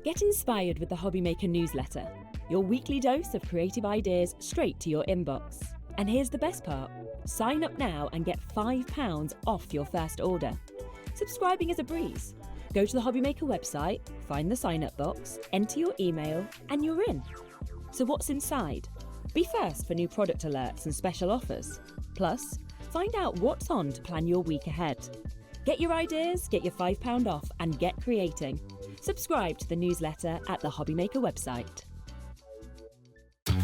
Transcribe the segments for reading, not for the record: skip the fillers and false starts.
Get inspired with the HobbyMaker newsletter, your weekly dose of creative ideas straight to your inbox. And here's the best part. Sign up now and get £5 off your first order. Subscribing is a breeze. Go to the HobbyMaker website, find the sign-up box, enter your email, and you're in. So what's inside? Be first for new product alerts and special offers. Plus, find out what's on to plan your week ahead. Get your ideas, get your £5 off, and get creating. Subscribe to the newsletter at the HobbyMaker website. You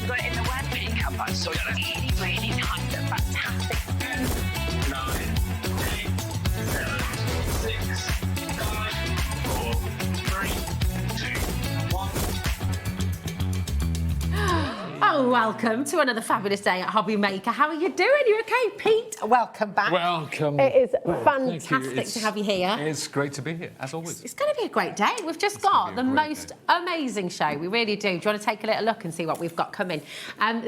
got it in the word pickup, but so really, really nice and fantastic. 10, 9, 8, 7, 6, 5, 4, 3, 2, 1. Oh, welcome to another fabulous day at HobbyMaker. How are you doing? You okay, Pete? Welcome back. Welcome. It is Well, fantastic to have you here. It's great to be here, as always. It's going to be a great day. We've just got the most amazing show. We really do. Do you want to take a little look and see what we've got coming?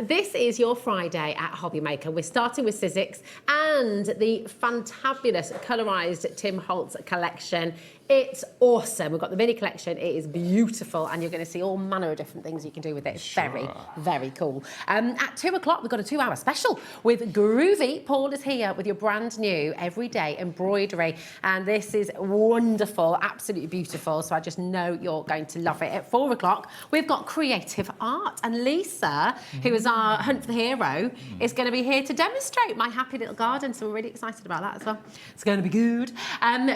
This is your Friday at HobbyMaker. We're starting with Sizzix and the fantabulous colorised Tim Holtz collection. It's awesome. We've got the mini collection. It is beautiful, and you're going to see all manner of different things you can do with it. It's very, very cool. At 2 o'clock, we've got a 2-hour special with Groovi. Paul is here with your brand new everyday embroidery, and this is wonderful, absolutely beautiful. So I just know you're going to love it. At 4 o'clock, we've got Creative Art, and Lisa, who is our Hunt for the Hero, is going to be here to demonstrate my happy little garden. So we're really excited about that as well. It's going to be good.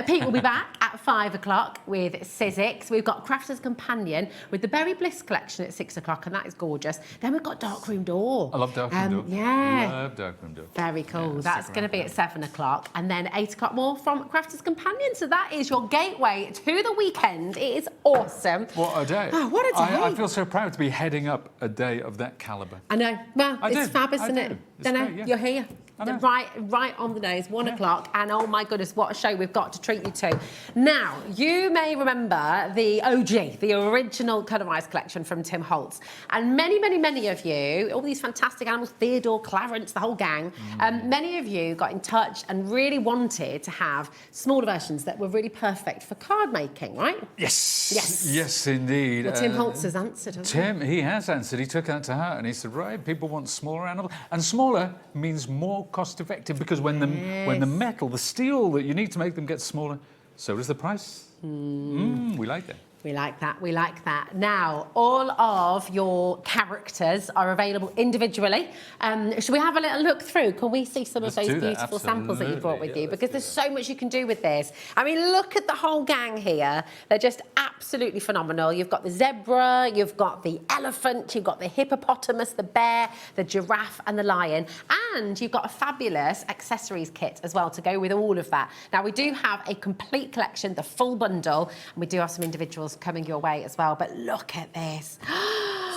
Pete will be back at 5 o'clock with Sizzix. We've got Crafter's Companion with the Berry Bliss collection at 6 o'clock, and that is gorgeous. Then we've got Darkroom Door. I love Darkroom Door. Yeah. Love Darkroom Door. Very cool. Yeah, That's going to be at 7 o'clock. And then 8 o'clock more from Crafter's Companion. So that is your gateway to the weekend. It is awesome. What a day. Oh, what a day. I feel so proud to be heading up a day of that calibre. I know. Well, it's fab, isn't it? It's great, yeah. You're here. Right on the nose, 1 o'clock, and oh my goodness, what a show we've got to treat you to. Now, you may remember the OG, the original colorised collection from Tim Holtz, and many of you, all these fantastic animals, Theodore, Clarence, the whole gang, many of you got in touch and really wanted to have smaller versions that were really perfect for card making, right? Yes, indeed. Well, Tim Holtz has answered, hasn't he has answered. He took that to heart and he said, right, people want smaller animals, and smaller means more cost-effective, because when the metal, the steel that you need to make them get smaller, so does the price. We like that. We like that, we like that. Now, all of your characters are available individually. Should we have a little look through? Can we see some of those beautiful samples that you brought with you? Because there's so much you can do with this. I mean, look at the whole gang here. They're just absolutely phenomenal. You've got the zebra, you've got the elephant, you've got the hippopotamus, the bear, the giraffe and the lion. And you've got a fabulous accessories kit as well to go with all of that. Now, we do have a complete collection, the full bundle, and we do have some individuals coming your way as well, but look at this.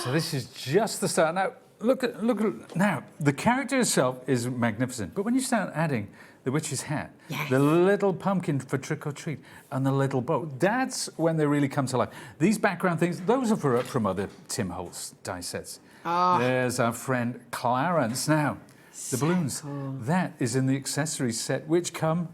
So this is just the start. Now, look at now, the character itself is magnificent, but when you start adding the witch's hat, the little pumpkin for trick or treat, and the little bow, that's when they really come to life. These background things, those are from other Tim Holtz die sets. There's our friend Clarence. Now, the balloons, that is in the accessories set, which come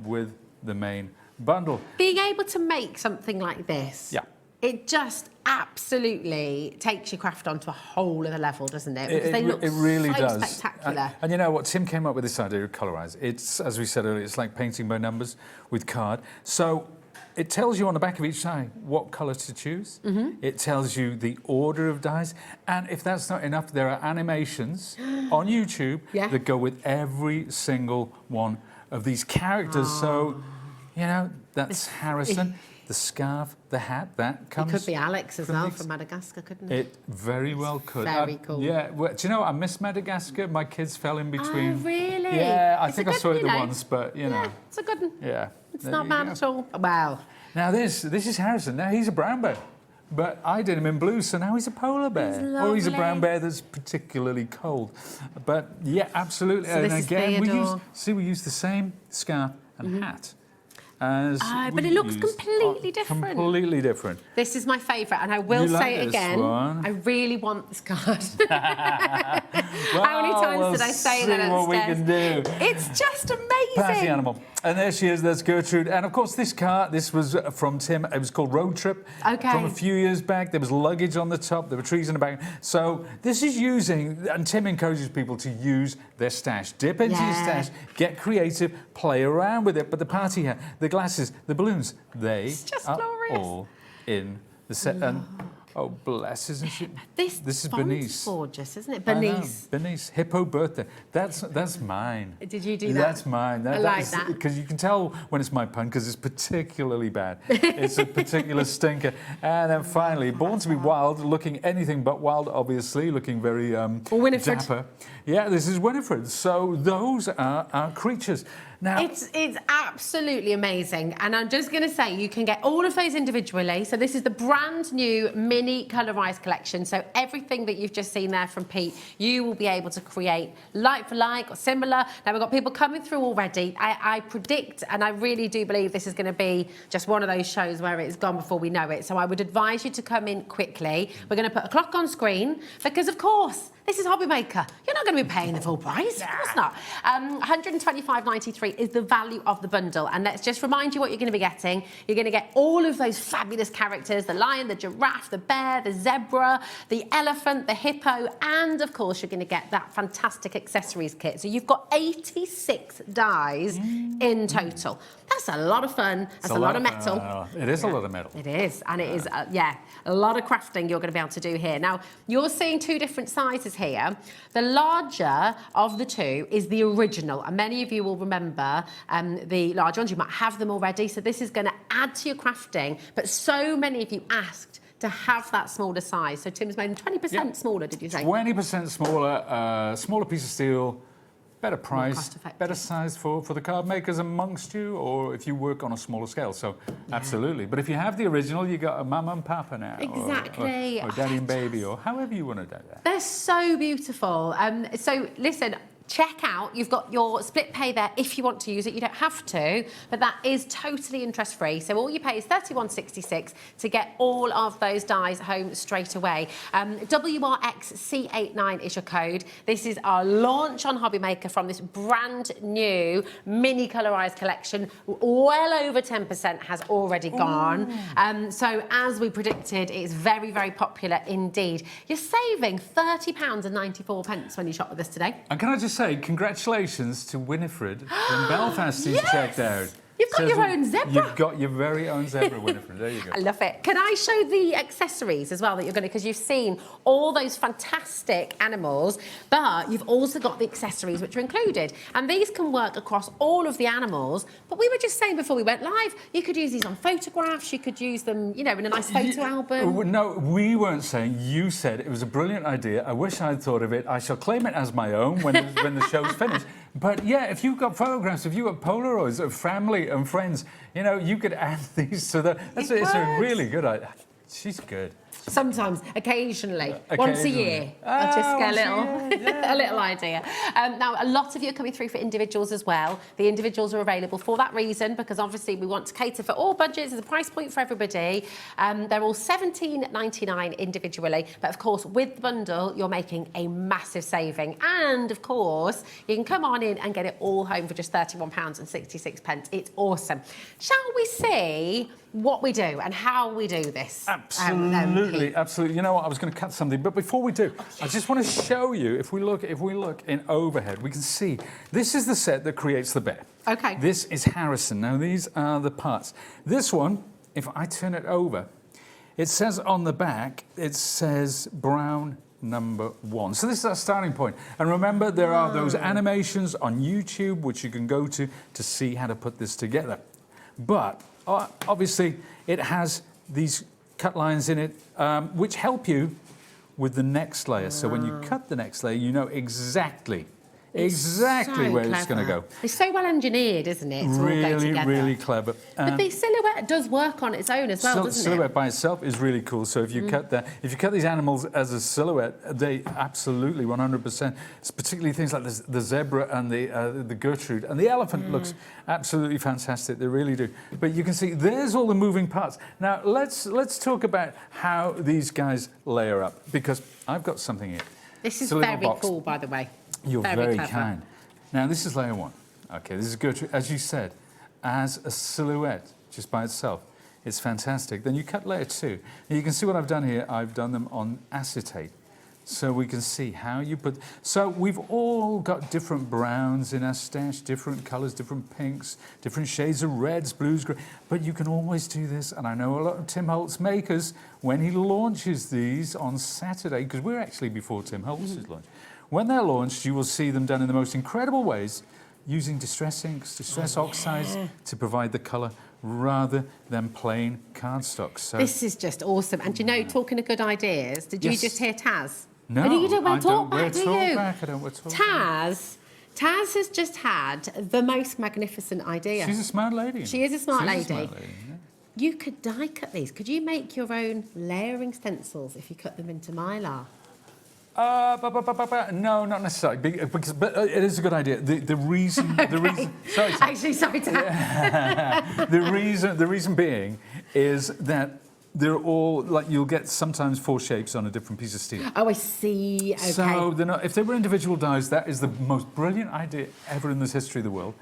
with the main bundle. Being able to make something like this, it just absolutely takes your craft onto a whole other level, doesn't it? Because they look really so does. spectacular. And you know what? Tim came up with this idea of colorise. It's, as we said earlier, it's like painting by numbers with card. So it tells you on the back of each die what colour to choose. It tells you the order of dies. And if that's not enough, there are animations on YouTube that go with every single one of these characters. So, you know, that's Harrison. The scarf, the hat, that comes... It could be Alex as well from Madagascar, couldn't it? It very well could. Very cool. Yeah, well, do you know, I miss Madagascar. My kids fell in between. Oh, really? Yeah, I think I saw it once, but, you know. Yeah, it's a good one. Yeah. It's not bad at all. Wow. Now, this is Harrison. Now, he's a brown bear, but I did him in blue, so now he's a polar bear. Or he's a brown bear that's particularly cold. But, yeah, absolutely. So this and again, is Theodore. we use the same scarf and hat. as but it looks completely different. Completely different. This is my favourite, and I will say it again. I really want this card. How many times did I say that upstairs? What we can do. It's just amazing. Party animal. And there she is, that's Gertrude. And of course this cart, this was from Tim, it was called Road Trip. Okay. From a few years back, there was luggage on the top, there were trees in the back. So this is using, and Tim encourages people to use their stash. Dip into your stash, get creative, play around with it. But the party hat, the glasses, the balloons, they are glorious. all in the set. And, oh, bless, isn't she? This is Bernice. Gorgeous, isn't it? Bernice. Bernice, hippo birthday. That's mine. Did you do that? That's mine. I like that. Because you can tell when it's my pun, because it's particularly bad. It's a particular stinker. And then finally, Born to be Wild, looking anything but wild, obviously, looking very Winifred. dapper. Yeah, this is Winifred. So those are our creatures. Now, it's absolutely amazing, and I'm just going to say you can get all of those individually. So this is the brand new mini colorized collection. So everything that you've just seen there from Pete, you will be able to create like for like or similar. Now we've got people coming through already. I predict, and I really do believe this is going to be just one of those shows where it's gone before we know it. So I would advise you to come in quickly. We're going to put a clock on screen because, of course, this is HobbyMaker. You're not going to be paying the full price. Of course not. $125.93 is the value of the bundle. And let's just remind you what you're going to be getting. You're going to get all of those fabulous characters, the lion, the giraffe, the bear, the zebra, the elephant, the hippo, and of course, you're going to get that fantastic accessories kit. So you've got 86 dies in total. That's a lot of fun. That's a lot of metal. It is a lot of metal. It is. And it is, a lot of crafting you're going to be able to do here. Now, you're seeing two different sizes here. The larger of the two is the original. And many of you will remember the large ones. You might have them already. So this is going to add to your crafting. But so many of you asked to have that smaller size. So Tim's made them 20% smaller, did you say? 20% smaller, smaller piece of steel. Better price, better size for the card makers amongst you, or if you work on a smaller scale. So, absolutely. But if you have the original, you got a mama and papa now. Exactly. Or daddy and baby, or however you want to do that. They're so beautiful. So, listen, check out, you've got your split pay there if you want to use it. You don't have to, but that is totally interest-free. So all you pay is $31.66 to get all of those dies home straight away. WRXC89 is your code. This is our launch on HobbyMaker from this brand new mini colorized collection. Well over 10% has already gone. So as we predicted, it's very, very popular indeed. You're saving £30.94 when you shop with us today. And can I just say, congratulations to Winifred from Belfast who's checked out. You've got your own zebra. You've got your very own zebra, Winifred. There you go. I love it. Can I show the accessories as well that you're going to, because you've seen all those fantastic animals, but you've also got the accessories which are included. And these can work across all of the animals. But we were just saying before we went live, you could use these on photographs, you could use them, you know, in a nice photo album. No, we weren't saying, you said it was a brilliant idea. I wish I'd thought of it. I shall claim it as my own when the show's finished. But yeah, if you've got photographs, if you've got Polaroids of family and friends, you know, you could add these to that. It's a really good idea. She's good. Sometimes, occasionally, once a year, I'll just get a little idea. Now, a lot of you are coming through for individuals as well. The individuals are available for that reason, because obviously we want to cater for all budgets. There's a price point for everybody. They're all $17.99 individually, but of course, with the bundle, you're making a massive saving. And of course, you can come on in and get it all home for just £31.66. It's awesome. Shall we see what we do and how we do this? Absolutely, absolutely. You know what? I was going to cut something, but before we do, I just want to show you. If we look in overhead, we can see this is the set that creates the bear. Okay. This is Harrison. Now these are the parts. This one, if I turn it over, it says on the back, it says Brown #1. So this is our starting point. And remember, there are those animations on YouTube which you can go to see how to put this together. But obviously, it has these cut lines in it, which help you with the next layer. So when you cut the next layer, you know exactly exactly so where it's going to clever. go. It's so well engineered, isn't it? To all go Really, together. really clever. But the silhouette does work on its own as well, doesn't Silhouette it? by itself is really cool. So if you if you cut these animals as a silhouette, they absolutely 100%. It's particularly things like the zebra and the Gertrude and the elephant looks absolutely fantastic. They really do. But you can see there's all the moving parts. Now let's talk about how these guys layer up, because I've got something here. This is It's a little very box. cool, by the way. You're very clever. kind. Now, this is layer one. Okay, this is Gertrude, as you said, as a silhouette, just by itself. It's fantastic. Then you cut layer two. And you can see what I've done here. I've done them on acetate. So we can see how you put... So we've all got different browns in our stash, different colours, different pinks, different shades of reds, blues, grey. But you can always do this. And I know a lot of Tim Holtz makers, when he launches these on Saturday, because we're actually before Tim Holtz's launch, when they're launched, you will see them done in the most incredible ways, using distress inks, distress oxides to provide the colour rather than plain cardstock. So This is just awesome. And you know, talking of good ideas, did you Yes. just hear Taz? no, You don't wear I talk don't wear back, do talk you? back. I don't wear talk back. Taz has just had the most magnificent idea. She's a smart lady. She is a smart She's lady. yeah. You could die cut these. Could you make your own layering stencils if you cut them into mylar? No, not necessarily. Because, but it is a good idea. The reason, sorry, Actually, sorry, Taz. the reason being is that they're all like you'll get sometimes 4 shapes on a different piece of steel. Oh, I see. Okay. So they're not, if they were individual dies, that is the most brilliant idea ever in the history of the world.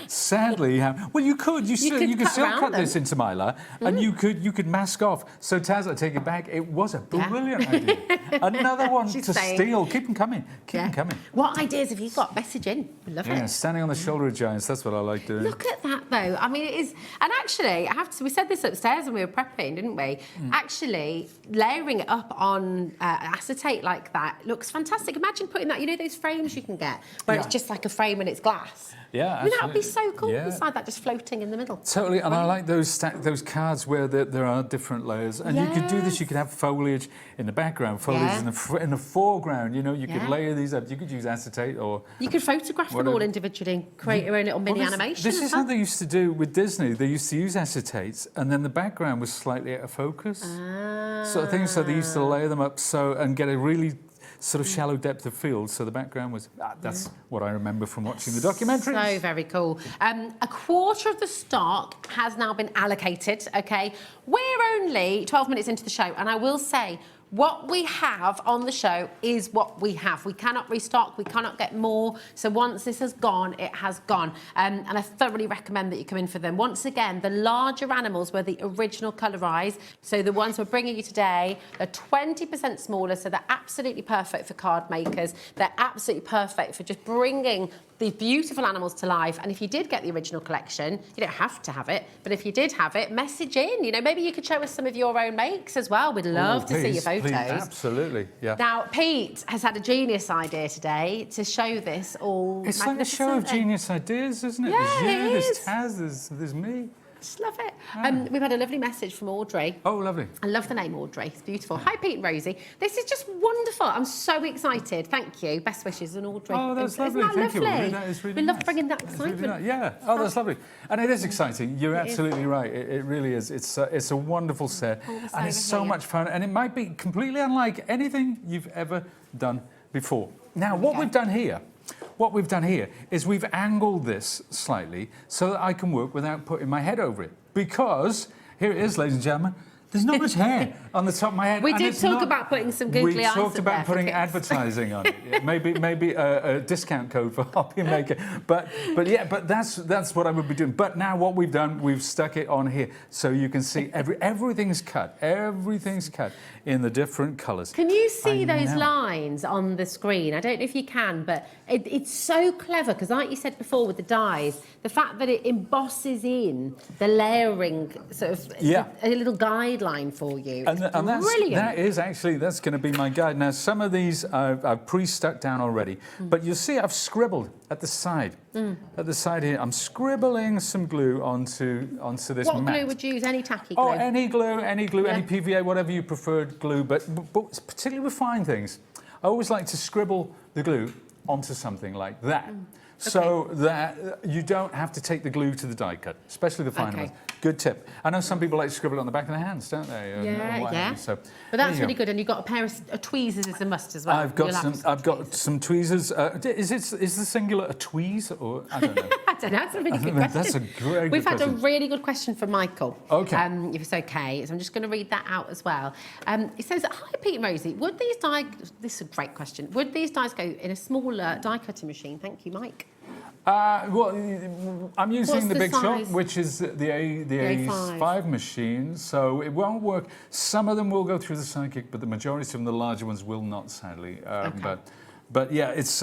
Sadly, well, you could still around cut them. this into mylar, and you could mask off. So Taz, I take it back. It was a brilliant idea. Another one She's to saying. steal. Keep them coming. Keep them coming. What ideas have you got? Message in. We love Yeah, it. standing on the shoulder of giants. That's what I like doing. Look at that, though. I mean, it is... And actually, I have to... We said this upstairs when we were prepping, didn't we? Actually, layering it up on acetate like that looks fantastic. Imagine putting that... You know those frames you can get where it's just like a frame and it's glass? Yeah, I mean, that would be so cool Yeah. beside that just floating in the middle. Totally, and I like those cards where there are different layers, and you could do this. You could have foliage in the background, foliage in the foreground. You know, you could layer these up. You could use acetate, or You could photograph them all individually and create your own little mini animation. This as is well. how they used to do with Disney. They used to use acetates, and then the background was slightly out of focus, sort of thing. So they used to layer them up and get a really sort of shallow depth of field, so the background was... that's what I remember from watching the documentaries. So very cool. A quarter of the stock has now been allocated, OK? We're only 12 minutes into the show, and I will say, what we have on the show is what we have. We cannot restock, we cannot get more. So once this has gone, it has gone. And I thoroughly recommend that you come in for them. Once again, the larger animals were the original colorized. So the ones we're bringing you today, they're 20% smaller, so they're absolutely perfect for card makers. They're absolutely perfect for just bringing these beautiful animals to life. And if you did get the original collection, you don't have to have it, but if you did have it, message in. You know, maybe you could show us some of your own makes as well. We'd love to see your photos. Please, absolutely, yeah. Now, Pete has had a genius idea today to show this all It's like a show of magnificently. genius ideas, isn't it? Yeah, there's you, it there's is. Taz, there's me. Just love it. We've had a lovely message from Audrey. Oh, lovely. I love the name Audrey. It's beautiful. Hi, Pete and Rosie. This is just wonderful. I'm so excited. Thank you. Best wishes, and Audrey. Oh, that's Isn't lovely. that Thank you, lovely? Audrey. That is really We love nice. bringing that That's really excitement. nice. Yeah. Oh, that's lovely. And it is exciting. You're absolutely right. It really is. It's a wonderful set, and it's so much fun. And it might be completely unlike anything you've ever done before. Now, what we've done here is we've angled this slightly so that I can work without putting my head over it. Because here it is, ladies and gentlemen. There's not much hair on the top of my head. We and did it's talk not- about putting some googly eyes We talked up about there for putting kids. advertising on it. Yeah, maybe a discount code for HobbyMaker. But that's what I would be doing. But now what we've done, we've stuck it on here so you can see everything's cut. Everything's cut in the different colours. Can you see I those know. lines on the screen? I don't know if you can, but it's so clever because, like you said before with the dies, the fact that it embosses in the layering sort of a little guideline for you. And that's, brilliant. that's going to be my guide. Now, some of these I've pre-stuck down already, but you'll see I've scribbled at the side. At the side here, I'm scribbling some glue onto this What mat. glue would you use? Any tacky glue? Oh, any glue, any PVA, whatever you preferred glue, but particularly with fine things. I always like to scribble the glue onto something like that. So that you don't have to take the glue to the die cut, especially the finer ones. Good tip. I know some people like to scribble it on the back of their hands, don't they? Yeah. So, but that's really good, and you've got a pair of tweezers as a must as well. I've got some tweezers. Is the singular a tweeze or I don't know? I don't know. That's a really good question. That's a great. We've had question. a really good question from Michael. Okay. If it's okay, so I'm just going to read that out as well. It says, "Hi Pete and Rosie, would these die?" This is a great question. Would these dies go in a smaller die cutting machine? Thank you, Mike. Well, I'm using the big shot, which is the A5 machine, so it won't work. Some of them will go through the Sidekick, but the majority of them, the larger ones, will not, sadly. But yeah, it's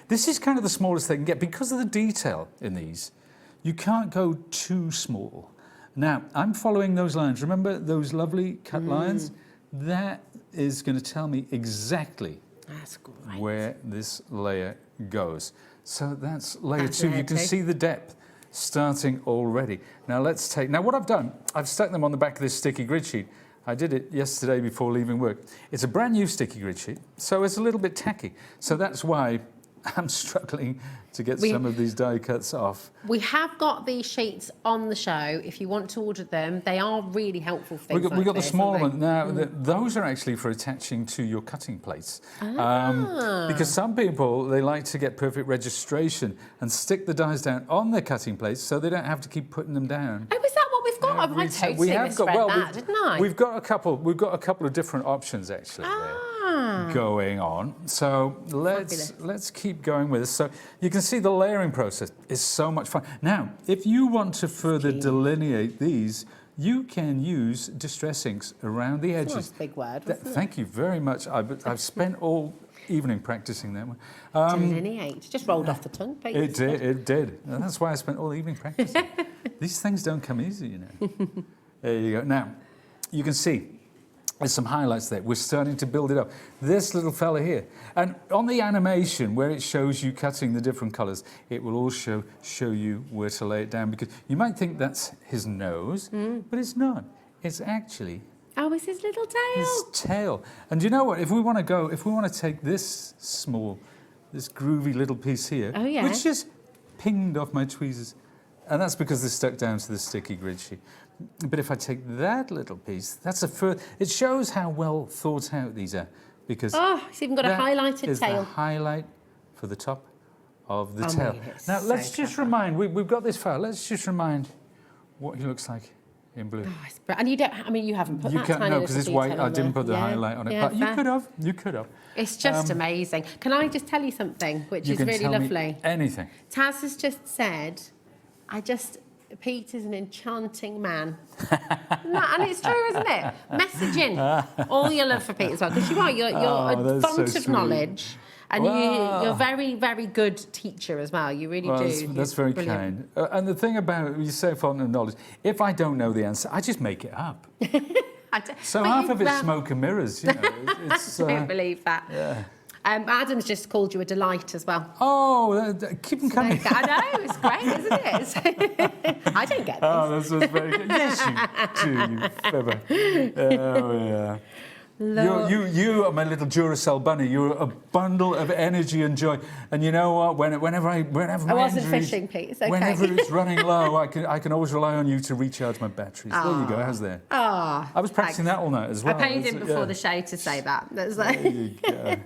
this is kind of the smallest they can get because of the detail in these. You can't go too small. Now, I'm following those lines. Remember those lovely cut lines? That is going to tell me exactly where this layer goes. So that's layer 2. You can see the depth starting already. Now what I've done, I've stuck them on the back of this sticky grid sheet. I did it yesterday before leaving work. It's a brand new sticky grid sheet, so it's a little bit tacky. So that's why I'm struggling to get some of these die cuts off. We have got these sheets on the show. If you want to order them, they are really helpful for things We've got the small one. Now, those are actually for attaching to your cutting plates. Because some people, they like to get perfect registration and stick the dies down on their cutting plates so they don't have to keep putting them down. Oh, is that what we've got? I totally misread that, didn't I? We've got a couple of different options, actually. Going on. So let's keep going with this. So you can see the layering process is so much fun. Now, if you want to further delineate these, you can use distress inks around the edges. That's a big word. Thank you very much. I've spent all evening practicing that one. Delineate. Just rolled off the tongue. It did. And that's why I spent all evening practicing. These things don't come easy, you know. There you go. Now, you can see there's some highlights there. We're starting to build it up. This little fella here. And on the animation where it shows you cutting the different colours, it will also show you where to lay it down, because you might think that's his nose, but it's not. It's actually... Oh, it's his little tail. His tail. And you know what? If we want to take this groovy little piece here, which just pinged off my tweezers, and that's because they're stuck down to the sticky grid sheet. But if I take that little piece, it shows how well thought out these are, because it's even got a highlighted is tail. The highlight for the top of the tail. Now let's just remind. We've got this file. Let's just remind what he looks like in blue. And you don't. I mean, you haven't put that tiny no, because it's white. I didn't put the highlight on it, but you could have. You could have. It's just amazing. Can I just tell you something, which is really lovely? Anything. Taz has just said, Pete is an enchanting man. And it's true, isn't it? Messaging all your love for Pete as well, because you're a font of knowledge, and you're a very, very good teacher as well. You really do. That's very kind. And the thing about you say font of knowledge, if I don't know the answer, I just make it up. So half of it's smoke and mirrors, you know. I don't believe that. Yeah. Adam's just called you a delight as well. Oh, keep them coming. I know, it's great, isn't it? I don't get this. Oh, that's very good. Yes, you do, you fibber. Oh, yeah. You are my little Duracell bunny. You're a bundle of energy and joy. And you know what? Whenever I wasn't fishing, Pete. It's okay. Whenever it's running low, I can always rely on you to recharge my batteries. There you go. How's there? I was practicing that all night as well. I paid him before the show to say that. That's there you go.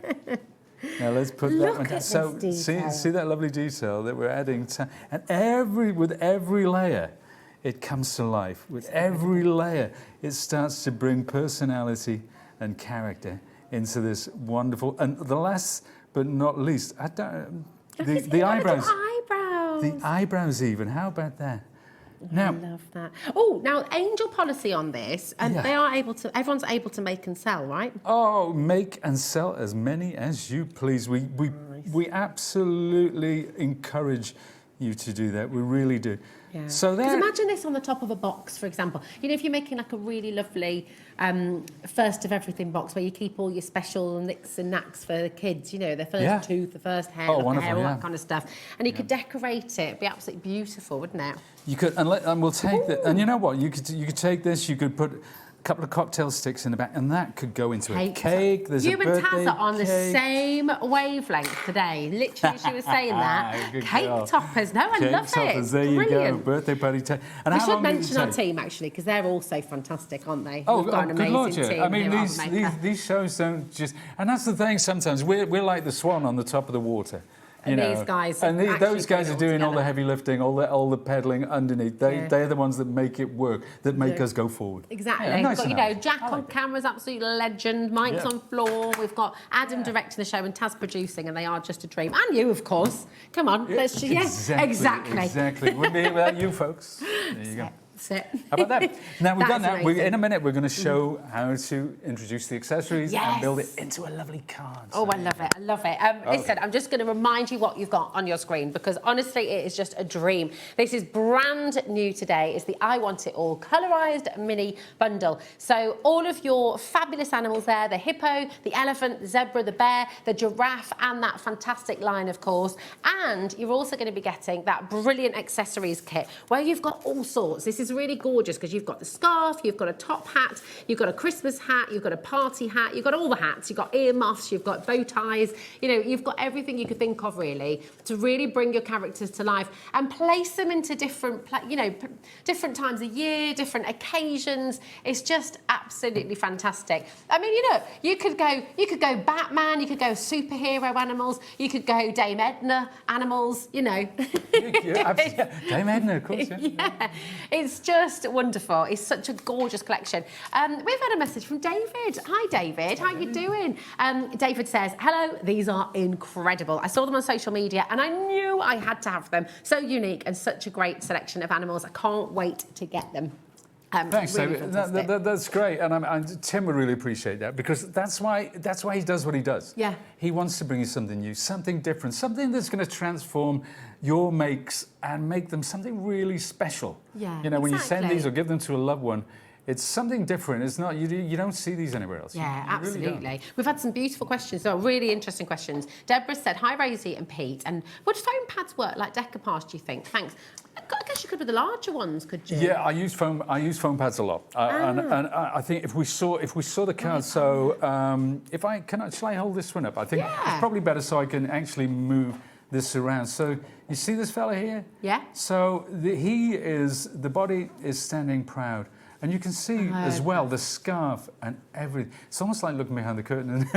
Now let's put that one down. So see that lovely detail that we're adding to, and with every layer, it comes to life. With every layer, it starts to bring personality and character into this wonderful. And the last but not least, the eyebrows. The eyebrows even. How about that? Now, I love that. Oh, now angel policy on this, and everyone's able to make and sell, right? Oh, make and sell as many as you please. We absolutely encourage you to do that. We really do. Yeah. So because imagine this on the top of a box, for example. You know, if you're making like a really lovely first of everything box where you keep all your special nicks and knacks for the kids, you know, their first tooth, the first hair, all that kind of stuff. And you could decorate it. It'd be absolutely beautiful, wouldn't it? You could, and we'll take that. And you know what? You could take this. You could put couple of cocktail sticks in the back, and that could go into a cake. There's you a birthday and Taz are on the cake. same wavelength today. Literally, she was saying that. Good Cake girl. toppers. No, I Cake love toppers, it. there you Brilliant. go. Birthday party. And We how should long did it mention our take? team, actually, because they're also fantastic, aren't they? Oh, We've got an good amazing Lord, team yeah. I mean, here at HobbyMaker. these shows don't just... And that's the thing sometimes. We're like the swan on the top of the water. You And know. these guys and actually those guys put it are all doing all the together. heavy lifting, all the pedaling underneath. They're the ones that make it work, that make us go forward. Exactly. Yeah, We've nice got, enough. Jack I on like it. camera's absolute legend. Mike's Yeah. on floor. We've got Adam directing the show and Taz producing, and they are just a dream. And you, of course. Come on, let's exactly. Exactly. Wouldn't be without you folks. There you go. That's it. How about that? Now we've done That's that. amazing. In a minute, we're going to show how to introduce the accessories Yes. and build it into a lovely card. Oh, I love it. I love it. Listen, I'm just going to remind you what you've got on your screen because honestly, it is just a dream. This is brand new today. It's the I Want It All colorized mini bundle. So all of your fabulous animals there, the hippo, the elephant, the zebra, the bear, the giraffe, and that fantastic line, of course. And you're also going to be getting that brilliant accessories kit where you've got all sorts. This is really gorgeous because you've got the scarf, you've got a top hat, you've got a Christmas hat, you've got a party hat, you've got all the hats, you've got earmuffs, you've got bow ties, you've got everything you could think of really to really bring your characters to life and place them into different, different times of year, different occasions. It's just absolutely fantastic. I mean, you could go Batman, you could go superhero animals, you could go Dame Edna animals, Yeah, Dame Edna, of course. Yeah, it's just wonderful. It's such a gorgeous collection. We've had a message from David. Hi, David. How you doing? David says, hello, these are incredible. I saw them on social media and I knew I had to have them. So unique and such a great selection of animals. I can't wait to get them. Thanks, really David. fantastic. That's great, and Tim would really appreciate that because that's why he does what he does. Yeah. He wants to bring you something new, something different, something that's going to transform your makes and make them something really special. Yeah, when you send exactly. these or give them to a loved one, it's something different. It's not you don't see these anywhere else. Yeah, You really absolutely. don't. We've had some beautiful questions, so really interesting questions. Deborah said, hi, Rosie and Pete. And would foam pads work like decoupage, do you think? Thanks. I guess you could with the larger ones, could you? Yeah, I use foam pads a lot, and I think if we saw the card, so shall I hold this one up? I think it's probably better so I can actually move this around. So you see this fella here? Yeah. So the body is standing proud. And you can see as well the scarf and everything. It's almost like looking behind the curtain.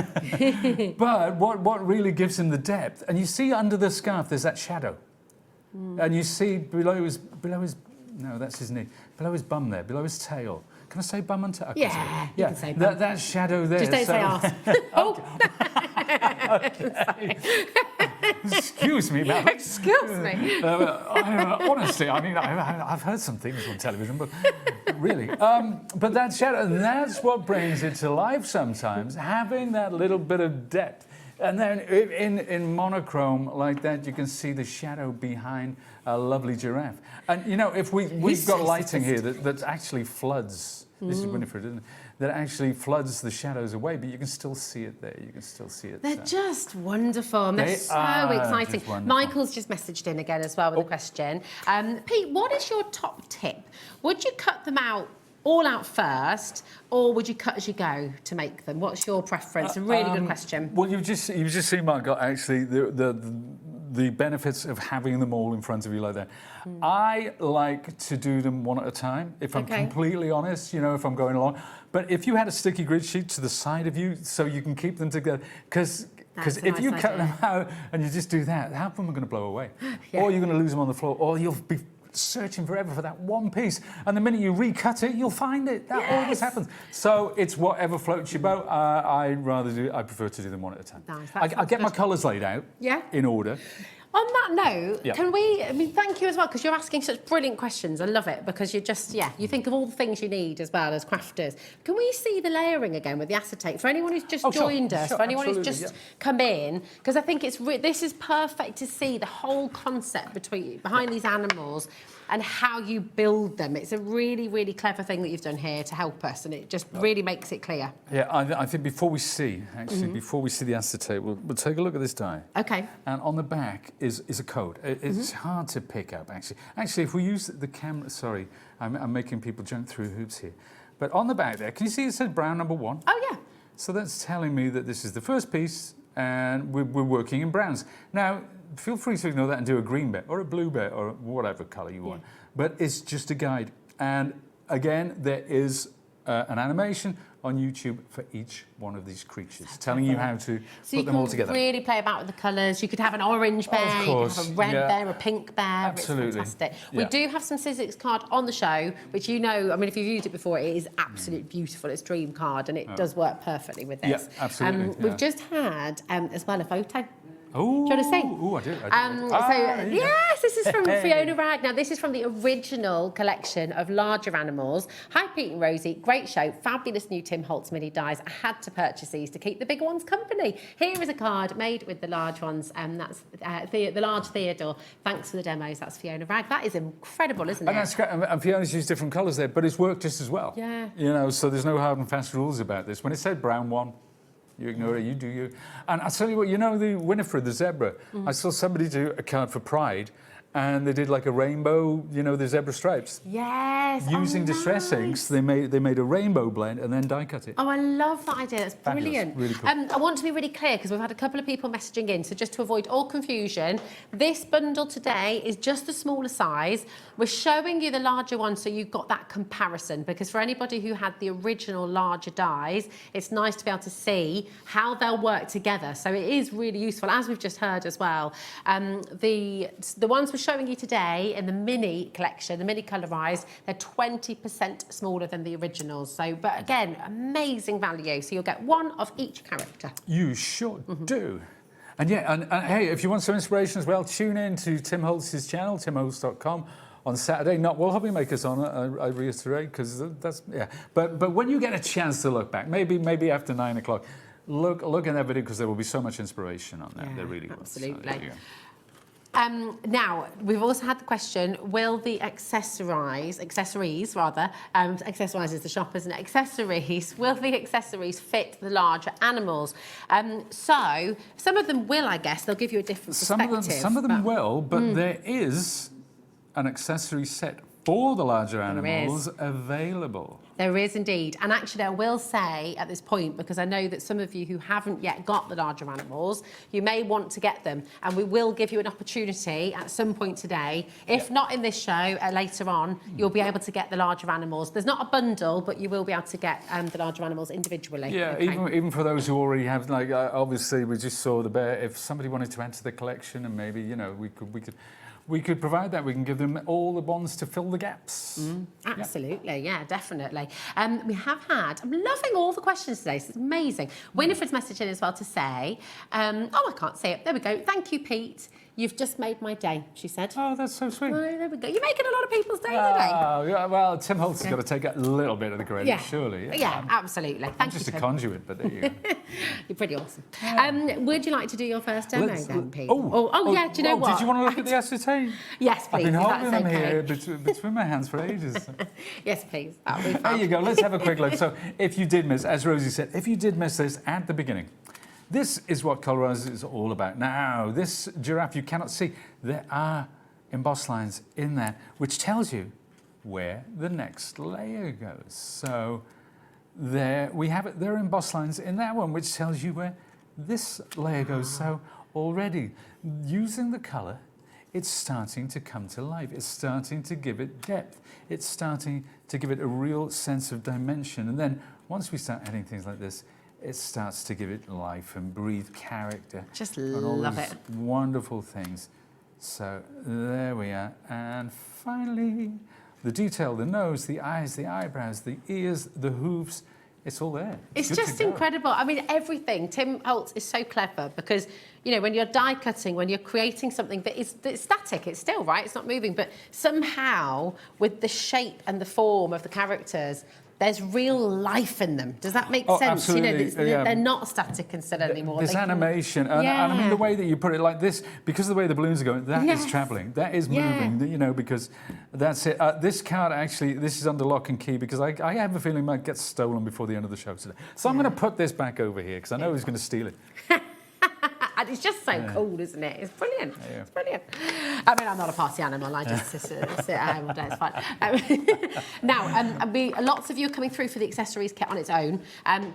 But what really gives him the depth, and you see under the scarf there's that shadow. And you see below his no, that's his knee. Below his bum there, below his tail. Can I say bum and tail? Yeah, you can say bum. That shadow there. Just don't say arse. Excuse me, ma'am. Excuse me. Honestly, I mean, I've heard some things on television, but really. But that shadow, that's what brings it to life sometimes, having that little bit of depth. And then in monochrome like that, you can see the shadow behind a lovely giraffe. And, if we've got lighting here that actually floods, this is Winifred, isn't it? That actually floods the shadows away, but you can still see it there. You can still see it. They're just wonderful. And they're so exciting. just wonderful. Michael's just messaged in again as well with a question. Pete, what is your top tip? Would you cut them all out first, or would you cut as you go to make them? What's your preference? A really good question. Well, you've just seen, Michael, actually, the benefits of having them all in front of you like that. I like to do them one at a time, if I'm completely honest, if I'm going along. But if you had a sticky grid sheet to the side of you so you can keep them together, because if you cut them out and you just do that, half of them are going to blow away. Or you're going to lose them on the floor, or you'll be searching forever for that one piece, and the minute you recut it, you'll find it. That always happens. So it's whatever floats your boat. I prefer to do them one at a time. Nice, I get my colours laid out in order. On that note, thank you as well, because you're asking such brilliant questions. I love it, because you're just, you think of all the things you need as well as crafters. Can we see the layering again with the acetate? For anyone who's just joined us, for anyone who's just come in, because I think this is perfect to see the whole concept behind these animals and how you build them. It's a really, really clever thing that you've done here to help us, and it just really makes it clear. Yeah, I think before we see the acetate, we'll take a look at this die. Okay. And on the back is a code. It's hard to pick up, actually. Actually, if we use the camera... Sorry, I'm making people jump through hoops here. But on the back there, can you see it says brown number 1? Oh, yeah. So that's telling me that this is the first piece and we're working in browns. Now, feel free to ignore that and do a green bit or a blue bit or whatever colour you want. But it's just a guide. And again, there is an animation on YouTube for each one of these creatures, telling you how to put them all together. So you can really play about with the colours. You could have an orange bear, Of course, you could have a red bear, a pink bear. Absolutely. It's fantastic. Yeah. We do have some Sizzix card on the show, which you know, I mean, if you've used it before, it is absolutely beautiful. It's dream card, and it does work perfectly with this. Yeah, absolutely. We've just had, as well, a photo. Oh, Do you want to see? Oh, I do. Yes, this is from Fiona Ragg. Now, this is from the original collection of larger animals. Hi, Pete and Rosie. Great show. Fabulous new Tim Holtz mini dies. I had to purchase these to keep the bigger ones company. Here is a card made with the large ones, and that's the large Theodore. Thanks for the demos. That's Fiona Ragg. That is incredible, isn't it? And that's great. And Fiona's used different colours there, but it's worked just as well. Yeah. You know, so there's no hard and fast rules about this. When it said brown 1, you ignore it, you do you. And I'll tell you what, you know the Winifred, the zebra? I saw somebody do a card for Pride, and they did like a rainbow, you know, the zebra stripes. Yes. Using distress inks, they made a rainbow blend and then die cut it. Oh, I love that idea. That's Fabulous. brilliant. Really cool. I want to be really clear because we've had a couple of people messaging in. So just to avoid all confusion, this bundle today is just the smaller size. We're showing you the larger one so you've got that comparison, because for anybody who had the original larger dies, it's nice to be able to see how they'll work together. So it is really useful, as we've just heard as well. The ones we're showing you today in the mini collection, the mini colorized, they're 20% smaller than the originals. So, but again, amazing value. So you'll get one of each character. You sure do. And yeah, and hey, if you want some inspiration as well, tune in to Tim Holtz's channel, timholtz.com. On Saturday, not while HobbyMaker's on it, I reiterate, because that's, yeah. But when you get a chance to look back, maybe after 9 o'clock, look at that video, because there will be so much inspiration on that. Yeah, there really will. absolutely. So, Now, we've also had the question, will the accessories is the shop, isn't it? Accessories, will the accessories fit the larger animals? So, some of them will, I guess. They'll give you a different perspective. Some of them will, but there is an accessory set for the larger animals available. There is indeed. And actually, I will say at this point, because I know that some of you who haven't yet got the larger animals, you may want to get them. And we will give you an opportunity at some point today. If not in this show, later on, you'll be able to get the larger animals. There's not a bundle, but you will be able to get the larger animals individually. Yeah, okay? even for those who already have, like, obviously, we just saw the bear. If somebody wanted to enter the collection, and maybe, you know, we could provide that. We can give them all the ones to fill the gaps. Absolutely, yeah, definitely. We have had, I'm loving all the questions today, so it's amazing. Winifred's message in as well to say, oh, I can't see it. There we go. Thank you, Pete. You've just made my day, she said. Oh, that's so sweet. Oh, there we go. You're making a lot of people's day today. Oh, yeah, well, Tim Holtz has got to take a little bit of the credit, surely. Yeah, absolutely. Thank I'm you. just a Tim. conduit, but there you go. You're pretty awesome. Would you like to do your first demo then, Pete? Yeah, do you know what? Did you want to look at the ascertain? Yes, please. I've been if holding that's them okay. here between my hands for ages. Yes, please. That'll be There fun. you go. Let's have a quick look. So if you did miss, as Rosie said, if you did miss this at the beginning, this is what Colorize is all about. Now, this giraffe you cannot see. There are embossed lines in there, which tells you where the next layer goes. So there we have it. There are embossed lines in that one, which tells you where this layer goes. So already, using the color, it's starting to come to life. It's starting to give it depth. It's starting to give it a real sense of dimension. And then once we start adding things like this, it starts to give it life and breathe character. Just and all love those it. wonderful things. So there we are. And finally, the detail, the nose, the eyes, the eyebrows, the ears, the hooves, it's all there. It's good just to go. incredible. I mean, everything. Tim Holtz is so clever because, you know, when you're die cutting, when you're creating something that is static, it's still, right? It's not moving. But somehow, with the shape and the form of the characters, there's real life in them. Does that make sense? Absolutely. You know, they're not static and still anymore. There's They can- animation, and I mean the way that you put it like this, because of the way the balloons are going, that is travelling, that is moving, you know, because that's it. This card actually, this is under lock and key, because I have a feeling it might get stolen before the end of the show today. So I'm going to put this back over here, because I know he's going to steal it. And it's just so cool, isn't it? It's brilliant. Yeah. It's brilliant. I mean, I'm not a party animal. I just sit at home all day. It's fine. Now, lots of you are coming through for the accessories kit on its own.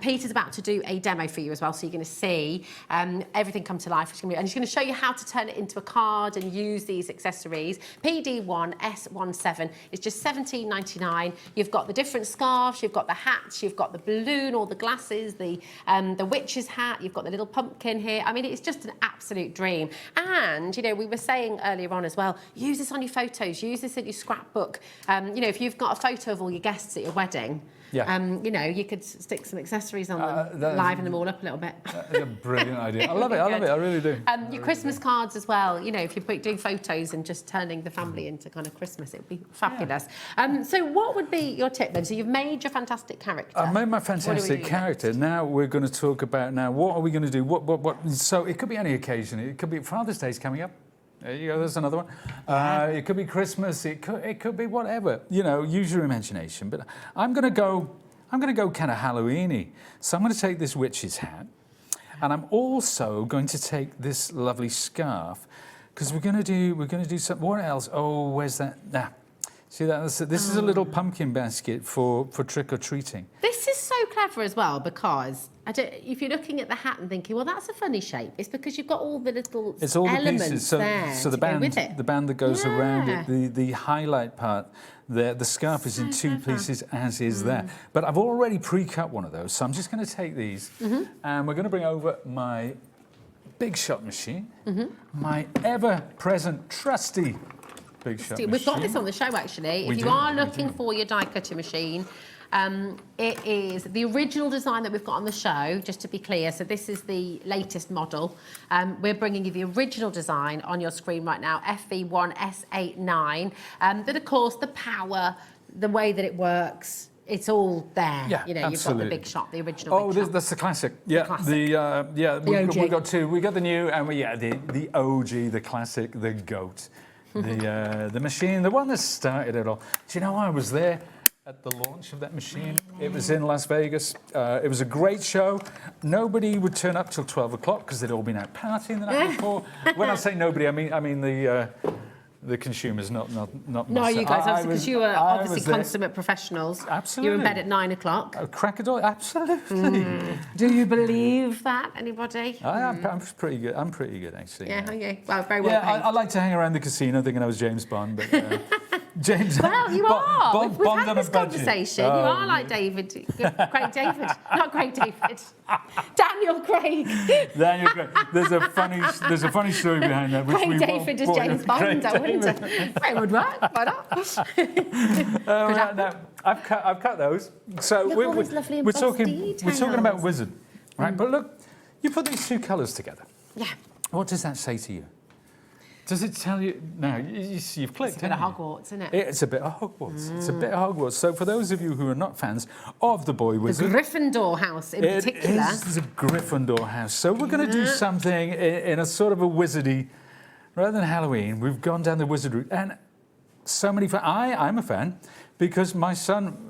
Peter's about to do a demo for you as well, so you're going to see everything come to life. And he's going to show you how to turn it into a card and use these accessories. PD1S17 is just £17.99. You've got the different scarves, you've got the hats, you've got the balloon or the glasses, the witch's hat, you've got the little pumpkin here. I mean, it's just an absolute dream. And, you know, we were saying earlier on as well, use this on your photos, use this in your scrapbook. You know, if you've got a photo of all your guests at your wedding, you know, you could stick some accessories on them, liven them all up a little bit. That's a brilliant idea. I love it, I really do. Your Christmas cards as well, you know, if you're doing photos and just turning the family into kind of Christmas, it would be fabulous. So what would be your tip then? So you've made your fantastic character. I've made my fantastic character. Now we're going to talk about what are we going to do? What? So it could be any occasion. It could be Father's Day's coming up. There you go, there's another one. It could be Christmas, it could be whatever. You know, use your imagination. But I'm gonna go kind of Halloween-y. So I'm gonna take this witch's hat, and I'm also going to take this lovely scarf, because we're gonna do something. What else? Oh, where's that? Nah. See that? This is a little pumpkin basket for trick-or-treating. This is so clever as well, because if you're looking at the hat and thinking, well, that's a funny shape, it's because you've got all the little elements there so the to band, go with it. the band that goes around it, the highlight part, the scarf is in two pieces, as is there. But I've already pre-cut one of those, so I'm just going to take these, and we're going to bring over my big shot machine, my ever-present, trusty big shot machine. We've got this on the show, actually. If you are looking for your die cutter machine, it is the original design that we've got on the show, just to be clear. So this is the latest model. We're bringing you the original design on your screen right now, FV1S89. But of course, the power, the way that it works, it's all there. Yeah, you know, absolutely. You've got the big shot, the original. Oh, that's the classic. Yeah, the classic. We got two. We got the new, and the OG, the classic, the goat, the machine, the one that started it all. Do you know I was there at the launch of that machine? It was in Las Vegas. It was a great show. Nobody would turn up till 12 o'clock because they'd all been out partying the night before. When I say nobody, I mean the consumers, not No, myself. you guys, obviously, because you were obviously consummate professionals. Absolutely. You were in bed at 9 o'clock. Crack a door, absolutely. Do you believe that, anybody? I'm pretty good. I'm pretty good, actually. Yeah, are you? Well, very well paid. I like to hang around the casino thinking I was James Bond, but James. Well, you are. We've Bond had on a this budget. conversation. You are like David, Craig David, not Craig David, Daniel Craig. Daniel Craig. There's a funny story behind that. Which Craig David is James Bond, wouldn't it? It would work. Why not? No, I've cut those. So Look, all these lovely we're embossed talking about wizard, right? But look, you put these two colours together. Yeah. What does that say to you? Does it tell you? No, you've clicked. It's a bit of Hogwarts, isn't it? It's a bit of Hogwarts. It's a bit of Hogwarts. So for those of you who are not fans of the Boy Wizard, the Gryffindor house in particular. It is the Gryffindor house. So we're going to do something in a sort of a wizardy, rather than Halloween. We've gone down the wizard route, and so many fans. I'm a fan because my son.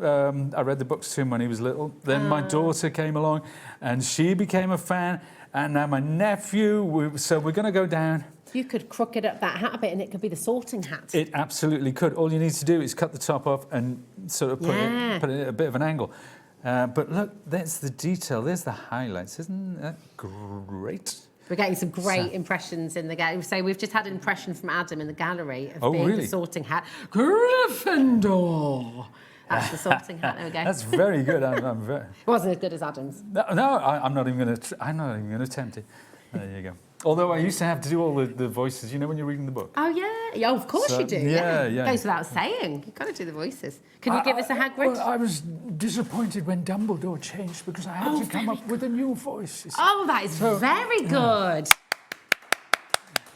I read the books to him when he was little. Then my daughter came along, and she became a fan. And now my nephew. So we're going to go down. You could crooked up that hat a bit and it could be the sorting hat. It absolutely could. All you need to do is cut the top off and sort of put it at a bit of an angle. But look, there's the detail. There's the highlights. Isn't that great? We're getting some great impressions in the gallery. So we've just had an impression from Adam in the gallery of being the sorting hat. Gryffindor. That's the sorting hat. There we go. That's very good. I'm very. It wasn't as good as Adam's. No, I'm not even going to. I'm not even going to attempt it. There you go. Although I used to have to do all the voices, you know, when you're reading the book. Oh, yeah. Of course you do. Yeah. Goes without saying. You've got to do the voices. Can you give us a Hagrid? Well, I was disappointed when Dumbledore changed because I had to come up with a new voice. Oh, that is very good.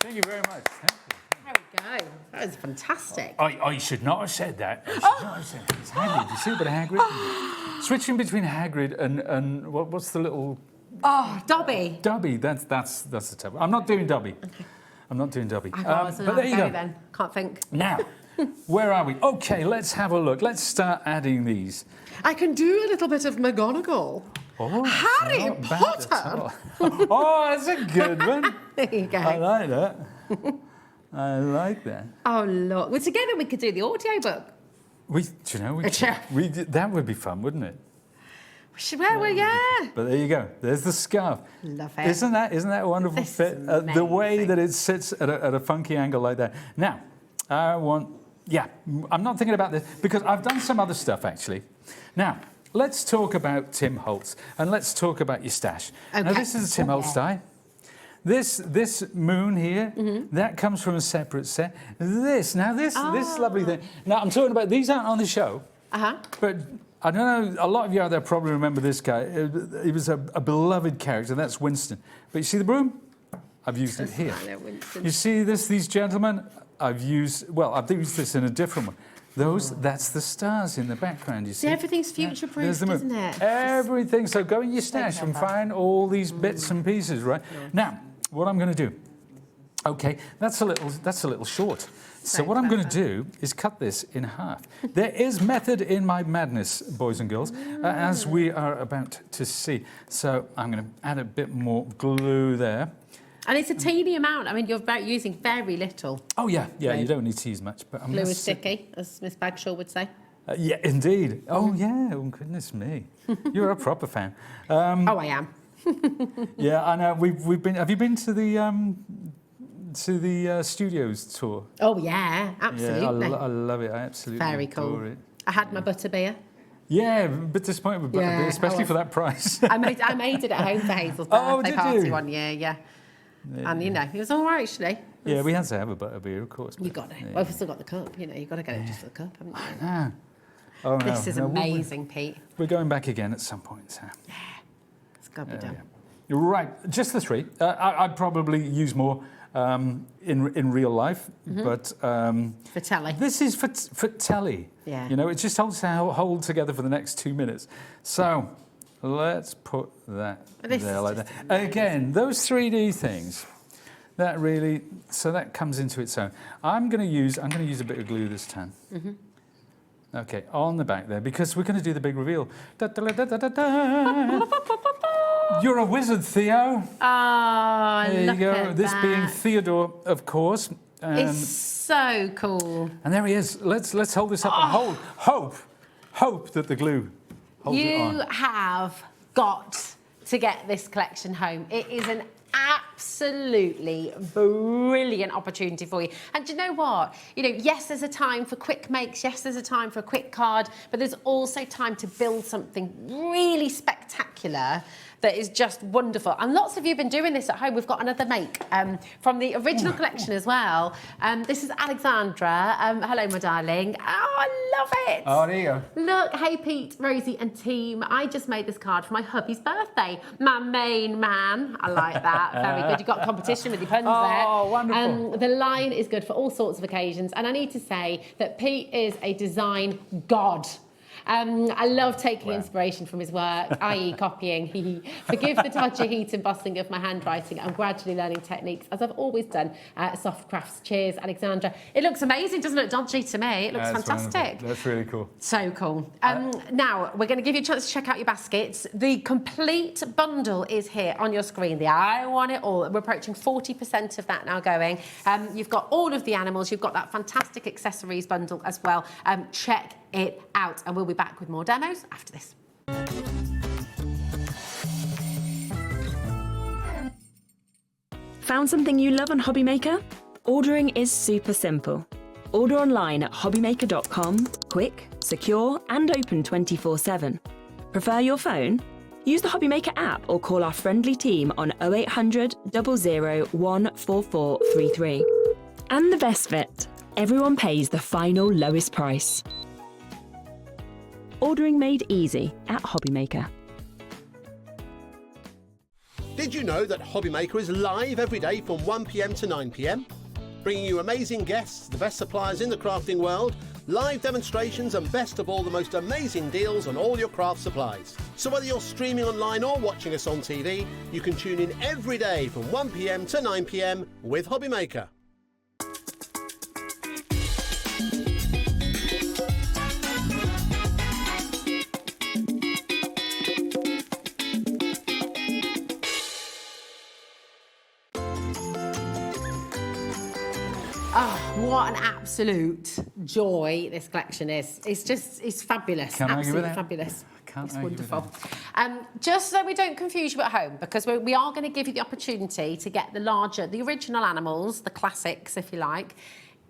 Thank you very much. Thank you. There we go. That was fantastic. I should not have said that. I should not have said that. It's Hagrid. You see a bit of Hagrid? Switching between Hagrid and what's the little... Oh, Dobby. Dobby, that's the tough one. I'm not doing Dobby. Okay. I'm not doing Dobby. But there you go. Then. Can't think. Now, where are we? Okay, let's have a look. Let's start adding these. I can do a little bit of McGonagall. Oh, Harry Potter. Oh, that's a good one. There you go. I like that. I like that. Oh, look. Well, together we could do the audiobook. That would be fun, wouldn't it? Yeah. But there you go. There's the scarf. Love it. Isn't that a wonderful This fit? is The way amazing. that it sits at a funky angle like that. Now, I'm not thinking about this because I've done some other stuff actually. Now, let's talk about Tim Holtz and let's talk about your stash. Okay. Now, this is a Tim Holtz die. This moon here, that comes from a separate set. This lovely thing. Now, I'm talking about, these aren't on the show, but I don't know, a lot of you out there probably remember this guy. He was a beloved character, that's Winston. But you see the broom? I've used it here. You see these gentlemen? I've used this in a different one. That's the stars in the background, you see. Everything's future-proofed, isn't it? Everything. So go in your stash and find all these bits and pieces, right? Now, what I'm going to do, okay, that's a little short. So what I'm going to do is cut this in half. There is method in my madness, boys and girls, as we are about to see. So I'm going to add a bit more glue there. And it's a teeny amount. I mean, you're using very little. Oh, yeah, you don't need to use much. But Glue is sticky, as Miss Bagshaw would say. Yeah, indeed. Oh, yeah, oh, goodness me. You're a proper fan. Oh, I am. Yeah, I know. We've been. Have you been to the studios tour? Oh yeah, absolutely. Yeah, I love it. I absolutely Very adore cool. it. I had my butterbeer. Yeah, but disappointed with butterbeer, especially for that price. I made it at home for Hazel's birthday party one year. Yeah. And it was all right actually. Yeah, we had to have a butterbeer, of course. You got it. Well, we've still got the cup. You've got to get it just for the cup, haven't you? Ah. Oh, no. This is amazing, Pete. We're going back again at some point. So. Yeah, it's got to be done. Yeah. Right, just the three. I'd probably use more in real life, but for telly. This is for telly. Yeah. It just holds to hold together for the next 2 minutes. So let's put that there like that. Again, those 3D things. That comes into its own. I'm going to use a bit of glue this time. Okay, on the back there, because we're going to do the big reveal. Da, da, da, da, da, da. You're a wizard, Theo. Oh, there you go. This being Theodore, of course. It's so cool. And there he is. Let's hold this up and hope that the glue holds it on. You have got to get this collection home. It is an absolutely brilliant opportunity for you. And do you know what? Yes, there's a time for quick makes. Yes, there's a time for a quick card. But there's also time to build something really spectacular that is just wonderful. And lots of you have been doing this at home. We've got another make from the original collection as well. This is Alexandra. Hello, my darling. Oh, I love it. Oh, there you go. Look, hey, Pete, Rosie and team. I just made this card for my hubby's birthday. My main man. I like that. Very good. You've got a competition with your puns there. Oh, wonderful. The line is good for all sorts of occasions. And I need to say that Pete is a design god. I love taking inspiration from his work, i.e. copying. Forgive the touchy heat and busting of my handwriting. I'm gradually learning techniques, as I've always done, soft crafts. Cheers, Alexandra. It looks amazing, doesn't it, dodgy to me? It looks fantastic. Wonderful. That's really cool. So cool. Now, we're going to give you a chance to check out your baskets. The complete bundle is here on your screen. The I Want It All. We're approaching 40% of that now going. You've got all of the animals. You've got that fantastic accessories bundle as well. Check it out, and we'll be back with more demos after this. Found something you love on HobbyMaker? Ordering is super simple. Order online at hobbymaker.com, quick, secure, and open 24/7. Prefer your phone? Use the HobbyMaker app or call our friendly team on 0800 00 14433. And the best bit, everyone pays the final lowest price. Ordering made easy at HobbyMaker. Did you know that HobbyMaker is live every day from 1 p.m. to 9 p.m? Bringing you amazing guests, the best suppliers in the crafting world, live demonstrations and best of all, the most amazing deals on all your craft supplies. So whether you're streaming online or watching us on TV, you can tune in every day from 1 p.m. to 9 p.m. with HobbyMaker. Oh, what an absolute joy this collection is. It's fabulous. Can't argue with Absolutely that. fabulous. Can't It's argue with wonderful. Just so we don't confuse you at home, because we are going to give you the opportunity to get the original animals, the classics, if you like.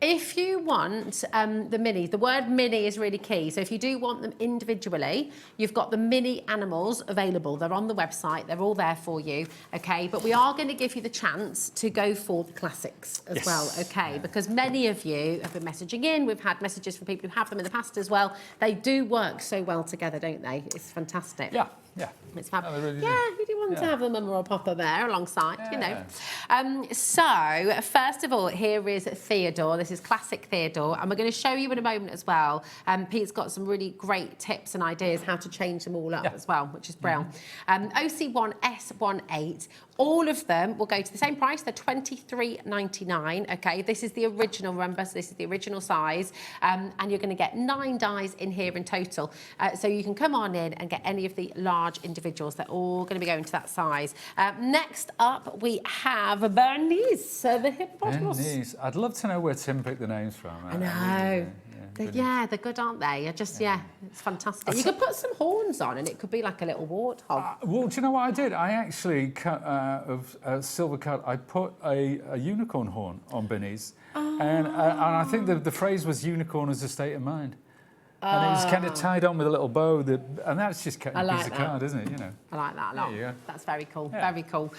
If you want the minis, the word mini is really key. So if you do want them individually, you've got the mini animals available. They're on the website. They're all there for you, okay? But we are going to give you the chance to go for the classics as well, okay? Because many of you have been messaging in. We've had messages from people who have them in the past as well. They do work so well together, don't they? It's fantastic. Yeah, yeah. It's fab. No, they really do. Yeah, you do want to have a mama or papa there alongside, you know. Yeah. So, first of all, here is Theodore. This is classic Theodore, and we're going to show you in a moment as well. Pete's got some really great tips and ideas how to change them all up as well, which is brilliant. OC1S18. All of them will go to the same price. They're $23.99. Okay, this is the original. Remember, so this is the original size, and you're going to get 9 dies in here in total. So you can come on in and get any of the large individuals. They're all going to be going to that size. Next up, we have Bernice, the hippopotamus. Bernice. I'd love to know where Tim picked the names from. I know. They're good, aren't they? It's fantastic. You could put some horns on and it could be like a little warthog. Well, do you know what I did? I actually cut of silver cut. I put a unicorn horn on Bernice, and I think the phrase was "unicorn as a state of mind." And it was kind of tied on with a little bow, and that's just cutting a piece of card, isn't it? You know. I like that a lot. There you go. That's very cool. Yeah. Very cool.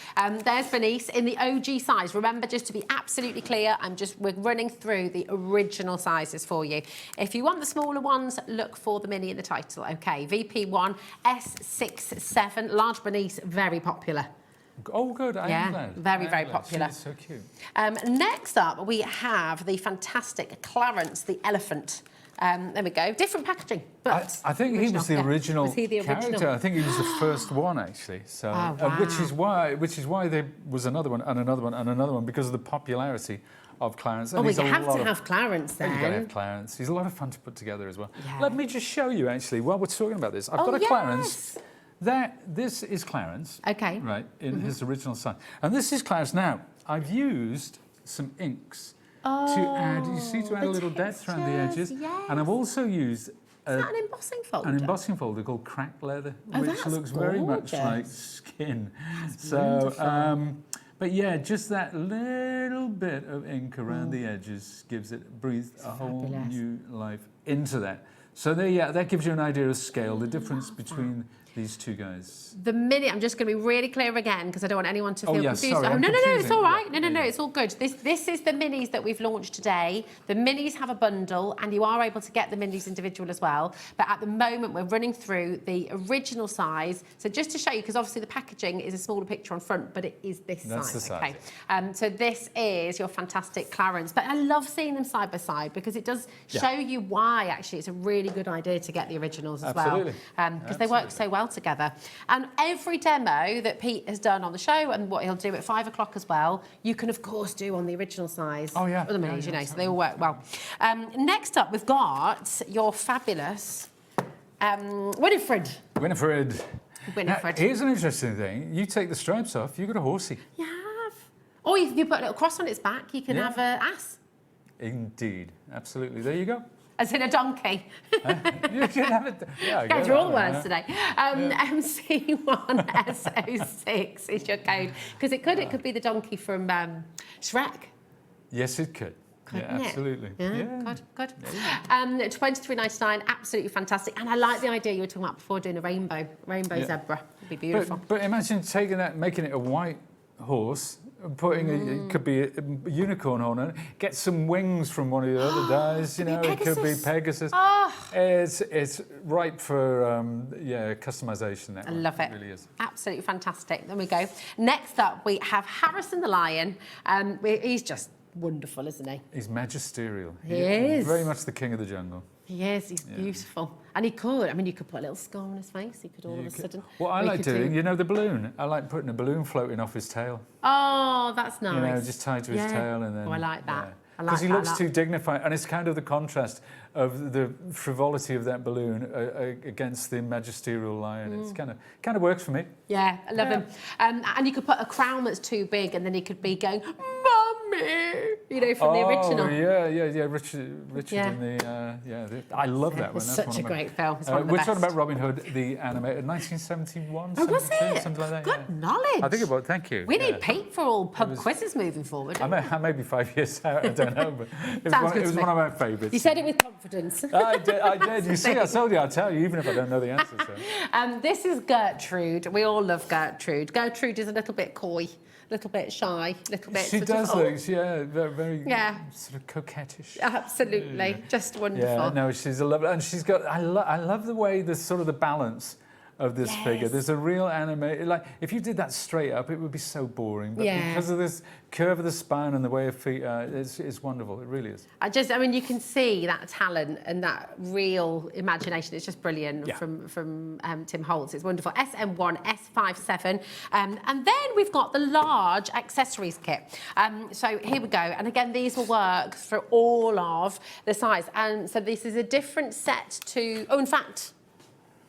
There's Bernice in the OG size. Remember, just to be absolutely clear, we're running through the original sizes for you. If you want the smaller ones, look for the mini in the title. Okay, VP1 S67, large Bernice, very popular. Oh, good. I am glad. Very popular. She's so cute. Next up, we have the fantastic Clarence, the elephant. There we go. Different packaging, but I think he was the original Was he the original? character. I think he was the first one, actually. So, wow. which is why there was another one and another one and another one, because of the popularity of Clarence. And we have to have Clarence then. You've got to have Clarence. He's a lot of fun to put together as well. Yeah. Let me just show you, actually, while we're talking about this. I've got a Clarence. This is Clarence. Okay. Right, in his original size. And this is Clarence. Now, I've used some inks to add a little depth around the edges. Yes. And I've also used Is that an embossing folder? an embossing folder called cracked leather, which that's looks very much gorgeous. like skin. That's wonderful. But yeah, just that little bit of ink around the edges breathes a whole new life into that. So there, that gives you an idea of scale, the difference between these two guys. The mini, I'm just going to be really clear again because I don't want anyone to feel confused. Sorry, no, it's all right. Yeah. No, it's all good. This is the minis that we've launched today. The minis have a bundle and you are able to get the minis individual as well. But at the moment, we're running through the original size. So just to show you, because obviously the packaging is a smaller picture on front, but it is this That's size. the size. Okay. So this is your fantastic Clarence. But I love seeing them side by side because it does show you why actually it's a really good idea to get the originals as Absolutely. well. Because they work so well together. And every demo that Pete has done on the show and what he'll do at 5 o'clock as well, you can of course do on the original size. Oh yeah. Of the minis, you know, so they all work well. Next up, we've got your fabulous Winifred. Now, here's an interesting thing. You take the stripes off, you've got a horsey. You have. Or if you put a little cross on its back, you can have an ass. Indeed. Absolutely. There you go. As in a donkey. You can have it. Yeah, Going through all the words today. MC1S06 is your code. Because it could be the donkey from Shrek. Yes, it could. Couldn't Yeah, it? absolutely. Yeah, good. $23.99, absolutely fantastic. And I like the idea you were talking about before, doing a rainbow zebra. It'd be beautiful. But imagine taking that, making it a white horse, putting it could be a unicorn on it, get some wings from one of the other dies, you know, it could be Pegasus. Oh. It's ripe for customization. That I one. love it. Really is. Absolutely fantastic. There we go. Next up, we have Harrison the Lion. He's just wonderful, isn't he? He's magisterial. He is. Very much the king of the jungle. He is. He's beautiful. And you could put a little scar on his face. He could all of a sudden. What I like doing, you know, the balloon. I like putting a balloon floating off his tail. Oh, that's nice. You know, just tied to his tail and then. Oh, I like that. Yeah. I like Because he that looks a lot. too dignified, and it's kind of the contrast of the frivolity of that balloon against the magisterial lion. It's kind of works for me. Yeah, I love him. And you could put a crown that's too big, and then he could be going, "Mum, from the original. Oh, yeah. Richard Yeah. in the, I love that one. It's That's such a one of my- great film. It's one of the we're best. talking about Robin Hood, the animated, 1971, Oh, was 72, it? something like that. Good yeah. knowledge. I think about, thank you. We yeah. need Pete for all pub quizzes moving forward. I may be 5 years out, I don't know, but Sounds good it was to me. one of my favourites. You said it with confidence. I did. You see, I told you, I'll tell you, even if I don't know the answer. So. This is Gertrude. We all love Gertrude. Gertrude is a little bit coy, a little bit shy, a little bit. She sort does of, look, very Yeah. sort of coquettish. Absolutely, just wonderful. Yeah, no, she's a lovely, and she's got. I love the way the sort of the balance of this figure. There's a real anime. Like if you did that straight up, it would be so boring. But because of this curve of the spine and the way her feet are, it's wonderful. It really is. I mean, you can see that talent and that real imagination. It's just brilliant from Tim Holtz. It's wonderful. SM1, S57. And then we've got the large accessories kit. So here we go. And again, these will work for all of the size. And so this is a different set to, in fact,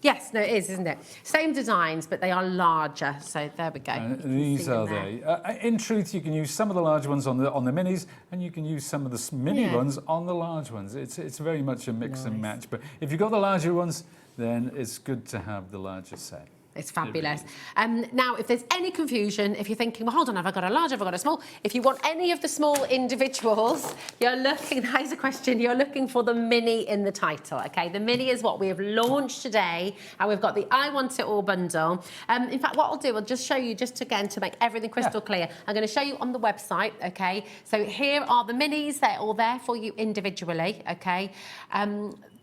yes, no, it is, isn't it? Same designs, but they are larger. So there we go. These are they. In truth, you can use some of the large ones on the minis, and you can use some of the mini ones on the large ones. It's very much a mix and match. But if you've got the larger ones, then it's good to have the larger set. It's fabulous. Now, if there's any confusion, if you're thinking, well, hold on, have I got a large, have I got a small? If you want any of the small individuals, you're looking, that is a question, you're looking for the mini in the title, okay? The mini is what we have launched today, and we've got the I Want It All bundle. In fact, what I'll do, I'll just show you, just again, to make everything crystal clear, I'm going to show you on the website, okay? So here are the minis, they're all there for you individually, okay?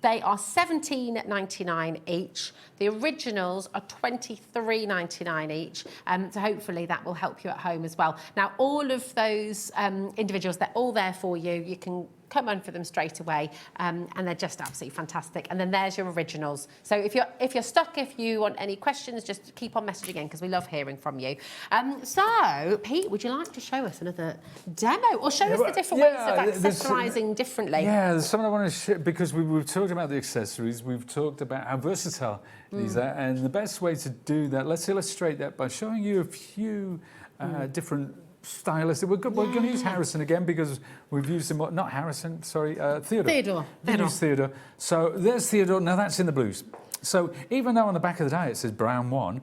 They are $17.99 each. The originals are $23.99 each. So hopefully that will help you at home as well. Now, all of those individuals, they're all there for you. You can come on for them straight away, and they're just absolutely fantastic. And then there's your originals. So if you're stuck, if you want any questions, just keep on messaging in because we love hearing from you. So, Pete, would you like to show us another demo, or show us the different ways of accessorising differently? Yeah, there's something I want to share because we've talked about the accessories, we've talked about how versatile these are, and the best way to do that, let's illustrate that by showing you a few different stylists. We're going to use Harrison again because we've used him. Not Harrison, sorry, Theodore. Use Theodore. So there's Theodore. Now that's in the blues. So even though on the back of the die it says brown one,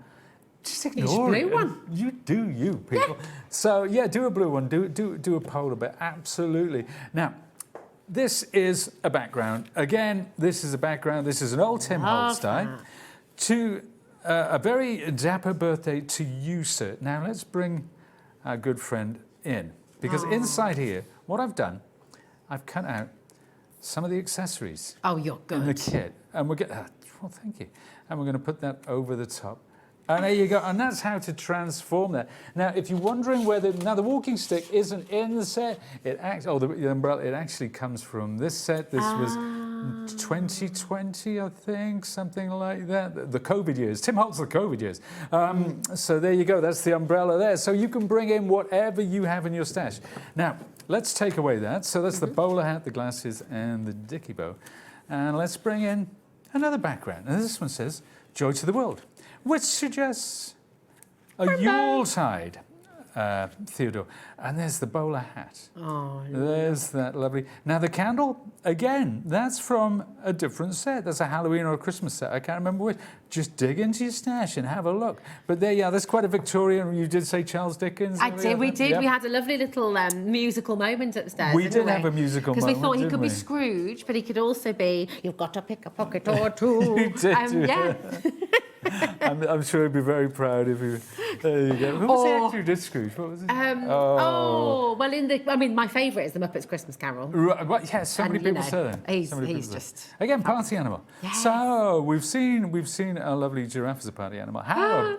just ignore it. Blue one. You do you, people. So yeah, do a blue one. Do a polar bear. Absolutely. Now, this is a background. Again, this is a background. This is an old Tim Holtz die. To a very dapper birthday to you, sir. Now let's bring our good friend in, because inside here, what I've done, I've cut out some of the accessories. Oh, you're good. In the kit, and we're going. Well, thank you. And we're going to put that over the top. And there you go. And that's how to transform that. Now, if you're wondering whether the walking stick isn't in the set, the umbrella, it actually comes from this set. This was 2020, I think, something like that. The COVID years. Tim Holtz, the COVID years. So there you go. That's the umbrella there. So you can bring in whatever you have in your stash. Now, let's take away that. So that's the bowler hat, the glasses, and the dicky bow. And let's bring in another background. And this one says, Joy to the World, which suggests a Yuletide, Theodore. And there's the bowler hat. Oh, there's that lovely. Now the candle, again, that's from a different set. That's a Halloween or a Christmas set. I can't remember which. Just dig into your stash and have a look. But there, yeah, that's quite a Victorian. You did say Charles Dickens. I did. We did. Yep. We had a lovely little musical moment upstairs. We did have a musical moment, because we thought he could be didn't we? Scrooge, but he could also be. You've got to pick a pocket or two. You did, yeah. I'm sure he'd be very proud if you. There you go. Who was the actor who did Scrooge? What was it? Well, my favourite is the Muppets Christmas Carol. Right, yeah, so many people say that. He's just again party animal. Yes. So we've seen a lovely giraffe as a party animal. How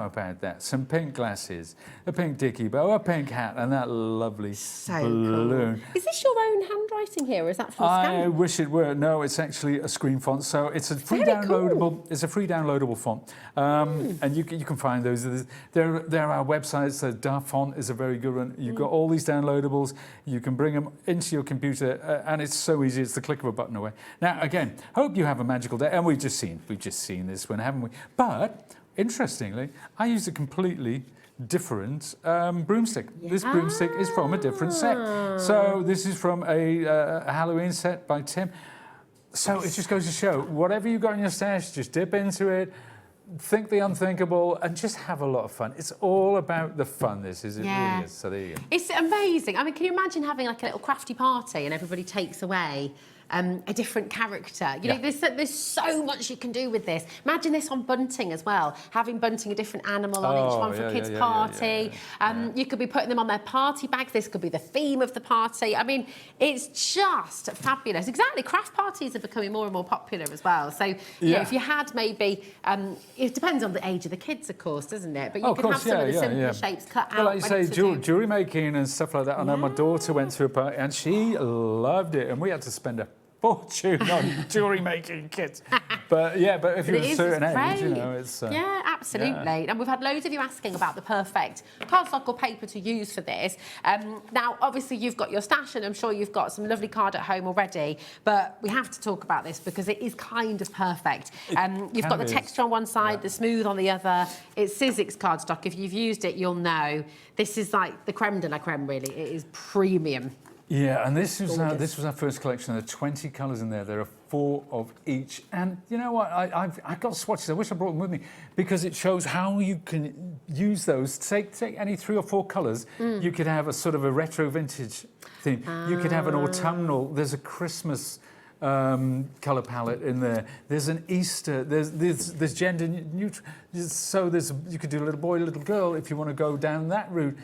about that? Some pink glasses, a pink dicky bow, a pink hat, and that lovely balloon. Cool. Is this your own handwriting here, or is that from I wish it were. No, it's actually a screen font. So it's a free downloadable. Cool. It's a free downloadable font, and you can find those. There are websites. The Dark font is a very good one. You've got all these downloadables. You can bring them into your computer, and it's so easy. It's the click of a button away. Now, again, hope you have a magical day. And we've just seen this one, haven't we? But interestingly, I used a completely different broomstick. This broomstick is from a different set. So this is from a Halloween set by Tim. So it just goes to show, whatever you've got in your stash, just dip into it, think the unthinkable, and just have a lot of fun. It's all about the fun, this is. It really is. So there you go. It's amazing. I mean, can you imagine having like a little crafty party and everybody takes away a different character? You know, there's so much you can do with this. Imagine this on bunting as well, having bunting a different animal on each one for a kid's party. You could be putting them on their party bags. This could be the theme of the party. I mean, it's just fabulous. Exactly. Craft parties are becoming more and more popular as well. So, you know, if you had maybe, it depends on the age of the kids, of course, doesn't it? But you can have some of the simpler shapes cut out. Like you say, jewellery making and stuff like that. I know my daughter went to a party and she loved it, and we had to spend a fortune on jewellery making kits. But if you're a certain age, you know, it's... yeah, absolutely. And we've had loads of you asking about the perfect cardstock or paper to use for this. Now, obviously, you've got your stash, and I'm sure you've got some lovely card at home already, but we have to talk about this because it is kind of perfect. You've got the texture on one side, the smooth on the other. It's Sizzix cardstock. If you've used it, you'll know. This is like the creme de la creme, really. It is premium. Yeah, and this was our first collection. There are 20 colours in there. There are 4 of each. And you know what? I've got swatches. I wish I brought them with me because it shows how you can use those. Take any 3 or 4 colours. You could have a sort of a retro vintage theme. You could have an autumnal. There's a Christmas colour palette in there. There's an Easter. There's gender neutral. So you could do a little boy, little girl if you want to go down that route.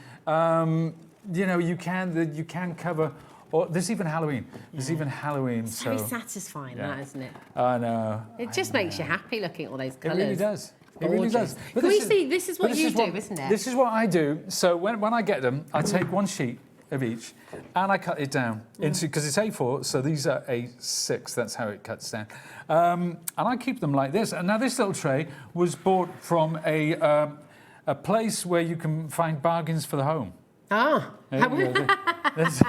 You know, you can cover, or there's even Halloween. There's even Halloween. It's very satisfying, that, isn't it? I know. It just makes you happy looking at all those colours. It really does. It really does. But can we see, this is what you do, isn't it? This is what I do. So when I get them, I take one sheet of each and I cut it down into, because it's A4, so these are A6, that's how it cuts down. And I keep them like this. And now this little tray was bought from a place where you can find bargains for the home. Ah, there's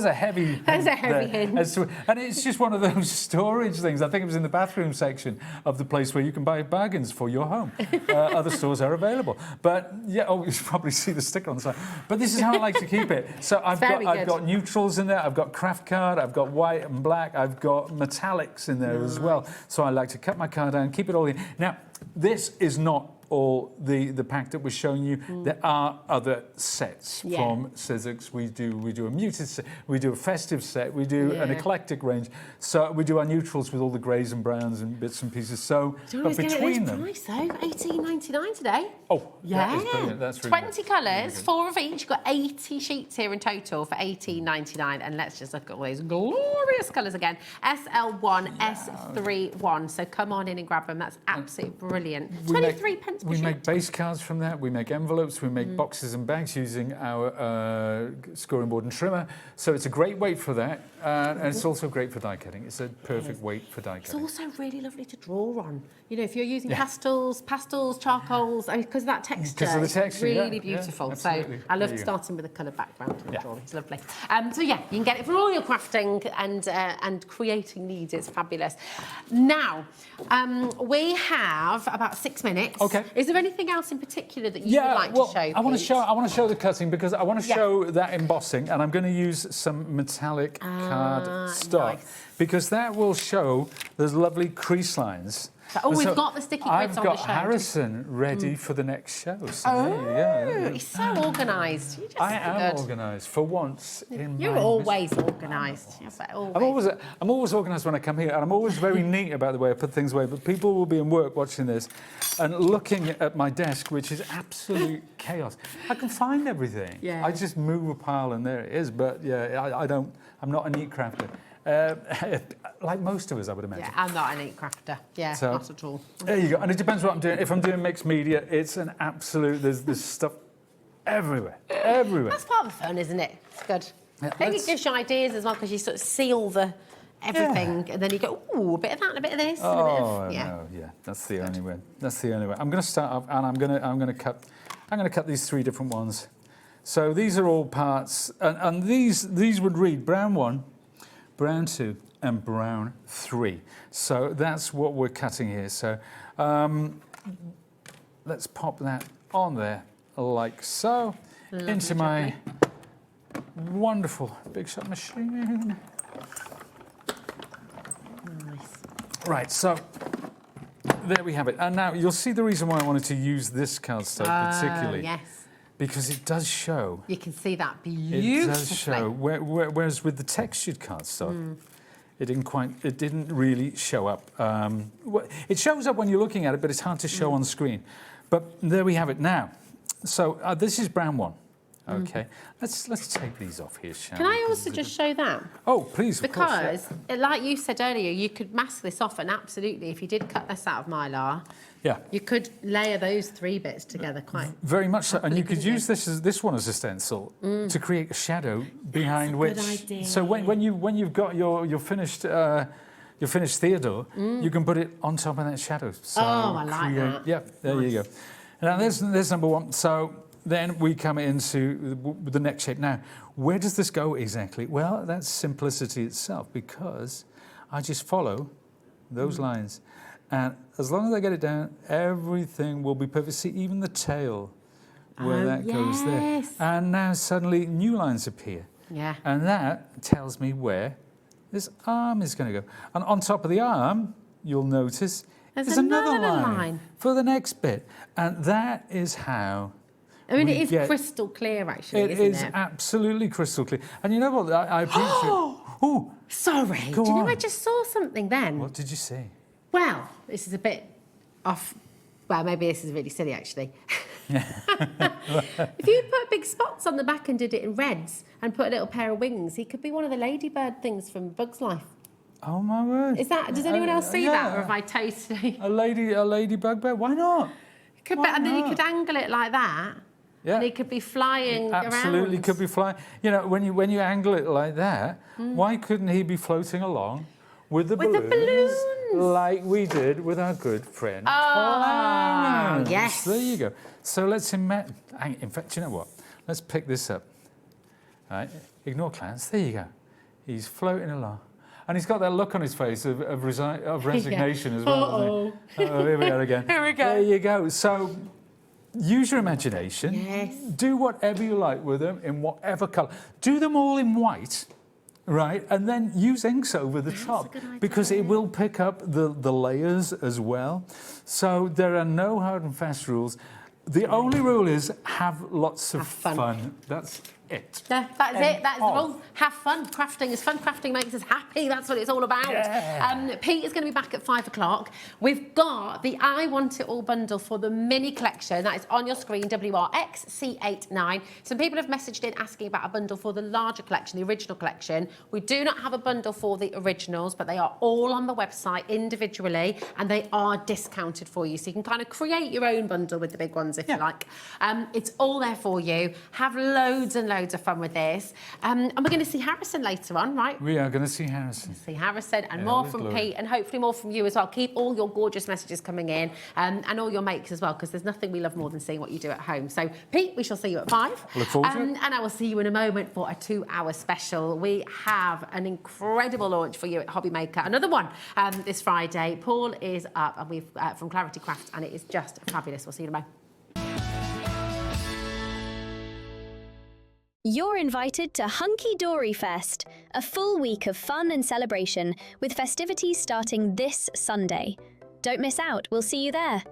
a heavy hint. And it's just one of those storage things. I think it was in the bathroom section of the place where you can buy bargains for your home. Other stores are available. But yeah, you should probably see the sticker on the side. But this is how I like to keep it. So I've got neutrals in there, I've got craft card, I've got white and black, I've got metallics in there as well. So I like to cut my card down, keep it all in. Now, this is not all the pack that we're showing you. There are other sets from Sizzix. We do a muted set, we do a festive set, we do an eclectic range. So we do our neutrals with all the greys and browns and bits and pieces. So but between them, price though, $18.99 today. Oh, yeah, that is brilliant. That's really 20 colours, really 4 of each. You've got 80 sheets here in total for $18.99. And let's just look at all those glorious colours again. SL1, S31. So come on in and grab them. That's absolutely brilliant. 23 pence. We make base cards from that, we make envelopes, we make boxes and bags using our scoring board and trimmer. So it's a great weight for that, and it's also great for die cutting. It's a perfect weight for die cutting. It's also really lovely to draw on. You know, if you're using pastels, charcoals, because of that texture, because of the texture, it's really beautiful. So I love starting with a colour background in the drawing. It's lovely. So yeah, you can get it for all your crafting and creating needs. It's fabulous. Now, we have about 6 minutes. Okay. Is there anything else in particular that you would like to show? I want to show the cutting because I want to show that embossing, and I'm going to use some metallic card stock because that will show those lovely crease lines. We've got the sticky grids on the show. I've got Harrison ready for the next show. So he's so organised. I am organised for once in You're my always organised. I'm always organised when I come here, and I'm always very neat about the way I put things away. But people will be in work watching this and looking at my desk, which is absolute chaos. I can find everything. Yeah. I just move a pile and there it is. But yeah, I'm not a neat crafter. Like most of us, I would imagine. Yeah, I'm not a neat crafter. Yeah, so, not at all. There you go. And it depends what I'm doing. If I'm doing mixed media, it's an absolute... There's stuff everywhere. That's part of the fun, isn't it? It's good. Yeah, I think it gives you ideas as well, because you sort of seal everything, and then you go, ooh, a bit of that, and a bit of this, and a bit of... Yeah, that's the only way. That's the only way. I'm going to start off, and I'm going to cut these 3 different ones. So these are all parts, and these would read brown 1, brown 2, and brown 3. So that's what we're cutting here. So let's pop that on there like so. Lovely, into my wonderful Big Shot machine. Nice. Right, so there we have it. And now you'll see the reason why I wanted to use this cardstock particularly. Yes. Because it does show. You can see that beautifully. It does show. Whereas with the textured cardstock, it didn't really show up. It shows up when you're looking at it, but it's hard to show on screen. But there we have it now. So this is brown one. Okay, let's take these off here, shall we? Can I also just show that? Oh, please, of course, yeah. Because, like you said earlier, you could mask this off, and absolutely, if you did cut this out of Mylar, yeah, you could layer those 3 bits together quite. Very much so, and you could couldn't use this one as a stencil to create a shadow behind a which. good idea. So when you've got your finished Theodore, you can put it on top of that shadow. So I like that. Yeah, there you go. Now there's number one. So then we come into the neck shape. Now, where does this go exactly? Well, that's simplicity itself, because I just follow those lines. And as long as I get it down, everything will be perfect. See, even the tail, where that goes there. Yes. And now suddenly new lines appear. Yeah. And that tells me where this arm is going to go. And on top of the arm, you'll notice There's another another line line. for the next bit. And that is how I mean, we it is get- crystal clear, actually, it isn't is it? absolutely crystal clear. And you know what? I appreciate. Oh, Sorry. Go Do you know on. I just saw something then? what did you say? Well, this is a bit off. Well, maybe this is really silly, actually. If you put big spots on the back and did it in reds and put a little pair of wings, he could be one of the ladybird things from Bug's Life. Oh my word! Is that? Does anyone else see that, or have I totally? a lady bugbear? Why not? Could be, Why and then you not? could angle it like that, Yeah. and he could be flying Absolutely around. could be flying. You know, when you angle it like that, why couldn't he be floating along with the With the balloons. like we did with our good friend Clarence? yes. There you go. So let's imagine. In fact, you know what? Let's pick this up. All right, ignore Clarence. There you go. He's floating along. And he's got that look on his face of resignation as well. Uh-oh. Oh, here we are again. Here we go. There you go. So use your imagination. Yes. Do whatever you like with them in whatever colour. Do them all in white, right? And then use inks over the top, a good idea. because it will pick up the layers as well. So there are no hard and fast rules. The only rule is have lots of Have fun. That's it. Yeah, that is it. That is the off. rule. Have fun. Crafting is fun. Crafting makes us happy. That's what it's all about. Yeah. Pete is going to be back at 5 o'clock. We've got the I Want It All bundle for the mini collection. That is on your screen, WRXC89. Some people have messaged in asking about a bundle for the larger collection, the original collection. We do not have a bundle for the originals, but they are all on the website individually, and they are discounted for you. So you can kind of create your own bundle with the big ones if you like. It's all there for you. Have loads and loads of fun with this. And we're going to see Harrison later on, right? We are going to see Harrison. See Harrison and Yeah, more with from glory. Pete, and hopefully more from you as well. Keep all your gorgeous messages coming in, and all your makes as well, because there's nothing we love more than seeing what you do at home. So Pete, we shall see you at 5. Look forward to it. And I will see you in a moment for a 2-hour special. We have an incredible launch for you at HobbyMaker, another one this Friday. Paul is up, and we've from Clarity Craft, and it is just fabulous. We'll see you in a moment. You're invited to Hunky Dory Fest, a full week of fun and celebration with festivities starting this Sunday. Don't miss out, we'll see you there.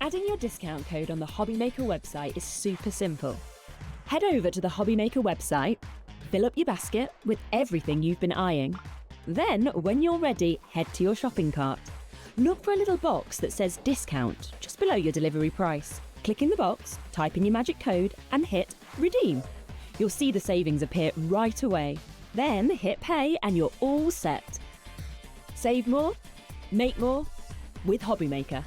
Adding your discount code on the HobbyMaker website is super simple. Head over to the HobbyMaker website, fill up your basket with everything you've been eyeing. Then, when you're ready, head to your shopping cart. Look for a little box that says discount just below your delivery price. Click in the box, type in your magic code and hit redeem. You'll see the savings appear right away. Then hit pay and you're all set. Save more, make more with HobbyMaker.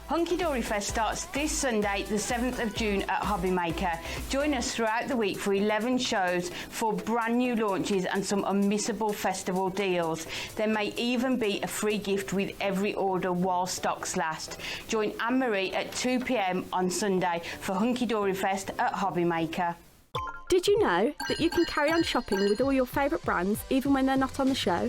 Hunky Dory Fest starts this Sunday, the 7th of June at HobbyMaker. Join us throughout the week for 11 shows, for brand new launches and some unmissable festival deals. There may even be a free gift with every order while stocks last. Join Anne-Marie at 2 p.m. on Sunday for Hunky Dory Fest at HobbyMaker. Did you know that you can carry on shopping with all your favourite brands even when they're not on the show?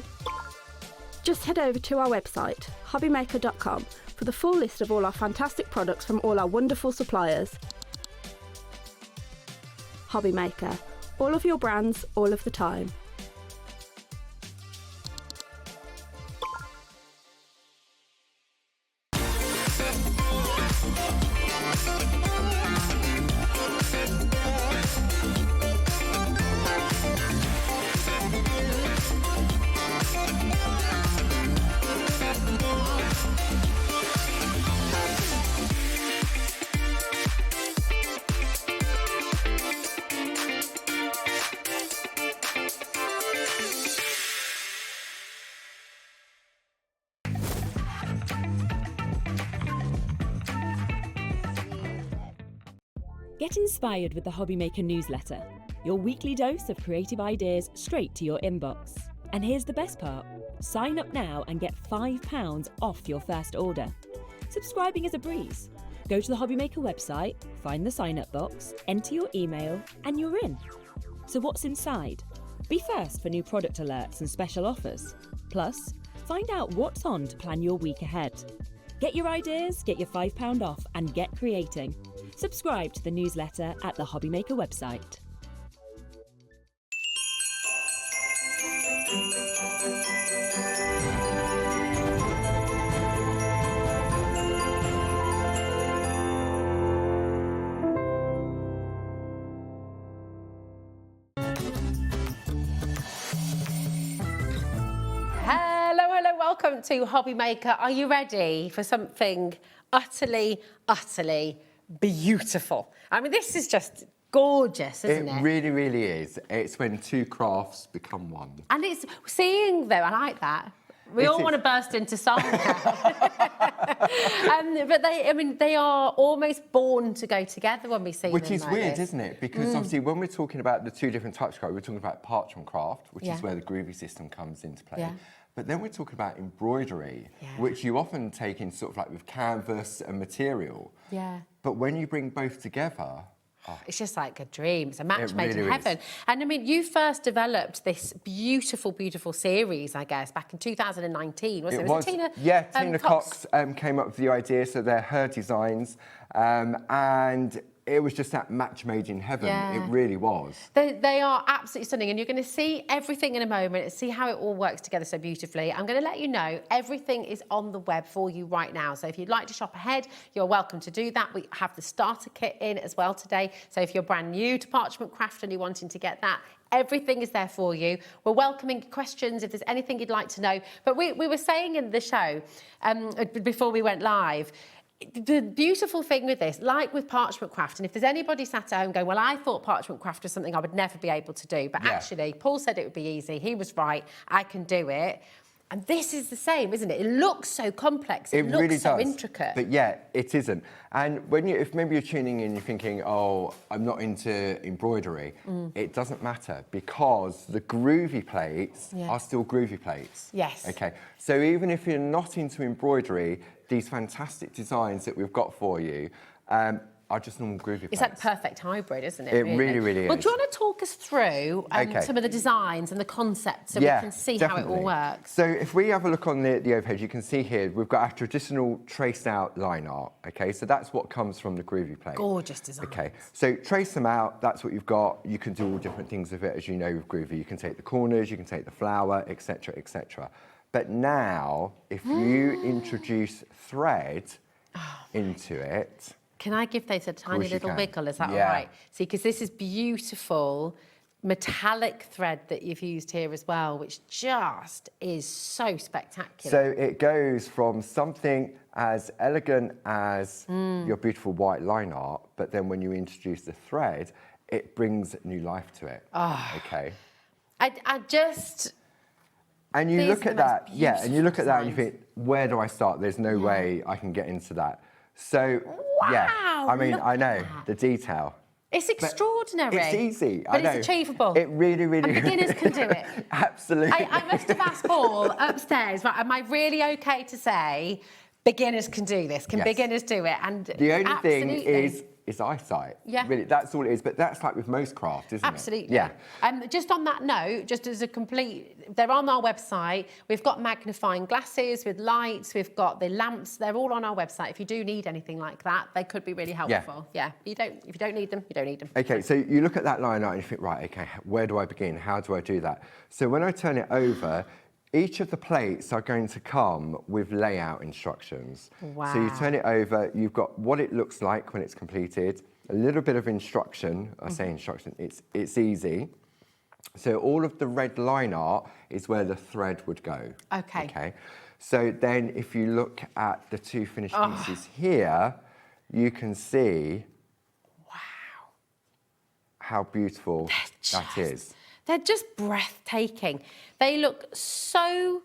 Just head over to our website, hobbymaker.com, for the full list of all our fantastic products from all our wonderful suppliers. HobbyMaker. All of your brands, all of the time. Get inspired with the HobbyMaker newsletter, your weekly dose of creative ideas straight to your inbox. And here's the best part. Sign up now and get £5 off your first order. Subscribing is a breeze. Go to the HobbyMaker website, find the sign-up box, enter your email, and you're in. So what's inside? Be first for new product alerts and special offers. Plus, find out what's on to plan your week ahead. Get your ideas, get your £5 off, and get creating. Subscribe to the newsletter at the HobbyMaker website. Hello, welcome to HobbyMaker. Are you ready for something utterly beautiful? I mean, this is just gorgeous, isn't it? It really, really is. It's when two crafts become one. And it's seeing, though, I like that. We all want to burst into song now. But they are almost born to go together when we see them. Which is like weird, this. isn't it? Because obviously when we're talking about the two different types of craft, we're talking about parchment craft, which is where the Groovi system comes into play. Yeah. But then we're talking about embroidery, which you often take in sort of like with canvas and material. Yeah. But when you bring both together... It's just like a dream. It's a match made really in heaven. is. And I mean, you first developed this beautiful, beautiful series, I guess, back in 2019, wasn't it? Was it Tina? Yeah, Tina Cox came up with the idea, so they're her designs. And it was just that match made in heaven. Yeah. It really was. They are absolutely stunning, and you're going to see everything in a moment and see how it all works together so beautifully. I'm going to let you know everything is on the web for you right now. So if you'd like to shop ahead, you're welcome to do that. We have the starter kit in as well today. So if you're brand new to parchment craft and you're wanting to get that, everything is there for you. We're welcoming questions if there's anything you'd like to know. But we were saying in the show before we went live, the beautiful thing with this, like with parchment craft, and if there's anybody sat at home going, well, I thought parchment craft was something I would never be able to do, but actually, Paul said it would be easy. He was right. I can do it. And this is the same, isn't it? It looks so complex. It looks really so does, intricate. But yeah, it isn't. And if maybe you're tuning in, you're thinking, oh, I'm not into embroidery. It doesn't matter because the Groovi plates are still Groovi plates. Yes. Okay. So even if you're not into embroidery, these fantastic designs that we've got for you are just normal Groovi plates. It's like the perfect hybrid, isn't it? It really, really is. Well, do you want to talk us through some of the designs and the concepts so we can see definitely. how it all works? So if we have a look on the overhead, you can see here, we've got our traditional traced out line art, okay? So that's what comes from the Groovi plate. Gorgeous design. Okay, so trace them out, that's what you've got. You can do all different things with it, as you know, with Groovi. You can take the corners, you can take the flower, etc., etc. But now, if you introduce thread into it... Can I give those a tiny little wiggle? Is that Yeah. all right? See, because this is beautiful metallic thread that you've used here as well, which just is so spectacular. So it goes from something as elegant as your beautiful white line art, but then when you introduce the thread, it brings new life to it. Okay. I just... And you These look are at the that, most yeah, and you look at that and you beautiful think, where do I start? There's no way I can get into that. So, yeah, I mean, look I know, at that. the detail. It's extraordinary. It's easy, but I know. it's achievable. It really, really... And beginners can do it. Absolutely. I must have asked Paul upstairs, right, am I really okay to say beginners can do this? Can Yes. beginners do it? And The only thing absolutely. is eyesight. Yeah. Really, that's all it is. But that's like with most craft, isn't Absolutely. it? Yeah. Just on that note, just as a complete, they're on our website. We've got magnifying glasses with lights. We've got the lamps. They're all on our website. If you do need anything like that, they could be really helpful. Yeah. If you don't need them, you don't need them. Okay, so you look at that line art and you think, right, okay, where do I begin? How do I do that? So when I turn it over, each of the plates are going to come with layout instructions. Wow. So you turn it over, you've got what it looks like when it's completed, a little bit of instruction. I say instruction, it's easy. So all of the red line art is where the thread would go. Okay. Okay. So then if you look at the two finished pieces here, you can see how beautiful that is. They're just breathtaking. They look so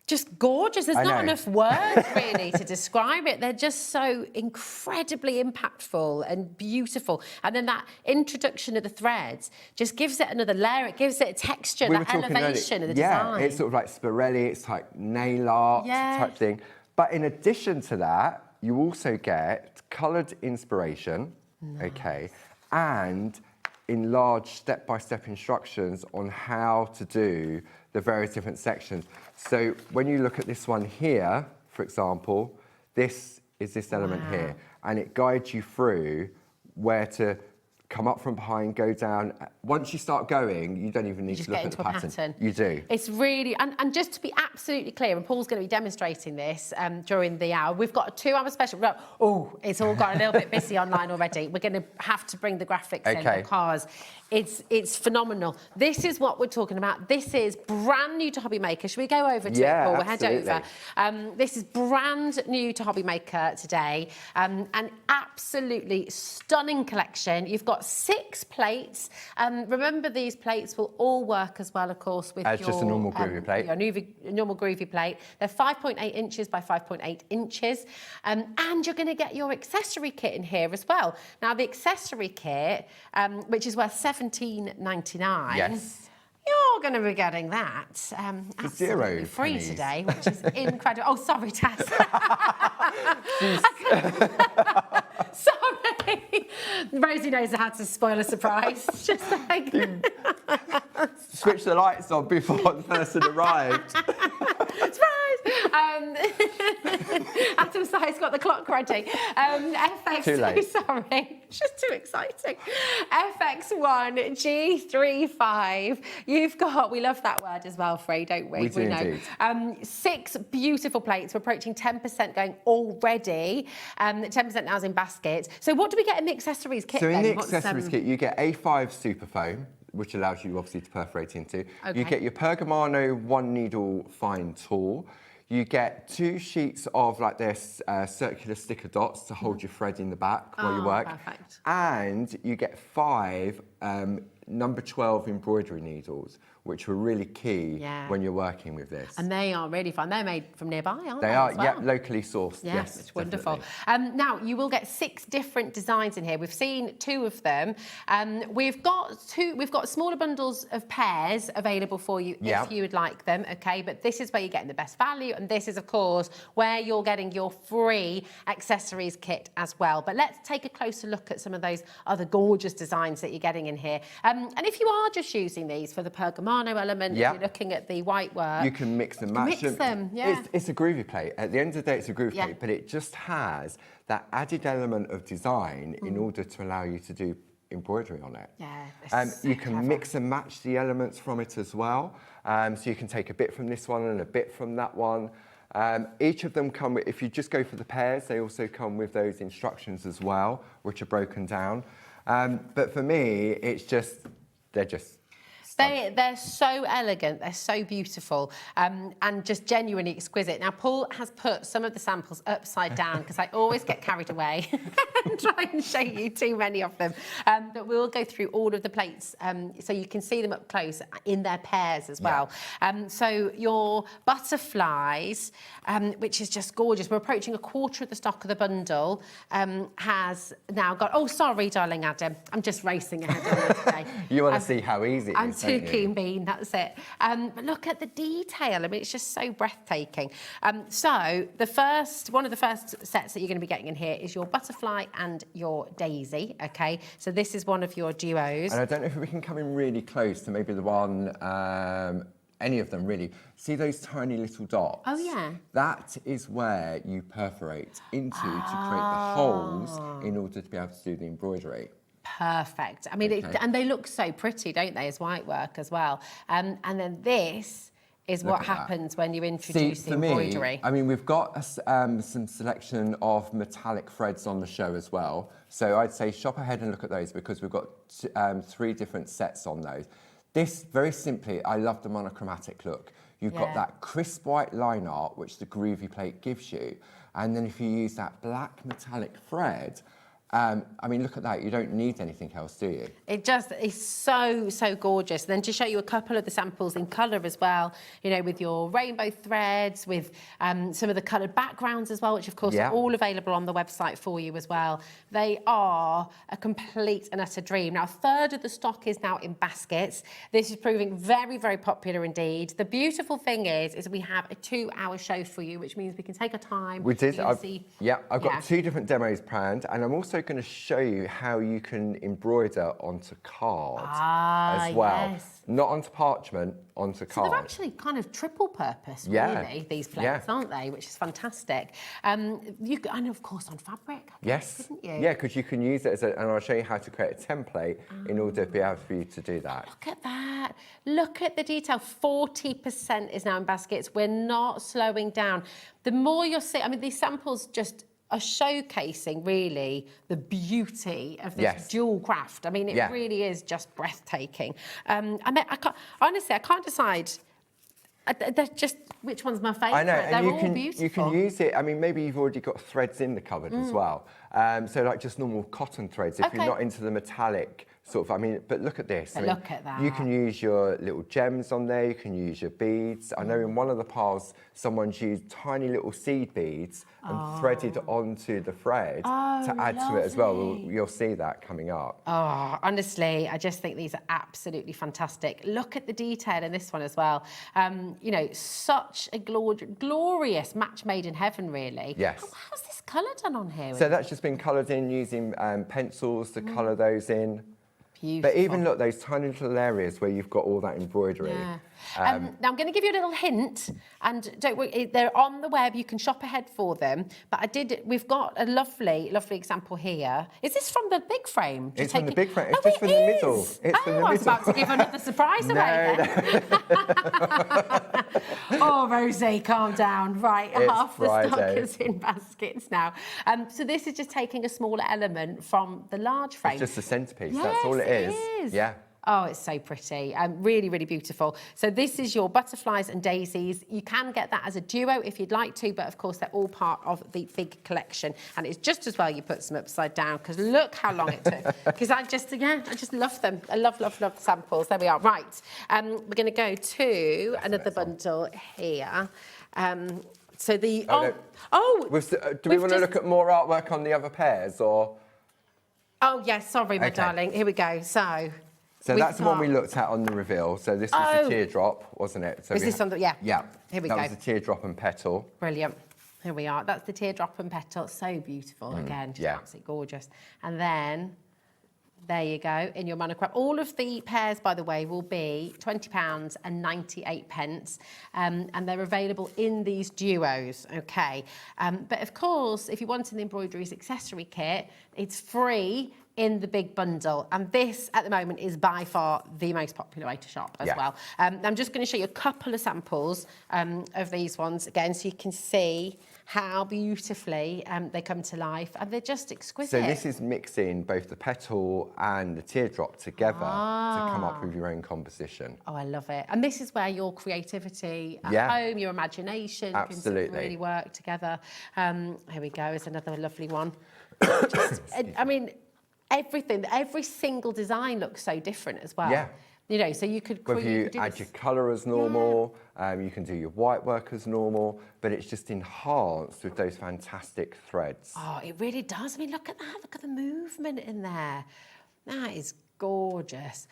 just gorgeous. There's not enough words really to describe it. They're just so incredibly impactful and beautiful. And then that introduction of the threads just gives it another layer. It gives it a texture, that elevation of the design. Yeah, it's sort of like Spirelli, it's like nail art type thing. But in addition to that, you also get coloured inspiration, okay, and enlarged step-by-step instructions on how to do the various different sections. So when you look at this one here, for example, this is this element here, and it guides you through where to come up from behind, go down. Once you start going, you don't even need to look at the pattern. You do. It's really, and just to be absolutely clear, and Paul's going to be demonstrating this during the hour, we've got a 2-hour special. Oh, it's all got a little bit busy online already. We're going to have to bring the graphics in because it's phenomenal. This is what we're talking about. This is brand new to HobbyMaker. Should we go over to it, Paul? We'll head over. This is brand new to HobbyMaker today. An absolutely stunning collection. You've got 6 plates. Remember, these plates will all work as well, of course, with your... just a normal Groovi plate. Your normal Groovi plate. They're 5.8 inches by 5.8 inches. And you're going to get your accessory kit in here as well. Now, the accessory kit, which is worth $17.99. Yes. You're going to be getting that $0 absolutely free pennies. today, which is incredible. Oh, sorry, Tess. Sorry. Rosie knows how to spoil a surprise. Just like... Switch the lights on before the person arrived. Adam Si's got the clock ready. FX, Too late. Sorry, it's just too exciting. FX1 G35. You've got, we love that word as well, Free, don't we? We do know. indeed. 6 beautiful plates. We're approaching 10% going already. 10% now is in baskets. So what do we get in the accessories kit So then? in the What's, accessories kit, you get A5 super foam, which allows you obviously to perforate into. Okay. You get your Pergamano 1 needle fine tool. You get 2 sheets of like this circular sticker dots to hold your thread in the back while you work. Perfect. And you get 5 number 12 embroidery needles, which were really key when you're working with this. And they are really fun. They're made from nearby, aren't they? They are, as well? yeah, locally sourced. Yeah, yes, it's wonderful. definitely. Now, you will get 6 different designs in here. We've seen 2 of them. We've got smaller bundles of pairs available for you if you would like them, okay? But this is where you're getting the best value, and this is, of course, where you're getting your free accessories kit as well. But let's take a closer look at some of those other gorgeous designs that you're getting in here. And if you are just using these for the Pergamano element, if you're looking at the white work, you can mix and match them. Yeah. It's a Groovi plate. At the end of the day, it's a Groovi plate, but it just has that added element of design in order to allow you to do embroidery on it. Yeah, you can mix and match the elements from it as well. So you can take a bit from this one and a bit from that one. Each of them come with, if you just go for the pairs, they also come with those instructions as well, which are broken down. But for me, it's just, they're just They're so elegant, they're so beautiful, and just genuinely exquisite. Now, Paul has put some of the samples upside down because I always get carried away and try and show you too many of them. But we'll go through all of the plates so you can see them up close in their pairs as well. So your butterflies, which is just gorgeous. We're approaching a quarter of the stock of the bundle, has now got... Oh, sorry, darling Adam. I'm just racing ahead on this today. You want to see how easy it is, too keen bean, that's it. But look at the detail. I mean, it's just so breathtaking. So one of the first sets that you're going to be getting in here is your butterfly and your daisy, okay? So this is one of your duos. And I don't know if we can come in really close to maybe the one, any of them really. See those tiny little dots? Oh, yeah. That is where you perforate into to create the holes in order to be able to do the embroidery. Perfect. I mean, and they look so pretty, don't they, as white work as well. And then this is what happens when you introduce the embroidery. Me, I mean, we've got some selection of metallic threads on the show as well. So I'd say shop ahead and look at those because we've got 3 different sets on those. This, very simply, I love the monochromatic look. You've got that crisp white line art, which the Groovi Plate gives you. And then if you use that black metallic thread, I mean, look at that. You don't need anything else, do you? It just is so, so gorgeous. And then to show you a couple of the samples in colour as well, you know, with your rainbow threads, with some of the coloured backgrounds as well, which, of course, are all available on the website for you as well. They are a complete and utter dream. Now, a third of the stock is now in baskets. This is proving very, very popular indeed. The beautiful thing is we have a 2-hour show for you, which means we can take our time. We did. I've got 2 different demos planned, and I'm also going to show you how you can embroider onto card as well. Yes. Not onto parchment, onto card. So they're actually kind of triple purpose, really, these plates, aren't they? Which is fantastic. And of course on fabric. Yes. Couldn't you? Yeah, because you can use it as and I'll show you how to create a template in order to be able for you to do that. Look at that. Look at the detail. 40% is now in baskets. We're not slowing down. The more you'll see, I mean, these samples just are showcasing really the beauty of this dual craft. I mean, it really is just breathtaking. I mean, I can't decide. They're just which one's my favourite. I know, and they're all beautiful. You can use it. I mean, maybe you've already got threads in the cupboard as well. So like just normal cotton threads. If you're not into the metallic sort of, I mean, but look at this. Look at that. You can use your little gems on there. You can use your beads. I know in one of the piles, someone's used tiny little seed beads and threaded onto the thread to add to it as well. You'll see that coming up. Oh, honestly, I just think these are absolutely fantastic. Look at the detail in this one as well. You know, such a glorious match made in heaven, really. Yes. How's this colour done on here? So that's just been coloured in using pencils to colour those in. Beautiful. But even look, those tiny little areas where you've got all that embroidery. Yeah. Now I'm going to give you a little hint, and don't worry, they're on the web. You can shop ahead for them. But we've got a lovely, lovely example here. Is this from the big frame? It's from the big frame. It's just from the middle. It's from the middle. I was about to give another surprise away then. Oh, Rosie, calm down. Right, it's half Friday. The stock is in baskets now. So this is just taking a smaller element from the large frame. It's just a centrepiece. Yes, that's all it is. Yeah. Oh, it's so pretty. Really, really beautiful. So this is your butterflies and daisies. You can get that as a duo if you'd like to, but of course they're all part of the big collection. And it's just as well you put some upside down because look how long it took. Because I just love them. I love the samples. There we are. Right. We're going to go to another bundle here. So the... do we want to look at more artwork on the other pairs or... Oh, yes, sorry, my darling. Here we go. So that's the one we looked at on the reveal. So this was the teardrop, wasn't it? So is this on the... Yeah. Yeah. Here we go. That was the teardrop and petal. Brilliant. Here we are. That's the teardrop and petal. So beautiful. Again, just absolutely gorgeous. And then... there you go, in your monochrome. All of the pairs, by the way, will be £20 and 98 pence, and they're available in these duos, okay? But of course, if you want an embroideries accessory kit, it's free in the big bundle. And this, at the moment, is by far the most popular way to shop as well. I'm just going to show you a couple of samples of these ones again, so you can see how beautifully they come to life, and they're just exquisite. So this is mixing both the petal and the teardrop together to come up with your own composition. Oh, I love it. And this is where your creativity at home, your imagination can really work together. Here we go, is another lovely one. I mean, every single design looks so different as well. Yeah. You know, so you could whether you add your colour as normal, you can do your white work as normal, but it's just enhanced with those fantastic threads. Oh, it really does. I mean, look at that. Look at the movement in there. That is gorgeous.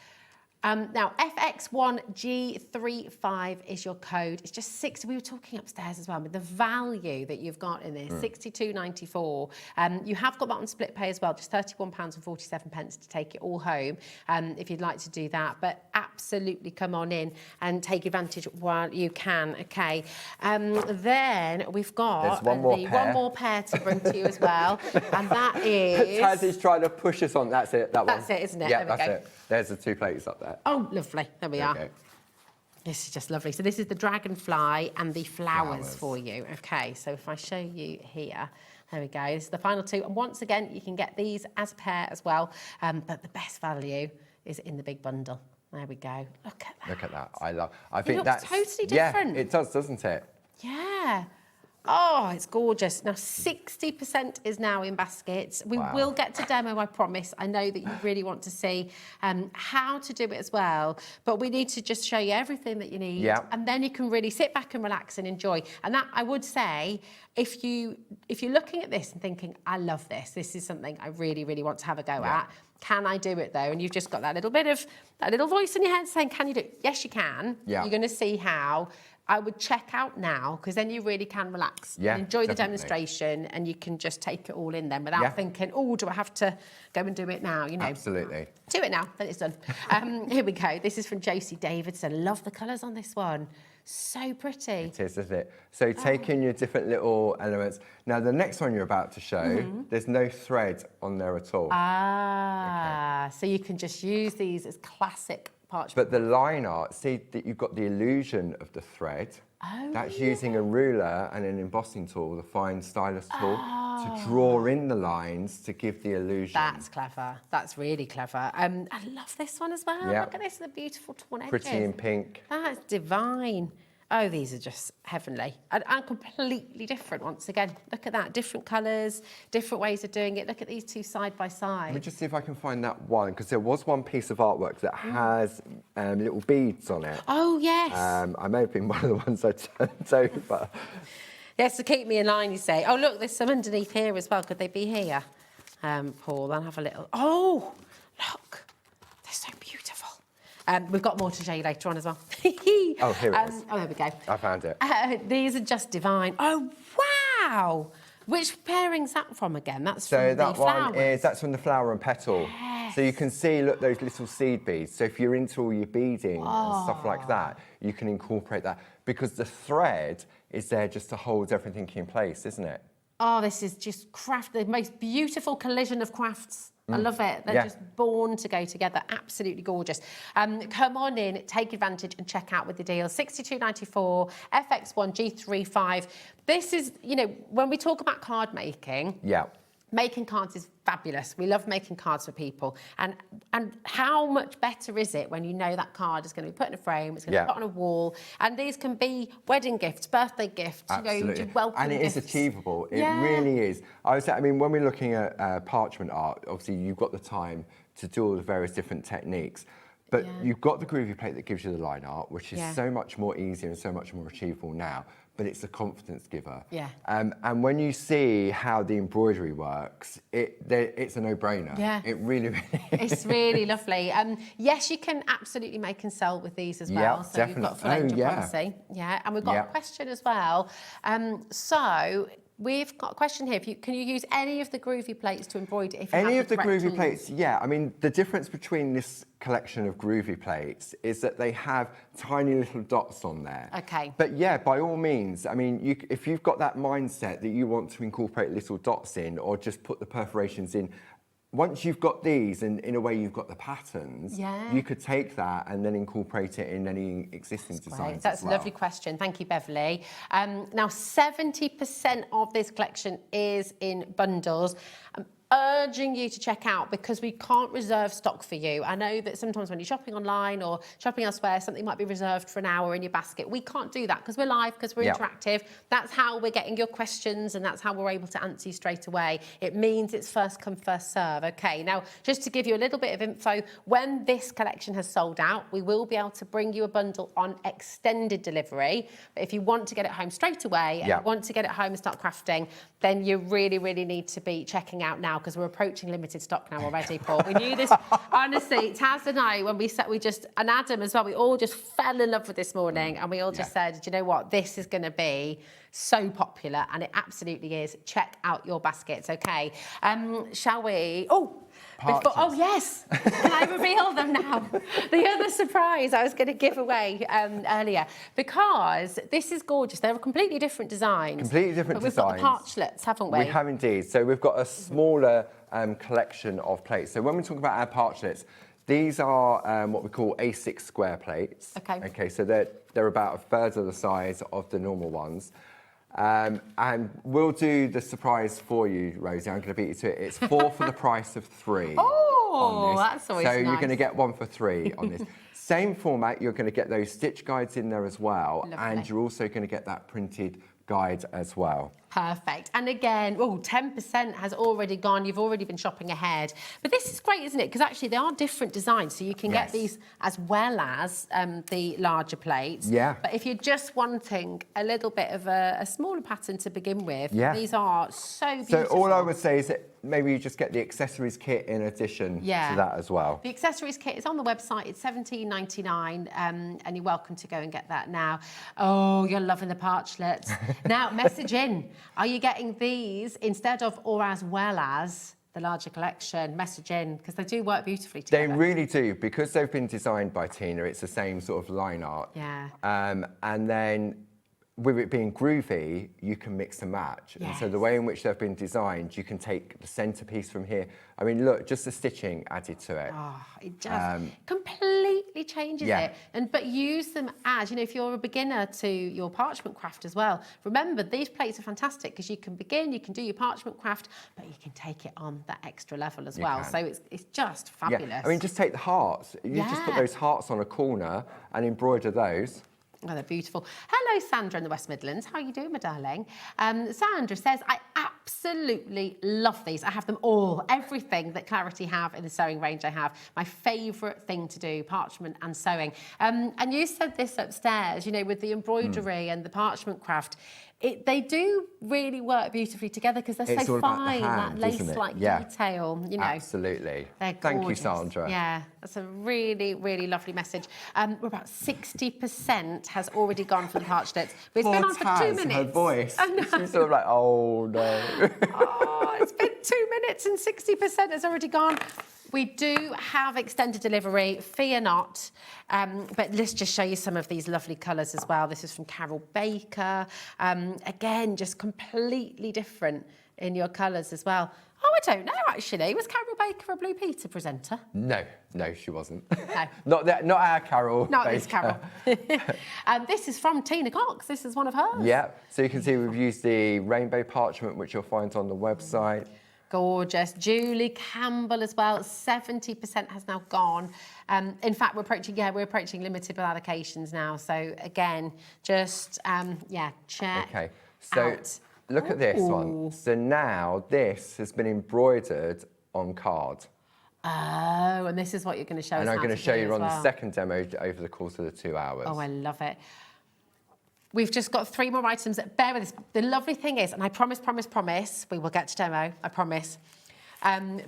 Now, FX1G35 is your code. It's just 60. We were talking upstairs as well, but the value that you've got in this, £62.94. You have got that on split pay as well, just £31.47 to take it all home, if you'd like to do that. But absolutely come on in and take advantage while you can, okay? Then we've got one more pair to bring to you as well, and that is... Taz is trying to push us on. That's it, that one. That's it, isn't it? Yeah, there we that's go. it. There's the 2 plates up there. Oh, lovely. There we are. Go. This is just lovely. So this is the dragonfly and the flowers for you. Okay, so if I show you here, there we go. This is the final 2. And once again, you can get these as a pair as well. But the best value is in the big bundle. There we go. Look at that. Look at that. I think that's totally different. Yeah, it does, doesn't it? Yeah. Oh, it's gorgeous. Now, 60% is now in baskets. We will get to demo, I promise. I know that you really want to see how to do it as well, but we need to just show you everything that you need. Yeah. And then you can really sit back and relax and enjoy. And that, I would say, if you're looking at this and thinking, I love this, this is something I really, really want to have a go at, can I do it though? And you've just got that little bit of, that little voice in your head saying, can you do it? Yes, you can. Yeah. You're going to see how. I would check out now, because then you really can relax and enjoy the demonstration, and you can just take it all in then without thinking, oh, do I have to go and do it now? You know, absolutely. Do it now, then it's done. Here we go. This is from Josie Davidson. Love the colours on this one. So pretty. It is, isn't it? So taking your different little elements. Now, the next one you're about to show, there's no thread on there at all. So you can just use these as classic parchment. But the line art, see that you've got the illusion of the thread. That's using a ruler and an embossing tool, the fine stylus tool, to draw in the lines to give the illusion. That's clever. That's really clever. I love this one as well. Look at this, the beautiful torn edges. Pretty in pink. That's divine. Oh, these are just heavenly and completely different once again. Look at that, different colours, different ways of doing it. Look at these two side by side. Let me just see if I can find that one, because there was one piece of artwork that has little beads on it. Oh, yes. I may have been one of the ones I turned over. Yes, to keep me in line, you say. Oh, look, there's some underneath here as well. Could they be here? Paul, I'll have a little... Oh, look, they're so beautiful. We've got more to show you later on as well. Oh, here it is. Oh, there we go. I found it. These are just divine. Oh, wow! Which pairing's that from again? That's from the flowers. So that one is, that's from the flower and petal. Yes. So you can see, look, those little seed beads. So if you're into all your beading and stuff like that, you can incorporate that. Because the thread is there just to hold everything in place, isn't it? Oh, this is just the most beautiful collision of crafts. I love it. They're just born to go together. Absolutely gorgeous. Come on in, take advantage and check out with the deal. £62.94, FX1G35. This is, you know, when we talk about card making, making cards is fabulous. We love making cards for people. And how much better is it when you know that card is going to be put in a frame, it's going to be put on a wall, and these can be wedding gifts, birthday gifts, absolutely. You know, welcome and it gifts. is achievable. It really is. I mean, when we're looking at parchment art, obviously you've got the time to do all the various different techniques. But you've got the Groovi Plate that gives you the line art, which is so much more easier and so much more achievable now. But it's a confidence giver. And when you see how the embroidery works, it's a no-brainer. It really, really is. It's really lovely. Yes, you can absolutely make and sell with these as well. So definitely. You've got full angel policy. And we've got a question as well. So we've got a question here. Can you use any of the Groovi plates to embroider if you any have of the Groovi tools? plates? Yeah. I mean, the difference between this collection of Groovi plates is that they have tiny little dots on there. But yeah, by all means, I mean, if you've got that mindset that you want to incorporate little dots in or just put the perforations in once you've got these, and in a way you've got the patterns, Yeah. you could take that and then incorporate it in any existing designs. That's as a well. lovely question. Thank you, Beverly. Now, 70% of this collection is in bundles. I'm urging you to check out because we can't reserve stock for you. I know that sometimes when you're shopping online or shopping elsewhere, something might be reserved for an hour in your basket. We can't do that because we're live, because we're interactive. That's how we're getting your questions and that's how we're able to answer you straight away. It means it's first come, first serve. Okay, now, just to give you a little bit of info, when this collection has sold out, we will be able to bring you a bundle on extended delivery. But if you want to get it home straight away and you want to get it home and start crafting, then you really, really need to be checking out now because we're approaching limited stock now already, Paul. We knew this, honestly, Taz and I, when we said, and Adam as well, we all just fell in love with this morning and we all just said, do you know what, this is going to be so popular, and it absolutely is. Check out your baskets, okay? Shall we? Oh, yes. Can I reveal them now? The other surprise I was going to give away earlier, because this is gorgeous. They're completely different designs. Completely different but designs. We've got the parchlets, haven't we? We have indeed. So we've got a smaller collection of plates. So when we talk about our parchlets, these are what we call A6 square plates. Okay. Okay, so they're about a third of the size of the normal ones. And we'll do the surprise for you, Rosie. I'm going to beat you to it. It's 4 for the price of 3. Oh, on this. that's always So nice. you're going to get 1 for 3 on this. Same format, you're going to get those stitch guides in there as well. Lovely. And you're also going to get that printed guide as well. Perfect. And again, 10% has already gone. You've already been shopping ahead. But this is great, isn't it? Because actually they are different designs. So you can get these as well as the larger plates. Yeah. But if you're just wanting a little bit of a smaller pattern to begin with, these are so beautiful. So all I would say is that maybe you just get the accessories kit in addition to that as well. The accessories kit is on the website. It's $17.99, and you're welcome to go and get that now. Oh, you're loving the parchlets. Now, message in. Are you getting these instead of or as well as the larger collection? Message in, because they do work beautifully together. They really do, because they've been designed by Tina. It's the same sort of line art. Yeah. And then with it being groovy, you can mix and match. And so the way in which they've been designed, you can take the centerpiece from here. I mean, look, just the stitching added to it. Oh, it just completely changes it. But use them as, if you're a beginner to your parchment craft as well. Remember, these plates are fantastic because you can begin, you can do your parchment craft, but you can take it on that extra level as well. So it's just fabulous. Yeah. I mean, just take the hearts. You just put those hearts on a corner and embroider those. Oh, they're beautiful. Hello, Sandra in the West Midlands. How are you doing, my darling? Sandra says, I absolutely love these. I have them all. Everything that Clarity have in the sewing range I have. My favourite thing to do, parchment and sewing. And you said this upstairs, with the embroidery and the parchment craft. They do really work beautifully together because they're so fine, that lace-like detail, Absolutely. They're gorgeous. Thank you, Sandra. Yeah, that's a really, really lovely message. We're about 60% has already gone for the parchlets. But it's been on for 2 minutes. Her voice. I know. She's sort of like, oh, no. Oh, it's been 2 minutes and 60% has already gone. We do have extended delivery, fear not. But let's just show you some of these lovely colours as well. This is from Carol Baker. Again, just completely different in your colours as well. Oh, I don't know, actually. Was Carol Baker a Blue Peter presenter? No, she wasn't. No. not our Carol. Not this Carol. This is from Tina Cox. This is one of hers. Yeah, so you can see we've used the rainbow parchment, which you'll find on the website. Gorgeous. Julie Campbell as well. 70% has now gone. In fact, we're approaching limited allocations now. So again, just check. Okay. So out. look at this one. So now this has been embroidered on card. Oh, and this is what you're going to show us. And I'm going to show you on the second demo over the course of the 2 hours. Oh, I love it. We've just got 3 more items. Bear with us. The lovely thing is, and I promise, we will get to demo, I promise.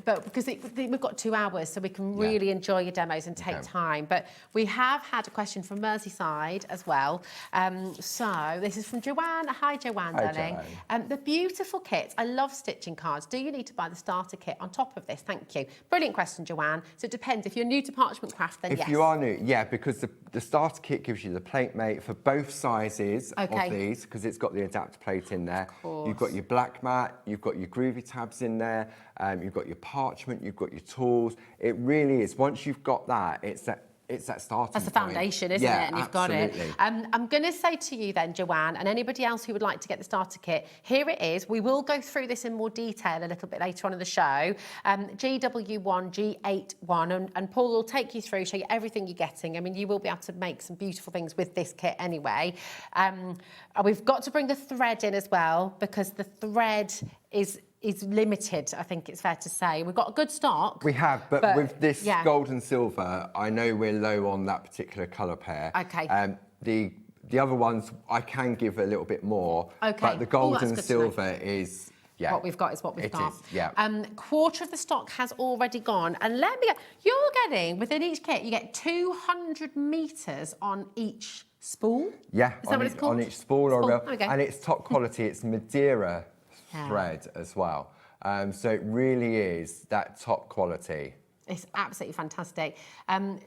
But because we've got 2 hours, so we can really enjoy your demos and take time. But we have had a question from Merseyside as well. So this is from Joanne. Hi, Joanne, darling. The beautiful kit. I love stitching cards. Do you need to buy the starter kit on top of this? Thank you. Brilliant question, Joanne. So it depends. If you're new to parchment craft, then yes. If you are new, because the starter kit gives you the plate mate for both sizes of these, because it's got the adapter plate in there. You've got your black mat, you've got your groovy tabs in there. you've got your parchment, you've got your tools. It really is. Once you've got that, it's that starting That's the point. foundation, isn't it? And you've got it. I'm going to say to you then, Joanne, and anybody else who would like to get the starter kit, here it is. We will go through this in more detail a little bit later on in the show. GW1, G81, and Paul will take you through, show you everything you're getting. I mean, you will be able to make some beautiful things with this kit anyway. We've got to bring the thread in as well, because the thread is limited, I think it's fair to say. We've got a good stock. We have, but with this gold and silver, I know we're low on that particular colour pair. Okay. The other ones, I can give a little bit more, but the gold and silver is... Yeah. What we've got is what we've got. Is, yeah. Quarter of the stock has already gone. And let me go, you're getting, within each kit, you get 200 metres on each spool? Yeah, is that what it's called? On each spool or reel. Okay. And it's top quality, it's Madeira thread as well. So it really is that top quality. It's absolutely fantastic. Taz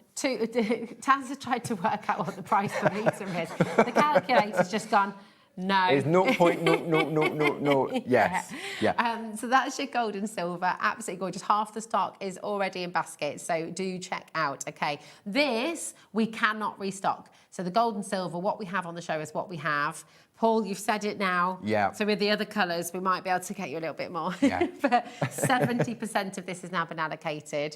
has tried to work out what the price per metre is. The calculator's just gone, no. It's 0.0000. Yes. Yeah. So that's your gold and silver. Absolutely gorgeous. Half the stock is already in baskets, so do check out. Okay. This we cannot restock. So the gold and silver, what we have on the show is what we have. Paul, you've said it now. Yeah. So with the other colours, we might be able to get you a little bit more. Yeah. But 70% of this has now been allocated.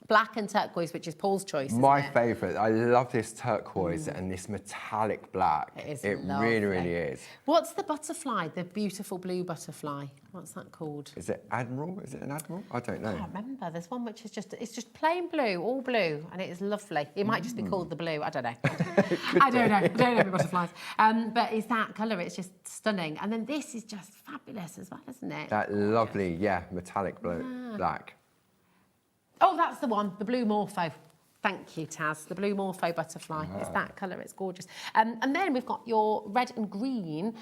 Black and turquoise, which is Paul's choice. My favourite. I love this turquoise and this metallic black. It really, really is. What's the butterfly, the beautiful blue butterfly? What's that called? Is it Admiral? Is it an Admiral? I don't know. I can't remember. There's one which is just plain blue, all blue, and it is lovely. It might just be called the blue. I don't know. I don't know the butterflies. But it's that colour. It's just stunning. And then this is just fabulous as well, isn't it? That lovely, metallic blue, black. Oh, that's the one, the blue morpho. Thank you, Taz. The blue morpho butterfly. It's that colour, it's gorgeous. And then we've got your red and green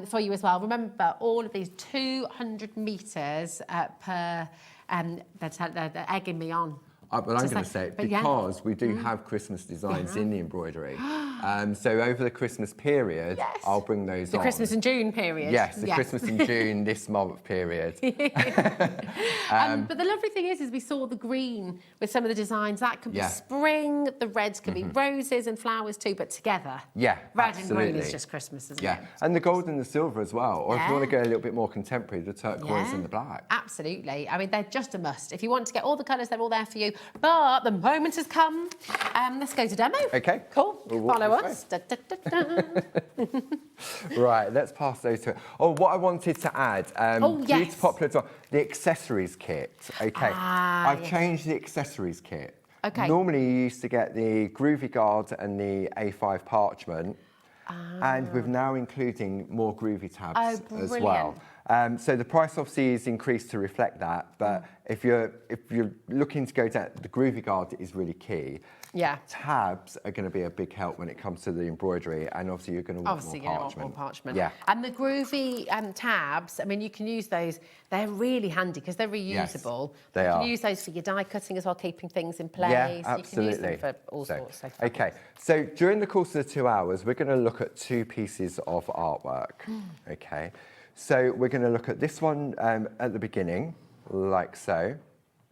for you as well. Remember, all of these 200 metres per... they're egging me on. But I'm going to say, because we do have Christmas designs in the embroidery. So over the Christmas period, I'll bring those on. The Christmas and June period. Yes, the Christmas and June this month period. But the lovely thing is we saw the green with some of the designs. That could be spring, the reds could be roses and flowers too, but together. Yeah, red and green is just Christmas, isn't it? And the gold and the silver as well. Or if you want to go a little bit more contemporary, the turquoise and the black. Absolutely. I mean, they're just a must. If you want to get all the colours, they're all there for you. But the moment has come. Let's go to demo. Okay. Cool. Follow us. Right, let's pass those to... Oh, what I wanted to add, due to popular demand, the accessories kit. Okay. I've changed the accessories kit. Okay. Normally, you used to get the Groovi Guard and the A5 parchment. And we're now including more Groovi tabs as well. So the price obviously is increased to reflect that, but if you're looking to go down, the Groovi Guard is really key. Yeah. Tabs are going to be a big help when it comes to the embroidery, and obviously you're going to want more parchment. Yeah. And the Groovi tabs, I mean, you can use those. They're really handy because they're reusable. Yes, they are. You can use those for your die cutting as well, keeping things in place. Yeah, absolutely. You can use them for all sorts. Okay, so during the course of the 2 hours, we're going to look at 2 pieces of artwork. Okay, so we're going to look at this one at the beginning, like so.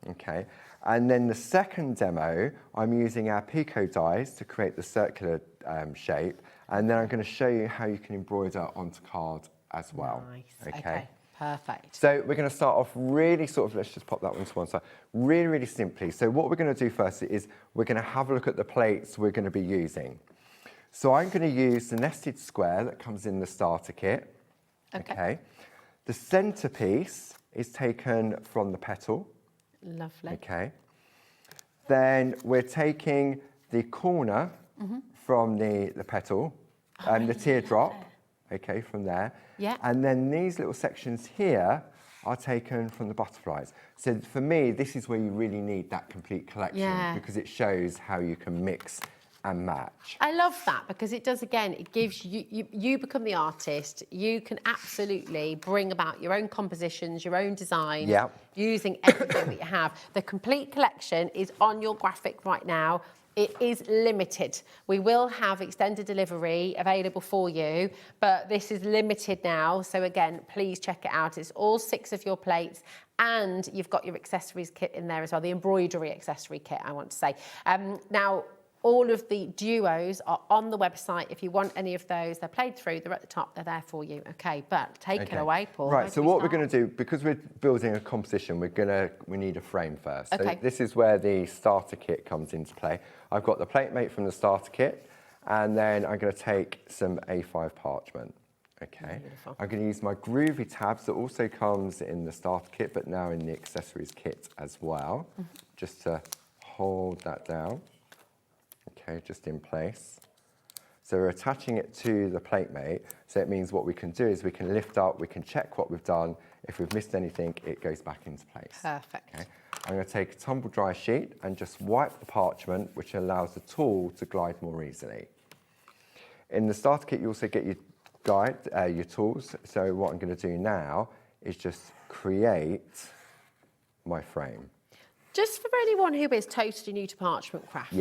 Okay. And then the second demo, I'm using our Pico dies to create the circular shape. And then I'm going to show you how you can embroider onto card as well. Nice. Okay. Perfect. So we're going to start off really sort of, let's just pop that one to one side, really, really simply. So what we're going to do first is we're going to have a look at the plates we're going to be using. So I'm going to use the nested square that comes in the starter kit. Okay. The centerpiece is taken from the petal. Lovely. Okay. Then we're taking the corner from the petal and the teardrop, okay, from there. Yeah. And then these little sections here are taken from the butterflies. So for me, this is where you really need that complete collection because it shows how you can mix and match. I love that because it does, again, it gives you become the artist. You can absolutely bring about your own compositions, your own design, using everything that you have. The complete collection is on your graphic right now. it is limited. We will have extended delivery available for you, but this is limited now. So again, please check it out. It's all 6 of your plates, and you've got your accessories kit in there as well, the embroidery accessory kit, I want to say. Now, all of the duos are on the website. If you want any of those, they're played through, they're at the top, they're there for you. Okay, but take it away, Paul. Right, so what we're going to do, because we're building a composition, we need a frame first. Okay. So this is where the starter kit comes into play. I've got the plate mate from the starter kit, and then I'm going to take some A5 parchment. Okay, beautiful. I'm going to use my Groovi tabs that also comes in the starter kit, but now in the accessories kit as well, just to hold that down. Okay, just in place. So we're attaching it to the plate mate. So it means what we can do is we can lift up, we can check what we've done. If we've missed anything, it goes back into place. Perfect. Okay. I'm going to take a tumble dry sheet and just wipe the parchment, which allows the tool to glide more easily. In the starter kit, you also get your guide, your tools. So what I'm going to do now is just create my frame. Just for anyone who is totally new to parchment craft,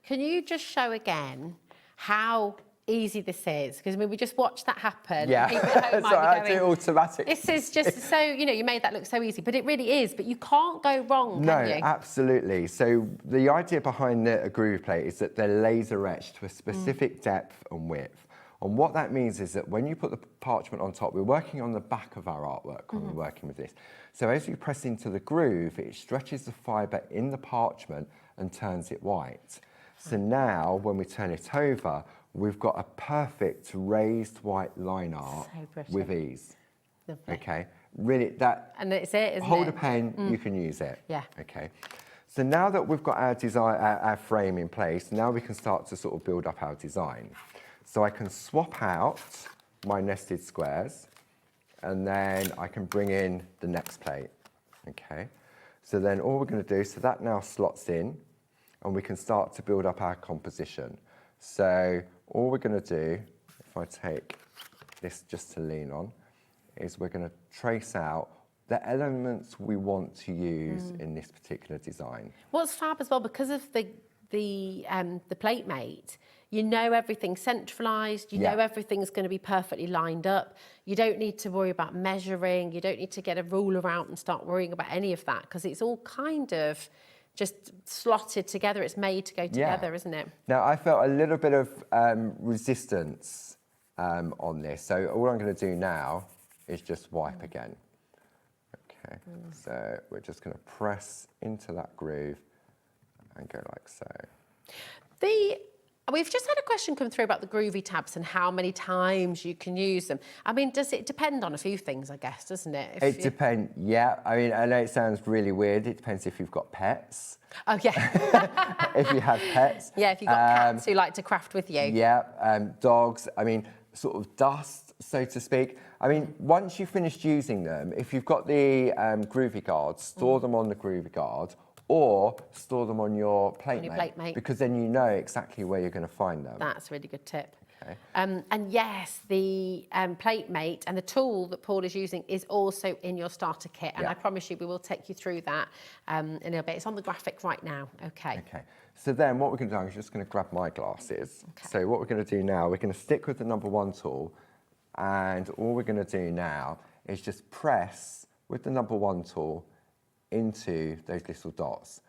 can you just show again how easy this is? Because I mean, we just watched that happen. Yeah, People at home might so be I going, do it automatic. This is just so, you know, you made that look so easy, but it really is. But you can't go wrong, can you? No, absolutely. So the idea behind a Groovi plate is that they're laser etched to a specific depth and width. And what that means is that when you put the parchment on top, we're working on the back of our artwork when we're working with this. So as you press into the groove, it stretches the fibre in the parchment and turns it white. So now, when we turn it over, we've got a perfect raised white line art with ease. Lovely. Okay, really that. And it's it, isn't hold it? a pen, you can use it. Yeah. Okay. So now that we've got our design, our frame in place, now we can start to sort of build up our design. So I can swap out my nested squares, and then I can bring in the next plate. Okay. So then all we're going to do, so that now slots in, and we can start to build up our composition. So all we're going to do, if I take this just to lean on, is we're going to trace out the elements we want to use in this particular design. What's fab as well, because of the plate mate, you know everything's centralised, you know everything's going to be perfectly lined up. You don't need to worry about measuring, you don't need to get a ruler out and start worrying about any of that, because it's all kind of just slotted together. It's made to go together, isn't it? Now, I felt a little bit of resistance on this. So all I'm going to do now is just wipe again. Okay, so we're just going to press into that groove and go like so. We've just had a question come through about the Groovi tabs and how many times you can use them. I mean, does it depend on a few things, I guess, doesn't it? It depends, yeah. I mean, I know it sounds really weird. It depends if you've got pets. Oh, yeah. If you have pets. Yeah, if you've got cats who like to craft with you. Yeah, dogs. I mean, sort of dust, so to speak. I mean, once you've finished using them, if you've got the Groovi guard, store them on the Groovi guard, or store them on your plate mate, because then you know exactly where you're going to find them. That's a really good tip. Okay. And yes, the plate mate and the tool that Paul is using is also in your starter kit. And I promise you, we will take you through that in a little bit. It's on the graphic right now. Okay. Okay. So then what we're going to do, I'm just going to grab my glasses. Okay. So what we're going to do now, we're going to stick with the #1 tool. And all we're going to do now is just press with the #1 tool into those little dots,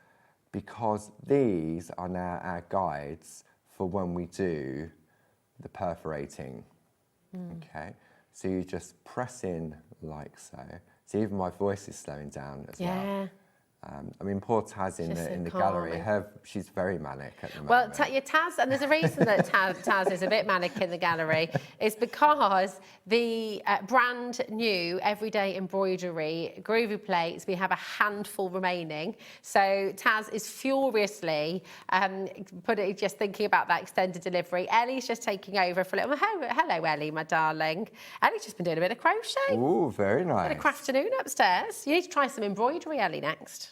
because these are now our guides for when we do the perforating. Okay, so you just press in like so. So even my voice is slowing down as well. I mean, poor Taz in the gallery, she's very manic at the moment. Well, Taz, and there's a reason that Taz is a bit manic in the gallery, is because the brand new everyday embroidery Groovi plates, we have a handful remaining. So Taz is furiously just thinking about that extended delivery. Ellie's just taking over for a little. Hello, Ellie, my darling. Ellie's just been doing a bit of crochet. Ooh, very nice. Bit of crafternoon upstairs. You need to try some embroidery, Ellie, next.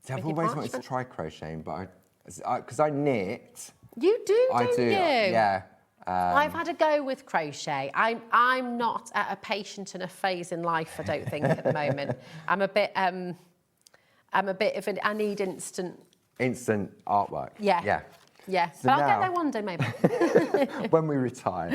See, I've always wanted to try crocheting, but because I knit. You do, don't you? Yeah. I've had a go with crochet. I'm not at a patient enough phase in life, I don't think, at the moment. I'm a bit of I need instant artwork. Yeah. Yeah, So but I'll now- get there one day maybe. when we retire.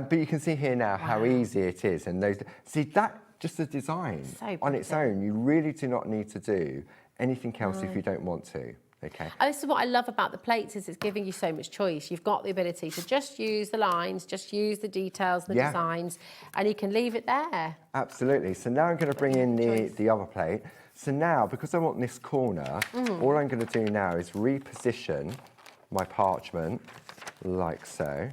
But you can see here now how easy it is. And those, see, that just the design on its own, you really do not need to do anything else if you don't want to. Okay. And this is what I love about the plates is it's giving you so much choice. You've got the ability to just use the lines, just use the details, the designs, and you can leave it there. Absolutely. So now I'm going to bring in the other plate. So now, because I want this corner, all I'm going to do now is reposition my parchment like so.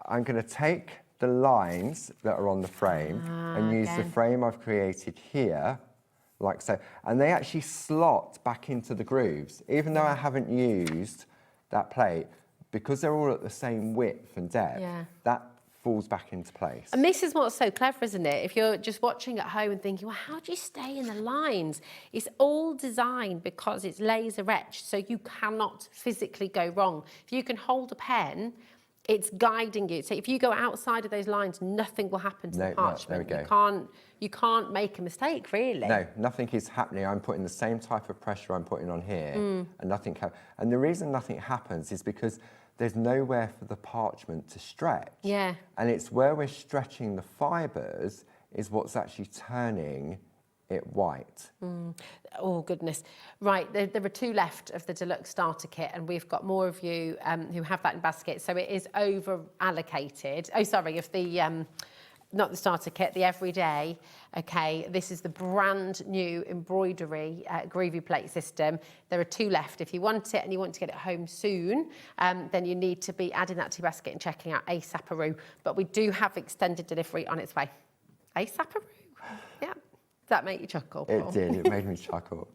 I'm going to take the lines that are on the frame and use the frame I've created here like so. And they actually slot back into the grooves. Even though I haven't used that plate, because they're all at the same width and depth, that falls back into place. And this is what's so clever, isn't it? If you're just watching at home and thinking, well, how do you stay in the lines? It's all designed because it's laser etched, so you cannot physically go wrong. If you can hold a pen, it's guiding you. So if you go outside of those lines, nothing will happen to the parchment. There we go. You can't make a mistake, really. No, nothing is happening. I'm putting the same type of pressure I'm putting on here, and nothing. And the reason nothing happens is because there's nowhere for the parchment to stretch. Yeah. And it's where we're stretching the fibres is what's actually turning it white. Oh, goodness. Right, there are 2 left of the deluxe starter kit, and we've got more of you who have that in basket, so it is over allocated. Oh, sorry, of the, not the starter kit, the everyday. Okay, this is the brand new embroidery Groovi Plate system. There are 2 left. If you want it and you want to get it home soon, then you need to be adding that to your basket and checking out ASAP-aroo. But we do have extended delivery on its way. ASAP-aroo, yeah. Does that make you chuckle, Paul? It did, it made me chuckle.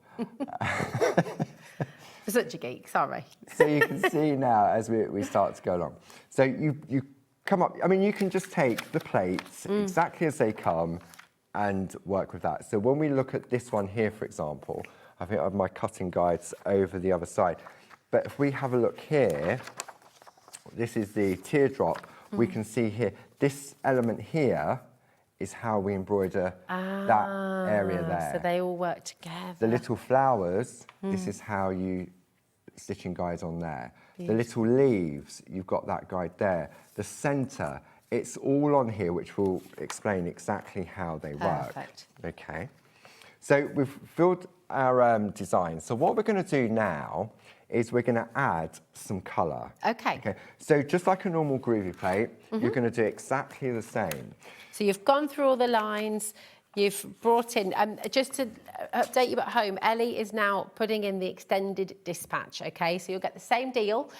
For such a geek, sorry. So you can see now as we start to go along. So you come up, I mean, you can just take the plates exactly as they come and work with that. So when we look at this one here, for example, I think I have my cutting guides over the other side. But if we have a look here, this is the teardrop. We can see here, this element here is how we embroider that area there. So they all work together. The little flowers, this is how you stitching guide on there. The little leaves, you've got that guide there. The centre, it's all on here, which will explain exactly how they work. Okay. So we've filled our design. So what we're going to do now is we're going to add some colour. Okay. So just like a normal Groovi plate, you're going to do exactly the same. So you've gone through all the lines, you've brought in, just to update you at home, Ellie is now putting in the extended dispatch, okay? So you'll get the same deal.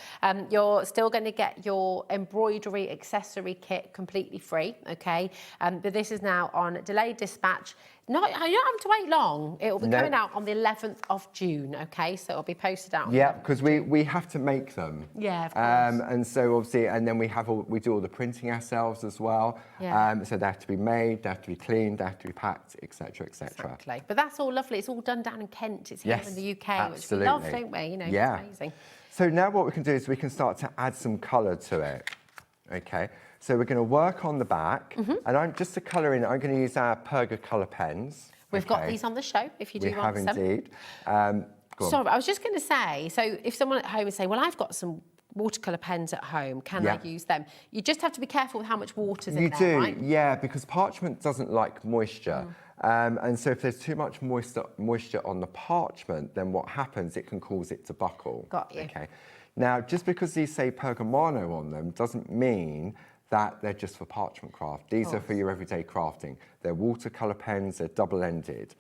You're still going to get your embroidery accessory kit completely free, okay? But this is now on delayed dispatch. You don't have to wait long. It will be coming out on the 11th of June, okay? So it'll be posted out. Yeah, because we have to make them. Yeah, of course. And so obviously, and then we do all the printing ourselves as well. Yeah. So they have to be made, they have to be cleaned, they have to be packed, etc., etc. Exactly. But that's all lovely. It's all done down in Kent. It's here in the UK, which we love, don't we? You know, it's amazing. So now what we can do is we can start to add some colour to it. Okay. So we're going to work on the back, and I'm just to colour in. I'm going to use our Perga colour pens. We've got these on the show if you do want some. We have indeed. Sorry, I was just going to say, so if someone at home is saying, well, I've got some watercolour pens at home, can I use them? You just have to be careful with how much water's in there, right? Yeah, because parchment doesn't like moisture. And so if there's too much moisture on the parchment, then what happens, it can cause it to buckle. Got you. Okay. Now, just because these say Pergamano on them doesn't mean that they're just for parchment craft. These are for your everyday crafting. They're watercolour pens, they're double-ended.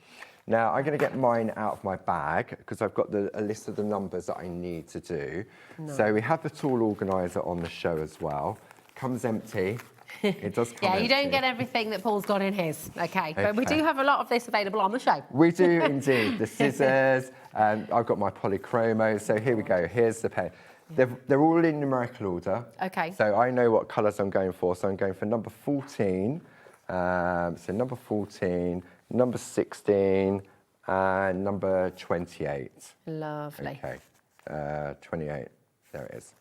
Now, I'm going to get mine out of my bag because I've got a list of the numbers that I need to do. So we have the tool organiser on the show as well. Comes empty. It does come empty. You don't get everything that Paul's got in his, okay? But we do have a lot of this available on the show. We do indeed. The scissors, I've got my polychromos. So here we go. Here's the pen. They're all in numerical order. Okay. So I know what colours I'm going for. So I'm going for number 14. So number 14, number 16, and number 28. Lovely. Okay. 28. There it is.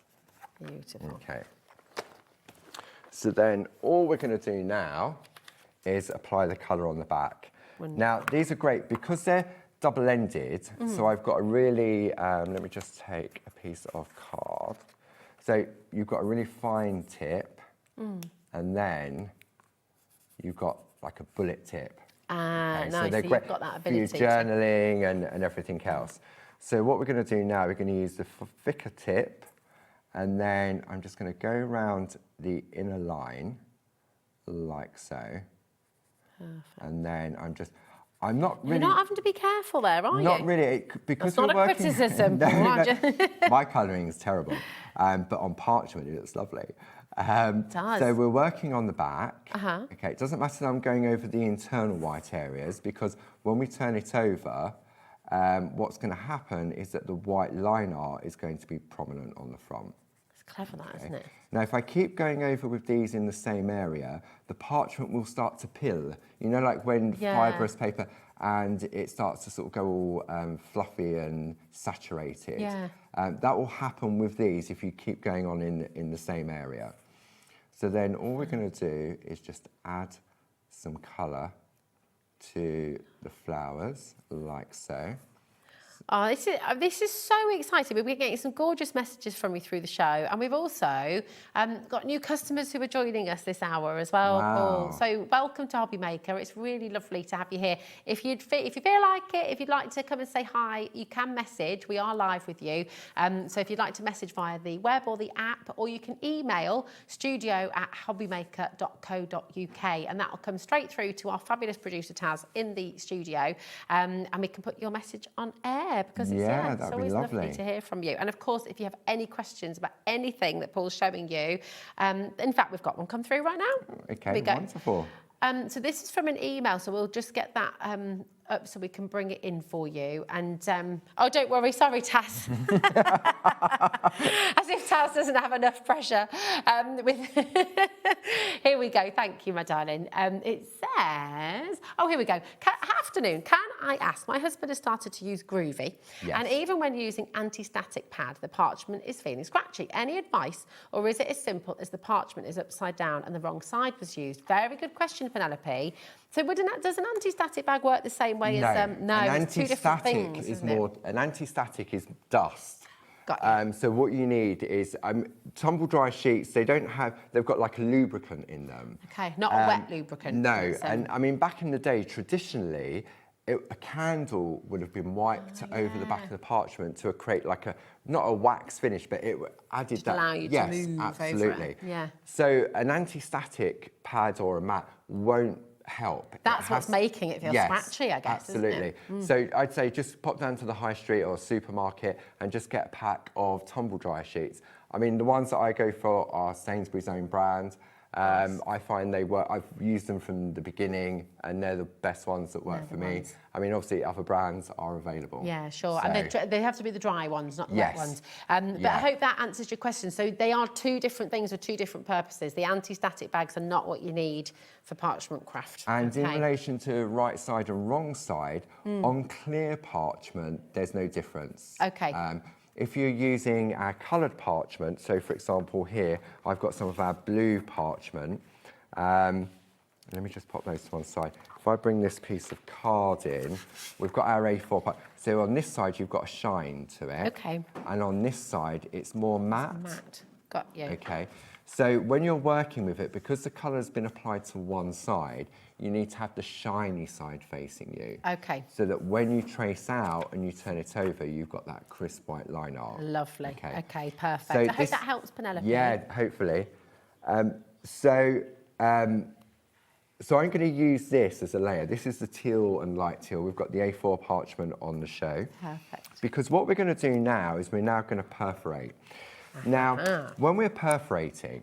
Beautiful. Okay. So then all we're going to do now is apply the colour on the back. Wonderful. Now, these are great because they're double-ended, so I've got a really, let me just take a piece of card. So you've got a really fine tip, and then you've got like a bullet tip. Nice, so they're you've great got that for your ability. journaling and everything else. So what we're going to do now, we're going to use the thicker tip, and then I'm just going to go around the inner line, like so. Perfect. And then I'm not really... You're not having to be careful there, are you? Not really, because that's we're not a working... criticism. My colouring is terrible, but on parchment it looks lovely. It does. So we're working on the back. Okay, it doesn't matter that I'm going over the internal white areas, because when we turn it over, what's going to happen is that the white line art is going to be prominent on the front. It's clever, that, isn't it? Now, if I keep going over with these in the same area, the parchment will start to pill. You know, like when fibrous paper, and it starts to sort of go all fluffy and saturated. Yeah. That will happen with these if you keep going on in the same area. So then all we're going to do is just add some colour to the flowers, like so. Oh, this is so exciting. We've been getting some gorgeous messages from you through the show, and we've also got new customers who are joining us this hour as well, Paul. So welcome to HobbyMaker. It's really lovely to have you here. If you feel like it, if you'd like to come and say hi, you can message. We are live with you. So if you'd like to message via the web or the app, or you can email studio@hobbymaker.co.uk, and that will come straight through to our fabulous producer Taz in the studio, and we can put your message on air. Because it's always lovely to hear from you. And of course, if you have any questions about anything that Paul's showing you, in fact, we've got one come through right now. Okay, wonderful. So this is from an email, so we'll just get that up so we can bring it in for you. And, oh, don't worry, sorry, Taz. As if Taz doesn't have enough pressure. Here we go, thank you, my darling. It says, oh, here we go. Afternoon, can I ask, my husband has started to use Groovi, and even when using anti-static pad, the parchment is feeling scratchy. Any advice, or is it as simple as the parchment is upside down and the wrong side was used? Very good question, Penelope. So does an anti-static bag work the same way as... No, it's two different things, is more... An anti-static is dust. Got you. So what you need is tumble dry sheets. They've got like a lubricant in them. Okay, not a wet lubricant. No, and I mean back in the day, traditionally, a candle would have been wiped over the back of the parchment to create like not a wax finish, but it added just that. Allow you to move absolutely. Over it. Yeah. So an anti-static pad or a mat won't help. That's what's making it feel scratchy, I guess. Absolutely. So I'd say just pop down to the high street or supermarket and just get a pack of tumble dry sheets. I mean, the ones that I go for are Sainsbury's own brand. I find they work. I've used them from the beginning, and they're the best ones that work for me. I mean, obviously, other brands are available. Yeah, sure. So, and they have to be the dry ones, not the wet ones. But I hope that answers your question. So they are two different things with two different purposes. The anti-static bags are not what you need for parchment craft. And in relation to right side and wrong side, on clear parchment, there's no difference. Okay. If you're using our coloured parchment, so for example here, I've got some of our blue parchment. Let me just pop those to one side. If I bring this piece of card in, we've got our A4 part. So on this side, you've got a shine to it. Okay. And on this side, it's more matte. Matte, got you. Okay. So when you're working with it, because the colour's been applied to one side, you need to have the shiny side facing you. Okay. So that when you trace out and you turn it over, you've got that crisp white line art. Lovely. Okay, perfect. So I hope that helps, Penelope. Yeah, hopefully. So I'm going to use this as a layer. This is the teal and light teal. We've got the A4 parchment on the show. Perfect. Because what we're going to do now is we're now going to perforate. Now, when we're perforating,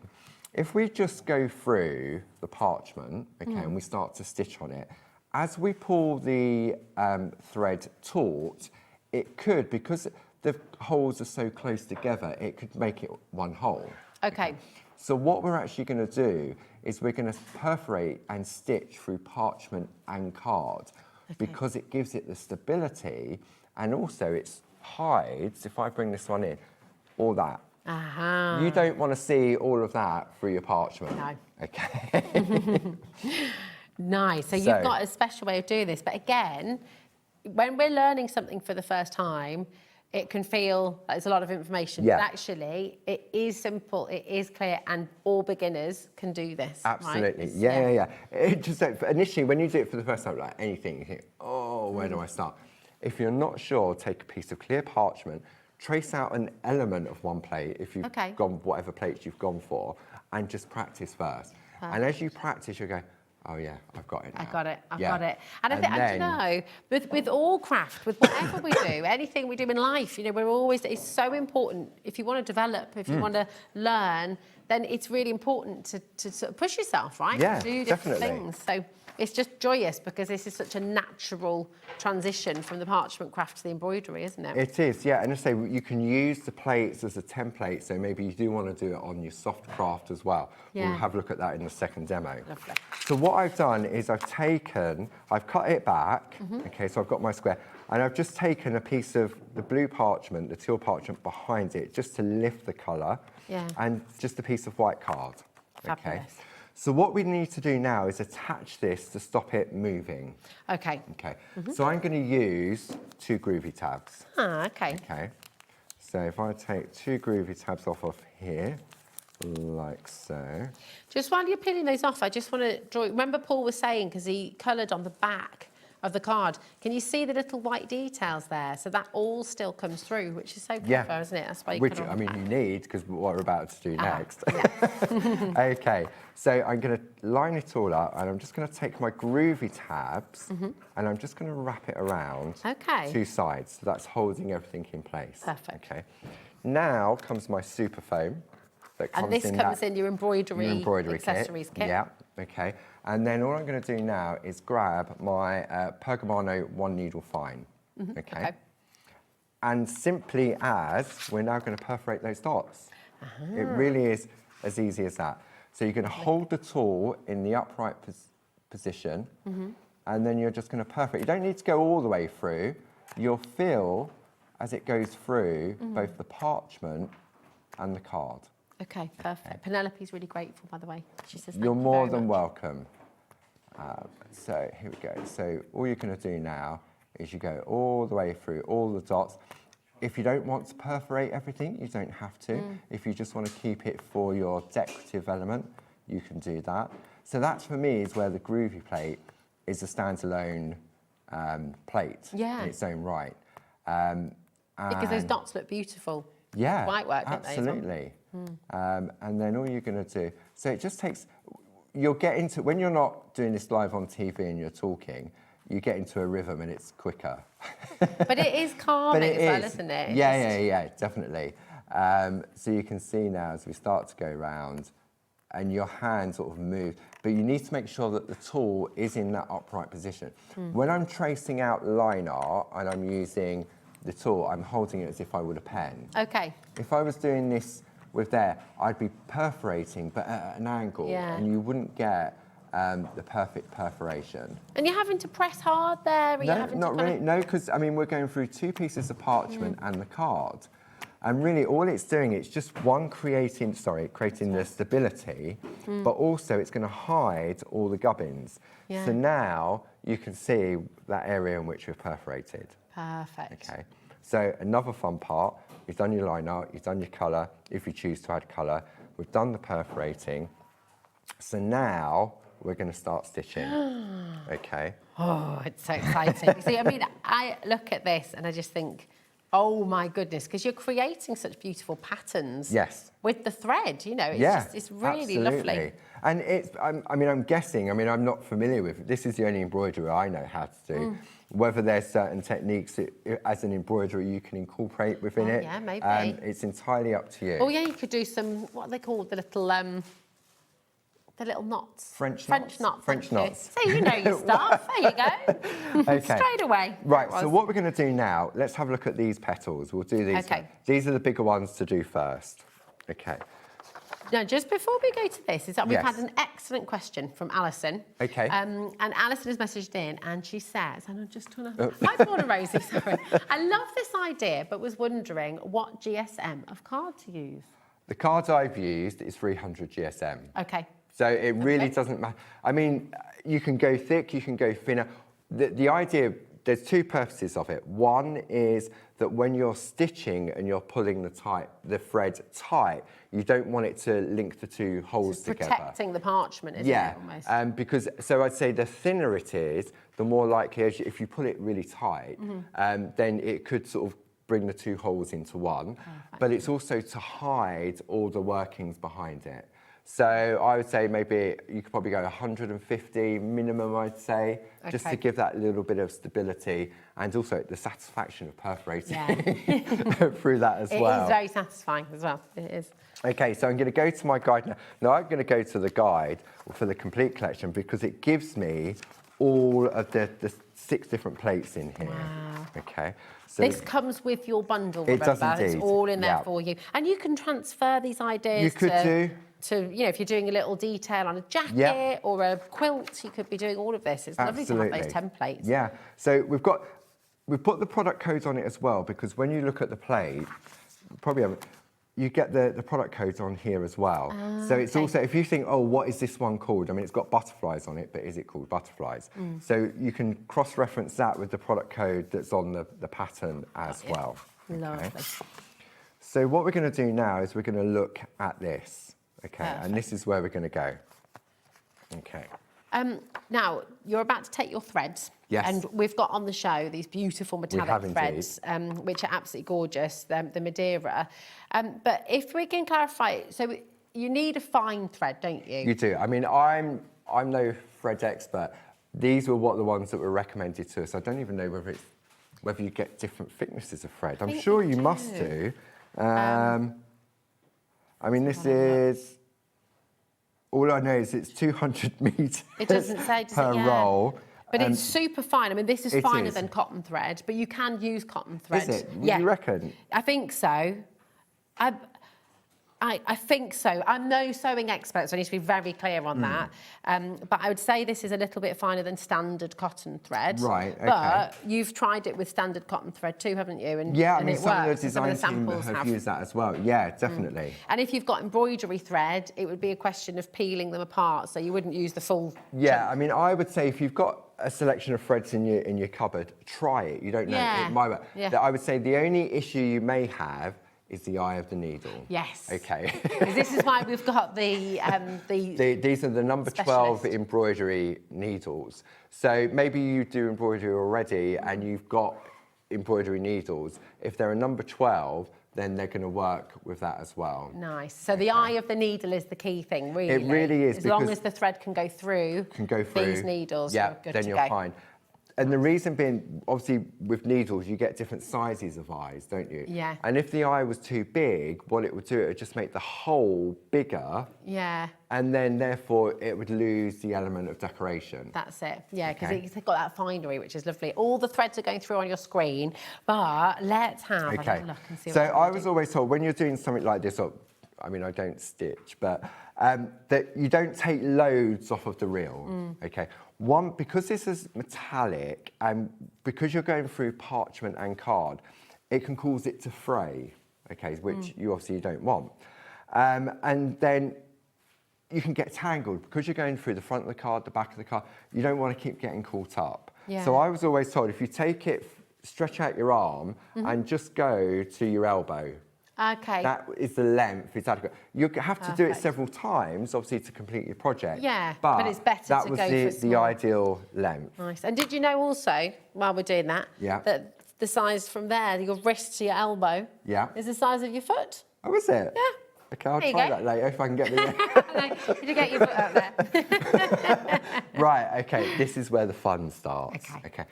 if we just go through the parchment, and we start to stitch on it, as we pull the thread taut, it could, because the holes are so close together, it could make it one hole. Okay. So what we're actually going to do is we're going to perforate and stitch through parchment and card, because it gives it the stability, and also it hides, if I bring this one in, all that. You don't want to see all of that through your parchment. No. Okay. Nice. So you've got a special way of doing this, but again, when we're learning something for the first time, it can feel like there's a lot of information, but actually it is simple, it is clear, and all beginners can do this. Absolutely, right? yeah. It just initially, when you do it for the first time, like anything, you think, oh, where do I start? If you're not sure, take a piece of clear parchment, trace out an element of one plate, if you've gone whatever plates you've gone for, and just practice first. And as you practice, you go, oh yeah, I've got it now. I've got it. And I think, and you know, with all craft, with whatever we do, anything we do in life, you know, we're always, it's so important. If you want to develop, if you want to learn, then it's really important to sort of push yourself, right? Yeah, to do different things. So it's just joyous because this is such a natural transition from the parchment craft to the embroidery, isn't it? It is, yeah. And I say you can use the plates as a template, so maybe you do want to do it on your soft craft as well. Yeah. We'll have a look at that in the second demo. Lovely. So what I've done is I've cut it back, okay, so I've got my square, and I've just taken a piece of the blue parchment, the teal parchment behind it, just to lift the colour, and just a piece of white card, okay? Fabulous. So what we need to do now is attach this to stop it moving. Okay. Okay, so I'm going to use 2 groovy tabs. Ah, okay. Okay, so if I take 2 groovy tabs off of here, like so. Just while you're peeling those off, I just want to draw, remember Paul was saying, because he coloured on the back of the card, can you see the little white details there? So that all still comes through, which is so clever, isn't it? That's why you Which, colour on I the mean, back. you need, because what we're about to do next. Yeah. Okay, so I'm going to line it all up, and I'm just going to take my groovy tabs, and I'm just going to wrap it around 2 sides, so that's holding everything in place. Perfect. Okay, now comes my super foam. And this comes in your embroidery accessories kit. Yeah, okay. And then all I'm going to do now is grab my Pergamano 1 needle fine, okay? And simply we're now going to perforate those dots. It really is as easy as that. So you're going to hold the tool in the upright position, and then you're just going to perforate. You don't need to go all the way through. You'll feel, as it goes through, both the parchment and the card. Okay, perfect. Penelope's really grateful, by the way. She says You're more than welcome. So here we go. So all you're going to do now is you go all the way through all the dots. If you don't want to perforate everything, you don't have to. If you just want to keep it for your decorative element, you can do that. So that, for me, is where the Groovi plate is a standalone plate in its own right. Because those dots look beautiful. Yeah, White work, don't they, as well? absolutely. And then all you're going to do, so it just takes, you'll get into, when you're not doing this live on TV and you're talking, you get into a rhythm and it's quicker. But it is calming as well, isn't it? Yeah, definitely. So you can see now as we start to go around and your hand sort of moves, but you need to make sure that the tool is in that upright position. When I'm tracing out line art and I'm using the tool, I'm holding it as if I would a pen. Okay. If I was doing this with there, I'd be perforating, but at an angle, and you wouldn't get the perfect perforation. And you're having to press hard there? Or No, not really. No, because I mean we're going through 2 pieces of parchment and the card, and really all it's doing, it's just creating the stability, but also it's going to hide all the gubbins. So now you can see that area in which we've perforated. Perfect. Okay, so another fun part, you've done your line art, you've done your colour, if you choose to add colour, we've done the perforating, so now we're going to start stitching, okay? Oh, it's so exciting. See, I mean, I look at this and I just think, oh my goodness, because you're creating such beautiful patterns with the thread, you know, it's really lovely. And I'm guessing, I'm not familiar with it. This is the only embroidery I know how to do. Whether there's certain techniques as an embroidery you can incorporate within it. Yeah, maybe. It's entirely up to you. Oh yeah, you could do some, what are they called, the little knots. French knots. French knots. So you know your stuff. There you go. Okay. Straight away. Right, so what we're going to do now, let's have a look at these petals. We'll do these. Okay. These are the bigger ones to do first. Okay. Now, just before we go to this, we've had an excellent question from Alison. Okay. And Alison has messaged in and she says, and I'm just trying to... Hi, Paul and Rosie, sorry. I love this idea, but was wondering what GSM of card to use. The cards I've used is 300 GSM. Okay. So it really doesn't matter. I mean, you can go thick, you can go thinner. The idea there's two purposes of it. One is that when you're stitching and you're pulling the thread tight, you don't want it to link the two holes together. Protecting the parchment, isn't it, almost? Because, so I'd say the thinner it is, the more likely, if you pull it really tight, then it could sort of bring the two holes into one. Perfect. But it's also to hide all the workings behind it. So I would say maybe you could probably go 150 minimum, I'd say, just to give that little bit of stability and also the satisfaction of perforating through that as well. It is very satisfying as well, it is. Okay, so I'm going to go to my guide now. Now I'm going to go to the guide for the complete collection because it gives me all of the 6 different plates in here. Wow. Okay. So this comes with your bundle, it does indeed. It's all in there for you. And you can transfer these ideas you could do. To, you know, if you're doing a little detail on a jacket or a quilt, you could be doing all of this. It's lovely to have those templates. Yeah. So we've put the product codes on it as well because when you look at the plate, you get the product codes on here as well. So it's also, if you think, oh, what is this one called? I mean, it's got butterflies on it, but is it called butterflies? So you can cross-reference that with the product code that's on the pattern as well. Lovely. Okay? So what we're going to do now is we're going to look at this. Okay, perfect. And this is where we're going to go. Okay. Now, you're about to take your threads. Yes. And we've got on the show these beautiful metallic threads, which are absolutely gorgeous, the Madeira. But if we can clarify, so you need a fine thread, don't you? You do. I mean, I'm no thread expert. These were the ones that were recommended to us. I don't even know whether you get different thicknesses of thread. I'm sure you must do. I mean, this is, all I know is it's 200 metres it doesn't say, per roll. But it's super fine. I mean, this is finer than cotton thread, but you can use cotton thread. Is it? Yeah. You reckon? I think so. I think so. I'm no sewing expert, so I need to be very clear on that. But I would say this is a little bit finer than standard cotton thread. Right, okay. But you've tried it with standard cotton thread too, haven't you? And, yeah, I mean, it some of works, the design team have used that as well. Yeah, definitely. And if you've got embroidery thread, it would be a question of peeling them apart, so you wouldn't use the full chunk. I mean, I would say if you've got a selection of threads in your cupboard, try it. You don't know, it might work. Yeah. I would say the only issue you may have is the eye of the needle. Yes. Okay. Because this is why we've got these are the number 12 embroidery needles. So maybe you do embroidery already and you've got embroidery needles. If they're a number 12, then they're going to work with that as well. Nice. So the eye of the needle is the key thing, really. It really is. As long as the thread can go through these needles, you're good then to you're go. fine. And the reason being, obviously, with needles, you get different sizes of eyes, don't you? Yeah. And if the eye was too big, what it would do, it would just make the hole bigger. Yeah. And then, therefore, it would lose the element of decoration. That's it. Yeah, because it's got that finery, which is lovely. All the threads are going through on your screen, but let's have a look and see So I was always told, when you're doing something like this, I mean, I don't stitch, but that you don't take loads off of the reel, okay? One, because this is metallic and because you're going through parchment and card, it can cause it to fray, okay, which you obviously don't want. And then you can get tangled because you're going through the front of the card, the back of the card. You don't want to keep getting caught up. Yeah. So I was always told, if you take it, stretch out your arm and just go to your elbow. Okay. That is the length, it's adequate. You have to do it several times, obviously, to complete your project. Yeah, but it's better to go for that was the ideal length. Nice. And did you know also, while we're doing that, that the size from there, your wrist to your elbow, is the size of your foot? Oh, is it? Yeah. Okay, I'll try that later if I can get the... Did you get your foot out there? Right, okay, this is where the fun starts. Okay.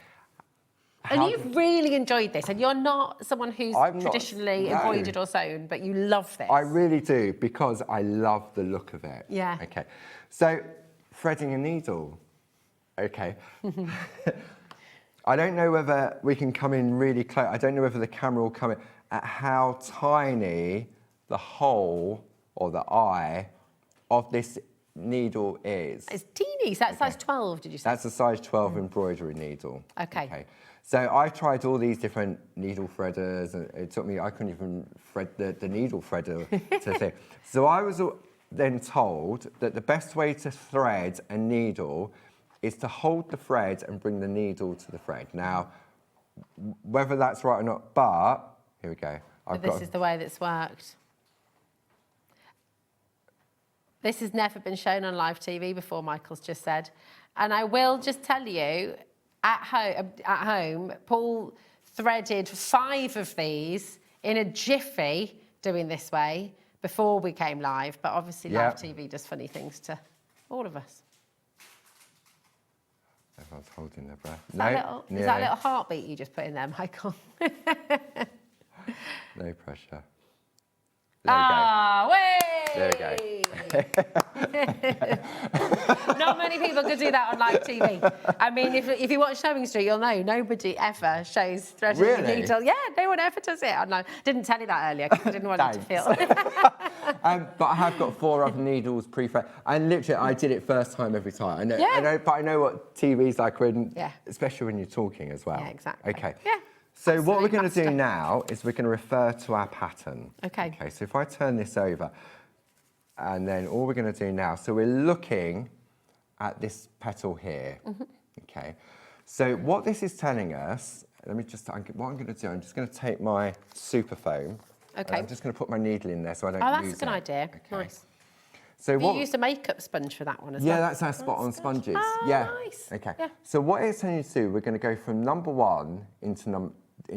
And you've really enjoyed this, and you're not someone who's traditionally embroidered or sewn, but you love this. I really do, because I love the look of it. Yeah. Okay. So, threading a needle. Okay. I don't know whether we can come in really close. I don't know whether the camera will come in at how tiny the hole or the eye of this needle is. It's teeny. So that's size 12, did you say? That's a size 12 embroidery needle. Okay. So I tried all these different needle threaders, and it took me, I couldn't even thread the needle threader to thing. So I was then told that the best way to thread a needle is to hold the thread and bring the needle to the thread. Now, whether that's right or not, but here we go. But this is the way that's worked. This has never been shown on live TV before, Michael's just said. And I will just tell you, at home, Paul threaded 5 of these in a jiffy doing this way before we came live. But obviously live TV does funny things to all of us. Everyone's holding their breath. Is that a little heartbeat you just put in there, Michael? No pressure. There we go. There we go. Not many people could do that on live TV. I mean, if you watch Sewing Street, you'll know nobody ever shows threading the needle. Yeah, no one ever does it online. Didn't tell you that earlier because I didn't want you to feel. But I have got 4 other needles pre-fed, and literally I did it first time every time. I know, but I know what TV's like when, especially when you're talking as well. Yeah, exactly. Okay. Yeah. So what we're going to do now is we're going to refer to our pattern. Okay. Okay. So if I turn this over, and then all we're going to do now, so we're looking at this petal here. Okay. So what this is telling us, what I'm going to do, I'm just going to take my super foam. Okay. I'm just going to put my needle in there so I don't lose it. Oh, that's a good idea. Okay. Nice. So you used a makeup sponge for that one as well? Yeah, that's our spot-on sponges. Oh, yeah. Nice. Okay. Yeah. So what it's telling you to do, we're going to go from number 1 into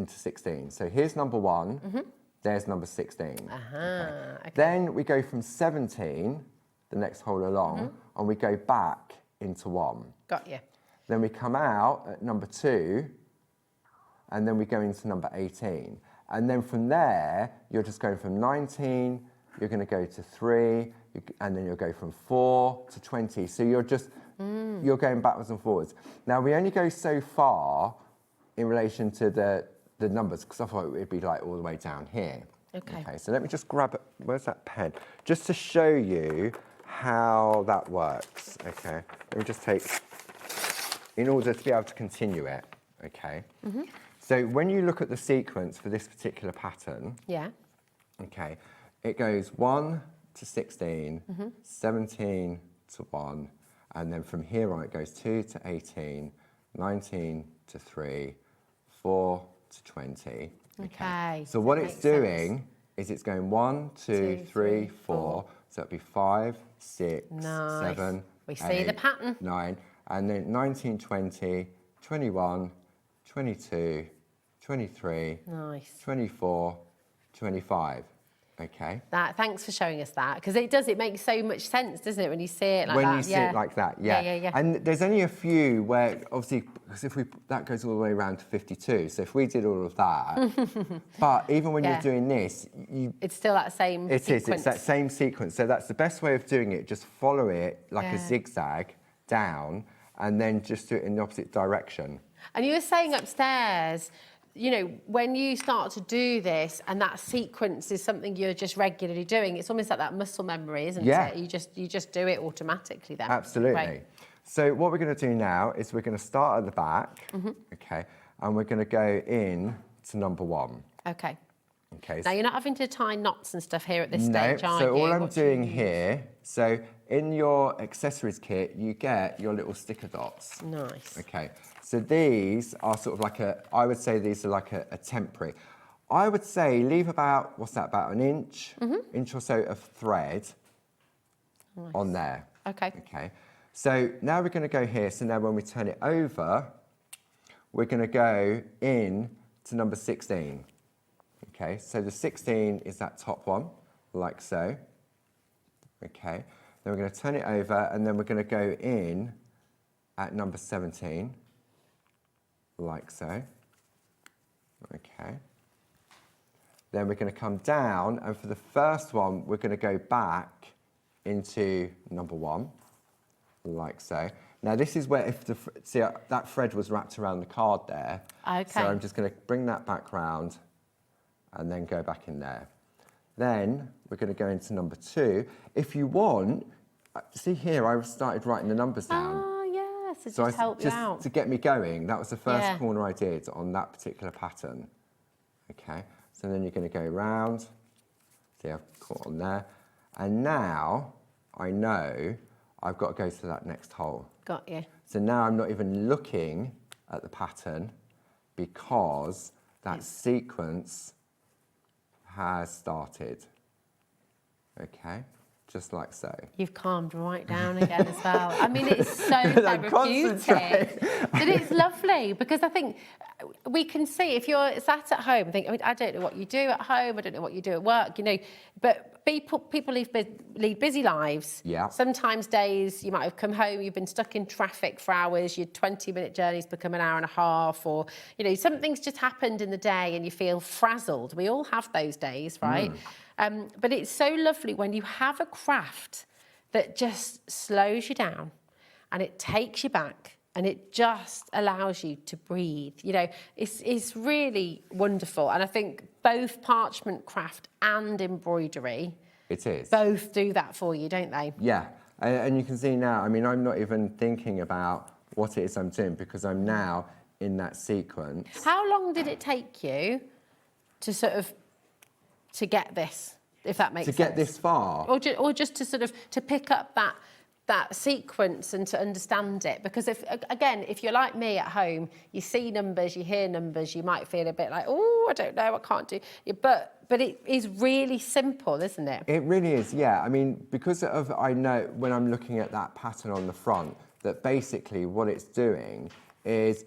16. So here's number 1. There's number 16. Okay. Then we go from 17, the next hole along, and we go back into 1. Got you. Then we come out at number 2, and then we go into number 18. And then from there, you're just going from 19, you're going to go to 3, and then you'll go from 4 to 20. So you're just, you're going backwards and forwards. Now, we only go so far in relation to the numbers, because I thought it would be like all the way down here. Okay, so let me just grab it. Where's that pen? Just to show you how that works. Okay, let me just take, in order to be able to continue it. Okay. So when you look at the sequence for this particular pattern, okay, it goes 1 to 16, 17 to 1, and then from here on it goes 2 to 18, 19 to 3, 4 to 20. Okay. So what it's doing is it's going 1, 2, 3, 4. So it'll be 5, 6, 7, we see the pattern. 9, and then 19, 20, 21, 22, 23, 24, 25. Okay. Thanks for showing us that, because it makes so much sense, doesn't it, when you see it like that? When you see it like that, yeah. And there's only a few where, obviously, because that goes all the way around to 52, so if we did all of that, but even when you're doing this, it's still that same sequence. It's that same sequence. So that's the best way of doing it, just follow it like a zigzag down, and then just do it in the opposite direction. And you were saying upstairs, you know, when you start to do this and that sequence is something you're just regularly doing, it's almost like that muscle memory, isn't it? You just do it automatically then. Absolutely. Right. So what we're going to do now is we're going to start at the back, okay, and we're going to go in to number 1. Okay. Okay. Now you're not having to tie knots and stuff here at this stage, are you? So all I'm doing here, so in your accessories kit, you get your little sticker dots. Nice. Okay. So these are sort of like I would say these are like a temporary. I would say leave about, about an inch, inch or so of thread on there. Okay. Okay. So now we're going to go here. So now when we turn it over, we're going to go in to number 16. Okay, so the 16 is that top one, like so. Okay, then we're going to turn it over, and then we're going to go in at number 17, like so. Okay. Then we're going to come down, and for the first one, we're going to go back into number 1, like so. Now this is where, see that thread was wrapped around the card there. Okay. So I'm just going to bring that back round, and then go back in there. Then we're going to go into number 2. If you want, see here, I started writing the numbers down. Oh, yeah, so just help you out. To get me going, that was the first corner I did on that particular pattern. Okay, so then you're going to go round. See, I've caught on there. And now I know I've got to go to that next hole. Got you. So now I'm not even looking at the pattern because that sequence has started. Okay, just like so. You've calmed right down again as well. I mean, it's so therapeutic. But it's lovely because I think we can see if you're sat at home and think, I mean, I don't know what you do at home, I don't know what you do at work, you know, but people lead busy lives. Yeah. Sometimes days you might have come home, you've been stuck in traffic for hours, your 20-minute journey's become an hour and a half, or, you know, something's just happened in the day and you feel frazzled. We all have those days, right? But it's so lovely when you have a craft that just slows you down and it takes you back and it just allows you to breathe. You know, it's really wonderful. And I think both parchment craft and embroidery, it is, both do that for you, don't they? Yeah, and you can see now, I mean, I'm not even thinking about what it is I'm doing because I'm now in that sequence. How long did it take you to sort of, to get this, if that makes sense? To get this far? Or just to sort of, to pick up that sequence and to understand it. Because if you're like me at home, you see numbers, you hear numbers, you might feel a bit like, oh, I don't know, I can't do. But it is really simple, isn't it? It really is, yeah. I mean, because of, I know when I'm looking at that pattern on the front, that basically what it's doing is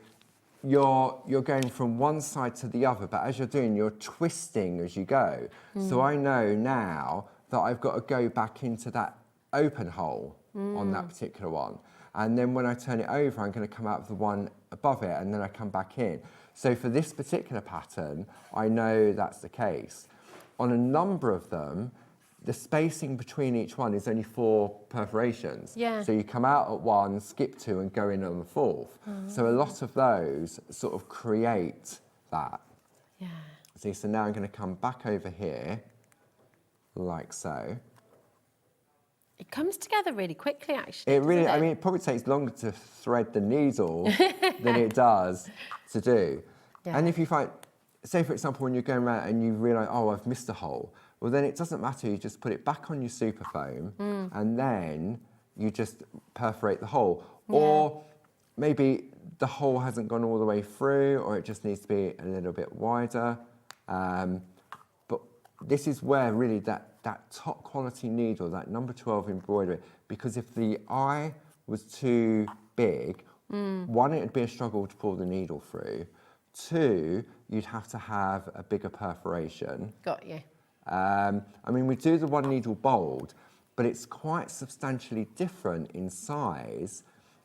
you're going from one side to the other, but as you're doing, you're twisting as you go. So I know now that I've got to go back into that open hole on that particular one. And then when I turn it over, I'm going to come out of the one above it, and then I come back in. So for this particular pattern, I know that's the case. On a number of them, the spacing between each one is only 4 perforations. Yeah. So you come out at one, skip 2, and go in on the 4th. So a lot of those sort of create that. Yeah. See, so now I'm going to come back over here, like so. It comes together really quickly, actually. It really, doesn't it? I mean, it probably takes longer to thread the needle than it does to do. Yeah. And if you find, say for example, when you're going around and you realise, oh, I've missed a hole, well then it doesn't matter, you just put it back on your super foam and then you just perforate the hole. Yeah. Or maybe the hole hasn't gone all the way through, or it just needs to be a little bit wider. But this is where really that top quality needle, that number 12 embroidery, because if the eye was too big, one, it'd be a struggle to pull the needle through. 2, you'd have to have a bigger perforation. Got you. I mean, we do the one needle bold, but it's quite substantially different in size,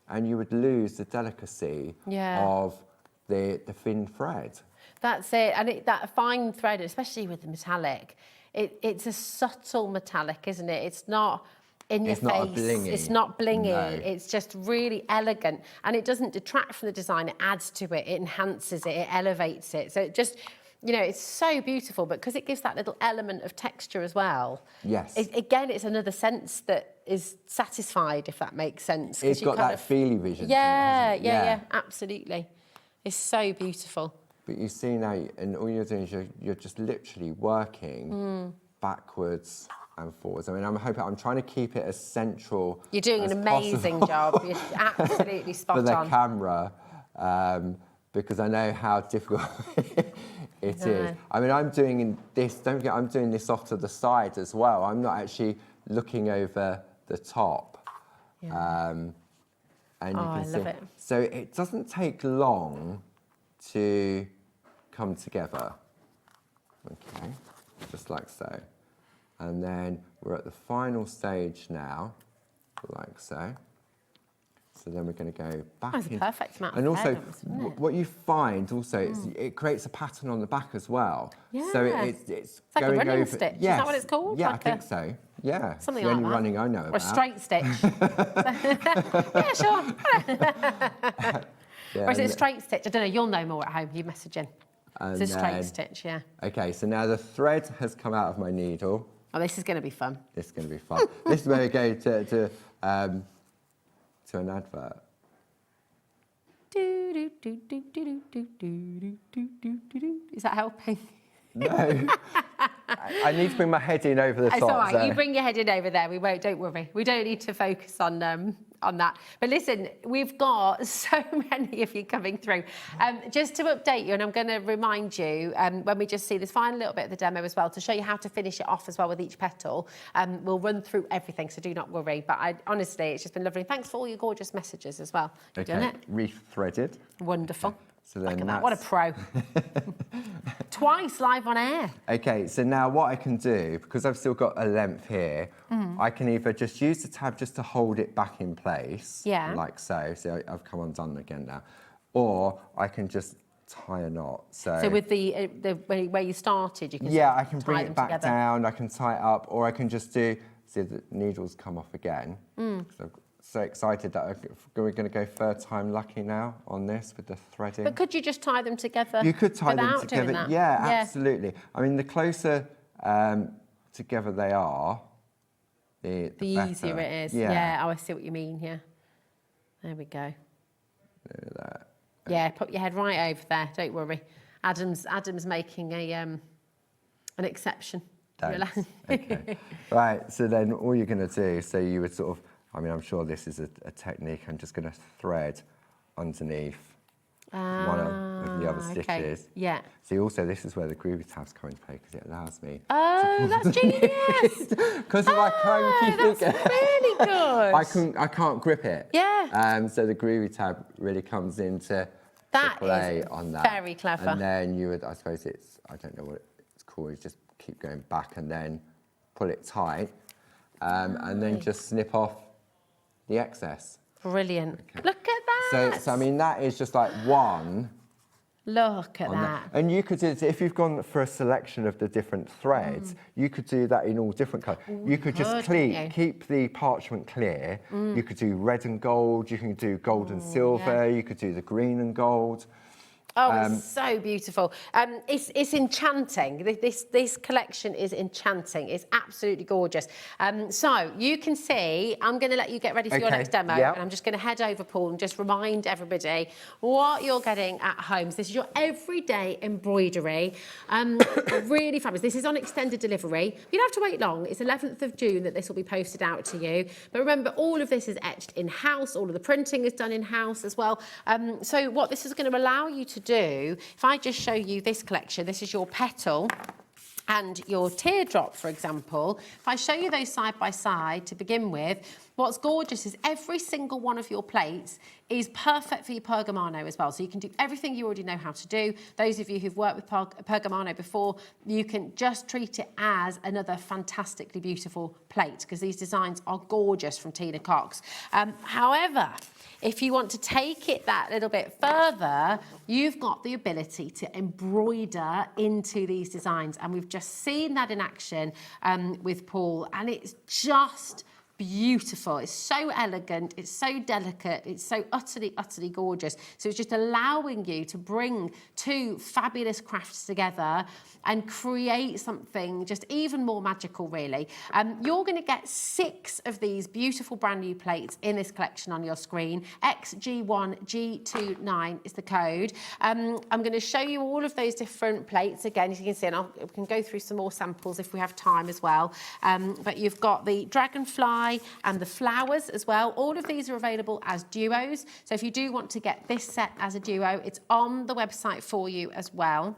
and you would lose the delicacy of the thin thread. That's it, and that fine thread, especially with the metallic, it's a subtle metallic, isn't it? It's not in your face. It's not blingy. It's not blingy. No. It's just really elegant, and it doesn't detract from the design. It adds to it. It enhances it. It elevates it. So it just, you know, it's so beautiful, but because it gives that little element of texture as well. Yes. Again, it's another sense that is satisfied, if that makes sense. It's got that feely vision. Yeah, absolutely. It's so beautiful. But you see now, and all you're doing is you're just literally working backwards and forwards. I mean, I'm trying to keep it as central. You're doing an amazing job. You're absolutely spot on. For the camera, because I know how difficult it is. I mean, I'm doing this, don't forget, I'm doing this off to the side as well. I'm not actually looking over the top. Yeah. And you can I see. love it. So it doesn't take long to come together. Okay, just like so. And then we're at the final stage now, like so. So then we're going to go back That's in. a perfect amount And of also, fairness, isn't it? what you find also is it creates a pattern on the back as well. So Yeah. it's like a going running over. stitch. Yes. Is that what it's called? Yeah, Like I think so. Yeah. Something it's the like only that. running I know about. Or a straight stitch. Yeah, sure. Yeah, Or is it a and- straight stitch? I don't know. You'll know more at home. You message in. and It's a straight then- stitch, yeah. Okay, so now the thread has come out of my needle. Oh, this is going to be fun. This is going to be fun. This is where we go to an advert. Is that helping? No. I need to bring my head in over the top. It's all right. So. You bring your head in over there. We won't. Don't worry. We don't need to focus on that. But listen, we've got so many of you coming through. Just to update you, and I'm going to remind you when we just see this final little bit of the demo as well, to show you how to finish it off as well with each petal. We'll run through everything, so do not worry. But honestly, it's just been lovely. Thanks for all your gorgeous messages as well. You've done it. Re-threaded. Wonderful. Okay. So then Look at that. What a pro. Twice live on air. Okay, so now what I can do, because I've still got a length here, I can either just use the tab just to hold it back in place, like so. So I've come undone again now. Or I can just tie a knot. So with the where you started, you can I can bring it back together. down, I can tie it up, or I can just do, see the needles come off again. So so excited that we're going to go third time lucky now on this with the threading. But could you just tie them together? You could tie them without together. doing that? Yeah, absolutely. I mean, the closer together they are, the easier it is. Yeah. Oh, I see what you mean. Yeah. There we go. Yeah, put your head right over there. Don't worry. Adam's making an exception. Thanks. Okay. Right. So then, all you're going to do, so you would sort of. I mean, I'm sure this is a technique. I'm just going to thread underneath one of the other stitches. Okay. Yeah. See, also, this is where the Groovi tabs come into play because it allows me. Oh, that's genius! Because of my clunky figure. That's really good. I can't grip it. Yeah. So the Groovi tab really comes into play on that. Very clever. And then you would, I suppose I don't know what it's called. You just keep going back and then pull it tight, and then just snip off the excess. Brilliant. Okay. Look at that. So I mean, that is just like one. Look at that. And you could do it, if you've gone for a selection of the different threads, you could do that in all different colours. You could just keep the parchment clear. You could do red and gold. You can do gold and silver. You could do the green and gold. Oh, it's so beautiful. It's enchanting. This collection is enchanting. It's absolutely gorgeous. So you can see, I'm going to let you get ready for your next demo. And I'm just going to head over, Paul, and just remind everybody what you're getting at home. So this is your everyday embroidery. Really fabulous. This is on extended delivery. You don't have to wait long. It's 11th of June that this will be posted out to you. But remember, all of this is etched in-house. All of the printing is done in-house as well. So what this is going to allow you to do, if I just show you this collection, this is your petal and your teardrop, for example. If I show you those side by side to begin with, what's gorgeous is every single one of your plates is perfect for your Pergamano as well. So you can do everything you already know how to do. Those of you who've worked with Pergamano before, you can just treat it as another fantastically beautiful plate because these designs are gorgeous from Tina Cox. However, if you want to take it that little bit further, you've got the ability to embroider into these designs. And we've just seen that in action with Paul, and it's just beautiful. It's so elegant, it's so delicate, it's so utterly, utterly gorgeous. So it's just allowing you to bring two fabulous crafts together and create something just even more magical, really. You're going to get 6 of these beautiful brand new plates in this collection on your screen. XG1G29 is the code. I'm going to show you all of those different plates again, as you can see, and we can go through some more samples if we have time as well. But you've got the dragonfly and the flowers as well. All of these are available as duos. So if you do want to get this set as a duo, it's on the website for you as well.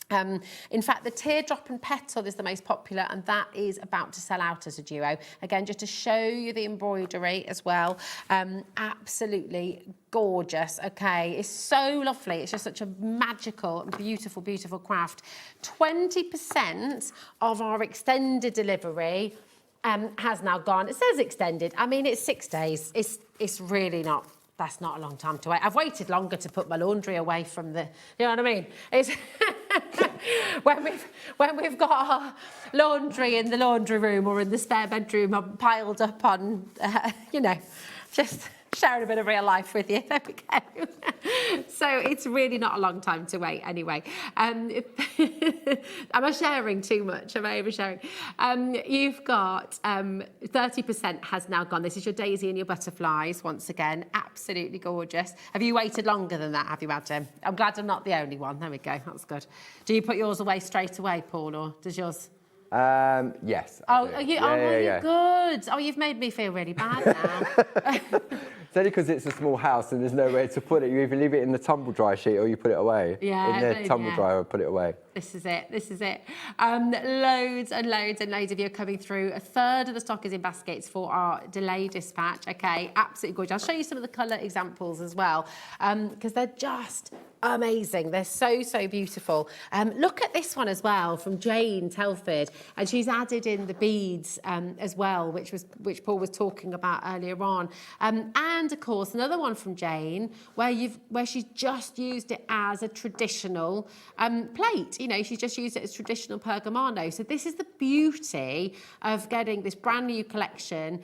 In fact, the teardrop and petal is the most popular, and that is about to sell out as a duo. Again, just to show you the embroidery as well. Absolutely gorgeous. Okay, it's so lovely. It's just such a magical and beautiful, beautiful craft. 20% of our extended delivery has now gone. It says extended. I mean, it's 6 days. It's really not. That's not a long time to wait. I've waited longer to put my laundry away from the. You know what I mean? It's when we've got our laundry in the laundry room or in the spare bedroom piled up on, you know, just Sharing a bit of real life with you. There we go. So it's really not a long time to wait anyway. Am I sharing too much? Am I oversharing? You've got 30% has now gone. This is your daisy and your butterflies once again. Absolutely gorgeous. Have you waited longer than that, have you, Adam? I'm glad I'm not the only one. There we go. That's good. Do you put yours away straight away, Paul, or does yours... Yes. Oh, are you, good. Oh, you've made me feel really bad now. It's only because it's a small house and there's nowhere to put it. You either leave it in the tumble dry sheet or you put it away. Yeah, in the tumble dryer or put it away. This is it. This is it. Loads and loads and loads of you are coming through. A third of the stock is in baskets for our delay dispatch. Okay, absolutely gorgeous. I'll show you some of the colour examples as well because they're just amazing. They're so, so beautiful. Look at this one as well from Jane Telford, and she's added in the beads as well, which Paul was talking about earlier on. And of course, another one from Jane where she's just used it as a traditional plate. You know, she's just used it as traditional pergamano. So this is the beauty of getting this brand new collection.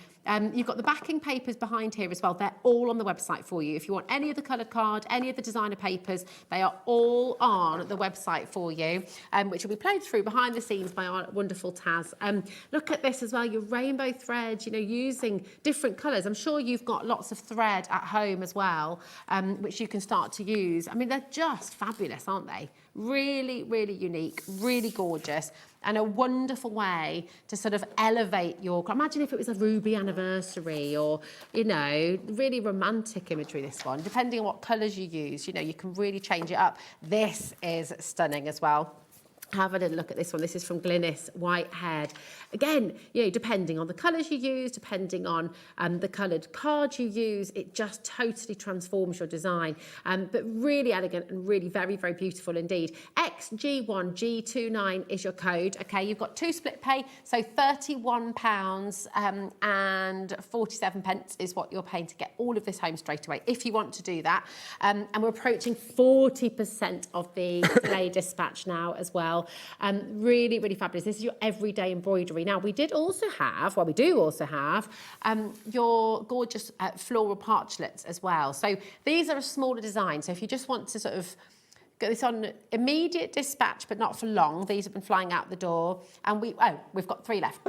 You've got the backing papers behind here as well. They're all on the website for you. If you want any of the coloured card, any of the designer papers, they are all on the website for you, which will be played through behind the scenes by our wonderful Taz. Look at this as well, your rainbow thread, you know, using different colours. I'm sure you've got lots of thread at home as well, which you can start to use. I mean, they're just fabulous, aren't they? Really, really unique, really gorgeous, and a wonderful way to sort of elevate your... Imagine if it was a ruby anniversary or, you know, really romantic imagery, this one. Depending on what colours you use, you know, you can really change it up. This is stunning as well. Have a little look at this one. This is from Glynis Whitehead. Again, you know, depending on the colours you use, depending on the coloured cards you use, it just totally transforms your design. But really elegant and really very, very beautiful indeed. XG1G29 is your code. Okay, you've got 2 split pay, so £31 and 47 pence is what you're paying to get all of this home straight away, if you want to do that. And we're approaching 40% of the delay dispatch now as well. Really, really fabulous. This is your everyday embroidery. Now, we do also have your gorgeous floral parchlets as well. So these are a smaller design. So if you just want to sort of get this on immediate dispatch, but not for long. These have been flying out the door. And we've got 3 left.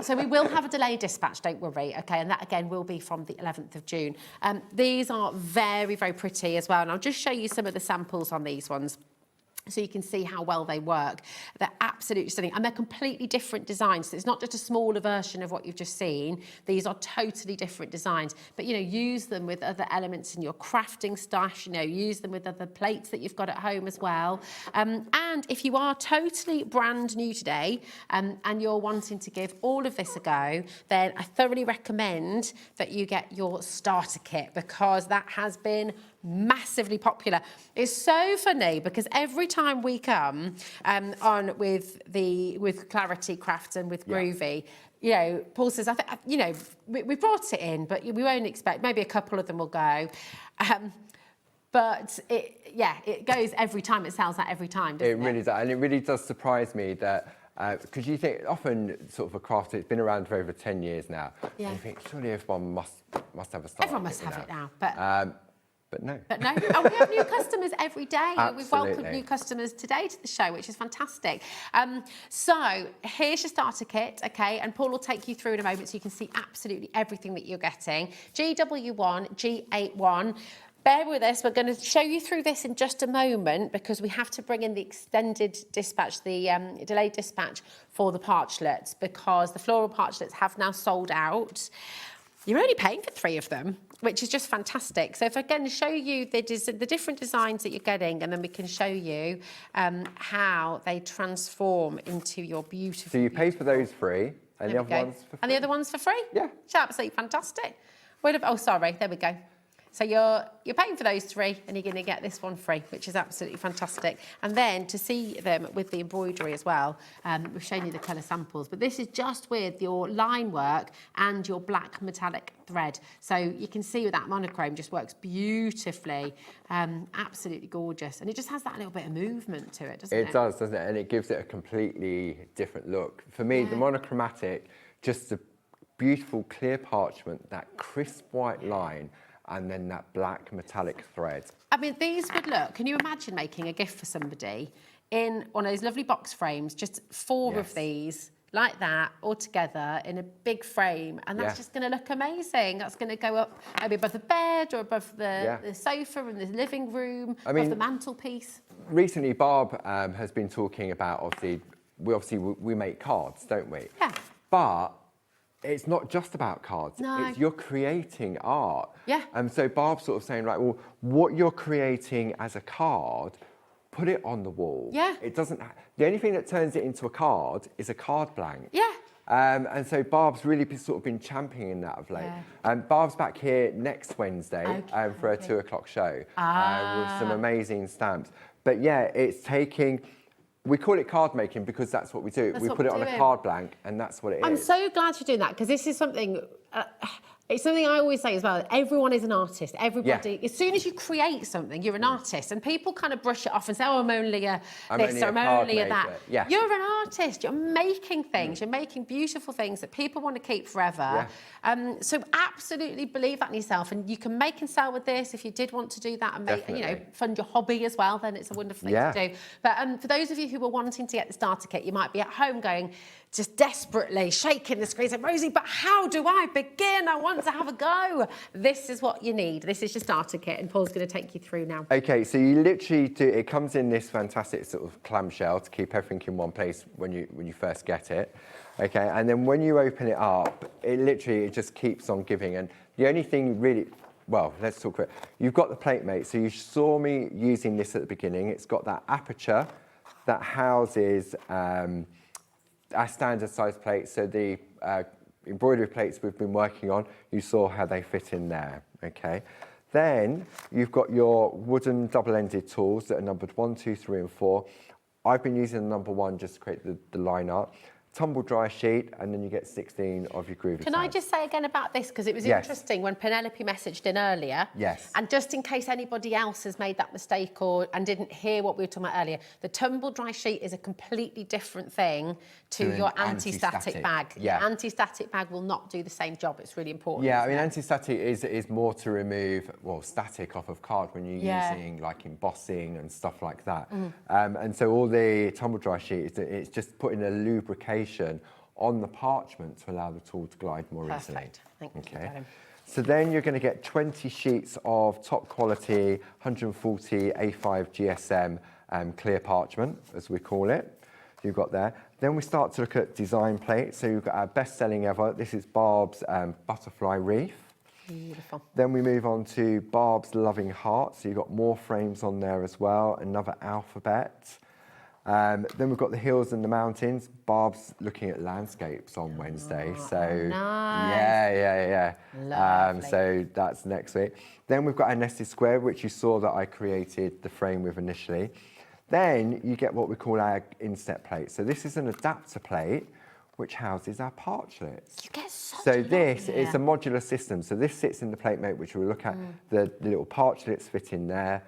So we will have a delayed dispatch, don't worry, okay? And that, again, will be from the 11th of June. These are very, very pretty as well. And I'll just show you some of the samples on these ones, so you can see how well they work. They're absolutely stunning, and they're completely different designs. So it's not just a smaller version of what you've just seen. These are totally different designs, but, you know, use them with other elements in your crafting stash, you know, use them with other plates that you've got at home as well. And if you are totally brand new today and you're wanting to give all of this a go, then I thoroughly recommend that you get your starter kit, because that has been massively popular. It's so funny because every time we come on with Clarity Crafts and with Groovi, you know, Paul says, you know, we brought it in, but we won't expect, maybe a couple of them will go. But it goes every time. It sells out every time, doesn't it? It really does, and it really does surprise me that, because you think often sort of a craft, it's been around for over 10 years now. Yeah. And you think surely everyone must have a starter. Everyone must have it now, but no. But no. Oh, we have new customers every day. Absolutely. We've welcomed new customers today to the show, which is fantastic. So here's your starter kit, okay? And Paul will take you through in a moment so you can see absolutely everything that you're getting. GW1, G81. Bear with us, we're going to show you through this in just a moment because we have to bring in the extended dispatch, the delayed dispatch for the parchlets, because the floral parchlets have now sold out. You're only paying for 3 of them, which is just fantastic. So if I can show you the different designs that you're getting, and then we can show you how they transform into your beautiful... So you pay for those free, and the other ones for free? And the other ones for free? Yeah. It's absolutely fantastic. Oh, sorry, there we go. So you're paying for those 3 and you're going to get this one free, which is absolutely fantastic. And then to see them with the embroidery as well, we've shown you the colour samples, but this is just with your line work and your black metallic thread. So you can see with that monochrome just works beautifully, absolutely gorgeous. And it just has that little bit of movement to it, doesn't it? It does, doesn't it? And it gives it a completely different look. For me, the monochromatic, just beautiful clear parchment, that crisp white line, and then that black metallic thread. I mean, these would look, can you imagine making a gift for somebody in one of those lovely box frames, just 4 of these, like that, all together in a big frame, and that's just going to look amazing. That's going to go up maybe above the bed or above the sofa in the living room, above the mantelpiece. Recently, Barb has been talking about, we make cards, don't we? Yeah. But it's not just about cards. No. It's you're creating art. Yeah. And so Barb's sort of saying, right, well, what you're creating as a card, put it on the wall. Yeah. It doesn't. The only thing that turns it into a card is a card blank. Yeah. And so Barb's really sort of been championing that of late. And Barb's back here next Wednesday for a 2 o'clock show with some amazing stamps. But yeah, it's taking. We call it card making because that's what we do. We put it on a card blank, and that's what it is. I'm so glad you're doing that, because this is something. It's something I always say as well. Everyone is an artist. Everybody. As soon as you create something, you're an artist, and people kind of brush it off and say, "Oh, I'm only a this, or I'm only a that." Yeah. You're an artist. You're making things. You're making beautiful things that people want to keep forever. So absolutely believe that in yourself, and you can make and sell with this if you did want to do that, and make, fund your hobby as well. Then it's a wonderful thing to do. But for those of you who were wanting to get the starter kit, you might be at home going, just desperately shaking the screen, saying, "Rosie, but how do I begin? I want to have a go." This is what you need. This is your starter kit, and Paul's going to take you through now. Okay, so you literally do. It comes in this fantastic sort of clamshell to keep everything in one place when you first get it. Okay, and then when you open it up, it just keeps on giving. And the only thing really, well, let's talk about it. You've got the plate mate. So you saw me using this at the beginning. It's got that aperture that houses our standard size plates. So the embroidery plates we've been working on, you saw how they fit in there, okay? Then you've got your wooden double-ended tools that are numbered 1, 2, 3 and 4. I've been using the number 1 just to create the line art. Tumble dry sheet, and then you get 16 of your groovy Can I just say again about this, because it was interesting when Penelope messaged in earlier. Yes. And just in case anybody else has made that mistake and didn't hear what we were talking about earlier, the tumble dry sheet is a completely different thing to your anti-static bag. Yeah. The anti-static bag will not do the same job. It's really important. Yeah, I mean, anti-static is more to remove, static off of card when you're using like embossing and stuff like that. And so all the tumble dry sheet, it's just putting a lubrication on the parchment to allow the tool to glide more easily. Perfect. Thank you. Okay. So then you're going to get 20 sheets of top quality 140 A5 GSM clear parchment, as we call it. You've got there. Then we start to look at design plates. So you've got our best-selling ever. This is Barb's butterfly wreath. Beautiful. Then we move on to Barb's loving heart. So you've got more frames on there as well. Another alphabet. Then we've got the hills and the mountains. Barb's looking at landscapes on Wednesday. So nice. Yeah. So that's next week. Then we've got our nested square, which you saw that I created the frame with initially. Then you get what we call our inset plate. So this is an adapter plate which houses our parchlets. You get such so this is a modular system. So this sits in the plate mate, which we'll look at. The little parchlets fit in there.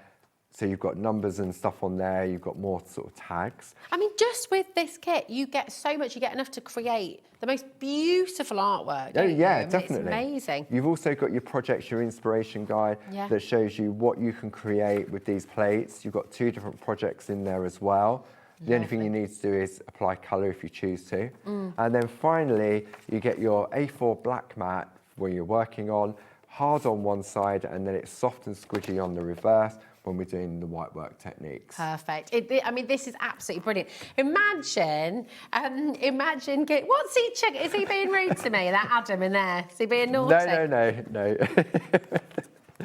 So you've got numbers and stuff on there. You've got more sort of tags. I mean, just with this kit, you get so much. You get enough to create the most beautiful artwork. Oh, yeah, It's definitely. amazing. You've also got your projects, your inspiration guide that shows you what you can create with these plates. You've got 2 different projects in there as well. The only thing you need to do is apply colour if you choose to. And then finally, you get your A4 black mat where you're working on, hard on one side, and then it's soft and squidgy on the reverse when we're doing the white work techniques. Perfect. I mean, this is absolutely brilliant. Imagine, what's he checking? Is he being rude to me, that Adam in there? Is he being naughty? No.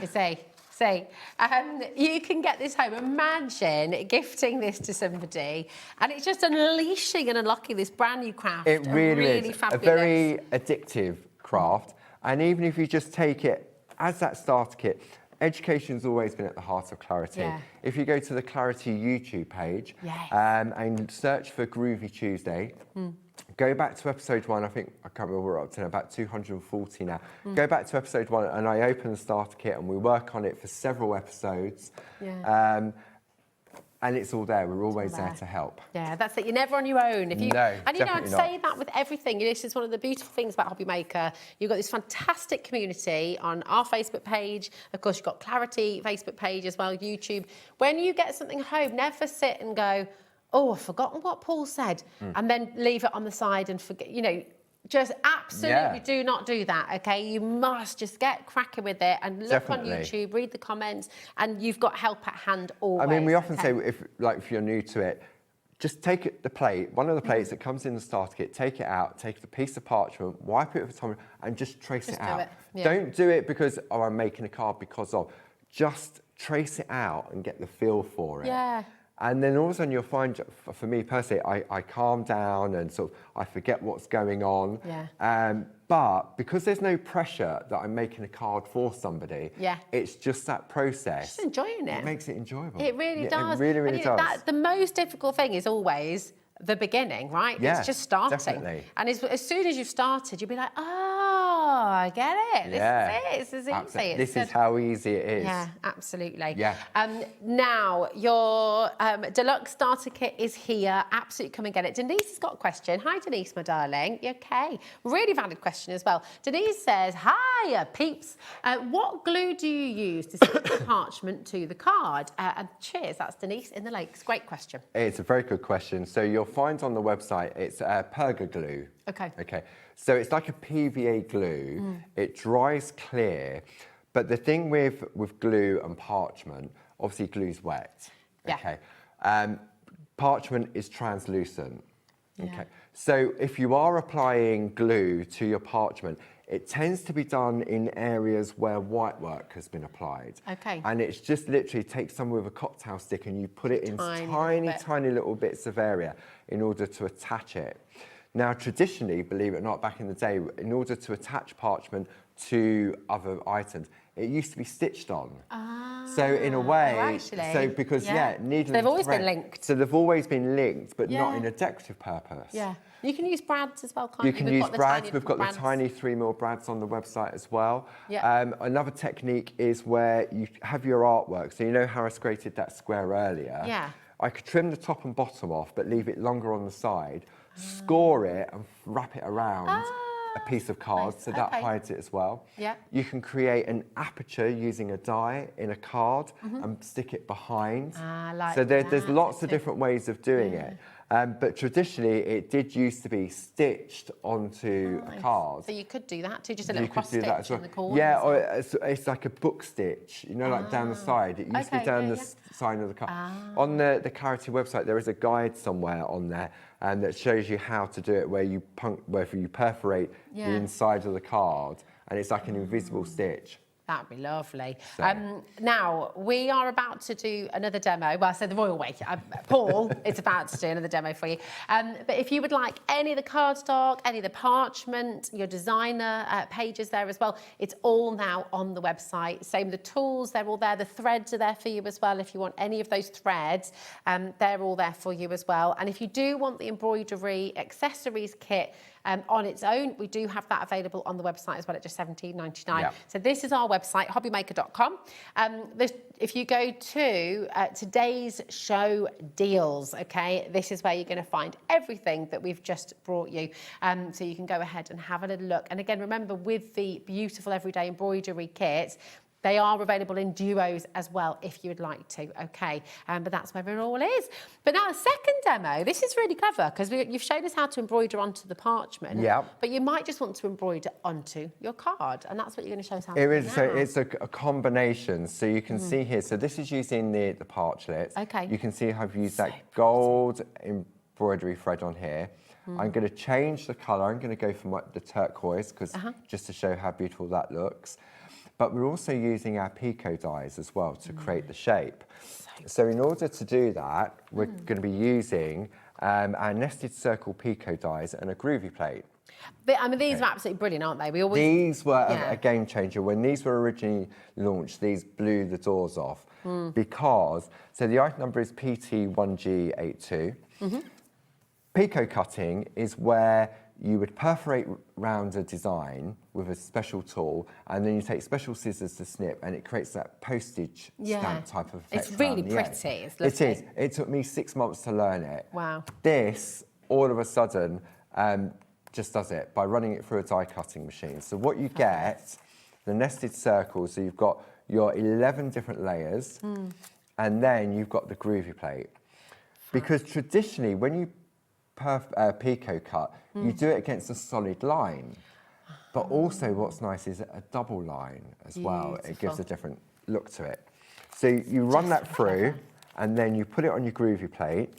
You see, you can get this home. Imagine gifting this to somebody, and it's just unleashing and unlocking this brand new craft. It really is fabulous. a very addictive craft. And even if you just take it as that starter kit, education's always been at the heart of Clarity. Yeah. If you go to the Clarity YouTube page and search for Groovy Tuesday, go back to episode 1. I can't remember what we're up to now, about 240 now. Go back to episode 1 and I open the starter kit and we work on it for several episodes. And it's all there. We're always there to help. Yeah, that's it. You're never on your own. If you, No, and you know, I'd definitely say that with everything. This is one of the beautiful things about HobbyMaker. You've got this fantastic community on our Facebook page. Of course, you've got Clarity Facebook page as well, YouTube. When you get something home, never sit and go, oh, I've forgotten what Paul said, and then leave it on the side and forget, you know, just absolutely do not do that, okay? You must just get cracking with it and look on YouTube, read the comments, and you've got help at hand always. I mean, we often say, if you're new to it, just take it, the plate, one of the plates that comes in the starter kit, take it out, take the piece of parchment, wipe it with a tumbler, and just trace it out. Don't do it because, oh, I'm making a card because of. Just trace it out and get the feel for it. Yeah. And then all of a sudden you'll find, for me personally, I calm down and sort of, I forget what's going on. Yeah. But because there's no pressure that I'm making a card for somebody, it's just that process. Just enjoying it. It makes it enjoyable. It really does. It really, really does. The most difficult thing is always the beginning, right? Yeah, it's just starting. definitely. And as soon as you've started, you'll be like, oh, I get it. This is easy. This is how easy it is. Yeah, absolutely. Yeah. Now, your deluxe starter kit is here. Absolutely come and get it. Denise has got a question. Hi, Denise, my darling. You okay? Really valid question as well. Denise says, hi, peeps. What glue do you use to stick the parchment to the card? And cheers, that's Denise in the Lakes. Great question. It's a very good question. So you'll find on the website, it's Perga glue. Okay. Okay. So it's like a PVA glue. It dries clear. But the thing with glue and parchment, obviously glue's wet. Yeah. Okay. Parchment is translucent. Yeah. Okay. So if you are applying glue to your parchment, it tends to be done in areas where white work has been applied. Okay. And it's just literally take some with a cocktail stick and you put it in tiny little bits of area in order to attach it. Now, traditionally, believe it or not, back in the day, in order to attach parchment to other items, it used to be stitched on. So in a way, because needle they've and always thread, been linked. So they've always been linked, but not in a decorative purpose. Yeah. You can use brads as well, can't you? You can use brads. We've got brads. the tiny 3mm brads on the website as well. Yeah. Another technique is where you have your artwork. So you know how I created that square earlier? Yeah. I could trim the top and bottom off, but leave it longer on the side, score it and wrap it around a piece of card, so that hides it as well. Yeah. You can create an aperture using a die in a card and stick it behind. So there's lots of different ways of doing it. But traditionally, it did used to be stitched onto a card. So you could do that too, just a little cross stitch in the corner. Yeah, or it's like a book stitch, you know, like down the side. It used to be down the side of the card. On the Clarity website, there is a guide somewhere on there that shows you how to do it, where you perforate the inside of the card, and it's like an invisible stitch. That'd be lovely. Now, we are about to do another demo. Well, I said the royal way. Paul is about to do another demo for you. But if you would like any of the cardstock, any of the parchment, your designer pages there as well, it's all now on the website. Same with the tools, they're all there. The threads are there for you as well. If you want any of those threads, they're all there for you as well. And if you do want the embroidery accessories kit, on its own, we do have that available on the website as well at just $17.99. Yep. So this is our website, hobbymaker.com. If you go to today's show deals, okay, this is where you're going to find everything that we've just brought you. So you can go ahead and have a little look. And again, remember, with the beautiful everyday embroidery kits, they are available in duos as well, if you would like to, okay? But that's where it all is. But now, the second demo, this is really clever, because you've shown us how to embroider onto the parchment. Yeah. But you might just want to embroider onto your card, and that's what you're going to show us how to do now. So it's a combination. So you can see here, so this is using the parchlet. Okay. You can see how I've used that gold embroidery thread on here. I'm going to change the colour. I'm going to go for the turquoise, because just to show how beautiful that looks. But we're also using our pico dies as well to create the shape. So in order to do that, we're going to be using our nested circle pico dies and a Groovi plate. I mean, these are absolutely brilliant, aren't they? These were a game changer. When these were originally launched, these blew the doors off because, so the item number is PT1G82. Pico cutting is where you would perforate round a design with a special tool, and then you take special scissors to snip, and it creates that postage stamp type of effect. It's really around the pretty. edge. It's lovely. It is. It took me 6 months to learn it. Wow. This, all of a sudden, just does it by running it through a die cutting machine. So what you get, the nested circles, so you've got your 11 different layers, and then you've got the Groovi plate. Because traditionally, when you Pico cut, you do it against a solid line. But also what's nice is a double line as well. It gives a different look to it. So you run that through, and then you put it on your Groovi plate.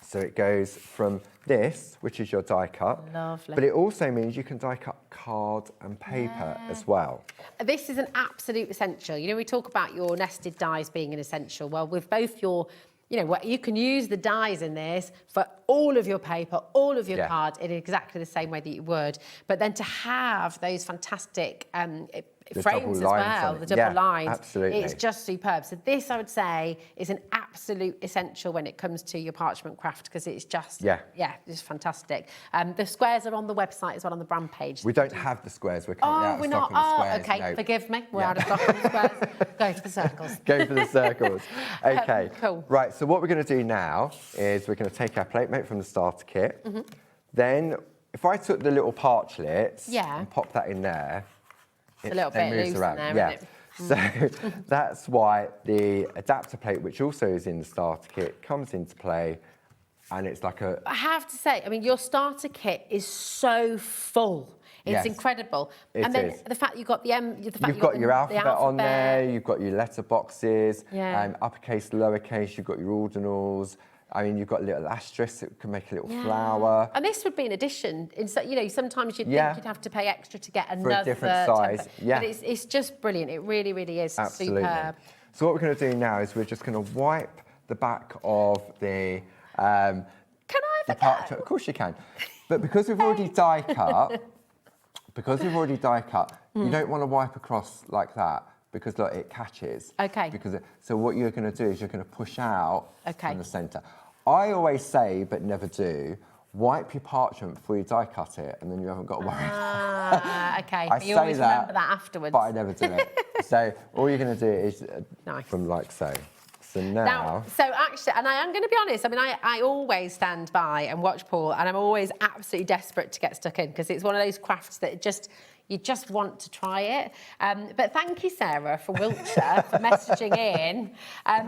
So it goes from this, which is your die cut. Lovely. But it also means you can die cut card and paper as well. This is an absolute essential. You know, we talk about your nested dies being an essential. Well, with both your, you know, you can use the dies in this for all of your paper, all of your card in exactly the same way that you would. But then to have those fantastic frames as well, the double lines, absolutely. It's just superb. So this, I would say, is an absolute essential when it comes to your parchment craft, because it's just, it's fantastic. The squares are on the website as well, on the brand page. We don't have the squares. We're currently out of stock on the squares. Okay, no. Forgive me. We're out of stock on the squares. Go for the circles. Go for the circles. Okay. Cool. Right, so what we're going to do now is we're going to take our plate mate from the starter kit. Then, if I took the little parchlets and pop that in there, it's a little bit moves loose around. in there, isn't it? So that's why the adapter plate, which also is in the starter kit, comes into play, and it's like a... I have to say, I mean, your starter kit is so full. It's incredible. And then the fact you've got you've got your alphabet on there, you've got your letter boxes, uppercase, lowercase, you've got your ordinals. I mean, you've got little asterisks that can make a little flower. And this would be an addition. You know, sometimes you'd think you'd have to pay extra to get another... For a different size, But it's just brilliant. It really, really is superb. So what we're going to do now is we're just going to wipe the back of the... Can I have a go? Of course you can. But because we've already die cut, you don't want to wipe across like that, because look, it catches. Okay. So what you're going to do is you're going to push out from the centre. I always say, but never do, wipe your parchment before you die cut it, and then you haven't got to worry. Okay. I You say always remember that afterwards. But I never do it. So all you're going to do is from like so. So now... So actually, and I am going to be honest, I mean, I always stand by and watch Paul, and I'm always absolutely desperate to get stuck in, because it's one of those crafts that you just want to try it. But thank you, Sarah, for Wiltshire, for messaging in,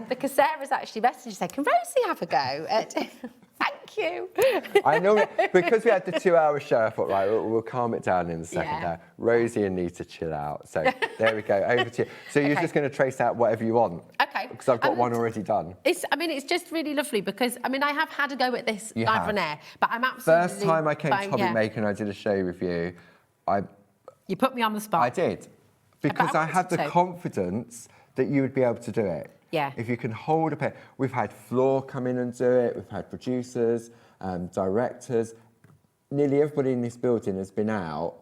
because Sarah's actually messaged and said, can Rosie have a go at... Thank you. I know, because we had the 2-hour show, I thought, right, we'll calm it down in the second hour. Rosie and need to chill out. So there we go, over to you. So you're just going to trace out whatever you want. Okay. Because I've got one already done. It's just really lovely, because, I mean, I have had a go at this live on air, but I'm absolutely... First time I came to HobbyMaker and I did a show with you, You put me on the spot. I did. Because I had the confidence that you would be able to do it. Yeah. If you can hold a pen. We've had Floor come in and do it. We've had producers, directors. Nearly everybody in this building has been out.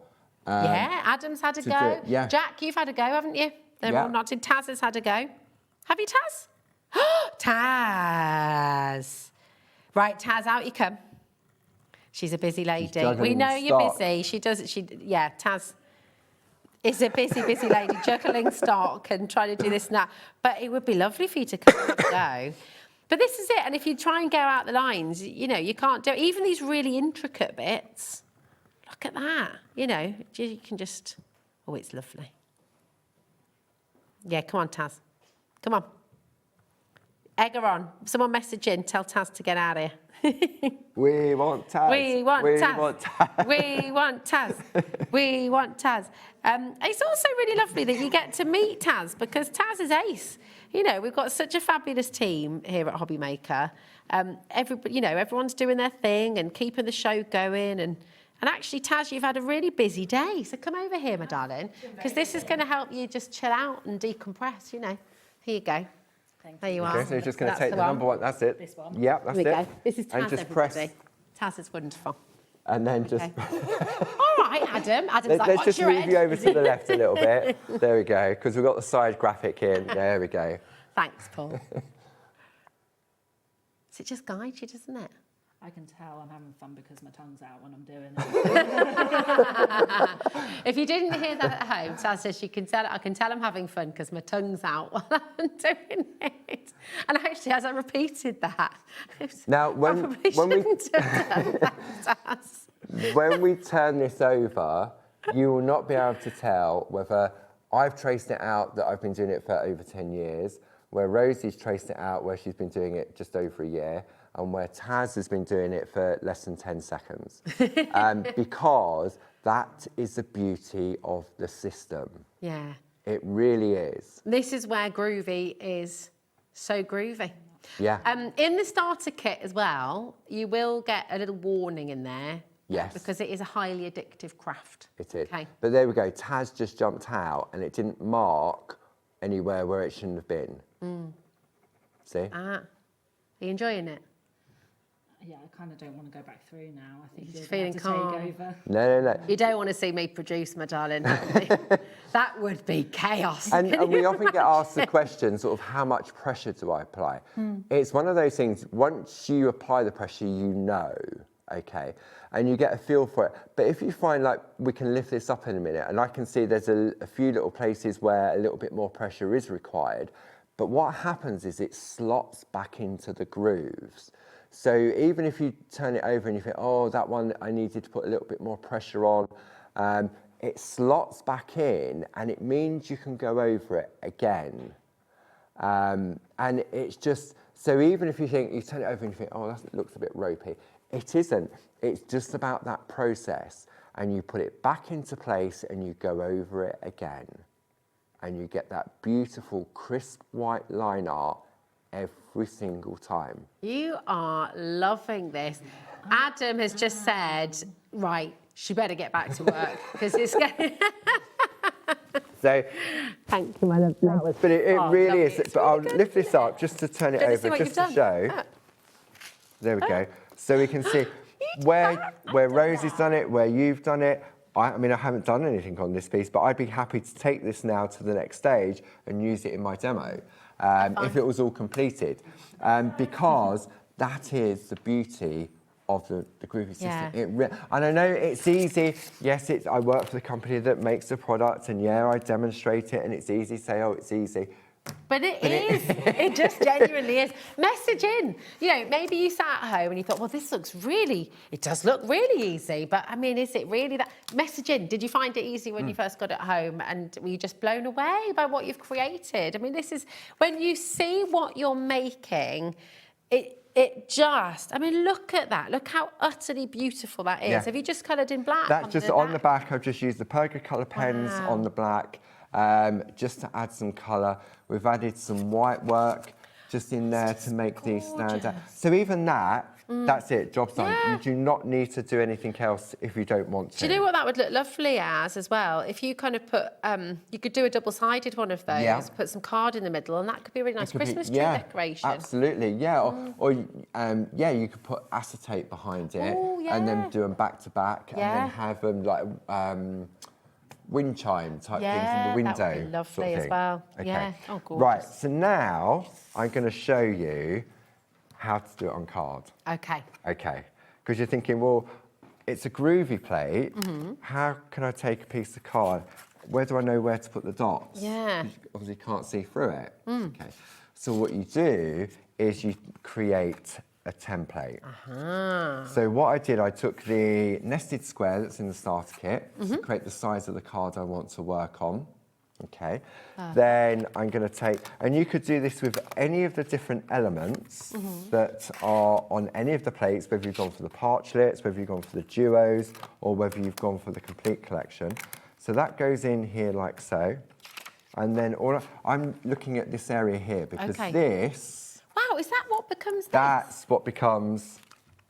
Adam's had a go. Yeah. Jack, you've had a go, haven't you? They're all nodding. Taz has had a go. Have you, Taz? Taz. Right, Taz, out you come. She's a busy lady. We know you're busy. Taz is a busy lady, juggling stock and trying to do this and that. But it would be lovely for you to come and go. But this is it. And if you try and go out the lines, you know, you can't do it. Even these really intricate bits. Look at that. You know, you can just... Oh, it's lovely. Yeah, come on, Taz. Come on. Egg her on. Someone message in. Tell Taz to get out of here. We want Taz. We want Taz. Want Taz. We want Taz. We want Taz. It's also really lovely that you get to meet Taz, because Taz is ace. You know, we've got such a fabulous team here at HobbyMaker. Everyone's doing their thing and keeping the show going. And actually, Taz, you've had a really busy day. So come over here, my darling, because this is going to help you just chill out and decompress, you know. Here you go. There you are. Okay, so you're just going to take the number one. That's it. This one. Yeah, that's it. Go. This is Taz, and just everybody. Taz is wonderful. And then just... All right, Adam. Adam's Let's just move you over to the left a little bit. There we go, because we've got the side graphic in. There we go. Thanks, Paul. So it just guides you, doesn't it? I can tell I'm having fun because my tongue's out when I'm doing it. If you didn't hear that at home, Taz says I can tell I'm having fun because my tongue's out while I'm doing it. And actually, as I repeated that, now when we turn this over, you will not be able to tell whether I've traced it out that I've been doing it for over 10 years, where Rosie's traced it out where she's been doing it just over a year, and where Taz has been doing it for less than 10 seconds. Because that is the beauty of the system. Yeah. It really is. This is where Groovi is so groovy. Yeah. In the starter kit as well, you will get a little warning in there. Yes. Because it is a highly addictive craft. It is. Okay. But there we go. Taz just jumped out and it didn't mark anywhere where it shouldn't have been. See? Are you enjoying it? Yeah, I kind of don't want to go back through now. I think You're you're feeling going to calm. take over. No. You don't want to see me produce, my darling. That would be chaos. And we often get asked the question, sort of, how much pressure do I apply? It's one of those things, once you apply the pressure, you know, okay, and you get a feel for it. But if you find, like, we can lift this up in a minute, and I can see there's a few little places where a little bit more pressure is required, but what happens is it slots back into the grooves. So even if you turn it over and you think, oh, that one I needed to put a little bit more pressure on, it slots back in, and it means you can go over it again. And it's just, so even if you think, you turn it over and you think, oh, that looks a bit ropey, it isn't. It's just about that process, and you put it back into place and you go over it again. And you get that beautiful, crisp white line art every single time. You are loving this. Adam has just said, right, she better get back to work because it's getting... So, thank you, my lovely. but it really is. But I'll really lift this up just to turn it over, just to show. There we go. So we can see where Rosie's done it, where you've done it. I mean, I haven't done anything on this piece, but I'd be happy to take this now to the next stage and use it in my demo if it was all completed. Because that is the beauty of the Groovi system. Yeah. And I know it's easy. Yes, I work for the company that makes the product, and yeah, I demonstrate it, and it's easy to say, oh, it's easy. But it is. It just genuinely is. Message in. You know, maybe you sat at home and you thought, well, this looks really, it does look really easy. But I mean, is it really that? Message in. Did you find it easy when you first got it home? And were you just blown away by what you've created? I mean, this is, when you see what you're making, it just, I mean, look at that. Look how utterly beautiful that is. Yeah. Have you just coloured in black? That's just on the back. I've just used the Perga colour pens on the black just to add some colour. We've added some white work just in there to make these stand out. So even that, that's it, job's done. You do not need to do anything else if you don't want to. Do you know what that would look lovely as well? If you kind of put, you could do a double-sided one of those, put some card in the middle, and that could be a really nice Christmas tree decoration. Absolutely, yeah. Or you could put acetate behind it and then do them back to back and then have them like wind chime type things in the window. That would be lovely sort of as well. Okay. Yeah. Oh, gorgeous. Right, so now I'm going to show you how to do it on card. Okay. Okay, because you're thinking, well, it's a Groovi plate. How can I take a piece of card? Where do I know where to put the dots? Yeah. You obviously can't see through it. Okay, so what you do is you create a template. So what I did, I took the nested square that's in the starter kit to create the size of the card I want to work on. Okay, then I'm going to take, and you could do this with any of the different elements that are on any of the plates, whether you've gone for the parchlets, whether you've gone for the duos, or whether you've gone for the complete collection. So that goes in here like so. And then I'm looking at this area here because this... Wow, is that what becomes this? That's what becomes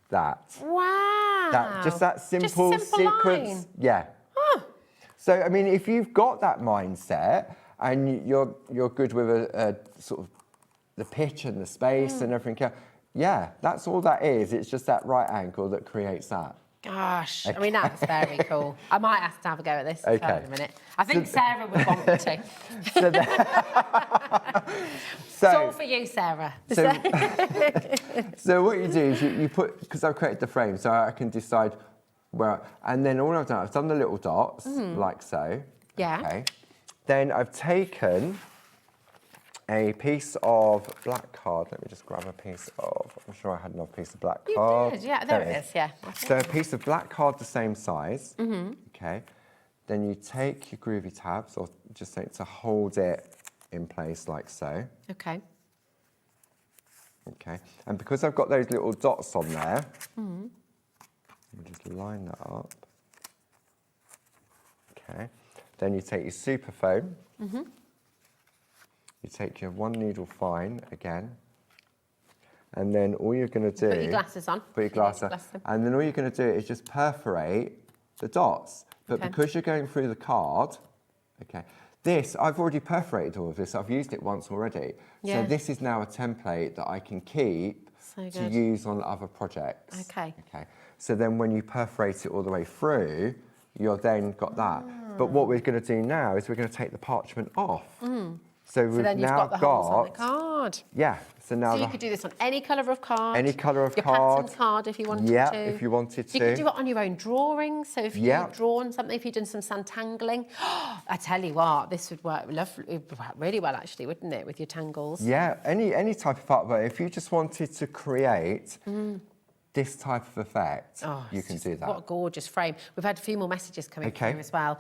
that. Wow. Just that simple sequence. Line. Yeah. So, I mean, if you've got that mindset and you're good with a sort of the pitch and the space and everything else, yeah, that's all that is. It's just that right angle that creates that. Gosh, I mean, that's very cool. I might have to have a go at this in a minute. I think Sarah would want me to. It's all for you, Sarah. So what you do is you put, because I've created the frame, so I can decide where, and then all I've done the little dots, like so. Yeah. Okay. Then I've taken a piece of black card. Let me just grab a piece of, I'm sure I had another piece of black card. You did, yeah, there it is, yeah. So a piece of black card the same size, okay. Then you take your groovy tabs, or just take to hold it in place like so. Okay. Okay, and because I've got those little dots on there, we'll just line that up. Okay, then you take your super foam, you take your 1 needle fine again, and then all you're going to do... Put your glasses on. Put your glasses on. And then all you're going to do is just perforate the dots. But because you're going through the card, okay, this, I've already perforated all of this. I've used it once already. Yeah. So this is now a template that I can keep to use on other projects. Okay. Okay. So then when you perforate it all the way through, you're then got that. But what we're going to do now is we're going to take the parchment off. So we've then you've now got the holes on the card. Yeah. So now So you could do this on any colour of card. Any colour of your card. pattern card if you wanted to. Yeah, if you wanted to. You could do it on your own drawings. So if you've drawn something, if you've done some sandtangling, I tell you what, this would work really well actually, wouldn't it, with your tangles? Yeah, any type of art, but if you just wanted to create this type of effect, you can do that. What a gorgeous frame. We've had a few more messages coming through as well.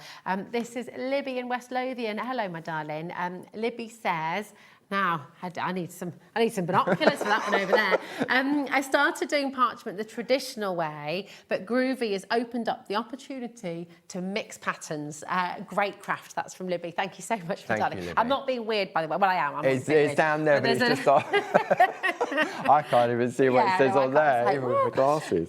This is Libby in West Lothian. Hello, my darling. Libby says, now, I need some binoculars for that one over there. I started doing parchment the traditional way, but Groovi has opened up the opportunity to mix patterns. Great craft, that's from Libby. Thank you so much for that. I'm not being weird, by the way. Well, I am. It's down there, but it's just on. I can't even see what it says on there, even with the glasses.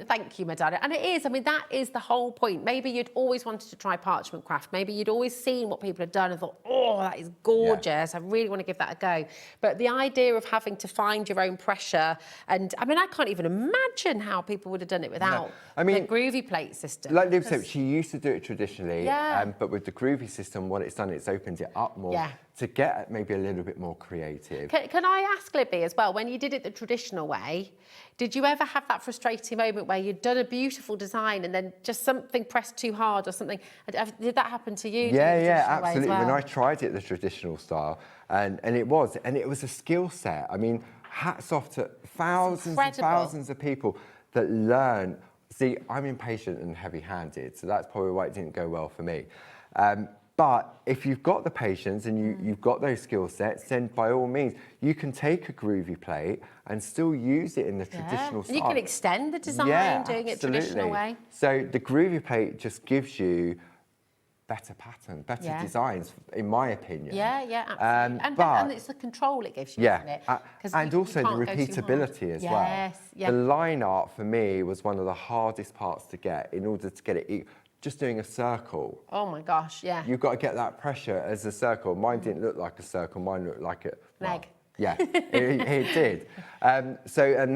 Thank you, my darling. And it is, I mean, that is the whole point. Maybe you'd always wanted to try parchment craft. Maybe you'd always seen what people had done and thought, oh, that is gorgeous. I really want to give that a go. But the idea of having to find your own pressure, and I mean, I can't even imagine how people would have done it without the Groovi Plate system. Like Liv said, she used to do it traditionally, but with the Groovi system, what it's done, it's opened it up more to get maybe a little bit more creative. Can I ask Libby as well, when you did it the traditional way, did you ever have that frustrating moment where you'd done a beautiful design and then just something pressed too hard or something? Did that happen to you? Yeah, absolutely. When I tried it the traditional style, and it was a skill set. I mean, hats off to thousands and thousands of people that learn. See, I'm impatient and heavy-handed, so that's probably why it didn't go well for me. But if you've got the patience and you've got those skill sets, then by all means, you can take a Groovi plate and still use it in the traditional style. You can extend the design doing it traditional way. So the Groovi plate just gives you better pattern, better designs, in my opinion. Yeah, absolutely. And it's the control it gives you, isn't it? And also the repeatability as well. Yes. The line art for me was one of the hardest parts to get in order to get it. Just doing a circle. Oh my gosh, yeah. You've got to get that pressure as a circle. Mine didn't look like a circle, mine looked like a... Leg. Yeah, it did. And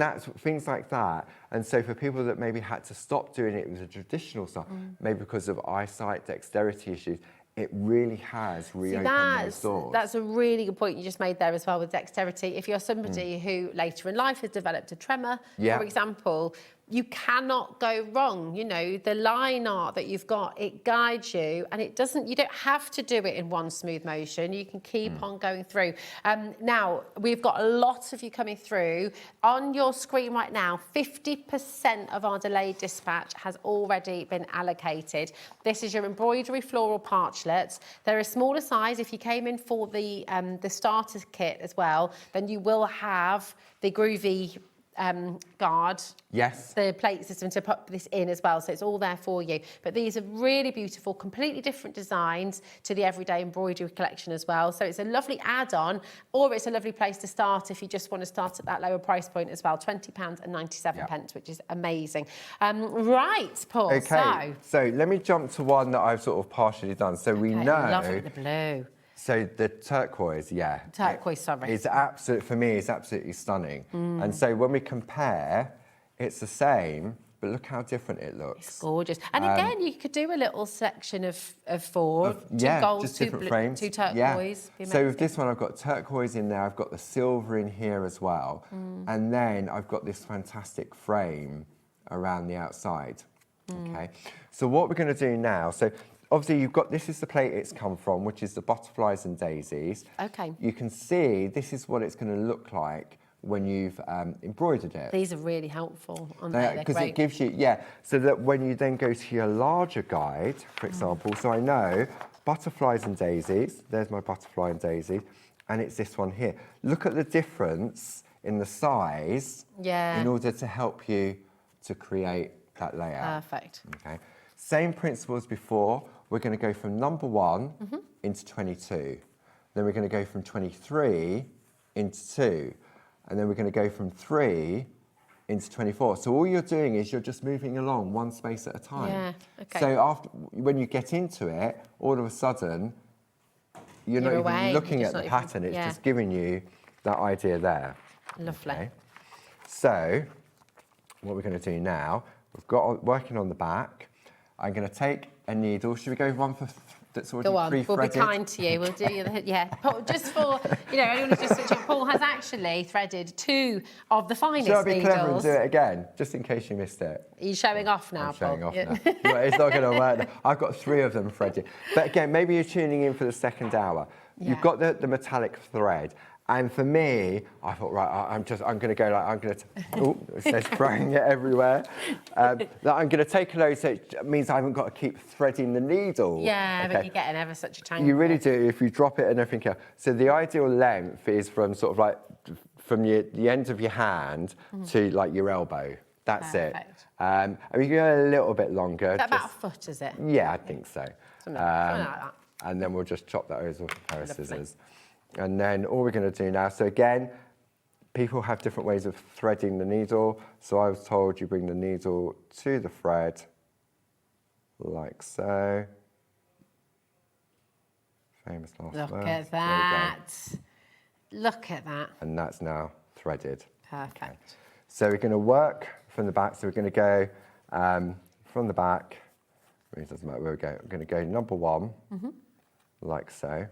that's things like that. And so for people that maybe had to stop doing it with a traditional style, maybe because of eyesight, dexterity issues, it really has reopened those doors. That's a really good point you just made there as well with dexterity. If you're somebody who later in life has developed a tremor, for example, you cannot go wrong. You know, the line art that you've got, it guides you, and it doesn't, you don't have to do it in one smooth motion. You can keep on going through. Now, we've got a lot of you coming through. On your screen right now, 50% of our delayed dispatch has already been allocated. This is your embroidery floral parchlets. They're a smaller size. If you came in for the starter kit as well, then you will have the Groovi guard, the plate system to put this in as well, so it's all there for you. But these are really beautiful, completely different designs to the everyday embroidery collection as well, so it's a lovely add-on, or it's a lovely place to start if you just want to start at that lower price point as well, £20.97, which is amazing. Right, Paul, so let me jump to one that I've sort of partially done. So we know... I love the blue. So the turquoise, Turquoise, sorry. It's for me, it's absolutely stunning. And so when we compare, it's the same, but look how different it looks. It's gorgeous. And again, you could do a little section of four, two gold, just two different blue, frames. two turquoise. Yeah. Be So with amazing. this one, I've got turquoise in there, I've got the silver in here as well. And then I've got this fantastic frame around the outside. Okay. So what we're going to do now, so obviously you've got, this is the plate it's come from, which is the butterflies and daisies. Okay. You can see this is what it's going to look like when you've embroidered it. These are really helpful, aren't they? They're Because great. it gives you, yeah, so that when you then go to your larger guide, for example, so I know butterflies and daisies, there's my butterfly and daisy, and it's this one here. Look at the difference in the size in order to help you to create that layout. Perfect. Okay. Same principle as before. We're going to go from number 1 into 22. Then we're going to go from 23 into 2. And then we're going to go from 3 into 24. So all you're doing is you're just moving along one space at a time. Yeah, okay. So after, when you get into it, all of a sudden, you're not away. even looking You're at the just not pattern. even- It's just giving you that idea there. Lovely. Okay. So what we're going to do now, we've got working on the back. I'm going to take a needle. Should we go one for that's already Go on, we'll be pre-threaded? kind to you. We'll do Paul, just for, anyone who's just switching, Paul has actually threaded 2 of the finest Should I be clever and needles. do it again, just in case you missed it? Are you showing off now, I'm showing Paul? off now. Well, it's not going to work now. I've got 3 of them threaded. But again, maybe you're tuning in for the second hour. You've got the metallic thread. And for me, I thought, right, I'm going to go like, I'm going to, it says throwing it everywhere. That I'm going to take a load, so it means I haven't got to keep threading the needle. Yeah, but you're getting ever such a tangle. You really do, if you drop it and everything else. So the ideal length is from sort of like, from the end of your hand to like your elbow. That's Perfect. it. I mean, you can go a little bit longer. Is that about a foot, is it? Yeah, I think so. Something like that. And then we'll just chop that over with a pair of Lovely. scissors. And then all we're going to do now, so again, people have different ways of threading the needle. So I was told you bring the needle to the thread, like so. Famous last Look word. at There we go. that. Look at that. And that's now threaded. Perfect. So we're going to work from the back. So we're going to go from the back. It doesn't matter where we go. I'm going to go number 1, like so.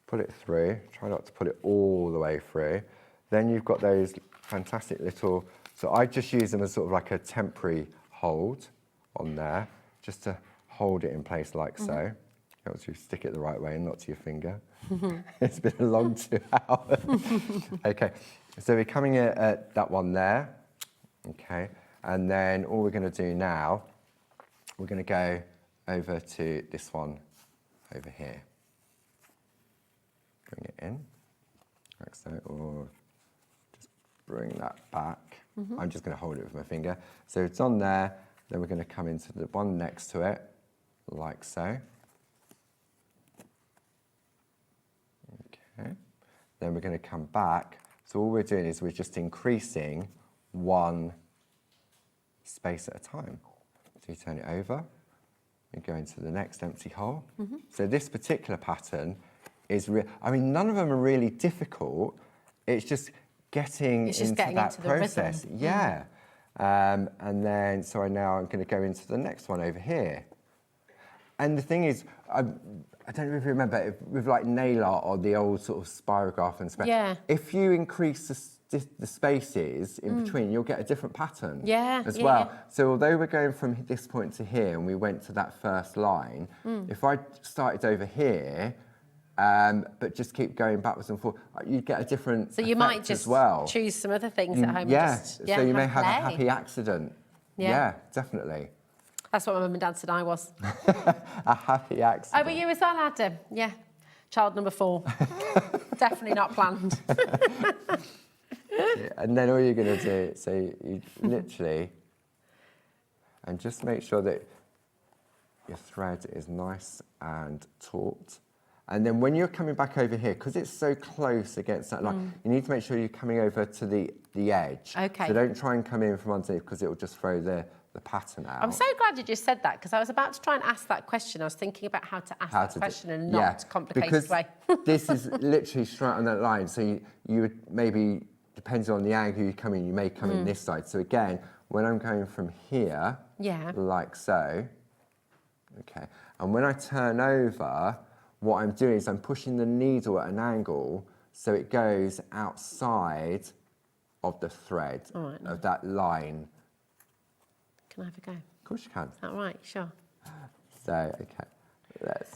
Pull it through. Try not to pull it all the way through. Then you've got those fantastic little. So I just use them as sort of like a temporary hold on there, just to hold it in place like so. You want to stick it the right way and not to your finger. It's been a long 2 hours. Okay, so we're coming at that one there. Okay, and then all we're going to do now, we're going to go over to this one over here. Bring it in, like so, or just bring that back. I'm just going to hold it with my finger. So it's on there, then we're going to come into the one next to it, like so. Okay, then we're going to come back. So all we're doing is we're just increasing one space at a time. So you turn it over, and go into the next empty hole. So this particular pattern is I mean, none of them are really difficult. It's just getting into that process. Yeah. And then, so now I'm going to go into the next one over here. And the thing is, I don't know if you remember, with like nail art or the old sort of spirograph and stuff, if you increase the spaces in between, you'll get a different pattern as well. Yeah. So although we're going from this point to here and we went to that first line, if I started over here, but just keep going backwards and forwards, you'd get a different So you might just choose some other things at home. Yeah, and just, so you may have a play. happy accident. Yeah. Definitely. That's what my mum and dad said I was. A happy accident. Oh, but you as well, Adam? Yeah. Child number 4. Definitely not planned. And then all you're going to do, so you literally, and just make sure that your thread is nice and taut. And then when you're coming back over here, because it's so close against that line, you need to make sure you're coming over to the edge. Okay. So don't try and come in from underneath, because it will just throw the pattern out. I'm so glad you just said that, because I was about to try and ask that question. I was thinking about how to ask that question in a not complicated way. This is literally straight on that line. So you would maybe, depending on the angle you come in, you may come in this side. So again, when I'm going from here, like so, okay, and when I turn over, what I'm doing is I'm pushing the needle at an angle so it goes outside of the thread of that line. Can I have a go? Of course you can. Is that right? Sure. So, okay, let's...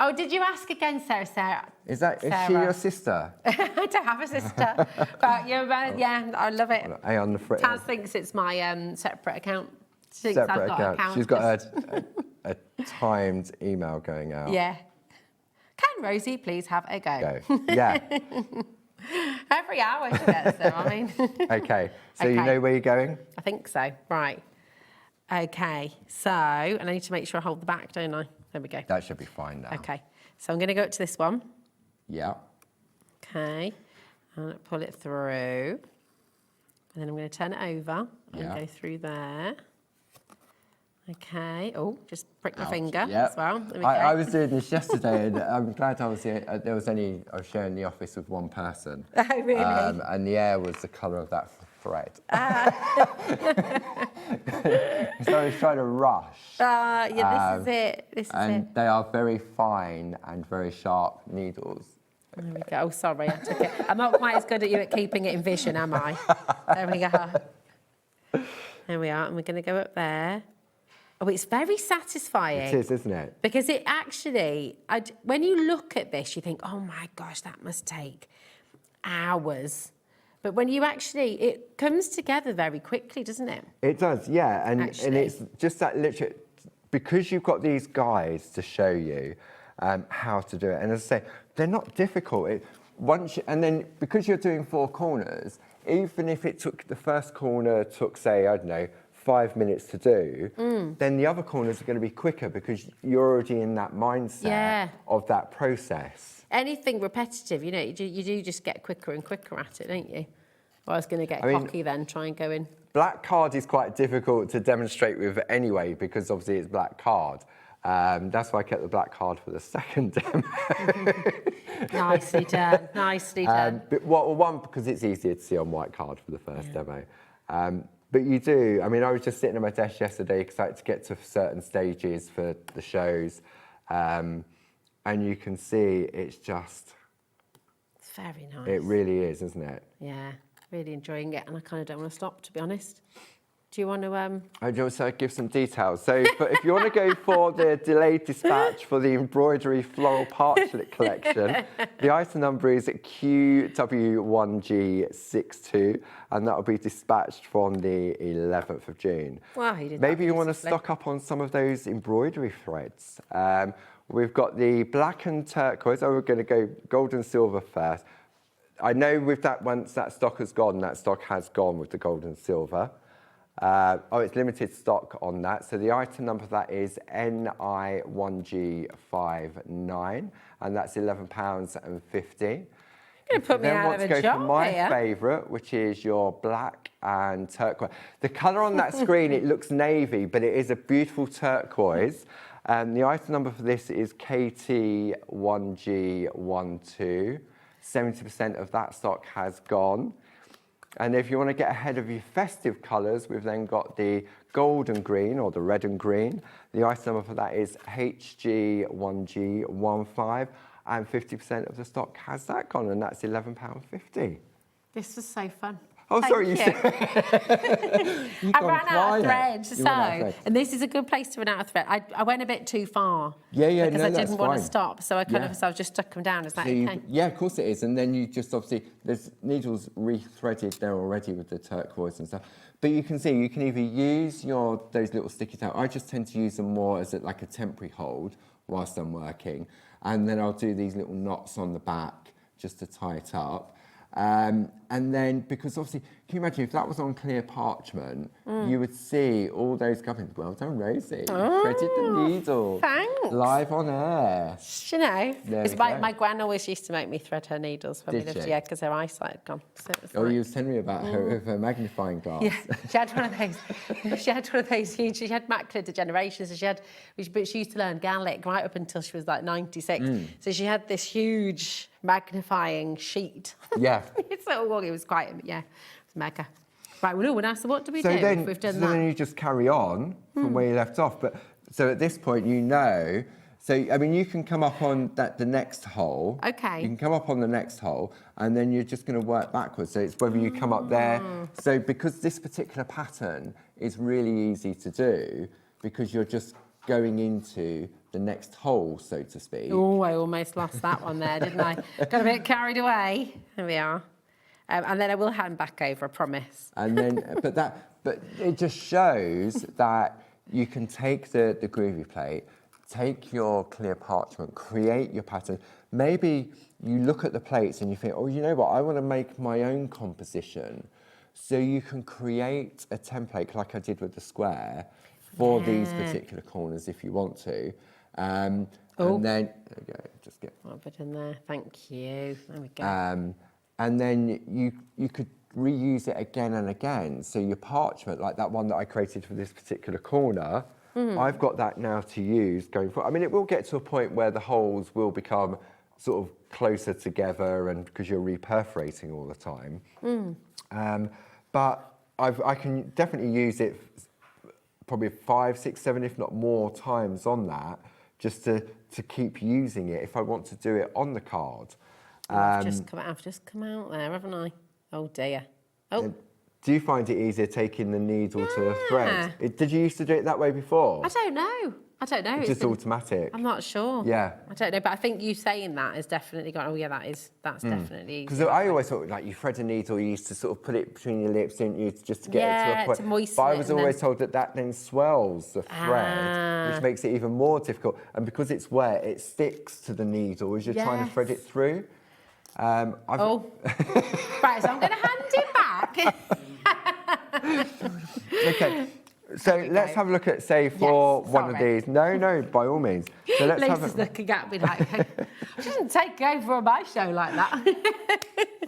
Oh, did you ask again, Sarah? Is she your sister? I don't have a sister, but yeah, I love it. A on the front. Taz thinks it's my separate account. She thinks Separate I've got account. She's got a timed email going out. Yeah. Can Rosie please have a go? Yeah. Every hour she gets them, I mean. Okay, so you know where you're going? I think so, right. Okay, so, and I need to make sure I hold the back, don't I? There we go. That should be fine now. Okay, so I'm going to go up to this one. Yeah. Okay, and pull it through. And then I'm going to turn it over and go through there. Okay, oh, just prick my finger as well. There we go. I was doing this yesterday, and I'm glad I was sharing the office with one person. Oh, really? And the air was the colour of that thread. So I was trying to rush. Yeah, this is it. This is it. They are very fine and very sharp needles. There we go. Oh, sorry, I took it. I'm not quite as good at you at keeping it in vision, am I? There we go. There we are, and we're going to go up there. Oh, it's very satisfying. It is, isn't it? Because it actually, when you look at this, you think, oh my gosh, that must take hours. But when you actually, it comes together very quickly, doesn't it? It does, yeah. And it's just that literally, because you've got these guides to show you how to do it. And as I say, they're not difficult. And then because you're doing 4 corners, even if it took, the first corner took, say, I don't know, 5 minutes to do, then the other corners are going to be quicker because you're already in that mindset of that process. Anything repetitive, you know, you do just get quicker and quicker at it, don't you? Well, I was going to get cocky then, try and go in. Black card is quite difficult to demonstrate with anyway because obviously it's black card. That's why I kept the black card for the second demo. Nicely done, nicely done. But, well, one, because it's easier to see on white card for the first demo. But you do, I mean, I was just sitting at my desk yesterday because I had to get to certain stages for the shows. And you can see it's just... It's very nice. It really is, isn't it? Yeah, really enjoying it. And I kind of don't want to stop, to be honest. Do you want to... I just give some details. So but if you want to go for the delayed dispatch for the Embroidery Floral Plate Collection, the item number is QW1G62, and that will be dispatched from the 11th of June. Wow, you did Maybe you want to stock up on some of those embroidery threads. We've got the black and turquoise. Oh, we're going to go gold and silver first. I know with that, once that stock has gone, that stock has gone with the gold and silver. It's limited stock on that. So the item number for that is NI1G59, and that's £11.50. You're going to put me out of a job here. Then want to go for my favourite, which is your black and turquoise. The colour on that screen, it looks navy, but it is a beautiful turquoise. The item number for this is KT1G12. 70% of that stock has gone. And if you want to get ahead of your festive colours, we've then got the gold and green, or the red and green. The item number for that is HG1G15, and 50% of the stock has that gone, and that's £11.50. This was so fun. Oh, Thank sorry, you. I ran out of thread, and this is a good place to run out of thread. I went a bit too far. Yeah, because I didn't want to stop, so I so I just stuck them down. Is that okay? Yeah, of course it is. And then you just obviously, there's needles re-threaded there already with the turquoise and stuff. But you can see, you can either use those little sticky tails. I just tend to use them more as like a temporary hold whilst I'm working. And then I'll do these little knots on the back just to tie it up. And then, because obviously, can you imagine if that was on clear parchment, you would see all those gubbins. Well done, Rosie. Threaded the needle. Thanks. Live on air. You know, my gran always used to make me thread her needles when we lived here because her eyesight had gone. So it was you was telling me about her with her magnifying glass. Yeah, she had one of those. She had one of those huge. She had macular degeneration, so but she used to learn Gaelic right up until she was like 96. So she had this huge magnifying sheet. Yeah. It was quite, it was mega. Right, well, no, now, so what do we do then, if we've done so that? then you just carry on from where you left off. But so at this point, you know. So I mean, you can come up on the next hole. Okay. You can come up on the next hole, and then you're just going to work backwards. So it's whether you come up there. So because this particular pattern is really easy to do, because you're just going into the next hole, so to speak. Oh, I almost lost that one there, didn't I? Got a bit carried away. There we are. And then I will hand back over, I promise. And then, but it just shows that you can take the Groovi plate, take your clear parchment, create your pattern. Maybe you look at the plates and you think, oh, you know what, I want to make my own composition. So you can create a template like I did with the square for these particular corners if you want to. And then, there we go, just get... I'll put in there, thank you. There we go. And then you could reuse it again and again. So your parchment, like that one that I created for this particular corner, I've got that now to use going forward. I mean, it will get to a point where the holes will become sort of closer together, and because you're reperforating all the time. But I can definitely use it probably 5, 6, 7, if not more times on that, just to keep using it if I want to do it on the card. I've just come out there, haven't I? Oh dear. Oh. Do you find it easier taking the needle to the thread? Did you used to do it that way before? I don't know. It's just automatic. I'm not sure. Yeah. I don't know, but I think you saying that has definitely gone, oh yeah, that's definitely... Because I always thought, like, you thread a needle, you used to sort of put it between your lips, didn't you, just to get it to a point. to moisten but I it was and always told that then swells the thread, which makes it even more difficult. And because it's wet, it sticks to the needle as you're trying to thread it through. Right, so I'm going to hand it back. Okay, so let's have a look at, say, for one of these. No, by all means. So let's Lisa's looking at me like, she didn't take over on my show like that.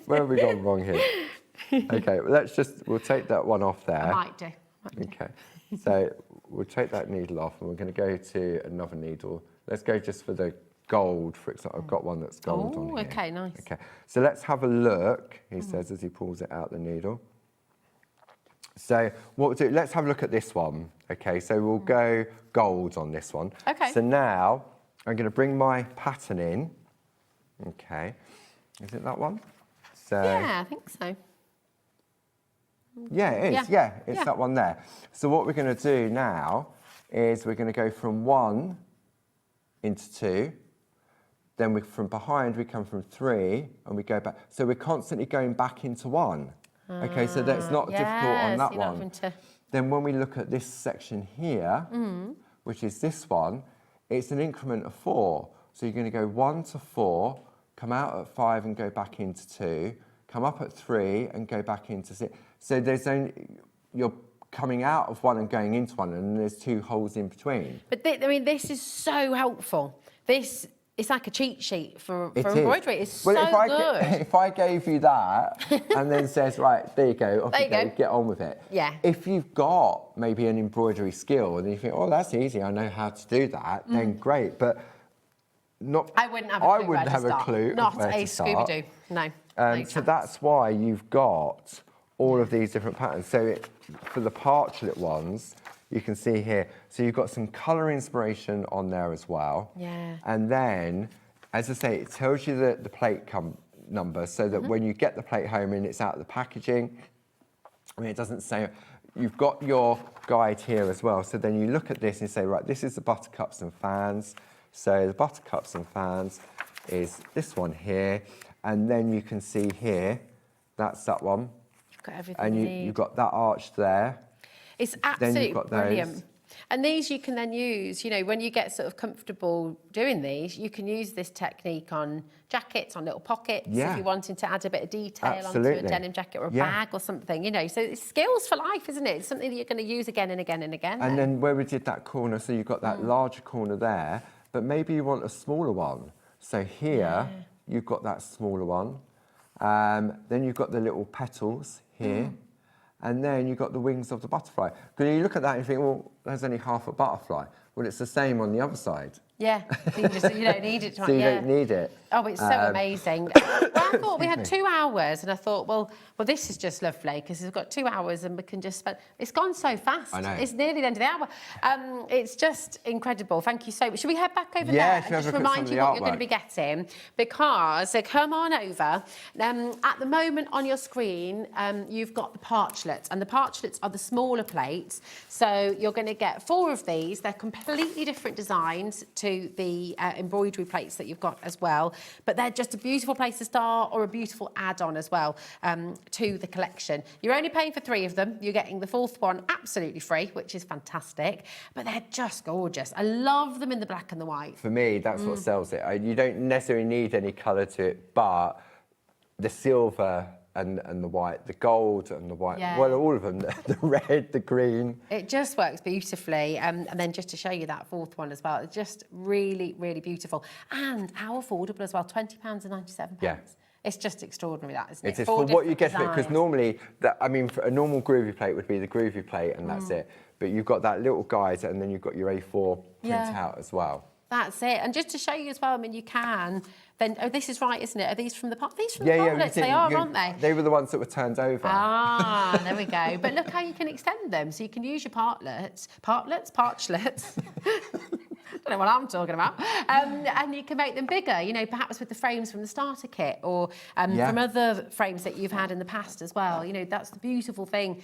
Where have we gone wrong here? Okay, we'll take that one off there. I might do. Okay, so we'll take that needle off and we're going to go to another needle. Let's go just for the gold, for example. I've got one that's gold on here. Okay, nice. Okay, so let's have a look, he says as he pulls it out the needle. So what we'll do, let's have a look at this one. Okay, so we'll go gold on this one. Okay. So now I'm going to bring my pattern in. Okay, is it that one? So Yeah, I think so. yeah, it is. Yeah, it's that one there. So what we're going to do now is we're going to go from 1 into 2. Then from behind we come from 3 and we go back. So we're constantly going back into 1. Okay, so that's not difficult on that one. Then when we look at this section here, which is this one, it's an increment of 4. So you're going to go 1 to 4, come out at 5 and go back into 2, come up at 3 and go back into 6. So you're coming out of 1 and going into 1, and there's 2 holes in between. But I mean, this is so helpful. It's like a cheat sheet for embroidery. It's so good. If I gave you that and then says, right, there you go, off you go, get on with it. Yeah. If you've got maybe an embroidery skill and you think, oh, that's easy, I know how to do that, then great. But I wouldn't have a clue. I wouldn't have a clue. Not a Scooby-Doo, no. So that's why you've got all of these different patterns. So for the parchment ones, you can see here, so you've got some colour inspiration on there as well. Yeah. And then, as I say, it tells you the plate number, so that when you get the plate home and it's out of the packaging, I mean, it doesn't say, you've got your guide here as well. So then you look at this and say, right, this is the buttercups and fans. So the buttercups and fans is this one here. And then you can see here, that's that one. You've got everything and you've got that arch there. It's absolutely brilliant. And these you can then use, you know, when you get sort of comfortable doing these, you can use this technique on jackets, on little pockets, if you're wanting to add a bit of detail onto a denim jacket or a bag or something, you know. So it's skills for life, isn't it? It's something that you're going to use again and again and again. And then where we did that corner, so you've got that larger corner there, but maybe you want a smaller one. So here, you've got that smaller one. Then you've got the little petals here. And then you've got the wings of the butterfly. Because you look at that and you think, well, there's only half a butterfly. Well, it's the same on the other side. Yeah, so you don't need it to So you don't need it. Oh, it's so amazing. Well, I thought we had 2 hours, and I thought, well, this is just lovely because we've got 2 hours and we can just spend. It's gone so fast. I know. It's nearly the end of the hour. It's just incredible. Thank you so much. Should we head back over Yeah, there and just remind you what you're going to be getting? Because come on over. At the moment on your screen, you've got the parchlets, and the parchlets are the smaller plates. So you're going to get 4 of these. They're completely different designs to the embroidery plates that you've got as well. But they're just a beautiful place to start, or a beautiful add-on as well to the collection. You're only paying for 3 of them. You're getting the 4th one absolutely free, which is fantastic. But they're just gorgeous. I love them in the black and the white. For me, that's what sells it. You don't necessarily need any colour to it, but the silver and the white, the gold and the white, well, all of them, the red, the green. It just works beautifully. And then just to show you that 4th one as well, it's just really, really beautiful. And how affordable as well, £20.97. Yeah. It's just extraordinary, that, isn't it? It is for what you get for it, because normally, for a normal Groovi plate would be the Groovi plate and that's it. But you've got that little guide and then you've got your A4 printout as well. That's it. And just to show you as well, I mean, you can then, this is right, isn't it? Are these from the These from the partlets? They are, aren't they? They were the ones that were turned over. Ah, there we go. But look how you can extend them. So you can use your parchlets. I don't know what I'm talking about. And you can make them bigger, you know, perhaps with the frames from the starter kit, or from other frames that you've had in the past as well. You know, that's the beautiful thing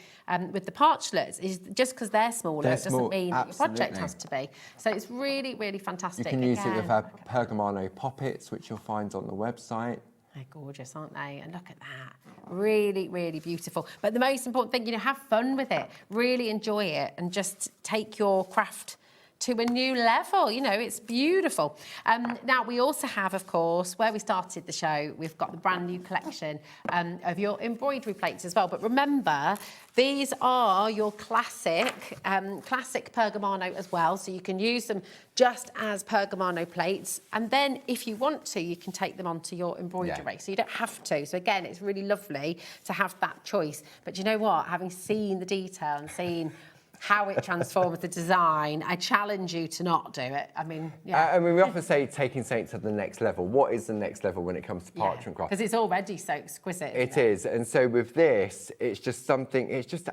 with the parchlets, is just because they're smaller, doesn't mean that your project has to be. So it's really, really fantastic. You can use it with our Pergamano poppets, which you'll find on the website. They're gorgeous, aren't they? And look at that. Really, really beautiful. But the most important thing, you know, have fun with it. Really enjoy it and just take your craft to a new level. You know, it's beautiful. Now, we also have, of course, where we started the show, we've got the brand new collection of your embroidery plates as well. But remember, these are your classic Pergamano as well. So you can use them just as Pergamano plates. And then if you want to, you can take them onto your embroidery. So you don't have to. So again, it's really lovely to have that choice. But you know what? Having seen the detail and seen how it transforms the design, I challenge you to not do it. I mean, I mean, we often say taking something to the next level. What is the next level when it comes to parchment craft? Because it's already so exquisite. It is. And so with this, it's just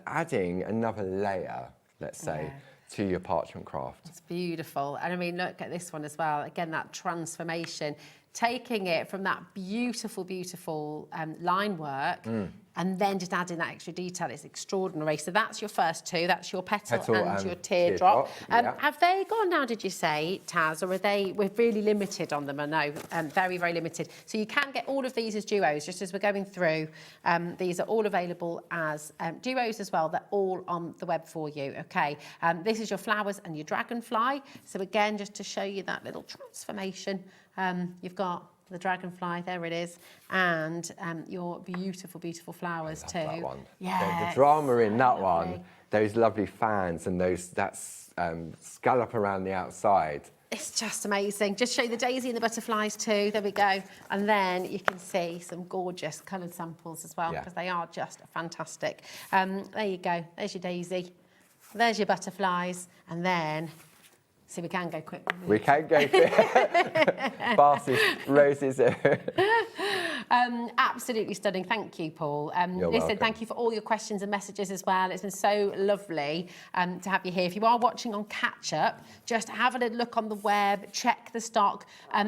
adding another layer, let's say, to your parchment craft. It's beautiful. And I mean, look at this one as well. Again, that transformation, taking it from that beautiful, beautiful line work and then just adding that extra detail is extraordinary. So that's your first 2. That's your petal and your teardrop. Have they gone now, did you say, Taz, or we're really limited on them, I know, very, very limited. So you can get all of these as duos, just as we're going through. These are all available as duos as well. They're all on the web for you, okay? This is your flowers and your dragonfly. So again, just to show you that little transformation, you've got the dragonfly, there it is, and your beautiful, beautiful flowers too. That one. Yeah. The drama in that one, those lovely fans and that scallop around the outside. It's just amazing. Just show you the daisy and the butterflies too. There we go. And then you can see some gorgeous coloured samples as well, because they are just fantastic. There you go. There's your daisy. There's your butterflies. And then, see, we can go quick. We can go quick. Basses, roses. Absolutely stunning. Thank you, Paul. You're welcome. Thank you for all your questions and messages as well. It's been so lovely to have you here. If you are watching on catch up, just have a little look on the web, check the stock.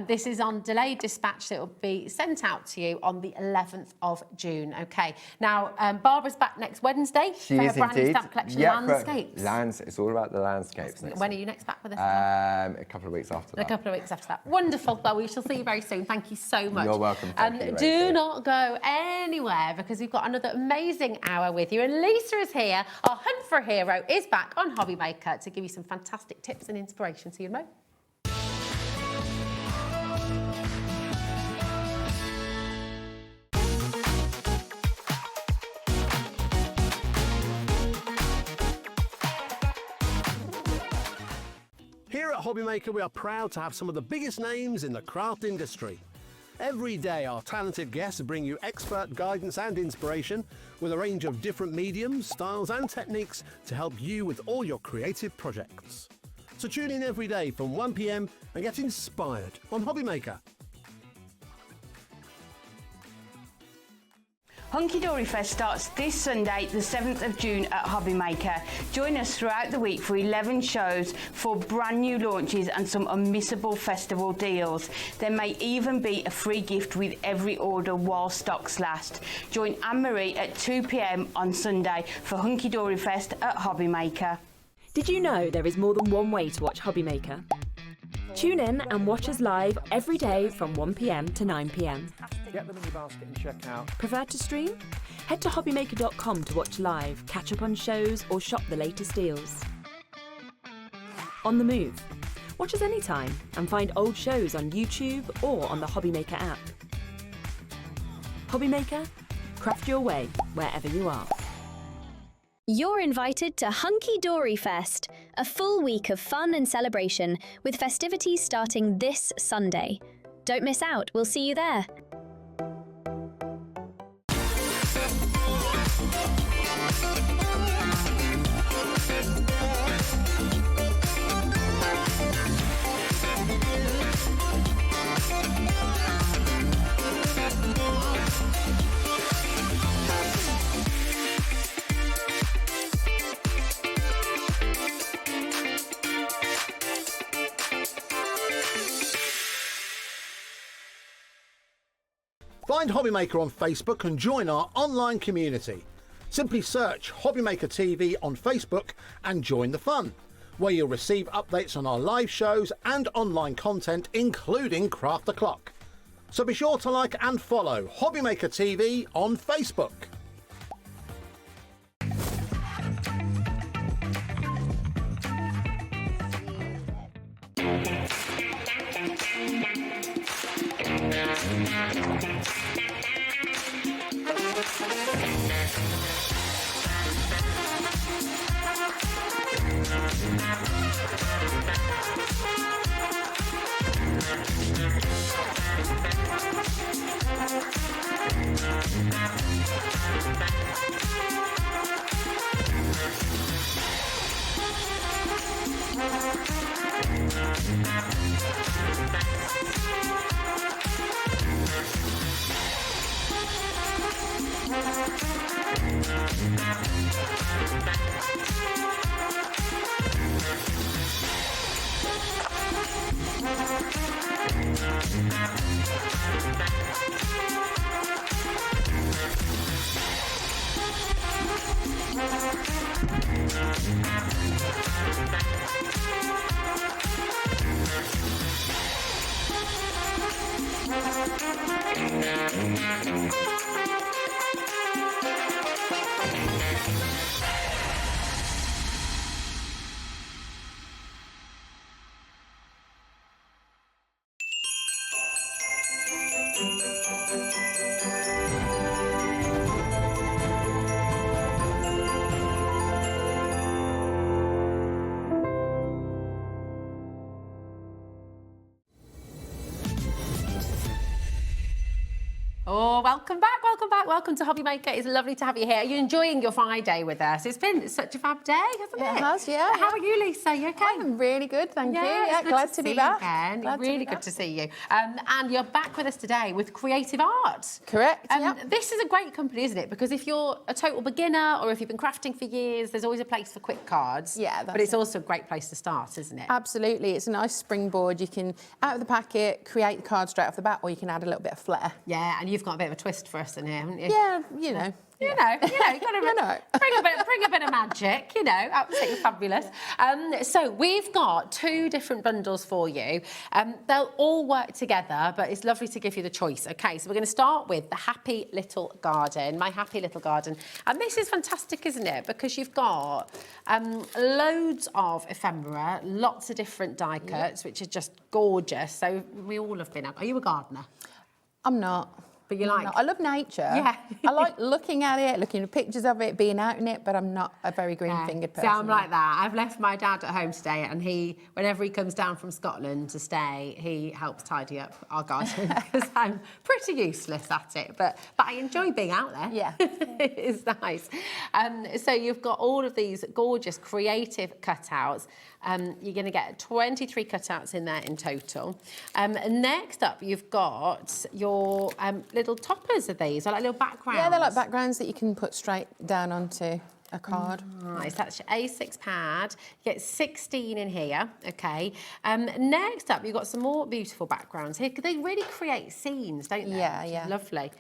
This is on delayed dispatch, so it will be sent out to you on the 11th of June. Okay. Now, Barbara's back next Wednesday She for her is brand new indeed. stamp collection, Landscapes. It's all about the landscapes. When are you next back with us? A couple of weeks after that. A couple of weeks after that. Wonderful. Well, we shall see you very soon. Thank you so much. You're welcome. Thank you, do not go anywhere, because we've got another amazing hour with you. And Lisa is here. Our Hunt for a Hero is back on HobbyMaker to give you some fantastic tips and inspiration. See you in a moment. Here at HobbyMaker, we are proud to have some of the biggest names in the craft industry. Every day, our talented guests bring you expert guidance and inspiration with a range of different mediums, styles and techniques to help you with all your creative projects. So tune in every day from 1 p.m. and get inspired on HobbyMaker. Hunky Dory Fest starts this Sunday, the 7th of June at HobbyMaker. Join us throughout the week for 11 shows for brand new launches and some unmissable festival deals. There may even be a free gift with every order while stocks last. Join Anne-Marie at 2 p.m. on Sunday for Hunky Dory Fest at HobbyMaker. Did you know there is more than one way to watch HobbyMaker? Tune in and watch us live every day from 1 p.m. to 9 p.m. Get them in your basket and check out. Prefer to stream? Head to hobbymaker.com to watch live, catch up on shows or shop the latest deals. On the move? Watch us anytime and find old shows on YouTube or on the HobbyMaker app. HobbyMaker, craft your way wherever you are. You're invited to Hunky Dory Fest, a full week of fun and celebration with festivities starting this Sunday. Don't miss out, we'll see you there. Find HobbyMaker on Facebook and join our online community. Simply search HobbyMaker TV on Facebook and join the fun, where you'll receive updates on our live shows and online content, including Craft the Clock. So be sure to like and follow HobbyMaker TV on Facebook. Oh, welcome back, welcome back, welcome to HobbyMaker. It's lovely to have you here. Are you enjoying your Friday with us? It's been such a fab day, hasn't it? It has, yeah. How are you, Lisa? You okay? I'm really good, thank you. Yeah, Yeah, it's good glad to be see back. You again. Glad to Really be good back. to see you. And you're back with us today with Creatief Art. Correct, yeah. This is a great company, isn't it? Because if you're a total beginner or if you've been crafting for years, there's always a place for quick cards. Yeah, but it's also a great place to start, isn't it? Absolutely, it's a nice springboard. You can, out of the packet, create the card straight off the bat, or you can add a little bit of flair. Yeah, and you've got a bit of a twist for us in here, haven't you? Yeah, you know. You know, you've got to bring a bit of magic, you know, absolutely fabulous. So we've got two different bundles for you. They'll all work together, but it's lovely to give you the choice. Okay, so we're going to start with the Happy Little Garden, My Happy Little Garden. And this is fantastic, isn't it? Because you've got loads of ephemera, lots of different die cuts, which are just gorgeous. So we all have been out. Are you a gardener? I'm not. But you like... I love nature. Yeah. I like looking at it, looking at pictures of it, being out in it, but I'm not a very green-fingered person. So I'm like that. I've left my dad at home today, and whenever he comes down from Scotland to stay, he helps tidy up our garden because I'm pretty useless at it. But I enjoy being out there. Yeah. It's nice. So you've got all of these gorgeous creative cutouts. You're going to get 23 cutouts in there in total. Next up, you've got your little toppers of these, or like little backgrounds. Yeah, they're like backgrounds that you can put straight down onto a card. Nice, that's your A6 pad. You get 16 in here, okay. Next up, you've got some more beautiful backgrounds here. They really create scenes, don't they? Yeah, yeah. Lovely.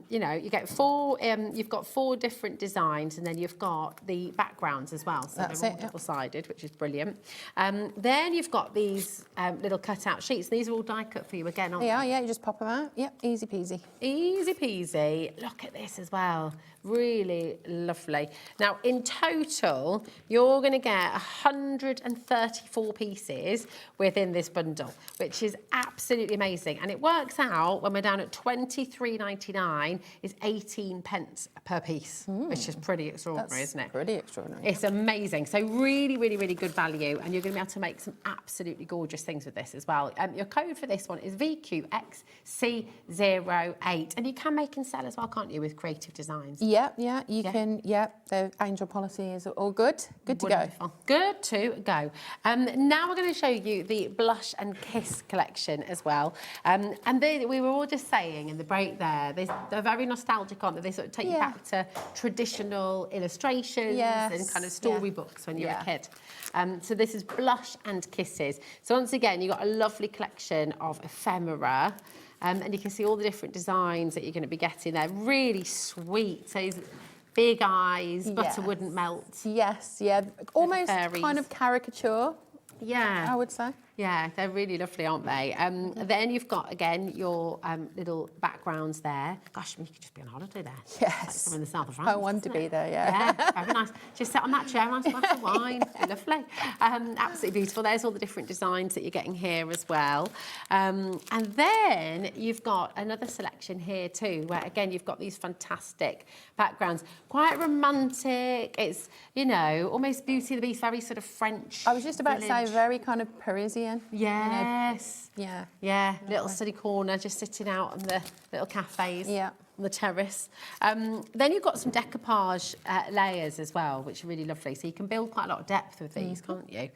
You know, you get four, you've got 4 different designs, and then you've got the backgrounds as well. So That's they're all it, yeah. double-sided, which is brilliant. Then you've got these little cut-out sheets. These are all die-cut for you again, aren't They they? are, yeah, you just pop them out. Yep, easy peasy. Easy peasy. Look at this as well. Really lovely. Now, in total, you're going to get 134 pieces within this bundle, which is absolutely amazing. And it works out, when we're down at £23.99, is 18 pence per piece, which is pretty extraordinary, isn't it? Pretty extraordinary. It's amazing. So really, really, really good value. And you're going to be able to make some absolutely gorgeous things with this as well. Your code for this one is VQXC08. And you can make and sell as well, can't you, with creative designs? Yeah, you can, the angel policy is all good. Good to Wonderful. Good to go. Now we're going to show you the Blush and Kiss collection as well. And we were all just saying in the break there, they're very nostalgic, aren't they? They sort of take you back to traditional illustrations and kind of storybooks when you're a kid. So this is Blush and Kisses. So once again, you've got a lovely collection of ephemera. And you can see all the different designs that you're going to be getting there. Really sweet. So big eyes, butter wouldn't melt. Yes, yeah. Almost fairies. kind of caricature, Yeah. I would say. Yeah, they're really lovely, aren't they? Then you've got, again, your little backgrounds there. Gosh, you could just be on holiday there. Yes. Like from in the south of France. I want to be there, Yeah, very nice. Just sit on that chair, nice glass of wine. Lovely. Absolutely beautiful. There's all the different designs that you're getting here as well. And then you've got another selection here too, where, again, you've got these fantastic backgrounds. Quite romantic. It's, you know, almost Beauty and the Beast, very sort of French. I was just about to say, village. very kind of Parisian. Yes. You know, yeah. Yeah, little study corner, just sitting out on the little cafes. Yeah. On the terrace. Then you've got some decoupage layers as well, which are really lovely. So you can build quite a lot of depth with these, can't you?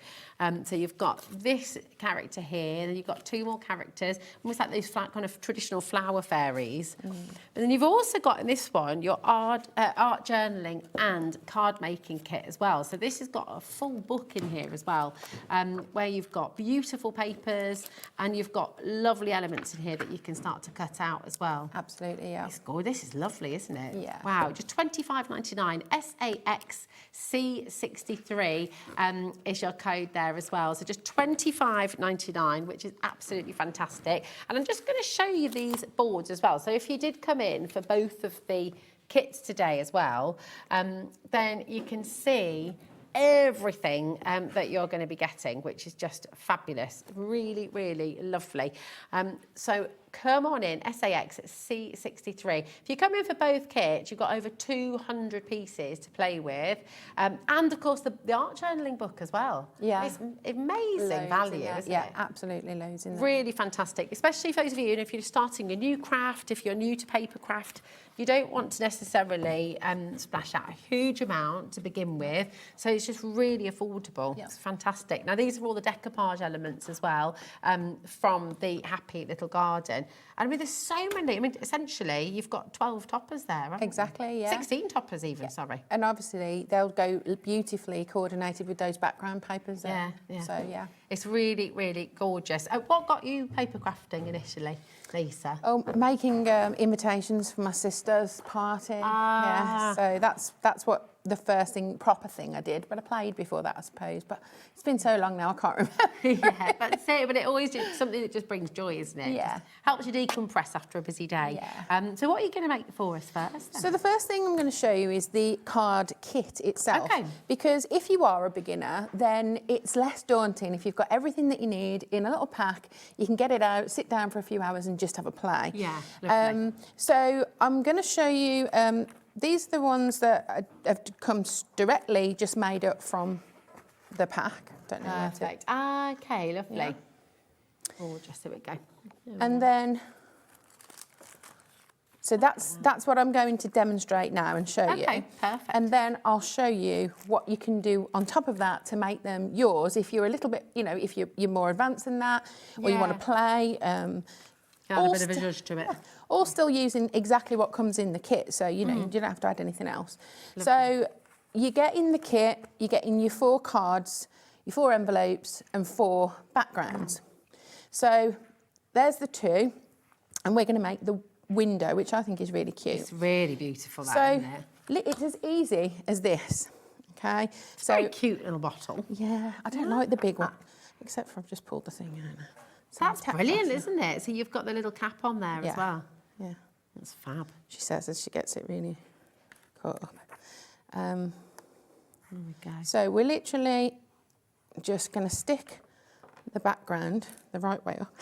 So you've got this character here, and then you've got 2 more characters, almost like those kind of traditional flower fairies. But then you've also got in this one your art journaling and card making kit as well. So this has got a full book in here as well, where you've got beautiful papers and you've got lovely elements in here that you can start to cut out as well. Absolutely, yeah. Oh, this is lovely, isn't it? Yeah. Wow, just £25.99. SAXC63 is your code there as well. So just £25.99, which is absolutely fantastic. And I'm just going to show you these boards as well. So if you did come in for both of the kits today as well, then you can see everything that you're going to be getting, which is just fabulous. Really, really lovely. So come on in, SAX C63. If you come in for both kits, you've got over 200 pieces to play with. And of course, the art journaling book as well. Yeah. It's amazing value, isn't yeah, it? absolutely loads in there. Really fantastic, especially for those of you, if you're starting a new craft, if you're new to paper craft, you don't want to necessarily splash out a huge amount to begin with. So it's just really affordable. Yeah. It's fantastic. Now, these are all the decoupage elements as well from the Happy Little Garden. And I mean, there's so many. I mean, essentially, you've got 12 toppers there, haven't you? Exactly, yeah. 16 toppers even, sorry. And obviously, they'll go beautifully coordinated with those background papers there. Yeah. So, yeah. It's really, really gorgeous. What got you paper crafting initially, Lisa? Oh, making invitations for my sister's party. Yeah, so that's what the first proper thing I did. But I played before that, I suppose. But it's been so long now, I can't remember. Yeah, but it always is something that just brings joy, isn't it? Yeah. Just helps you decompress after a busy day. Yeah. So what are you going to make for us first? Then? So the first thing I'm going to show you is the card kit itself. Okay. Because if you are a beginner, then it's less daunting. If you've got everything that you need in a little pack, you can get it out, sit down for a few hours and just have a play. Yeah, lovely. So I'm going to show you, these are the ones that have come directly just made up from the pack. Don't know where to- Perfect. Okay, lovely. Yeah. Gorgeous, there we go. And then, So that's what I'm going to demonstrate now and show you. Okay, perfect. And then I'll show you what you can do on top of that to make them yours if you're a little bit, you know, if you're more advanced than that, or you want to play. Add a bit of a zhuzh to it. Or still using exactly what comes in the kit, so you know you don't have to add anything else. So you get in the kit, you get in your 4 cards, your 4 envelopes, and 4 backgrounds. So there's the 2, and we're going to make the window, which I think is really cute. It's really beautiful, that, isn't it? It's as easy as this. Okay, it's a very cute little bottle. Yeah, I don't like the big one, except for I've just pulled the thing out. So that's brilliant, isn't it? So you've got the little cap on there as well. Yeah, that's fab. She says as she gets it really caught up. There we go. So we're literally just going to stick the background the right way up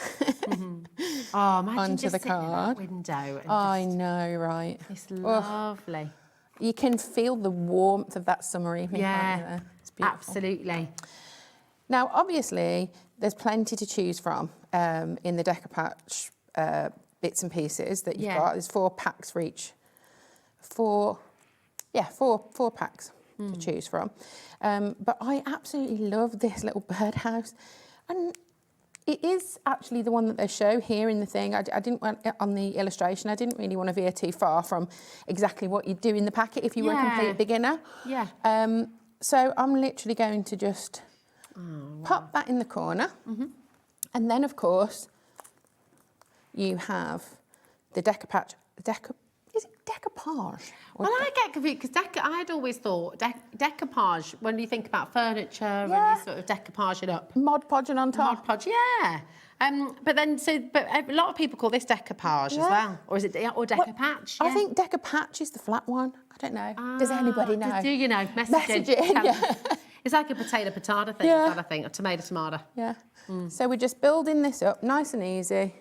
Oh, imagine onto just the sitting in that card. window. And I know, right? It's lovely. You can feel the warmth of that summer evening. Yeah, can't you? It's beautiful. absolutely. Now, obviously, there's plenty to choose from in the Decopatch bits and pieces that you've got. There's 4 packs for each. 4 packs to choose from. But I absolutely love this little birdhouse. And it is actually the one that they show here in the thing. I didn't want it on the illustration. I didn't really want to veer too far from exactly what you do in the packet if you were a complete beginner. Yeah. So I'm literally going to just pop that in the corner. And then, of course, you have the Decopatch. Is it decoupage? Well, I get confused because I'd always thought decoupage, when you think about furniture and you sort of decoupage it up. Mod podging on top. Mod podge, yeah. But a lot of people call this decoupage as well. Or is it decoupatch? I think decoupatch is the flat one. I don't know. Does anybody know? Do you know? Message it. It's like a potato thing, I think, a tomato. Yeah. So we're just building this up nice and easy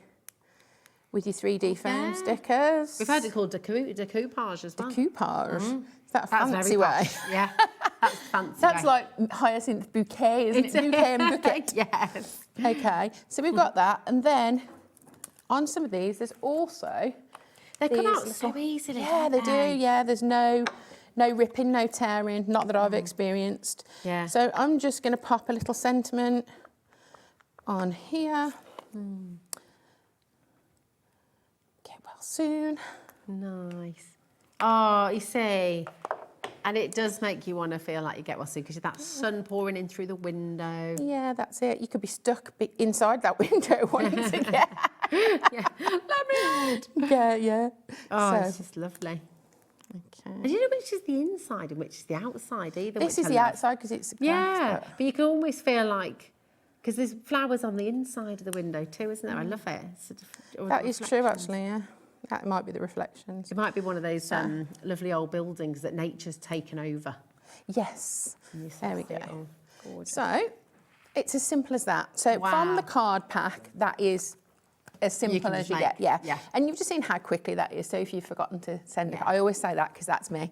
with your 3D foam stickers. We've heard it called decoupage as well. Decoupage. Is that a That's fancy very way? posh. Yeah, that's fancy. That's like hyacinth bouquet, isn't it? Bouquet and bouquet. Yes. Okay, so we've got that. And then on some of these, there's also... They come out so easily. Yeah, they do. Yeah, there's no ripping, no tearing, not that I've experienced. Yeah. So I'm just going to pop a little sentiment on here. Get well soon. Nice. Oh, you see. And it does make you want to feel like you get well soon because that sun pouring in through the window. Yeah, that's it. You could be stuck inside that window wanting to get. Yeah. Let me out. Yeah. Oh, So- it's just lovely. Okay. And you know which is the inside and which is the outside either? This which is I the love. outside because it's Yeah, glass, but you can almost feel like, because there's flowers on the inside of the window too, isn't there? I love it. That is true, actually, yeah. That might be the reflections. It might be one of those lovely old buildings that nature's taken over. Yes. There we see it go. all. Gorgeous. So it's as simple as that. So from Wow. the card pack, that is as simple can as just you make- get. yeah. And you've just seen how quickly that is. So if you've forgotten to send it, I always say that because that's me.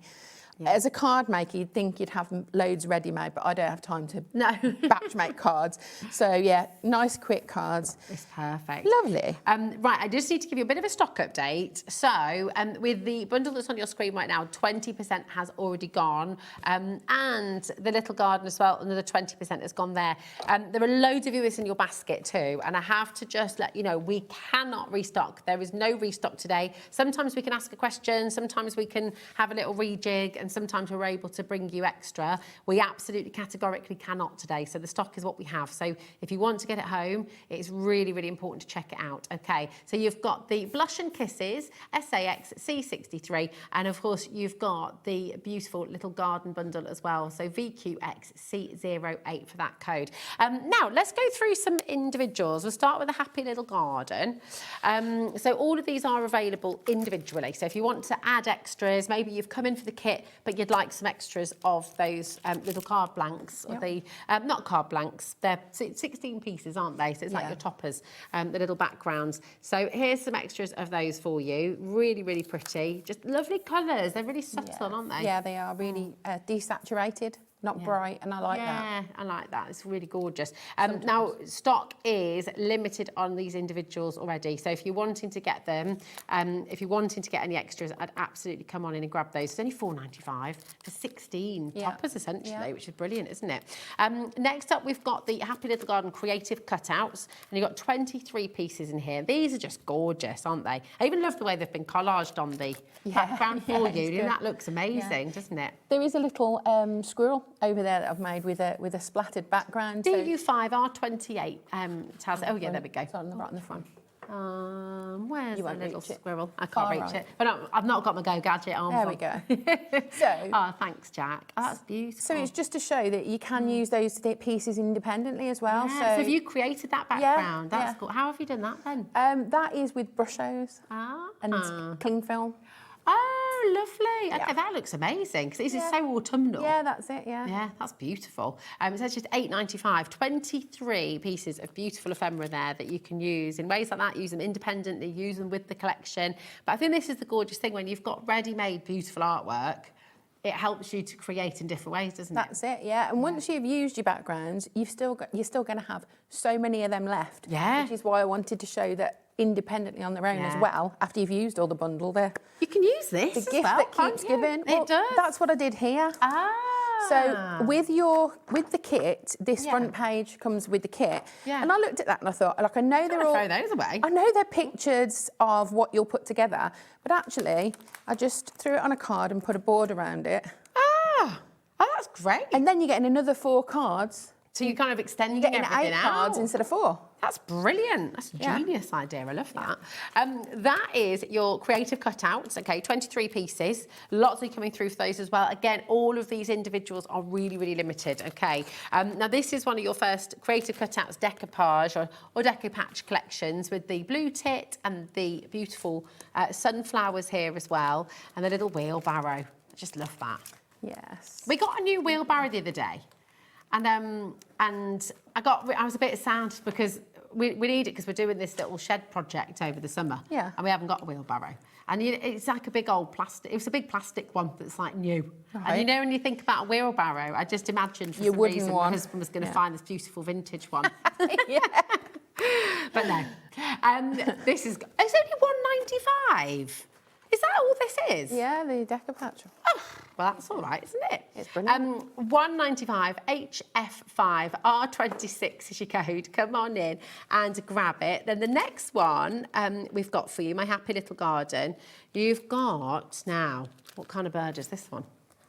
As a card maker, you'd think you'd have loads ready-made, but I don't have time to batch make cards. So, yeah, nice, quick cards. It's perfect. Lovely. Right, I just need to give you a bit of a stock update. So, with the bundle that's on your screen right now, 20% has already gone. And the little garden as well, another 20% has gone there. There are loads of viewers in your basket too. And I have to just let you know, we cannot restock. There is no restock today. Sometimes we can ask a question. Sometimes we can have a little rejig. And sometimes we're able to bring you extra. We absolutely categorically cannot today. So the stock is what we have. So if you want to get it home, it's really, really important to check it out. Okay, so you've got the Blush and Kisses SAX C63. And of course, you've got the beautiful little garden bundle as well. So VQX C08 for that code. Now, let's go through some individuals. We'll start with a happy little garden. So all of these are available individually. So if you want to add extras, maybe you've come in for the kit, but you'd like some extras of those little card blanks, or the, not card blanks, they're 16 pieces, aren't they? So it's like your toppers, the little backgrounds. So here's some extras of those for you. Really, really pretty. Just lovely colours. They're really subtle, aren't they? Yeah, they are really desaturated. not bright, and I like that. Yeah, I like that. It's really gorgeous. Now, stock is limited on these individuals already. So if you're wanting to get them, if you're wanting to get any extras, I'd absolutely come on in and grab those. It's only $4.95 for 16 toppers, essentially, which is brilliant, isn't it? Next up, we've got the Happy Little Garden Creative Cutouts, and you've got 23 pieces in here. These are just gorgeous, aren't they? I even love the way they've been collaged on the background for you. That looks amazing, doesn't it? There is a little squirrel over there that I've made with a splattered background. DU5R28 tells it. Oh, yeah, there we go. It's on the right in the front. Where's You the won't little reach it. squirrel? I can't Far reach right. it. But I've not got my Go Gadget arms There on. we go. So, oh, thanks, Jack. Oh, that's beautiful. So it's just to show that you can use those pieces independently as well. Yeah, So have you created that background? That's cool. How have you done that then? that is with brush hose and cling film. Oh, lovely. Okay, that looks amazing because this is so autumnal. Yeah, that's it, Yeah, that's beautiful. It says just $8.95, 23 pieces of beautiful ephemera there that you can use in ways like that. Use them independently, use them with the collection. But I think this is the gorgeous thing when you've got ready-made beautiful artwork. It helps you to create in different ways, doesn't it? That's it, yeah. And once you've used your backgrounds, you're still going to have so many of them left. Yeah. Which is why I wanted to show that independently on their own as well. After you've used all the bundle, there. You can use this. The as gift well, that can't keeps you? giving. It does. That's what I did here. So with the kit, this front page comes with the kit. Yeah. And I looked at that and I thought, like, I know they're all... throw those away. I know they're pictures of what you'll put together, but actually, I just threw it on a card and put a board around it. Oh, that's great. And then you're getting another 4 cards. So you're kind of extending Getting everything 8 out. cards instead of 4. That's brilliant. That's a genius idea. I love that. That is your creative cutouts. Okay, 23 pieces. Lots of coming through for those as well. Again, all of these individuals are really, really limited. Okay. Now this is one of your first creative cutouts decoupage or decoupage collections with the blue tit and the beautiful sunflowers here as well, and the little wheelbarrow. I just love that. Yes. We got a new wheelbarrow the other day. And I was a bit sad because we need it because we're doing this little shed project over the summer. Yeah. And we haven't got a wheelbarrow. And it's like a big old plastic. It was a big plastic one that's like new. Right. And you know when you think about a wheelbarrow, I just imagined for Your some wooden reason one. my husband was going to find this beautiful vintage one. Yeah. But no. This is. It's only $1.95. Is that all this is? Yeah, the decoupage. Oh, well, that's all right, isn't it? It's brilliant. $1.95, HF5, R26 is your code. Come on in and grab it. Then the next one we've got for you, My Happy Little Garden. You've got, now, what kind of bird is this one?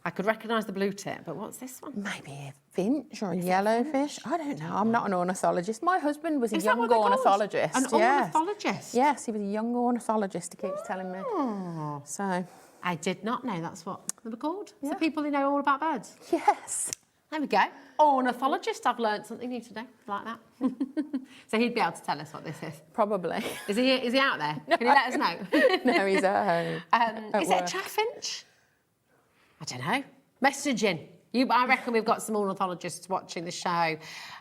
I could recognise the blue tip, but what's this one? Maybe a finch or a yellowfish. I don't know. I'm not an ornithologist. My husband was a Is that young what they're called? ornithologist. An ornithologist? Yes, he was a young ornithologist, he keeps telling me. Oh. So, I did not know that's what they were called. Yeah. So people who know all about birds. yes. There we go. Ornithologist. I've learned something new today, like that. So he'd be able to tell us what this is. Probably. Is he out there? Can you let us know? No, he's at home. Is it a chaffinch? I don't know. Messaging. I reckon we've got some ornithologists watching the show.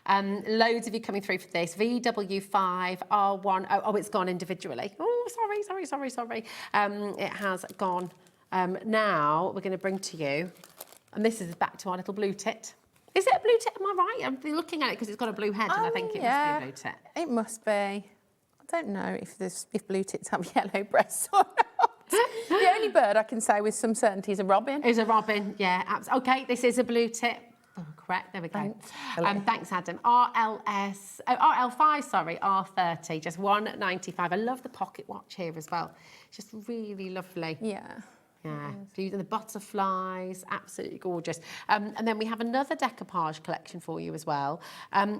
Loads of you coming through for this. VW5, R1. Oh, it's gone individually. Oh, sorry. It has gone. Now we're going to bring to you, and this is back to our little blue tit. Is it a blue tit? Am I right? I'm looking at it because it's got a blue head, and I think it must be a blue tit. It must be. I don't know if blue tits have yellow breasts or not. The only bird I can say with some certainty is a robin. Is a robin, yeah. Okay, this is a blue tit. Oh, correct, there we go. Thanks, Adam. RL5, sorry, R30, just $1.95. I love the pocket watch here as well. Just really lovely. Yeah. Yeah, and the butterflies, absolutely gorgeous. And then we have another decoupage collection for you as well,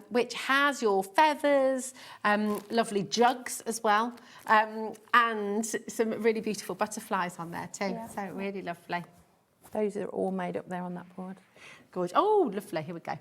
which has your feathers, lovely jugs as well, and some really beautiful butterflies on there too. Yeah. So really lovely. Those are all made up there on that board. Gorgeous. Oh, lovely. Here we go. I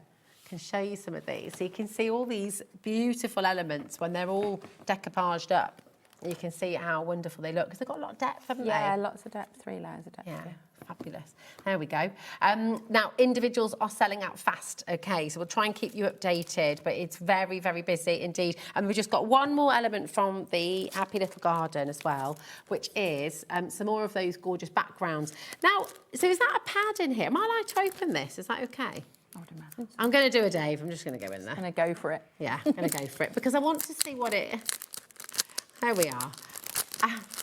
can show you some of these. So you can see all these beautiful elements when they're all decoupaged up. You can see how wonderful they look because they've got a lot of depth, haven't they? Yeah, lots of depth, 3 layers of depth. Yeah, fabulous. There we go. Now, individuals are selling out fast, okay, so we'll try and keep you updated, but it's very, very busy indeed. And we've just got one more element from the Happy Little Garden as well, which is some more of those gorgeous backgrounds. Now, so is that a pad in here? Am I allowed to open this? Is that okay? I would imagine. I'm going to do a Dave. I'm just going to go in there. I'm going to go for it. Yeah, I'm going to go for it because I want to see what it... There we are.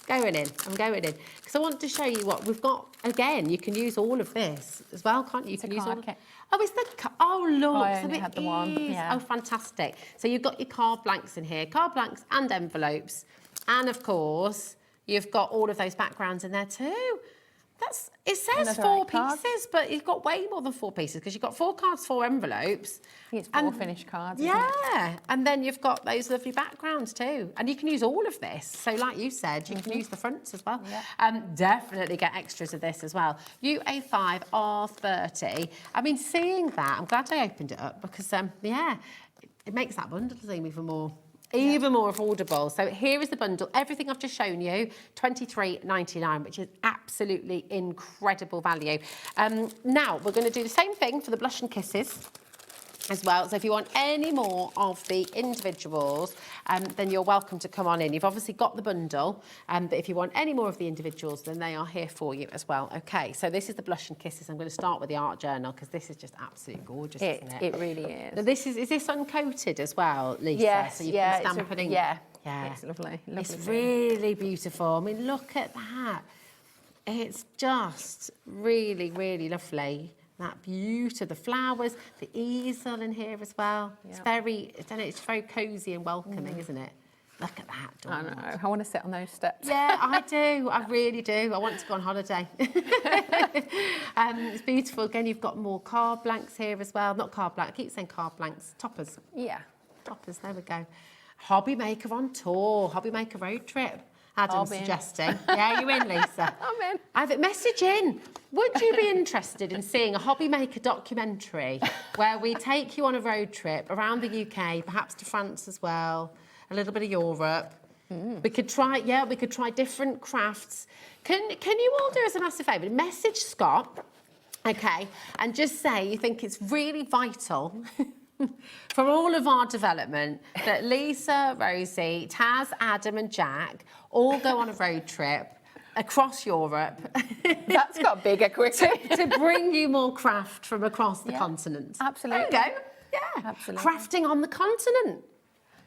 Going in. I'm going in. Because I want to show you what we've got. Again, you can use all of this as well, can't you? You can use all of it. Oh, it's the... Oh, look. I so only it had the one. is. Yeah. Oh, fantastic. So you've got your card blanks in here. Card blanks and envelopes. And, of course, you've got all of those backgrounds in there too. It says 4 pieces, but you've got way more than 4 pieces because you've got 4 cards, 4 envelopes. I think it's 4 finished cards. Yeah, and then you've got those lovely backgrounds too. And you can use all of this. So like you said, you can use the fronts as well. Yeah. Definitely get extras of this as well. UA5 R30. I mean, seeing that, I'm glad I opened it up because, yeah, it makes that bundle thing even more affordable. So here is the bundle. Everything I've just shown you, $23.99, which is absolutely incredible value. Now, we're going to do the same thing for the blush and kisses as well. So if you want any more of the individuals, then you're welcome to come on in. You've obviously got the bundle, but if you want any more of the individuals, then they are here for you as well. Okay, so this is the blush and kisses. I'm going to start with the art journal because this is just absolutely gorgeous, isn't it? It really is. Now is this uncoated as well, Lisa? Yes, so you can stamp it in. Yeah, yeah, it's lovely. It's really beautiful. I mean, look at that. It's just really, really lovely. That beauty, the flowers, the easel in here as well. Yep. It's very, I don't know, it's very cosy and welcoming, isn't it? Look at that door. I know. I want to sit on those steps. Yeah, I do. I really do. I want to go on holiday. It's beautiful. Again, you've got more card blanks here as well. Not card blanks. I keep saying card blanks. Toppers. Yeah. Toppers. There we go. HobbyMaker on tour. HobbyMaker road trip. Adam's suggesting. Yeah, you in, Lisa? I'm in. I've message in. Would you be interested in seeing a HobbyMaker documentary where we take you on a road trip around the UK, perhaps to France as well, a little bit of Europe? We could try, we could try different crafts. Can you all do us a massive favour? Message Scott, okay, and just say you think it's really vital for all of our development that Lisa, Rosie, Taz, Adam and Jack all go on a road trip across Europe. That's got bigger quickly. to bring you more craft from across the continent. Absolutely. There you go. Yeah. Absolutely. Crafting on the continent.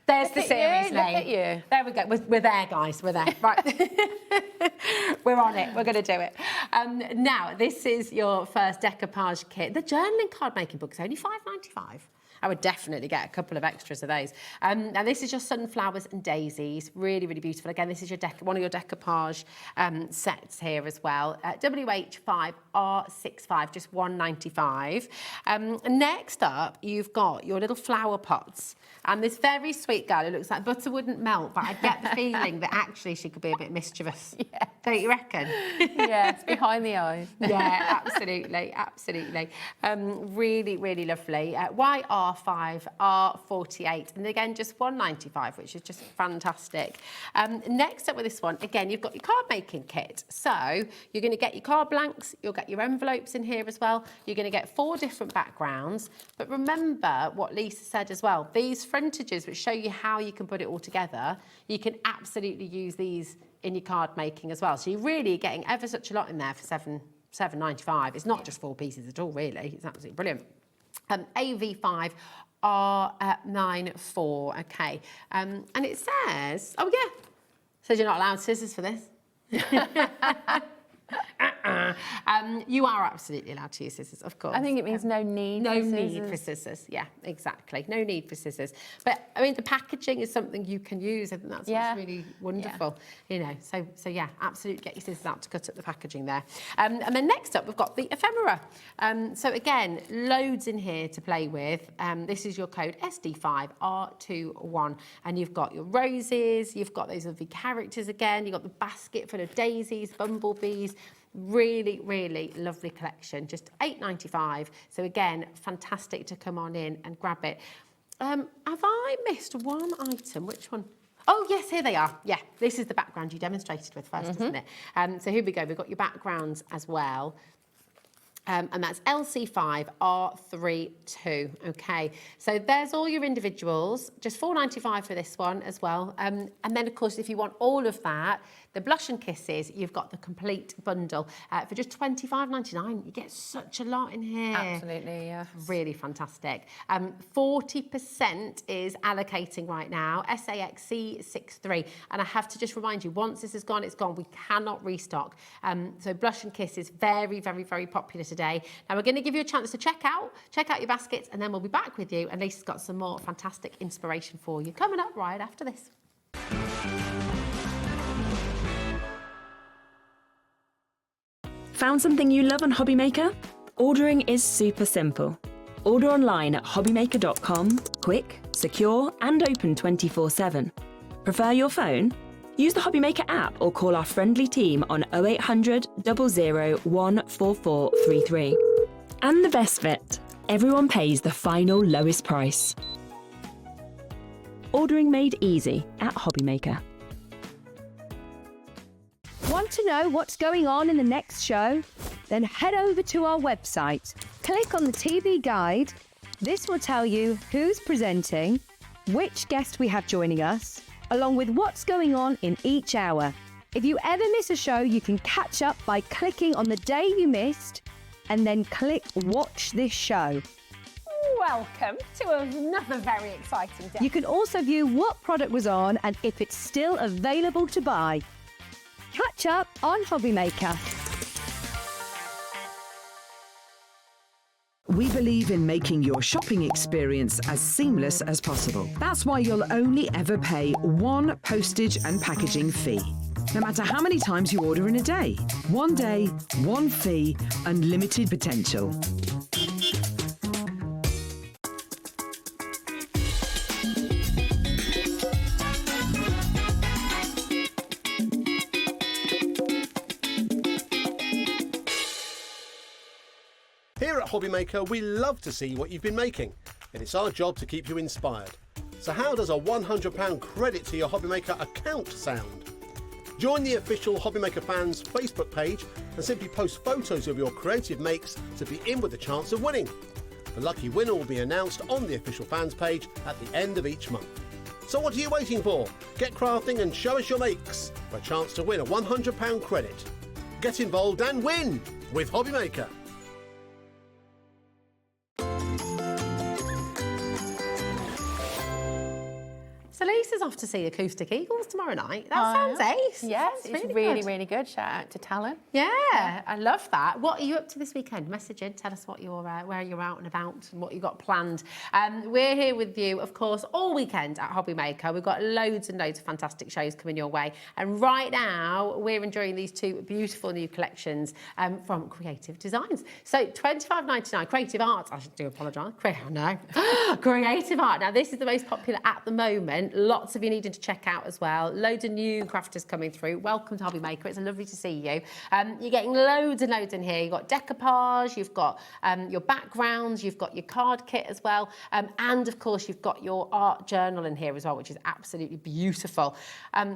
There's the series name. Look at you. There we go. We're there, guys. We're there. Right. We're on it. We're going to do it. Now, this is your first decoupage kit. The journaling card making book is only $5.95. I would definitely get a couple of extras of those. And this is your sunflowers and daisies. Really, really beautiful. Again, this is your one of your decoupage sets here as well. WH5R65, just $1.95. Next up, you've got your little flower pots. And this very sweet girl who looks like butter wouldn't melt, but I get the feeling that actually she could be a bit mischievous. Yeah. Don't you reckon? Yeah, it's behind the eyes. Yeah, absolutely, absolutely. Really, really lovely. YR5R48, and again, just $1.95, which is just fantastic. Next up with this one, again, you've got your card making kit. So you're going to get your card blanks, you'll get your envelopes in here as well. You're going to get 4 different backgrounds. But remember what Lisa said as well, these frontages which show you how you can put it all together, you can absolutely use these in your card making as well. So you're really getting ever such a lot in there for $7.95. It's not just 4 pieces at all, really. It's absolutely brilliant. AV5 R94, okay. And it says, oh yeah, it says you're not allowed scissors for this. You are absolutely allowed to use scissors, of course. I think it means no need for scissors. No need for scissors, yeah, exactly. No need for scissors. But, I mean, the packaging is something you can use. I think that's what's really wonderful, you know. So yeah, absolutely get your scissors out to cut up the packaging there. And then next up, we've got the ephemera. So again, loads in here to play with. This is your code SD5R21. And you've got your roses, you've got those lovely characters again, you've got the basket full of daisies, bumblebees. Really, really lovely collection, just $8.95. So again, fantastic to come on in and grab it. Have I missed one item? Which one? Oh, yes, here they are. Yeah, this is the background you demonstrated with first, isn't it? So here we go. We've got your backgrounds as well. And that's LC5R32, okay. So there's all your individuals, just $4.95 for this one as well. And then, of course, if you want all of that, the Blush and Kisses, you've got the complete bundle for just $25.99. You get such a lot in here. Absolutely, yeah. Really fantastic. 40% is allocating right now, SAXC63. And I have to just remind you, once this is gone, it's gone. We cannot restock. So Blush and Kisses, very, very, very popular today. Now we're going to give you a chance to check out your baskets, and then we'll be back with you. And Lisa's got some more fantastic inspiration for you coming up right after this. Found something you love on HobbyMaker? Ordering is super simple. Order online at hobbymaker.com, quick, secure, and open 24/7. Prefer your phone? Use the HobbyMaker app or call our friendly team on 0800 00 14433. And the best bit, everyone pays the final lowest price. Ordering made easy at HobbyMaker. Want to know what's going on in the next show? Then head over to our website. Click on the TV guide. This will tell you who's presenting, which guest we have joining us, along with what's going on in each hour. If you ever miss a show, you can catch up by clicking on the day you missed and then click Watch This Show. Welcome to another very exciting day. You can also view what product was on and if it's still available to buy. Catch up on HobbyMaker. We believe in making your shopping experience as seamless as possible. That's why you'll only ever pay one postage and packaging fee, no matter how many times you order in a day. One day, one fee, unlimited potential. Here at HobbyMaker, we love to see what you've been making, and it's our job to keep you inspired. So how does a £100 credit to your HobbyMaker account sound? Join the official HobbyMaker fans Facebook page and simply post photos of your creative makes to be in with a chance of winning. The lucky winner will be announced on the official fans page at the end of each month. So what are you waiting for? Get crafting and show us your makes for a chance to win a £100 credit. Get involved and win with HobbyMaker. So Lisa's off to see Acoustic Eagles tomorrow night. That sounds ace. Yes, Sounds it's really, really good. Shout out to Talon. Yeah, I love that. What are you up to this weekend? Message in, tell us what you're, where you're out and about and what you've got planned. We're here with you, of course, all weekend at HobbyMaker. We've got loads and loads of fantastic shows coming your way. And right now, we're enjoying these two beautiful new collections from Creative Designs. So £25.99, Creative Art, I do apologise. Creative Art. Now, this is the most popular at the moment. Lots of you needing to check out as well. Loads of new crafters coming through. Welcome to HobbyMaker. It's lovely to see you. You're getting loads and loads in here. You've got decoupage, you've got your backgrounds, you've got your card kit as well. And of course, you've got your art journal in here as well, which is absolutely beautiful.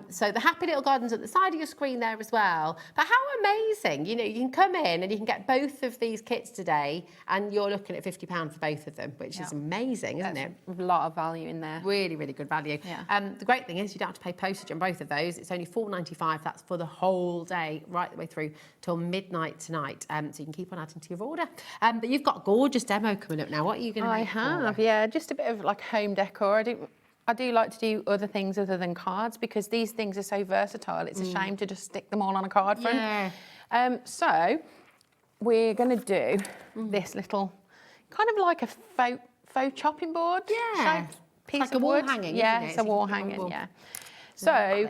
So the happy little gardens at the side of your screen there as well. But how amazing. You know, you can come in and you can get both of these kits today and you're looking at £50 for both of them, which is amazing, isn't it? A lot of value in there. Really, really good value. Yeah. The great thing is you don't have to pay postage on both of those. It's only $4.95. That's for the whole day, right the way through till midnight tonight. So you can keep on adding to your order. But you've got a gorgeous demo coming up now. What are you going to make? I have, yeah, just a bit of like home decor. I do like to do other things other than cards because these things are so versatile. It's a shame to just stick them all on a card front. Yeah. So we're going to do this little, kind of like a faux chopping board shaped piece like of a wall wood. hanging, yeah, isn't it? it's a wall hanging, yeah. So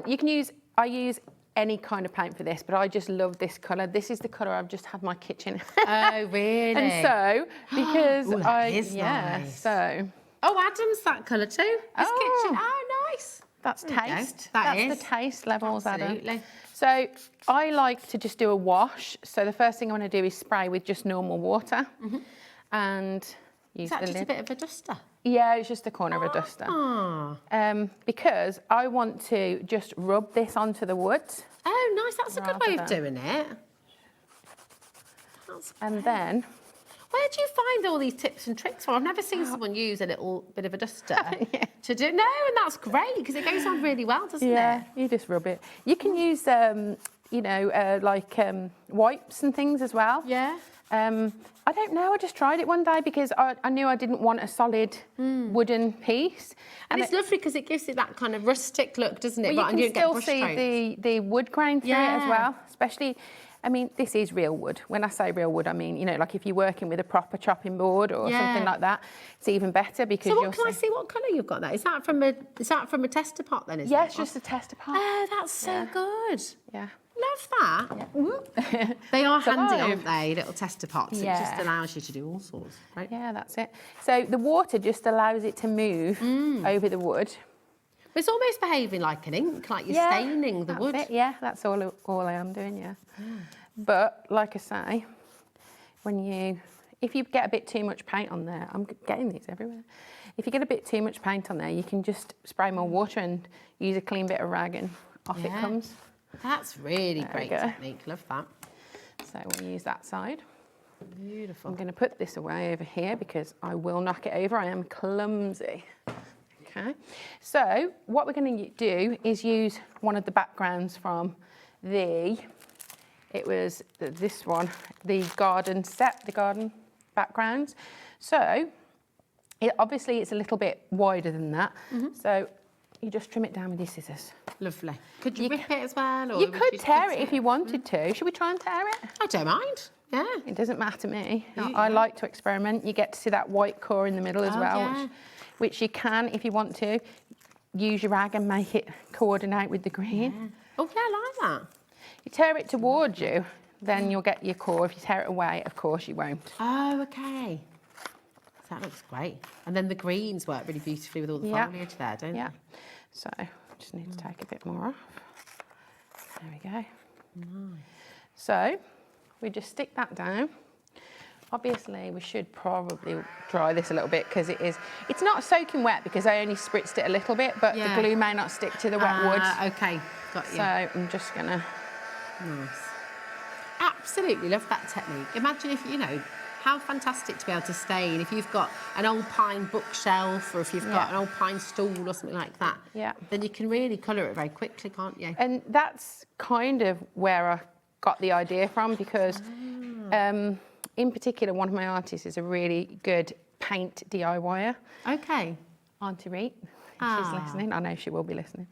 you can use, I use any kind of paint for this, but I just love this colour. This is the colour I've just had my kitchen. Oh, really? And so, because Ooh, that is nice. so. Oh, Adam's that colour too. This kitchen. Oh, nice. That's taste. That's the taste levels, Absolutely. Adam. So I like to just do a wash. So the first thing I want to do is spray with just normal water and use the lid. Is that just a bit of a duster? Yeah, it's just the corner of a duster. Because I want to just rub this onto the wood. Oh, nice. That's a good way of doing it. And then... Where do you find all these tips and tricks from? I've never seen someone use a little bit of a duster to do... No, and that's great, because it goes on really well, doesn't it? Yeah, you just rub it. You can use, you know, like wipes and things as well. Yeah. I don't know, I just tried it one day because I knew I didn't want a solid wooden piece. And it's lovely because it gives it that kind of rustic look, doesn't it? Well, but you can still see the wood grain through it as well, especially... I mean, this is real wood. When I say real wood, I mean, you know, like if you're working with a proper chopping board or something like that, it's even better because so can I see what colour you've got there? Is that from a tester pot then, Yeah, it's just a tester pot. Oh, that's so good. Yeah. Love that. Yeah. They are handy, aren't they, little tester pots? Yeah. It just allows you to do all sorts, right? Yeah, that's it. So the water just allows it to move over the wood. It's almost behaving like an ink, like you're staining the wood. Yeah, that's all I am doing, yeah. But, like I say, if you get a bit too much paint on there, I'm getting these everywhere. If you get a bit too much paint on there, you can just spray more water and use a clean bit of rag and off it comes. That's really great technique, love that. So we'll use that side. Beautiful. I'm going to put this away over here because I will knock it over. I am clumsy. Okay, so what we're going to do is use one of the backgrounds from this one, the garden set, the garden backgrounds. So obviously it's a little bit wider than that. So you just trim it down with your scissors. Lovely. Could you rip it as well? Or you could tear it if you wanted to. Should we try and tear it? I don't mind. Yeah. It doesn't matter to me. I like to experiment. You get to see that white core in the middle as well, which you can, if you want to, use your rag and make it coordinate with the green. Yeah. Oh, yeah, I like that. You tear it towards you, then you'll get your core. If you tear it away, of course you won't. Oh, okay. That looks great. And then the greens work really beautifully with all the foliage there, don't they? So, just need to take a bit more off. There we go. Nice. So, we just stick that down. Obviously, we should probably dry this a little bit because it's not soaking wet because I only spritzed it a little bit, but the glue may not stick to the wet wood. Okay, got you. So I'm just gonna... Nice. Absolutely love that technique. Imagine if, you know, how fantastic to be able to stain. If you've got an old pine bookshelf or if you've got an old pine stool or something like that, then you can really colour it very quickly, can't you? And that's kind of where I got the idea from because... in particular, one of my artists is a really good paint DIYer. Okay. Auntie Reet. She's listening. I know she will be listening.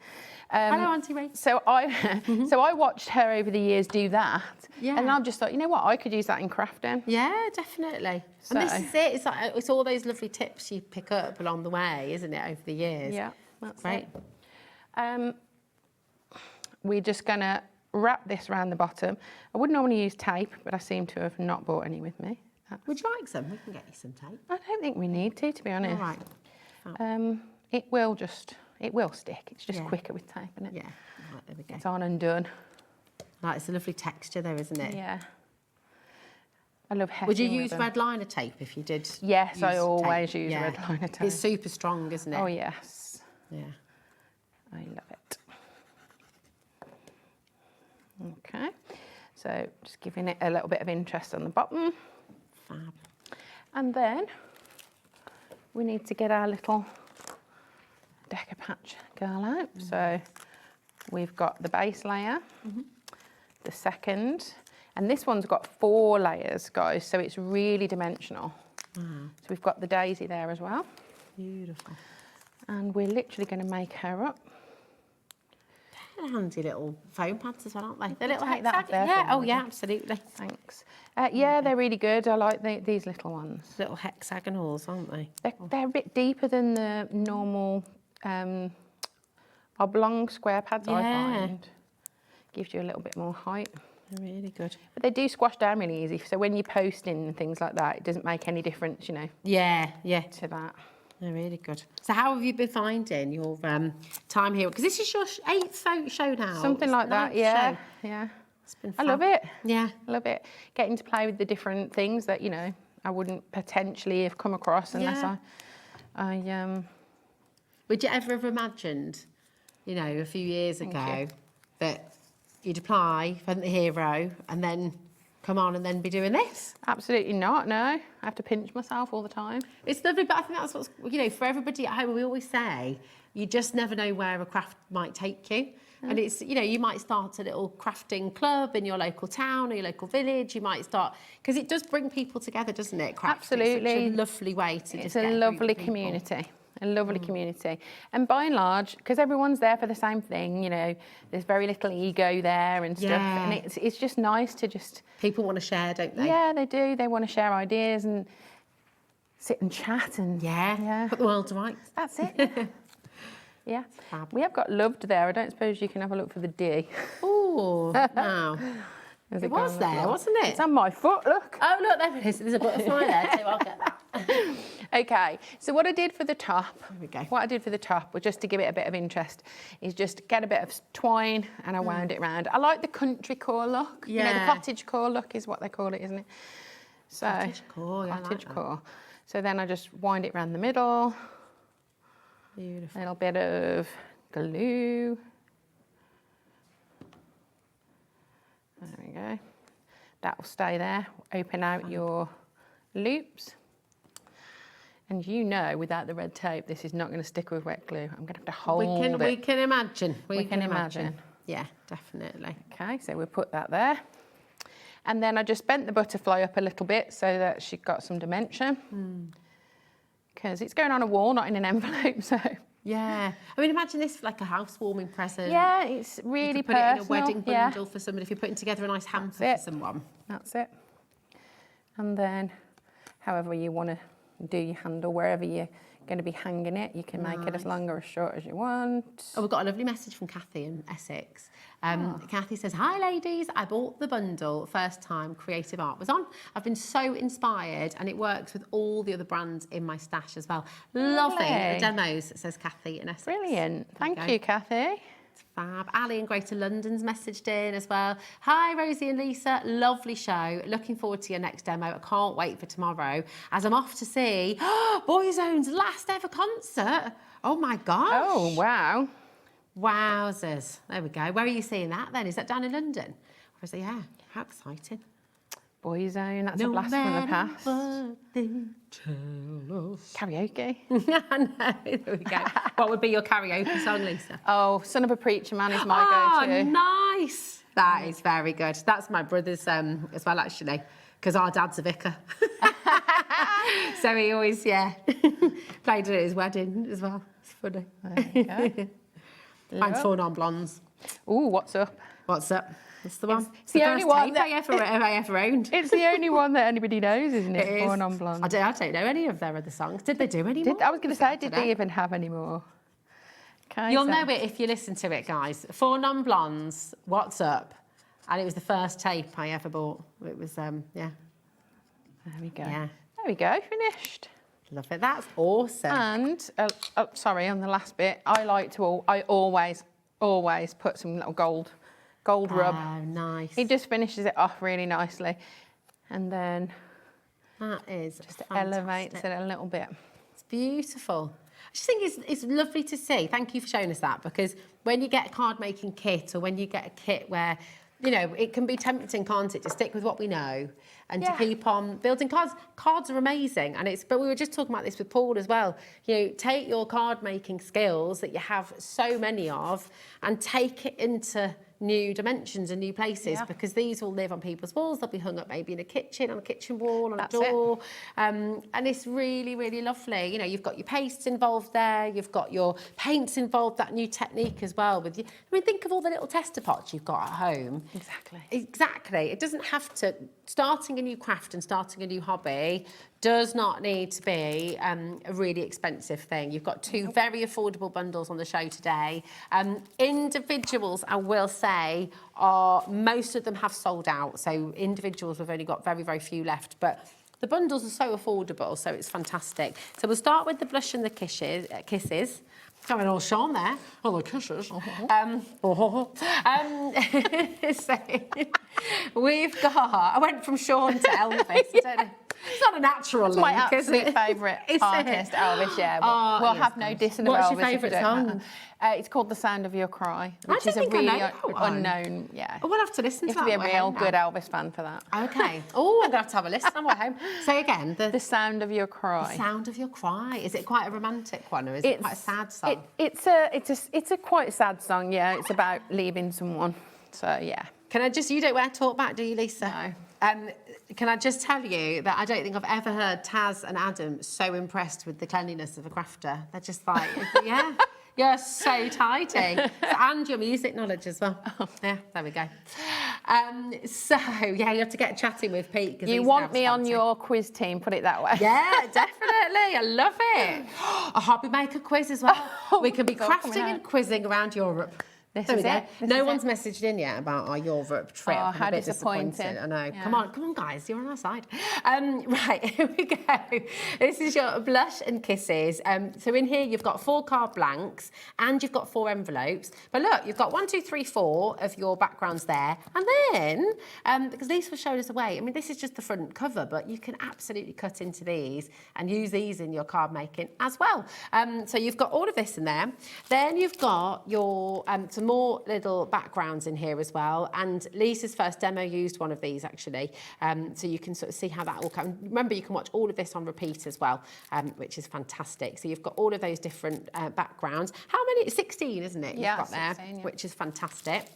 Hello, Auntie Reet. So I watched her over the years do that. Yeah. And I just thought, you know what, I could use that in crafting. Yeah, definitely. So. And this is it. It's like it's all those lovely tips you pick up along the way, isn't it, over the years? Yeah, that's great. We're just gonna wrap this around the bottom. I would normally use tape, but I seem to have not brought any with me. Would you like some? We can get you some tape. I don't think we need to be honest. All right. It will stick. It's just quicker with tape, isn't it? Yeah. Right, there we go. It's on and done. Right, it's a lovely texture there, isn't it? Yeah. I love hemming. Would you use red liner tape if you did? Yes, I always use red liner tape. It's super strong, isn't it? Oh, yes. Yeah. I love it. Okay, so just giving it a little bit of interest on the bottom. Fab. And then we need to get our little decker patch girl out. So we've got the base layer, the second, and this one's got 4 layers, guys, so it's really dimensional. So we've got the daisy there as well. Beautiful. And we're literally going to make her up. Handy little foam pads as well, aren't they? They're little take that off there. Yeah, oh yeah, absolutely. Thanks. Yeah, they're really good. I like these little ones. Little hexagonals, aren't they? They're a bit deeper than the normal oblong square pads, I find. Gives you a little bit more height. They're really good. But they do squash down really easy, so when you're posting and things like that, it doesn't make any difference, you know. Yeah, to that. They're really good. So how have you been finding your time here? Because this is your 8th show now. Something like that, yeah. Yeah. It's been fun. I love it. Yeah. I love it. Getting to play with the different things that, you know, I wouldn't potentially have come across unless I Would you ever have imagined, you know, a few years ago that you'd apply for the hero and then come on and then be doing this. Absolutely not, no. I have to pinch myself all the time. It's lovely, but I think that's what's, you know, for everybody at home, we always say, you just never know where a craft might take you. And it's, you know, you might start a little crafting club in your local town or your local village. You might start, because it does bring people together, doesn't it? Craft. Absolutely. It's such a lovely way to It's just a get lovely community. A lovely community. And by and large, because everyone's there for the same thing, you know, there's very little ego there and stuff. Yeah. And it's just nice to just... People want to share, don't they? Yeah, they do. They want to share ideas and sit and chat and... Yeah. Put the world to rights. That's it. Yeah. We have got loved there. I don't suppose you can have a look for the D. Oh, no. Has It was there, wasn't it? It's on my foot, look. Oh, look, there it is. There's a butterfly there too. I'll get that. Okay, so what I did for the top, Here we go. what I did for the top, was just to give it a bit of interest, is just get a bit of twine and I wound it round. I like the country core look. You know, the Yeah. cottage core look is what they call it, isn't it? So, Cottage core, yeah, I like cottage that. core. So then I just wind it round the middle. Beautiful. A little bit of glue. There we go. That will stay there. Open out your loops. And you know, without the red tape, this is not going to stick with wet glue. I'm going to have to hold it. We can imagine. We can imagine. Yeah, definitely. Okay, so we'll put that there. And then I just bent the butterfly up a little bit so that she got some dimension. Because it's going on a wall, not in an envelope, so... Yeah. I mean, imagine this like a housewarming present. Yeah, it's really you could put it in a personal, wedding yeah. bundle for somebody if you're putting together a nice hamper That's for it. someone. That's it. And then, however you want to do your handle, wherever you're going to be hanging it, you can make it as long or as short as you want. Oh, we've got a lovely message from Kathy in Essex. Kathy says, "Hi ladies, I bought the bundle first time Creative Art was on. I've been so inspired and it works with all the other brands in my stash as well. Loving the demos," says Kathy in Essex. Brilliant. Thank you, Kathy. It's fab. Ali in Greater London's messaged in as well. "Hi Rosie and Lisa, lovely show. Looking forward to your next demo. I can't wait for tomorrow as I'm off to see Boyzone's last ever concert. Oh my gosh. Oh, wow. Wowzers. There we go. Where are you seeing that then? Is that down in London? Or is it, yeah, how exciting. Boyzone, that's a blast from the past. Karaoke. I know. There we go. What would be your karaoke song, Lisa? Oh, Son of a Preacher Man is my go-to. Nice. That is very good. That's my brother's as well, actually, because our dad's a vicar. So he always, played it at his wedding as well. It's funny. There you go. Mine's Four Non-Blondes. Ooh, what's up? What's up? That's the one. It's the only one that I ever owned. It's the only one that anybody knows, isn't it? It is. Four Non-Blondes. I don't know any of their other songs. Did they do any more? I was going to say, did they even have any more? Okay, You'll know it if you listen to it, guys. Four Non-Blondes, What's Up? And it was the first tape I ever bought. It was, yeah. There we go. Yeah. There we go, finished. Love it. That's awesome. And, sorry, on the last bit, I always put some little gold rub. Oh, nice. It just finishes it off really nicely. And then that is just elevates it a little bit. It's beautiful. I just think it's lovely to see. Thank you for showing us that, because when you get a card making kit, or when you get a kit where, you know, it can be tempting, can't it, to stick with what we know and to keep on building cards. Cards are amazing, but we were just talking about this with Paul as well. You know, take your card making skills that you have so many of and take it into new dimensions and new places, because these will live on people's walls. They'll be hung up maybe in a kitchen, on a kitchen wall, on a door. And it's really, really lovely. You know, you've got your pastes involved there, you've got your paints involved, that new technique as well. I mean, think of all the little tester pots you've got at home. Exactly. It doesn't have to, starting a new craft and starting a new hobby does not need to be a really expensive thing. You've got two very affordable bundles on the show today. Individuals, I will say, most of them have sold out. So individuals, we've only got very, very few left. But the bundles are so affordable, so it's fantastic. So we'll start with the blush and the kisses. Coming all Sean there. Oh, the kisses. So we've got, I went from Sean to Elvis. I don't know. It's not a natural It's link, my is it? absolute favourite Is artist, it? Elvis, yeah. Oh, We'll he have is no good. dissing of What's Elvis. your if we favourite don't song? It's called The Sound of Your Cry, I which is a don't think I really know that one. unknown, yeah. Oh, we'll have to listen You to have to that be a one real good Elvis fan for that. Okay. Oh, I'm going to have a listen on my way home. So again, The Sound of Your Cry. The Sound of Your Cry. Is it quite a romantic one or is it quite a sad song? It's a quite sad song, yeah. It's about leaving someone, so yeah. Can I just, you don't wear talk back, do you, Lisa? No. Can I just tell you that I don't think I've ever heard Taz and Adam so impressed with the cleanliness of a crafter. They're just like, yeah, you're so tidy. And your music knowledge as well. Yeah, there we go. So, yeah, you have to get chatting with Pete. You want me on your quiz team, put it that way. Yeah, definitely. I love it. A HobbyMaker quiz as well. We can be crafting and quizzing around Europe. This There we is go. it. This No is one's it. messaged in yet about our Europe trip. Oh, I'm how a bit disappointing. disappointed. I know. Yeah. Come on, guys, you're on our side. Right, here we go. This is your blush and kisses. So in here you've got 4 card blanks and you've got 4 envelopes. But look, you've got 1, 2, 3, 4 of your backgrounds there. And then, because Lisa was showing us a way, I mean, this is just the front cover, but you can absolutely cut into these and use these in your card making as well. So you've got all of this in there. Then you've got your some more little backgrounds in here as well. And Lisa's first demo used one of these actually. So you can sort of see how that all comes. Remember, you can watch all of this on repeat as well, which is fantastic. So you've got all of those different backgrounds. How many? 16, isn't it? Yeah, you've got 16, there, yeah. which is fantastic.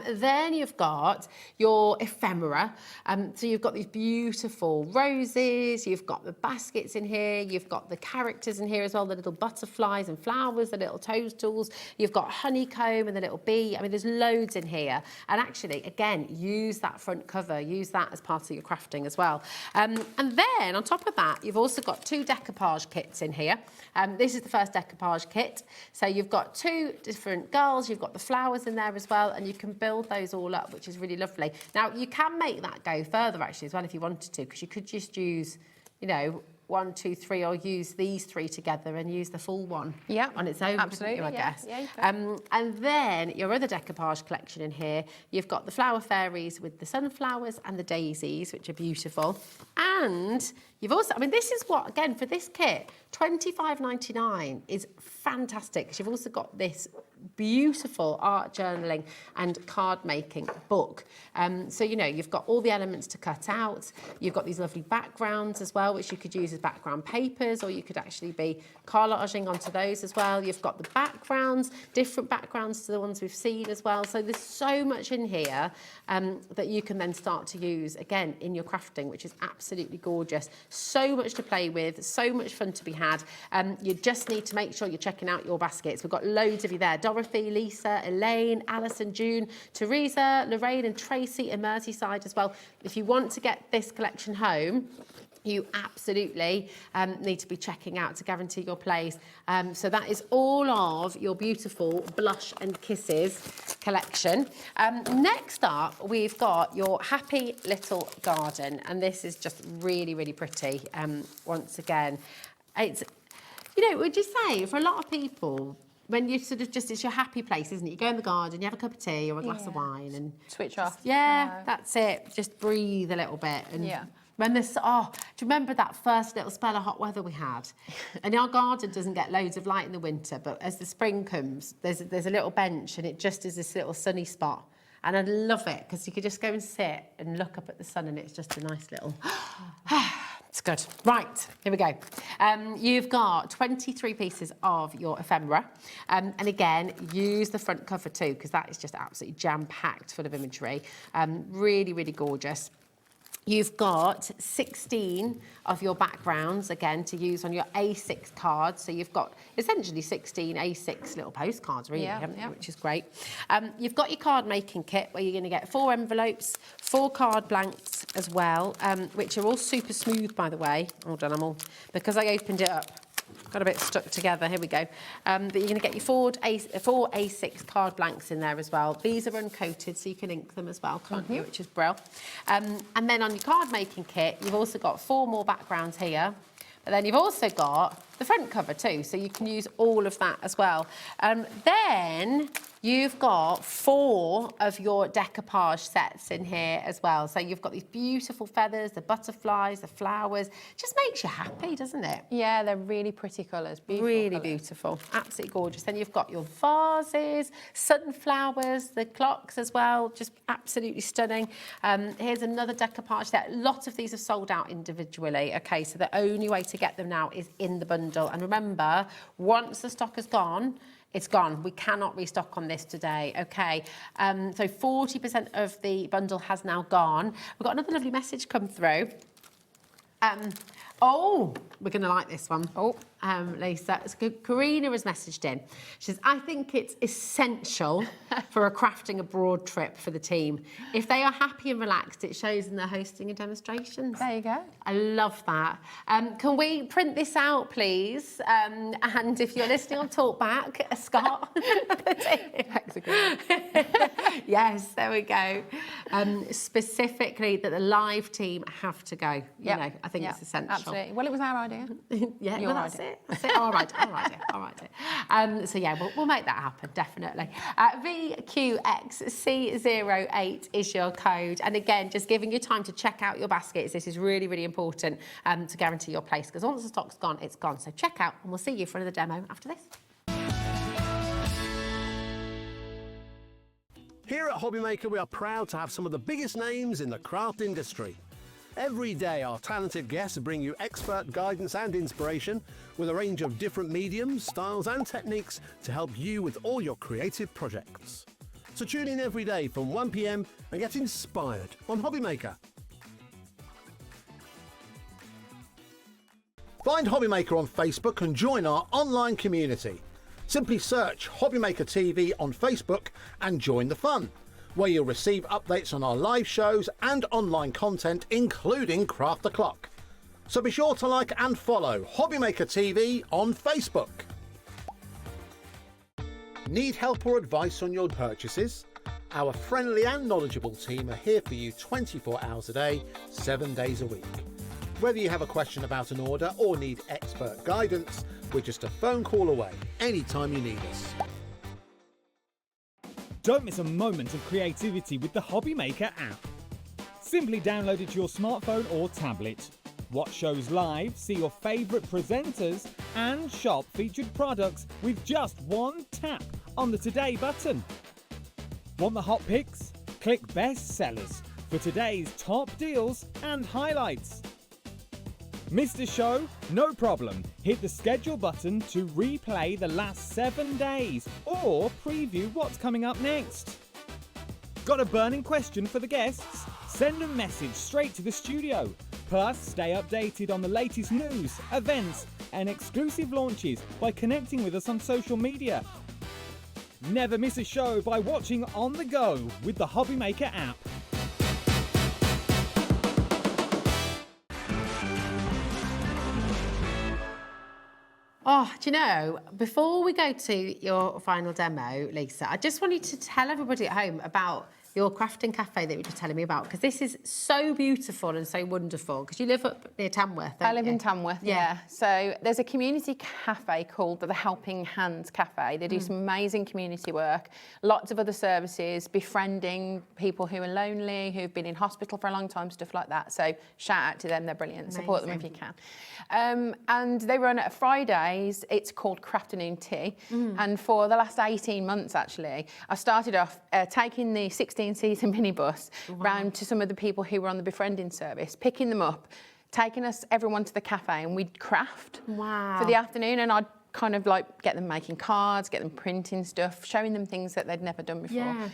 Then you've got your ephemera. So you've got these beautiful roses, you've got the baskets in here, you've got the characters in here as well, the little butterflies and flowers, the little toadstools, you've got honeycomb and the little bee. I mean, there's loads in here. And actually, again, use that front cover, use that as part of your crafting as well. And then on top of that, you've also got 2 decoupage kits in here. This is the first decoupage kit. So you've got 2 different girls, you've got the flowers in there as well, and you can build those all up, which is really lovely. Now, you can make that go further actually as well if you wanted to, because you could just use, you know, 1, 2, 3, or use these 3 together and use the full one on its own, absolutely, I guess. Yeah, you could. And then your other decoupage collection in here, you've got the flower fairies with the sunflowers and the daisies, which are beautiful. And you've also, I mean, this is what, again, for this kit, $25.99 is fantastic, because you've also got this beautiful art journaling and card making book. So, you know, you've got all the elements to cut out. You've got these lovely backgrounds as well, which you could use as background papers, or you could actually be collaging onto those as well. You've got the backgrounds, different backgrounds to the ones we've seen as well. So there's so much in here that you can then start to use, again, in your crafting, which is absolutely gorgeous. So much to play with, so much fun to be had. You just need to make sure you're checking out your baskets. We've got loads of you there. Dorothy, Lisa, Elaine, Alison, June, Teresa, Lorraine and Tracy in Merseyside as well. If you want to get this collection home, you absolutely need to be checking out to guarantee your place. So that is all of your beautiful Blush and Kisses collection. Next up, we've got your Happy Little Garden. And this is just really, really pretty. Once again, it's, you know, would you say for a lot of people, when you sort of just, it's your happy place, isn't it? You go in the garden, you have a cup of tea or a glass of wine and switch off. Yeah, that's it. Just breathe a little bit. And when this, do you remember that first little spell of hot weather we had? And our garden doesn't get loads of light in the winter, but as the spring comes, there's a little bench and it just is this little sunny spot. And I love it because you could just go and sit and look up at the sun and it's just a nice little... It's good. Right, here we go. You've got 23 pieces of your ephemera. And again, use the front cover too, because that is just absolutely jam-packed full of imagery. Really, really gorgeous. You've got 16 of your backgrounds, again, to use on your A6 cards. So you've got essentially 16 A6 little postcards, really, haven't you? Which is great. You've got your card making kit where you're going to get 4 envelopes, 4 card blanks as well, which are all super smooth, by the way. Hold on, because I opened it up. Got a bit stuck together, here we go. But you're going to get your 4 A6 card blanks in there as well. These are uncoated, so you can ink them as well, can't you, which is brilliant. And then on your card making kit, you've also got 4 more backgrounds here. But then you've also got the front cover too, so you can use all of that as well. Then you've got 4 of your decoupage sets in here as well. So you've got these beautiful feathers, the butterflies, the flowers. Just makes you happy, doesn't it? Yeah, they're really pretty colours. Really beautiful, absolutely gorgeous. Then you've got your vases, sunflowers, the clocks as well, just absolutely stunning. Here's another decoupage set. A lot of these are sold out individually, okay, so the only way to get them now is in the bundle. And remember, once the stock is gone, it's gone. We cannot restock on this today, okay? So 40% of the bundle has now gone. We've got another lovely message come through. Oh, we're going to like this one. Oh, Lisa. Karina has messaged in. She says, I think it's essential for a crafting abroad trip for the team. If they are happy and relaxed, it shows in their hosting and demonstrations. There you go. I love that. Can we print this out, please? And if you're listening on Talkback, Scott. Yes, there we go. Specifically that the live team have to go. You know, I think it's essential. Absolutely. Well, it was our idea. Yeah, Your well, that's idea. it. That's it. All right. So yeah, we'll make that happen, definitely. VQXC08 is your code. And again, just giving you time to check out your baskets. This is really, really important to guarantee your place, because once the stock's gone, it's gone. So check out, and we'll see you for another demo after this. Here at HobbyMaker, we are proud to have some of the biggest names in the craft industry. Every day, our talented guests bring you expert guidance and inspiration with a range of different mediums, styles and techniques to help you with all your creative projects. So tune in every day from 1 p.m. and get inspired on HobbyMaker. Find HobbyMaker on Facebook and join our online community. Simply search HobbyMaker TV on Facebook and join the fun, where you'll receive updates on our live shows and online content, including Craft the Clock. So be sure to like and follow HobbyMaker TV on Facebook. Need help or advice on your purchases? Our friendly and knowledgeable team are here for you 24 hours a day, 7 days a week. Whether you have a question about an order or need expert guidance, we're just a phone call away anytime you need us. Don't miss a moment of creativity with the HobbyMaker app. Simply download it to your smartphone or tablet. Watch shows live, see your favourite presenters, and shop featured products with just one tap on the Today button. Want the hot picks? Click Best Sellers for today's top deals and highlights. Missed a show? No problem. Hit the schedule button to replay the last 7 days or preview what's coming up next. Got a burning question for the guests? Send a message straight to the studio. Plus, stay updated on the latest news, events, and exclusive launches by connecting with us on social media. Never miss a show by watching on the go with the HobbyMaker app. Oh, do you know, before we go to your final demo, Lisa, I just wanted to tell everybody at home about your crafting cafe that you were just telling me about, because this is so beautiful and so wonderful, because you live up near Tamworth, don't you? I live in Tamworth, yeah. So there's a community cafe called the Helping Hands Cafe. They do some amazing community work, lots of other services, befriending people who are lonely, who've been in hospital for a long time, stuff like that. So shout out to them, they're brilliant. Amazing. Support them if you can. And they run at Fridays. It's called Crafternoon Tea. And for the last 18 months, actually, I started off taking the 16-seater minibus round to some of the people who were on the befriending service, picking them up, taking everyone to the cafe, and we'd craft for the afternoon. And I'd kind of like get them making cards, get them printing stuff, showing them things that they'd never done before.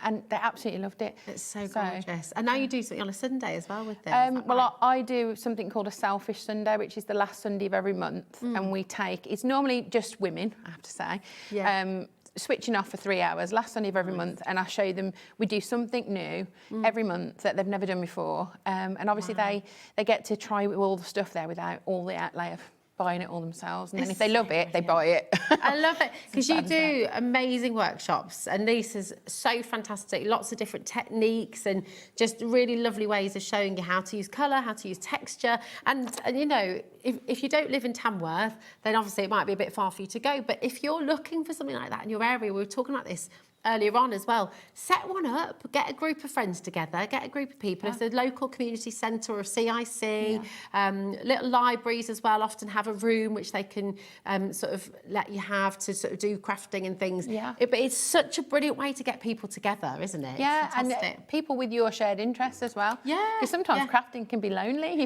And they absolutely loved it. It's so gorgeous. And now you do something on a Sunday as well with them. Well, I do something called a Selfish Sunday, which is the last Sunday of every month. And we take, it's normally just women, I have to say, switching off for 3 hours, last Sunday of every month. And I show them, we do something new every month that they've never done before. And obviously they get to try all the stuff there without all the outlay of buying it all themselves, and then if they love it, they buy it. I love it because you do amazing workshops, and Lisa's so fantastic. Lots of different techniques and just really lovely ways of showing you how to use colour, how to use texture, and you know, if you don't live in Tamworth, then obviously it might be a bit far for you to go. But if you're looking for something like that in your area, we were talking about this earlier on as well, set one up, get a group of friends together, get a group of people. If the local community centre or CIC, little libraries as well often have a room which they can sort of let you have to sort of do crafting and things. But it's such a brilliant way to get people together, isn't it? Yeah, and people with your shared interests as well. Yeah. Because sometimes crafting can be lonely.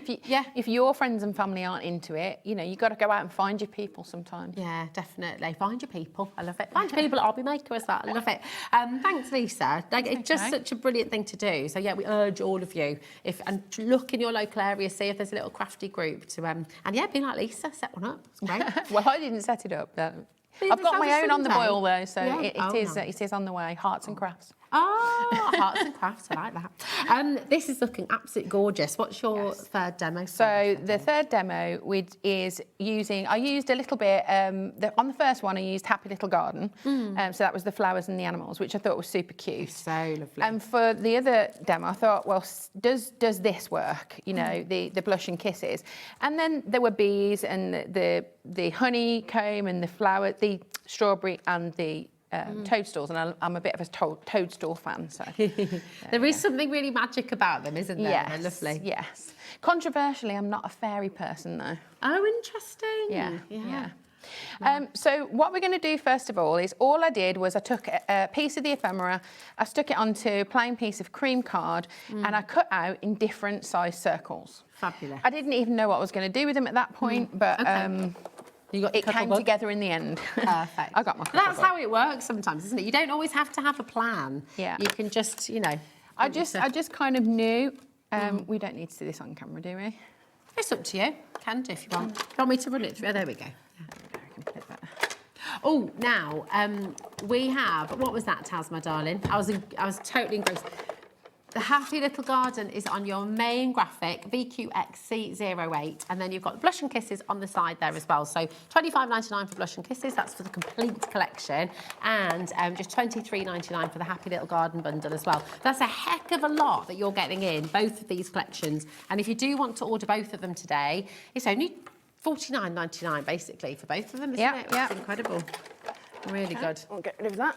If your friends and family aren't into it, you know, you've got to go out and find your people sometimes. Yeah, definitely. Find your people. I love it. Find your people at HobbyMaker as well. I love it. Thanks, Lisa. It's just such a brilliant thing to do. So yeah, we urge all of you and look in your local area, see if there's a little crafty group to and yeah, be like Lisa, set one up. It's great. Well, I didn't set it up. I've got my own on the boil though, so it is on the way. Arts and crafts. Oh, arts and crafts, I like that. This is looking absolutely gorgeous. What's your third demo? So the third demo is using, I used a little bit, on the first one I used Happy Little Garden, so that was the flowers and the animals, which I thought was super cute. So lovely. And for the other demo, I thought, well, does this work? You know, the blush and kisses. And then there were bees and the honeycomb and the flower, the strawberry and the toadstools, and I'm a bit of a toadstool fan, so. There is something really magic about them, isn't there? Yes, they're lovely. Yes. Controversially, I'm not a fairy person, though. Oh, interesting. Yeah. So what we're going to do first of all I did was I took a piece of the ephemera, I stuck it onto a plain piece of cream card, and I cut out in different size circles. Fabulous. I didn't even know what I was going to do with them at that point, but it came together in the end. Perfect. I got my That's how it works sometimes, isn't it? You don't always have to have a plan. Yeah. You can just, you know. I just kind of knew. We don't need to see this on camera, do we? It's up to you. Can do if you want. Do you want me to run it through? Oh, there we go. Oh, now we have. What was that, Taz, my darling? I was totally engrossed. The Happy Little Garden is on your main graphic, VQXC08, and then you've got Blush and Kisses on the side there as well. So $25.99 for Blush and Kisses, that's for the complete collection, and just $23.99 for the Happy Little Garden bundle as well. That's a heck of a lot that you're getting in both of these collections, and if you do want to order both of them today, it's only $49.99 basically for both of them, isn't it? Yeah. It's incredible. Really good. I'll get rid of that.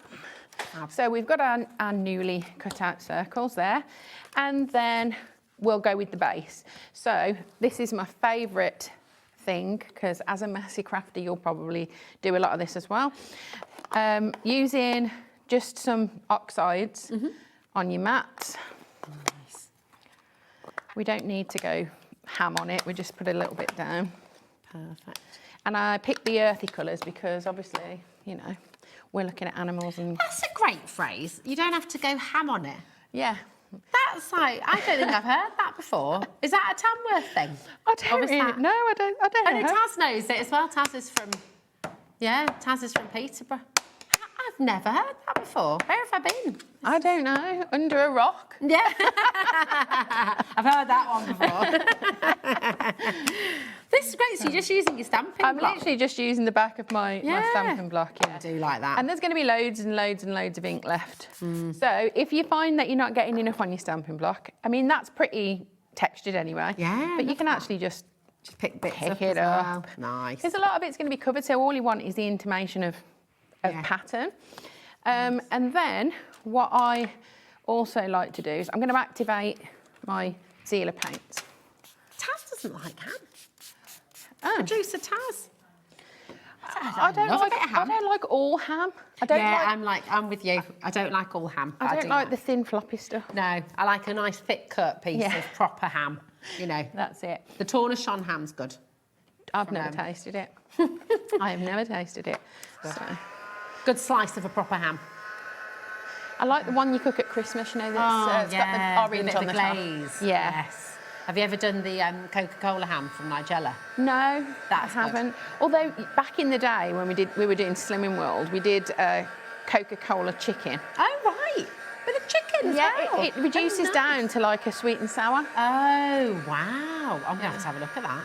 So we've got our newly cut out circles there, and then we'll go with the base. So this is my favourite thing, because as a messy crafter you'll probably do a lot of this as well. Using just some oxides on your mat. Nice. We don't need to go ham on it, we just put a little bit down. Perfect. And I picked the earthy colours because obviously, you know, we're looking at animals and... That's a great phrase. You don't have to go ham on it. Yeah. That's like, I don't think I've heard that before. Is that a Tamworth thing? I don't really, no, I don't know. Taz knows it as well. Taz is from Peterborough. I've never heard that before. Where have I been? I don't know. Under a rock? Yeah. I've heard that one before. This is great. So you're just using your stamping block? I'm literally just using the back of my stamping block. Yeah. I do like that. And there's going to be loads and loads and loads of ink left. So if you find that you're not getting enough on your stamping block, I mean, that's pretty textured anyway. Yeah. But you can actually just pick bits pick up it as up. well. Nice. Because a lot of it's going to be covered, so all you want is the intimation of pattern. And then what I also like to do is I'm going to activate my Zila paints. Taz doesn't like ham. Oh. Producer Taz. I don't like all ham. I'm with you. I don't like all ham. I don't like the thin floppy stuff. No, I like a nice thick cut piece of proper ham. You know. That's it. The Tornashon ham's good. I've never tasted it. I have never tasted it. So. Good slice of a proper ham. I like the one you cook at Christmas, you know, that's it's got the orange on the glaze. top. Yes. Have you ever done the Coca-Cola ham from Nigella? No, I haven't. Although back in the day when we were doing Slimming World, we did Coca-Cola chicken. Oh right, with a chicken as well. It reduces down to like a sweet and sour. Oh wow, I'm gonna have to have a look at that.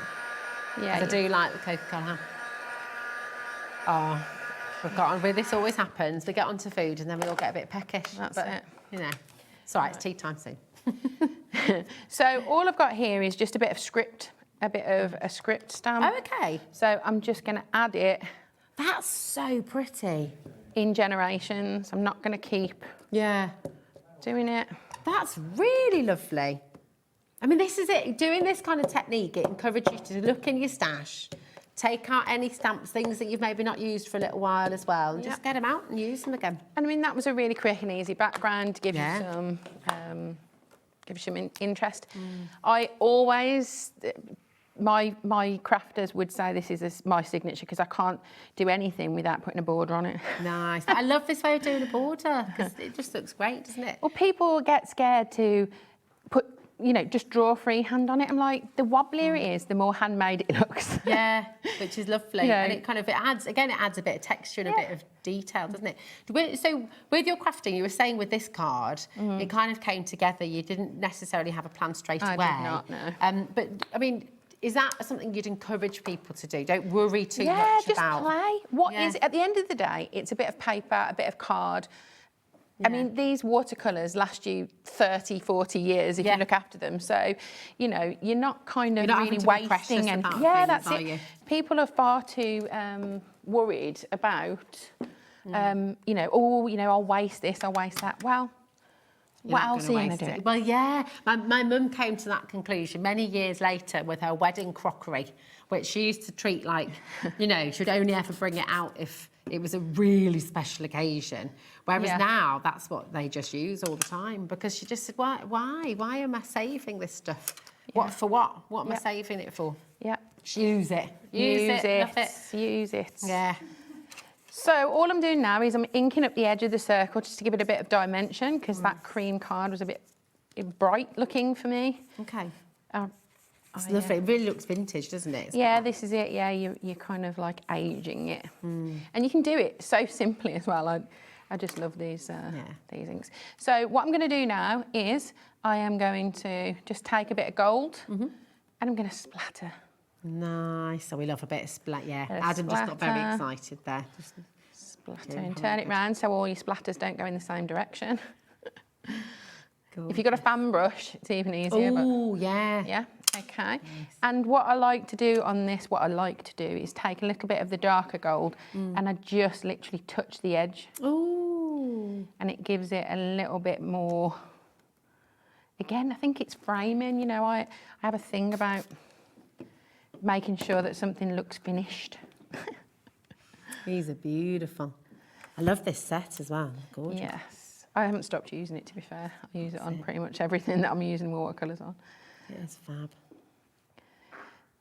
Yeah. I do like the Coca-Cola. Oh, we've got on with this. Always happens. We get onto food and then we all get a bit peckish. That's it. You know, it's all right. It's tea time soon. So all I've got here is just a bit of script, a bit of a script stamp. Oh, okay. So I'm just going to add it. That's so pretty. In generations. I'm not going to keep doing it. That's really lovely. I mean, this is it. Doing this kind of technique, it encourages you to look in your stash, take out any stamps, things that you've maybe not used for a little while as well, and just get them out and use them again. And I mean, that was a really quick and easy background to give you some interest. I always, my crafters would say this is my signature because I can't do anything without putting a border on it. Nice. I love this way of doing a border because it just looks great, doesn't it? Well, people get scared to put, you know, just draw freehand on it. I'm like, the wobblier it is, the more handmade it looks. Yeah, which is lovely. Yeah. And it kind of, it adds a bit of texture and a bit of detail, doesn't it? So with your crafting, you were saying with this card, it kind of came together. You didn't necessarily have a plan straight away. I did not, no. But, I mean, is that something you'd encourage people to do? Don't worry too much Yeah, just about... play. What is it? At the end of the day, it's a bit of paper, a bit of card. I mean, these watercolours last you 30, 40 years if you look after them. So, you know, you're not kind of really wasting and that's it. You? People are far too worried about, you know, oh, you know, I'll waste this, I'll waste that. Well, what else are you going to do? Well, yeah, my mum came to that conclusion many years later with her wedding crockery, which she used to treat like, you know, she'd only ever bring it out if it was a really special occasion. Whereas now, that's what they just use all the time because she just said, why am I saving this stuff? What for what? What am I saving it for? Yeah. Use it. Use it. Love it. Use it. Yeah. So all I'm doing now is I'm inking up the edge of the circle just to give it a bit of dimension because that cream card was a bit bright looking for me. Okay. It's lovely. It really looks vintage, doesn't it? This is it. Yeah, you're kind of like aging it. And you can do it so simply as well. I just love these inks. So what I'm going to do now is I am going to just take a bit of gold and I'm going to splatter. Nice. So we love a bit of splatter. Yeah, Adam just got very excited there. Just splatter and turn it round so all your splatters don't go in the same direction. If you've got a fan brush, it's even easier. Oh, yeah. Yeah, okay. Nice. And what I like to do on this, is take a little bit of the darker gold and I just literally touch the edge. Ooh. And it gives it a little bit more. Again, I think it's framing, you know, I have a thing about making sure that something looks finished. These are beautiful. I love this set as well. Gorgeous. Yes. I haven't stopped using it, to be fair. I use it on pretty much everything that I'm using watercolours on. It's fab.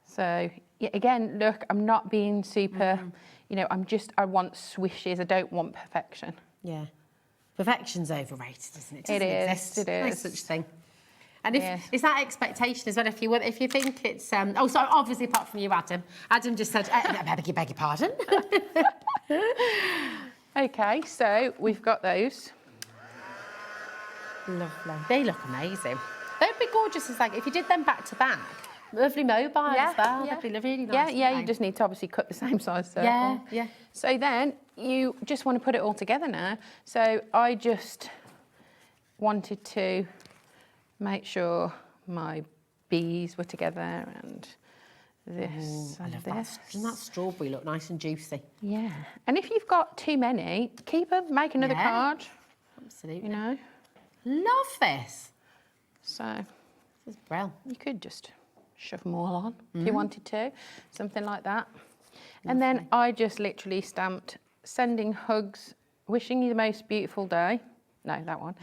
So, yeah, again, look, I'm not being super, you know, I want swishes. I don't want perfection. Yeah. Perfection's overrated, isn't it? It is. It No is. such thing. And is that expectation as well? If you think it's so obviously apart from you, Adam just said, I beg your pardon. Okay, so we've got those. Lovely. They look amazing. They'd be gorgeous as if you did them back to back. Lovely mobile as well. They'd be really nice. Yeah. You just need to obviously cut the same size circle. Yeah. So then you just want to put it all together now. So I just wanted to make sure my bees were together and this. I love that. Doesn't that strawberry look nice and juicy? Yeah. And if you've got too many, keep them, make another card. Absolutely. You know. Love this. So this is brilliant. You could just shove them all on if you wanted to, something like that. And then I just literally stamped sending hugs, wishing you the most beautiful day. No, that one.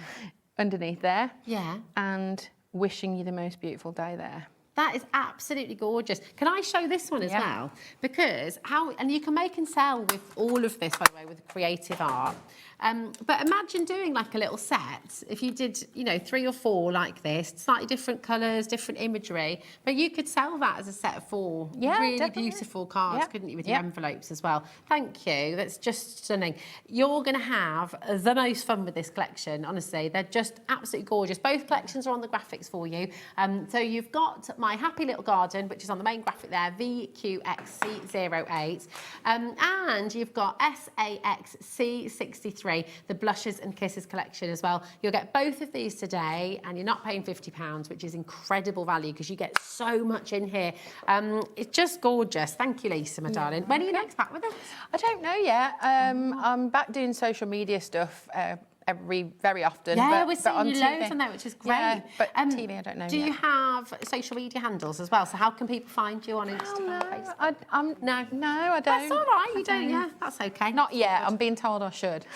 Underneath there. Yeah. And wishing you the most beautiful day there. That is absolutely gorgeous. Can I show this one as well? Because and you can make and sell with all of this, by the way, with Creatief Art. But imagine doing like a little set. If you did, you know, 3 or 4 like this, slightly different colours, different imagery, but you could sell that as a set of 4 really definitely. beautiful cards, Yeah. couldn't you, with your envelopes as well? Thank you. That's just stunning. You're going to have the most fun with this collection, honestly. They're just absolutely gorgeous. Both collections are on the graphics for you. So you've got My Happy Little Garden, which is on the main graphic there, VQXC08. And you've got SAXC63, the Blushes and Kisses collection as well. You'll get both of these today, and you're not paying £50, which is incredible value because you get so much in here. It's just gorgeous. Thank you, Lisa, my darling. When are you next back with us? I don't know yet. I'm back doing social media stuff very often. Yeah, but, we're seeing on you TV. loads on there, which is great. Yeah, but TV, I don't know Do yet. you have social media handles as well? So how can people find you on Instagram, Facebook? No, I don't. That's all right, you don't, yeah, that's okay. Not yet. I'm being told I should.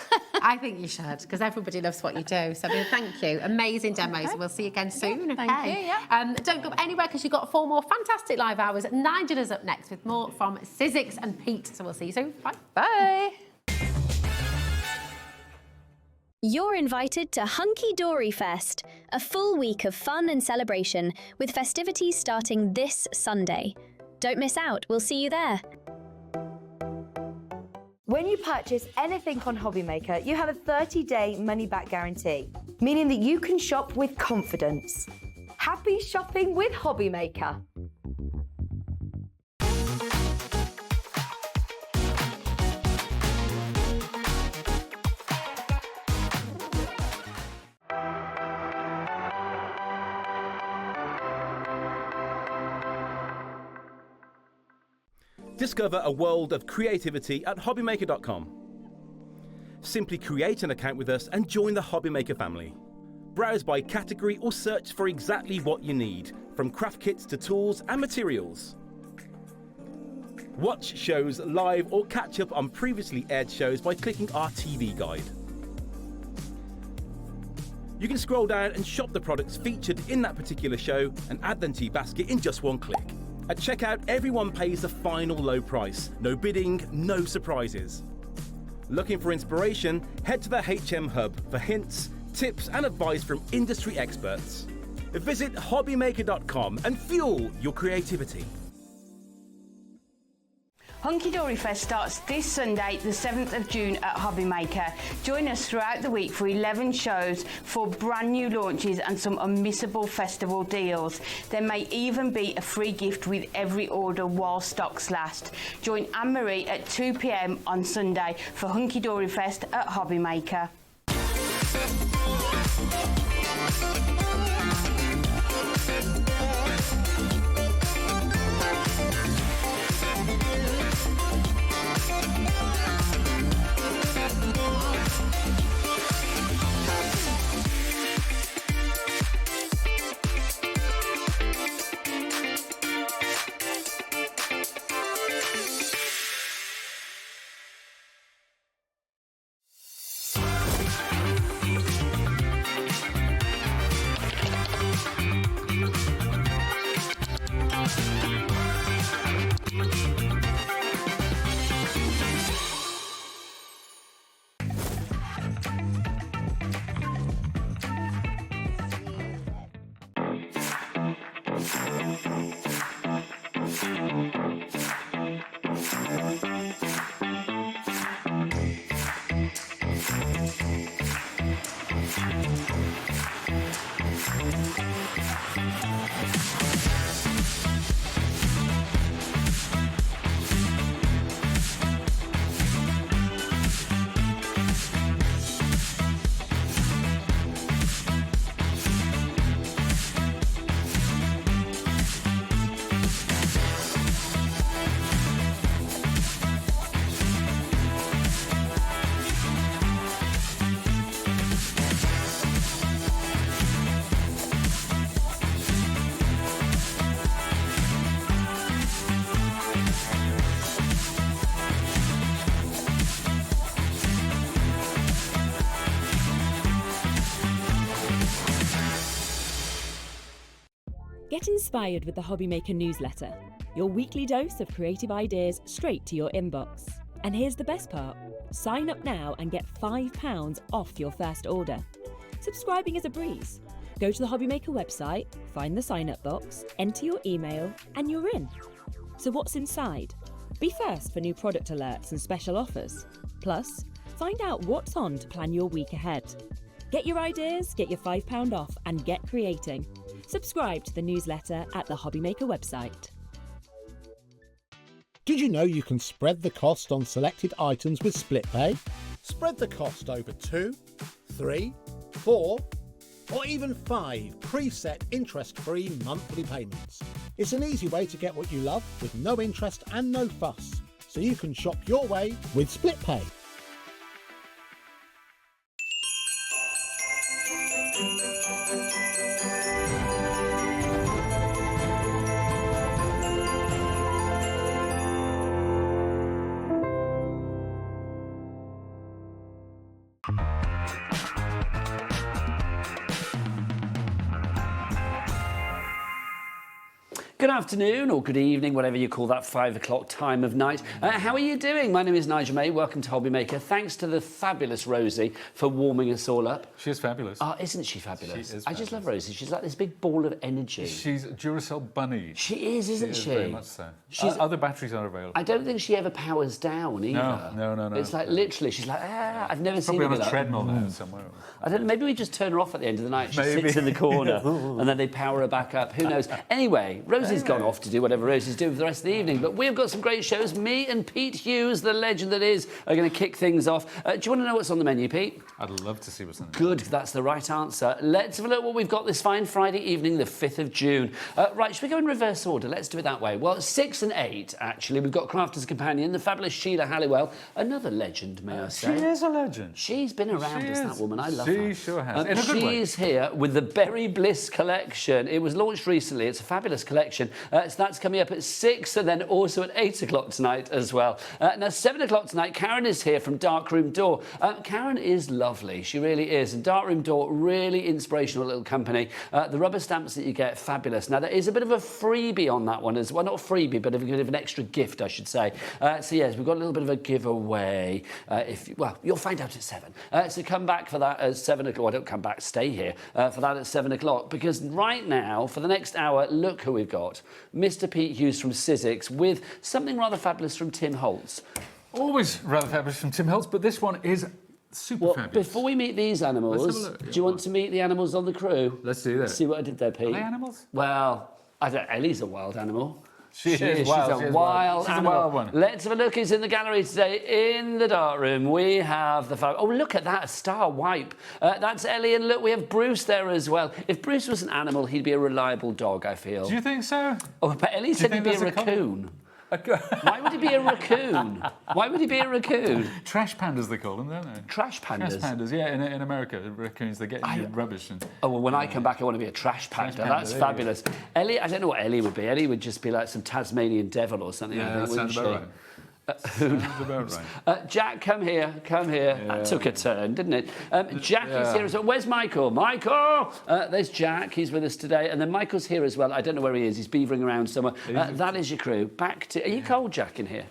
I think you should, because everybody loves what you do. So thank you. Amazing demos. We'll see you again soon, okay? Thank you, yeah. Don't go anywhere, because you've got 4 more fantastic live hours. Nigel is up next with more from Sizzix and Pete. So we'll see you soon. Bye. Bye. You're invited to Hunky Dory Fest, a full week of fun and celebration with festivities starting this Sunday. Don't miss out, we'll see you there. When you purchase anything on HobbyMaker, you have a 30-day money-back guarantee, meaning that you can shop with confidence. Happy shopping with HobbyMaker. Discover a world of creativity at hobbymaker.com. Simply create an account with us and join the HobbyMaker family. Browse by category or search for exactly what you need, from craft kits to tools and materials. Watch shows live or catch up on previously aired shows by clicking our TV guide. You can scroll down and shop the products featured in that particular show and add them to your basket in just one click. At checkout, everyone pays the final low price. No bidding, no surprises. Looking for inspiration? Head to the HM Hub for hints, tips and advice from industry experts. Visit hobbymaker.com and fuel your creativity. Hunky Dory Fest starts this Sunday, the 7th of June at HobbyMaker. Join us throughout the week for 11 shows, for brand new launches and some unmissable festival deals. There may even be a free gift with every order while stocks last. Join Anne-Marie at 2 p.m. on Sunday for Hunky Dory Fest at HobbyMaker. Get inspired with the HobbyMaker newsletter, your weekly dose of creative ideas straight to your inbox. And here's the best part, Sign up now and get £5 off your first order. Subscribing is a breeze. Go to the HobbyMaker website, find the sign-up box, enter your email, and you're in. So what's inside? Be first for new product alerts and special offers. Plus, find out what's on to plan your week ahead. Get your ideas, get your £5 off, and get creating. Subscribe to the newsletter at the HobbyMaker website. Did you know you can spread the cost on selected items with split pay? Spread the cost over 2, 3, 4, or even 5 preset interest-free monthly payments. It's an easy way to get what you love with no interest and no fuss, so you can shop your way with split pay. Good afternoon or good evening, whatever you call that 5 o'clock time of night. How are you doing? My name is Nigel May. Welcome to HobbyMaker. Thanks to the fabulous Rosie for warming us all up. She is fabulous. Oh, isn't she fabulous? She is I just love Rosie. She's like this big ball of energy. She's a Duracell bunny. She is, isn't she? Very much so. She's, other batteries are available. I don't think she ever powers down either. No. It's like literally, she's like, I've never seen her Probably on a without. treadmill now somewhere. I don't know, maybe we just turn her off at the end of the night. She Maybe. sits in the corner and then they power her back up. Who knows? Anyway, Rosie's gone off to do whatever Rosie's doing for the rest of the evening. But we've got some great shows. Me and Pete Hughes, the legend that is, are going to kick things off. Do you want to know what's on the menu, Pete? I'd love to see what's on the menu. Good, that's the right answer. Let's have a look at what we've got this fine Friday evening, the 5th of June. Right, should we go in reverse order? Let's do it that way. Well, 6 and 8, actually. We've got Crafter's Companion, the fabulous Sheila Halliwell, another legend, may I say. She is a legend. She's been around She as is. that woman. I love her. She sure has. In a good way. She's here with the Berry Bliss collection. It was launched recently. It's a fabulous collection. So that's coming up at 6 and then also at 8 o'clock tonight as well. Now, 7 o'clock tonight, Karen is here from Darkroom Door. Karen is lovely. She really is. And Darkroom Door, really inspirational little company. The rubber stamps that you get, fabulous. Now, there is a bit of a freebie on that one as well. Not a freebie, but a bit of an extra gift, I should say. So, yes, we've got a little bit of a giveaway. You'll find out at 7. So come back for that at 7 o'clock. Well, don't come back, stay here for that at 7 o'clock. Because right now, for the next hour, look who we've got. Mr. Pete Hughes from Sizzix with something rather fabulous from Tim Holtz. Always rather fabulous from Tim Holtz, but this one is super fabulous. Before we meet these animals, Let's have a look. do you want to meet the animals on the crew? Let's do that. See what I did there, Pete? Are they animals? Well, I don't. Ellie's a wild animal. She is wild. She's a wild She's animal. a wild one. Let's have a look. Who's in the gallery today? In the dark room, we have the... Oh, look at that, a star wipe. That's Ellie, and look, we have Bruce there as well. If Bruce was an animal, he'd be a reliable dog, I feel. Do you think so? Oh, but Ellie said he'd be a raccoon. Why would he be a raccoon? Why would he be a raccoon? Trash pandas, they call them, don't they? Trash pandas? Trash pandas, yeah, in America, raccoons, they get in your rubbish. And, oh, well, when I come back, I want to be a trash panda. That's fabulous. Ellie, I don't know what Ellie would be. Ellie would just be like some Tasmanian devil or something, yeah, I think, wouldn't she? About right. Who knows? Jack, come here. Yeah. That took a turn, didn't it? Jack is here as well. Where's Michael? Michael! There's Jack. He's with us today. And then Michael's here as well. I don't know where he is. He's beavering around somewhere. That is your crew. Back to... Are you cold, Jack, in here?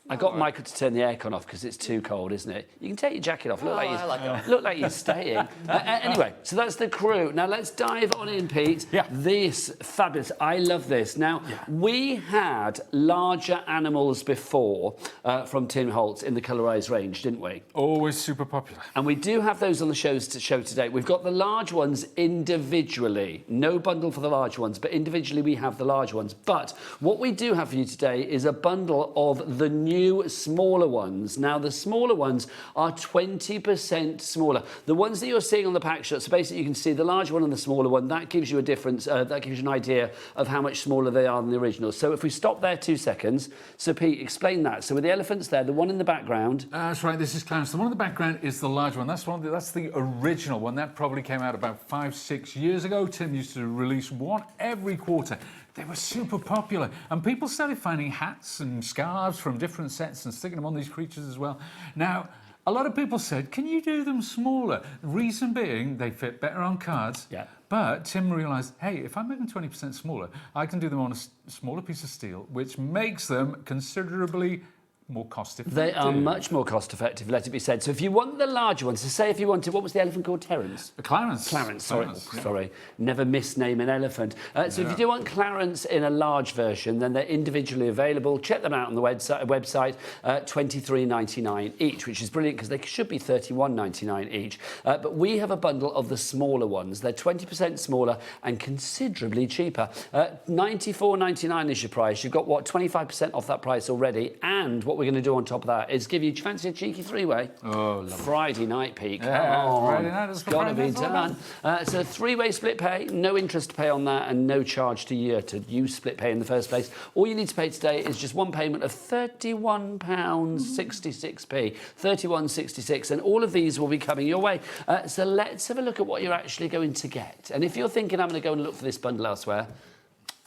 I got Michael to turn the aircon off because it's too cold, isn't it? You can take your jacket off. Look like you're staying. Anyway, so that's the crew. Now let's dive on in, Pete. Yeah. This fabulous. I love this. Now we had larger animals before from Tim Holtz in the colorized range, didn't we? Always super popular. And we do have those on the show today. We've got the large ones individually. No bundle for the large ones, but individually we have the large ones. But what we do have for you today is a bundle of the new smaller ones. Now, the smaller ones are 20% smaller. The ones that you're seeing on the pack shot, so basically you can see the large one and the smaller one, that gives you a difference, that gives you an idea of how much smaller they are than the original. So if we stop there 2 seconds, so Pete, explain that. So with the elephants there, the one in the background... That's right, this is Clarence. The one in the background is the large one. That's the original one. That probably came out about 5-6 years ago. Tim used to release one every quarter. They were super popular, and people started finding hats and scarves from different sets and sticking them on these creatures as well. Now, a lot of people said, can you do them smaller? Reason being, they fit better on cards. Yeah. But Tim realised, hey, if I make them 20% smaller, I can do them on a smaller piece of steel, which makes them considerably more cost-effective. They are much more cost-effective, let it be said. So if you want the larger ones, so say if you wanted, what was the elephant called? Terence? Clarence. Clarence, Clarence, sorry. Never misname an elephant. So if you do want Clarence in a large version, then they're individually available. Check them out on the website, $23.99 each, which is brilliant because they should be $31.99 each. But we have a bundle of the smaller ones. They're 20% smaller and considerably cheaper. $94.99 is your price. You've got, what, 25% off that price already, and what we're going to do on top of that is give you, do you fancy a cheeky three-way? Oh, lovely. Friday night peak. Yeah, Friday night. It's got to be done. It's a three-way split pay, no interest to pay on that, and no charge to you to use split pay in the first place. All you need to pay today is just one payment of £31.66p, £31.66, and all of these will be coming your way. So let's have a look at what you're actually going to get. And if you're thinking I'm going to go and look for this bundle elsewhere,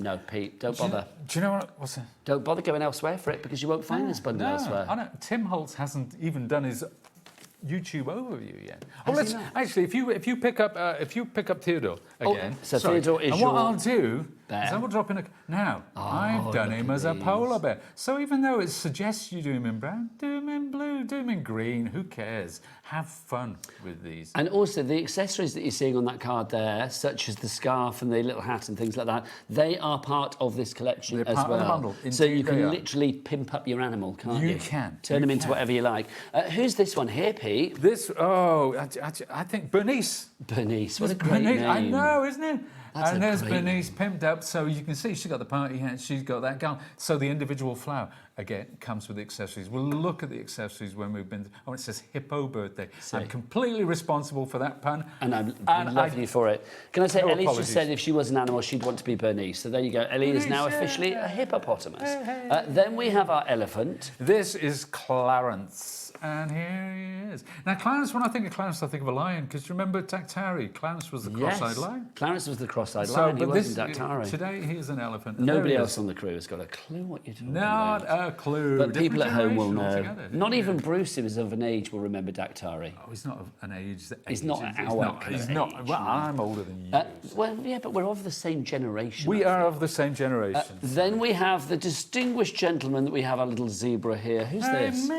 no, Pete, don't bother. Do you know what? What's that? Don't bother going elsewhere for it because you won't find this bundle elsewhere. I know. Tim Holtz hasn't even done his YouTube overview yet. Actually, if you pick up Theodore again. So Theodore is and your what I'll do bear. is I will drop in a. Now I've done him as a polar bear. So even though it suggests you do him in brown, do him in blue, do him in green. Who cares? Have fun with these. And also the accessories that you're seeing on that card there, such as the scarf and the little hat and things like that, they are part of this collection They're as part well. of the bundle. So Indeed you can they are. literally pimp up your animal, can't you? You can. Turn them into whatever you like. Who's this one here, Pete? This, I think Bernice. Bernice, what a great name. I know, isn't it? That's and a there's great Bernice pimped up, so you can see she's got the party hat, she's got that gown. So the individual flower, again, comes with the accessories. We'll look at the accessories when we've been... Oh, it says Hippo Birthday. I'm completely responsible for that pun. And I love you for it. Can I say, No Ellie's apologies. just said if she was an animal, she'd want to be Bernice. So there you go. Ellie is now officially a hippopotamus. Then we have our elephant. This is Clarence. And here he is. Now, Clarence, when I think of Clarence, I think of a lion, because you remember Daktari? Clarence was the cross-eyed lion. Clarence was the cross-eyed lion. He wasn't Daktari. Today, he is an elephant. Nobody else on the crew has got a clue what you're talking Not about. a clue. But people at home will know. Altogether. Not even Bruce, who is of an age, will remember Daktari. Oh, he's not of an age. He's not our age. He's not. Well, I'm older than you. Well, yeah, but we're of the same generation. We are of the same generation. Then we have the distinguished gentleman that we have, our little zebra here. Who's this?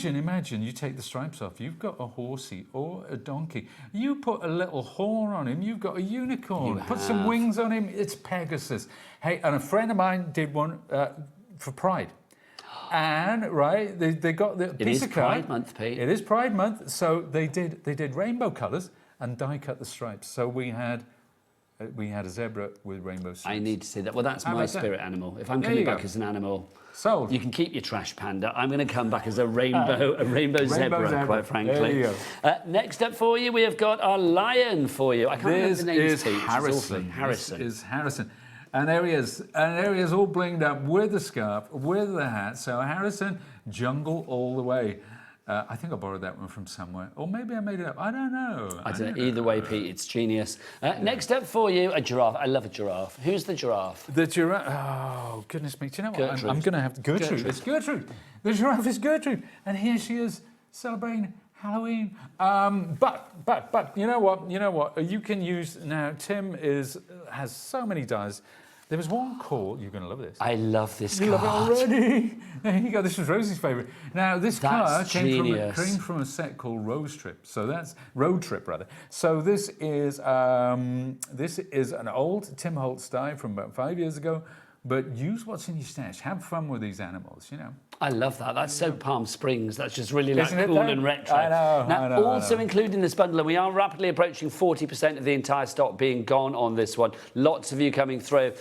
Imagine. You take the stripes off. You've got a horsey or a donkey. You put a little horn on him. You've got a unicorn. Put some wings on him. It's Pegasus. Hey, and a friend of mine did one for Pride. And they got the piece of card. It is Pride Month, Pete. It is Pride Month, so they did rainbow colours and die cut the stripes. So we had a zebra with rainbow stripes. I need to see that. Well, that's How my about that? spirit animal. If I'm coming back as an animal, sold. You can keep your trash panda. I'm going to come back as a rainbow zebra, quite frankly. There you go. Next up for you, we have got our lion for you. I can't remember the name. This is Harrison. Harrison. This is Harrison. And there he is. And there he is, all blinged up with the scarf, with the hat. So Harrison, jungle all the way. I think I borrowed that one from somewhere. Or maybe I made it up. I don't know. I don't know. Either way, Pete, it's genius. Next up for you, a giraffe. I love a giraffe. Who's the giraffe? The giraffe. Oh, goodness me. Do you know what? Gertrude. I'm going to have to... Gertrude. It's Gertrude. The giraffe is Gertrude. And here she is celebrating Halloween. But you know what? You can use... Now, Tim has so many dies. There was one called, you're going to love this. I love this You card. love it already. There you go, this was Rosie's favourite. Now, this card came from a set called Road Trip. So that's Road Trip, rather. So this is an old Tim Holtz die from about 5 years ago. But use what's in your stash. Have fun with these animals, you know. I love that. That's so Palm Springs. That's just really like Isn't it cool though? and retro. I know, Now, I know, also including this bundle, and we are rapidly approaching 40% of the entire stock being gone on this one. Lots of you coming through.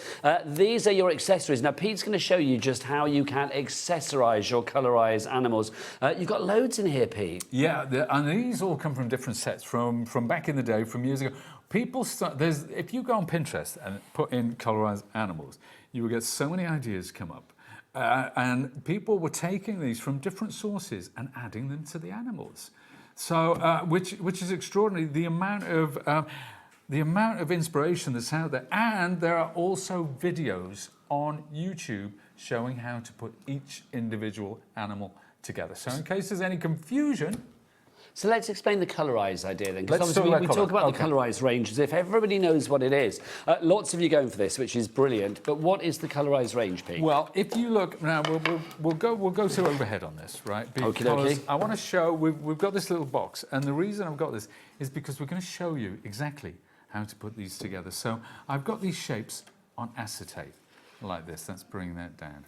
These are your accessories. Now, Pete's going to show you just how you can accessorise your colorise animals. You've got loads in here, Pete. Yeah, and these all come from different sets from back in the day, from years ago. People start... If you go on Pinterest and put in colorised animals, you will get so many ideas come up. And people were taking these from different sources and adding them to the animals. So, which is extraordinary. The amount of inspiration that's out there. And there are also videos on YouTube showing how to put each individual animal together. So in case there's any confusion... So let's explain the colorise idea then, because Let's obviously we talk about okay. the colorise range as if everybody knows what it is. Lots of you going for this, which is brilliant. But what is the colorise range, Pete? Well, if you look now, we'll go to overhead on this, right? Because Okey-dokey. I want to show we've got this little box, and the reason I've got this is because we're going to show you exactly how to put these together. So I've got these shapes on acetate like this. Let's bring that down.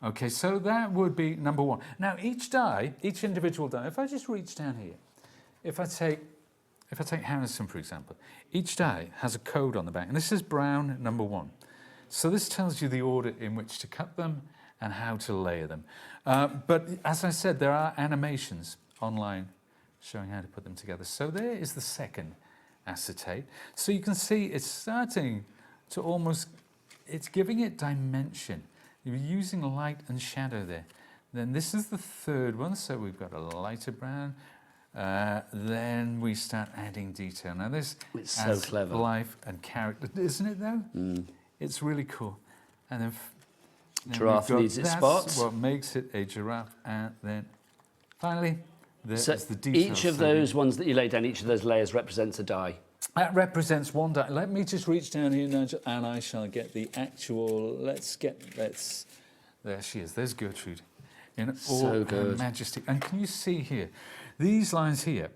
Okay, so that would be number one. Now each die, each individual die. If I just reach down here. If I take Harrison, for example, each die has a code on the back, and this is brown number 1. So this tells you the order in which to cut them and how to layer them. But as I said, there are animations online showing how to put them together. So there is the second acetate. So you can see it's starting to almost, it's giving it dimension. You're using light and shadow there. Then this is the third one, so we've got a lighter brown. Then we start adding detail. Now this it's so adds clever. Life and character, isn't it though? It's really cool. And then giraffe needs its spots. That's what makes it a giraffe. And then finally, there's so the detail. each of those ones that you lay down, each of those layers represents a die. That represents one die. Let me just reach down here, Nigel, and I shall get the actual. There she is. There's Gertrude in all her majesty. And can you see here? These lines here,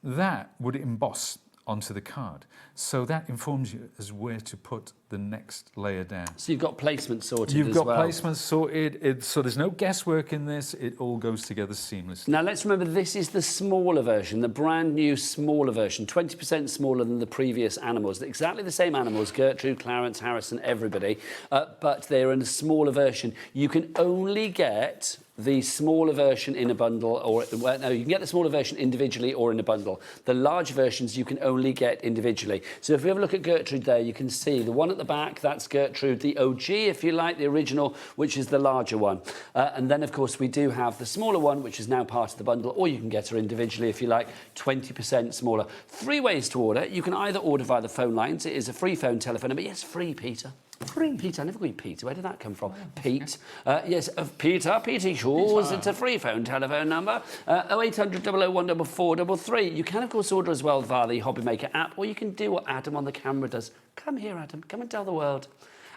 that would emboss onto the card. So that informs you as where to put the next layer down. So you've got placement sorted You've as got well. placement sorted, so there's no guesswork in this, it all goes together seamlessly. Now let's remember this is the smaller version, the brand new smaller version, 20% smaller than the previous animals. Exactly the same animals, Gertrude, Clarence, Harrison, everybody, but they're in a smaller version. You can only get the smaller version in a bundle, or well, no, you can get the smaller version individually or in a bundle. The large versions you can only get individually. So if we have a look at Gertrude there, you can see the one at the back, that's Gertrude, the OG, if you like, the original, which is the larger one. And then, of course, we do have the smaller one, which is now part of the bundle, or you can get her individually, if you like, 20% smaller. 3 ways to order. You can either order via the phone lines. It is a free phone telephone number. Yes, free, Peter. Free, Peter. I never call you Peter. Where did that come from? Pete. Yes, Peter. Petey Shaw's. It's a free phone telephone number. 0800 001 4433. You can, of course, order as well via the HobbyMaker app, or you can do what Adam on the camera does. Come here, Adam. Come and tell the world.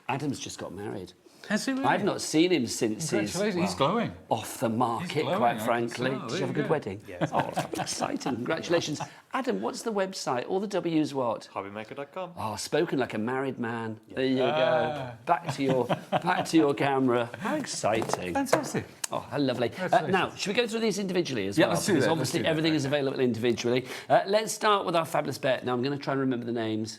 Adam's just got married. Has he really? I've not seen him since he's glowing. Off the market, quite frankly. Did you have a good wedding? Yes. Oh, exciting. Congratulations. Adam, what's the website? All the W's what? HobbyMaker.com. Oh, spoken like a married man. There you go. Back to your camera. How exciting. Fantastic. Oh, how lovely. Now, should we go through these individually as well? Let's do because that. obviously everything is available individually. Let's start with our fabulous bet. Now, I'm going to try and remember the names.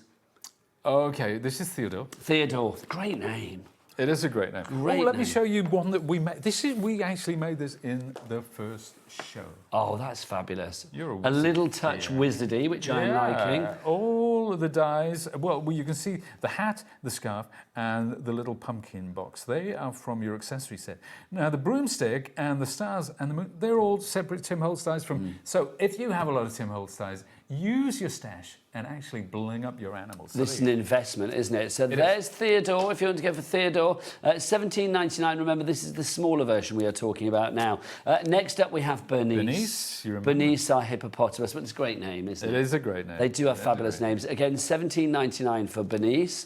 Okay, this is Theodore. Theodore. Great name. It is a great name. Let me show you one that we made. We actually made this in the first show. Oh, that's fabulous. You're a a wizard. little touch wizardy, which I'm liking. All of the dies. Well, you can see the hat, the scarf, and the little pumpkin box. They are from your accessory set. Now, the broomstick and the stars and the moon, they're all separate Tim Holtz dies from. So if you have a lot of Tim Holtz dies, use your stash and actually bling up your animals. This is an investment, isn't it? So there's Theodore, if you want to go for Theodore. $17.99. Remember, this is the smaller version we are talking about now. Next up, we have Bernice. Bernice, you remember? Bernice, our hippopotamus. But it's a great name, isn't it? It is a great name. They do have fabulous names. Again, $17.99 for Bernice.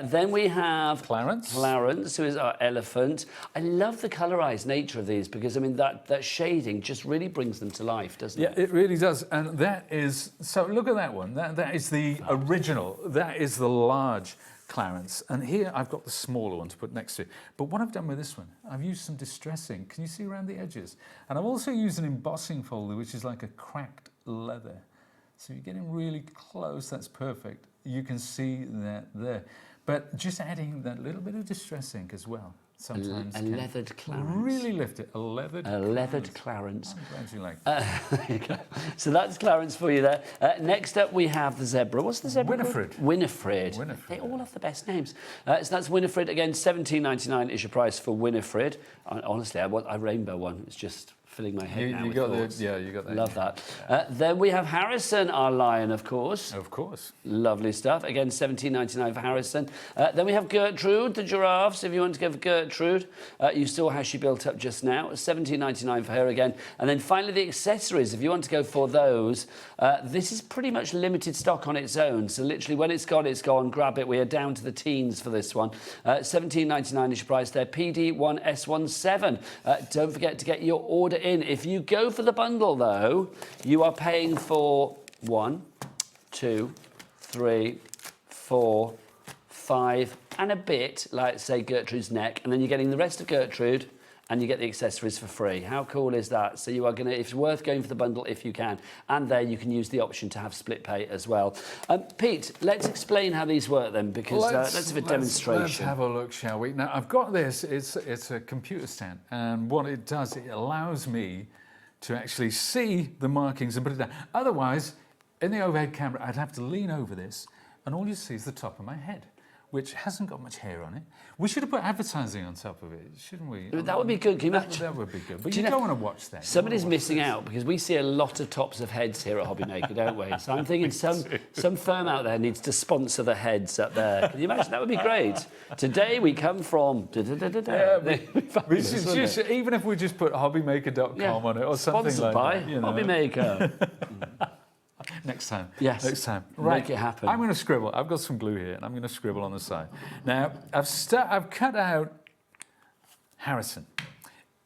Then we have Clarence. Clarence, who is our elephant. I love the colorized nature of these because, I mean, that shading just really brings them to life, doesn't it? Yeah, it really does. And that is, so look at that one. That is the original. That is the large Clarence. And here I've got the smaller one to put next to it. But what I've done with this one, I've used some distressing. Can you see around the edges? And I've also used an embossing folder, which is like a cracked leather. So you're getting really close. That's perfect. You can see that there. But just adding that little bit of distress ink as well. Sometimes a leathered Clarence. Really lift it. A leathered Clarence. I'm glad you like that. There you go. So that's Clarence for you there. Next up, we have the zebra. What's the zebra Winifred. called? Winifred. They all have the best names. So that's Winifred. Again, $17.99 is your price for Winifred. Honestly, I want a rainbow one. It's just filling my head now You with got thoughts. you got that. Love that. Then we have Harrison, our lion, of course. Of course. Lovely stuff. Again, $17.99 for Harrison. Then we have Gertrude, the giraffes. If you want to go for Gertrude, you saw how she built up just now. $17.99 for her again. And then finally, the accessories. If you want to go for those, this is pretty much limited stock on its own. So literally, when it's gone, it's gone. Grab it. We are down to the teens for this one. $17.99 is your price there. PD1S17. Don't forget to get your order in. If you go for the bundle, though, you are paying for 1, 2, 3, 4, 5 and a bit, like say Gertrude's neck, and then you're getting the rest of Gertrude and you get the accessories for free. How cool is that? So you are going to, it's worth going for the bundle if you can. And there you can use the option to have split pay as well. Pete, let's explain how these work then, because let's have a demonstration. Let's have a look, shall we? Now, I've got this, it's a computer stand, and what it does, it allows me to actually see the markings and put it down. Otherwise, in the overhead camera, I'd have to lean over this, and all you see is the top of my head, which hasn't got much hair on it. We should have put advertising on top of it, shouldn't we? That would be good. Can you imagine? That would be good. But Do you don't want to watch that. Somebody's missing out, because we see a lot of tops of heads here at HobbyMaker, don't we? So I'm thinking some firm out there needs to sponsor the heads up there. Can you imagine? That would be great. Today we come from... Even if we just put hobbymaker.com on it or something Sponsored like by that. You know. HobbyMaker. Next time. Yes. Next time. Right. Make it happen. I'm going to scribble. I've got some glue here, and I'm going to scribble on the side. Now, I've cut out Harrison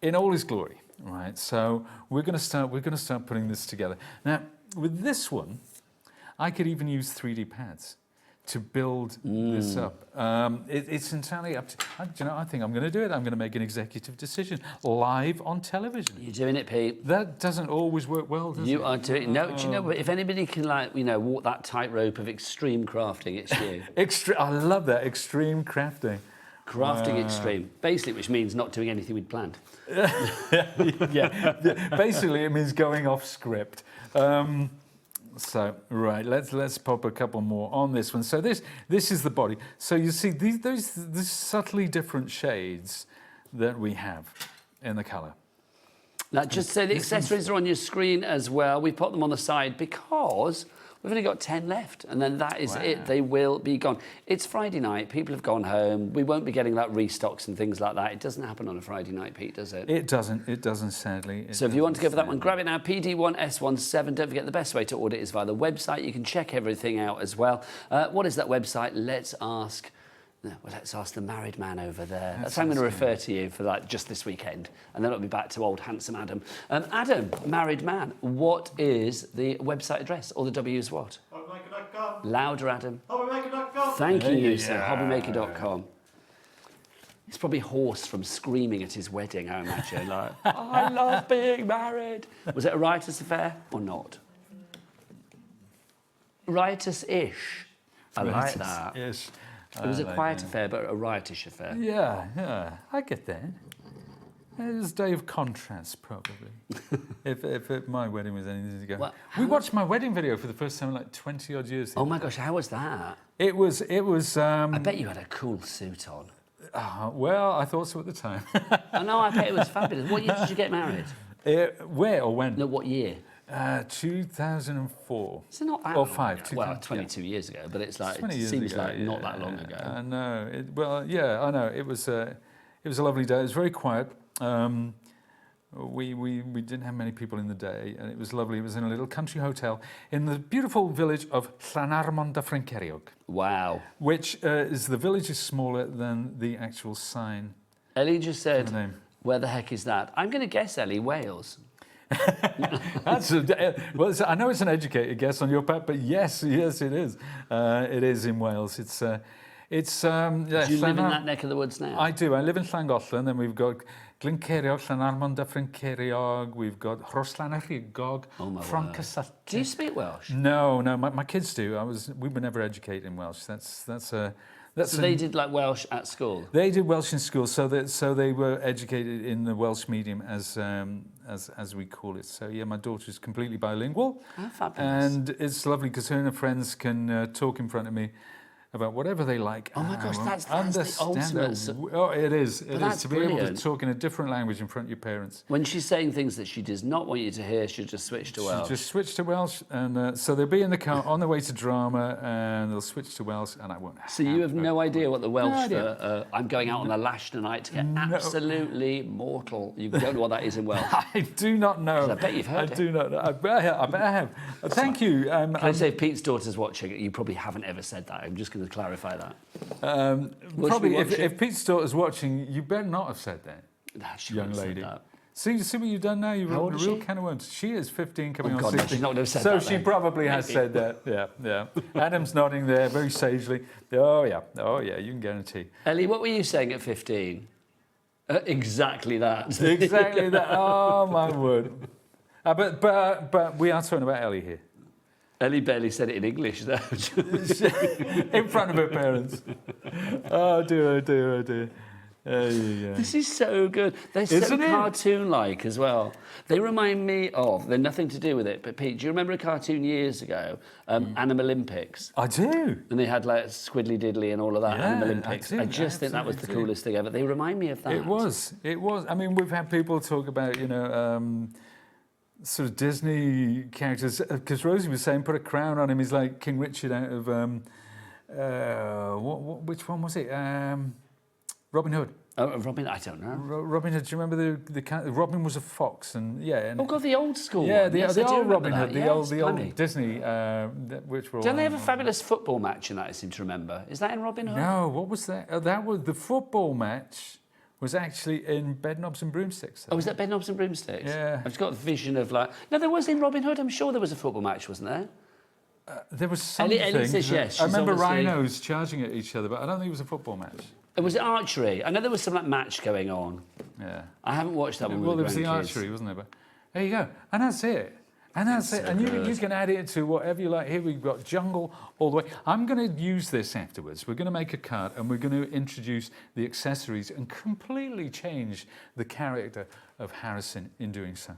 in all his glory, right? So we're going to start putting this together. Now, with this one, I could even use 3D pads to build this up. It's entirely up to... you know, I think I'm going to do it. I'm going to make an executive decision live on television. You're doing it, Pete. That doesn't always work well, does it? You are doing it. No, do you know, if anybody can, like, you know, walk that tightrope of extreme crafting, it's you. I love that, extreme crafting. Crafting extreme. Basically, which means not doing anything we'd planned. Yeah. Basically, it means going off script. So, right, let's pop a couple more on this one. So this is the body. So you see these subtly different shades that we have in the colour. Now, just say the accessories are on your screen as well. We put them on the side because we've only got 10 left, and then that is it. They will be gone. It's Friday night. People have gone home. We won't be getting like restocks and things like that. It doesn't happen on a Friday night, Pete, does it? It doesn't. It doesn't, sadly. So if you want to go for that one, grab it now. PD1S17. Don't forget the best way to order is via the website. You can check everything out as well. What is that website? Let's ask the married man over there. That's how I'm going to refer to you for like just this weekend, and then it'll be back to old handsome Adam. Adam, married man, what is the website address? All the W's what? HobbyMaker.com. Louder, Adam. HobbyMaker.com. Thank you, sir. HobbyMaker.com. He's probably hoarse from screaming at his wedding, I imagine. Like, I love being married. Was it a riotous affair or not? Riotous-ish. I like that. Yes. It was a quiet affair, but a riotous affair. Yeah, I get that. It was a day of contrast, probably. if my wedding was anything to go. Well, we watched my wedding video for the first time in like 20 odd years. Oh my gosh, how was that? It was. I bet you had a cool suit on. Well, I thought so at the time. I know, I bet it was fabulous. What year did you get married? Where or when? No, what year? 2004. It's not that or long 5. ago. Well, 22 years ago, but it's like it seems like not that long ago. I know. I know. It was a lovely day. It was very quiet. We didn't have many people in the day, and it was lovely. It was in a little country hotel in the beautiful village of Llanarmon de Frenqueriog. Wow. Which the village is smaller than the actual sign. Ellie just said, where the heck is that? I'm going to guess, Ellie, Wales. Well, I know it's an educated guess on your part, but yes, it is. It is in Wales. Do you live in that neck of the woods now? I do. I live in Llangollen, and we've got Glenceiriog, Llanarmon de Frenqueriog, we've got Rhoslanarigog, Francasat. Do you speak Welsh? No, my kids do. We were never educated in Welsh. So they did like Welsh at school? They did Welsh in school, so they were educated in the Welsh medium, as we call it. So yeah, my daughter's completely bilingual. Oh, fabulous. And it's lovely because her and her friends can talk in front of me about whatever they like. Oh my gosh, that's the understand ultimate. Oh, it is. It is that's to be able to brilliant. talk in a different language in front of your parents. When she's saying things that she does not want you to hear, she'll just switch to Welsh. She'll just switch to Welsh, and so they'll be in the car on the way to drama, and they'll switch to Welsh, and I won't. So you have no idea what the Welsh idea. I'm going out on the lash tonight to get absolutely mortal. You don't know what that is in Welsh. I do not know. I bet you've heard I it. do not know. I bet I have. Thank you. Can I say if Pete's daughter's watching, you probably haven't ever said that. I'm just going to clarify that. Probably, if Pete's daughter's watching, you better not have said that, young lady. See what you've done now? You've opened a real can of worms. She is 15, coming on 16. She's not going to have said so that she then. probably has said that. Yeah. Adam's nodding there, very sagely. Oh yeah, you can guarantee. Ellie, what were you saying at 15? Exactly that. Exactly that. Oh my word. But we are talking about Ellie here. Ellie barely said it in English, though. In front of her parents. Oh dear. Yeah. This is so good. They're so cartoon-like as well. They remind me of, they're nothing to do with it, but Pete, do you remember a cartoon years ago, Animal Olympics? I do. And they had like Squiddly Diddly and all of that, Yeah, Animal Olympics. I I just think that was the coolest thing ever. They remind me of that. It was. I mean, we've had people talk about, sort of Disney characters, because Rosie was saying put a crown on him, he's like King Richard out of, which one was it? Robin Hood. Oh, Robin, I don't know. Robin Hood, do you remember the Robin was a fox, and oh God, the old school yeah, one. the old Robin Hood, the old blimey. Disney, which were. Don't they have a fabulous football match in that? I seem to remember. Is that in Robin Hood? No, what was that? That was the football match. Was actually in Bedknobs and Broomsticks. Oh, was that Bedknobs and Broomsticks? Yeah. I've just got a vision of like. No, there was in Robin Hood. I'm sure there was a football match, wasn't there? There was something. Ellie says yes. I remember obviously... rhinos charging at each other, but I don't think it was a football match. Was it archery? I know there was some like match going on. Yeah. I haven't watched that one. Well, there with was the grandkids. archery, wasn't there? But there you go, and that's it. And that's it. And you can add it to whatever you like. Here we've got jungle all the way. I'm going to use this afterwards. We're going to make a card and we're going to introduce the accessories and completely change the character of Harrison in doing so.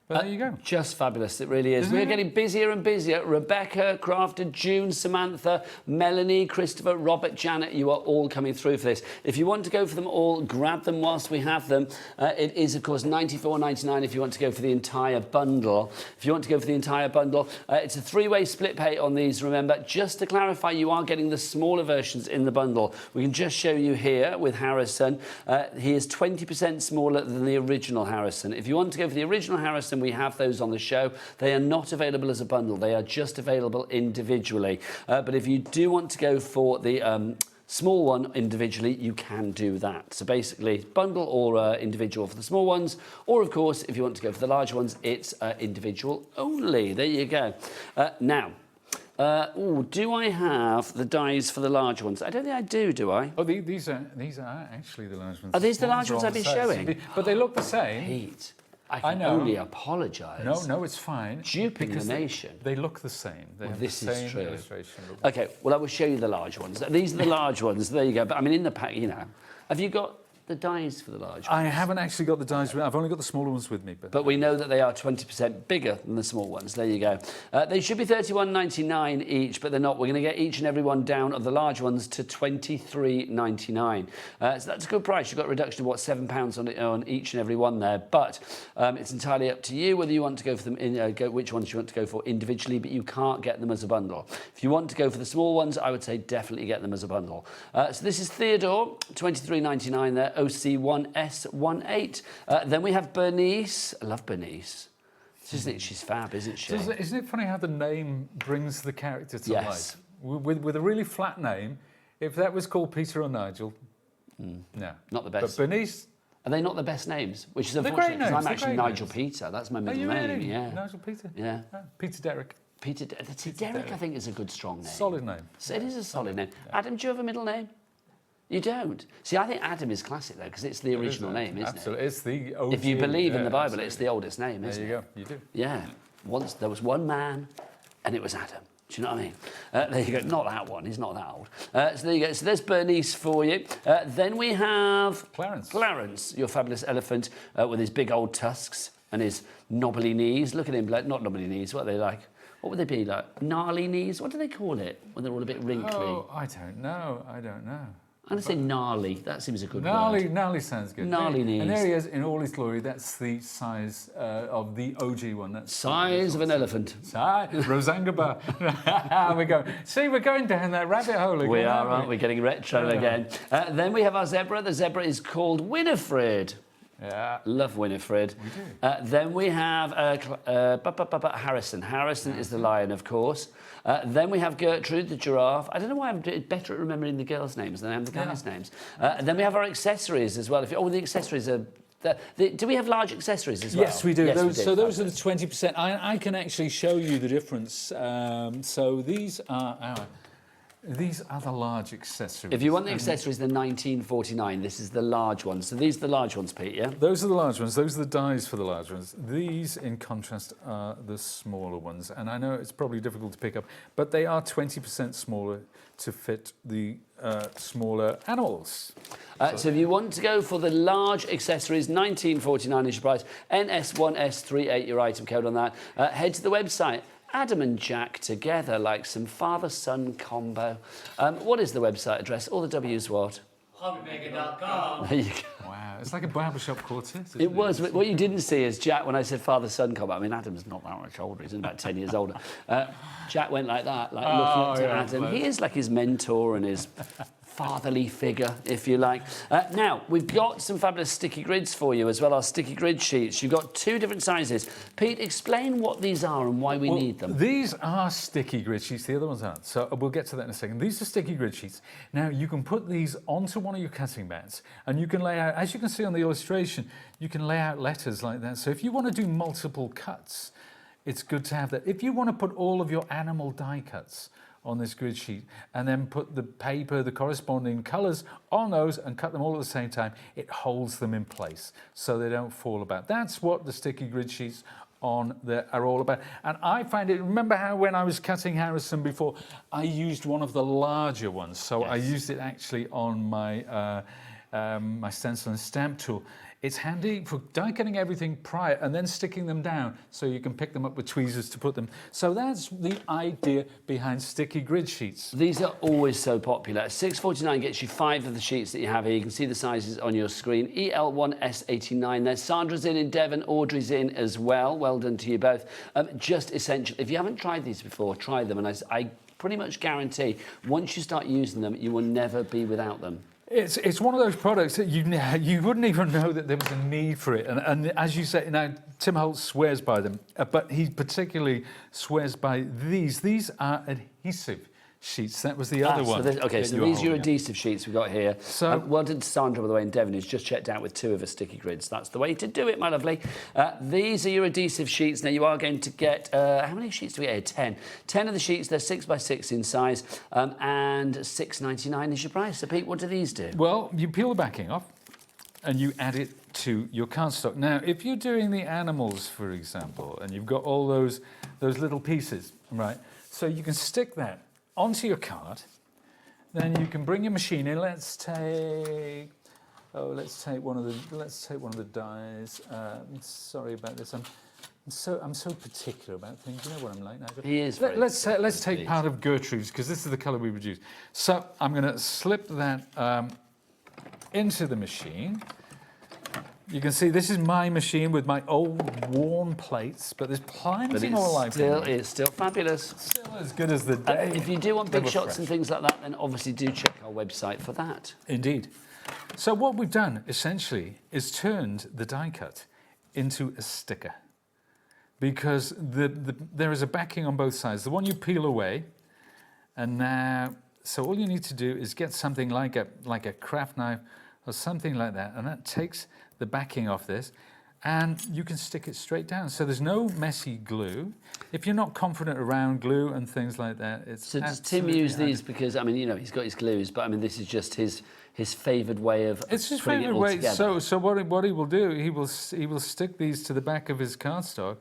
But there you go. Just fabulous, it really is. We're getting busier and busier. Rebecca, Crafter, June, Samantha, Melanie, Christopher, Robert, Janet, you are all coming through for this. If you want to go for them all, grab them whilst we have them. It is, of course, $94.99 if you want to go for the entire bundle. If you want to go for the entire bundle, it's a three-way split pay on these, remember. Just to clarify, you are getting the smaller versions in the bundle. We can just show you here with Harrison. He is 20% smaller than the original Harrison. If you want to go for the original Harrison, we have those on the show. They are not available as a bundle. They are just available individually. But if you do want to go for the small one individually, you can do that. So basically, bundle or individual for the small ones. Or, of course, if you want to go for the large ones, it's individual only. There you go. Now, do I have the dies for the large ones? I don't think I do I? Oh, these are actually the large ones. Are these the large ones I've been showing? But they look the same. Pete. I can only apologise. No, it's fine. Duping the nation. They look the same. They have this the same is true. illustration. Okay, well, I will show you the large ones. These are the large ones. There you go. But I mean, in the pack, have you got the dies for the large ones? I haven't actually got the dies. I've only got the smaller ones with me. But we know that they are 20% bigger than the small ones. There you go. They should be $31.99 each, but they're not. We're going to get each and every one down of the large ones to $23.99. So that's a good price. You've got a reduction of, £7 on each and every one there. But it's entirely up to you whether you want to go for them, which ones you want to go for individually, but you can't get them as a bundle. If you want to go for the small ones, I would say definitely get them as a bundle. So this is Theodore, $23.99 there. OC1S18. Then we have Bernice. I love Bernice. She's fab, isn't she? Isn't it funny how the name brings the character to life? With a really flat name, if that was called Peter or Nigel, no. Not the best. But Bernice... Are they not the best names? Which is unfortunate, because I'm actually Nigel Peter. That's my middle name. Really? Yeah. Nigel Peter? Yeah. Peter Derrick. Derrick, I think, is a good strong name. Solid name. So it is a solid name. Adam, do you have a middle name? You don't? See, I think Adam is classic, though, because it's the original name, isn't Absolutely. It's the OG. If you believe in the Bible, absolutely. it's the oldest name, isn't it? There you go. You do. Yeah. Once there was one man, and it was Adam. Do you know what I mean? There you go. Not that one. He's not that old. So there you go. So there's Bernice for you. Then we have... Clarence, your fabulous elephant with his big old tusks and his knobbly knees. Look at him. Not knobbly knees. What are they like? what would they be, like gnarly knees? What do they call it when they're all a bit wrinkly? Oh, I don't know. I'm going to say gnarly. That seems a good gnarly, word. Gnarly sounds good. Gnarly knees. And there he is in all his glory. That's the size of the OG one. That's size of an elephant. Rosangaba. We go. See, we're going down that rabbit hole again. We are, aren't we? Getting retro again. Then we have our zebra. The zebra is called Winifred. Yeah. Love Winifred. We do. Then we have Harrison. Harrison is the lion, of course. Then we have Gertrude, the giraffe. I don't know why I'm better at remembering the girls' names than I am the guys' names. And then we have our accessories as well. The accessories are... do we have large accessories as well? Yes, we do. Yes, those, we do. So those are the 20%. I can actually show you the difference. So these are the large accessories. If you want the accessories, they're $19.49. This is the large ones. So these are the large ones, Pete, yeah? Those are the large ones. Those are the dies for the large ones. These, in contrast, are the smaller ones. And I know it's probably difficult to pick up, but they are 20% smaller to fit the smaller animals. So if you want to go for the large accessories, $19.49 is your price. NS1S38, your item code on that. Head to the website. Adam and Jack together like some father-son combo. What is the website address? All the W's what? HobbyMaker.com. There you go. Wow, it's like a barbershop quartet. It was. What you didn't see is Jack, when I said father-son combo, I mean, Adam's not that much older. He's about 10 years older. Jack went like that, like looking up to Adam. He is like his mentor and his fatherly figure, if you like. Now, we've got some fabulous sticky grids for you as well, our sticky grid sheets. You've got 2 different sizes. Pete, explain what these are and why we need them. These are sticky grid sheets, the other ones aren't. So we'll get to that in a second. These are sticky grid sheets. Now, you can put these onto one of your cutting mats and you can lay out, as you can see on the illustration, you can lay out letters like that. So if you want to do multiple cuts, it's good to have that. If you want to put all of your animal die cuts on this grid sheet and then put the paper, the corresponding colours on those and cut them all at the same time, it holds them in place so they don't fall about. That's what the sticky grid sheets on there are all about. And I find it, remember how when I was cutting Harrison before, I used one of the larger ones. So I used it actually on my, my stencil and stamp tool. It's handy for die cutting everything prior and then sticking them down so you can pick them up with tweezers to put them. So that's the idea behind sticky grid sheets. These are always so popular. $6.49 gets you 5 of the sheets that you have here. You can see the sizes on your screen. EL1S89 there. Sandra's in Devon, Audrey's in as well. Well done to you both. Just essential. If you haven't tried these before, try them. And I pretty much guarantee once you start using them, you will never be without them. It's one of those products that you wouldn't even know that there was a need for it. And as you say, now Tim Holtz swears by them, but he particularly swears by these. These are adhesive sheets. That was the other one. So these are your adhesive sheets we've got here. So well done to Sandra, by the way, in Devon, who's just checked out with 2 of her sticky grids. That's the way to do it, my lovely. These are your adhesive sheets. Now, you are going to get, how many sheets do we get here? 10. 10 of the sheets, they're 6x6 in size, and $6.99 is your price. So, Pete, what do these do? Well, you peel the backing off, and you add it to your cardstock. Now, if you're doing the animals, for example, and you've got all those little pieces, right, so you can stick that onto your card, then you can bring your machine in. Let's take one of the dies. Sorry about this. I'm so particular about things. You know what I'm like, Nigel? He is. Let's take part of Gertrude's because this is the colour we would use. So I'm going to slip that into the machine. You can see this is my machine with my old worn plates, but there's plenty more life. It's still fabulous. Still as good as the day. If you do want big shots and things like that, then obviously do check our website for that. Indeed. So what we've done essentially is turned the die cut into a sticker, because there is a backing on both sides. The one you peel away, and now so all you need to do is get something like a craft knife or something like that, and that takes the backing off this, and you can stick it straight down. So there's no messy glue. If you're not confident around glue and things like that, it's so does Tim use these because, I mean, you know, he's got his glues, but I mean, this is just his favoured way of it's his putting favourite it all way. together. So what he will do, he will stick these to the back of his cardstock,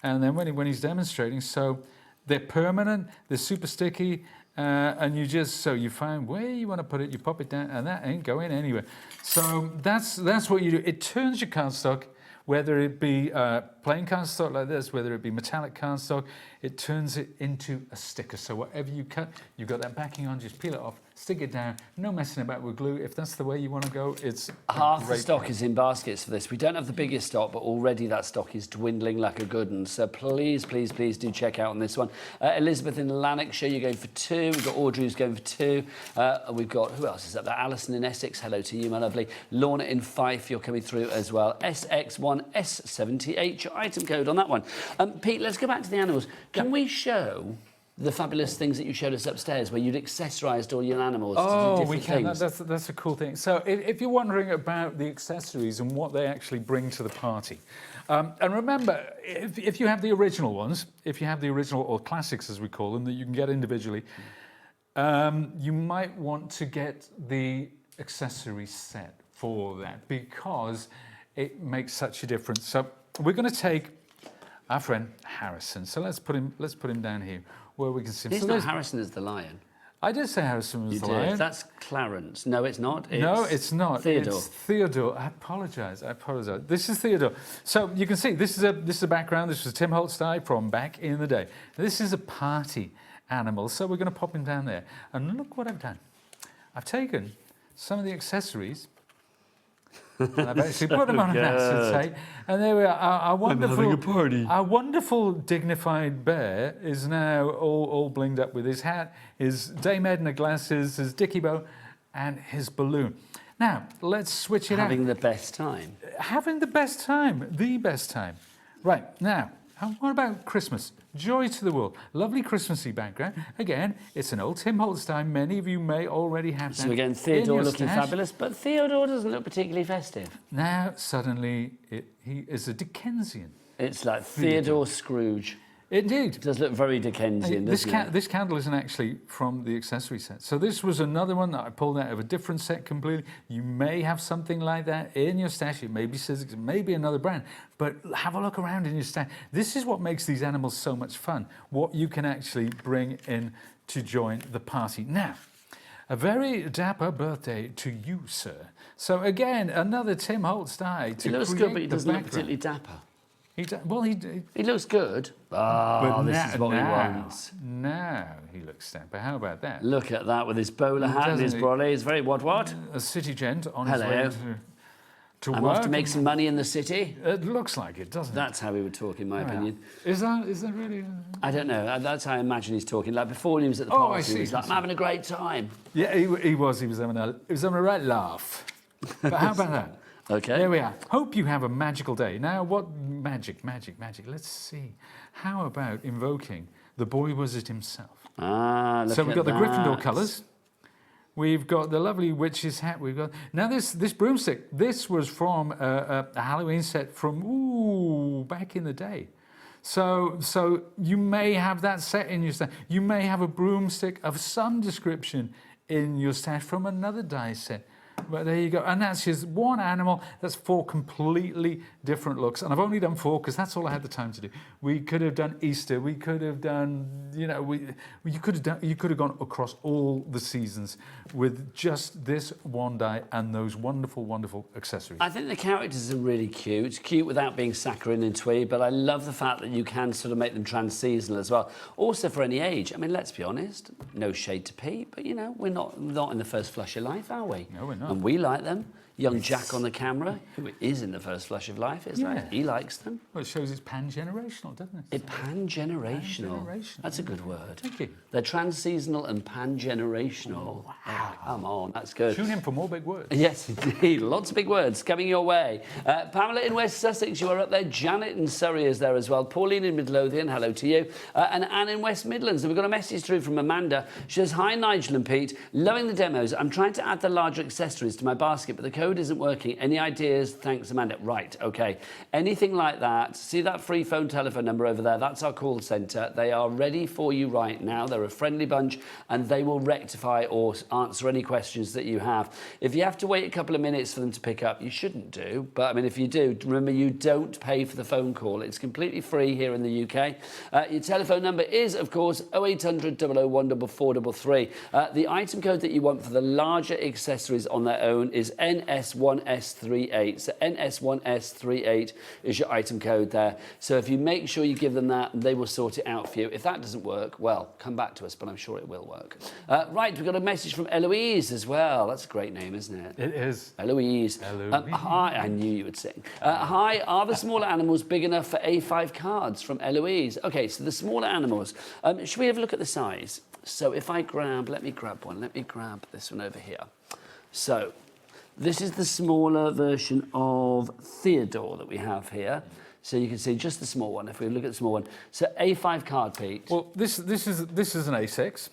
and then when he's demonstrating, so they're permanent, they're super sticky. And you find where you want to put it, you pop it down, and that ain't going anywhere. So that's what you do. It turns your cardstock Whether it be plain cardstock like this, whether it be metallic cardstock, it turns it into a sticker. So whatever you cut, you've got that backing on, just peel it off, stick it down, no messing about with glue. If that's the way you want to go, it's half the stock is in baskets for this. We don't have the biggest stock, but already that stock is dwindling like a good one. So please, please, please do check out on this one. Elizabeth in Lanarkshire, you're going for 2. We've got Audrey who's going for 2. We've got, who else is up there? Alison in Essex, hello to you, my lovely. Lorna in Fife, you're coming through as well. SX1S78, your item code on that one. Pete, let's go back to the animals. Can we show the fabulous things that you showed us upstairs where you'd accessorised all your animals to do different we can. things? That's a cool thing. So if you're wondering about the accessories and what they actually bring to the party, and remember, if you have the original ones, if you have the original or classics as we call them, that you can get individually, you might want to get the accessory set for that because it makes such a difference. So we're going to take our friend Harrison. So let's put him down here where we can see him. It's not Harrison as the lion. I did say Harrison was the lion. That's Clarence. No, it's not. No, it's not. Theodore. It's Theodore. I apologise. This is Theodore. So you can see this is a background. This was Tim Holtz die from back in the day. This is a party animal. So we're going to pop him down there. And look what I've done. I've taken some of the accessories. And I've actually put them on an acetate, and there we are. Our wonderful dignified bear is now all blinged up with his hat, his Dame Edna glasses, his dicky bow, and his balloon. Now let's switch it out. Having the best time. Having the best time, the best time. Right now, what about Christmas? Joy to the world. Lovely Christmassy background. Again, it's an old Tim Holtz time. Many of you may already have that. So again, Theodore looking fabulous, but Theodore doesn't look particularly festive. Now, suddenly, he is a Dickensian. It's like Theodore Scrooge. Indeed. It does look very Dickensian, doesn't it? This candle isn't actually from the accessory set. So this was another one that I pulled out of a different set completely. You may have something like that in your stash. It may be Sizzix, it may be another brand, but have a look around in your stash. This is what makes these animals so much fun, what you can actually bring in to join the party. Now, a very dapper birthday to you, sir. So again, another Tim Holtz die to He looks good, but he doesn't look particularly dapper. He looks good. But this is what he wants. Now he looks dapper. How about that? Look at that with his bowler hat and his brolly. He's very what? A city gent on his way to I'm work. off to make some money in the city. It looks like it, doesn't it? That's how he would talk, in my opinion. Is that really? I don't know. That's how I imagine he's talking. Like before he was at the party, I see. he was like, I'm having a great time. Yeah, he was having a right laugh. But how about that? Okay. There we are. Hope you have a magical day. Now, what magic. Let's see. How about invoking the boy wizard himself? Look So we've got the at Gryffindor that. colours. We've got the lovely witch's hat. We've got now this broomstick. This was from a Halloween set from back in the day. So you may have that set in your stash. You may have a broomstick of some description in your stash from another die set. But there you go. And that's just one animal. That's 4 completely different looks. And I've only done 4 because that's all I had the time to do. We could have done Easter. We could have done, you could have gone across all the seasons with just this one die and those wonderful, wonderful accessories. I think the characters are really cute. Cute without being saccharine and twee, but I love the fact that you can sort of make them trans-seasonal as well. Also for any age. I mean, let's be honest, no shade to Pete, but we're not in the first flush of life, are we? No, we're not. And we like them. Young Jack on the camera, who is in the first flush of life, is that? He likes them. Well, it shows it's pan-generational, doesn't it? Pan-generational. That's a good word. Thank you. They're trans-seasonal and pan-generational. Wow. Oh, come on, that's good. Tune in for more big words. Yes, indeed. Lots of big words coming your way. Pamela in West Sussex, you are up there. Janet in Surrey is there as well. Pauline in Midlothian, hello to you. And Anne in West Midlands. And we've got a message through from Amanda. She says, hi, Nigel and Pete. Loving the demos. I'm trying to add the larger accessories to my basket, but the code isn't working. Any ideas? Thanks, Amanda. Right, okay. Anything like that, see that free telephone number over there? That's our call centre. They are ready for you right now. They're a friendly bunch and they will rectify or answer any questions that you have. If you have to wait a couple of minutes for them to pick up, you shouldn't do. But I mean, if you do, remember you don't pay for the phone call. It's completely free here in the UK. Your telephone number is, of course, 0800 001 4433. The item code that you want for the larger accessories on their own is NS1S38. So NS1S38 is your item code there. So if you make sure you give them that, they will sort it out for you. If that doesn't work, well, come back to us, but I'm sure it will work. Right, we've got a message from Eloise as well. That's a great name, isn't it? It is. Eloise. Hi, I knew you would sing. Hi, are the smaller animals big enough for A5 cards? From Eloise. Okay, so the smaller animals. Should we have a look at the size? So if I grab, let me grab one. Let me grab this one over here. So this is the smaller version of Theodore that we have here. So you can see just the small one. If we look at the small one, so A5 card, Pete. Well, this is an A6,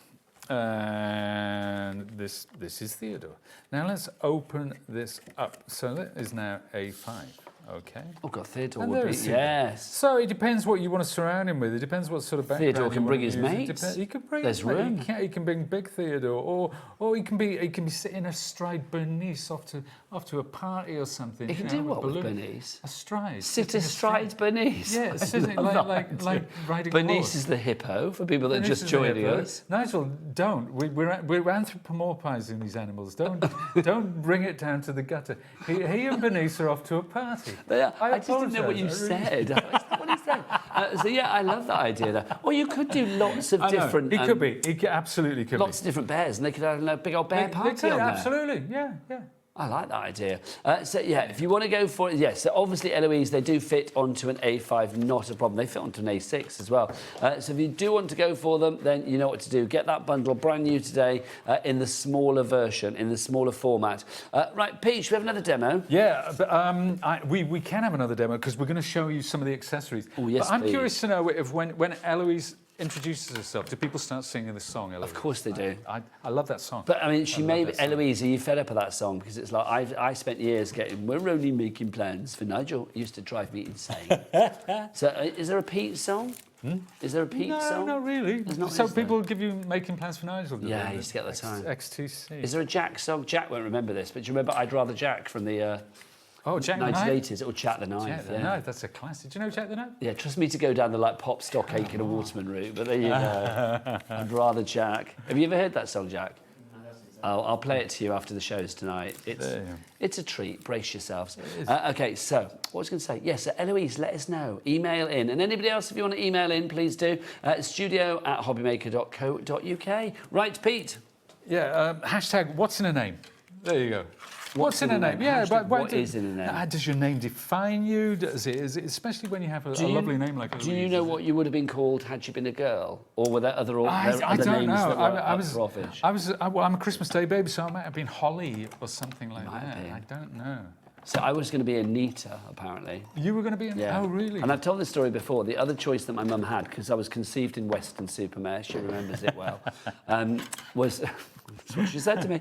and this is Theodore. Now let's open this up. So that is now A5. Okay. Oh God, Theodore would be, yes. So it depends what you want to surround him with. It depends what sort of background. Theodore can bring his mates. He can bring. There's room. He can bring big Theodore, or he can be sitting astride Bernice off to a party or something. He can do what with Bernice? Astride. Sit astride Bernice. Yeah, sitting like riding. Bernice is the hippo for people that are just joining us. Nigel, don't. We're anthropomorphizing these animals. Don't bring it down to the gutter. He and Bernice are off to a party. I just didn't know what you said. That's not what he said. So yeah, I love that idea there. Or you could do lots of different. He could be. He absolutely could be. Lots of different bears, and they could have a big old bear party on there. Absolutely, yeah. I like that idea. So yeah, if you want to go for it, yes. So obviously, Eloise, they do fit onto an A5, not a problem. They fit onto an A6 as well. So if you do want to go for them, then you know what to do. Get that bundle brand new today in the smaller version, in the smaller format. Right, Pete, should we have another demo? Yeah, but we can have another demo because we're going to show you some of the accessories. Oh yes, but I'm curious to know if when Eloise introduces herself, do people start singing this song, Eloise? Of course they do. I love that song. But I mean, Eloise, are you fed up of that song? Because it's like, I spent years we're only making plans for Nigel. It used to drive me insane. So is there a Pete song? Is there a Pete song? No, not really. So people give you making plans for Nigel? Yeah, I used to get the time. XTC. Is there a Jack song? Jack won't remember this, but do you remember I'd Rather Jack from the... Jack 1980s, or Jack the Knife. Jack the Knife, that's a classic. Do you know Jack the Knife? Yeah, trust me to go down the Pop, Stock, Aitken and Waterman route, but there you go. I'd rather Jack. Have you ever heard that song, Jack? I'll play it to you after the shows tonight. It's a treat. Brace yourselves. Okay, so what was I going to say? Yes, Eloise, let us know. Email in. And anybody else, if you want to email in, please do. studio@hobbymaker.co.uk. Right, Pete? Yeah, hashtag what's in a name. There you go. What's in a name? Yeah, but what is in a name? Does your name define you? Is it, especially when you have a lovely name like Eloise? Do you know what you would have been called had you been a girl? Or were there other names I don't know. I'm a Christmas Day baby, so I might have been Holly or something like that. I don't know. So I was going to be Anita, apparently. You were going to be Anita? Yeah. Oh, really? And I've told this story before. The other choice that my mum had, because I was conceived in Weston-super-Mare, she remembers it well, was... That's what she said to me.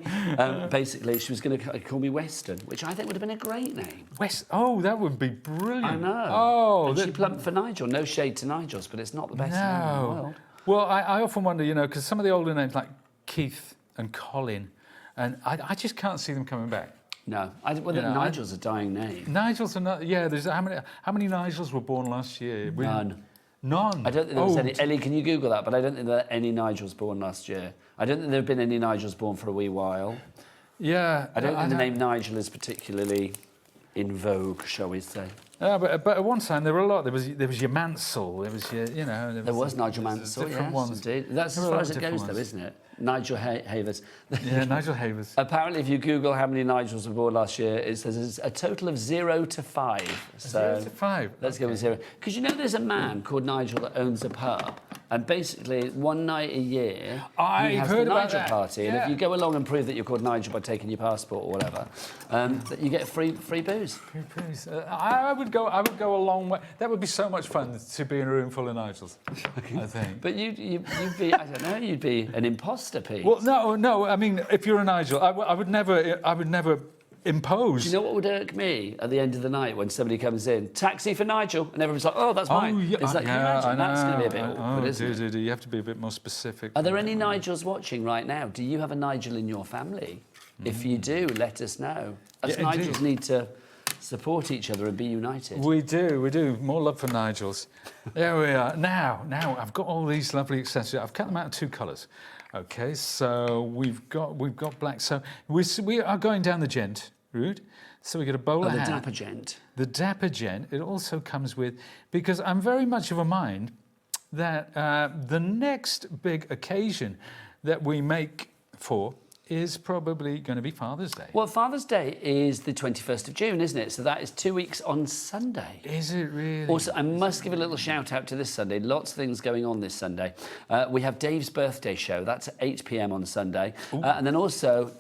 Basically, she was going to call me Weston, which I think would have been a great name. Oh, that would be brilliant. I know. Oh, and she plumped for Nigel. No shade to Nigel's, but it's not the best name in the world. Well, I often wonder, because some of the older names like Keith and Colin, and I just can't see them coming back. No, Nigel's a dying name. Nigel's another. Yeah, there's how many Nigels were born last year? None. I don't think there was any. Ellie, can you Google that? But I don't think there were any Nigels born last year. I don't think there have been any Nigels born for a wee while. Yeah. I don't think the name Nigel is particularly in vogue, shall we say. Yeah, but at one time there were a lot. There was your Mansell. There was your, There was Nigel Mansell. Different ones. Indeed. That's as far as it goes, though, isn't it? Nigel Havers. Yeah, Nigel Havers. Apparently, if you Google how many Nigels were born last year, it says it's a total of 0 to 5. So 0 to 5. Let's go with 0. Because there's a man called Nigel that owns a pub, and basically one night a year he has the Nigel party, and if you go along and prove that you're called Nigel by taking your passport or whatever, that you get free booze. Free booze. I would go a long way. That would be so much fun to be in a room full of Nigels. I think. But you'd be, I don't know, you'd be an imposter, Pete. Well, no. I mean, if you're a Nigel, I would never impose. Do you know what would irk me at the end of the night when somebody comes in? Taxi for Nigel, and everyone's like, "Oh, that's mine." Yeah, It's like, can you imagine? That's going to be a bit awkward, isn't it? You have to be a bit more specific. Are there any Nigels watching right now? Do you have a Nigel in your family? If you do, let us know. Us Nigels need to support each other and be united. We do. More love for Nigels. There we are. Now, I've got all these lovely accessories. I've cut them out in 2 colours. Okay, so we've got black. So we are going down the gent route. So we get a bowler hat. The Dapper Gent. The Dapper Gent. It also comes with, because I'm very much of a mind that the next big occasion that we make for is probably going to be Father's Day. Well, Father's Day is the 21st of June, isn't it? So that is 2 weeks on Sunday. Is it really? Also, I must give a little shout out to this Sunday. Lots of things going on this Sunday. We have Dave's birthday show. That's at 8 p.m. on Sunday. And then also,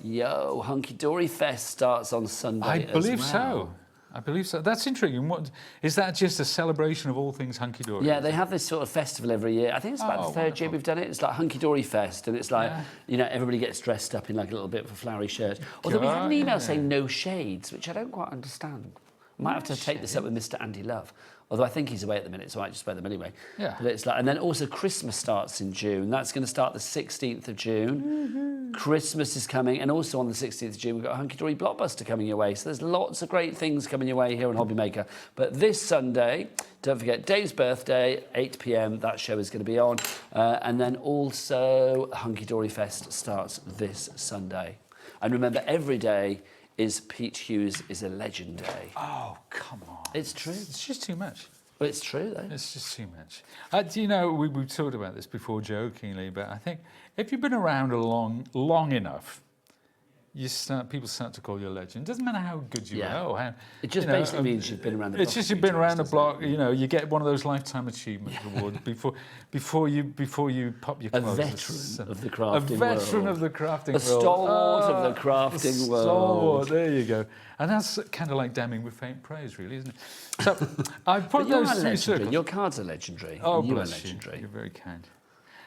Hunky Dory Fest starts on Sunday I believe as well. so. I believe so. That's intriguing. What is that? Just a celebration of all things hunky dory? Yeah, they have this sort of festival every year. I think it's about the 3rd year we've done it. It's like Hunky Dory Fest, and it's like everybody gets dressed up in like a little bit of a flowery shirt. Although we had an email saying no shades, which I don't quite understand. I might have to take this up with Mr. Andy Love. Although I think he's away at the minute, so I might just wear them anyway. Yeah. But it's like, and then also Christmas starts in June. That's going to start the 16th of June. Christmas is coming, and also on the 16th of June, we've got a Hunky Dory Blockbuster coming your way. So there's lots of great things coming your way here on HobbyMaker. But this Sunday, don't forget Dave's birthday, 8 p.m. That show is going to be on. And then also Hunky Dory Fest starts this Sunday. And remember, every day is Pete Hughes is a Legend Day. Oh, come on. It's true. It's just too much. But it's true, though. It's just too much. Do you know, we've talked about this before jokingly, but I think if you've been around long enough, people start to call you a legend. Doesn't matter how good you are. It just basically means you've been around the block. It's just you've been around the block. You get one of those lifetime achievement awards before you pop your clothes. A veteran of the crafting world. A veteran of the crafting world. A stalwart of the crafting world. Stalwart. There you go. And that's kind of like damning with faint praise, really, isn't it? So I put those 3 circles. Your cards are legendary. Oh, you are bless legendary. You're very kind.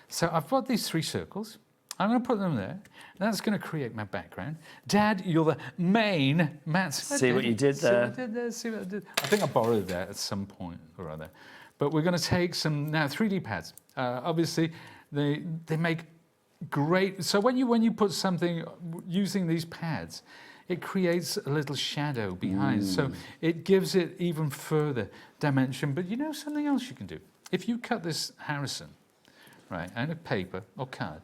So I've got these 3 circles. I'm going to put them there. That's going to create my background. Dad, you're the main Matt. See what you did there. See what I did. I think I borrowed that at some point or other. But we're going to take some now 3D pads. Obviously, they make great. So when you put something using these pads, it creates a little shadow behind. So it gives it even further dimension. But you know something else you can do? If you cut this Harrison, right, out of paper or card,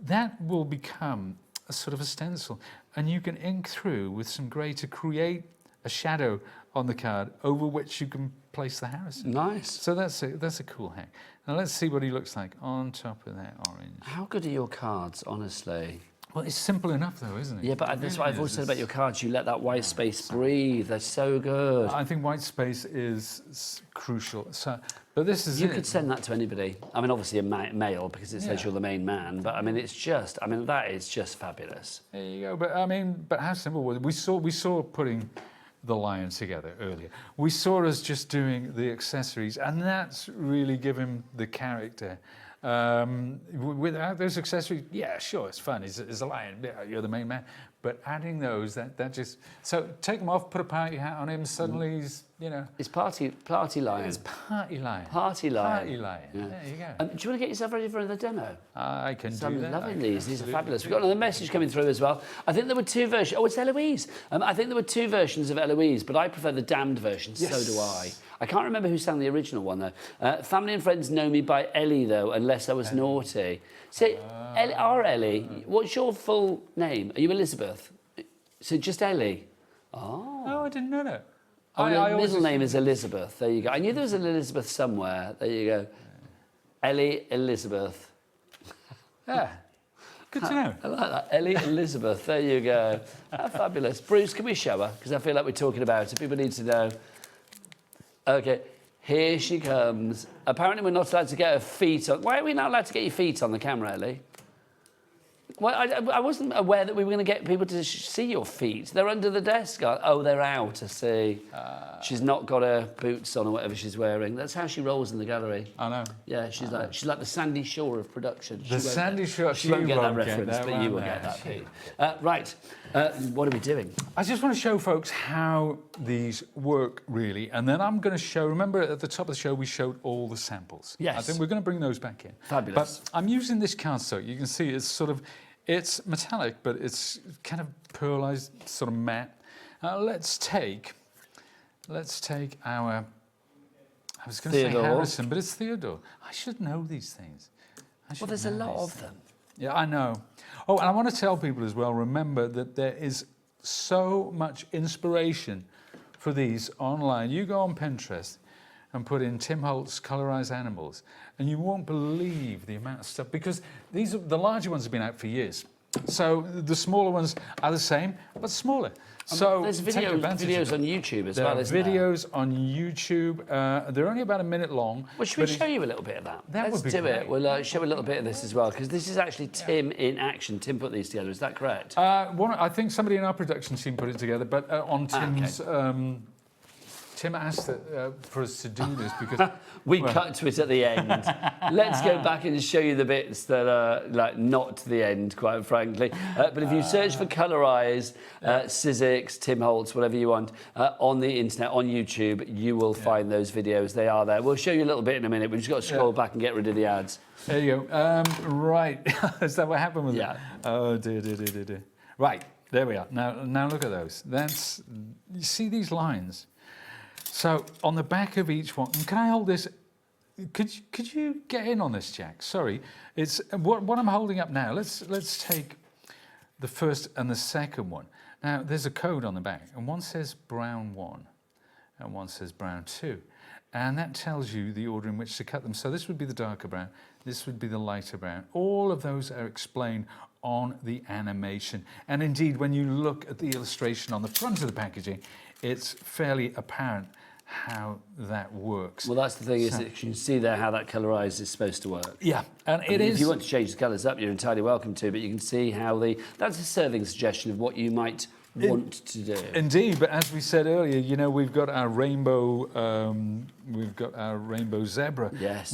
that will become a sort of a stencil, and you can ink through with some grey to create a shadow on the card over which you can place the Harrison. Nice. So that's a cool hack. Now let's see what he looks like on top of that orange. How good are your cards, honestly? Well, it's simple enough, though, isn't it? Yeah, but that's what I've always said about your cards. You let that white space breathe. They're so good. I think white space is crucial. So, but this is You could send that to anybody. I mean, obviously a male, because it says you're the main man. But I mean, that is just fabulous. There you go. But how simple was it? We saw putting the lion together earlier. We saw us just doing the accessories, and that's really given the character. Without those accessories, yeah, sure, it's fun. It's a lion. Yeah, you're the main man. But adding those, that just so take them off, put a party hat on him. Suddenly he's It's party lion. It's party lion. Party lion. Party lion. Yeah. There you go. Do you want to get yourself ready for another demo? I can do that. I'm loving these. These are fabulous. We've got another message coming through as well. I think there were 2 versions. Oh, it's Eloise. I think there were 2 versions of Eloise, but I prefer the damned version. Yes. So do I. I can't remember who sang the original one, though. Family and Friends Know Me by Ellie, though, Unless I Was Naughty. So, Ellie, what's your full name? Are you Elizabeth? So just Ellie? Oh, I didn't know that. Your middle name is Elizabeth. There you go. I knew there was an Elizabeth somewhere. There you go. Ellie Elizabeth. Yeah. Good to know. I like that. Ellie Elizabeth. There you go. How fabulous. Bruce, can we show her? Because I feel like we're talking about it. People need to know. Okay, here she comes. Apparently we're not allowed to get her feet on. Why are we not allowed to get your feet on the camera, Ellie? Well, I wasn't aware that we were going to get people to see your feet. They're under the desk. Oh, they're out, I see. She's not got her boots on or whatever she's wearing. That's how she rolls in the gallery. I know. Yeah, she's like the Sandy Shore of production. The Sandy Shore. She won't get that reference, but you will get that, Pete. Right, what are we doing? I just want to show folks how these work, really. And then I'm going to show, remember at the top of the show, we showed all the samples. Yes. I think we're going to bring those back in. Fabulous. But I'm using this cardstock. You can see it's sort of, it's metallic, but it's kind of pearlized, sort of matte. Let's take our, I was going to say Harrison, but it's Theodore. I should know these things. Well, there's a lot of them. Yeah, I know. Oh, and I want to tell people as well, remember that there is so much inspiration for these online. You go on Pinterest and put in Tim Holtz colorized animals, and you won't believe the amount of stuff, because these are, the larger ones have been out for years. So the smaller ones are the same, but smaller. So there's videos on YouTube as well, isn't there? Videos on YouTube. They're only about a minute long. Well, should we show you a little bit of that? That would be Let's do great. it. We'll show a little bit of this as well, because this is actually Tim in action. Tim put these together, is that correct? I think somebody in our production team put it together, but on Tim's... Tim asked for us to do this because... we cut to it at the end. Let's go back and show you the bits that are like not to the end, quite frankly. But if you search for Colorize, Sizzix, Tim Holtz, whatever you want, on the internet, on YouTube, you will find those videos. They are there. We'll show you a little bit in a minute. We've just got to scroll back and get rid of the ads. There you go. Right. Is that what happened with it? Oh, dear. Right. There we are. Now look at those. You see these lines? So on the back of each one, can I hold this? Could you get in on this, Jack? Sorry, it's what I'm holding up now. Let's take the first and the second one. Now there's a code on the back, and one says brown 1, and one says brown 2, and that tells you the order in which to cut them. So this would be the darker brown, this would be the lighter brown. All of those are explained on the animation, and indeed, when you look at the illustration on the front of the packaging, it's fairly apparent how that works. Well, that's the thing, is that you can see there how that Colorize is supposed to work. Yeah, and if you want to change the colours up, you're entirely welcome to, but you can see how that's a serving suggestion of what you might want to do. Indeed, but as we said earlier, you know, we've got our rainbow zebra. Yes,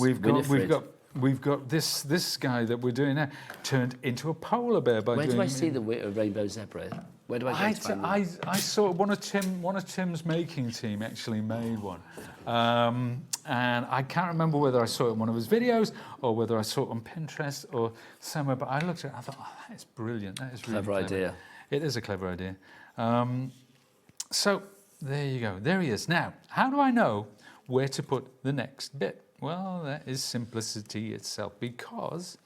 We've got this guy that we're doing now turned into a polar bear by Where doing... do I see the rainbow zebra? Where do I go to find them? I saw one of Tim's making team actually made one, and I can't remember whether I saw it in one of his videos or whether I saw it on Pinterest or somewhere. But I looked at it, I thought, oh, that is brilliant. That is really clever idea. It is a clever idea. So there you go. There he is. Now, how do I know where to put the next bit? Well, that is simplicity itself, because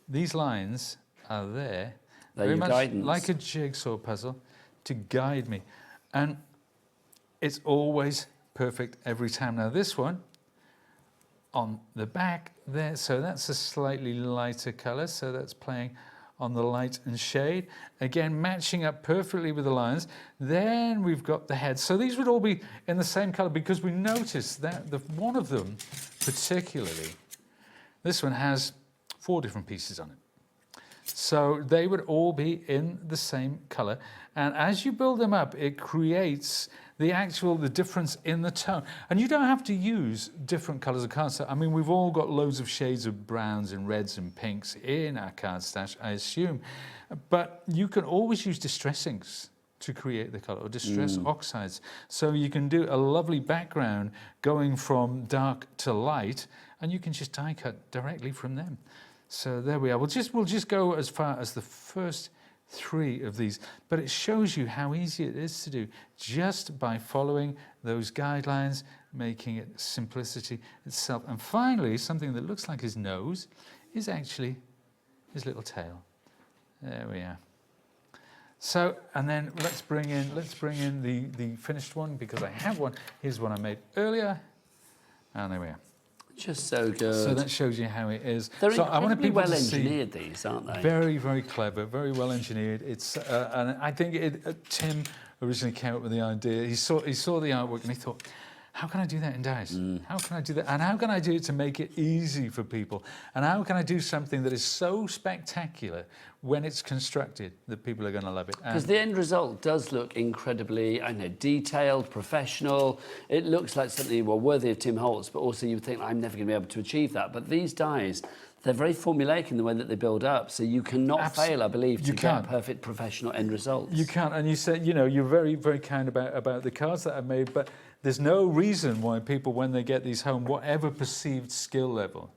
these lines are there. Very much guidance. Like a jigsaw puzzle to guide me. And it's always perfect every time. Now this one, on the back there, so that's a slightly lighter colour, so that's playing on the light and shade. Again, matching up perfectly with the lines. Then we've got the head. So these would all be in the same colour, because we noticed that one of them particularly, this one has 4 different pieces on it. So they would all be in the same colour, and as you build them up, it creates the difference in the tone. And you don't have to use different colours of cardstock. I mean, we've all got loads of shades of browns and reds and pinks in our card stash, I assume, but you can always use distress inks to create the colour, or distress oxides. So you can do a lovely background going from dark to light, and you can just die cut directly from them. So there we are. We'll just go as far as the first 3 of these, but it shows you how easy it is to do just by following those guidelines, making it simplicity itself. And finally, something that looks like his nose is actually his little tail. There we are. So, and then let's bring in the finished one, because I have one. Here's one I made earlier, and there we are. Just so good. So that shows you how it is. They're so incredibly well engineered, these, aren't they? Very, very clever, very well engineered. It's and I think Tim originally came up with the idea. He saw the artwork and he thought, how can I do that in dies? How can I do that? And how can I do it to make it easy for people? And how can I do something that is so spectacular when it's constructed that people are going to love it? Because the end result does look incredibly, I know, detailed, professional. It looks like something, well, worthy of Tim Holtz, but also you would think, I'm never going to be able to achieve that. But these dies, they're very formulaic in the way that they build up, so you cannot fail, I believe, to get perfect professional end results. You can't, and you said, you know, you're very, very kind about the cards that I've made, but there's no reason why people, when they get these home, whatever perceived skill level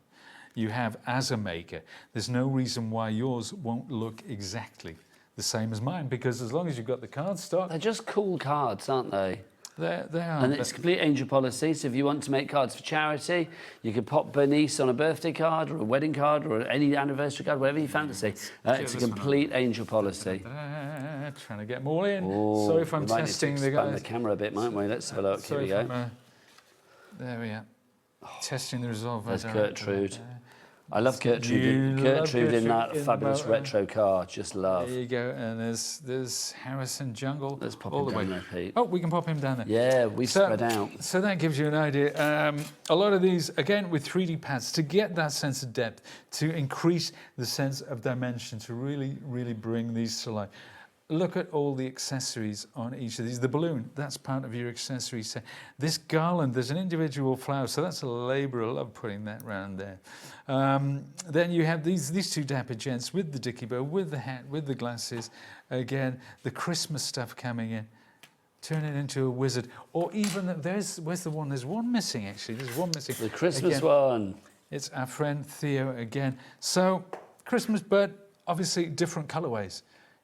you have as a maker, there's no reason why yours won't look exactly the same as mine, because as long as you've got the card stock... They're just cool cards, aren't they? They are. And it's complete angel policy, so if you want to make cards for charity, you could pop Bernice on a birthday card or a wedding card or any anniversary card, whatever you fancy. It's a complete angel policy. Trying to get them all in. Sorry if I'm testing the guys. The camera a bit, mightn't we? Let's have a look. Here we go. There we are. Testing the resolve. There's Gertrude. I love Gertrude. Gertrude in that fabulous retro car. Just love. There you go. And there's Harrison Jungle. Let's pop all him the down way. there, Pete. Oh, we can pop him down there. Yeah, we've spread out. So that gives you an idea. A lot of these, again, with 3D pads, to get that sense of depth, to increase the sense of dimension, to really, really bring these to life. Look at all the accessories on each of these. The balloon, that's part of your accessory set. This garland, there's an individual flower, so that's a labour. I love putting that round there. Then you have these two dapper gents with the dicky bow, with the hat, with the glasses. Again, the Christmas stuff coming in. Turn it into a wizard. Or even, where's the one? There's one missing, actually. There's one missing. The Christmas one. It's our friend Theo again. So, Christmas, but obviously different colourways.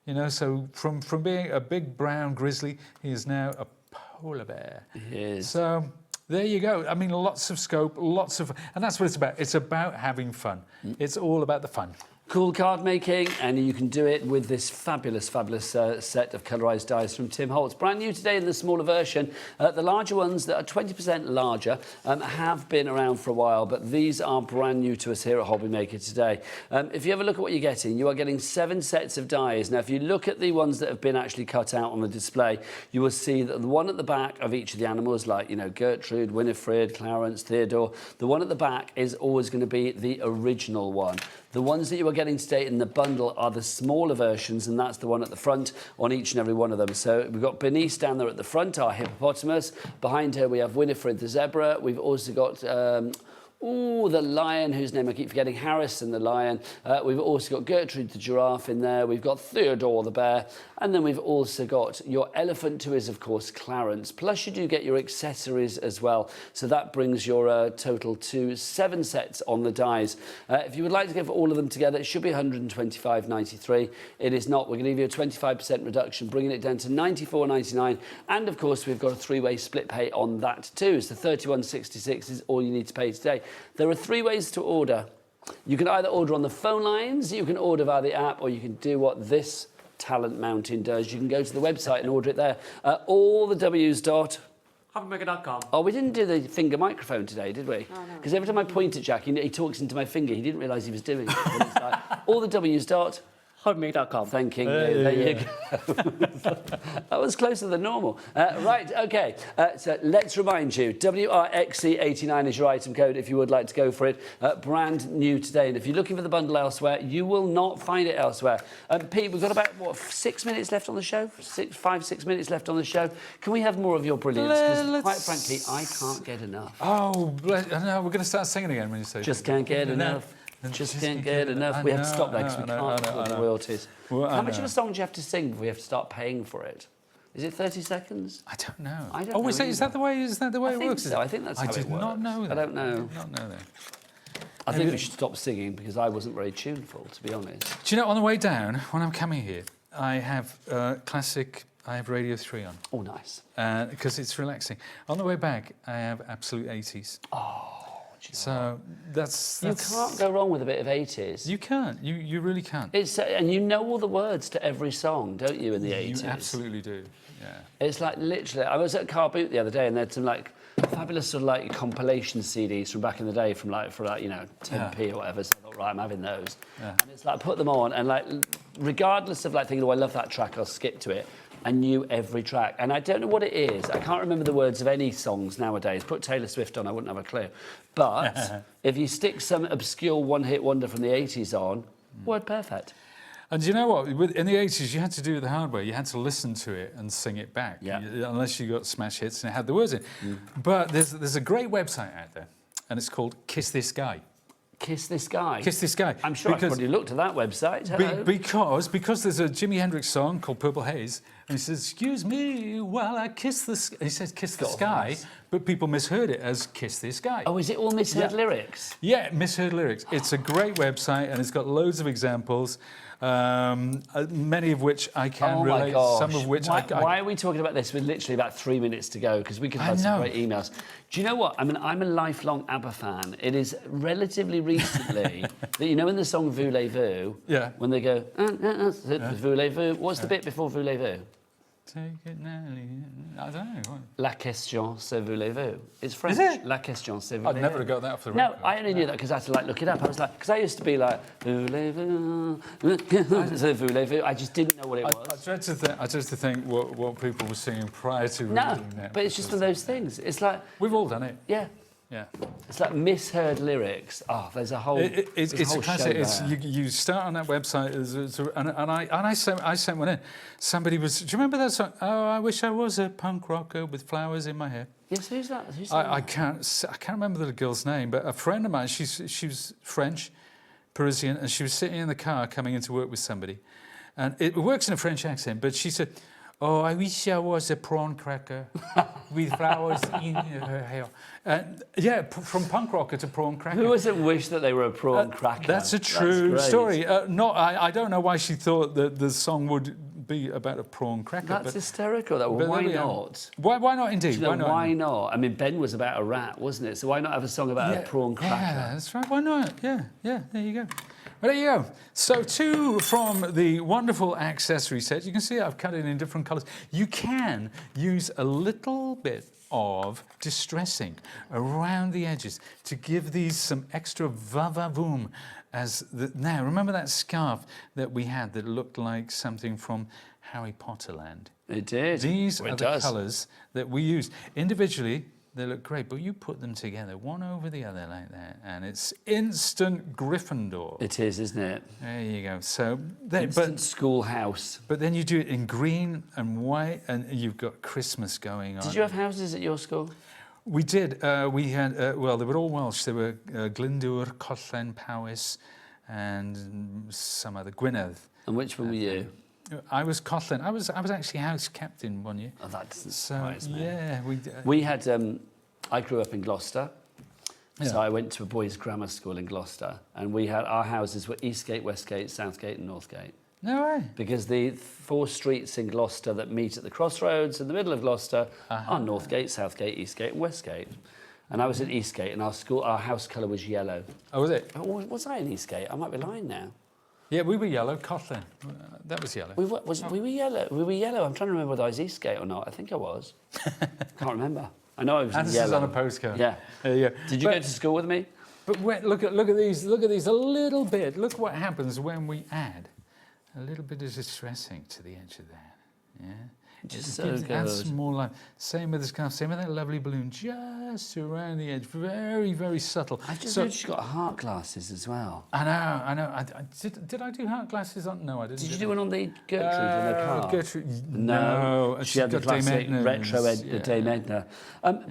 You know, so from being a big brown grizzly, he is now a polar bear. He is. So there you go. I mean, lots of scope, lots of... And that's what it's about. It's about having fun. It's all about the fun. Cool card making, and you can do it with this fabulous set of colorized dies from Tim Holtz. Brand new today in the smaller version. The larger ones that are 20% larger have been around for a while, but these are brand new to us here at HobbyMaker today. If you have a look at what you're getting, you are getting 7 sets of dies. Now, if you look at the ones that have been actually cut out on the display, you will see that the one at the back of each of the animals, like, you know, Gertrude, Winifred, Clarence, Theodore, the one at the back is always going to be the original one. The ones that you are getting today in the bundle are the smaller versions, and that's the one at the front on each and every one of them. So we've got Bernice down there at the front, our hippopotamus. Behind her we have Winifred the zebra. We've also got... the lion, whose name I keep forgetting, Harrison the lion. We've also got Gertrude the giraffe in there. We've got Theodore the bear. And then we've also got your elephant, who is, of course, Clarence. Plus, you do get your accessories as well. So that brings your total to 7 sets on the dies. If you would like to go for all of them together, it should be $125.93. It is not. We're going to give you a 25% reduction, bringing it down to $94.99. And, of course, we've got a 3-way split pay on that too. So $31.66 is all you need to pay today. There are 3 ways to order. You can either order on the phone lines, you can order via the app, or you can do what this talent mountain does. You can go to the website and order it there. All the W's dot... HobbyMaker.com. Oh, we didn't do the finger microphone today, did we? Oh, no. Because every time I point at Jack, he talks into my finger. He didn't realise he was doing it. It's like, all the W's dot... HobbyMaker.com. Thanking you. There you go. That was closer than normal. Right, OK. So let's remind you, WRXC89 is your item code if you would like to go for it. Brand new today. And if you're looking for the bundle elsewhere, you will not find it elsewhere. Pete, we've got about, what, 6 minutes left on the show? 5-6 minutes left on the show. Can we have more of your brilliance? Because quite frankly, I can't get enough. Oh, no, we're going to start singing again when you say... Just can't get enough. Just can't get enough. We have to stop that because we can't afford the royalties. Well, how much of a song do you have to sing before we have to start paying for it? Is it 30 seconds? I don't know. I don't know. Is that the way it works? So. I think that's how it works. I did not know that. I don't know. I did not know that. I think we should stop singing because I wasn't very tuneful, to be honest. Do you know, on the way down, when I'm coming here, I have classic... I have Radio 3 on. Oh, nice. Because it's relaxing. On the way back, I have absolute 80s. Oh. So that's... You can't go wrong with a bit of 80s. You can't. You really can't. It's and you know all the words to every song, don't you, in the 80s? You absolutely do, yeah. It's like, literally... I was at Car Boot the other day and they had some, like, fabulous sort of, like, compilation CDs from back in the day from, like, for, like, you know, 10p or whatever. So I thought, right, I'm having those. Yeah. And it's like, put them on and, like, regardless of, like, thinking, oh, I love that track, I'll skip to it. and knew every track. And I don't know what it is. I can't remember the words of any songs nowadays. Put Taylor Swift on, I wouldn't have a clue. But if you stick some obscure one-hit wonder from the 80s on, word perfect. And do you know what? In the 80s, you had to do it the hard way. You had to listen to it and sing it back, unless you got smash hits and it had the words in. But there's a great website out there, and it's called Kiss This Guy. Kiss This Guy? Kiss This Guy. I'm sure I've probably looked at that website. Because there's a Jimi Hendrix song called Purple Haze, and he says, "Excuse me while I kiss the sky." He says "kiss the sky," but people misheard it as "kiss this guy." Oh, is it all misheard lyrics? Yeah, misheard lyrics. It's a great website, and it's got loads of examples, many of which I can relate. Gosh. Some of which why are we talking about this with literally about 3 minutes to go? Because we could have some great emails. Do you know what? I mean, I'm a lifelong ABBA fan. It is relatively recently that, you know, in the song Voulez-Vous, when they go, Voulez-Vous, what's the bit before Voulez-Vous? Take it now. I don't know. La question, c'est voulez-vous. It's French. Is it? La question, c'est voulez-vous. I'd never have got that off the No, record. I only knew that because I had to look it up. I was like, because I used to be like, voulez-vous, c'est voulez-vous. I just didn't know what it was. I dread to think what people were singing prior to reading that. But it's just one of those things. It's like we've all done it. Yeah. Yeah. It's like misheard lyrics. Oh, there's a whole. It's a classic. You start on that website, and I sent one in. Somebody was. Do you remember that song? Oh, I wish I was a punk rocker with flowers in my hair. Yes, who's that? I can't remember the girl's name, but a friend of mine. She was French, Parisian, and she was sitting in the car coming into work with somebody, and it works in a French accent. But she said, "Oh, I wish I was a prawn cracker with flowers in her hair." From punk rocker to prawn cracker. Who doesn't wish that they were a prawn cracker? That's a true story. I don't know why she thought that the song would be about a prawn cracker. That's hysterical, though. Why not? Why not, indeed? Why not? I mean, Ben was about a rat, wasn't it? So why not have a song about a prawn cracker? Yeah, that's right. Why not? Yeah, there you go. Well, there you go. So 2 from the wonderful accessory set. You can see I've cut it in different colours. You can use a little bit of distressing around the edges to give these some extra va-va-voom. Now, remember that scarf that we had that looked like something from Harry Potter land? It did. These are the colours that we use. Individually, they look great, but you put them together, one over the other like that, and it's instant Gryffindor. It is, isn't it? There you go. So, instant schoolhouse. But then you do it in green and white, and you've got Christmas going on. Did you have houses at your school? We did. We had, they were all Welsh. They were Glyndŵr, Collen, Powys, and some other, Gwynedd. And which one were you? I was Collen. I was actually house captain one year. Oh, that doesn't surprise me. Yeah, we had. I grew up in Gloucester, so I went to a boys' grammar school in Gloucester, and we had our houses were Eastgate, Westgate, Southgate, and Northgate. No way. Because the 4 streets in Gloucester that meet at the crossroads in the middle of Gloucester are Northgate, Southgate, Eastgate, and Westgate. And I was in Eastgate, and our house colour was yellow. Oh, was it? Was I in Eastgate? I might be lying now. Yeah, we were yellow. Collen, that was yellow. We were yellow. We were yellow. I'm trying to remember whether I was Eastgate or not. I think I was. Can't remember. I know I was and this yellow. is on a postcard. Yeah. There you go. Did you go to school with me? But look at these. Look at these a little bit. Look what happens when we add a little bit of distressing to the edge of that. Yeah. Just so good. Adds more life. Same with the scarf. Same with that lovely balloon. Just around the edge. Very, very subtle. I just noticed you got heart glasses as well. I know. Did I do heart glasses on? No, I didn't. Did you do one on the Gertrude in the car? Gertrude. No. She had the classic retro Dame Edna.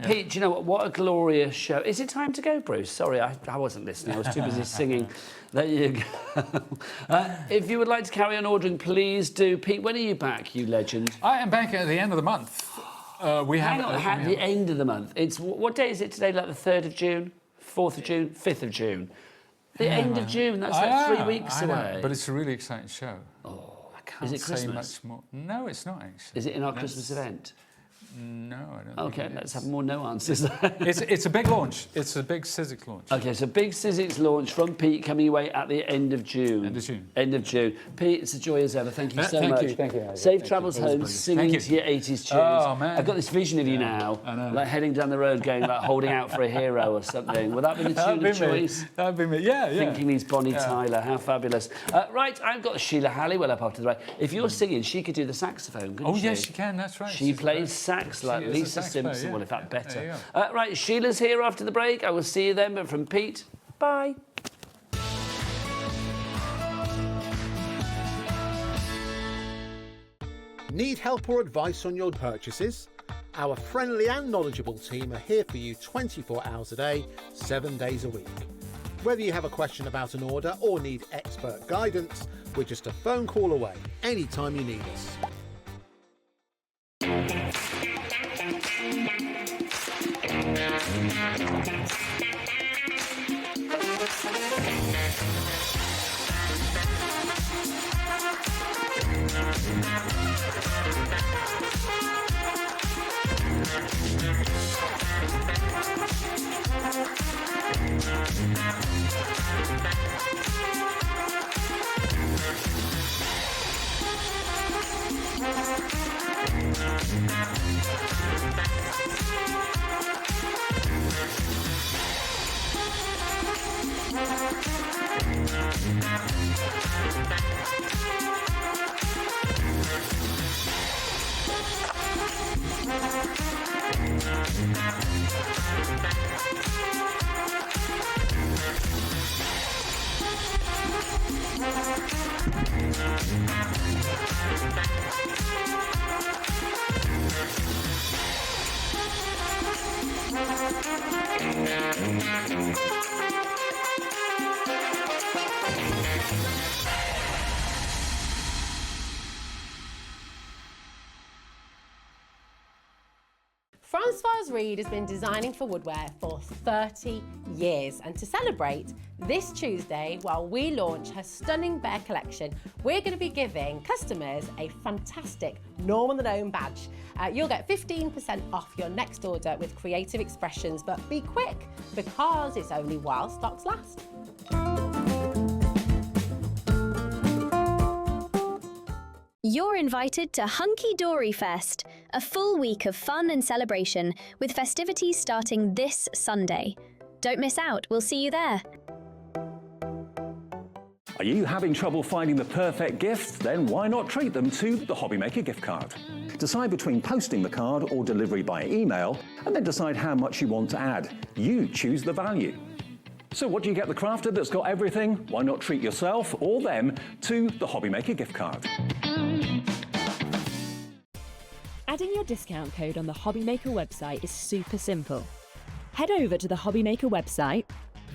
Pete, do you know what a glorious show. Is it time to go, Bruce? Sorry, I wasn't listening. I was too busy singing. There you go. If you would like to carry on ordering, please do. Pete, when are you back, you legend? I am back at the end of the month. Hang on, at the end of the month. It's what day is it today? Like the 3rd of June, 4th of June, 5th of June. The end of June. That's like 3 weeks away. But it's a really exciting show. Oh, I can't say much more. No, it's not actually. Is it in our Christmas event? No, I don't Okay, think it let's is. have more no answers. It's a big launch. It's a big Sizzix launch. Okay, so big Sizzix launch from Pete coming away at the end of June. End of June. End of June. Pete, it's a joy as ever. Thank you so much. Thank you. Safe travels home, singing to your 80s tunes. Oh, man. I've got this vision of you now, like heading down the road going like holding out for a hero or something. Would that be the tune of choice? That'd be me. Yeah. Thinking he's Bonnie Tyler. How fabulous. Right, I've got Sheila Halliwell up after the break. If you're singing, she could do the saxophone, couldn't she? Oh, yes, she can. That's right. She plays sax like Lisa Simpson. Well, in fact, There better. you Right, Sheila's here after the break. I will see you then, but from Pete, bye. Need help or advice on your purchases? Our friendly and knowledgeable team are here for you 24 hours a day, 7 days a week. Whether you have a question about an order or need expert guidance, we're just a phone call away anytime you need us. Francoise Reed has been designing for woodware for 30 years, and to celebrate this Tuesday, while we launch her stunning bear collection, we're going to be giving customers a fantastic Norman the Gnome badge. You'll get 15% off your next order with Creative Expressions, but be quick because it's only while stocks last. You're invited to Hunky Dory Fest, a full week of fun and celebration with festivities starting this Sunday. Don't miss out, we'll see you there. Are you having trouble finding the perfect gift? Then why not treat them to the HobbyMaker gift card? Decide between posting the card or delivery by email, and then decide how much you want to add. You choose the value. So what do you get the crafter that's got everything? Why not treat yourself or them to the HobbyMaker gift card? Adding your discount code on the HobbyMaker website is super simple. Head over to the HobbyMaker website,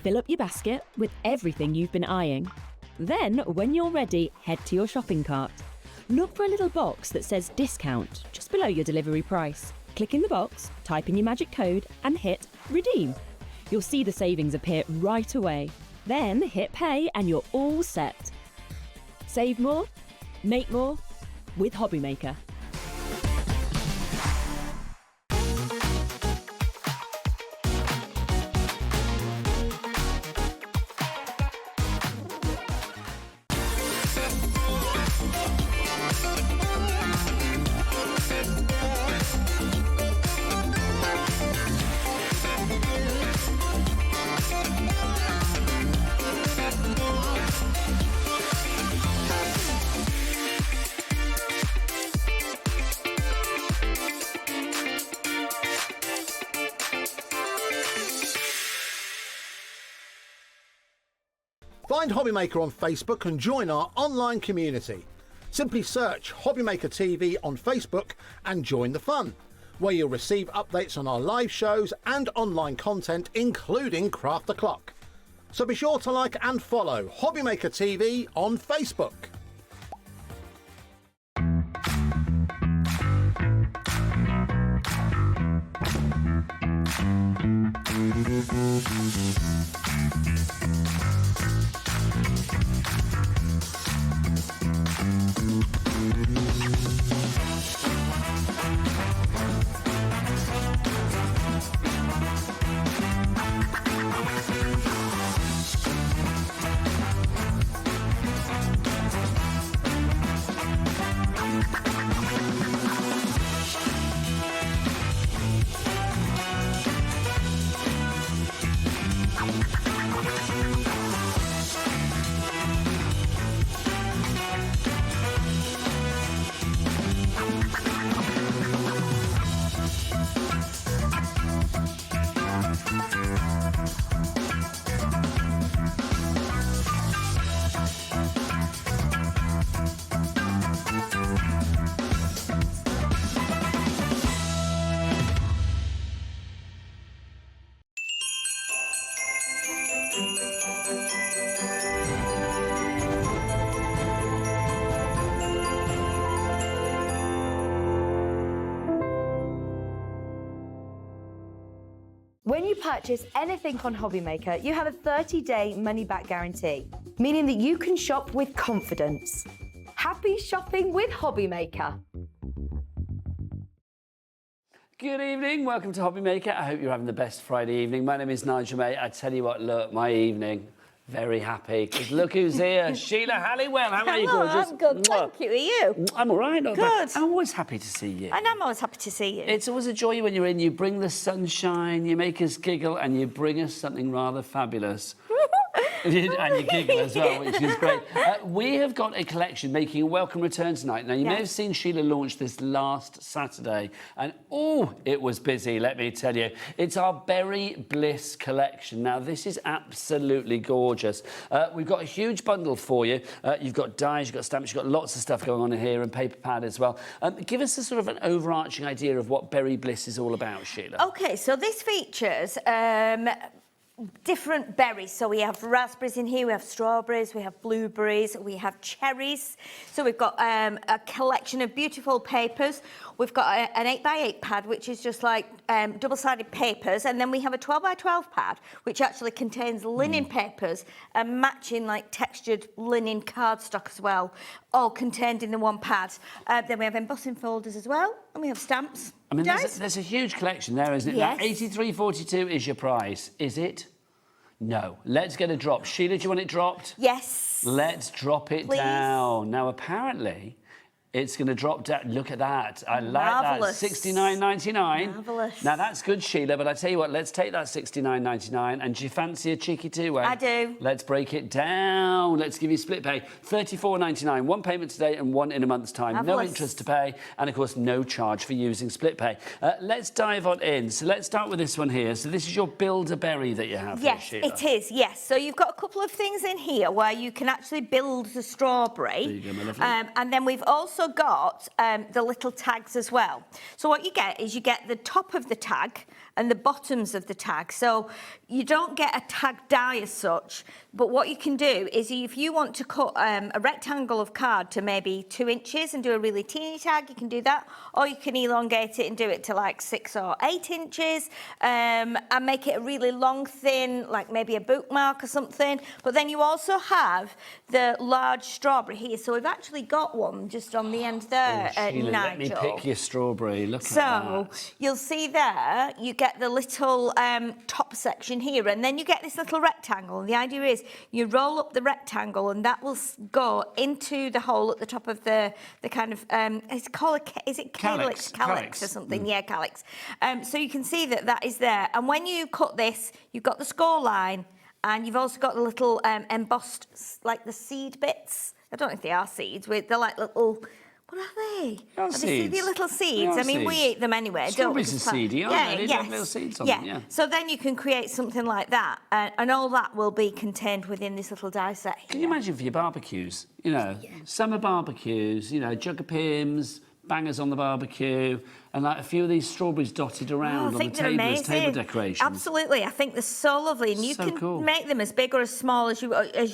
fill up your basket with everything you've been eyeing. Then, when you're ready, head to your shopping cart. Look for a little box that says discount just below your delivery price. Click in the box, type in your magic code and hit redeem. You'll see the savings appear right away. Then hit pay and you're all set. Save more, make more with HobbyMaker. Find HobbyMaker on Facebook and join our online community. Simply search HobbyMaker TV on Facebook and join the fun, where you'll receive updates on our live shows and online content, including Craft the Clock. So be sure to like and follow HobbyMaker TV on Facebook. When you purchase anything on HobbyMaker, you have a 30-day money-back guarantee, meaning that you can shop with confidence. Happy shopping with HobbyMaker. Good evening, welcome to HobbyMaker. I hope you're having the best Friday evening. My name is Nigel May. I tell you what, look, my evening, very happy. Because look who's here, Sheila Halliwell. How are you, gorgeous? I'm good, thank you. Are you? I'm all right, not Good. bad. I'm always happy to see you. And I'm always happy to see you. It's always a joy when you're in. You bring the sunshine, you make us giggle, and you bring us something rather fabulous. And you giggle as well, which is great. We have got a collection making a welcome return tonight. Now, you may have seen Sheila launch this last Saturday, and oh, it was busy, let me tell you. It's our Berry Bliss collection. Now, this is absolutely gorgeous. We've got a huge bundle for you. You've got dies, you've got stamps, you've got lots of stuff going on in here, and paper pad as well. Give us a sort of an overarching idea of what Berry Bliss is all about, Sheila. Okay, so this features different berries. So we have raspberries in here, we have strawberries, we have blueberries, we have cherries. So we've got a collection of beautiful papers. We've got an 8x8 pad, which is just like double-sided papers, and then we have a 12x12 pad, which actually contains linen papers and matching like textured linen cardstock as well, all contained in the one pad. Then we have embossing folders as well, and we have stamps. I mean, there's a huge collection there, isn't it? Yes. Now, £83.42 is your price, is it? No. Let's get a drop. Sheila, do you want it dropped? Yes. Let's drop it down. Now, apparently, it's going to drop down. Look at that. I like Marvellous. that. $69.99. Marvellous. Now, that's good, Sheila, but I tell you what, let's take that $69.99. And do you fancy a cheeky two-way? I do. Let's break it down. Let's give you split pay. $34.99. One payment today and one in a month's time. No Marvellous. interest to pay. And, of course, no charge for using split pay. Let's dive on in. So let's start with this one here. So this is your Build-A-Berry that you have Yes, here, Sheila. it is, yes. So you've got a couple of things in here where you can actually build the strawberry. There you go, my lovely. And then we've also got the little tags as well. So what you get is you get the top of the tag and the bottoms of the tag. So you don't get a tag die as such, but what you can do is if you want to cut a rectangle of card to maybe 2 inches and do a really teeny tag, you can do that. Or you can elongate it and do it to like 6 or 8 inches and make it a really long, thin, like maybe a bookmark or something. But then you also have the large strawberry here. So we've actually got one just on the end there, Sheila, let me Nigel. pick your strawberry. Look at So that. you'll see there, you get the little top section here, and then you get this little rectangle. And the idea is you roll up the rectangle, and that will go into the hole at the top of the kind of it's called is it calyx? Calyx or something? Yeah, calyx. So you can see that is there. And when you cut this, you've got the score line, and you've also got the little embossed like the seed bits. I don't know if they are seeds. They're like little. What are they? Are they seedy little seeds? I mean, we eat them anyway, don't we? Strawberries are seedy, aren't they? They have little seeds on them, yeah. So then you can create something like that, and all that will be contained within this little die set here. Can you imagine for your barbecues? You know, summer barbecues, you know, jug of Pimm's, bangers on the barbecue, and like a few of these strawberries dotted around on the table as table decorations. Absolutely, I think they're so lovely, and you So can cool. make them as big or as small as you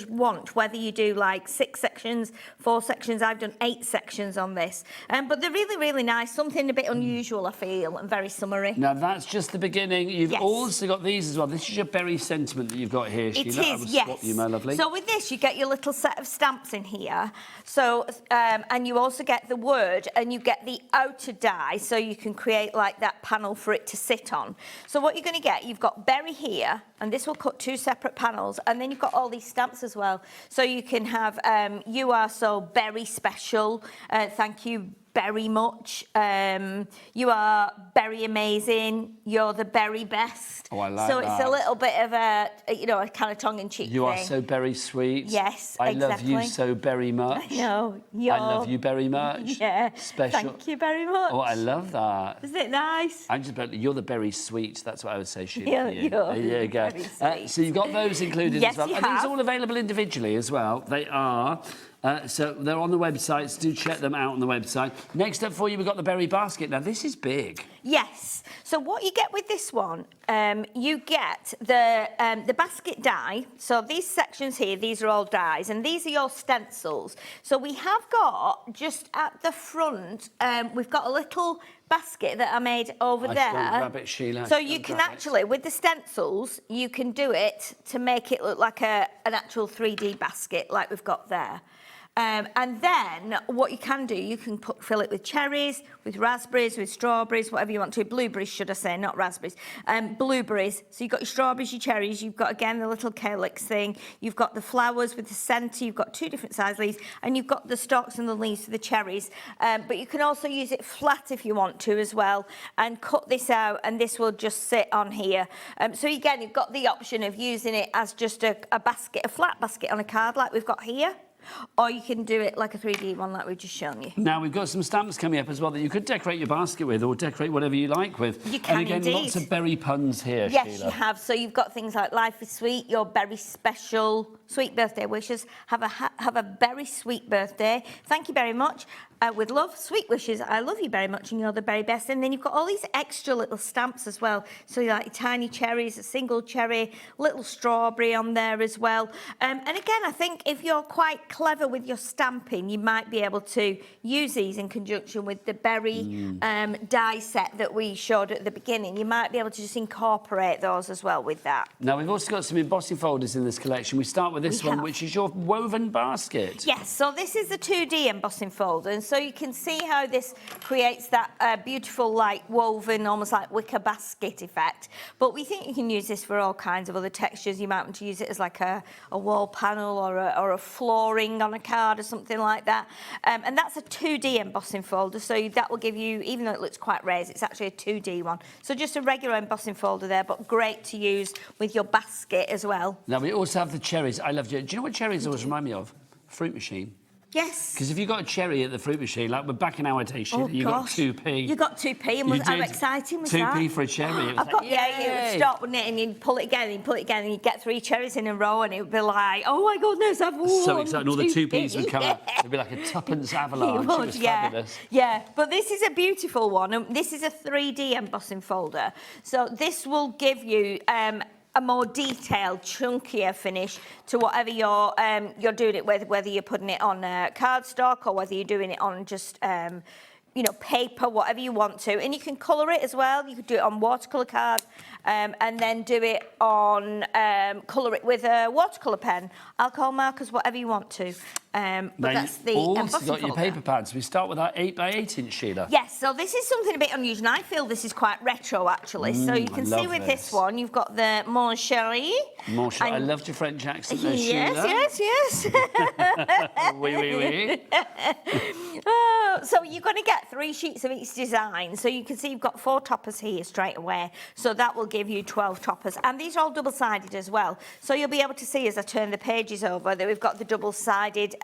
want. Whether you do like 6 sections, 4 sections, I've done 8 sections on this, but they're really, really nice. Something a bit unusual, I feel, and very summery. Now that's just the beginning. You've Yes. also got these as well. This is your berry sentiment that you've got here, It Sheila. I is, will yes. swap you, my lovely. So with this, you get your little set of stamps in here. So, and you also get the word, and you get the outer die, so you can create like that panel for it to sit on. So what you're going to get, you've got berry here, and this will cut 2 separate panels, and then you've got all these stamps as well. So you can have, you are so berry special, thank you very much. You are very amazing. You're the very best. Oh, I like so that. it's a little bit of a, you know, a kind of tongue-in-cheek You are thing. so very sweet. Yes, I love you exactly. so very much. No, I love you very much. Yeah. Special. Thank you very much. Oh, I love that. Isn't it nice? I'm just you're the berry sweet. That's what I would say, Sheila. Yeah, for you. you're There you go. very sweet. So you've got those included Yes, as well. you Are these have. all available individually as well? They are. So they're on the website, so do check them out on the website. Next up for you, we've got the berry basket. Now, this is big. Yes. So what you get with this one, you get the basket die. So these sections here, these are all dies, and these are your stencils. So we have got, just at the front, we've got a little basket that I made over there. Grab it, Sheila. So you can actually, with the stencils, you can do it to make it look like an actual 3D basket like we've got there. And then what you can do, you can fill it with cherries, with raspberries, with strawberries, whatever you want to. Blueberries, should I say, not raspberries. Blueberries. So you've got your strawberries, your cherries. You've got, again, the little calyx thing. You've got the flowers with the centre. You've got 2 different size leaves. And you've got the stalks and the leaves for the cherries. But you can also use it flat if you want to as well. And cut this out, and this will just sit on here. So again, you've got the option of using it as just a basket, a flat basket on a card like we've got here. Or you can do it like a 3D one like we've just shown you. Now, we've got some stamps coming up as well that you could decorate your basket with or decorate whatever you like with. You can, and again, indeed. lots of berry puns here, Yes, Sheila. you have. So you've got things like Life is Sweet, your very special sweet birthday wishes. Have a very sweet birthday. Thank you very much. With love, sweet wishes. I love you very much and you're the very best. And then you've got all these extra little stamps as well. So you like tiny cherries, a single cherry, little strawberry on there as well. And again, I think if you're quite clever with your stamping, you might be able to use these in conjunction with the berry die set that we showed at the beginning. You might be able to just incorporate those as well with that. Now, we've also got some embossing folders in this collection. We start with this one, which is your woven basket. Yes, so this is the 2D embossing folder, and so you can see how this creates that beautiful, like, woven, almost like wicker basket effect. But we think you can use this for all kinds of other textures. You might want to use it as like a wall panel or a flooring on a card or something like that. And that's a 2D embossing folder, so that will give you, even though it looks quite raised, it's actually a 2D one. So just a regular embossing folder there, but great to use with your basket as well. Now, we also have the cherries. I love cherries. Do you know what cherries always remind me of? Fruit machine. Yes. Because if you got a cherry at the fruit machine, like we're back in our day, Sheila, you got 2p. You got 2p, and how exciting was 2p that? 2p for a cherry. It was I've got, it would stop, wouldn't it? And you'd pull it again, and you'd pull it again, and you'd get 3 cherries in a row, and it would be like, oh my goodness, I've won. So exciting. All the 2p's would come out. It'd be like a tuppence avalanche. It was fabulous. Yeah, but this is a beautiful one. And this is a 3D embossing folder. So this will give you a more detailed, chunkier finish to whatever you're doing it with, whether you're putting it on cardstock or whether you're doing it on just you know, paper, whatever you want to. And you can colour it as well. You could do it on watercolour card and then do it on, colour it with a watercolour pen, alcohol markers, whatever you want to. But that's the embossing got your folder. paper pads. We start with our 8x8 inch, Sheila. Yes, so this is something a bit unusual. I feel this is quite retro, actually. So you can see with this one, you've got the Mon Chéri. Mon Chéri. I loved your French accent there, Sheila. Yes. Oui, oui, oui. So you're going to get 3 sheets of each design. So you can see you've got 4 toppers here straight away. So that will give you 12 toppers. And these are all double-sided as well. So you'll be able to see as I turn the pages over that we've got the double-sided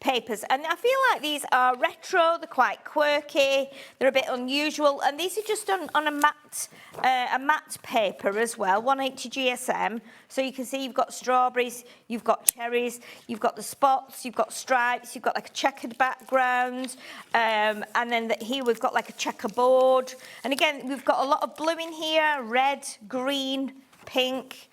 papers. And I feel like these are retro, they're quite quirky, they're a bit unusual. And these are just done on a matte paper as well, 180 GSM. So you can see you've got strawberries, you've got cherries, you've got the spots, you've got stripes, you've got like a checkered background. And then here we've got like a checkerboard. And again, we've got a lot of blue in here, red, green, pink,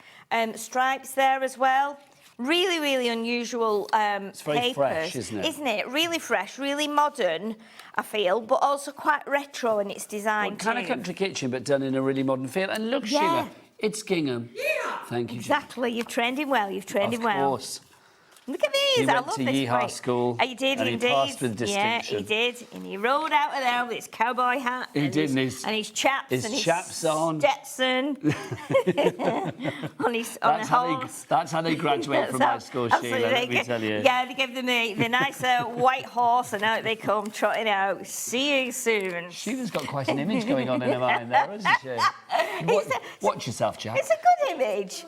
stripes there as well. Really, really unusual it's very papers, fresh, isn't it? Isn't it? Really fresh, really modern, I feel, but also quite retro in its design Well, kind of country kitchen, but done in a really modern feel. And look, Sheila, it's gingham. Yeah. Thank you. Exactly. You've trained him well. You've trained him well. Of course. Look at these. He I went love to this. Yeehaw School. He did, and indeed. he passed with Yeah, distinction. he did. And he rode out of there with his cowboy hat. He did, and his chaps. his and his chaps on. Stetson. on a horse. That's how they graduate from high school, Sheila, let me tell you. Yeah, they give them the nice white horse, and out they come trotting out. See you soon. Sheila's got quite an image going on in her mind there, hasn't she? Watch yourself, Jack. It's a good image.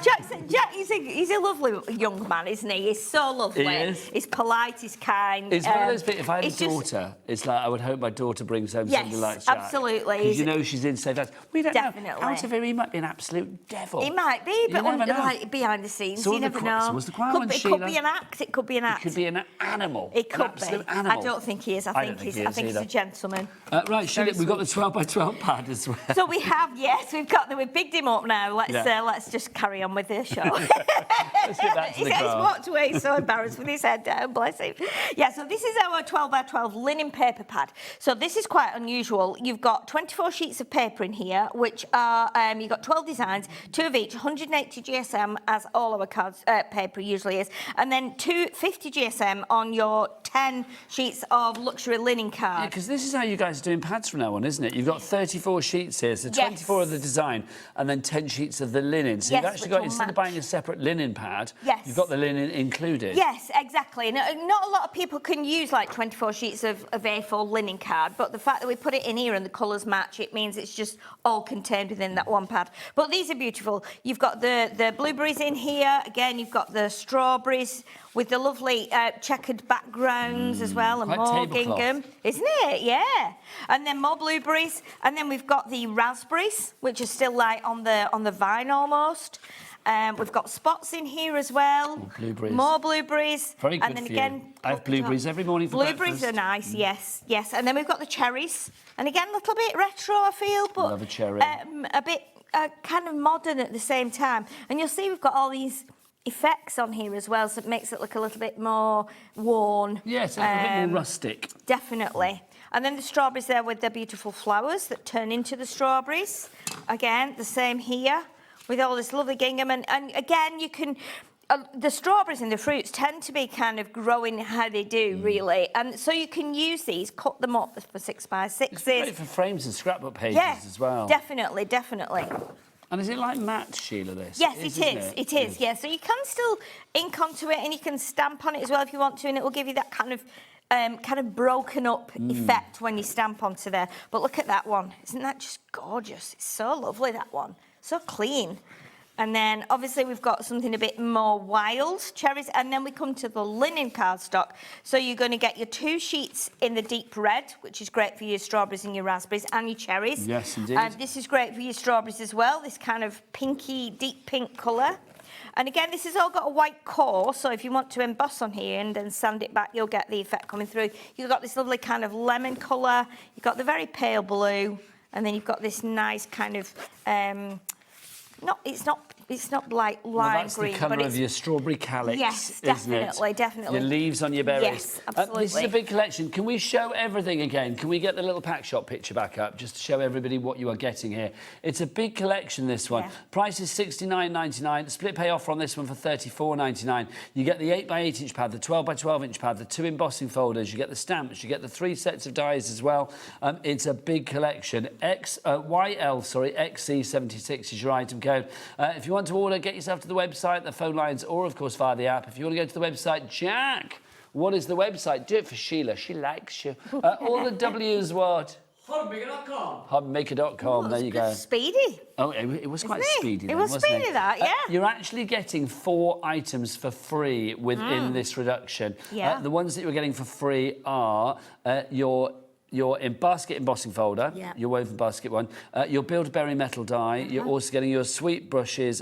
Jack, he's a lovely young man, isn't he? me. He's so lovely. He is. He's polite, he's kind. It's one of those bits, if I had a it's just- daughter, it's like I would hope my daughter brings home Yes, something like Jack. absolutely. Because you know she's in safe hands. We don't Definitely. know. Out of him, he might be an absolute devil. He might be, but never know. like behind the scenes, So you never know. So was the choir one, It could Sheila. be an act. It could be an act. It could be an animal. It could an absolute be. animal. I don't think he is. I think he's either. a gentleman. Right, Sheila, we've got the 12 by 12 pad as well. So we have, yes, we've bigged him up now. Let's just carry on with the show. Let's get back to the He's craft. walked away, he's so embarrassed with his head down, bless him. Yeah, so this is our 12 by 12 linen paper pad. So this is quite unusual. You've got 24 sheets of paper in here, which are, you've got 12 designs, 2 of each, 180 GSM, as all our cards, paper usually is, and then 250 GSM on your 10 sheets of luxury linen card. Yeah, because this is how you guys are doing pads from now on, isn't it? You've got 34 sheets here, so 24 of the design, and then 10 sheets of the linen. So Yes, you've actually which got, will instead of buying a separate linen pad, Yes. you've got the linen included. Yes, exactly. Now, not a lot of people can use like 24 sheets of A4 linen card, but the fact that we put it in here and the colours match, it means it's just all contained within that one pad. But these are beautiful. You've got the blueberries in here. Again, you've got the strawberries with the lovely checkered backgrounds as well, and quite more tablecloth. gingham, isn't it? Yeah. And then more blueberries, and then we've got the raspberries, which are still like on the vine almost. We've got spots in here as well. Blueberries. More blueberries. Very good and then for again, you. I have blueberries every morning for blueberries breakfast. are nice, yes, yes. And then we've got the cherries. And again, a little bit retro, I feel, but Love a cherry. a bit kind of modern at the same time. And you'll see we've got all these effects on here as well, so it makes it look a little bit more worn. Yes, a little bit more rustic. Definitely. And then the strawberries there with their beautiful flowers that turn into the strawberries. Again, the same here with all this lovely gingham. And again, you can... the strawberries and the fruits tend to be kind of growing how they do, really. And so you can use these, cut them up for 6x6s. It's great for frames and scrapbook pages as well. Definitely, definitely. And is it like matte, Sheila, this? Yes, it is, yeah. So you can still ink onto it and you can stamp on it as well if you want to, and it will give you that kind of broken up effect when you stamp onto there. But look at that one. Isn't that just gorgeous? It's so lovely, that one. So clean. And then, obviously, we've got something a bit more wild, cherries, and then we come to the linen cardstock. So you're going to get your 2 sheets in the deep red, which is great for your strawberries and your raspberries and your cherries. Yes, indeed. And this is great for your strawberries as well, this kind of pinky, deep pink colour. And again, this has all got a white core, so if you want to emboss on here and then sand it back, you'll get the effect coming through. You've got this lovely kind of lemon colour, you've got the very pale blue, and then you've got this nice kind of... It's not like lime that's green, the colour but of your strawberry calyx, yes, isn't definitely, it? definitely. Your leaves on your berries. Yes, absolutely. This is a big collection. Can we show everything again? Can we get the little pack shop picture back up just to show everybody what you are getting here? It's a big collection, this one. Yeah. Price is $69.99. Split pay offer on this one for $34.99. You get the 8x8 inch pad, the 12x12 inch pad, the 2 embossing folders. You get the stamps. You get the 3 sets of dies as well. It's a big collection. XC76 is your item code. If you want to order, get yourself to the website, the phone lines, or of course via the app. If you want to go to the website, Jack, what is the website? Do it for Sheila. She likes you. All the W's what? HobbyMaker.com. HobbyMaker.com. There you go. Speedy. Oh, it was quite speedy. It Then, was wasn't speedy, that, yeah. You're actually getting 4 items for free within this reduction. Yeah. The ones that you're getting for free are your basket embossing folder, your woven basket one, your Build-Berry metal die. You're also getting your Sweet Brushes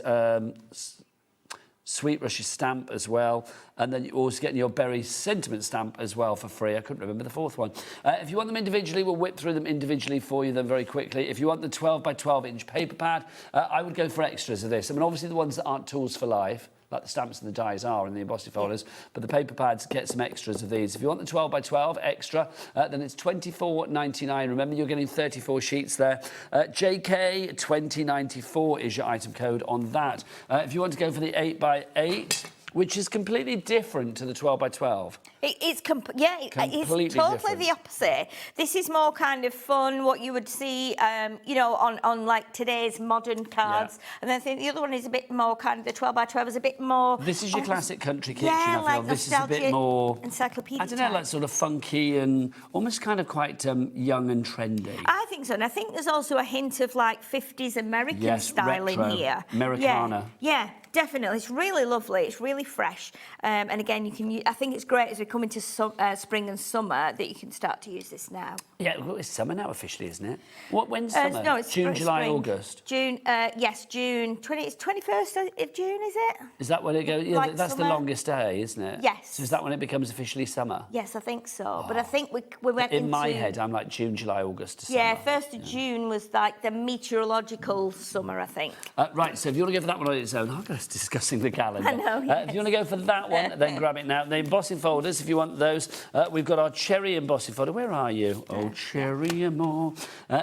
stamp as well, and then you're also getting your Berry Sentiment stamp as well for free. I couldn't remember the 4th one. If you want them individually, we'll whip through them individually for you then very quickly. If you want the 12x12 inch paper pad, I would go for extras of this. I mean, obviously the ones that aren't tools for life, like the stamps and the dies are in the embossing folders, but the paper pads get some extras of these. If you want the 12x12 extra, then it's $24.99. Remember, you're getting 34 sheets there. JK2094 is your item code on that. If you want to go for the 8x8, which is completely different to the 12x12. It's Completely totally different. the opposite. This is more kind of fun, what you would see, on like today's modern cards. And then I think the other one is a bit more kind of, the 12x12 is a bit more... This is your classic country kitchen, yeah, I feel. like This is a bit more... encyclopedia I don't know, like sort of funky and almost kind of quite young and trendy. I think so, and I think there's also a hint of like 50s American style retro, in here. Americana. Yeah, definitely. It's really lovely. It's really fresh. And again, you can. I think it's great as we come into spring and summer that you can start to use this now. Yeah, well, it's summer now officially, isn't it? When's summer? No, it's June, July, spring. August. June. Yes, June. It's 21st of June, is it? Is that when it goes? Yeah, Like that's summer? the longest day, isn't it? Yes. So is that when it becomes officially summer? Yes, I think so. But I think we went In my into- head, I'm like June, July, August. To Yeah, summer. 1st of June was like the meteorological summer, I think. Right, so if you want to go for that one on its own, I'm just discussing the calendar. I know, If you want to go for that one, then grab it now. The embossing folders, if you want those, we've got our cherry embossing folder. Where are you? Oh, cherry and more.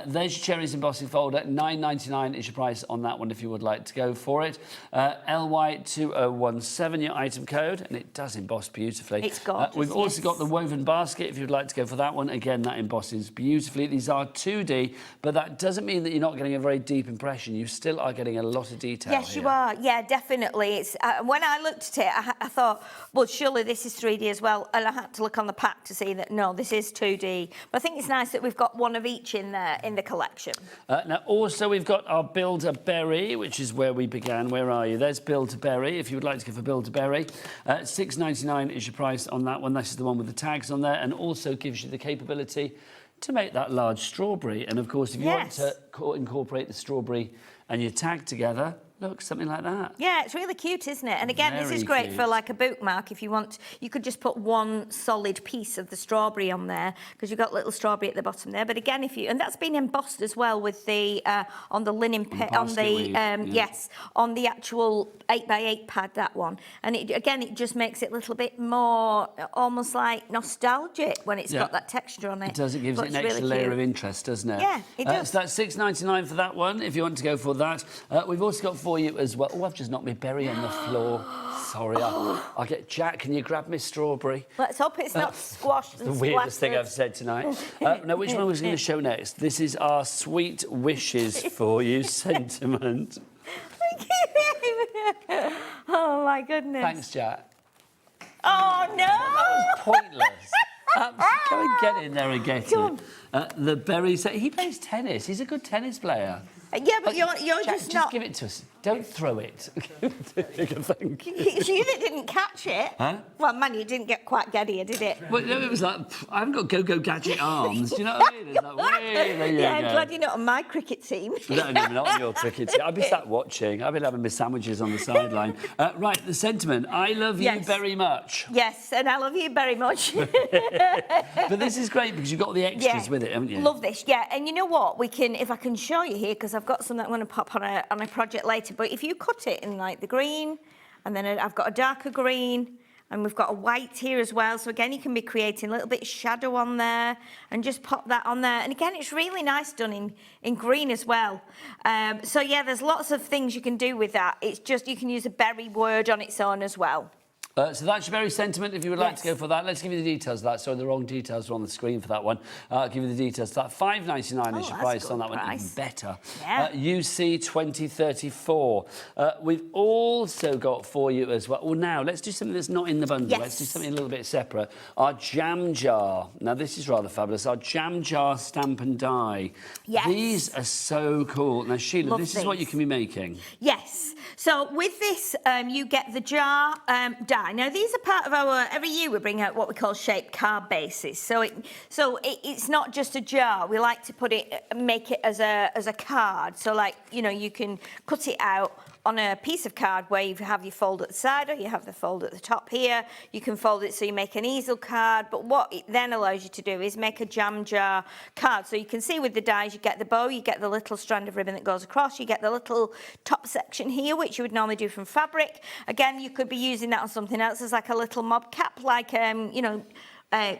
There's your cherries embossing folder. $9.99 is your price on that one if you would like to go for it. LY2017, your item code, and it does emboss beautifully. It's gorgeous, We've also got the woven basket if you'd like to go for that one. Again, that embosses beautifully. These are 2D, but that doesn't mean that you're not getting a very deep impression. You still are getting a lot of detail Yes, here. you are. Yeah, definitely. It's when I looked at it, I thought, well, surely this is 3D as well, and I had to look on the pack to see that no, this is 2D. But I think it's nice that we've got one of each in there in the collection. Now, also, we've got our Build-A-Berry, which is where we began. Where are you? There's Build-A-Berry, if you would like to go for Build-A-Berry. $6.99 is your price on that one. This is the one with the tags on there, and also gives you the capability to make that large strawberry. And, of course, if you want to incorporate the strawberry and your tag together, look, something like that. Yeah, it's really cute, isn't it? And again, this Very is great cute. for like a bookmark. If you want, you could just put one solid piece of the strawberry on there because you've got little strawberry at the bottom there. But again, if you, and that's been embossed as well with the on the linen on the yes, on the actual 8x8 pad, that one. And it, again, it just makes it a little bit more almost like nostalgic when it's got that texture on it. It does. It gives But it an it's extra really layer cute. of interest, doesn't it? Yeah, it does. So that's $6.99 for that one, if you want to go for that. We've also got for you as well. Oh, I've just knocked my berry on the floor. Sorry, I'll get Jack. Can you grab me strawberry? Let's hope it's not squashed and The weirdest thing I've splattered. said tonight. Now, which one was going to show next? This is our sweet wishes for you sentiment. Oh my goodness. Thanks, Jack. Oh no! That was pointless. Go and get in there and get it. The berry. He plays tennis. He's a good tennis player. Yeah, but you're Jack, just not. give it to us. Don't throw it. Thank you. You didn't catch it. Huh? Well, man, you didn't quite get here, did it? Well, no, it was like, I haven't got go-go gadget arms. Do you know what I mean? It's like, way, there you Yeah, go. I'm glad you're not on my cricket team. No, not on your cricket team. I'd be sat watching. I've been having my sandwiches on the sideline. Right, the sentiment. I love you very much. Yes, and I love you very much. But this is great because you've got all the extras with it, haven't you? Love this, yeah. And you know what? We can, if I can show you here, because I've got some that I'm going to pop on a project later. But if you cut it in like the green, and then I've got a darker green, and we've got a white here as well. So again, you can be creating a little bit of shadow on there, and just pop that on there. And again, it's really nice done in green as well. So yeah, there's lots of things you can do with that. It's just you can use a berry word on its own as well. So that's your very sentiment if you would like to go for that. Let's give you the details of that. Sorry, the wrong details are on the screen for that one. I'll give you the details of that. $5.99 is your price on that one. Even better. Yeah. UC 2034. We've also got for you as well. Well, now, let's do something that's not in the bundle. Yes. Let's do something a little bit separate. Our jam jar. Now, this is rather fabulous. Our jam jar stamp and die. Yes. These are so cool. Now, Sheila, Love this is what these. you can be making. Yes. So with this, you get the jar die. Now these are part of our. Every year we bring out what we call shaped card bases. So it's not just a jar. We like to make it as a card. So like you can cut it out on a piece of card where you have your fold at the side or you have the fold at the top here. You can fold it so you make an easel card, but what it then allows you to do is make a jam jar card. So you can see with the dies, you get the bow, you get the little strand of ribbon that goes across, you get the little top section here, which you would normally do from fabric. Again, you could be using that on something else as like a little mob cap, like,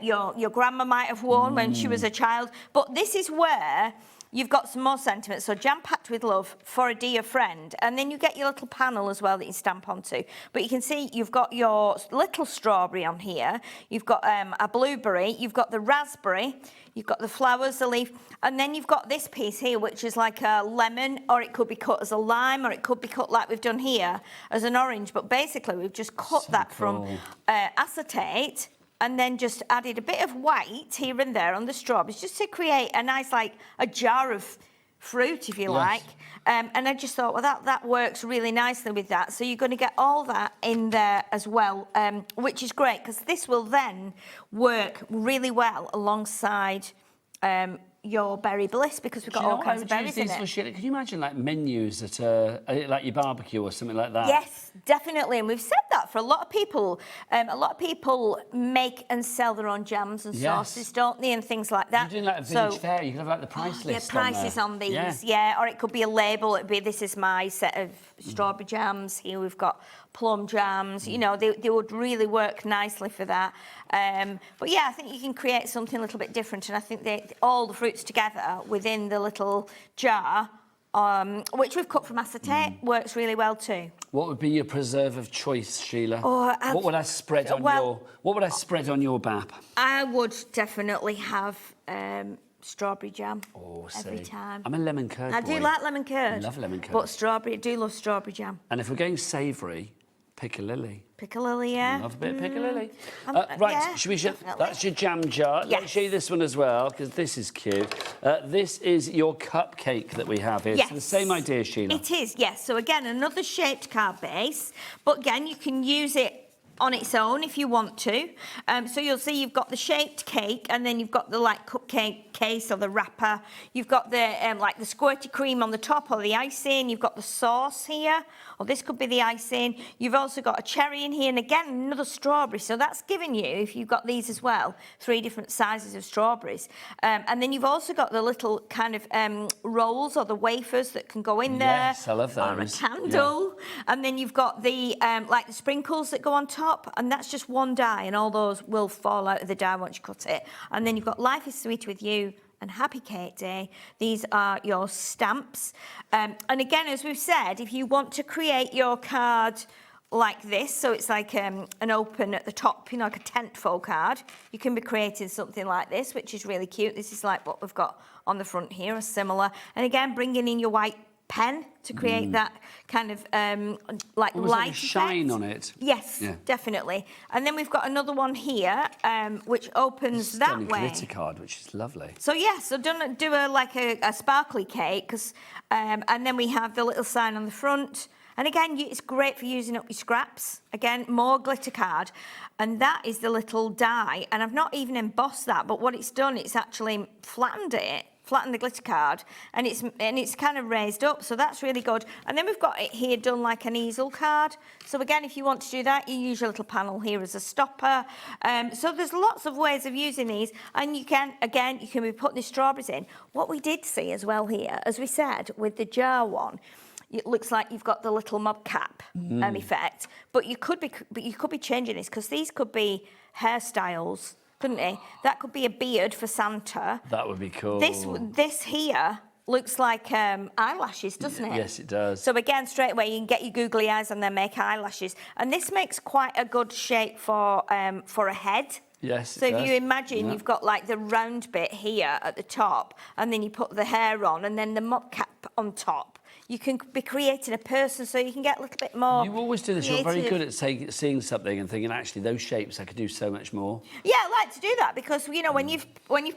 your grandma might have worn when she was a child. But this is where you've got some more sentiments. So jam-packed with love for a dear friend. And then you get your little panel as well that you stamp onto. But you can see you've got your little strawberry on here. You've got a blueberry. You've got the raspberry. You've got the flowers, the leaf. And then you've got this piece here, which is like a lemon, or it could be cut as a lime, or it could be cut like we've done here as an orange. But basically, we've just cut that from acetate, and then just added a bit of white here and there on the strawberries, just to create a nice, like, a jar of fruit, if you Yes. like. And I just thought, well, that works really nicely with that. So you're going to get all that in there as well, which is great because this will then work really well alongside your berry bliss because we've got all kinds of berries in it. Can you imagine like menus at like your barbecue or something like that? Yes, definitely, and we've said that for a lot of people. A lot of people make and sell their own jams and sauces, don't they, and things like that. You're doing like a village fair. You could have like the price list. Yeah, prices on these. Yeah, or it could be a label. It'd be this is my set of strawberry jams. Here we've got plum jams. You know, they would really work nicely for that. But yeah, I think you can create something a little bit different, and I think all the fruits together within the little jar, which we've cut from acetate, works really well too. What would be your preserve of choice, Sheila? What would I spread on What would I spread on your BAP? I would definitely have strawberry jam every see. time. I'm a lemon curd I boy. do like lemon curd. I love lemon curd. But strawberry, I do love strawberry jam. And if we're going savoury, piccalilli. Piccalilli, yeah. Love a bit of piccalilli. Yeah, Right, should we show? That's your jam jar. Let me show you this one as well, because this is cute. This is your cupcake that we have here. Yes. So the same idea, Sheila. It is, yes. So again, another shaped card base, but again, you can use it on its own if you want to. So you'll see you've got the shaped cake, and then you've got the like cupcake case or the wrapper. You've got the like the squirty cream on the top or the icing. You've got the sauce here, or this could be the icing. You've also got a cherry in here, and again another strawberry. So that's giving you, if you've got these as well, 3 different sizes of strawberries. And then you've also got the little kind of rolls or the wafers that can go in there. Yes, I love those. Or a candle, and then you've got the like the sprinkles that go on top. And that's just one die, and all those will fall out of the die once you cut it. And then you've got Life is Sweet with You and Happy Cake Day. These are your stamps. And again, as we've said, if you want to create your card like this, so it's like an open at the top, you know, like a tentfold card, you can be creating something like this, which is really cute. This is like what we've got on the front here, a similar. And again, bringing in your white pen to create that kind of like Almost light like a shine effect. on it. Yes, definitely. And then we've got another one here, which opens that Stunning way. glitter card, which is lovely. So yeah, so do a sparkly cake, and then we have the little sign on the front. And again, it's great for using up your scraps. Again, more glitter card. And that is the little die. And I've not even embossed that, but what it's done, it's actually flattened the glitter card, and it's kind of raised up, so that's really good. And then we've got it here done like an easel card. So again, if you want to do that, you use your little panel here as a stopper. So there's lots of ways of using these, and you can be putting the strawberries in. What we did see as well here, as we said, with the jar one, it looks like you've got the little mob cap effect, but you could be changing this, because these could be hairstyles, couldn't they? That could be a beard for Santa. That would be cool. This here looks like eyelashes, doesn't it? Yes, it does. So again, straight away you can get your googly eyes and then make eyelashes, and this makes quite a good shape for a head. Yes, so if you imagine you've got like the round bit here at the top, and then you put the hair on, and then the mop cap on top. You can be creating a person, so you can get a little bit more. You always do this. creative. You're very good at seeing something and thinking, actually, those shapes, I could do so much more. Yeah, I like to do that, because you know when you've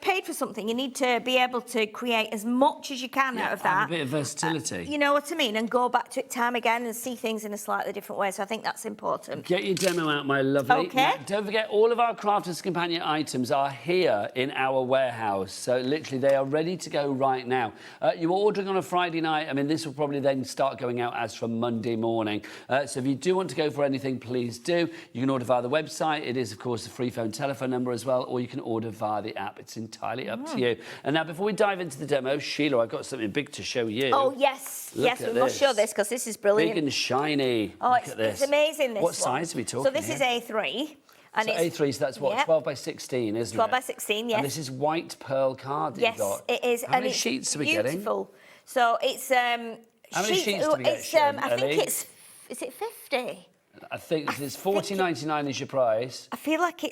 paid for something, you need to be able to create as much as you can out of that. Have a bit of versatility. You know what I mean, and go back to it time again and see things in a slightly different way. So I think that's important. Get your demo out, my lovely. Okay. Now, don't forget, all of our Crafters Companion items are here in our warehouse. So literally, they are ready to go right now. You were ordering on a Friday night. I mean, this will probably then start going out as from Monday morning. So if you do want to go for anything, please do. You can order via the website. It is, of course, a free phone telephone number as well, or you can order via the app. It's entirely up to you. And now, before we dive into the demo, Sheila, I've got something big to show you. Oh, yes. Look We must show this, because this is brilliant. Big and shiny. Oh, Look at this. It's amazing, this What one. size are we talking So this here? is A3. And So it's, A3, so that's what, 12 by 16, isn't it? 12 by 16, yes. And this is white pearl card that you've got. Yes, it is. How and many it's sheets are we getting? beautiful. So it's How many sheets do we get, Sharon, I think Ellie? it's, is it 50? I think it's $40.99 is your price. I feel like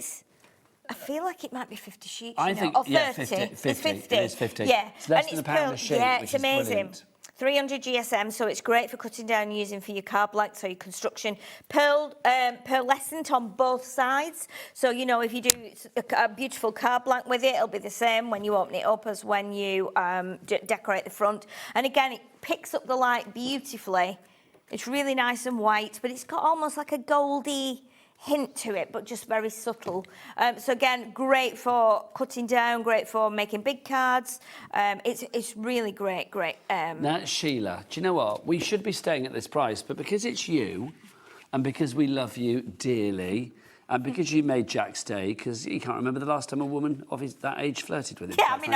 it might be 50 sheets. I you know, think, or 30. yeah, 50. It's 50. It is 50. Yeah. It's less and than it's £1 a pearl. sheet, Yeah, which it's is amazing. brilliant. 300 GSM, so it's great for cutting down and using for your card blanks or your construction. Pearlescent on both sides. So, you know, if you do a beautiful card blank with it, it'll be the same when you open it up as when you decorate the front. And again, it picks up the light beautifully. It's really nice and white, but it's got almost like a goldy hint to it, but just very subtle. So again, great for cutting down, great for making big cards. It's really great. Now, Sheila, do you know what? We should be staying at this price, but because it's you, and because we love you dearly, and because you made Jack's day, because you can't remember the last time a woman of that age flirted with him. Yeah, I mean,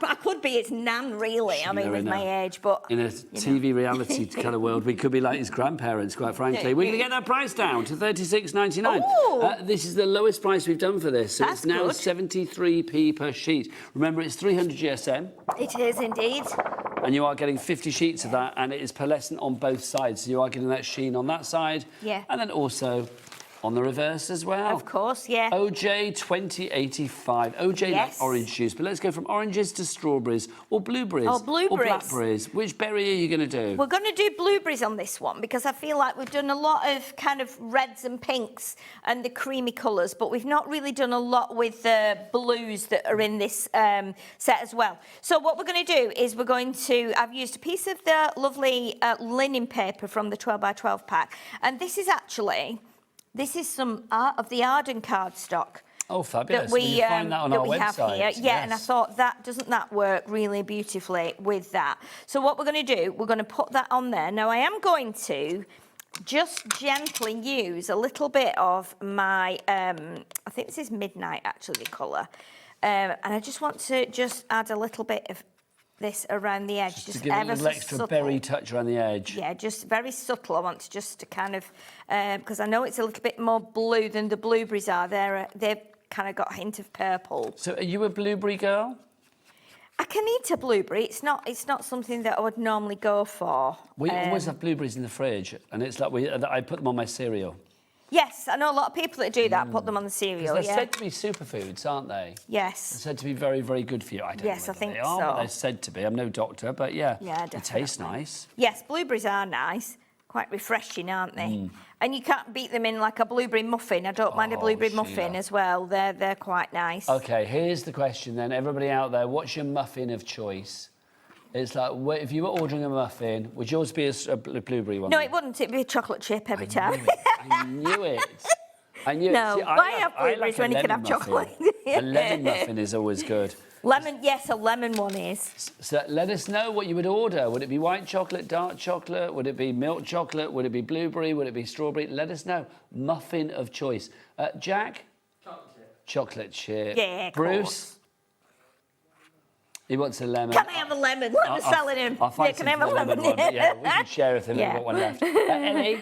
I could be his nan, really. Sheila, I mean, with my age, but in a TV reality kind of world, we could be like his grandparents, quite frankly. We're going to get that price down to $36.99. This is the lowest price we've done for this, so it's now 73p per sheet. Remember, it's 300 GSM. It is indeed. And you are getting 50 sheets of that, and it is pearlescent on both sides, so you are getting that sheen on that side. Yeah. And then also on the reverse as well. Of course, yeah. OJ 2085. OJ, Yes. like orange juice. But let's go from oranges to strawberries or blueberries. Oh, blueberries. Or blackberries. Which berry are you going to do? We're going to do blueberries on this one because I feel like we've done a lot of kind of reds and pinks and the creamy colours, but we've not really done a lot with the blues that are in this set as well. So what we're going to do is I've used a piece of the lovely linen paper from the 12x12 pack, and this is some of the Arden cardstock. Oh, fabulous. That we find that on our website. Have here. Yeah, and I thought doesn't that work really beautifully with that? So what we're going to do, we're going to put that on there. Now I am going to just gently use a little bit of my, I think this is Midnight actually, the colour. And I just want to just add a little bit of this around the edge, just to give it a little extra subtle berry touch around the edge. Yeah, just very subtle. I want to just to kind of, because I know it's a little bit more blue than the blueberries are. They've kind of got a hint of purple. So are you a blueberry girl? I can eat a blueberry. It's not something that I would normally go for. We always have blueberries in the fridge, and it's like I put them on my cereal. Yes, I know a lot of people that do that, put them on the cereal. They're said to be superfoods, aren't they? Yes. They're said to be very, very good for you. I don't know I think they are, so. but they're said to be. I'm no doctor, but yeah, definitely. They taste nice. Yes, blueberries are nice. Quite refreshing, aren't they? And you can't beat them in like a blueberry muffin. I don't mind a blueberry muffin as well. They're quite nice. Okay, here's the question then. Everybody out there, what's your muffin of choice? It's like, if you were ordering a muffin, would yours be a blueberry one? No, it wouldn't. It'd be a chocolate chip every time. I knew it. I knew no, it. See, why have blueberries when you can have chocolate? A lemon muffin is always good. Lemon, yes, a lemon one is. So let us know what you would order. Would it be white chocolate, dark chocolate? Would it be milk chocolate? Would it be blueberry? Would it be strawberry? Let us know. Muffin of choice. Jack? Chocolate chip. Yeah, of Bruce? course. He wants a lemon. Can I have a lemon? Let me sell it him. I'll find can I have a lemon one. Yeah, we can share if we've got one left. Ellie?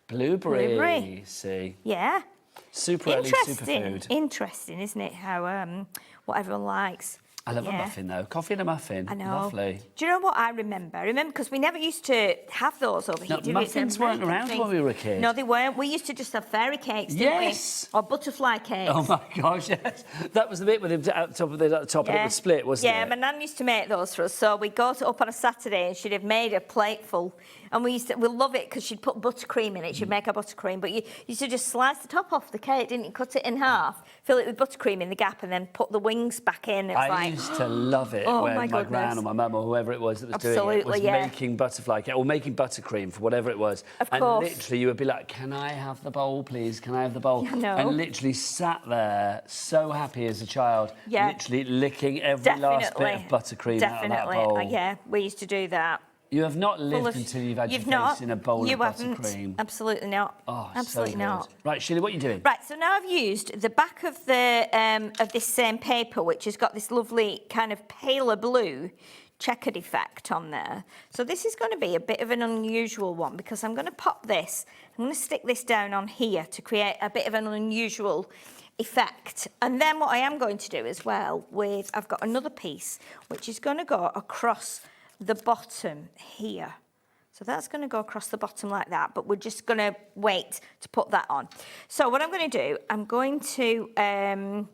Blueberry. See? Yeah. Super early superfood. Interesting, isn't it? How what everyone likes. I love a muffin though. Coffee and a muffin. I know. Lovely. Do you know what I remember? Because we never used to have those over here. No, muffins weren't around when we were a kid. No, they weren't. We used to just have fairy cakes, didn't we? Or butterfly cakes. Oh my gosh, yes. That was the bit with him at the top of and it was split, wasn't it? Yeah, my nan used to make those for us. So we'd go up on a Saturday and she'd have made a plate full. And we love it because she'd put buttercream in it. She'd make a buttercream. But you used to just slice the top off the cake, didn't you? Cut it in half, fill it with buttercream in the gap, and then put the wings back in. I used to love it when my gran or my mum or whoever it was that was doing it was making butterfly cake or making buttercream for whatever it was. Of course. And literally you would be like, can I have the bowl, please? Can I have the bowl? I know. And literally sat there so happy as a child, literally licking every last bit of buttercream out of that bowl. Yeah, we used to do that. You have not lived until you've had your face in a bowl of buttercream. Absolutely not. Oh, absolutely so not. Right, Sheila, what are you doing? Right, so now I've used the back of this same paper, which has got this lovely kind of paler blue checkered effect on there. So this is going to be a bit of an unusual one because I'm going to pop this. I'm going to stick this down on here to create a bit of an unusual effect. And then what I am going to do as well I've got another piece which is going to go across the bottom here. So that's going to go across the bottom like that, but we're just going to wait to put that on. So what I'm going to do, I'm going to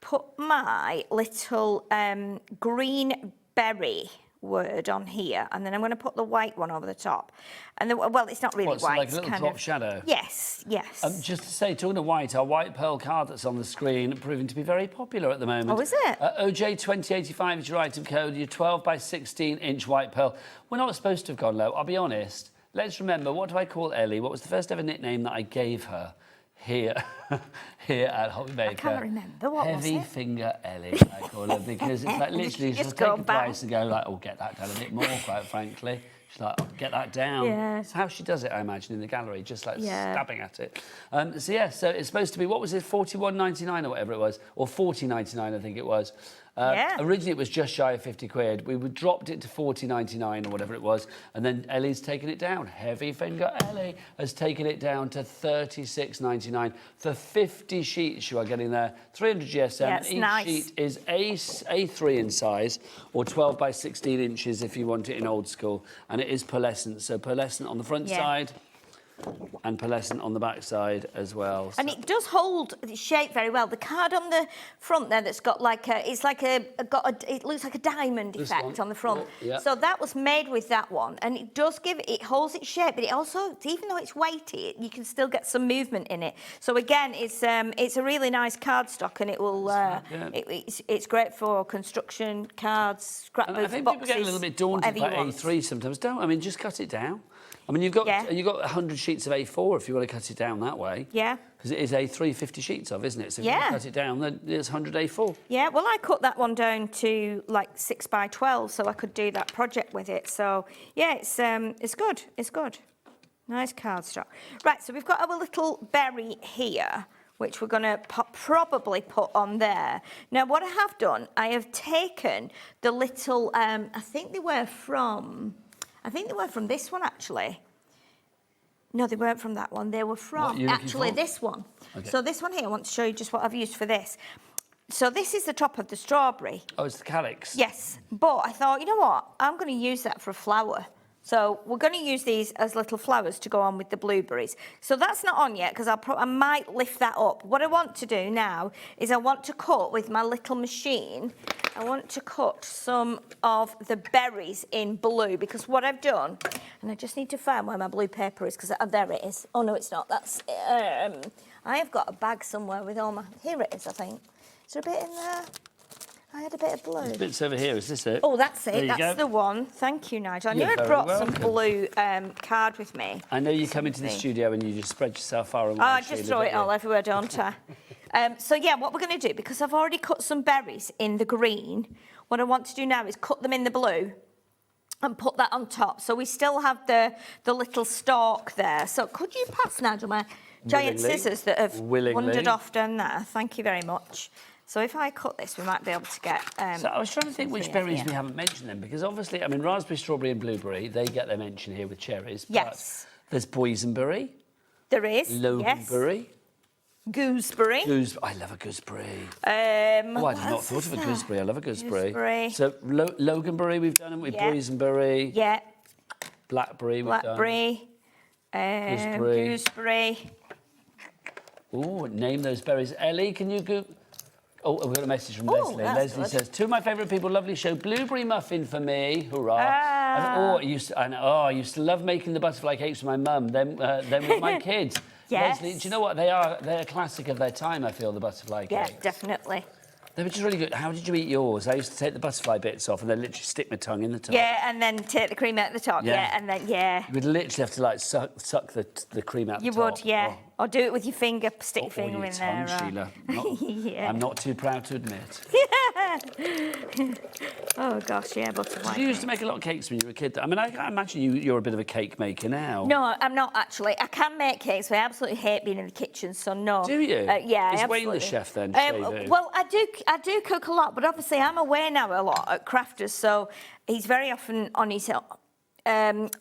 put my little green berry, word on here, and then I'm going to put the white one over the top. And then, well, it's not really What's white. like a little kind drop of, shadow? Yes, yes. Just to say, talking of white, our white pearl card that's on the screen proving to be very popular at the moment. Oh, is it? OJ2085 is your item code, your 12 by 16 inch white pearl. We're not supposed to have gone low, I'll be honest. Let's remember, what do I call Ellie? What was the first ever nickname that I gave her here, here at HobbyMaker? I can't remember, what was Heavy it? Finger Ellie, I call her, because it's like literally she'll take a price and go like, oh, get that down a bit more, quite frankly. She's like, oh, get that down. Yeah. That's how she does it, I imagine, in the gallery, just like stabbing at it. So it's supposed to be, what was it, $41.99 or whatever it was, or $40.99, I think it was. Originally, it was just shy of 50 quid. We dropped it to $40.99 or whatever it was, and then Ellie's taken it down. Heavy Finger Ellie has taken it down to $36.99 for 50 sheets. You are getting there. 300 GSM. Yeah, it's Each nice. sheet is A3 in size, or 12 by 16 inches if you want it in old school, and it is pearlescent. So pearlescent on the front side, and pearlescent on the back side as well. And it does hold the shape very well. The card on the front there that's got like a, it's like it looks like a diamond This effect one. on the front. Yeah. So that was made with that one, and it does it holds its shape, but it also, even though it's weighty, you can still get some movement in it. So again, it's a really nice cardstock, and it will, it's great for construction cards, scrapbooks, I think boxes, people get a little bit daunted by whatever you want. A3 sometimes. Don't. I mean, just cut it down. I mean, you've got 100 sheets of A4 if you want to cut it down that way. Yeah. Because it is A3 50 sheets of, isn't it? So if you want to cut it down, then it's 100 A4. Yeah, well, I cut that one down to like 6 by 12, so I could do that project with it. So yeah, it's good. It's good. Nice cardstock. Right, so we've got our little berry here, which we're going to probably put on there. Now, what I have done, I have taken the little, I think they were from this one, actually. No, they weren't from that one. They were from, actually, this one. Okay. So this one here, I want to show you just what I've used for this. So this is the top of the strawberry. Oh, it's the calyx. Yes, but I thought, you know what? I'm going to use that for a flower. So we're going to use these as little flowers to go on with the blueberries. So that's not on yet, because I might lift that up. What I want to do now is I want to cut with my little machine. I want to cut some of the berries in blue, because what I've done, and I just need to find where my blue paper is, because there it is. Oh, no, it's not. That's I have got a bag somewhere with all my... Here it is, I think. Is there a bit in there? I had a bit of blue. There's bits over here, is this it? Oh, that's it. There you That's go. the one. Thank you, Nigel. I knew You're I brought very some blue card with me. I know you come into the studio and you just spread yourself far and wide. Oh, I just throw it all everywhere, don't I? So, yeah, what we're going to do, because I've already cut some berries in the green, what I want to do now is cut them in the blue and put that on top. So we still have the little stalk there. So could you pass, Nigel, my giant scissors that have wandered off down there? Thank you very much. So if I cut this, we might be able to get... so I was trying to think which berries we haven't mentioned then, because obviously, I mean, raspberry, strawberry and blueberry, they get their mention here with cherries. Yes. But there's boysenberry. There is, Loganberry. Gooseberry. I love a gooseberry. I had not thought of a gooseberry. I love a gooseberry. Gooseberry. So Loganberry we've done, with boysenberry. Yeah. Blackberry we've done. Blackberry. Gooseberry. Oh, name those berries. Ellie, can you go... Oh, we've got a message from Leslie. Leslie says, two of my favourite people, lovely show, blueberry muffin for me, hurrah. I used to love making the butterfly cakes with my mum, then with my kids. Yes. Leslie, do you know what? They're a classic of their time, I feel, the butterfly cakes. Yeah, definitely. They were just really good. How did you eat yours? I used to take the butterfly bits off and then literally stick my tongue in the top. Yeah, and then take the cream out the top. Yeah, and then, You would literally have to, like, suck the cream out the top. You would, yeah. Or do it with your finger, stick your finger in there. Sheila. I'm not too proud to admit. Oh, gosh, yeah, butterfly. Did you used to make a lot of cakes when you were a kid? I mean, I imagine you're a bit of a cake maker now. No, I'm not, actually. I can make cakes, but I absolutely hate being in the kitchen, so no. Do you? Yeah, Is absolutely. Wayne the chef, then? Well, I do cook a lot, but obviously I'm away now a lot at Crafters, so he's very often on his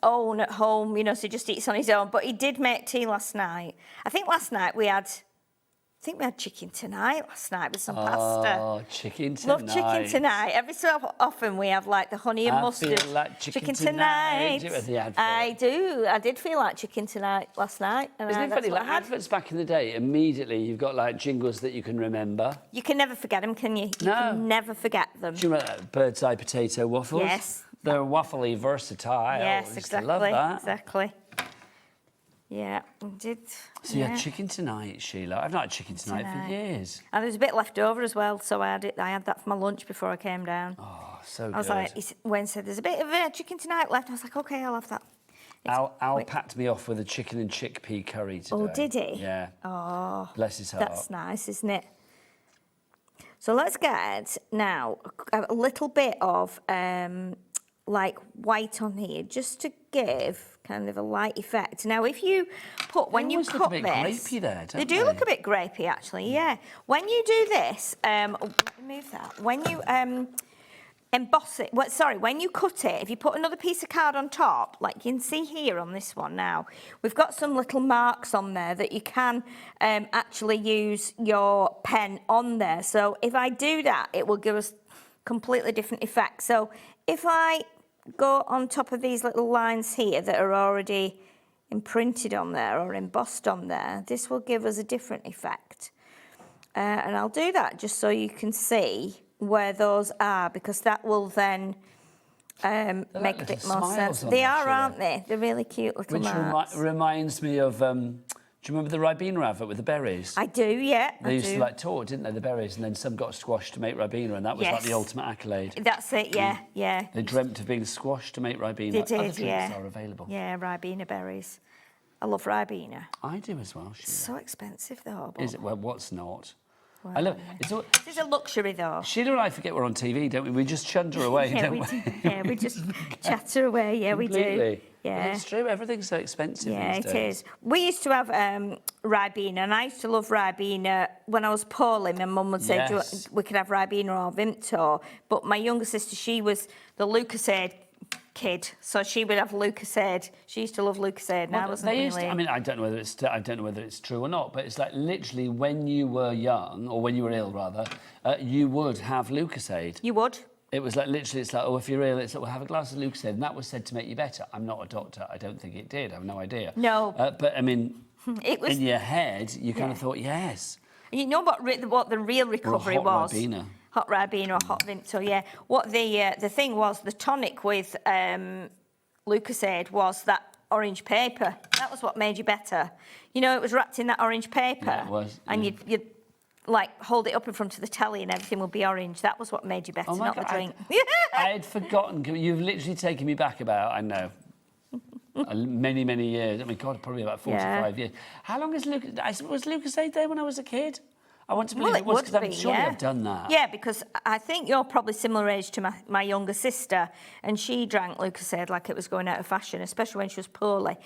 own at home, you know, so he just eats on his own. But he did make tea last night. I think last night we had chicken tonight last night with some pasta. Oh, chicken tonight. Love chicken tonight. Every so often we have like the honey and mustard. Feel like chicken tonight. I do. I did feel like chicken tonight last night. And Isn't it funny, like adverts back in the day, immediately you've got like jingles that you can remember. You can never forget them, can you? You can never forget them. Do you remember that bird's eye potato waffles? Yes. They're waffly versatile. Yes, I used to exactly. love that. Exactly. Yeah, we did. So you had chicken tonight, Sheila. I've not had chicken tonight for years. And there was a bit left over as well, so I had that for my lunch before I came down. Oh, so I was like, Wayne said, there's a bit of chicken tonight left. I was like, okay, I'll have that. Al packed me off with a chicken and chickpea curry today. Oh, did he? Yeah. Oh. Bless his heart. That's nice, isn't it? So let's get now a little bit of like white on here, just to give kind of a light effect. Now, if you put, when you cut this, they look a bit grapey there, don't they? They do look a bit grapey, actually, yeah. When you do this, move that. When you emboss it, when you cut it, if you put another piece of card on top, like you can see here on this one now, we've got some little marks on there that you can actually use your pen on there. So if I do that, it will give us completely different effect. So if I go on top of these little lines here that are already imprinted on there or embossed on there, this will give us a different effect. And I'll do that just so you can see where those are, because that will then make a bit more sense. They are, aren't they? They're really cute little marks. Which reminds me of, do you remember the Ribena advert with the berries? I do, yeah. They used to like talk, didn't they, the berries, and then some got squashed to make Ribena, and that was like the ultimate accolade. That's it, yeah, yeah. They dreamt of being squashed to make Ribena. They did, Other drinks yeah. are available. Yeah, Ribena berries. I love Ribena. I do as well, Sheila. It's so expensive though. Is it? Well, what's not? Well, I love it's a luxury though. Sheila and I forget we're on TV, don't we? We just chunder away, yeah, don't we? Do. Yeah, we just chatter away. Yeah, Completely. We do. Yeah, but it's true. Everything's so expensive. Yeah, these it days. is. We used to have Ribena, and I used to love Ribena when I was poorly. My mum would say we could have Ribena or Vimto, but my younger sister, she was the Lucozade kid, so she would have Lucozade. She used to love Lucozade, and I wasn't really. I mean, I don't know whether it's true or not, but it's like literally when you were young, or when you were ill rather, you would have Lucozade. You would. It was like literally, it's like, oh, if you're ill, it's like, well, have a glass of Lucozade, and that was said to make you better. I'm not a doctor. I don't think it did. I have no idea. No. But I mean, it was in your head, you kind of thought, yes. You know what the real recovery was? Ribena. Hot Ribena or hot Vimto, yeah. What the thing was, the tonic with Lucozade was that orange paper. That was what made you better. You know, it was wrapped in that orange paper. Yeah, it was. And you'd like hold it up in front of the telly and everything would be orange. That was what made you better, not the drink. I had forgotten. You've literally taken me back about, I know, many, many years. I mean, God, probably about 45 years. How long is Lucozade? Was Lucozade there when I was a kid? I want to believe it was, because I'm sure I've done that. Yeah, because I think you're probably similar age to my younger sister, and she drank Lucozade like it was going out of fashion, especially when she was poorly.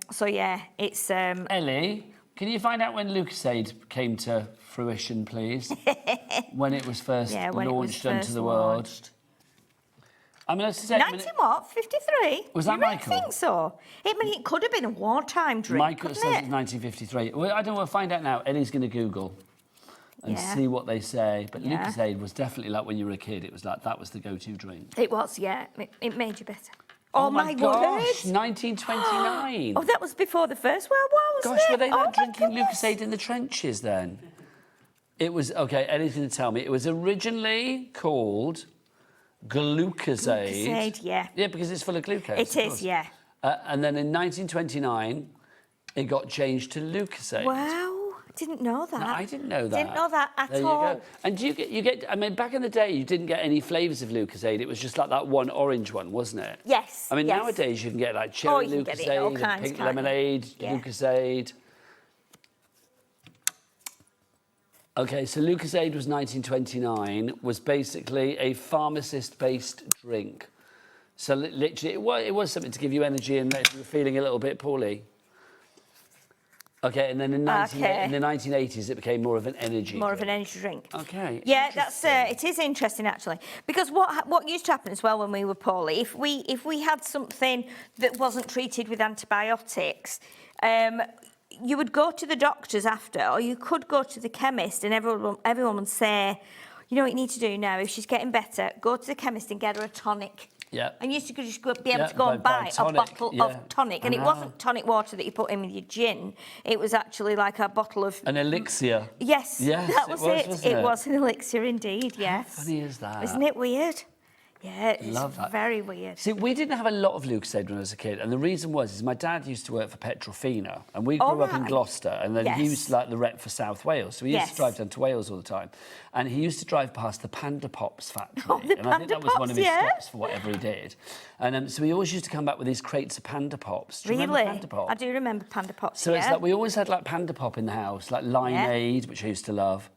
So yeah, it's... Ellie, can you find out when Lucozade came to fruition, please? When it was first launched onto the world. I mean, let's say... 53? Was that Michael? I think so. It could have been a wartime drink, Michael says it's 1953. Well, I don't know, we'll find out now. Ellie's going to Google and see what they say. But Lucozade was definitely like when you were a kid, it was like that was the go-to drink. It was, yeah. It made you better. Oh my gosh, word. 1929. Oh, that was before the First World War, wasn't Gosh, it? were they like drinking Lucozade in the trenches then? It was, okay, Ellie's going to tell me. It was originally called Glucosade. Glucosade, yeah. Yeah, because it's full of glucose. It is, yeah. And then in 1929, it got changed to Lucozade. Wow. Didn't know that. No, I didn't know that. Didn't know that at there all. You go. And do you get, I mean, back in the day, you didn't get any flavours of Lucozade. It was just like that one orange one, wasn't it? Yes. I mean, nowadays you can get like cherry Lucozade, and pink lemonade, Lucozade. Okay, so Lucozade was 1929, was basically a pharmacist-based drink. So literally, it was something to give you energy and if you were feeling a little bit poorly. Okay, and then in the 1980s, it became more of an energy More of an energy drink. Okay. Yeah, that's it is interesting actually, because what used to happen as well when we were poorly, if we had something that wasn't treated with antibiotics, you would go to the doctors after, or you could go to the chemist, and everyone would say, you know what you need to do now, if she's getting better, go to the chemist and get her a tonic. Yeah. And you used to just be able to go and buy a bottle of tonic. And it wasn't tonic water that you put in with your gin. It was actually like a bottle of... An elixir. Yes, yes that was it. Wasn't it was an elixir indeed, yes. How funny is that? Isn't it weird? Yeah, it's Love that. very weird. See, we didn't have a lot of Lucozade when I was a kid, and the reason was my dad used to work for Petrofina, and we grew up in Gloucester, and then he used to like the rep for South Wales, so he used to drive down to Wales all the time, and he used to drive past the Panda Pops factory, and I think that was one of his stops for whatever he did, and so he always used to come back with these crates of Panda Pops. Do you remember Panda Pops? I do remember Panda Pops. So it's like we always had like Panda Pop in the house, like limeade, which I used to love.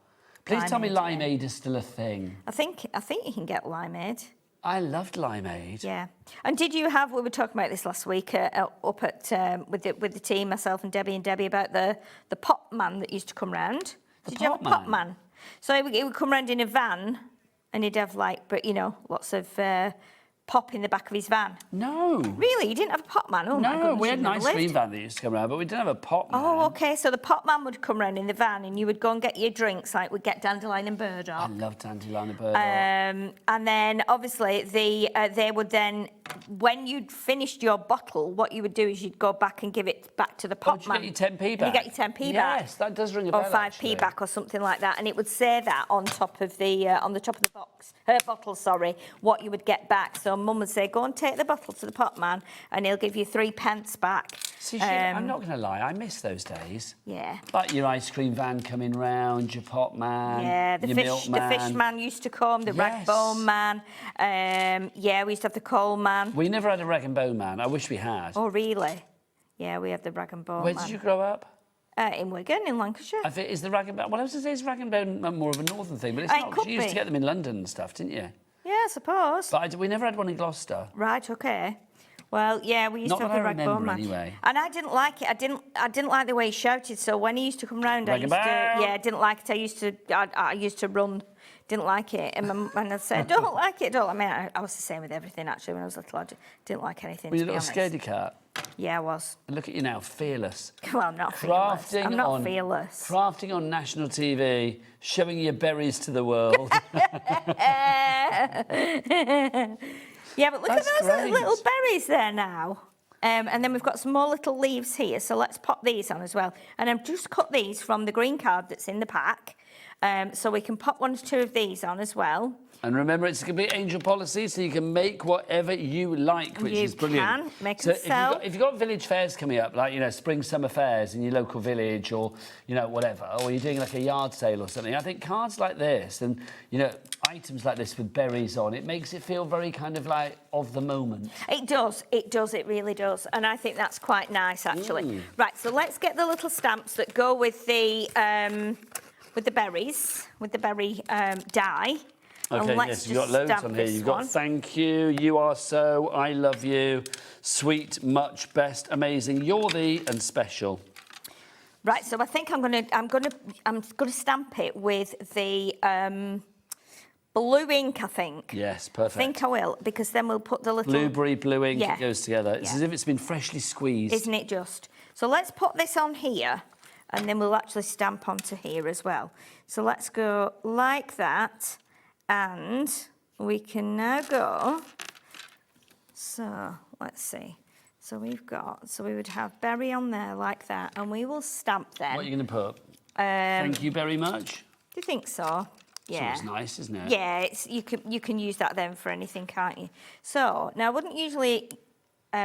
Please tell me limeade is still a thing. I think you can get limeade. I loved limeade. Yeah. And did you have? We were talking about this last week up at with the team, myself and Debbie about the pop man that used to come round. Did you have a pop man? So he would come round in a van, and he'd have lots of pop in the back of his van. No. Really? You didn't have a pop man? Oh, my No, goodness, we had an you've ice never cream lived. van that used to come around, but we didn't have a pop man. Oh, OK. So the pop man would come round in the van, and you would go and get your drinks, like we'd get dandelion and burdock. I love dandelion and burdock. And then, obviously, they would then, when you'd finished your bottle, what you would do is you'd go back and give it back to the pop man. You get your 10p back? And you get your 10p back. Yes, that does ring a bell, Or 5p actually. back or something like that. And it would say that on top of the box, bottle, what you would get back. So Mum would say, go and take the bottle to the pop man, and he'll give you 3p back. See, I'm not going to lie, I miss those days. Yeah. Like your ice cream van coming round, your pot man, Yeah, the your fish man used to come, the rag bone man. Yeah, we used to have the coal man. We never had a rag and bone man. I wish we had. Oh, really? Yeah, we had the rag and bone Where man. did you grow up? In Wigan, in Lancashire. I think is the rag and bone. Well, I was going to say is rag and bone more of a northern thing, but it's It not. 'Cause could you used be. to get them in London and stuff, didn't you? Yeah, I suppose. But we never had one in Gloucester. Right, okay. Well, yeah, we used Not to have that the I rag bone remember, man. anyway. And I didn't like it. I didn't like the way he shouted. So when he used to come round, I didn't like it. I used to run. Didn't like it, and I'd say, "Don't like it, don't." I mean, I was the same with everything actually. When I was little, I didn't like anything. Were you a to be little honest. scaredy cat? Yeah, I was. And look at you now, fearless. Well, I'm not fearless. I'm not fearless. Crafting on national TV, showing your berries to the world. Yeah, but look That's at those great. little berries there now. And then we've got some more little leaves here, so let's pop these on as well. And I've just cut these from the green card that's in the pack. So we can pop 1 or 2 of these on as well. And remember, it's going to be angel policy, so you can make whatever you like, which is brilliant. You can make so them sell. if you've got village fairs coming up, like, spring, summer fairs in your local village or, whatever, or you're doing like a yard sale or something, I think cards like this and, items like this with berries on, it makes it feel very kind of like of the moment. It does, it really does. And I think that's quite nice, actually. Right, so let's get the little stamps that go with the berries, with the berry dye. Okay, yes, you've got loads on here. You've got thank you, you are so, I love you, sweet, much, best, amazing, you're the, and special. Right, so I think I'm gonna stamp it with the blue ink, I think. Yes, perfect. I think I will, because then we'll put the little... Blueberry, blue ink, Yeah. it goes together. It's Yeah. as if it's been freshly squeezed. Isn't it just? So let's put this on here, and then we'll actually stamp onto here as well. So let's go like that, and we can now go... So, let's see. So we would have berry on there like that, and we will stamp them. What are you going to put? Thank you very much. Do you think so? Yeah. It's nice, isn't it? Yeah, you can use that then for anything, can't you? So now I wouldn't usually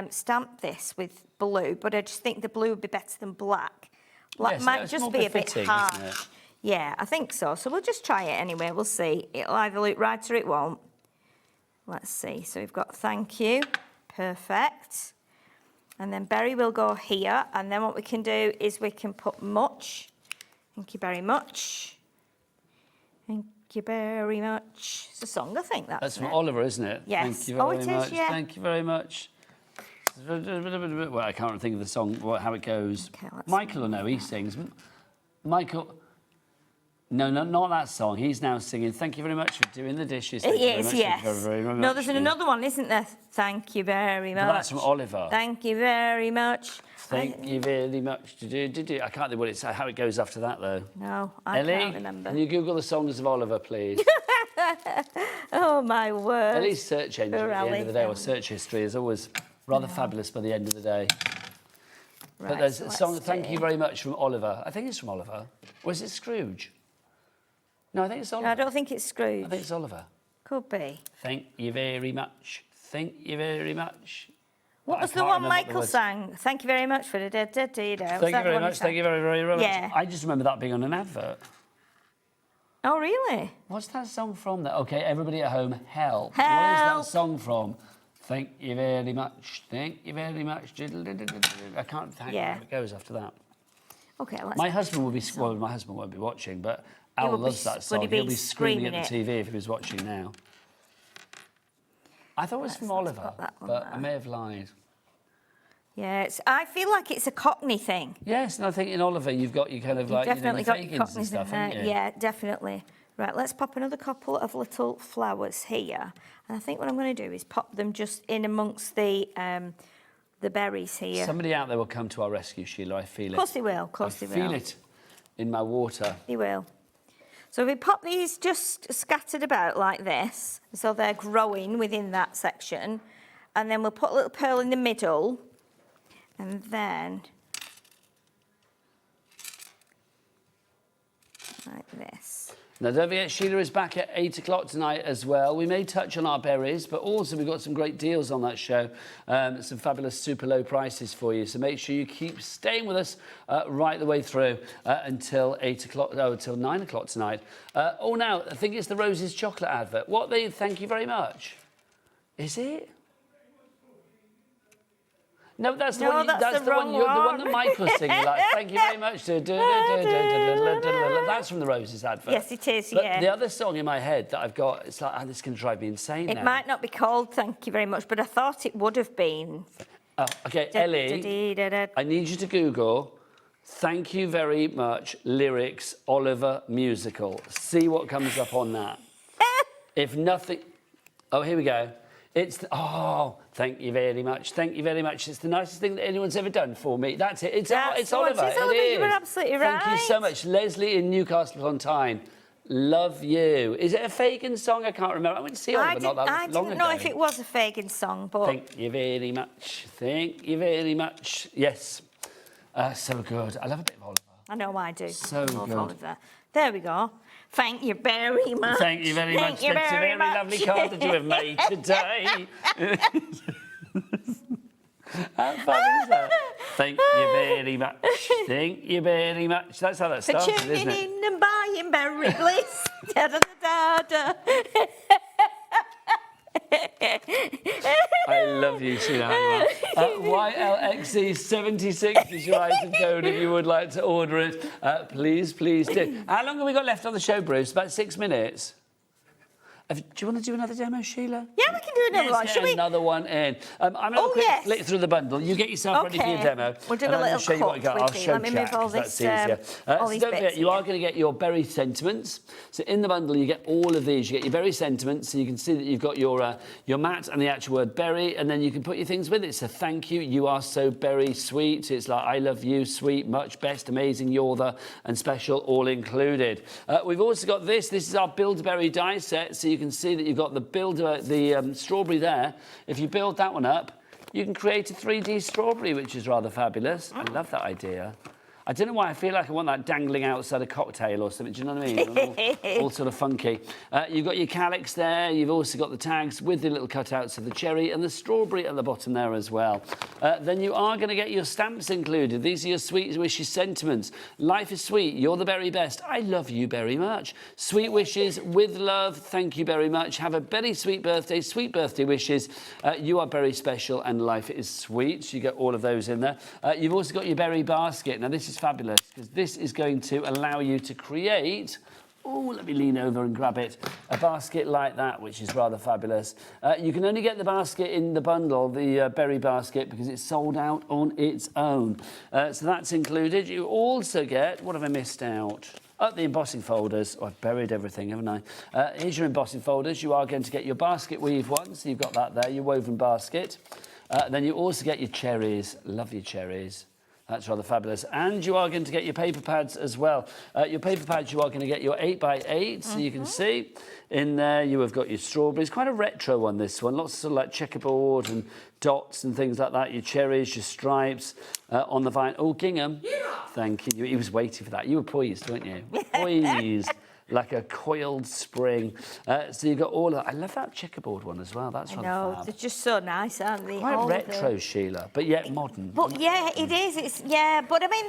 stamp this with blue, but I just think the blue would be better than black. Black Yes, might it's just more be a bit befitting, harsh. isn't it? Yeah, I think so. So we'll just try it anyway. We'll see. It'll either look right or it won't. Let's see. So we've got thank you. Perfect. And then berry will go here. And then what we can do is we can put much. Thank you very much. Thank you very much. It's a song, I think. That's from Oliver, isn't it? Yes. Thank you very it much. is, yeah. Thank you very much. Well, I can't think of the song, how it goes. Okay, Michael will know, he sings. Michael... No, not that song. He's now singing, thank you very much for doing the dishes. Thank you very much. Yes. Thank you very, very No, much. there's another one, isn't there? Thank you very much. But that's from Oliver. Thank you very much. Thank you very much. I can't think how it goes after that, though. No, I Ellie, can't remember. Can you Google the songs of Oliver, please? Oh, my word. Ellie's search engine at the end of the day, or search history, is always rather fabulous by the end of the day. Right, But there's so a song, let's thank see. you very much, from Oliver. I think it's from Oliver. Or is it Scrooge? No, I think it's Oliver. No, I don't think it's Scrooge. I think it's Oliver. Could be. Thank you very much. Thank you very much. What was the one Michael sang? Thank you very much for the Thank you very much. Thank you very, very, very Yeah. much. I just remember that being on an advert. Oh, really? What's that song from? Okay, everybody at home, help. Help. What is that song from? Thank you very much. Thank you very much. I can't think how it goes after that. Okay, let's... My husband will be... Well, my husband won't be watching, but Al loves that song. He'll be screaming at the TV if he was watching now. I thought it was from Oliver, but I may have lied. Yeah, I feel like it's a Cockney thing. Yes, and I think in Oliver you've got your kind of like, definitely your got your Fagans and Cockneys stuff, in there. haven't you? Yeah, definitely. Right, let's pop another couple of little flowers here. And I think what I'm going to do is pop them just in amongst the berries here. Somebody out there will come to our rescue, Sheila, I feel it. Of course they will, of course they will. I feel it in my water. They will. So we pop these just scattered about like this, so they're growing within that section. And then we'll put a little pearl in the middle. And then, like this. Now, don't forget, Sheila is back at 8 o'clock tonight as well. We may touch on our berries, but also we've got some great deals on that show. Some fabulous super low prices for you. So make sure you keep staying with us right the way through until 8 o'clock, until 9 o'clock tonight. Now, I think it's the Roses chocolate advert. Thank you very much. Is it? No, that's the one. That's the one. The one that Michael's singing. Like, thank you very much. That's from the Roses advert. Yes, it is. But yeah. the other song in my head that I've got, it's like, this is going to drive me insane. It might not be called "Thank You Very Much," but I thought it would have been. Okay, Ellie. I need you to Google "Thank You Very Much" lyrics Oliver musical. See what comes up on that. If nothing, here we go. It's thank you very much. Thank you very much. It's the nicest thing that anyone's ever done for me. That's it. It's Oliver. It's Oliver. You were absolutely right. Thank you so much, Leslie in Newcastle upon Tyne. Love you. Is it a Fagin song? I can't remember. I went to see Oliver not that long ago. I didn't know if it was a Fagin song, but thank you very much. Thank you very much. Yes, so good. I love a bit of Oliver. I know I do. So good. Oliver. There we go. Thank you very much. Thank you very much. Thank you That's very a very lovely card that you have made today. How fun is that? Thank you very much. Thank you very much. That's how that started, isn't it? For tuning in and buying Berry Bliss. Da, da, da, da, da. I love you, Sheila. YLXE76 is your item code if you would like to order it. Please do. How long have we got left on the show, Bruce? About 6 minutes. Do you want to do another demo, Sheila? Yeah, we can do another one. Should we? Another one in. I'm going to quick flick through the bundle. You get yourself ready for your demo. We'll do a little cut with you. Let me move all this. All these don't bits. forget, you are going to get your berry sentiments. So in the bundle, you get all of these. You get your berry sentiments, so you can see that you've got your mat and the actual word berry, and then you can put your things with it. So thank you. You are so berry sweet. It's like I love you, sweet, much, best, amazing, you're the, and special, all included. We've also got this. This is our Build-A-Berry die set. So you can see that you've got the strawberry there. If you build that one up, you can create a 3D strawberry, which is rather fabulous. I love that idea. I don't know why I feel like I want that dangling outside a cocktail or something. Do you know what I mean? all sort of funky. You've got your calyx there. You've also got the tags with the little cutouts of the cherry and the strawberry at the bottom there as well. Then you are going to get your stamps included. These are your sweet wishes sentiments. Life is sweet. You're the very best. I love you very much. Sweet wishes with love. Thank you very much. Have a very sweet birthday. Sweet birthday wishes. You are very special and life is sweet. So you get all of those in there. You've also got your berry basket. Now, this is fabulous because this is going to allow you to create, let me lean over and grab it, a basket like that, which is rather fabulous. You can only get the basket in the bundle, the berry basket, because it's sold out on its own. So that's included. You also get, what have I missed out? The embossing folders. I've buried everything, haven't I? Here's your embossing folders. You are going to get your basket weave one, so you've got that there, your woven basket. Then you also get your cherries. Love your cherries. That's rather fabulous. And you are going to get your paper pads as well. Your paper pads, you are going to get your 8x8, so you can see. In there, you have got your strawberries. Quite a retro one, this one. Lots of sort of like checkerboard and dots and things like that. Your cherries, your stripes on the vine. Oh, Gingham. Yeah. Thank you. He was waiting for that. You were poised, weren't you? Poised. like a coiled spring. So you've got all of... I love that checkerboard one as well. That's I rather know, fab. they're just so nice, aren't they? Quite All of retro, them. Sheila, but yet modern. But yeah, it is. It's but I mean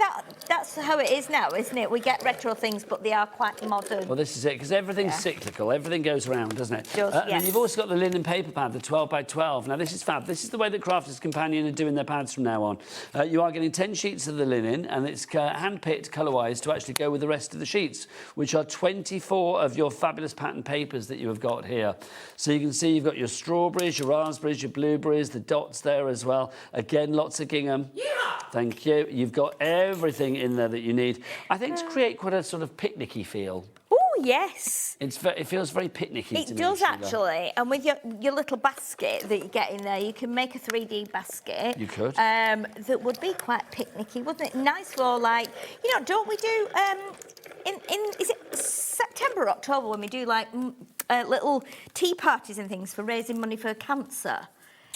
that's how it is now, isn't it? We get retro things, but they are quite modern. Well, this is it, because everything's cyclical. Everything goes around, doesn't it? Does, And yes. you've also got the linen paper pad, the 12 by 12. Now, this is fab. This is the way that Crafters Companion are doing their pads from now on. You are getting 10 sheets of the linen, and it's hand-picked colour-wise to actually go with the rest of the sheets, which are 24 of your fabulous pattern papers that you have got here. So you can see you've got your strawberries, your raspberries, your blueberries, the dots there as well. Again, lots of gingham. Yeah. Thank you. You've got everything in there that you need. I think to create quite a sort of picnicky feel. Oh, yes. It feels very picnicky to me, It does, Sheila. actually. And with your little basket that you get in there, you can make a 3D basket. You could. That would be quite picnicky, wouldn't it? Nice for, like, you know, don't we do, is it September or October when we do, like, little tea parties and things for raising money for cancer?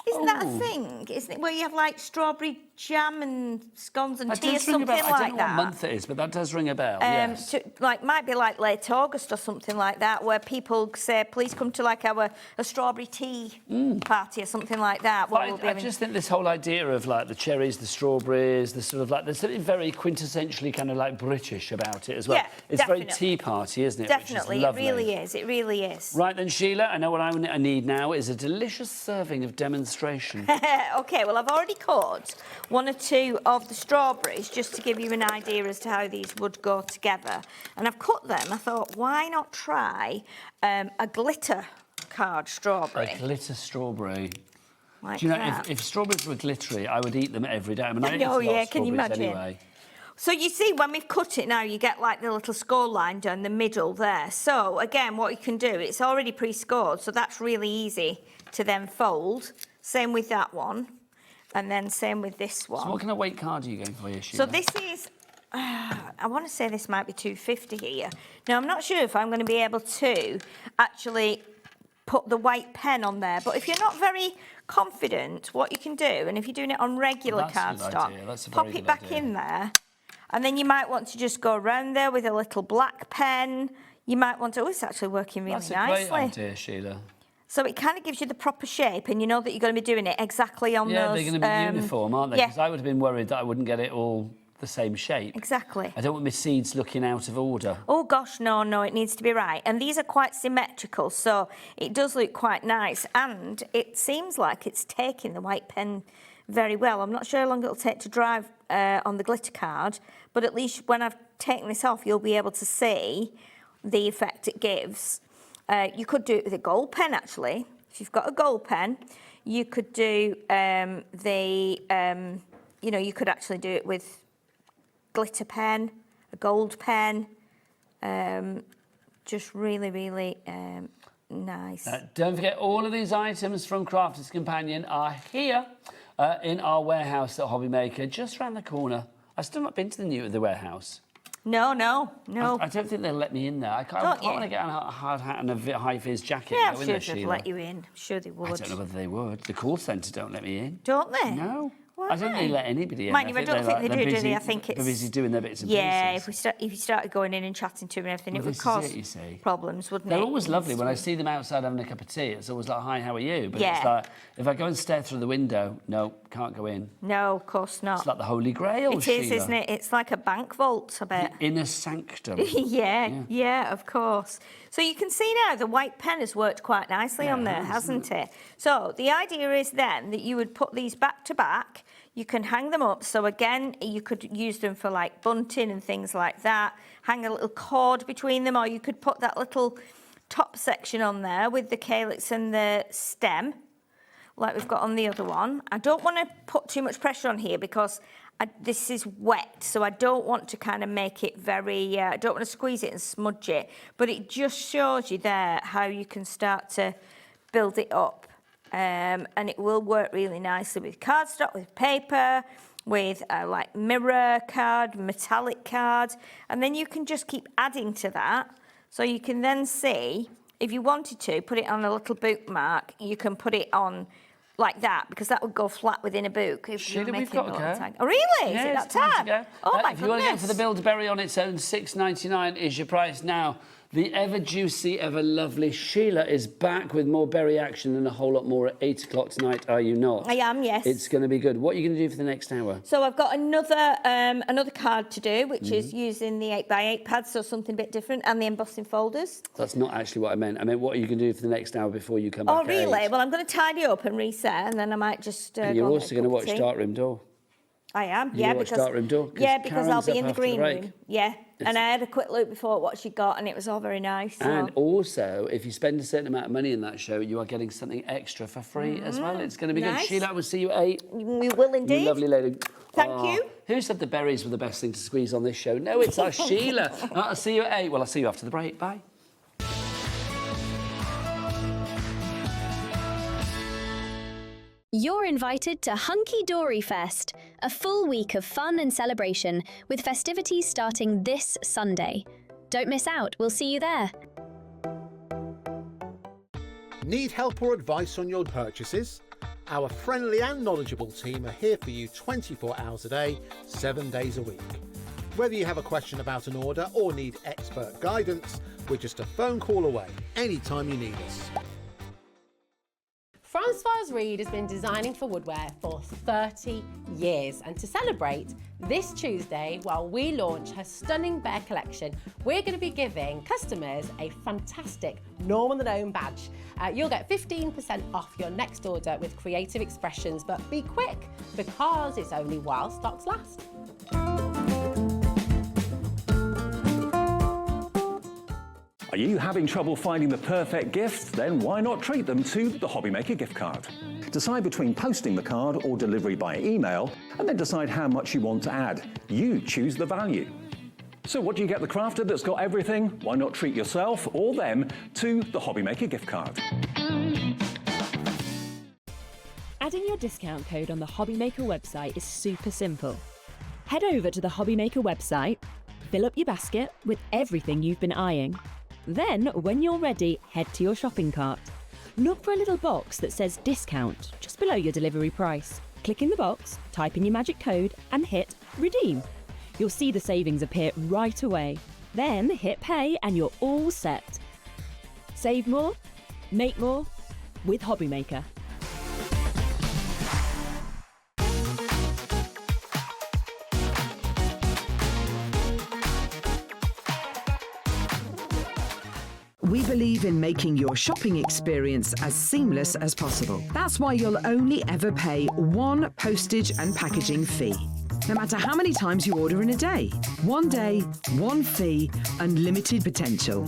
Isn't that a thing? Isn't it where you have like strawberry jam and scones and tea or something like that? I don't know what month it is, but that does ring a bell. Yes. Might be like late August or something like that, where people say, "Please come to like a strawberry tea party" or something like that. I just think this whole idea of like the cherries, the strawberries, the sort of like there's something very quintessentially kind of like British about it as well. Yeah, it's definitely. very tea party, isn't it? Definitely, Which is it lovely. really is. It really is. Right then, Sheila, I know what I need now is a delicious serving of demonstration. Okay, well, I've already cut one or two of the strawberries just to give you an idea as to how these would go together. And I've cut them. I thought, why not try a glitter card strawberry? A glitter strawberry. Like Do you know, that. if strawberries were glittery, I would eat them every day. I mean, I eat know, a lot yeah, of can you strawberries imagine? Anyway. So you see, when we've cut it now, you get like the little score line down the middle there. So again, what you can do, it's already pre-scored, so that's really easy to then fold. Same with that one, and then same with this one. So what kind of weight card are you going for here, Sheila? So this is, I want to say this might be 250 here. Now, I'm not sure if I'm going to be able to actually put the white pen on there, but if you're not very confident, what you can do, and if you're doing it on regular cardstock, pop it back in there, and then you might want to just go around there with a little black pen. You might want to, oh, it's actually working really nicely. That's a great idea, Sheila. So it kind of gives you the proper shape, and you know that you're going to be doing it exactly on those... Yeah, they're going to be uniform, aren't they? Yeah. Because I would have been worried that I wouldn't get it all the same shape. Exactly. I don't want my seeds looking out of order. Oh, gosh, no, it needs to be right. And these are quite symmetrical, so it does look quite nice. And it seems like it's taking the white pen very well. I'm not sure how long it'll take to dry on the glitter card, but at least when I've taken this off, you'll be able to see the effect it gives. You could do it with a gold pen, actually. If you've got a gold pen, you could do you know, you could actually do it with glitter pen, a gold pen. Just really, really nice. Don't forget, all of these items from Crafters Companion are here in our warehouse at HobbyMaker, just around the corner. I've still not been to the warehouse. No. I don't think they'll let me in there. I can't want to get on a hard hat and a high-vis jacket. Yeah, and I'm go in sure there, they'd Sheila. let you in. I'm sure they would. I don't know whether they would. The call centre don't let me in. Don't they? No. Why? I don't think they let anybody in. Mind you, I don't think they do, do they? I think they're it's... busy doing their bits and yeah, pieces. if you started going in and chatting to them and everything, Well, it would this is cause it, you see. problems, wouldn't it? They're always lovely. When I see them outside having a cup of tea, it's always like, hi, how are you? But Yeah. it's like, if I go and stare through the window, no, can't go in. No, of course not. It's like the Holy Grail, It is, Sheila. isn't it? It's like a bank vault, I bet. The inner sanctum. yeah, of course. So you can see now the white pen has worked quite nicely on there, hasn't it? So the idea is then that you would put these back to back. You can hang them up. So again, you could use them for like bunting and things like that. Hang a little cord between them, or you could put that little top section on there with the calyx and the stem, like we've got on the other one. I don't want to put too much pressure on here because this is wet, so I don't want to kind of make it very, I don't want to squeeze it and smudge it, but it just shows you there how you can start to build it up. And it will work really nicely with cardstock, with paper, with like mirror card, metallic card, and then you can just keep adding to that. So you can then see, if you wanted to, put it on a little bookmark, you can put it on like that, because that would go flat within a book. If Sheila, you're we've making got a to little go. tag. Oh, really? Yeah, Is it it's that time to tag? go. Oh, my If you want to go for goodness. the Build-A-Berry on its own, $6.99 is your price now. The ever juicy, ever lovely Sheila is back with more berry action and a whole lot more at 8 o'clock tonight, are you not? I am, yes. It's going to be good. What are you going to do for the next hour? So I've got another card to do, which is using the 8x8 pads, so something a bit different, and the embossing folders. That's not actually what I meant. I meant, what are you going to do for the next hour before you come back? Oh, really? Well, I'm going to tidy up and reset, and then I might just and you're also going to watch Darkroom Door. I am, You're yeah, watch because Darkroom Door? because I'll Karen's be up in the after green break. room. Yeah, and I had a quick look before at what she got, and it was all very nice. So. And also, if you spend a certain amount of money in that show, you are getting something extra for free as well. It's going to be good. Nice. Sheila, I will see you at 8. We will indeed. You lovely lady. Thank you. Who said the berries were the best thing to squeeze on this show? No, it's our Sheila. I'll see you at 8. Well, I'll see you after the break. Bye. You're invited to Hunky Dory Fest, a full week of fun and celebration with festivities starting this Sunday. Don't miss out, we'll see you there. Need help or advice on your purchases? Our friendly and knowledgeable team are here for you 24 hours a day, 7 days a week. Whether you have a question about an order or need expert guidance, we're just a phone call away anytime you need us. Francoise Reed has been designing for woodware for 30 years, and to celebrate, this Tuesday, while we launch her stunning bear collection, we're going to be giving customers a fantastic Norman the Gnome badge. You'll get 15% off your next order with Creative Expressions, but be quick because it's only while stocks last. Are you having trouble finding the perfect gift? Then why not treat them to the HobbyMaker gift card? Decide between posting the card or delivery by email, and then decide how much you want to add. You choose the value. So what do you get the crafter that's got everything? Why not treat yourself or them to the HobbyMaker gift card? Adding your discount code on the HobbyMaker website is super simple. Head over to the HobbyMaker website, fill up your basket with everything you've been eyeing. Then, when you're ready, head to your shopping cart. Look for a little box that says discount just below your delivery price. Click in the box, type in your magic code and hit redeem. You'll see the savings appear right away. Then hit pay and you're all set. Save more, make more with HobbyMaker. We believe in making your shopping experience as seamless as possible. That's why you'll only ever pay one postage and packaging fee. No matter how many times you order in a day. One day, one fee, unlimited potential.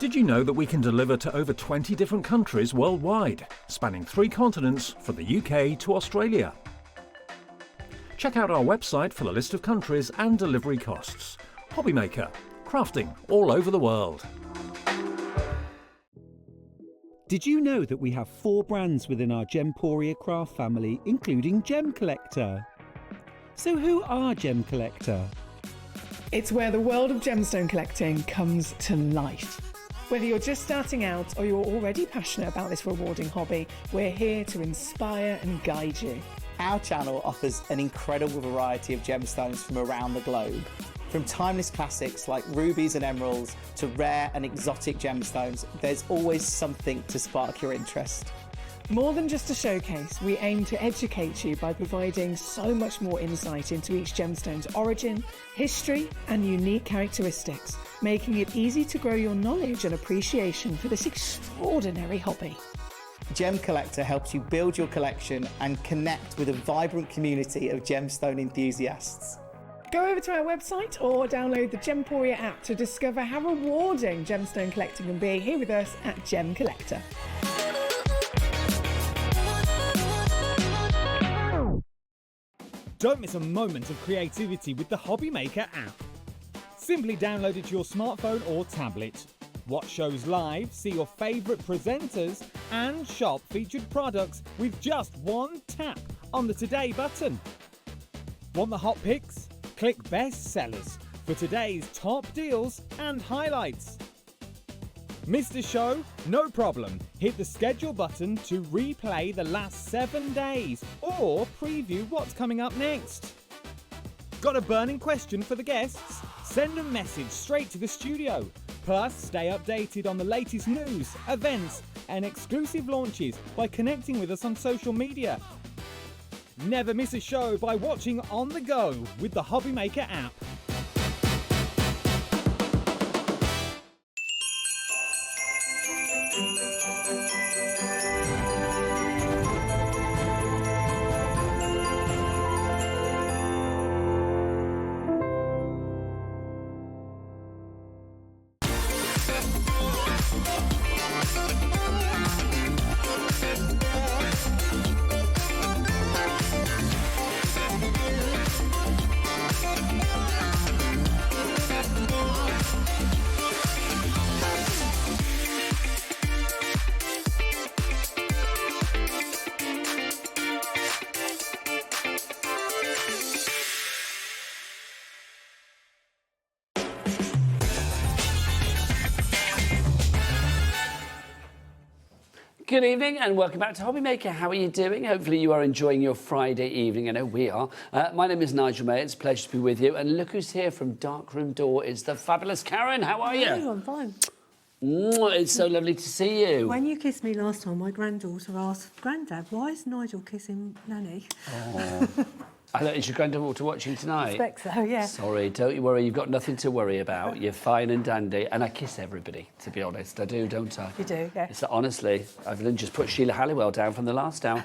Did you know that we can deliver to over 20 different countries worldwide, spanning 3 continents from the UK to Australia? Check out our website for the list of countries and delivery costs. HobbyMaker, crafting all over the world. Did you know that we have 4 brands within our Gemporia craft family, including Gem Collector? So who are Gem Collector? It's where the world of gemstone collecting comes to life. Whether you're just starting out or you're already passionate about this rewarding hobby, we're here to inspire and guide you. Our channel offers an incredible variety of gemstones from around the globe. From timeless classics like rubies and emeralds to rare and exotic gemstones, there's always something to spark your interest. More than just a showcase, we aim to educate you by providing so much more insight into each gemstone's origin, history, and unique characteristics, making it easy to grow your knowledge and appreciation for this extraordinary hobby. Gem Collector helps you build your collection and connect with a vibrant community of gemstone enthusiasts. Go over to our website or download the Gemporia app to discover how rewarding gemstone collecting can be here with us at Gem Collector. Don't miss a moment of creativity with the HobbyMaker app. Simply download it to your smartphone or tablet. Watch shows live, see your favourite presenters, and shop featured products with just one tap on the Today button. Want the hot picks? Click Best Sellers for today's top deals and highlights. Missed a show? No problem. Hit the schedule button to replay the last 7 days or preview what's coming up next. Got a burning question for the guests? Send a message straight to the studio. Plus, stay updated on the latest news, events, and exclusive launches by connecting with us on social media. Never miss a show by watching on the go with the HobbyMaker app. Good evening and welcome back to HobbyMaker. How are you doing? Hopefully you are enjoying your Friday evening. I know we are. My name is Nigel May. It's a pleasure to be with you. And look who's here from Darkroom Door. It's the fabulous Karen. How are you? Hello, I'm fine. It's so lovely to see you. When you kissed me last time, my granddaughter asked, Grandad, why is Nigel kissing Nanny? Oh. I thought, is your granddaughter watching tonight? I expect so, yeah. Sorry, don't you worry. You've got nothing to worry about. You're fine and dandy. And I kiss everybody, to be honest. I do, don't I? You do, yeah. It's, honestly, I've just put Sheila Halliwell down from the last hour.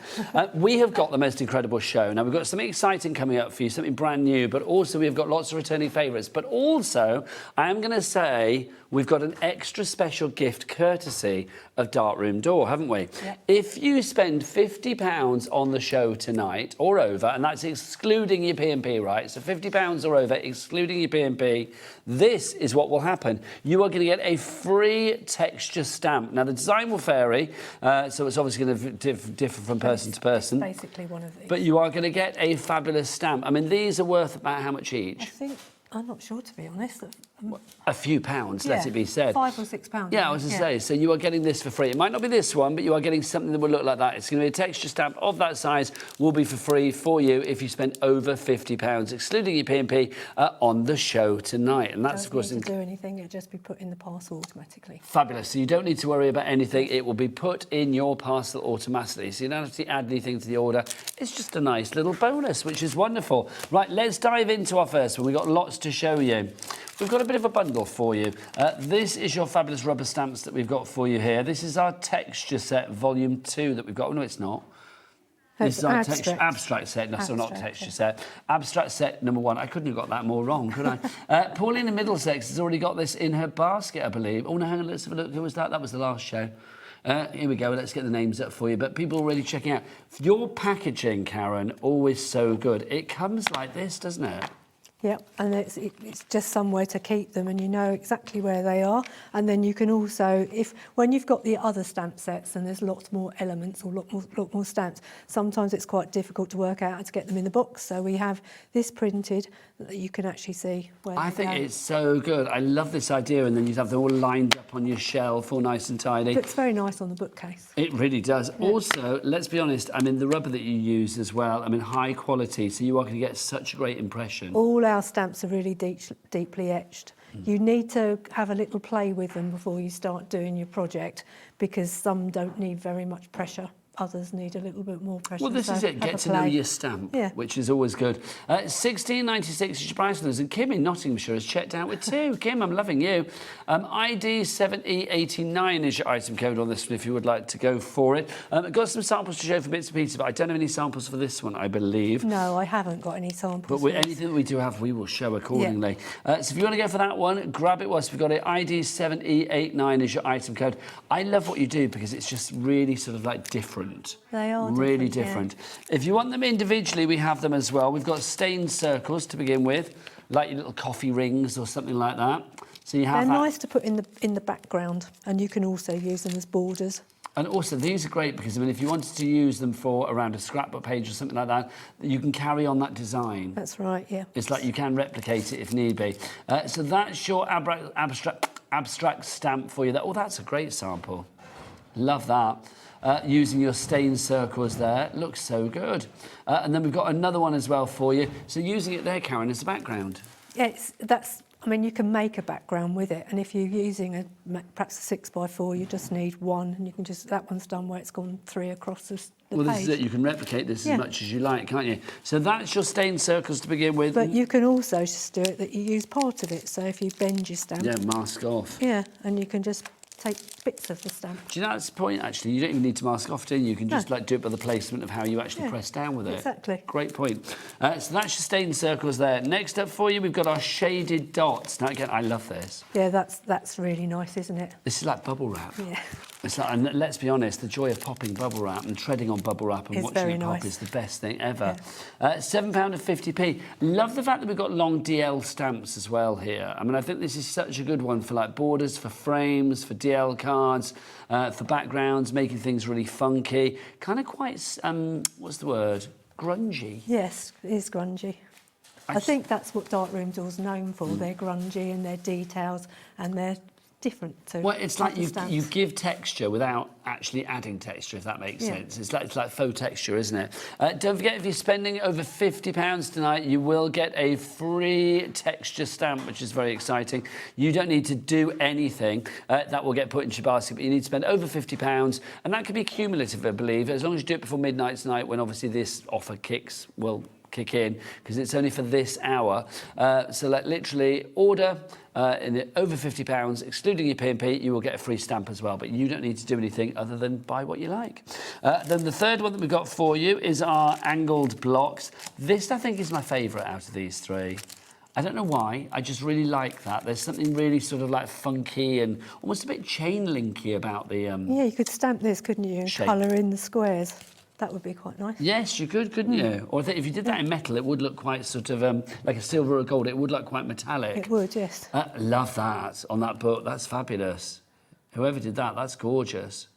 We have got the most incredible show. Now, we've got something exciting coming up for you, something brand new, but also we've got lots of returning favourites. But also, I am going to say we've got an extra special gift courtesy of Darkroom Door, haven't we? Yeah. If you spend £50 on the show tonight or over, and that's excluding your P&P, right? So £50 or over, excluding your P&P, this is what will happen. You are going to get a free texture stamp. Now, the design will vary, so it's obviously going to differ from person to person. It's basically one of these. But you are going to get a fabulous stamp. I mean, these are worth about how much each? I think, I'm not sure, to be honest. A few pounds, let it be said. £5 or £6. Yeah, I was going to say, so you are getting this for free. It might not be this one, but you are getting something that will look like that. It's going to be a texture stamp of that size, will be for free for you if you spend over £50, excluding your P&P, on the show tonight. And that's, of course... Don't need to do anything, it'll just be put in the parcel automatically. Fabulous. So you don't need to worry about anything. It will be put in your parcel automatically. So you don't have to add anything to the order. It's just a nice little bonus, which is wonderful. Right, let's dive into our first one. We've got lots to show you. We've got a bit of a bundle for you. This is your fabulous rubber stamps that we've got for you here. This is our texture set volume 2 that we've got. Oh, no, it's not. This is our abstract set. No, so not texture set. Abstract set number 1. I couldn't have got that more wrong, could I? Pauline in Middlesex has already got this in her basket, I believe. Oh, no, hang on, let's have a look. Who was that? That was the last show. Here we go. Let's get the names up for you. But people are already checking out. Your packaging, Karen, always so good. It comes like this, doesn't it? Yeah, and it's just somewhere to keep them, and you know exactly where they are. And then you can also, when you've got the other stamp sets and there's lots more elements or lot more stamps, sometimes it's quite difficult to work out how to get them in the box. So we have this printed that you can actually see where I think it's so good. I love this idea, and then you have them all lined up on your shelf, all nice and tidy. It looks very nice on the bookcase. It really does. Yeah. Also, let's be honest, I mean, the rubber that you use as well, I mean, high quality, so you are going to get such a great impression. All our stamps are really deeply etched. You need to have a little play with them before you start doing your project, because some don't need very much pressure. Others need a little bit more pressure. Well, this is it. Get to know your stamp, which is always good. 16.96 is your price on those. And Kim in Nottinghamshire has checked out with 2. Kim, I'm loving you. ID 7E89 is your item code on this one if you would like to go for it. I've got some samples to show for bits and pieces, but I don't have any samples for this one, I believe. No, I haven't got any samples. But anything that we do have, we will show accordingly. So if you want to go for that one, grab it whilst we've got it. ID 7E89 is your item code. I love what you do because it's just really sort of like different. They are really different. Yeah. If you want them individually, we have them as well. We've got stained circles to begin with, like your little coffee rings or something like that. So you have They're nice to put in the background, and you can also use them as borders. And also, these are great because, I mean, if you wanted to use them for around a scrapbook page or something like that, you can carry on that design. That's right, yeah. It's like you can replicate it if need be. So that's your abstract stamp for you. That's a great sample. Love that. Using your stained circles there. Looks so good. And then we've got another one as well for you. So using it there, Karen, as a background. I mean, you can make a background with it, and if you're using perhaps a 6x4, you just need one, and you can that one's done where it's gone 3 across the Well, page. this is it. You can replicate this as much as you like, can't you? So that's your stained circles to begin with. But you can also just do it that you use part of it. So if you bend your stamp. Yeah, mask off. Yeah, and you can just take bits of the stamp. Do you know that's the point, actually? You don't even need to mask off, do you? You can just like do it by the placement of how you actually press down with it. Exactly. Great point. So that's your stained circles there. Next up for you, we've got our shaded dots. Now, again, I love this. Yeah, that's really nice, isn't it? This is like bubble wrap. Yeah. It's like, and let's be honest, the joy of popping bubble wrap and treading on bubble wrap and watching it pop is the best thing ever. Yeah. £7.50p. Love the fact that we've got long DL stamps as well here. I mean, I think this is such a good one for like borders, for frames, for DL cards, for backgrounds, making things really funky. Kind of quite, what's the word? Grungy. Yes, it is grungy. I think that's what Darkroom Door's known for. They're grungy and they're details and they're different to. Well, it's like you give texture without actually adding texture, if that makes sense. It's like faux texture, isn't it? Don't forget, if you're spending over £50 tonight, you will get a free texture stamp, which is very exciting. You don't need to do anything. That will get put into your basket, but you need to spend over £50, and that can be cumulative, I believe, as long as you do it before midnight tonight, when obviously this offer will kick in, because it's only for this hour. So like literally order in the over £50, excluding your P&P, you will get a free stamp as well, but you don't need to do anything other than buy what you like. Then the third one that we've got for you is our angled blocks. This, I think, is my favourite out of these three. I don't know why, I just really like that. There's something really sort of like funky and almost a bit chain linky about the Yeah, you could stamp this, couldn't you, and colour in the squares. That would be quite nice. Yes, you could, couldn't you? Or if you did that in metal, it would look quite sort of like a silver or gold. It would look quite metallic. It would, yes. Love that on that book. That's fabulous. Whoever did that, that's gorgeous.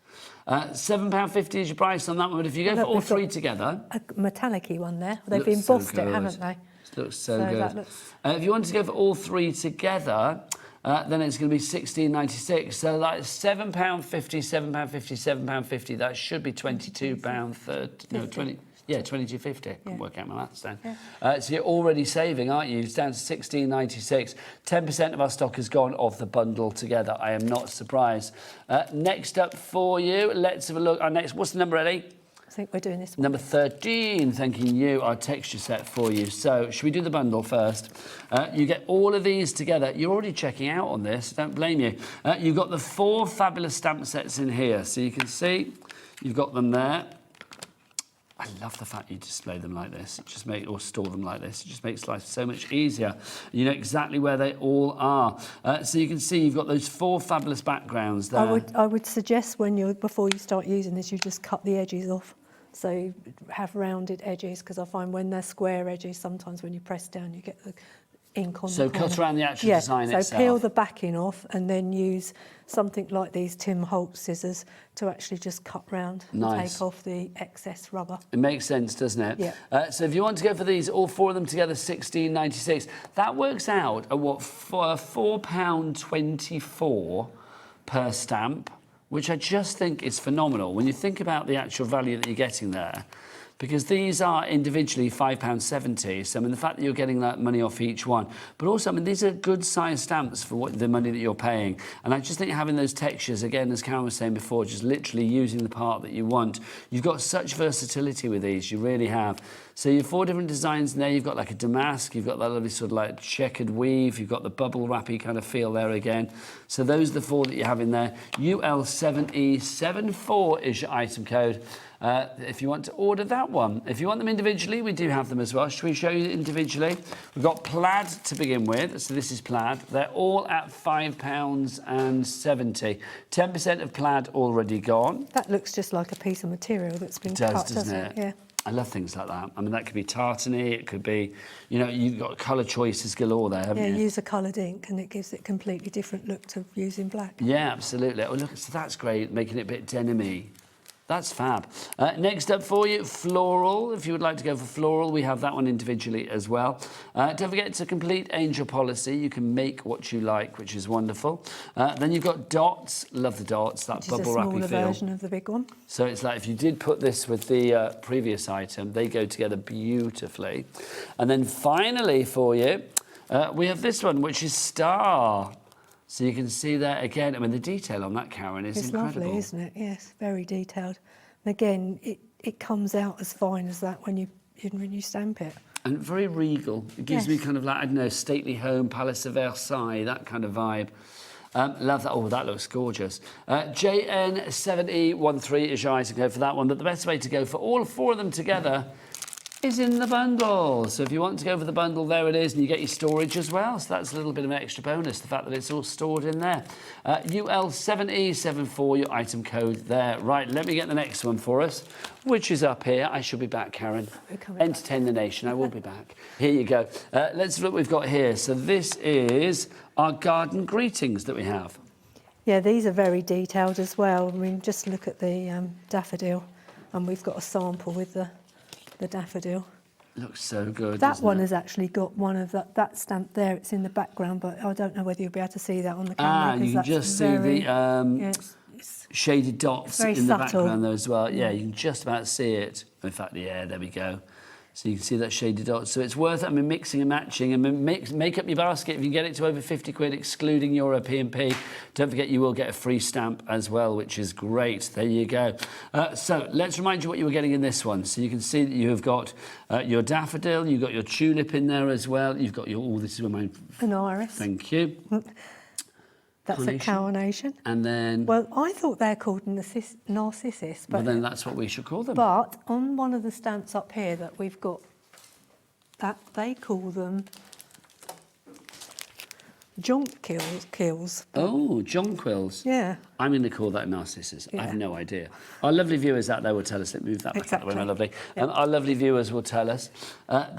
£7.50 is your price on that one. But if you go for all three together... A metallic-y one there. They've embossed it, haven't they? It looks so good. If you wanted to go for all three together... then it's going to be £16.96. So like £7.50, £7.50. That should be £22.30. No, 20. Yeah, £22.50. I can work out my maths then. Yeah. So you're already saving, aren't you? It's down to £16.96. 10% of our stock has gone off the bundle together. I am not surprised. Next up for you, let's have a look. Our next, what's the number, Ellie? I think we're doing this one. Number 13, thanking you, our texture set for you. So, should we do the bundle first? You get all of these together. You're already checking out on this, don't blame you. You've got the 4 fabulous stamp sets in here. So you can see, you've got them there. I love the fact you display them like this. It just or store them like this. It just makes life so much easier. You know exactly where they all are. So you can see you've got those 4 fabulous backgrounds there. I would suggest before you start using this, you just cut the edges off. So you have rounded edges, because I find when they're square edges, sometimes when you press down, you get ink on the So corner. cut around the actual design so itself. peel the backing off and then use something like these Tim Holtz scissors to actually just cut round and Nice. take off the excess rubber. It makes sense, doesn't it? Yeah. So if you want to go for these, all 4 of them together, £16.96. That works out at what, £4.24 per stamp, which I just think is phenomenal when you think about the actual value that you're getting there. Because these are individually £5.70, so I mean the fact that you're getting that money off each one, but also I mean these are good size stamps for what the money that you're paying, and I just think having those textures again, as Karen was saying before, just literally using the part that you want. You've got such versatility with these, you really have. So you've 4 different designs in there. You've got like a damask, you've got that lovely sort of like checkered weave, you've got the bubble wrappy kind of feel there again. So those are the 4 that you have in there. UL7E74 is your item code. If you want to order that one. If you want them individually, we do have them as well. Should we show you individually? We've got plaid to begin with. So this is plaid. They're all at £5.70. 10% of plaid already gone. That looks just like a piece of material that's been cut, doesn't it? Yeah. I love things like that. I mean, that could be tartany, it could be, you know, you've got colour choices galore there, haven't you? Yeah, use a coloured ink and it gives it a completely different look to using black. Yeah, absolutely. Oh, look, so that's great, making it a bit denim-y. That's fab. Next up for you, floral. If you would like to go for floral, we have that one individually as well. Don't forget, it's a complete angel policy. You can make what you like, which is wonderful. Then you've got dots. Love the dots, that bubble wrappy feel. It's a smaller version of the big one. So it's like if you did put this with the previous item, they go together beautifully. And then finally for you, we have this one, which is star. So you can see there again, I mean, the detail on that, Karen, is incredible. It's lovely, isn't it? Yes, very detailed. And again, it comes out as fine as that when you stamp it. And very regal. It gives me kind of like, I don't know, stately home, Palace of Versailles, that kind of vibe. Love that. Oh, that looks gorgeous. JN7E13 is your item code for that one. But the best way to go for all 4 of them together is in the bundle. So if you want to go for the bundle, there it is, and you get your storage as well. So that's a little bit of an extra bonus, the fact that it's all stored in there. UL7E74, your item code there. Right, let me get the next one for us, which is up here. I shall be back, Karen. Entertain the nation, I will be back. Here you go. Let's look what we've got here. So this is our garden greetings that we have. Yeah, these are very detailed as well. I mean, just look at the daffodil, and we've got a sample with the daffodil. Looks so good. That one has actually got one of that stamp there. It's in the background, but I don't know whether you'll be able to see that on the camera. You can just see the shaded dots in the subtle background there as well. Yeah, you can just about see it. In fact, yeah, there we go. So you can see that shaded dot. So it's worth, I mean, mixing and matching. I mean, make up your basket. If you get it to over 50 quid, excluding your P&P, don't forget you will get a free stamp as well, which is great. There you go. So let's remind you what you were getting in this one. So you can see that you have got your daffodil, you've got your tulip in there as well. You've got your, oh, this is where my... An iris. Thank you. That's a carnation. And then... Well, I thought they're called narcissus. But well, then that's what we should call them. But on one of the stamps up here that we've got, that they call them jonquils. Oh, jonquils. Yeah. I'm going to call that narcissus. I have no idea. Our lovely viewers out there will tell us. Let me move that back out of the way, my lovely. Yep. Our lovely viewers will tell us.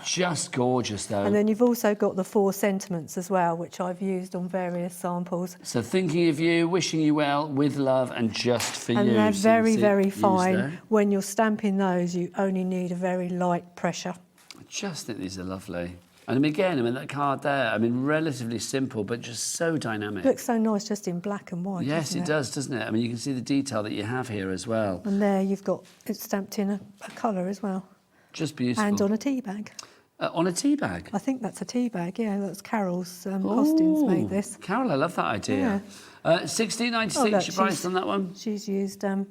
Just gorgeous, though. And then you've also got the 4 sentiments as well, which I've used on various samples. So thinking of you, wishing you well, with love, and just for you. And they're So very, you very see, fine. When you're stamping those, you only need a very light pressure. I just think these are lovely. And I mean, again, I mean, that card there, I mean, relatively simple, but just so dynamic. It looks so nice just in black and white, Yes, it does, doesn't it? I mean, you can see the detail that you have here as well. And there you've got it stamped in a colour as well. Just beautiful. And on a tea bag. On a tea bag? I think that's a tea bag, yeah. That's Carol's Costings made this. Carol, I love that idea. Yeah. $16.96 your price on that one? She's used the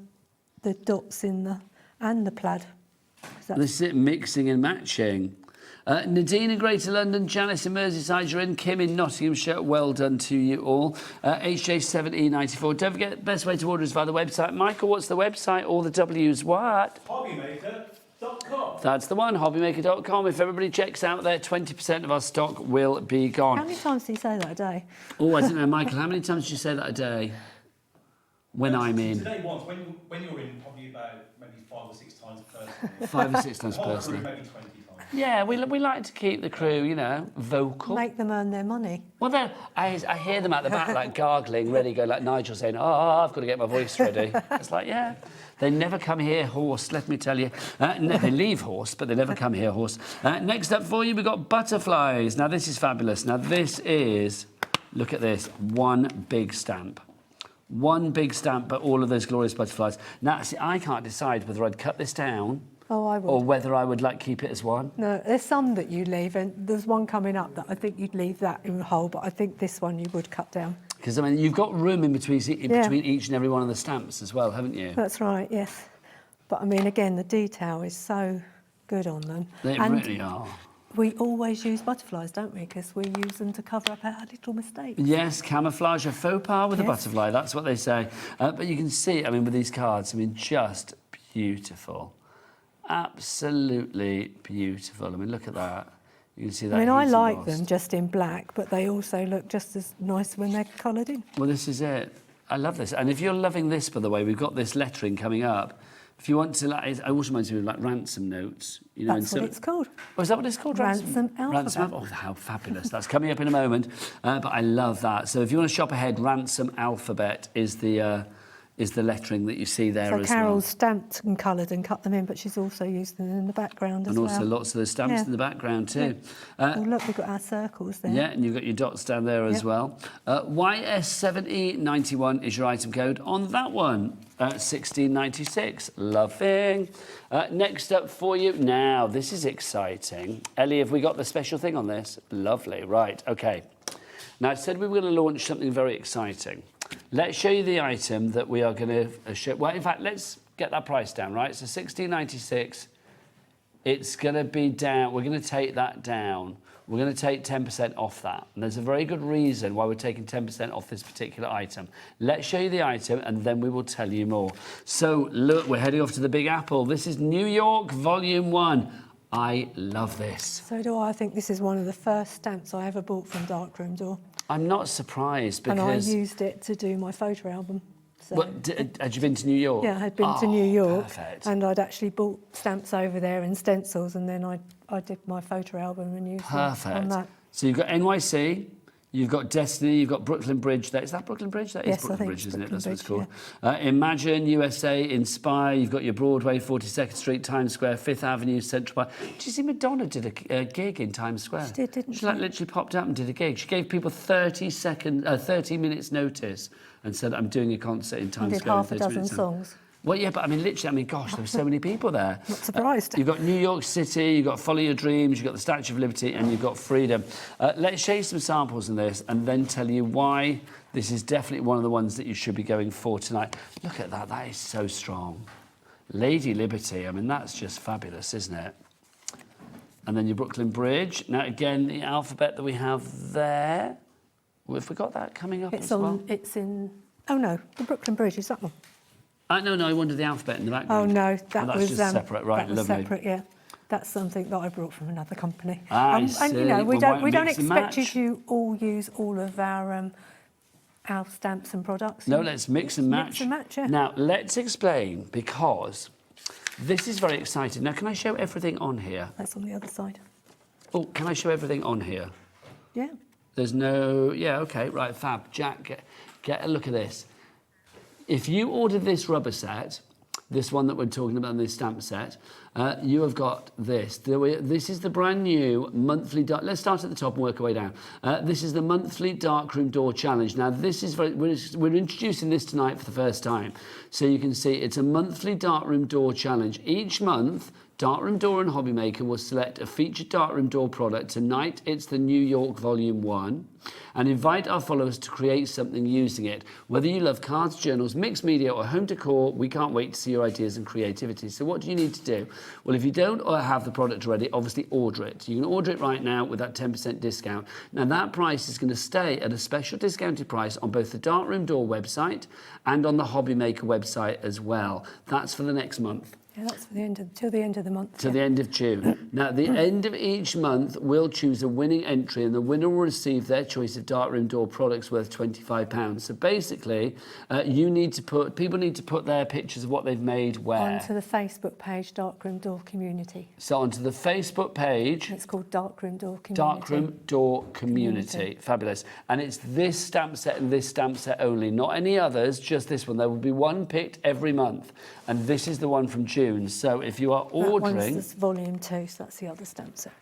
dots in and the plaid. This is it, mixing and matching. Nadine in Greater London, Janice in Merseyside, you're in, Kim in Nottinghamshire, well done to you all. HJ7E94. Don't forget, the best way to order is via the website. Michael, what's the website? All the W's what? HobbyMaker.com. That's the one, HobbyMaker.com. If everybody checks out there, 20% of our stock will be gone. How many times do you say that a day? Oh, I don't know, Michael, how many times do you say that a day? When I'm in. Today once, when you're in, probably about maybe 5 or 6 times per person. 5 or 6 times per Whole person. crew, maybe 20 times. Yeah, we like to keep the crew, you know, vocal. Make them earn their money. Well, I hear them at the back, like, gargling, ready to go, like Nigel saying, I've got to get my voice ready. It's like, yeah. They never come here hoarse, let me tell you. No, they leave hoarse, but they never come here hoarse. Next up for you, we've got butterflies. Now, this is fabulous. Now, this is, look at this, one big stamp. One big stamp, but all of those glorious butterflies. Now, see, I can't decide whether I'd cut this down I would. or whether I would, like, keep it as one. No, there's some that you leave, and there's one coming up that I think you'd leave that in the whole, but I think this one you would cut down. Because, I mean, you've got room in between each and every one of the stamps as well, haven't you? That's right, yes. But, I mean, again, the detail is so good on them. They really are. We always use butterflies, don't we? Because we use them to cover up our little mistakes. Yes, camouflage a faux pas with a butterfly, that's what they say. But you can see, I mean, with these cards, I mean, just beautiful. Absolutely beautiful. I mean, look at that. You can see that. I mean, I like them just in black, but they also look just as nice when they're coloured in. Well, this is it. I love this. And if you're loving this, by the way, we've got this lettering coming up. If you want to, like, it also reminds me of like ransom notes. You know, That's what it's called. Oh, is that what it's called? Ransom alphabet. Oh, how fabulous. That's coming up in a moment. But I love that. So if you want to shop ahead, ransom alphabet is the lettering that you see there as well. So Carol's stamped and coloured and cut them in, but she's also used them in the background as well. And also lots of those stamps in the background too. Oh, look, we've got our circles there. Yeah, and you've got your dots down there as well. YS7E91 is your item code on that one. 1696. Loving. Next up for you. Now, this is exciting. Ellie, have we got the special thing on this? Lovely. Right, OK. Now, I said we were going to launch something very exciting. Let's show you the item that we are going to show. Well, in fact, let's get that price down, right? So 1696. It's going to be down. We're going to take that down. We're going to take 10% off that. And there's a very good reason why we're taking 10% off this particular item. Let's show you the item and then we will tell you more. So, look, we're heading off to the Big Apple. This is New York Volume 1. I love this. So do I. I think this is one of the first stamps I ever bought from Darkroom Door. I'm not surprised because... And I used it to do my photo album. So. Well, had you been to New York? Yeah, I had been to New York. Perfect. And I'd actually bought stamps over there and stencils, and then I did my photo album and used them on that. So you've got NYC, you've got Destiny, you've got Brooklyn Bridge. Is that Brooklyn Bridge? That yes, is Brooklyn Bridge, isn't it? That's what it's called. Yeah. Imagine, USA, Inspire. You've got your Broadway, 42nd Street, Times Square, Fifth Avenue, Central Park. Did you see Madonna did a gig in Times Square? She did, didn't she? She like literally popped up and did a gig. She gave people 30 minutes notice and said, I'm doing a concert in Times Square. Did half a dozen songs. Well, yeah, but I mean, literally, gosh, there were so many people there. Not surprised. You've got New York City, you've got Follow Your Dreams, you've got the Statue of Liberty, and you've got Freedom. Let's show you some samples in this and then tell you why this is definitely one of the ones that you should be going for tonight. Look at that, that is so strong. Lady Liberty, I mean, that's just fabulous, isn't it? And then your Brooklyn Bridge. Now, again, the alphabet that we have there. Have we got that coming up as well? It's in... Oh, no, the Brooklyn Bridge, is that one? No, I wanted the alphabet in the background. Oh, no, that's was... just separate, right, that was lovely. Separate, yeah. That's something that I brought from another company. I see. And, you know, we Well, don't mix and expect you match. to all use all of our stamps and products. No, let's mix and match. Mix and match, yeah. Now, let's explain, because this is very exciting. Now, can I show everything on here? That's on the other side. Oh, can I show everything on here? Yeah. There's no... Yeah, OK, right, fab. Jack, get a look at this. If you ordered this rubber set, this one that we're talking about in this stamp set, you have got this. This is the brand new monthly... Let's start at the top and work our way down. This is the monthly Darkroom Door Challenge. Now, this is we're introducing this tonight for the first time. So you can see it's a monthly Darkroom Door Challenge. Each month, Darkroom Door and HobbyMaker will select a featured Darkroom Door product. Tonight, it's the New York Volume 1. And invite our followers to create something using it. Whether you love cards, journals, mixed media or home decor, we can't wait to see your ideas and creativity. So what do you need to do? Well, if you don't have the product already, obviously order it. You can order it right now with that 10% discount. Now, that price is going to stay at a special discounted price on both the Darkroom Door website and on the HobbyMaker website as well. That's for the next month. Yeah, that's for the end of, till the end of the month. To the end of June. Now, at the end of each month, we'll choose a winning entry, and the winner will receive their choice of Darkroom Door products worth £25. So basically, people need to put their pictures of what they've made where? Onto the Facebook page, Darkroom Door Community. So onto the Facebook page. It's called Darkroom Door Community. Darkroom Door Community. Fabulous. And it's this stamp set and this stamp set only, not any others, just this one. There will be one picked every month, and this is the one from June. So if you are ordering... That one's volume 2, so that's the other stamp set.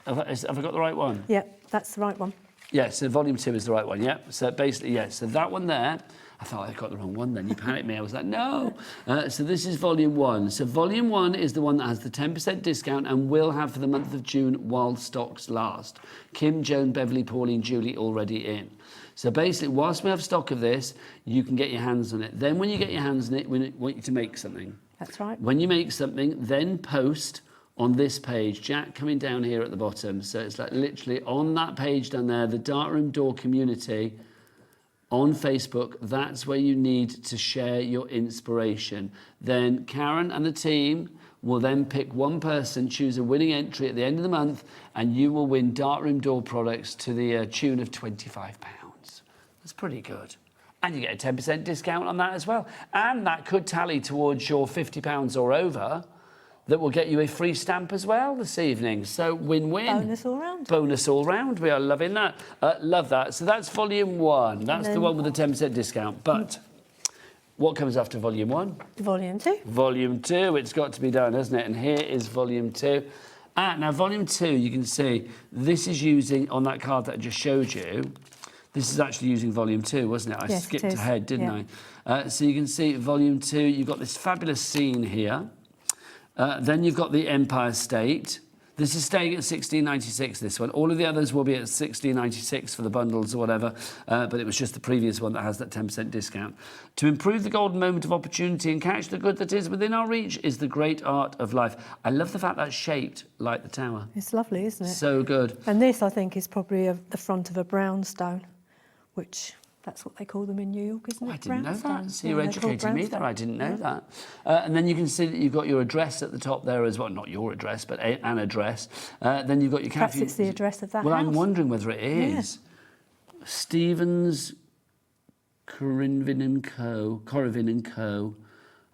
Have I got the right one? Yep, that's the right one. Yeah, so volume 2 is the right one, yeah. So basically, yeah, so that one there, I thought I got the wrong one then. You panicked me. I was like, no. So this is volume 1. So volume 1 is the one that has the 10% discount and will have for the month of June while stocks last. Kim, Joan, Beverly, Pauline, Julie already in. So basically, whilst we have stock of this, you can get your hands on it. Then when you get your hands on it, we want you to make something. That's right. When you make something, then post on this page, Jack coming down here at the bottom. So it's like literally on that page down there, the Darkroom Door Community on Facebook. That's where you need to share your inspiration. Then Karen and the team will then pick one person, choose a winning entry at the end of the month, and you will win Darkroom Door products to the tune of £25. That's pretty good. And you get a 10% discount on that as well. And that could tally towards your £50 or over. That will get you a free stamp as well this evening. So win-win. Bonus all round. Bonus all round. We are loving that. Love that. So that's volume 1. That's the one with the 10% discount. But what comes after volume 1? Volume 2. Volume 2. It's got to be done, hasn't it? And here is volume 2. Now volume 2, you can see this is using, on that card that I just showed you, this is actually using volume 2, wasn't it? I skipped ahead, didn't I? So you can see volume 2, you've got this fabulous scene here. Then you've got the Empire State. This is staying at $16.96, this one. All of the others will be at $16.96 for the bundles or whatever, but it was just the previous one that has that 10% discount. To improve the golden moment of opportunity and catch the good that is within our reach is the great art of life. I love the fact that's shaped like the tower. It's lovely, isn't it? So good. And this, I think, is probably the front of a brownstone, which... That's what they call them in New York, isn't it? I didn't know that. So yeah, you're educating me there. I didn't know that. And then you can see that you've got your address at the top there as well. Not your address, but an address. Then you've got your Perhaps it's the address of that house. Well, I'm wondering whether it is. Yeah. Stevens, Corvin and Co.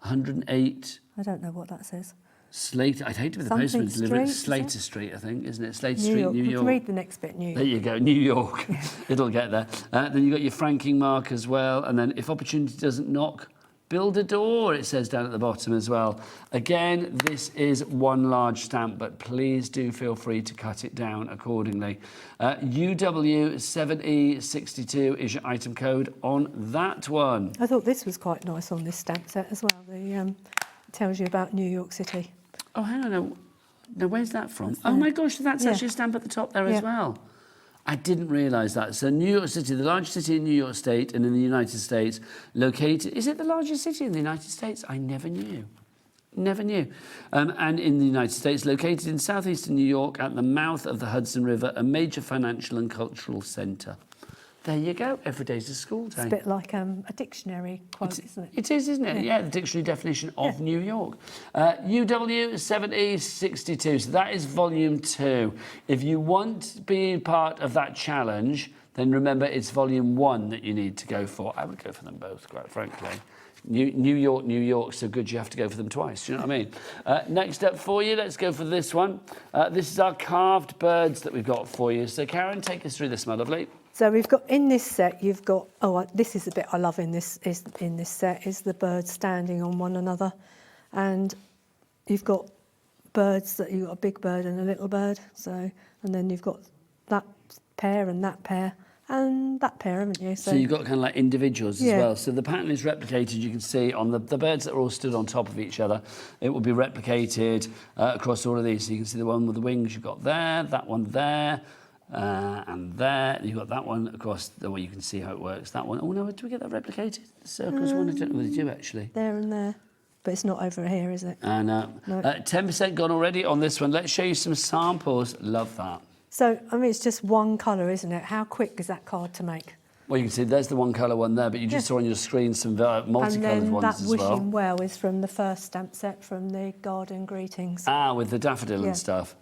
108. I don't know what that says. Slater, I'd hate to be the postman delivering Slater Street, I think, isn't it? Slater Street, New York. Read the next bit, New York. There you go, New York. It'll get there. Then you've got your franking mark as well. And then if opportunity doesn't knock, build a door, it says down at the bottom as well. Again, this is one large stamp, but please do feel free to cut it down accordingly. UW7E62 is your item code on that one. I thought this was quite nice on this stamp set as well. It tells you about New York City. Oh, hang on. Now, where's that from? Oh, my gosh, that's actually a stamp at the top there as well. I didn't realise that. So New York City, the largest city in New York State and in the United States, located... Is it the largest city in the United States? I never knew. Never knew. And in the United States, located in southeastern New York at the mouth of the Hudson River, a major financial and cultural centre. There you go. Every day's a school day. It's a bit like a dictionary quote, isn't it? It is, isn't it? Yeah, the dictionary definition of New York. UW7E62. So that is volume 2. If you want to be part of that challenge, then remember it's volume 1 that you need to go for. I would go for them both, quite frankly. New York, so good you have to go for them twice. Do you know what I mean? Next up for you, let's go for this one. This is our carved birds that we've got for you. So, Karen, take us through this, my lovely. So we've got in this set, you've got this is the bit I love in this set is the birds standing on one another, and you've got birds that you've got a big bird and a little bird. So and then you've got that pair and that pair. And that pair, haven't you? So you've got kind of like individuals as well. So the pattern is replicated, you can see, on the birds that are all stood on top of each other. It will be replicated across all of these. So you can see the one with the wings you've got there, that one there, and there. You've got that one across the way you can see how it works. That one. Oh, no, do we get that replicated? The circles one, I don't know whether they do, actually. There and there. But it's not over here, is it? And 10% gone already on this one. Let's show you some samples. Love that. So, I mean, it's just one colour, isn't it? How quick is that card to make? Well, you can see there's the one colour one there, but you just saw on your screen some multicoloured and then ones that as well. wishing well is from the first stamp set from the garden greetings. Ah, with the daffodil and stuff.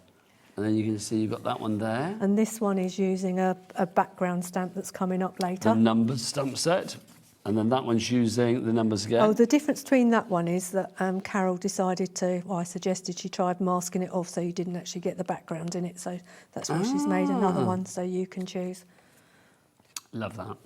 And then you can see you've got that one there. And this one is using a background stamp that's coming up later. The numbers stamp set. And then that one's using the numbers again. Oh, the difference between that one is that Carol decided to, well, I suggested she tried masking it off so you didn't actually get the background in it. So that's why she's made another one so you can choose. Love that.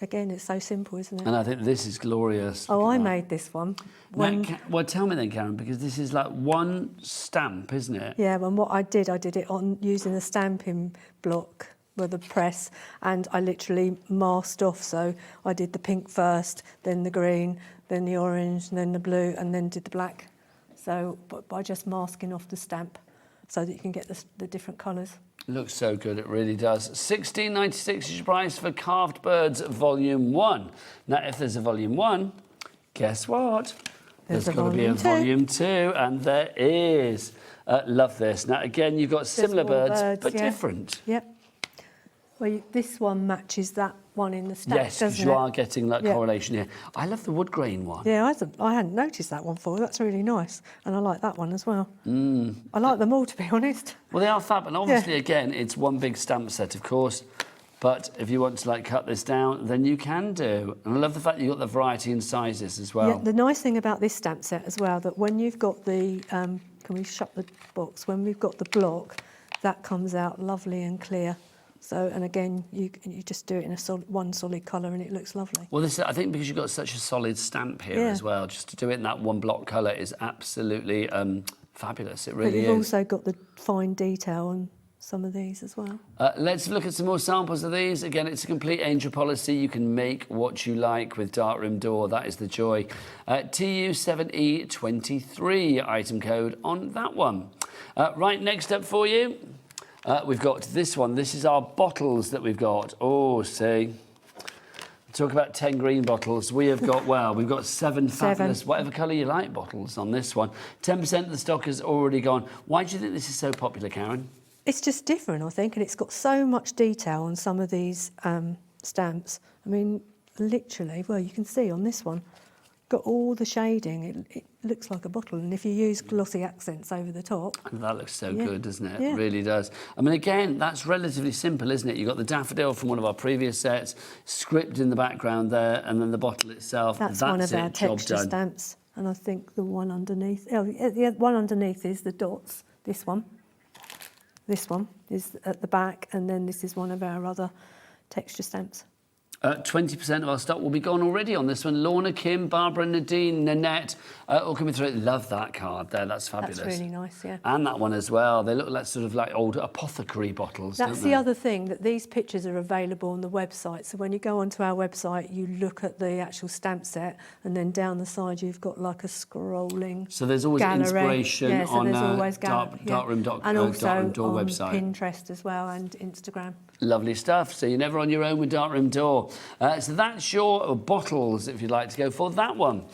Again, it's so simple, isn't it? And I think this is glorious. Oh, I made this one. Well, tell me then, Karen, because this is like one stamp, isn't it? Yeah, and what I did it on using the stamping block with a press, and I literally masked off. So I did the pink first, then the green, then the orange, and then the blue, and then did the black. So by just masking off the stamp so that you can get the different colours. Looks so good, it really does. $16.96 is your price for Carved Birds Volume 1. Now, if there's a Volume 1, guess what? There's got to be a Volume 2, and there is. Love this. Now, again, you've got similar birds, but different. Yep. Well, this one matches that one in the stack, yes, because you are getting that correlation here. I love the wood grain one. Yeah, I hadn't noticed that one before. That's really nice. And I like that one as well. I like them all, to be honest. Well, they are fab. And obviously, again, it's one big stamp set, of course. But if you want to, like, cut this down, then you can do. And I love the fact you've got the variety in sizes as well. Yeah, the nice thing about this stamp set as well, that when you've got the... can we shut the box? When we've got the block, that comes out lovely and clear. So, and again, you just do it in one solid colour and it looks lovely. Well, I think because you've got such a solid stamp here as well, just to do it in that one block colour is absolutely fabulous. It really is. But you've also got the fine detail on some of these as well. Let's look at some more samples of these. Again, it's a complete angel policy. You can make what you like with Darkroom Door. That is the joy. TU7E23 item code on that one. Right, next up for you. We've got this one. This is our bottles that we've got. Oh, see. Talk about 10 green bottles. We have got, well, we've got 7 fabulous, whatever colour you like, bottles on this one. 10% of the stock has already gone. Why do you think this is so popular, Karen? It's just different, I think, and it's got so much detail on some of these stamps. I mean, literally, well, you can see on this one, got all the shading. It looks like a bottle, and if you use glossy accents over the top... That looks so good, doesn't it? It really does. I mean, again, that's relatively simple, isn't it? You've got the daffodil from one of our previous sets, script in the background there, and then the bottle itself. That's one of our texture stamps, and I think the one underneath... Oh, the one underneath is the dots, this one. This one is at the back, and then this is one of our other texture stamps. 20% of our stock will be gone already on this one. Lorna, Kim, Barbara, Nadine, Nanette, all coming through. Love that card there. That's fabulous. That's really nice, yeah. And that one as well. They look like sort of like old apothecary bottles, That's the other thing, that these pictures are available on the website. So when you go onto our website, you look at the actual stamp set, and then down the side you've got like a scrolling So there's always gallery. inspiration so on Darkroom Door website. Pinterest as well, and Instagram. Lovely stuff. So you're never on your own with Darkroom Door. So that's your bottles, if you'd like to go for that one.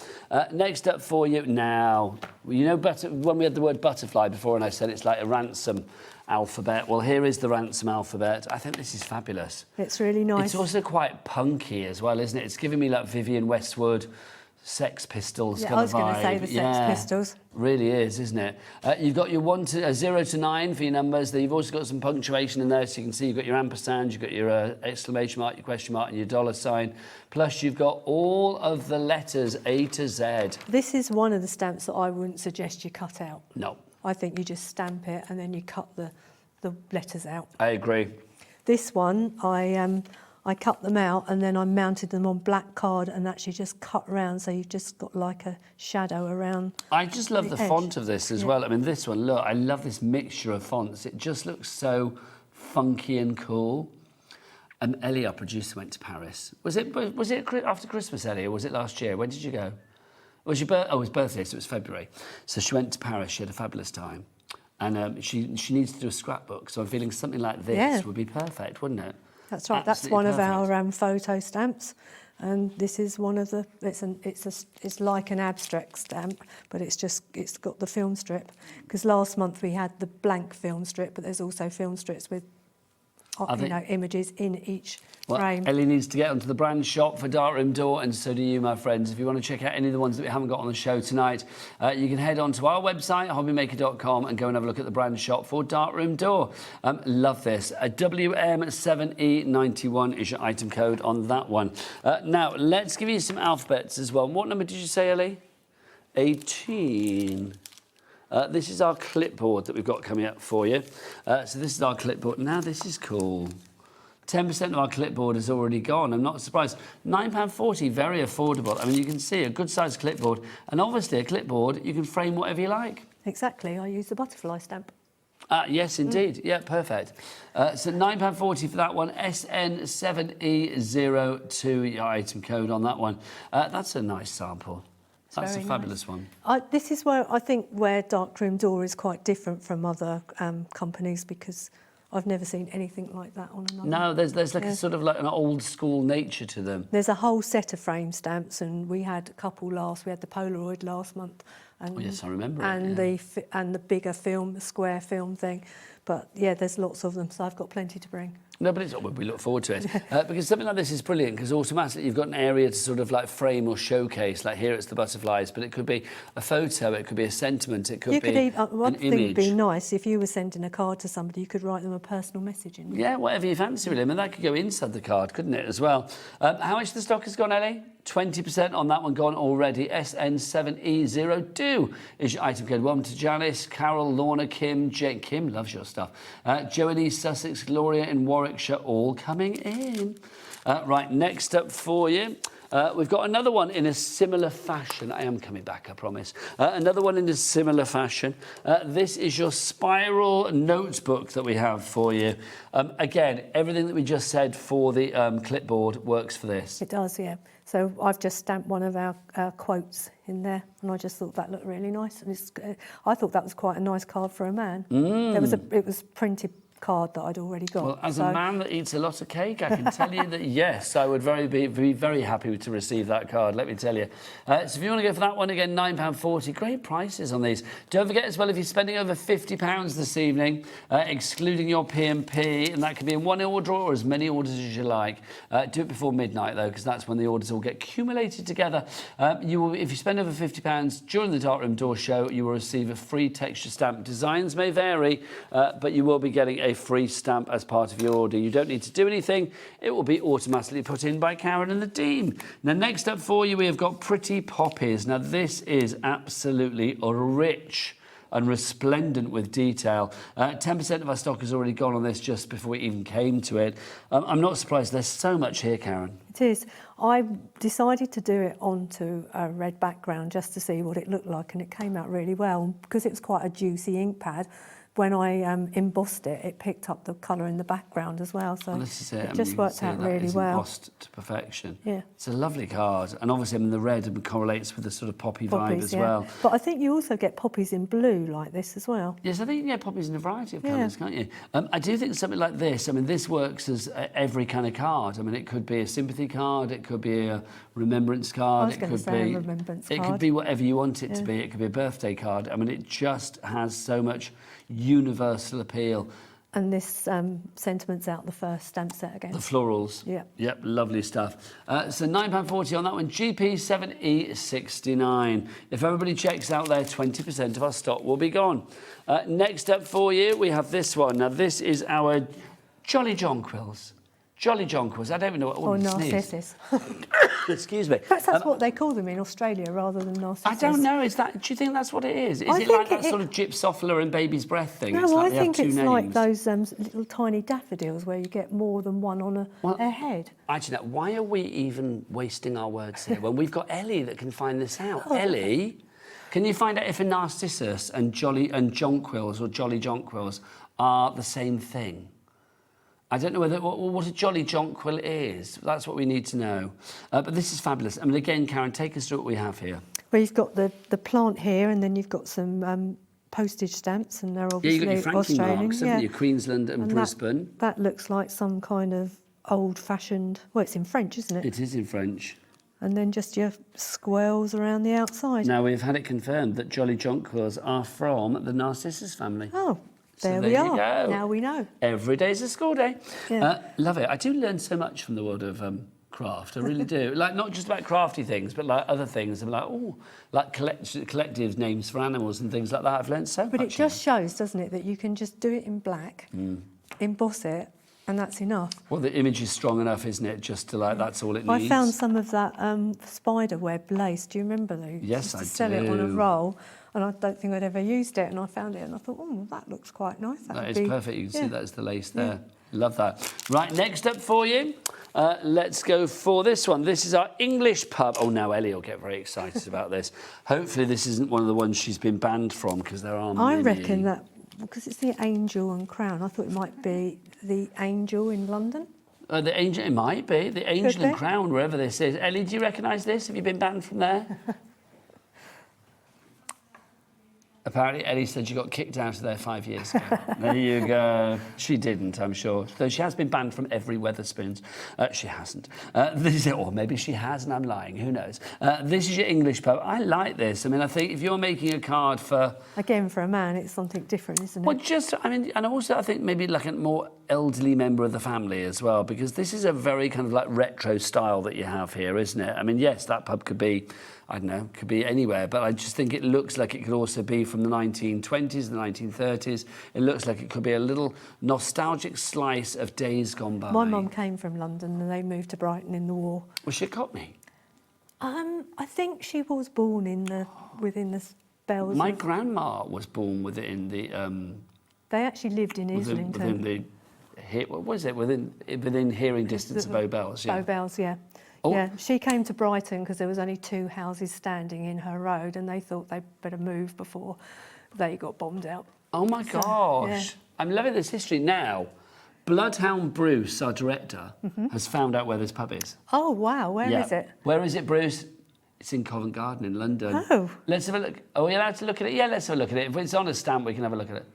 Next up for you now, you know, when we had the word butterfly before and I said it's like a ransom alphabet. Well, here is the ransom alphabet. I think this is fabulous. It's really nice. It's also quite punky as well, isn't it? It's giving me like Vivienne Westwood, Sex Pistols kind of vibe. I was going to say the Sex Pistols. Really is, isn't it? You've got your 0 to 9 for your numbers. You've also got some punctuation in there, so you can see you've got your ampersand, you've got your exclamation mark, your question mark, and your dollar sign. Plus, you've got all of the letters A to Z. This is one of the stamps that I wouldn't suggest you cut out. No. I think you just stamp it and then you cut the letters out. I agree. This one, I cut them out and then I mounted them on black card and actually just cut around, so you've just got like a shadow around. I just love the edge. font of this as well. I mean, this one, look, I love this mixture of fonts. It just looks so funky and cool. Ellie, our producer, went to Paris. Was it after Christmas, Ellie, or was it last year? When did you go? It was it was birthday, so it was February. So she went to Paris. She had a fabulous time. And she needs to do a scrapbook, so I'm feeling something like this would be perfect, wouldn't it? That's right. Absolutely That's one perfect. of our photo stamps, and this is one of the. It's like an abstract stamp, but it's got the film strip. Because last month we had the blank film strip, but there's also film strips with images in each Well, frame. Ellie needs to get onto the brand shop for Darkroom Door, and so do you, my friends. If you want to check out any of the ones that we haven't got on the show tonight, you can head on to our website, hobbymaker.com, and go and have a look at the brand shop for Darkroom Door. Love this. WM7E91 is your item code on that one. Now, let's give you some alphabets as well. What number did you say, Ellie? 18. This is our clipboard that we've got coming up for you. So this is our clipboard. Now, this is cool. 10% of our clipboard is already gone. I'm not surprised. £9.40, very affordable. I mean, you can see a good-sized clipboard. And obviously, a clipboard, you can frame whatever you like. Exactly. I use the butterfly stamp. Yes, indeed. Yeah, perfect. So £9.40 for that one. SN7E02, your item code on that one. That's a nice sample. That's a fabulous one. This is where I think Darkroom Door is quite different from other companies, because I've never seen anything like that on another. No, there's like a sort of like an old school nature to them. There's a whole set of frame stamps, and we had a couple last. We had the Polaroid last month. And, oh, yes, I remember and it. And the bigger film, the square film thing. But yeah, there's lots of them, so I've got plenty to bring. No, but we look forward to it. Because something like this is brilliant, because automatically you've got an area to sort of like frame or showcase. Like here it's the butterflies, but it could be a photo, it could be a sentiment, it could be one an thing image. would be nice, if you were sending a card to somebody, you could write them a personal message in. Yeah, whatever you fancy really. I mean, that could go inside the card, couldn't it, as well? How much the stock has gone, Ellie? 20% on that one gone already. SN7E02 is your item code. Welcome to Janice, Carol, Lorna, Kim, Jake. Kim loves your stuff. Joe in East Sussex, Gloria in Warwickshire, all coming in. Right, next up for you. We've got another one in a similar fashion. I am coming back, I promise. Another one in a similar fashion. This is your spiral notebook that we have for you. Again, everything that we just said for the clipboard works for this. It does, yeah. So I've just stamped one of our quotes in there, and I just thought that looked really nice. And I thought that was quite a nice card for a man. It was printed card that I'd already got. Well, as a man that eats a lot of cake, I can tell you that yes, I would be very happy to receive that card, let me tell you. So if you want to go for that one, again, £9.40. Great prices on these. Don't forget as well, if you're spending over £50 this evening, excluding your P&P, and that can be in one order or as many orders as you like. Do it before midnight, though, because that's when the orders all get accumulated together. If you spend over £50 during the Darkroom Door show, you will receive a free texture stamp. Designs may vary, but you will be getting a free stamp as part of your order. You don't need to do anything. It will be automatically put in by Karen and the team. Now, next up for you, we have got Pretty Poppies. Now, this is absolutely rich and resplendent with detail. 10% of our stock has already gone on this just before we even came to it. I'm not surprised. There's so much here, Karen. It is. I decided to do it onto a red background just to see what it looked like, and it came out really well. Because it was quite a juicy ink pad, when I embossed it, it picked up the colour in the background as well. So this is it. It just worked out really well. Embossed to perfection. Yeah. It's a lovely card. And obviously, I mean, the red correlates with the sort of poppy vibe as well. But I think you also get poppies in blue like this as well. Yes, I think you get poppies in a variety of colours, can't you? I do think something like this, I mean, this works as every kind of card. I mean, it could be a sympathy card, it could be a remembrance card. I was going to say a remembrance card. It could be whatever you want it to be. It could be a birthday card. I mean, it just has so much universal appeal. And this sentiment's out the first stamp set again. The florals. Yeah. Yep, lovely stuff. So £9.40 on that one, GP7E69. If everybody checks out there, 20% of our stock will be gone. Next up for you, we have this one. Now, this is our Jolly Jonquils. Jolly Jonquils. I don't even know what one Or Narcissus. Excuse me. Perhaps that's what they call them in Australia rather than Narcissus. I don't know. Do you think that's what it is? Is it like that sort of gypsophila and baby's breath thing? No, it's like I think it's names. like those little tiny daffodils where you get more than one on a head. Actually, why are we even wasting our words here when we've got Ellie that can find this out? Ellie, can you find out if a narcissus and jonquils or jolly jonquils are the same thing? I don't know what a jolly jonquil is. That's what we need to know. But this is fabulous. I mean, again, Karen, take us through what we have here. Well, you've got the plant here, and then you've got some postage stamps, and they're obviously you've got your franking Australian. marks, haven't you? Queensland and Brisbane. That looks like some kind of old-fashioned... Well, it's in French, isn't it? It is in French. And then just your squirrels around the outside. Now, we've had it confirmed that jolly jonquils are from the Narcissus family. Oh. There there we you are. go. Now we know. Every day's a school day. Yeah. Love it. I do learn so much from the world of craft. I really do. Like, not just about crafty things, but like other things. I'm like, oh, like collective names for animals and things like that. I've learned so much. But it just shows, doesn't it, that you can just do it in black, emboss it, and that's enough. Well, the image is strong enough, isn't it? Just to like, that's all it needs. I found some of that spider web lace. Do you remember those? Yes, I do. Sell it on a roll, and I don't think I'd ever used it. And I found it, and I thought, oh, that looks quite nice. That is perfect. You can see that is the lace there. Love that. Right, next up for you, let's go for this one. This is our English pub. Oh, now Ellie will get very excited about this. Hopefully this isn't one of the ones she's been banned from, because there are many. I reckon that, because it's the Angel and Crown, I thought it might be the Angel in London. The Angel, it might be. The Angel and Crown, wherever this is. Ellie, do you recognise this? Have you been banned from there? Apparently, Ellie said she got kicked out of there 5 years ago. There you go. She didn't, I'm sure. Though she has been banned from every Wetherspoons. She hasn't. This is, or maybe she has and I'm lying. Who knows? This is your English pub. I like this. I mean, I think if you're making a card for... Again, for a man, it's something different, isn't it? Well, just, I mean, and also I think maybe like a more elderly member of the family as well, because this is a very kind of like retro style that you have here, isn't it? I mean, yes, that pub could be... I don't know, could be anywhere, but I just think it looks like it could also be from the 1920s, the 1930s. It looks like it could be a little nostalgic slice of days gone by. My mum came from London and they moved to Brighton in the war. Was she a Cockney? I think she was born within the spells. My grandma was born within the... they actually lived in Islington. Within the... What was it? Within hearing distance of Bow Bells, yeah. Bow Bells, yeah. Oh. Yeah, she came to Brighton because there was only 2 houses standing in her road and they thought they'd better move before they got bombed out. Oh my gosh. Yeah. I'm loving this history now. Bloodhound Bruce, our director, has found out where this pub is. Oh, wow. Where is it? Where is it, Bruce? It's in Covent Garden in London. Oh. Let's have a look. Are we allowed to look at it? Yeah, let's have a look at it. If it's on a stamp, we can have a look at it.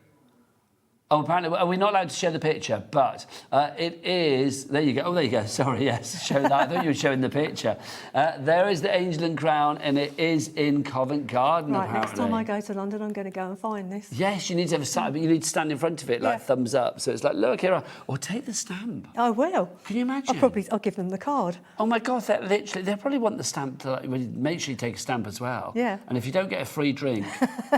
Oh, apparently, we're not allowed to share the picture, but it is... There you go. Oh, there you go. Sorry, yes, show that. I thought you were showing the picture. There is the Angel and Crown, and it is in Covent Garden, right, apparently. Next time I go to London, I'm going to go and find this. Yes, you need to have a stamp, but you need to stand in front of it, like thumbs up. So it's like, look here, or take the stamp. I will. Can you imagine? I'll give them the card. Oh, my God, they probably want the stamp to, like, make sure you take a stamp as well. Yeah. And if you don't get a free drink,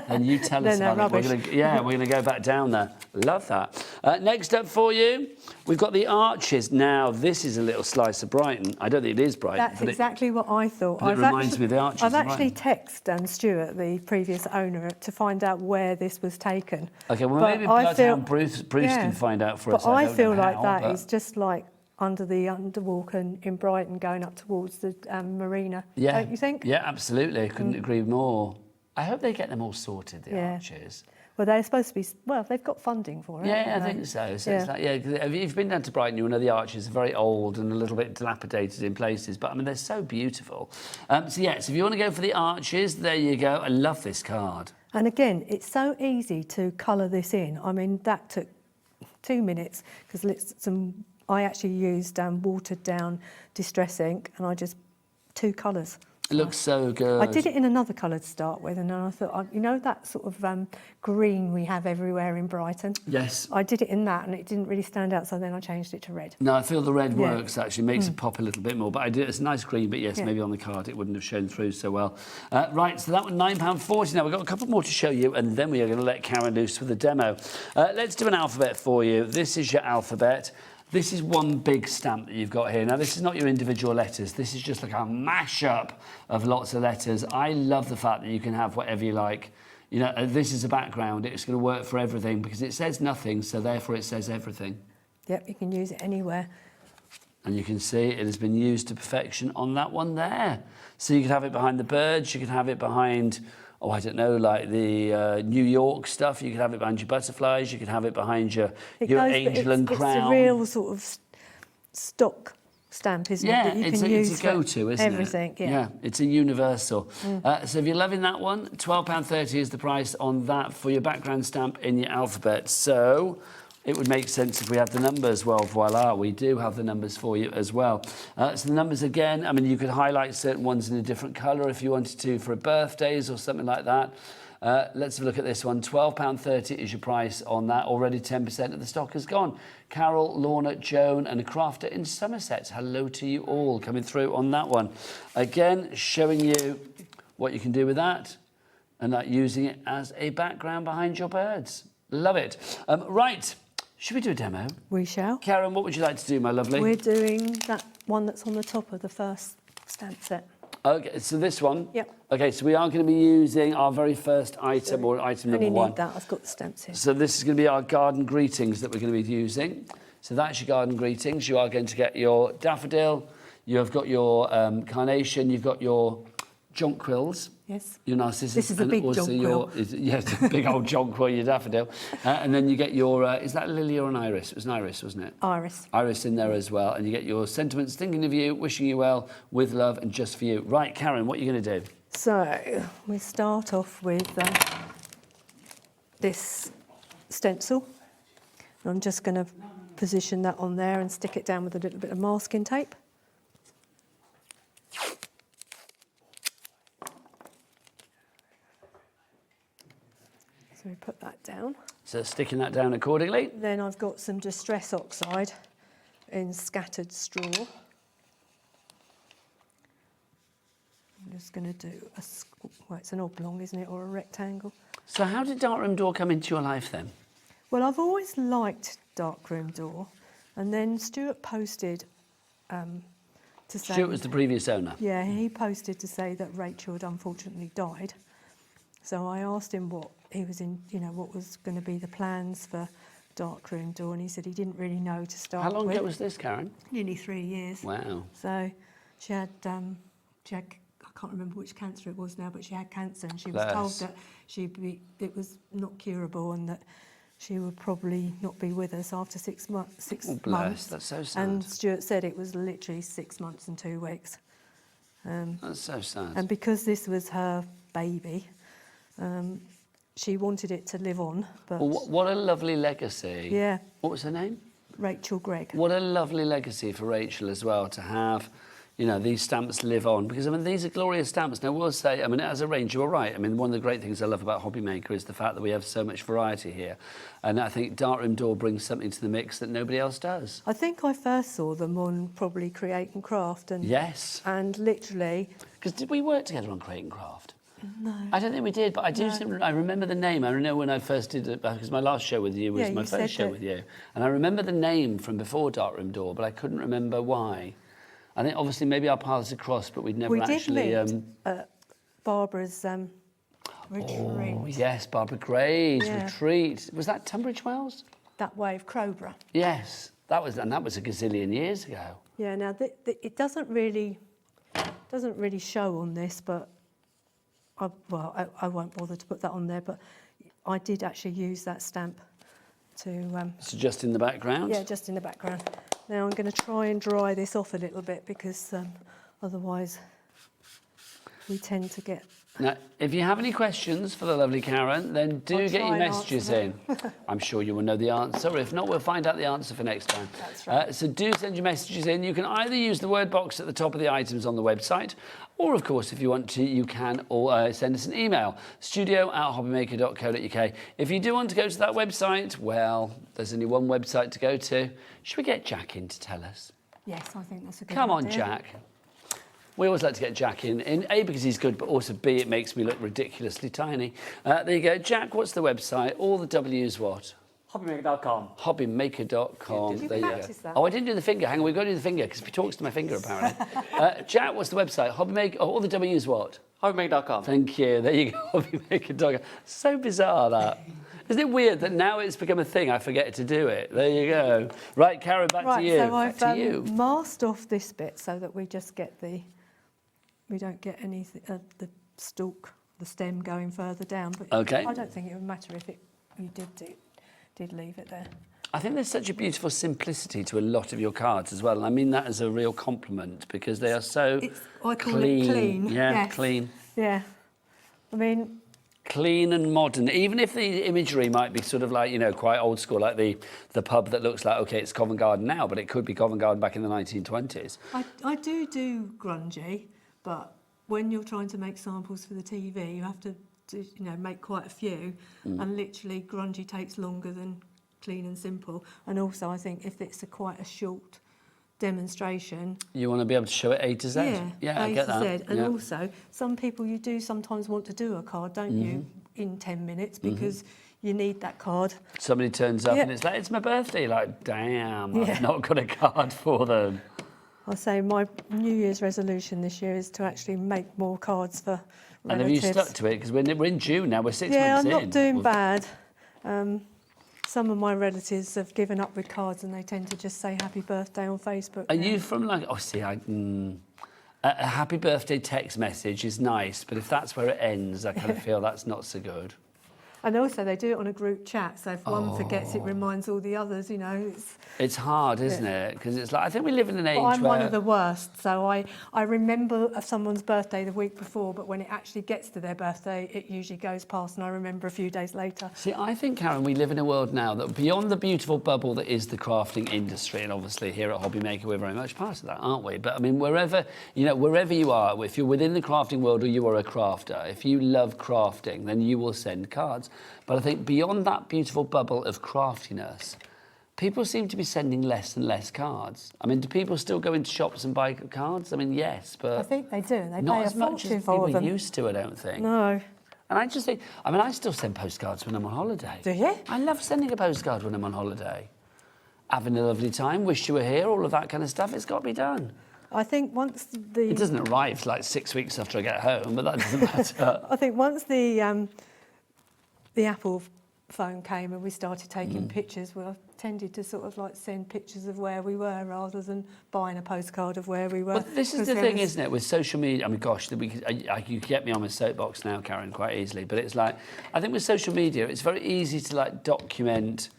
then you tell us about rubbish. it. We're going to go back down there. Love that. Next up for you, we've got the Arches. Now, this is a little slice of Brighton. I don't think it is Brighton. That's exactly what I thought. It reminds me of the Arches. I've actually texted Stuart, the previous owner, to find out where this was taken. OK, well, maybe Bloodhound Bruce can find out for us. But I feel like that is just like under the Underwalk in Brighton going up towards the marina. Yeah. Don't you think? Yeah, absolutely. I couldn't agree more. I hope they get them all sorted, the Arches. Well, they're supposed to be... Well, they've got funding for it. Yeah, I think so. So it's like, if you've been down to Brighton, you'll know the Arches are very old and a little bit dilapidated in places, but, I mean, they're so beautiful. So if you want to go for the Arches, there you go. I love this card. And, again, it's so easy to colour this in. I mean, that took 2 minutes because I actually used watered-down distress ink and I just... 2 colours. It looks so good. I did it in another colour to start with, and then I thought, you know that sort of green we have everywhere in Brighton? Yes. I did it in that, and it didn't really stand out, so then I changed it to red. No, I feel the red works, actually, makes it pop a little bit more. But I did it's a nice green, but yes, maybe on the card it wouldn't have shown through so well. Right, so that one, £9.40. Now, we've got a couple more to show you, and then we are going to let Karen loose with a demo. Let's do an alphabet for you. This is your alphabet. This is one big stamp that you've got here. Now, this is not your individual letters. This is just like a mash-up of lots of letters. I love the fact that you can have whatever you like. You know, this is a background. It's going to work for everything because it says nothing, so therefore it says everything. Yep, you can use it anywhere. And you can see it has been used to perfection on that one there. So you could have it behind the birds. You could have it behind... Oh, I don't know, like the New York stuff. You could have it behind your butterflies. You could have it behind your Angel and Crown. It's a real sort of stock stamp, isn't it? That you can use it's a go-to, isn't everything, it? Yeah, it's a universal. So if you're loving that one, £12.30 is the price on that for your background stamp in your alphabet. So it would make sense if we had the numbers. Well, voila, we do have the numbers for you as well. So the numbers again, I mean, you could highlight certain ones in a different colour if you wanted to for birthdays or something like that. Let's have a look at this one. £12.30 is your price on that. Already 10% of the stock has gone. Carol, Lorna, Joan and a crafter in Somerset. Hello to you all coming through on that one. Again, showing you what you can do with that and that using it as a background behind your birds. Love it. Right, should we do a demo? We shall. Karen, what would you like to do, my lovely? We're doing that one that's on the top of the first stamp set. Okay, so this one? Yep. Okay, so we are going to be using our very first item, or item number one. Need that. I've got the stamps here. So this is going to be our garden greetings that we're going to be using. So that's your garden greetings. You are going to get your daffodil, you've got your carnation, you've got your jonquils. Yes. Your narcissus. This is a big jonquil. Yes, a big old jonquil, your daffodil. And then you get your, is that a lily or an iris? It was an iris, wasn't it? Iris. Iris in there as well. And you get your sentiments, thinking of you, wishing you well, with love and just for you. Right, Karen, what are you going to do? So we start off with this stencil. I'm just going to position that on there and stick it down with a little bit of masking tape. So we put that down. So sticking that down accordingly. Then I've got some Distress Oxide in scattered straw. I'm just going to do well, it's an oblong, isn't it, or a rectangle. So how did Darkroom Door come into your life then? Well, I've always liked Darkroom Door, and then Stuart posted to say... Stuart was the previous owner. Yeah, he posted to say that Rachel had unfortunately died. So I asked him what he was in, you know, what was going to be the plans for Darkroom Door, and he said he didn't really know to start with. How long ago was this, Karen? Nearly 3 years. Wow. So she had, I can't remember which cancer it was now, but she had cancer, and she was told that it was not curable and that she would probably not be with us after 6 months. Oh, bless. That's so sad. And Stuart said it was literally 6 months and 2 weeks. That's so sad. And because this was her baby, she wanted it to live on. But Well, what a lovely legacy. Yeah. What was her name? Rachel Gregg. What a lovely legacy for Rachel as well, to have, you know, these stamps live on. Because, I mean, these are glorious stamps. Now, we'll say, I mean, as a range, you're right. I mean, one of the great things I love about HobbyMaker is the fact that we have so much variety here. And I think Darkroom Door brings something to the mix that nobody else does. I think I first saw them on probably Create and Craft. And Yes. And literally... Because did we work together on Create and Craft? No. I don't think we did, but I do. I remember the name. I know when I first did it, because my last show with you was my first show with you. And I remember the name from before Darkroom Door, but I couldn't remember why. I think obviously maybe our paths had crossed, but we'd never actually... We did meet at Barbara's retreat. Oh, yes, Barbara Gray's retreat. Was that Tunbridge Wells? That way of Crowborough. Yes, that was a gazillion years ago. Yeah, now it doesn't really show on this, but I won't bother to put that on there, but I did actually use that stamp to... So just in the background? Yeah, just in the background. Now I'm going to try and dry this off a little bit because otherwise we tend to get... Now, if you have any questions for the lovely Karen, then do get your messages in. I'm sure you will know the answer. If not, we'll find out the answer for next time. That's right. So do send your messages in. You can either use the word box at the top of the items on the website, or, of course, if you want to, you can send us an email, studio@hobbymaker.co.uk. If you do want to go to that website, well, there's only one website to go to. Should we get Jack in to tell us? Yes, I think that's a good idea. Come on, Jack. We always like to get Jack in, A, because he's good, but also B, it makes me look ridiculously tiny. There you go. Jack, what's the website? All the W's what? HobbyMaker.com. HobbyMaker.com. Did you there you practice go. that? Oh, I didn't do the finger. Hang on, we've got to do the finger, because he talks to my finger, apparently. Jack, what's the website? HobbyMaker, all the W's what? HobbyMaker.com. Thank you. There you go, HobbyMaker.com. So bizarre, that. Isn't it weird that now it's become a thing, I forget to do it? There you go. Right, Karen, back to you. So back to you. I've masked off this bit so that we just get we don't get anything, the stalk, the stem going further down. But Okay. I don't think it would matter if you did leave it there. I think there's such a beautiful simplicity to a lot of your cards as well. And I mean that as a real compliment, because they are so I call it clean. Yeah, yes. clean. Yeah. I mean... clean and modern, even if the imagery might be sort of like, you know, quite old school, like the pub that looks like, okay, it's Covent Garden now, but it could be Covent Garden back in the 1920s. I do grungy, but when you're trying to make samples for the TV, you have to you know, make quite a few, and literally grungy takes longer than clean and simple. And also, I think if it's quite a short demonstration, you want to be able to show it A to Z. Yeah, I get that. A to Z. And also, some people, you do sometimes want to do a card, don't you, in 10 minutes, because you need that card. Somebody turns up and it's like, it's my birthday. Like, damn, I've not got a card for them. I'll say my New Year's resolution this year is to actually make more cards for relatives. And have you stuck to it? Because we're in June now, we're 6 months in. Yeah, I'm not doing bad. Some of my relatives have given up with cards and they tend to just say happy birthday on Facebook. Are you from like, oh, see, a happy birthday text message is nice, but if that's where it ends, I kind of feel that's not so good. And also they do it on a group chat, so if one forgets, it reminds all the others, you know. It's hard, isn't it? Because it's like, I think we live in an age but I'm where... one of the worst, so I remember someone's birthday the week before, but when it actually gets to their birthday, it usually goes past and I remember a few days later. See, I think, Karen, we live in a world now that beyond the beautiful bubble that is the crafting industry, and obviously here at HobbyMaker we're very much part of that, aren't we? But I mean, wherever you are, if you're within the crafting world or you are a crafter, if you love crafting, then you will send cards. But I think beyond that beautiful bubble of craftiness, people seem to be sending less and less cards. I mean, do people still go into shops and buy cards? I mean, yes, but... I think they do. They not pay as a much as fortune for people them. used to, I don't think. No. And I just think... I mean, I still send postcards when I'm on holiday. Do you? I love sending a postcard when I'm on holiday. Having a lovely time, wish you were here, all of that kind of stuff. It's got to be done. I think once the... It doesn't arrive like 6 weeks after I get home, but that doesn't matter. I think once the Apple phone came and we started taking pictures, well, I tended to sort of like send pictures of where we were rather than buying a postcard of where we were. But this is the thing, isn't it, with social media? I mean, gosh, you get me on my soapbox now, Karen, quite easily. But it's like, I think with social media, it's very easy to like document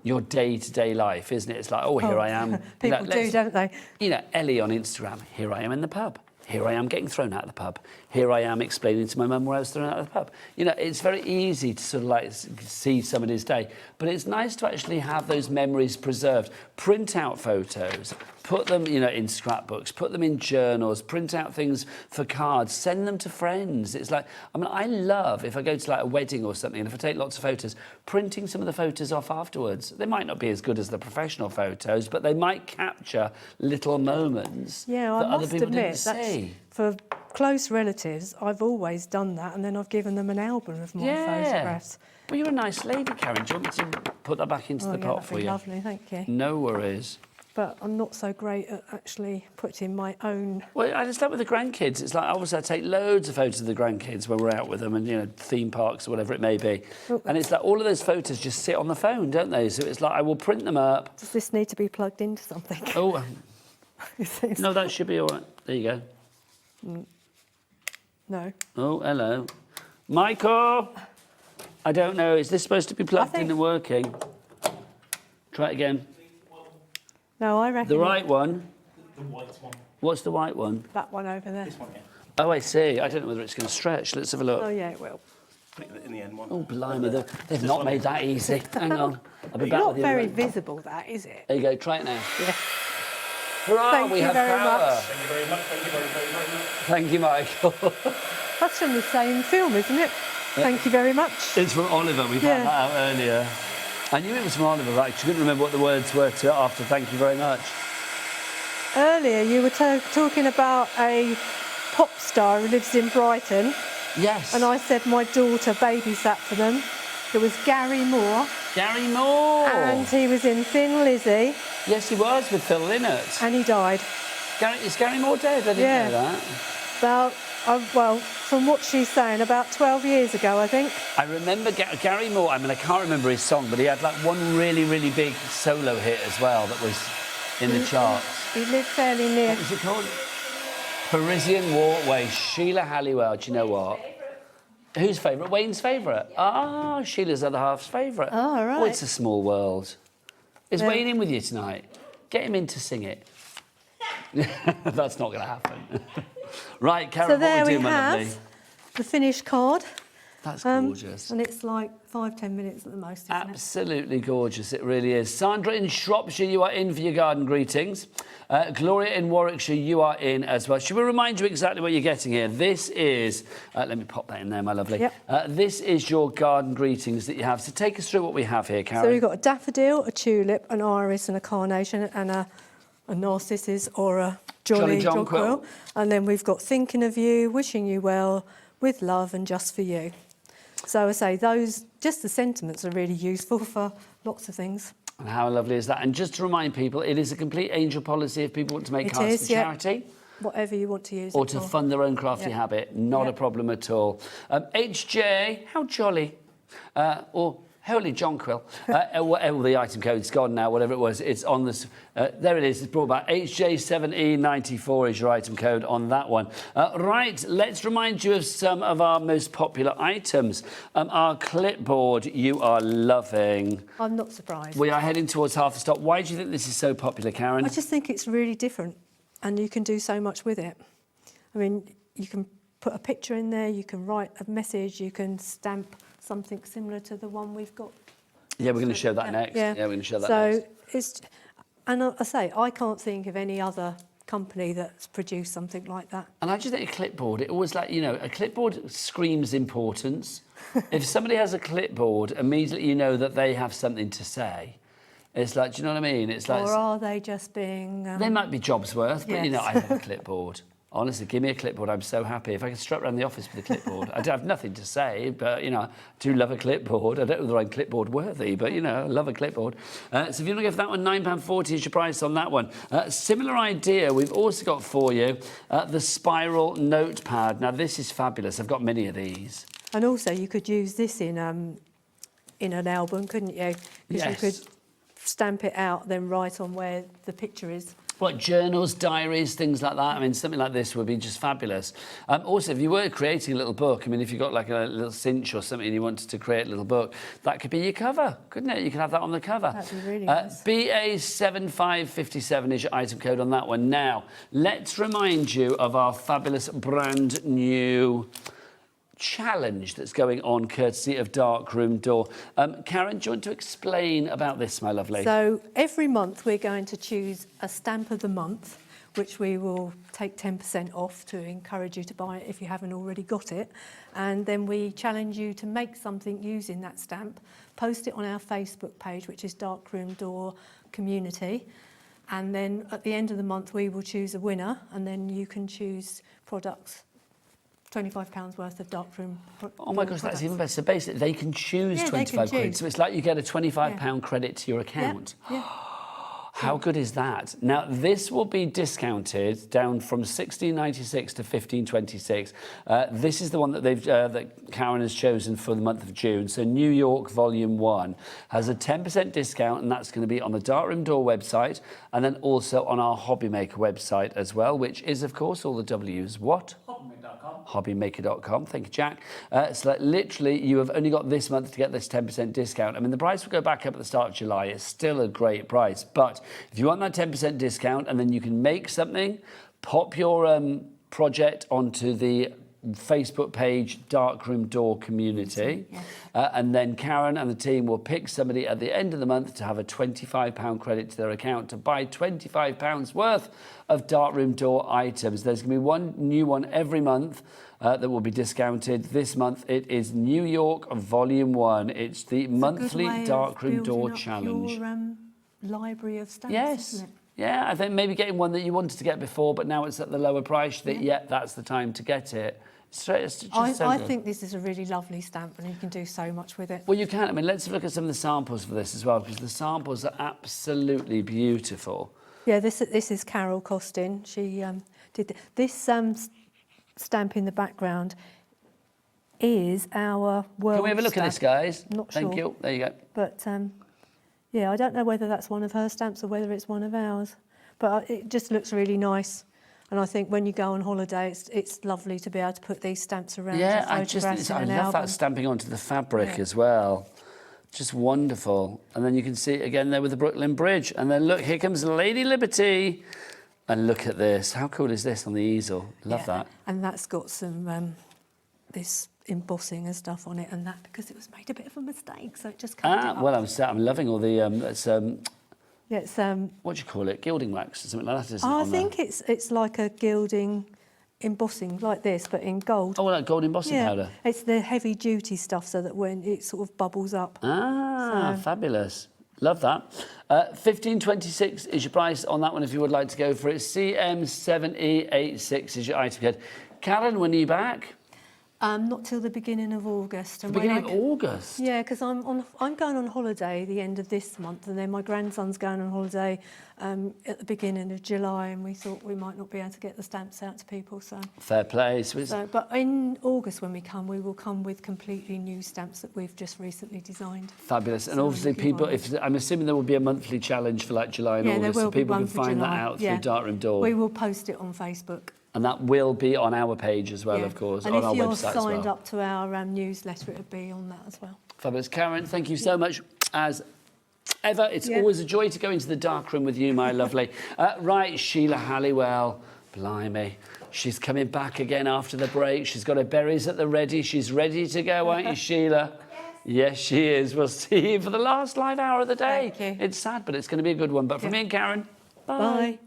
your day-to-day life, isn't it? It's like, oh, here I am. People do, don't they? You know, Ellie on Instagram, here I am in the pub. Here I am getting thrown out of the pub. Here I am explaining to my mum where I was thrown out of the pub. You know, it's very easy to sort of like see somebody's day, but it's nice to actually have those memories preserved. Print out photos, put them, you know, in scrapbooks, put them in journals, print out things for cards, send them to friends. It's like, I mean, I love, if I go to like a wedding or something, and if I take lots of photos, printing some of the photos off afterwards. They might not be as good as the professional photos, but they might capture little moments that other people didn't see. For close relatives, I've always done that, and then I've given them an album of my photographs. Well, you're a nice lady, Karen. Do you want me to put that back into the pot for you? Lovely, thank you. No worries. But I'm not so great at actually putting my own... Well, I just like with the grandkids. It's like, obviously, I take loads of photos of the grandkids when we're out with them and, you know, theme parks or whatever it may be. And it's like all of those photos just sit on the phone, don't they? So it's like I will print them up. Does this need to be plugged into something? Oh, no, that should be all right. There you go. No. Oh, hello. Michael! I don't know. Is this supposed to be plugged in and working? Try it again. No, I reckon... The right one? The white one. What's the white one? That one over there. This one, yeah. Oh, I see. I don't know whether it's going to stretch. Let's have a look. Oh, yeah, it will. In the end one. Oh, blimey. They've not made that easy. Hang on. I'll be back Not with you. very visible, that, is it? There you go. Try it now. Yeah. Hurrah, Thank we you have very power. much. Thank you very much. Thank you very, very, very much. Thank you, Michael. That's from the same film, isn't it? Thank you very much. It's from Oliver. We found that out earlier. I knew it was from Oliver, but I couldn't remember what the words were to after thank you very much. Earlier, you were talking about a pop star who lives in Brighton. Yes. And I said my daughter babysat for them. There was Gary Moore. Gary Moore! And he was in Thin Lizzy. Yes, he was, with Phil Lynott. And he died. Is Gary Moore dead? I didn't know that. About, well, from what she's saying, about 12 years ago, I think. I remember Gary Moore, I mean, I can't remember his song, but he had like one really, really big solo hit as well that was in the charts. He lived fairly near... What was it called? Parisian Walkway. Sheila Halliwell, do you know what? Whose favourite? Wayne's favourite. Ah, Sheila's other half's favourite. Oh, right. Oh, it's a small world. Is Wayne in with you tonight? Get him in to sing it. That's not going to happen. Right, Karen, So there what we we do, my lovely? have the finished card. That's gorgeous. And it's like 5-10 minutes at the most, isn't Absolutely gorgeous, it really is. Sandra in Shropshire, you are in for your garden greetings. Gloria in Warwickshire, you are in as well. Should we remind you exactly what you're getting here? This is, let me pop that in there, my lovely. Yep. This is your garden greetings that you have. So take us through what we have here, Karen. So we've got a daffodil, a tulip, an iris and a carnation and a narcissus or a jolly jonquil. And then we've got thinking of you, wishing you well, with love and just for you. So I say those, just the sentiments are really useful for lots of things. And how lovely is that? And just to remind people, it is a complete angel policy if people want to make cards for charity. Whatever you want to use or it to for. fund their own crafty habit. Not a problem at all. HJ, how jolly. Or holy jonquil. Whatever the item code's gone now, whatever it was, it's on this. There it is, it's brought back. HJ7E94 is your item code on that one. Right, let's remind you of some of our most popular items. Our clipboard, you are loving. I'm not surprised. We are heading towards half the stock. Why do you think this is so popular, Karen? I just think it's really different and you can do so much with it. I mean, you can put a picture in there, you can write a message, you can stamp something similar to the one we've got. Yeah, we're going to show that next. Yeah, we're going to show that next. So it's, and I say, I can't think of any other company that's produced something like that. And I just think a clipboard, it always like, you know, a clipboard screams importance. If somebody has a clipboard, immediately you know that they have something to say. It's like, do you know what I mean? It's like, or are they just being... they might be jobs worth, but, you know, yes. I have a clipboard. Honestly, give me a clipboard. I'm so happy. If I could strut around the office with a clipboard. I have nothing to say, but, you know, I do love a clipboard. I don't know whether I'm clipboard worthy, but, you know, I love a clipboard. So if you want to go for that one, £9.40 is your price on that one. Similar idea, we've also got for you the spiral notepad. Now, this is fabulous. I've got many of these. And also, you could use this in an album, couldn't you? Because you could stamp it out, then write on where the picture is. What, journals, diaries, things like that? I mean, something like this would be just fabulous. Also, if you were creating a little book, I mean, if you've got like a little cinch or something and you wanted to create a little book, that could be your cover, couldn't it? You could have that on the cover. That'd be really nice. BA7557 is your item code on that one. Now, let's remind you of our fabulous brand new challenge that's going on courtesy of Darkroom Door. Karen, do you want to explain about this, my lovely? So every month we're going to choose a stamp of the month, which we will take 10% off to encourage you to buy it if you haven't already got it. And then we challenge you to make something using that stamp, post it on our Facebook page, which is Darkroom Door Community. And then at the end of the month, we will choose a winner, and then you can choose products. £25 worth of Darkroom. Oh my gosh, that's even better. So basically, they can choose 25 quid. So it's like you get a £25 credit to your account. Yeah. How good is that? Now, this will be discounted down from £16.96 to £15.26. This is the one that that Karen has chosen for the month of June. So New York Volume 1 has a 10% discount, and that's going to be on the Darkroom Door website and then also on our HobbyMaker website as well, which is, of course, all the W's. What? HobbyMaker.com. Thank you, Jack. So like, literally, you have only got this month to get this 10% discount. I mean, the price will go back up at the start of July. It's still a great price. But if you want that 10% discount and then you can make something, pop your project onto the Facebook page, Darkroom Door Community. Yes. And then Karen and the team will pick somebody at the end of the month to have a £25 credit to their account to buy £25 worth of Darkroom Door items. There's going to be one new one every month that will be discounted. This month it is New York Volume 1. It's the monthly Darkroom Door Challenge. Your, library of stamps, yes. Isn't it? Yeah, I think maybe getting one that you wanted to get before, but now it's at the lower price, that that's the time to get it. I think this is a really lovely stamp and you can do so much with it. Well, you can. I mean, let's look at some of the samples for this as well, because the samples are absolutely beautiful. Yeah, this is Carol Costin. She did this stamp in the background is our world. Can we have a look at this, guys? Not Thank sure. you. There you go. But yeah, I don't know whether that's one of her stamps or whether it's one of ours. But it just looks really nice. And I think when you go on holiday, it's lovely to be able to put these stamps around. Yeah, I love that stamping onto the fabric as well. Just wonderful. And then you can see it again there with the Brooklyn Bridge. And then look, here comes Lady Liberty. And look at this. How cool is this on the easel? Love that. And that's got some this embossing and stuff on it and that, because it was made a bit of a mistake, so it just covered it up. Well, I'm loving all the Yeah, it's what do you call it? Gilding wax or something like that, isn't it? I think it's like a gilding embossing like this, but in gold. Oh, like gold embossing powder. It's the heavy duty stuff, so that when it sort of bubbles up. Fabulous. Love that. 1526 is your price on that one if you would like to go for it. CM7E86 is your item code. Karen, when are you back? Not till the beginning of August. The beginning of August? Yeah, because I'm going on holiday the end of this month, and then my grandson's going on holiday at the beginning of July, and we thought we might not be able to get the stamps out to people. So fair play. But in August when we will come with completely new stamps that we've just recently designed. Fabulous. And obviously people, I'm assuming there will be a monthly challenge for like July and August, so people can find that out through Darkroom Door. We will post it on Facebook. And that will be on our page as well, of course, and on our website as well. And if you're signed up to our newsletter, it'll be on that as well. Fabulous. Karen, thank you so much as ever. It's always a joy to go into the darkroom with you, my lovely. Right, Sheila Halliwell, blimey. She's coming back again after the break. She's got her berries at the ready. She's ready to go, aren't you, Sheila? Yes, she is. We'll see you for the last live hour of the day. Thank you. It's sad, but it's going to be a good one. But from me and Karen, bye. Bye.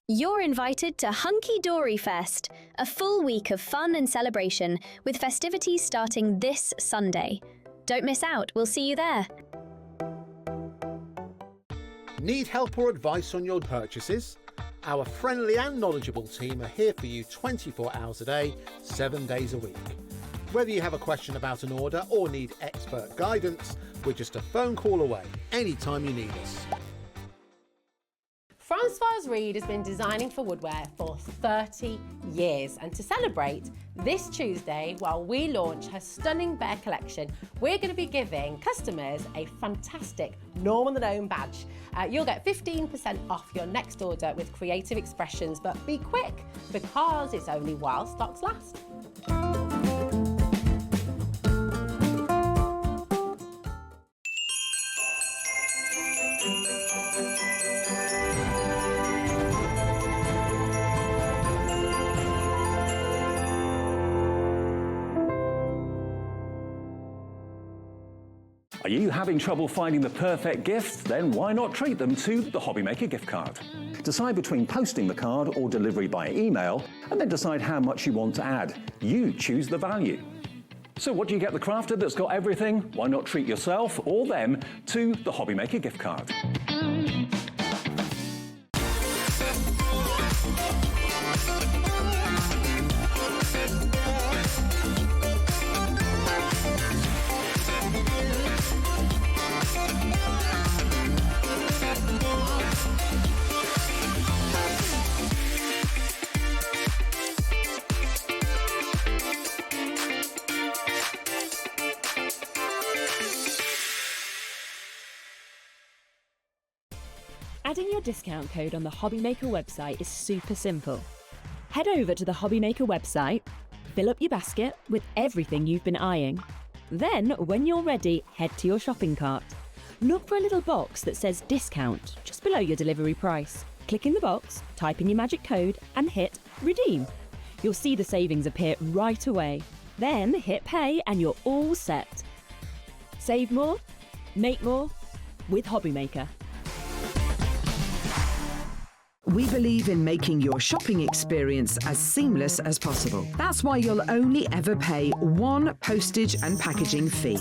You're invited to Hunky Dory Fest, a full week of fun and celebration with festivities starting this Sunday. Don't miss out, we'll see you there. Need help or advice on your purchases? Our friendly and knowledgeable team are here for you 24 hours a day, 7 days a week. Whether you have a question about an order or need expert guidance, we're just a phone call away anytime you need us. Francoise Reed has been designing for woodware for 30 years, and to celebrate, this Tuesday, while we launch her stunning bear collection, we're going to be giving customers a fantastic Norman the Gnome badge. You'll get 15% off your next order with Creative Expressions, but be quick because it's only while stocks last. Are you having trouble finding the perfect gift? Then why not treat them to the HobbyMaker gift card? Decide between posting the card or delivery by email, and then decide how much you want to add. You choose the value. So what do you get the crafter that's got everything? Why not treat yourself or them to the HobbyMaker gift card? Adding your discount code on the HobbyMaker website is super simple. Head over to the HobbyMaker website, fill up your basket with everything you've been eyeing. Then, when you're ready, head to your shopping cart. Look for a little box that says discount just below your delivery price. Click in the box, type in your magic code and hit redeem. You'll see the savings appear right away. Then hit pay and you're all set. Save more, make more with HobbyMaker. We believe in making your shopping experience as seamless as possible. That's why you'll only ever pay one postage and packaging fee.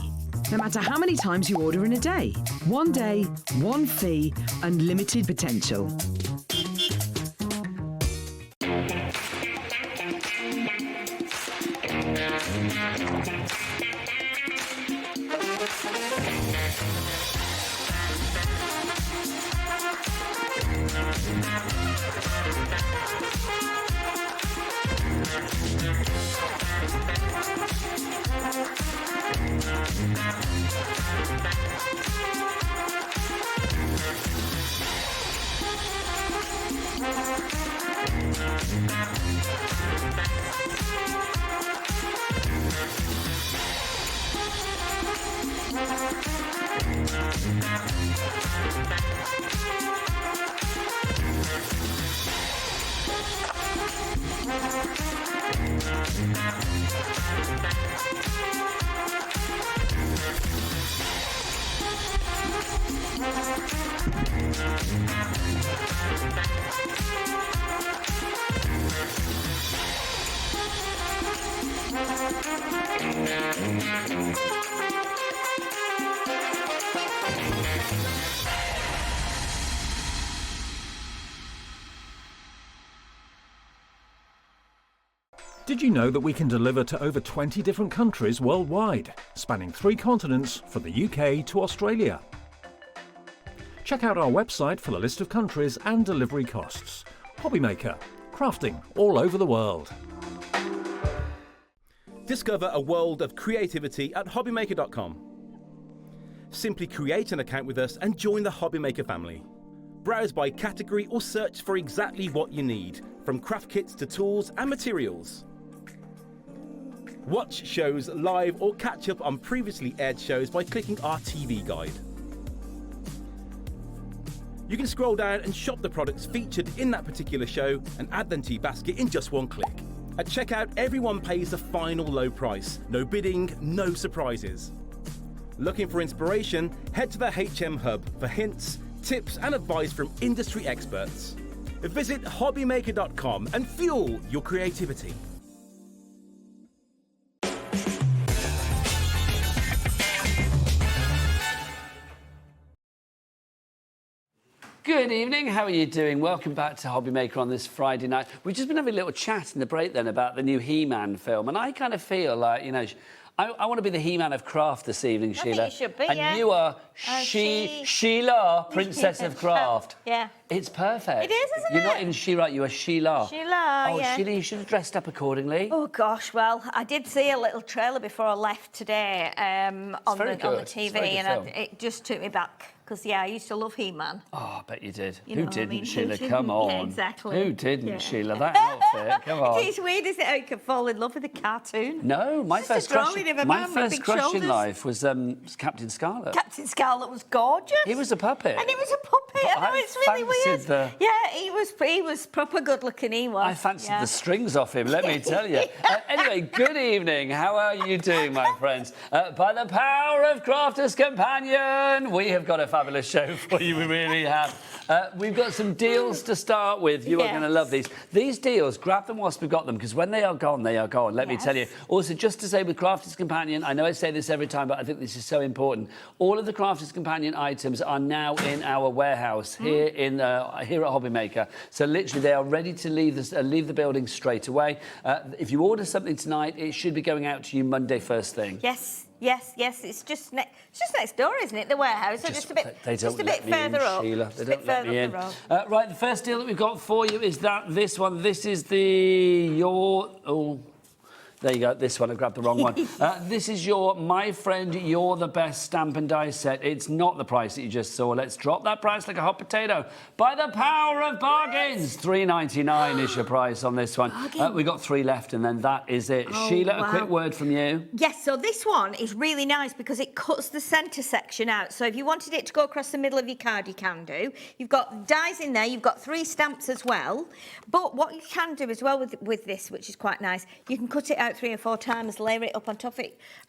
No matter how many times you order in a day. One day, one fee, unlimited potential. Did you know that we can deliver to over 20 different countries worldwide, spanning 3 continents from the UK to Australia? Check out our website for the list of countries and delivery costs. HobbyMaker, crafting all over the world. Discover a world of creativity at hobbymaker.com. Simply create an account with us and join the HobbyMaker family. Browse by category or search for exactly what you need, from craft kits to tools and materials. Watch shows live or catch up on previously aired shows by clicking our TV guide. You can scroll down and shop the products featured in that particular show and add them to your basket in just one click. At checkout, everyone pays the final low price. No bidding, no surprises. Looking for inspiration? Head to the HM Hub for hints, tips and advice from industry experts. Visit hobbymaker.com and fuel your creativity. Good evening, how are you doing? Welcome back to HobbyMaker on this Friday night. We've just been having a little chat in the break then about the new He-Man film, and I kind of feel like, you know, I want to be the He-Man of craft this evening, Sheila. I think you should be, and yeah. you are Sheila, Princess of Craft. Yeah. It's perfect. It is, isn't You're it? not in Sheila, you are Sheila. Sheila, Oh, yeah. Sheila, you should have dressed up accordingly. Oh gosh, well, I did see a little trailer before I left today on the TV, and it just took me back. Because, yeah, I used to love He-Man. Oh, I bet you did. You Who know what I didn't, mean? Who Sheila? didn't? Come on. Yeah, exactly. Who didn't, Yeah. Sheila? That outfit, come on. It's weird, isn't it, how you can fall in love with a cartoon? No, my It's first just a crush. drawing of a My man with first big crush in shoulders. life was Captain Scarlet. Captain Scarlet was gorgeous. He was a puppet. And he was a puppet. I know, I it's really weird. fancied the- Yeah, he was proper good looking, he was. I fancied yeah. the strings off him, let me tell you. Anyway, good evening. How are you doing, my friends? By the power of Crafter's Companion, we have got a fabulous show for you. We really have. We've got some deals to start with. You are going to love these. These deals, grab them whilst we've got them, because when they are gone, they are gone. Let me tell you. Also, just to say with Crafter's Companion, I know I say this every time, but I think this is so important. All of the Crafter's Companion items are now in our warehouse here here at HobbyMaker. So literally, they are ready to leave the building straight away. If you order something tonight, it should be going out to you Monday first thing. Yes. It's just next door, isn't it? The warehouse. So just a bit, They don't just a bit let me in, further up. Sheila. They don't let me in. Further up the road. Right, the first deal that we've got for you is this one. This is there you go, this one, I grabbed the wrong one. This is your My Friend, You're the Best stamp and die set. It's not the price that you just saw. Let's drop that price like a hot potato. By the power of bargains! $3.99 is your price on this one. We've got 3 left, and then that is it. Sheila, a quick word from you. Yes, so this one is really nice because it cuts the centre section out. So if you wanted it to go across the middle of your card, you can do. You've got dies in there, you've got 3 stamps as well. But what you can do as well with this, which is quite nice, you can cut it out 3 or 4 times, layer it up on top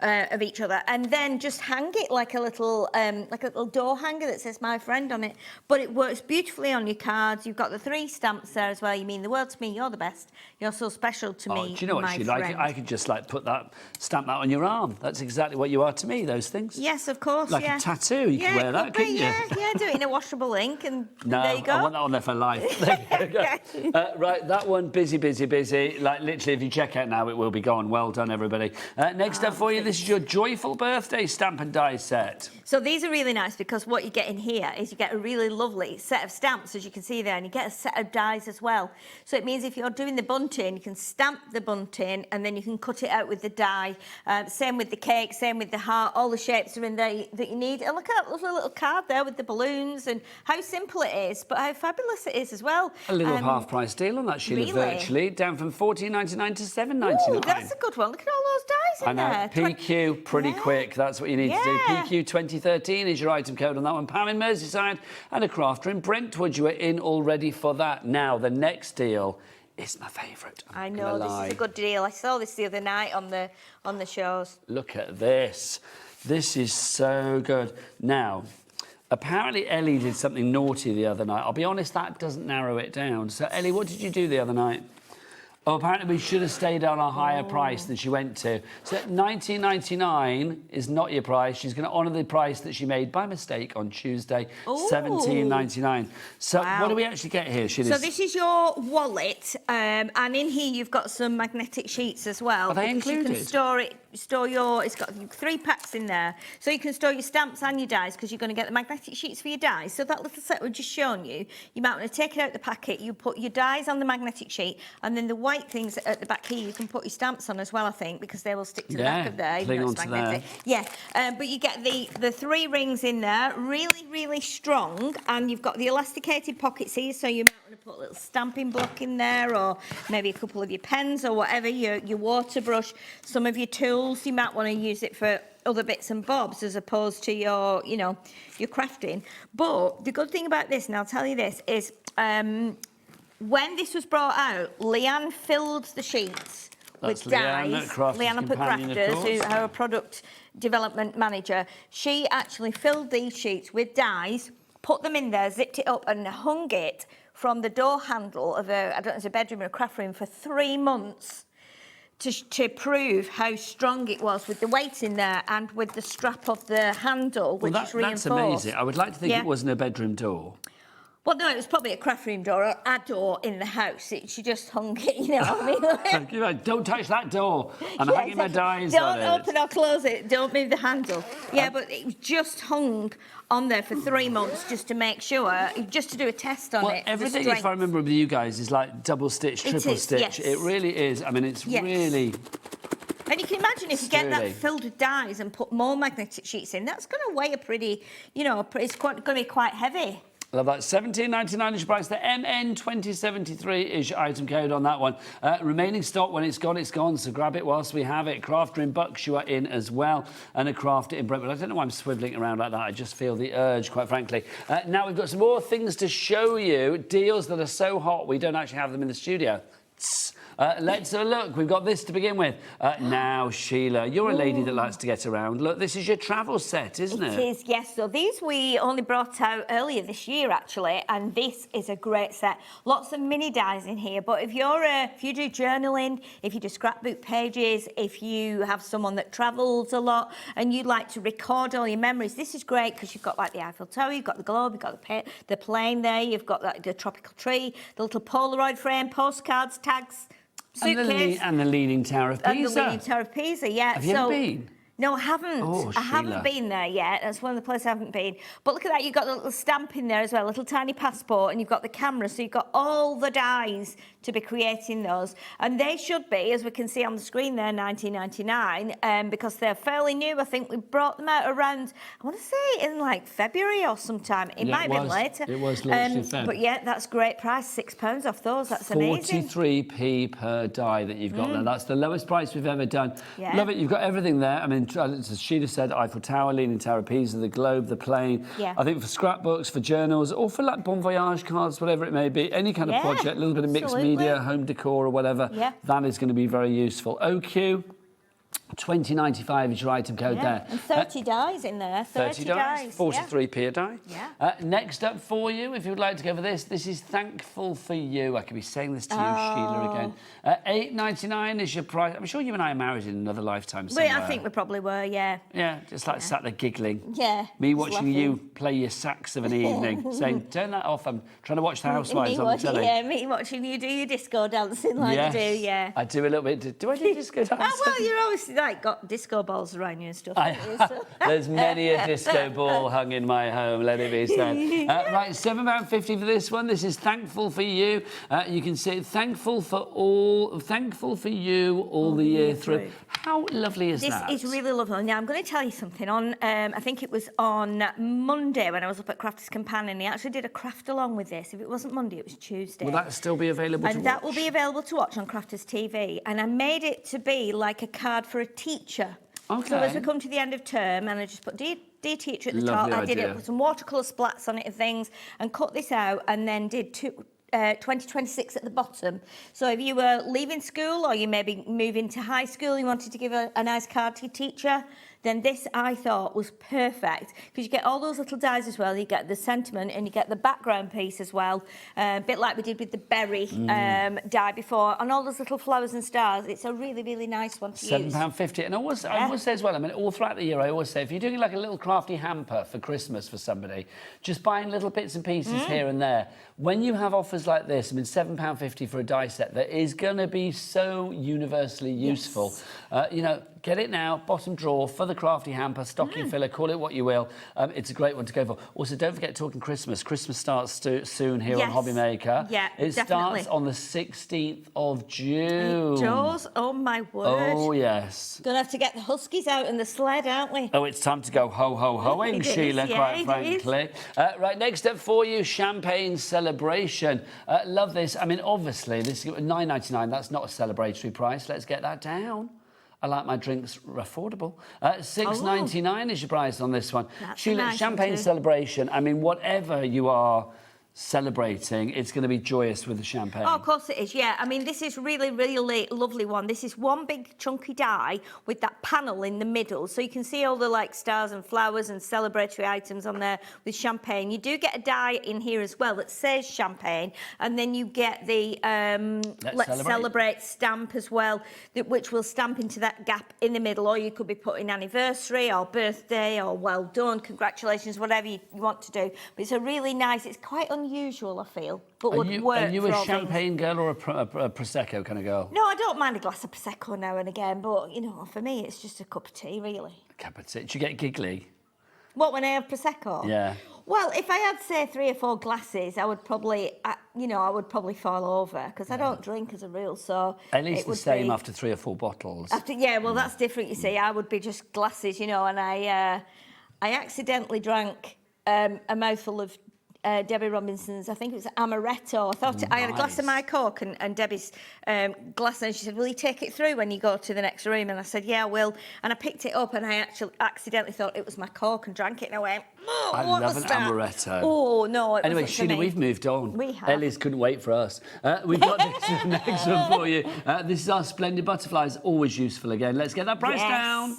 of each other, and then just hang it like a little door hanger that says My Friend on it. But it works beautifully on your cards. You've got the 3 stamps there as well. You mean the world to me, you're the best. You're so special to me, Do you know what, my Sheila? friend. I could just stamp that on your arm. That's exactly what you are to me, those things. Yes, of course, Like a tattoo, you could wear that, couldn't you? Yeah, do it in a washable ink, and No, there you go. I want that on there for life. There you go. Right, that one, busy. Like, literally, if you check out now, it will be gone. Well done, everybody. Next up for you, this is your Joyful Birthday stamp and die set. So these are really nice because what you get in here is you get a really lovely set of stamps, as you can see there, and you get a set of dies as well. So it means if you're doing the bunting, you can stamp the bunting and then you can cut it out with the die. Same with the cake, same with the heart. All the shapes are in there that you need. And look at that lovely little card there with the balloons and how simple it is, but how fabulous it is as well. A little half-price deal on that, Sheila, really? virtually, down from $14.99 to $7.99. Ooh, that's a good one. Look at all those dies in there. PQ, pretty quick. That's what you need to do. PQ 2013 is your item code on that one. Pam in Merseyside and a crafter in Brentwood. You are in already for that. Now, the next deal is my favourite. I know, this is a good deal. I saw this the other night on the shows. Look at this. This is so good. Now, Apparently Ellie did something naughty the other night. I'll be honest, that doesn't narrow it down. So Ellie, what did you do the other night? Oh, apparently we should have stayed on a higher price than she went to. So $19.99 is not your price. She's going to honour the price that she made by mistake on Tuesday, $17.99. So what do we actually get here? So this is your wallet, and in here you've got some magnetic sheets as well. Are they included? You can store your, it's got 3 packs in there. So you can store your stamps and your dies because you're going to get the magnetic sheets for your dies. So that little set we've just shown you, you might want to take it out the packet, you put your dies on the magnetic sheet, and then the white things at the back here, you can put your stamps on as well, I think, because they will stick to the back of there. Cling onto there. Yeah, but you get the 3 rings in there, really, really strong, and you've got the elasticated pockets here, so you might want to put a little stamping block in there, or maybe a couple of your pens or whatever, your water brush, some of your tools. You might want to use it for other bits and bobs as opposed to your, you know, your crafting. But the good thing about this, and I'll tell you this, is when this was brought out, Leanne filled the sheets with dies. Leanne up at Crafters, who's our product development manager. She actually filled these sheets with dies, put them in there, zipped it up, and hung it from the door handle of I don't know, it's a bedroom or a craft room for 3 months. To prove how strong it was with the weight in there and with the strap of the handle, which is reinforced. That's amazing. I would like to think it wasn't a bedroom door. Well, no, it was probably a craft room door or a door in the house. She just hung it, you know what I mean? Don't touch that door. I'm hanging my dies on it. Don't open or close it. Don't move the handle. Yeah, but it was just hung on there for 3 months just to make sure, just to do a test on it. Everything, if I remember with you guys, is like double stitch, triple stitch. Yes. It really is. I mean, it's really... And you can imagine if you get that filled with dies and put more magnetic sheets in, that's going to weigh a pretty, you know, it's going to be quite heavy. Love that. $17.99 is your price. The MN2073 is your item code on that one. Remaining stock, when it's gone, it's gone. So grab it whilst we have it. Crafter in Bucks, you are in as well. And a crafter in Brentwood. I don't know why I'm swivelling around like that. I just feel the urge, quite frankly. Now we've got some more things to show you. Deals that are so hot, we don't actually have them in the studio. Let's have a look. We've got this to begin with. Now, Sheila, you're a lady that likes to get around. Look, this is your travel set, isn't it? It is, yes. So these we only brought out earlier this year, actually, and this is a great set. Lots of mini dies in here, but if you do journaling, if you do scrapbook pages, if you have someone that travels a lot and you like to record all your memories, this is great because you've got like the Eiffel Tower, you've got the globe, you've got the plane there, you've got like the tropical tree, the little Polaroid frame, postcards, tags, suitcase. And the Leaning Tower of Pisa. And the Leaning Tower of Pisa, yeah. Have you ever been? No, I haven't. Oh, I haven't been there yet. That's one of the places I haven't been. But look at that, you've got the little stamp in there as well, a little tiny passport, and you've got the camera, so you've got all the dies to be creating those. And they should be, as we can see on the screen there, $19.99, because they're fairly new. I think we brought them out around, I want to say in like February or sometime. It might have been later. It was launched in Feb. But yeah, that's great price, £6 off those. That's amazing. 43p per die that you've got there. That's the lowest price we've ever done. Yeah. Love it. You've got everything there. I mean, as Sheila said, Eiffel Tower, Leaning Tower of Pisa, the globe, the plane. Yeah. I think for scrapbooks, for journals, or for like bon voyage cards, whatever it may be, any kind of project, a little bit of mixed media, home decor or whatever, that is going to be very useful. OQ. $20.95 is your item code there. And 30 dies in there. 30 dies. 43p a die. Next up for you, if you would like to go for this is Thankful for You. I could be saying this to you, Sheila, again. $8.99 is your price. I'm sure you and I are married in another lifetime somewhere. I think we probably were, yeah. Yeah, just like sat there giggling. Yeah. Me watching you play your sax of an evening, saying, turn that off, I'm trying to watch The Housewives on the telly. Yeah, me watching you do your disco dancing like you do, yeah. I do a little bit. Do I do disco dancing? Oh, well, you're always like got disco balls around you and stuff. There's many a disco ball hung in my home, let it be said. Right, £7.50 for this one. This is Thankful for You. You can see Thankful for You all the year through. How lovely is that? This is really lovely. Now, I'm going to tell you something. On, I think it was on Monday when I was up at Crafters Companion, he actually did a craft along with this. If it wasn't Monday, it was Tuesday. Will that still be available to watch? And that will be available to watch on Crafters TV. And I made it to be like a card for a teacher. Okay. So as we come to the end of term, and I just put Dear Teacher at the Lovely top. I did idea. it with some watercolour splats on it and things, and cut this out, and then did 2026 at the bottom. So if you were leaving school or you maybe moving to high school, you wanted to give a nice card to your teacher, then this I thought was perfect because you get all those little dies as well. You get the sentiment and you get the background piece as well, a bit like we did with the berry die before, and all those little flowers and stars. It's a really, really nice one to use. £7.50. And I always say as well, I mean, all throughout the year, I always say, if you're doing like a little crafty hamper for Christmas for somebody, just buying little bits and pieces here and there, when you have offers like this, I mean, £7.50 for a die set that is going to be so universally useful. You know, get it now, bottom drawer for the crafty hamper, stocking filler, call it what you will. It's a great one to go for. Also, don't forget, talking Christmas. Christmas starts soon here on HobbyMaker. Yeah, it starts on the 16th of June. It does? Oh, my word. Oh, yes. Gonna have to get the huskies out and the sled, aren't we? Oh, it's time to go ho-ho-hoing, Sheila, quite frankly. Right, next up for you, Champagne Celebration. Love this. I mean, obviously, this is $9.99. That's not a celebratory price. Let's get that down. I like my drinks affordable. $6.99 is your price on this one. That's Sheila, nice Champagne Celebration. I mean, whatever you are celebrating, it's going to be joyous with the champagne. Oh, of course it is, yeah. I mean, this is really, really lovely one. This is one big chunky die with that panel in the middle. So you can see all the like stars and flowers and celebratory items on there with champagne. You do get a die in here as well that says champagne. And then you get the Let's Celebrate stamp as well, which will stamp into that gap in the middle. Or you could be putting anniversary or birthday or well done, congratulations, whatever you want to do. But it's a really nice, it's quite unusual, I feel, but would work. Are you for a all champagne girl or a Prosecco kind of girl? No, I don't mind a glass of Prosecco now and again, but, you know, for me, it's just a cup of tea, really. A cup of tea. Do you get giggly? What, when I have Prosecco? Yeah. Well, if I had, say, 3 or 4 glasses, I would probably, fall over, because I don't drink as a rule, so... At least the same after 3 or 4 bottles. Yeah, well, that's different, you see. I would be just glasses, you know, and I accidentally drank a mouthful of Debbie Robinson's, I think it was Amaretto. I thought I had a glass of my Coke and Debbie's glass, and she said, will you take it through when you go to the next room? And I said, yeah, I will. And I picked it up and I actually accidentally thought it was my Coke and drank it, and I went, oh, I love an Amaretto. Oh, no, Anyway, Sheila, we've moved on. We have. Ellis couldn't wait for us. We've got this next one for you. This is our Splendid Butterflies, always useful again. Let's get that price down.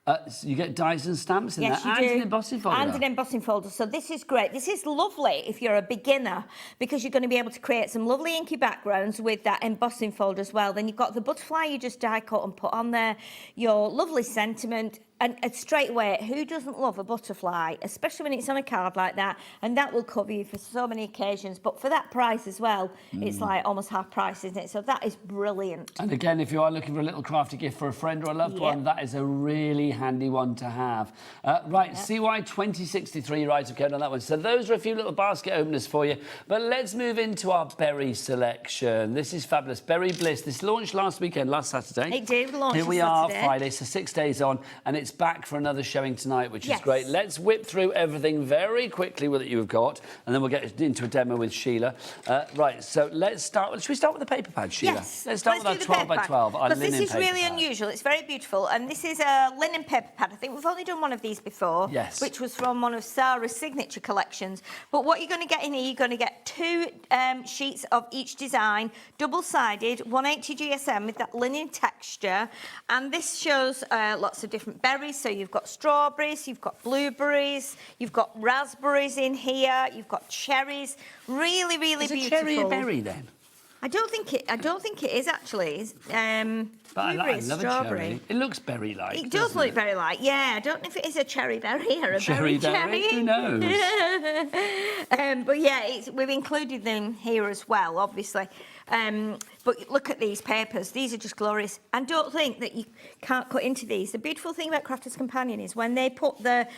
So you get dies and stamps in there, and an embossing folder. And an embossing folder. So this is great. This is lovely if you're a beginner, because you're going to be able to create some lovely inky backgrounds with that embossing folder as well. Then you've got the butterfly you just die cut and put on there, your lovely sentiment, and straight away, who doesn't love a butterfly, especially when it's on a card like that? And that will cover you for so many occasions. But for that price as well, it's like almost half price, isn't it? So that is brilliant. And again, if you are looking for a little crafty gift for a friend or a loved one, that is a really handy one to have. Right, CY 2063, your item code on that one. So those are a few little basket openers for you. But let's move into our berry selection. This is fabulous. Berry Bliss. This launched last weekend, last Saturday. It did launch Here we are, Friday, so 6 days on, and it's back for another showing tonight, which is great. Let's whip through everything very quickly that you've got, and then we'll get into a demo with Sheila. Right, so let's start. Should we start with the paper pad, Sheila? Yes. Let's start with our 12 by 12, our linen Because this is really paper pad. unusual. It's very beautiful, and this is a linen paper pad. I think we've only done one of these before, which was from one of Sarah's signature collections. But what you're going to get in here, you're going to get 2 sheets of each design, double-sided, 180 GSM with that linen texture, and this shows lots of different berries. So you've got strawberries, you've got blueberries, you've got raspberries in here, you've got cherries. Really, really beautiful. Is a cherry a berry then? I don't think it is actually. But I love a cherry. It looks berry-like. It does look berry-like. Yeah, I don't know if it is a cherry berry or a cherry berry. Who knows? But yeah, we've included them here as well, obviously. But look at these papers. These are just glorious. And don't think that you can't cut into these. The beautiful thing about Crafter's Companion is when they put the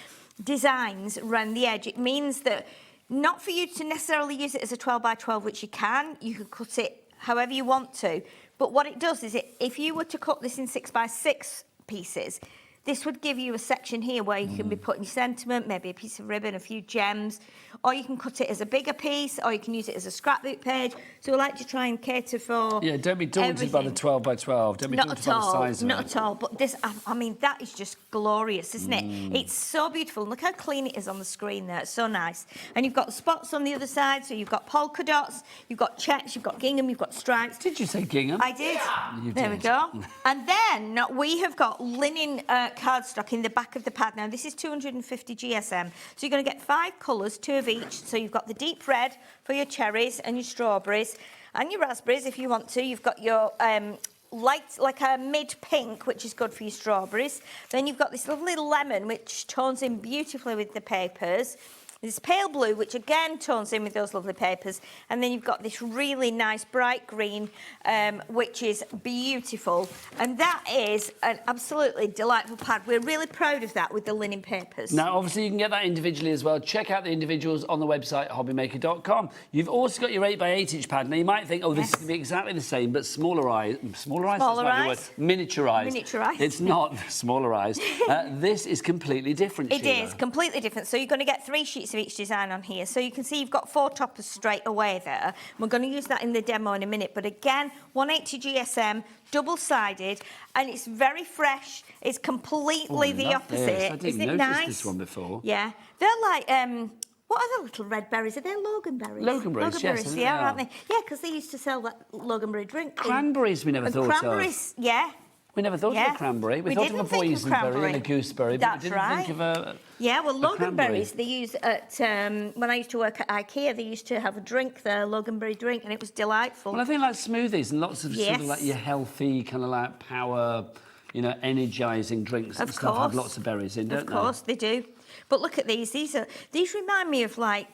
designs around the edge, it means that not for you to necessarily use it as a 12 by 12, which you can cut it however you want to. But what it does is if you were to cut this in 6 by 6 pieces, this would give you a section here where you can be putting your sentiment, maybe a piece of ribbon, a few gems, or you can cut it as a bigger piece, or you can use it as a scrapbook page. So we like to try and cater for don't be daunted by the 12 by 12. Don't be daunted by the size of it. Not at all. But this, I mean, that is just glorious, isn't it? It's so beautiful. Look how clean it is on the screen there. It's so nice. And you've got spots on the other side, so you've got polka dots, you've got checks, you've got gingham, you've got stripes. Did you say gingham? I did. You there did. we go. And then we have got linen cardstock in the back of the pad. Now, this is 250 GSM. So you're going to get 5 colours, 2 of each. So you've got the deep red for your cherries and your strawberries and your raspberries if you want to. You've got your light, like a mid-pink, which is good for your strawberries. Then you've got this lovely lemon, which tones in beautifully with the papers. This pale blue, which again tones in with those lovely papers. And then you've got this really nice bright green, which is beautiful. And that is an absolutely delightful pad. We're really proud of that with the linen papers. Now, obviously, you can get that individually as well. Check out the individuals on the website, hobbymaker.com. You've also got your 8x8 inch pad. Now, you might think, oh, this is going to be exactly the same, but smaller-ised. Miniaturised. Miniaturised. It's not smaller-ised. This is completely different, It Sheila. is completely different. So you're going to get 3 sheets of each design on here. So you can see you've got 4 toppers straight away there. We're going to use that in the demo in a minute. But again, 180 GSM, double-sided, and it's very fresh. It's completely the opposite. I didn't Isn't it notice nice? this one before. Yeah. They're like, what are the little red berries? Are they loganberries? Loganberries, yes, they are, aren't they? Yeah, because they used to sell that loganberry drink. Cranberries we never thought cranberries, of. yeah. We never thought of a cranberry. We thought of a boysenberry and a gooseberry, but we didn't think of a Yeah, well, cranberry. loganberries, they use at, when I used to work at IKEA, they used to have a drink there, loganberry drink, and it was delightful. Well, I think like smoothies and lots of sort of like your healthy, kind of like power, you know, energising drinks and stuff have lots of berries in, don't they? Of course, they do. But look at these. These remind me of like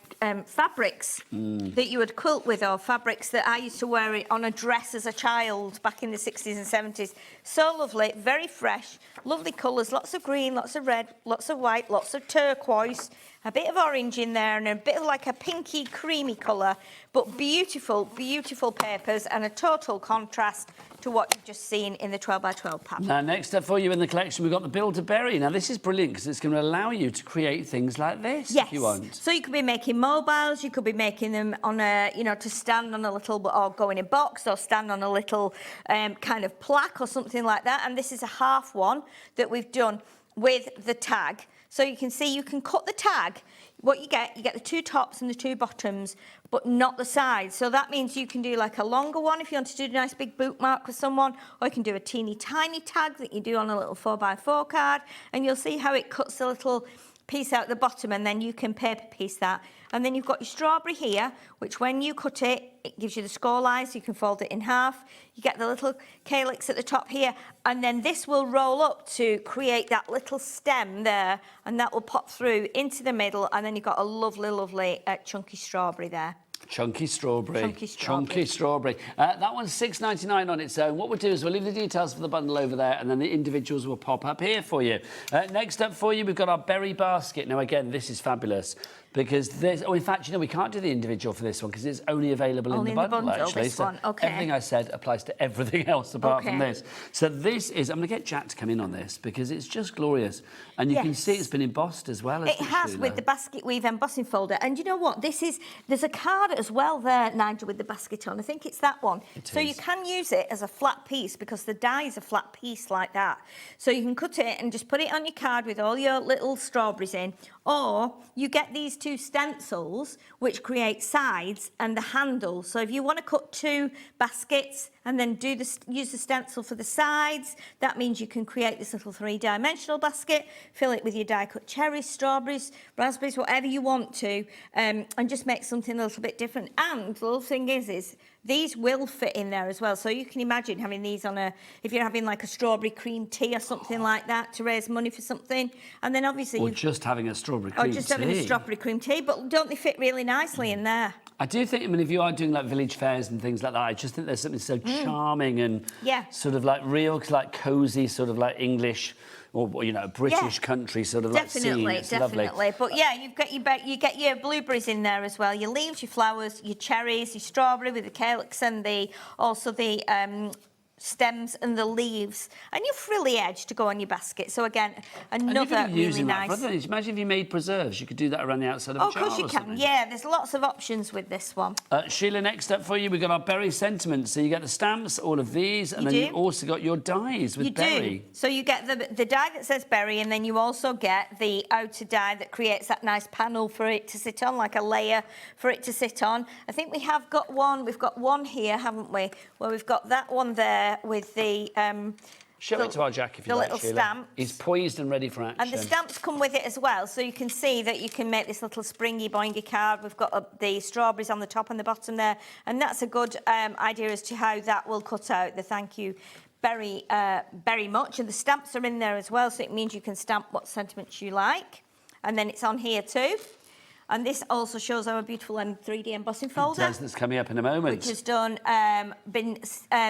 fabrics that you would quilt with, or fabrics that I used to wear on a dress as a child back in the 60s and 70s. So lovely, very fresh, lovely colours, lots of green, lots of red, lots of white, lots of turquoise, a bit of orange in there and a bit of like a pinky creamy colour, but beautiful, beautiful papers and a total contrast to what you've just seen in the 12x12 pattern. Now, next up for you in the collection, we've got the Build-A-Berry. Now, this is brilliant because it's going to allow you to create things like this if you want. So you could be making mobiles, you could be making them on a, you know, to stand on a little, or go in a box, or stand on a little kind of plaque or something like that. And this is a half one that we've done with the tag. So you can see you can cut the tag. What you get the 2 tops and the 2 bottoms, but not the sides. So that means you can do like a longer one if you want to do a nice big bookmark with someone, or you can do a teeny tiny tag that you do on a little 4x4 card, and you'll see how it cuts a little piece out the bottom, and then you can paper piece that. And then you've got your strawberry here, which when you cut it, it gives you the score lines, so you can fold it in half. You get the little calyx at the top here, and then this will roll up to create that little stem there, and that will pop through into the middle, and then you've got a lovely, lovely chunky strawberry there. Chunky strawberry. Chunky strawberry. Chunky strawberry. That one's $6.99 on its own. What we'll do is we'll leave the details for the bundle over there, and then the individuals will pop up here for you. Next up for you, we've got our berry basket. Now, again, this is fabulous because there's... Oh, in fact, you know, we can't do the individual for this one because it's only available in the bundle, actually. This one. Okay. Everything I said applies to everything else apart from this. So this is... I'm going to get Jack to come in on this because it's just glorious. And you can see it's been embossed as well. It has, with the basket weave embossing folder. And you know what? There's a card as well there, Nigel, with the basket on. I think it's that one. So you can use it as a flat piece because the die is a flat piece like that. So you can cut it and just put it on your card with all your little strawberries in. Or you get these 2 stencils which create sides and the handle. So if you want to cut 2 baskets and then use the stencil for the sides, that means you can create this little 3-dimensional basket, fill it with your die-cut cherries, strawberries, raspberries, whatever you want to, and just make something a little bit different. And the little thing is these will fit in there as well. So you can imagine having these on if you're having like a strawberry cream tea or something like that to raise money for something. And then obviously... Or just having a strawberry cream tea. Or just having a strawberry cream tea, but don't they fit really nicely in there? I do think, I mean, if you are doing like village fairs and things like that, I just think there's something so charming and sort of like real, like cosy, sort of like English or you know, British country sort of like scene. It's definitely. lovely. But yeah, you get your blueberries in there as well, your leaves, your flowers, your cherries, your strawberry with the calyx and also the stems and the leaves, and your frilly edge to go on your basket. So again, another really nice. Imagine if you made preserves, you could do that around the outside of a jar. Of course you can. Yeah, there's lots of options with this one. Sheila, next up for you, we've got our berry sentiments. So you get the stamps, all of these, and then you've also got your dies with berry. You do. So you get the die that says berry, and then you also get the outer die that creates that nice panel for it to sit on, like a layer for it to sit on. I think we have got one. We've got one here, haven't we? Where we've got that one there with the Show it to our Jack if you like, little Sheila. stamps. He's poised and ready for action. And the stamps come with it as well, so you can see that you can make this little springy boingy card. We've got the strawberries on the top and the bottom there, and that's a good idea as to how that will cut out the thank you very much. And the stamps are in there as well, so it means you can stamp what sentiments you like. And then it's on here too. And this also shows our beautiful 3D embossing folder. It does, that's coming up in a moment. Which has been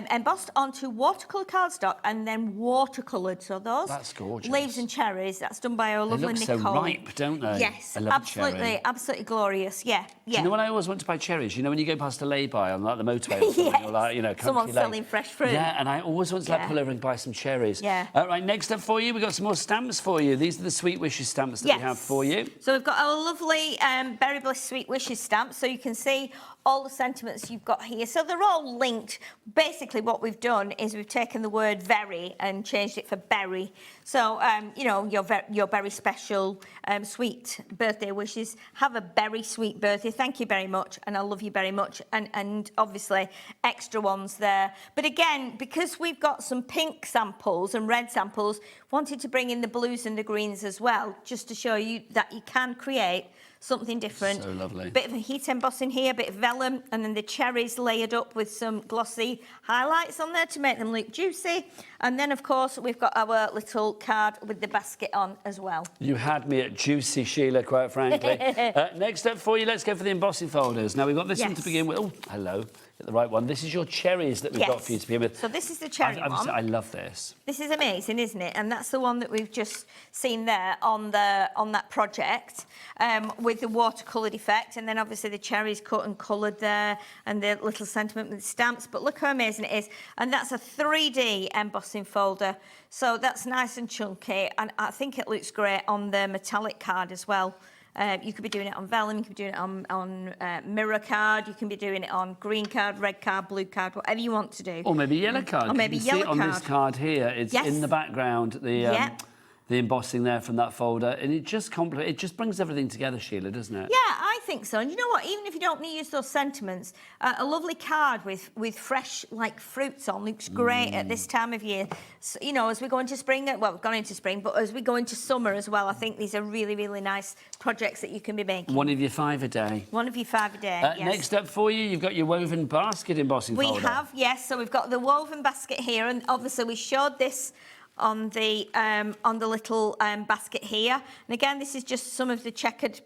embossed onto watercolour cardstock and then watercoloured. So those that's gorgeous. Leaves and cherries, that's done by our lovely Nicole. They look so ripe, don't they? Yes, I love absolutely glorious. Yeah, Do you know when I always want to buy cherries? You know when you go past a lay-by on like the motorway or something, yes. or like, you know, someone's selling fresh fruit. Yeah, and I always want to like pull over and buy some cherries. Yeah. Right, next up for you, we've got some more stamps for you. These are the Sweet Wishes stamps that we have for you. So we've got our lovely Berry Bliss Sweet Wishes stamp, so you can see all the sentiments you've got here. So they're all linked. Basically, what we've done is we've taken the word very and changed it for berry. So, you know, your very special sweet birthday wishes. Have a very sweet birthday. Thank you very much, and I love you very much. And obviously, extra ones there. But again, because we've got some pink samples and red samples, wanted to bring in the blues and the greens as well, just to show you that you can create something different. So lovely. Bit of a heat embossing here, a bit of vellum, and then the cherries layered up with some glossy highlights on there to make them look juicy. And then, of course, we've got our little card with the basket on as well. You had me at juicy, Sheila, quite frankly. Next up for you, let's go for the embossing folders. Now, we've got this one to begin with. Oh, hello. Get the right one. This is your cherries that we've got for you to begin with. So this is the cherry one. I love this. This is amazing, isn't it? And that's the one that we've just seen there on that project with the watercoloured effect. And then obviously the cherries cut and coloured there and the little sentiment with the stamps. But look how amazing it is. And that's a 3D embossing folder. So that's nice and chunky. And I think it looks great on the metallic card as well. You could be doing it on vellum, you could be doing it on mirror card, you can be doing it on green card, red card, blue card, whatever you want to do. Or maybe yellow card. Or maybe yellow card. On this card here, it's in the background, the embossing there from that folder, and it just brings everything together, Sheila, doesn't it? Yeah, I think so. And you know what? Even if you don't use those sentiments, a lovely card with fresh fruits on looks great at this time of year. So, you know, as we go into spring, well, we've gone into spring, but as we go into summer as well, I think these are really, really nice projects that you can be making. One of your 5 a day. One of your 5 a day. Yes. Next up for you, you've got your woven basket embossing folder. We have, yes. So we've got the woven basket here, and obviously we showed this on the little basket here. And again, this is just some of the checkered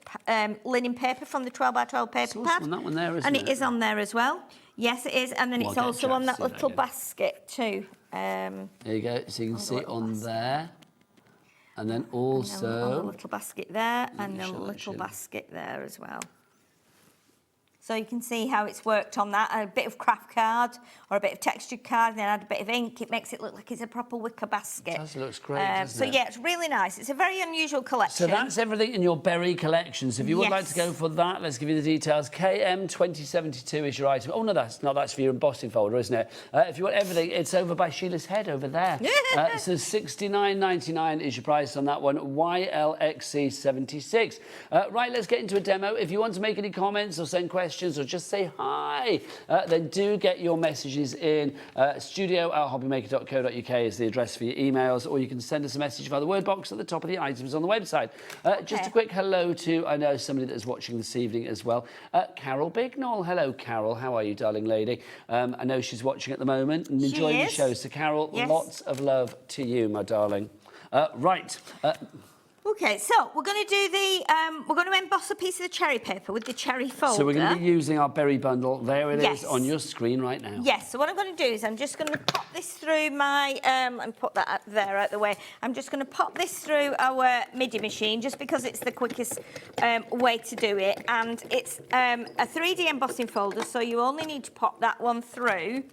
linen paper from the 12x12 paper pad. On that one there, isn't and it? it is on there as well. Yes, it is. And then it's also on that little basket too. There you go. So you can see on there. And then also... And then the little basket there, and the little basket there as well. So you can see how it's worked on that. A bit of craft card or a bit of textured card, and then add a bit of ink. It makes it look like it's a proper wicker basket. It does, it looks great, doesn't it? So yeah, it's really nice. It's a very unusual collection. So that's everything in your berry collection. So if you would like to go for that, let's give you the details. KM2072 is your item. Oh, no, that's for your embossing folder, isn't it? If you want everything, it's over by Sheila's head over there. So $69.99 is your price on that one. YLXC76. Right, let's get into a demo. If you want to make any comments or send questions, or just say hi, then do get your messages in. studio@hobbymaker.co.uk is the address for your emails, or you can send us a message via the word box at the top of the items on the website. Just a quick hello to, I know, somebody that is watching this evening as well, Carol Bignall. Hello, Carol. How are you, darling lady? I know she's watching at the moment and enjoying the show. So, Carol, lots of love to you, my darling. Right. Okay, so we're going to do we're going to emboss a piece of the cherry paper with the cherry folder. So we're going to be using our berry bundle. There it is on your screen right now. Yes, so what I'm going to do is I'm just going to pop this through my, and put that there out the way. I'm just going to pop this through our MIDI machine just because it's the quickest way to do it. And it's a 3D embossing folder, so you only need to pop that one through.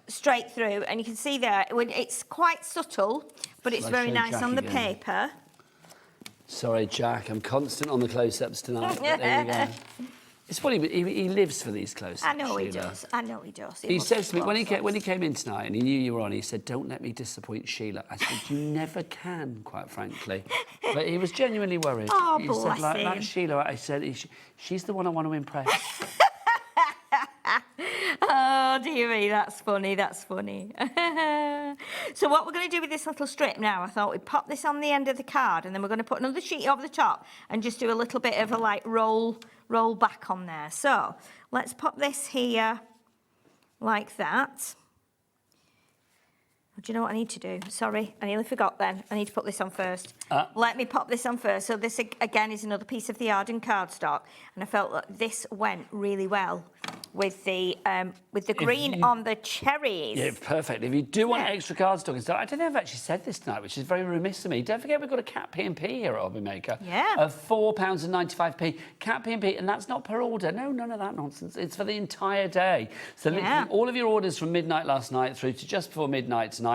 Straight through, and you can see there, it's quite subtle, but it's very nice on the paper. Sorry, Jack, I'm constant on the close-ups tonight, but there you go. It's funny, but he lives for these close-ups. I know he does. I know he does. He says to me, when he came in tonight and he knew you were on, he said, "Don't let me disappoint Sheila." I said, "You never can," quite frankly. But he was genuinely worried. Oh, he bless said, him. like Sheila, I said, she's the one I want to impress. Oh, dear me, that's funny, that's funny. So what we're going to do with this little strip now, I thought we'd pop this on the end of the card and then we're going to put another sheet over the top and just do a little bit of a like roll back on there. So let's pop this here like that. Do you know what I need to do? Sorry, I nearly forgot then. I need to put this on first. Let me pop this on first. So this, again, is another piece of the Arden cardstock. And I felt that this went really well with the green on the cherries. Yeah, perfect. If you do want extra cardstock and stuff, I don't know if I've actually said this tonight, which is very remiss of me. Don't forget we've got a cat P&P here at HobbyMaker. Yeah. Of £4.95. Cat P&P, and that's not per order. No, none of that nonsense. It's for the entire day. So literally all of your orders from midnight last night through to just before midnight tonight.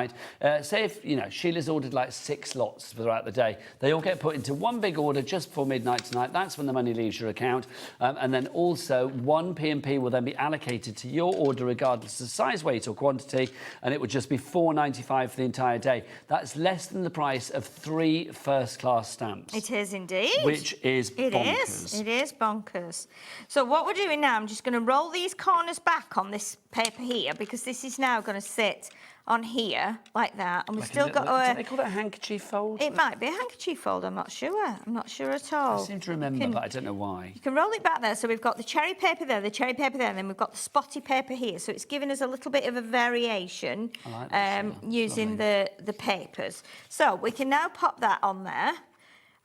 Say if, you know, Sheila's ordered like 6 lots throughout the day. They all get put into one big order just before midnight tonight. That's when the money leaves your account. And then also one P&P will then be allocated to your order regardless of size, weight or quantity, and it would just be £4.95 for the entire day. That's less than the price of 3 first-class stamps. It is indeed. Which is bonkers. It is bonkers. So what we're doing now, I'm just going to roll these corners back on this paper here because this is now going to sit on here like that, and we've Like still got do they call it a handkerchief fold? It might be a handkerchief fold, I'm not sure. I'm not sure at all. I seem to remember, but I don't know why. You can roll it back there, so we've got the cherry paper there, the cherry paper there, and then we've got the spotty paper here, so it's giving us a little bit of a variation using the papers. So we can now pop that on there.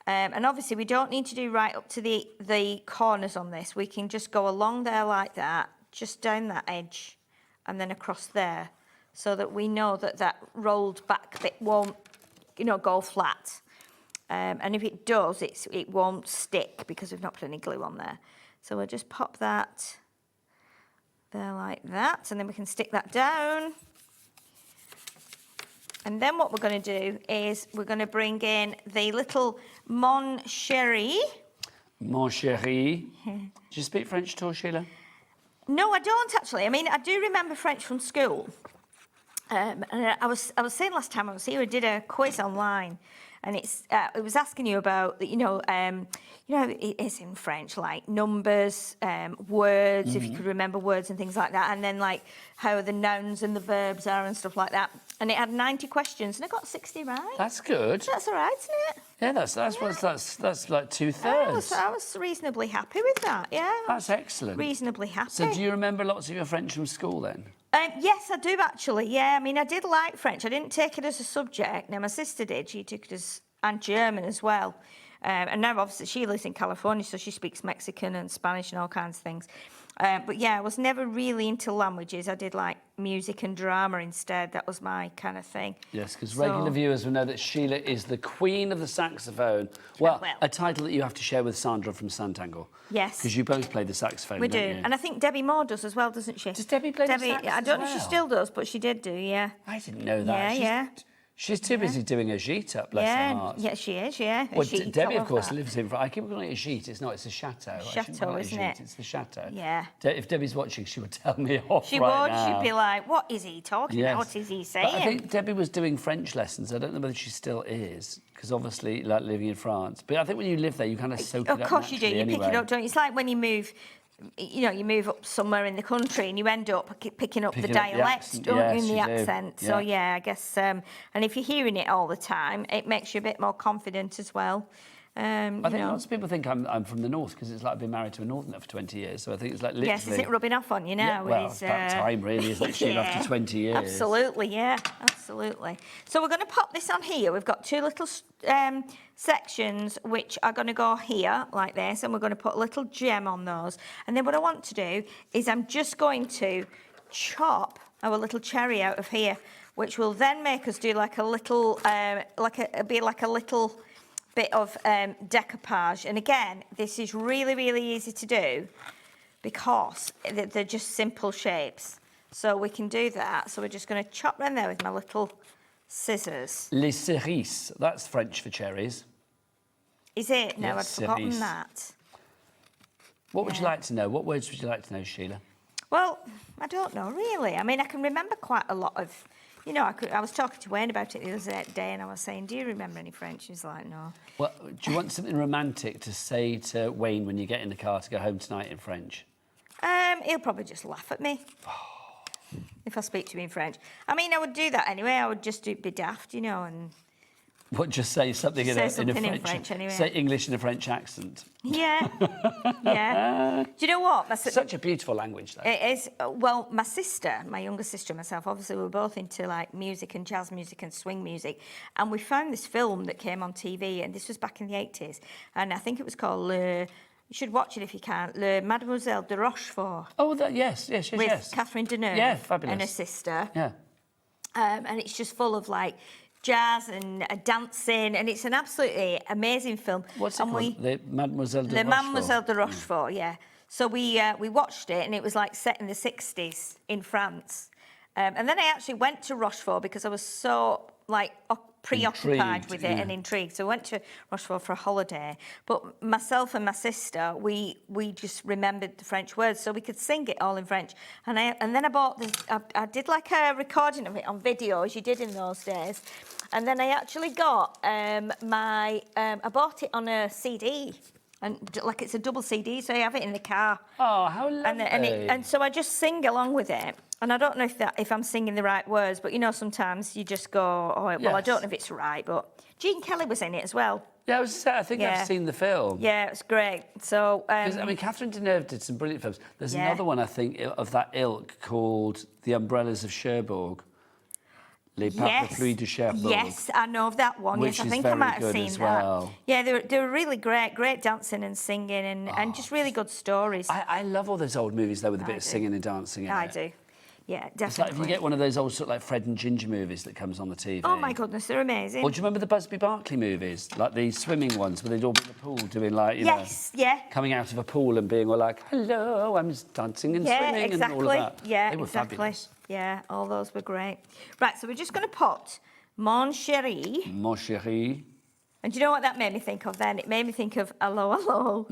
And obviously we don't need to do right up to the corners on this. We can just go along there like that, just down that edge, and then across there, so that we know that that rolled back bit won't, you know, go flat. And if it does, it won't stick because we've not put any glue on there. So we'll just pop that there like that, and then we can stick that down. And then what we're going to do is we're going to bring in the little Mon Chéri. Mon chéri. Do you speak French at all, Sheila? No, I don't actually. I mean, I do remember French from school. And I was saying last time I was here, I did a quiz online, and it was asking you about, it is in French, like numbers, words, if you could remember words and things like that, and then like how the nouns and the verbs are and stuff like that. And it had 90 questions, and I got 60 right. That's good. That's all right, isn't it? Yeah, that's like 2/3. I was reasonably happy with that. Yeah. That's excellent. Reasonably happy. So, do you remember lots of your French from school then? Yes, I do actually. Yeah, I mean, I did like French. I didn't take it as a subject. Now, my sister did. She took it as and German as well. And now, obviously, she lives in California, so she speaks Mexican and Spanish and all kinds of things. But yeah, I was never really into languages. I did like music and drama instead. That was my kind of thing. Yes, because regular viewers will know that Sheila is the queen of the saxophone. Well, a title that you have to share with Sandra from Santangel. Yes. Because you both play the saxophone, We do. don't you? And I think Debbie Moore does as well, doesn't she? Does Debbie play the sax I don't know as if she well? still does, but she did do, yeah. I didn't know that. Yeah, She's too busy doing her sheet up, bless her heart. Yeah, she is, yeah. Well, Debbie, of course, lives in... I keep calling it a sheet. It's not, it's a chateau. Chateau, isn't it? It's the chateau. Yeah. If Debbie's watching, she would tell me off She right would. now. She'd be like, what is he talking about? What is he saying? But I think Debbie was doing French lessons. I don't know whether she still is, because obviously, like, living in France. But I think when you live there, you kind of soak it up. Of course you do. You anyway. pick it up, don't you? It's like when you move... you move up somewhere in the country and you end up picking up the dialect, don't you, in the accent. So, yeah, I guess... and if you're hearing it all the time, it makes you a bit more confident as well. I think lots of people think I'm from the north because it's like I've been married to a northerner for 20 years. So I think it's like literally... Yes, is it rubbing off on you now? Yeah, well, it's about time, really, isn't it, Sheila, after 20 years? Absolutely, yeah, absolutely. So we're going to pop this on here. We've got 2 little sections which are going to go here like this, and we're going to put a little gem on those. And then what I want to do is I'm just going to chop our little cherry out of here, which will then make us do like a little, like a little bit of decoupage. And again, this is really, really easy to do because they're just simple shapes. So we can do that. So we're just going to chop them there with my little scissors. Les cerises, that's French for cherries. Is it? No, Yes, I'd forgotten cerise. that. What would you like to know? What words would you like to know, Sheila? Well, I don't know, really. I mean, I can remember quite a lot of... I was talking to Wayne about it the other day, and I was saying, do you remember any French? He was like, no. Well, do you want something romantic to say to Wayne when you get in the car to go home tonight in French? He'll probably just laugh at me. if I speak to him in French. I mean, I would do that anyway. I would just be daft, you know, and... What, just say something, in a French anyway. Say English in a French accent. Yeah, yeah. Do you know what? Such a beautiful language, though. It is. Well, my sister, my younger sister and myself, obviously we were both into like music and jazz music and swing music. And we found this film that came on TV, and this was back in the 80s. And I think it was called you should watch it if you can, Le Mademoiselle de Rochefort. Oh, yes. With Catherine Deneuve. Yeah, fabulous. And her sister. Yeah. And it's just full of like jazz and dancing, and it's an absolutely amazing film. What's it called? The Mademoiselle de Rochefort. Mademoiselle de Rochefort, yeah. So we watched it, and it was like set in the 60s in France. And then I actually went to Rochefort because I was so like preoccupied with it and intrigued. So I went to Rochefort for a holiday. But myself and my sister, we just remembered the French words, so we could sing it all in French. And then I bought this. I did like a recording of it on video, as you did in those days. And then I actually got I bought it on a CD. And like it's a double CD, so you have it in the car. Oh, how lovely! And so I just sing along with it. And I don't know if I'm singing the right words, but you know, sometimes you just go, oh, well, yes. I don't know if it's right, but Gene Kelly was in it as well. Yeah, I think I've seen the film. Yeah, it's great. So, I mean, Catherine Deneuve did some brilliant films. There's another one, I think, of that ilk called The Umbrellas of Cherbourg. Les Parapluies de Cherbourg. Yes, I know of that one. Which yes, I think I might have seen well. that. Yeah, they were really great dancing and singing and just really good stories. I love all those old movies, though, with a bit of singing and dancing in it. I do. Yeah, definitely. It's like if you get one of those old sort of like Fred and Ginger movies that comes on the TV. Oh my goodness, they're amazing. Or do you remember the Busby Berkeley movies, like the swimming ones, where they'd all be in the pool doing like, you know, coming out of a pool and being all like, "Hello, I'm just dancing and swimming," and all of that. Yeah, they were exactly. Fabulous. Yeah, all those were great. Right, so we're just going to put Mon Chéri. Mon Chéri. And do you know what that made me think of then? It made me think of Hello, Hello.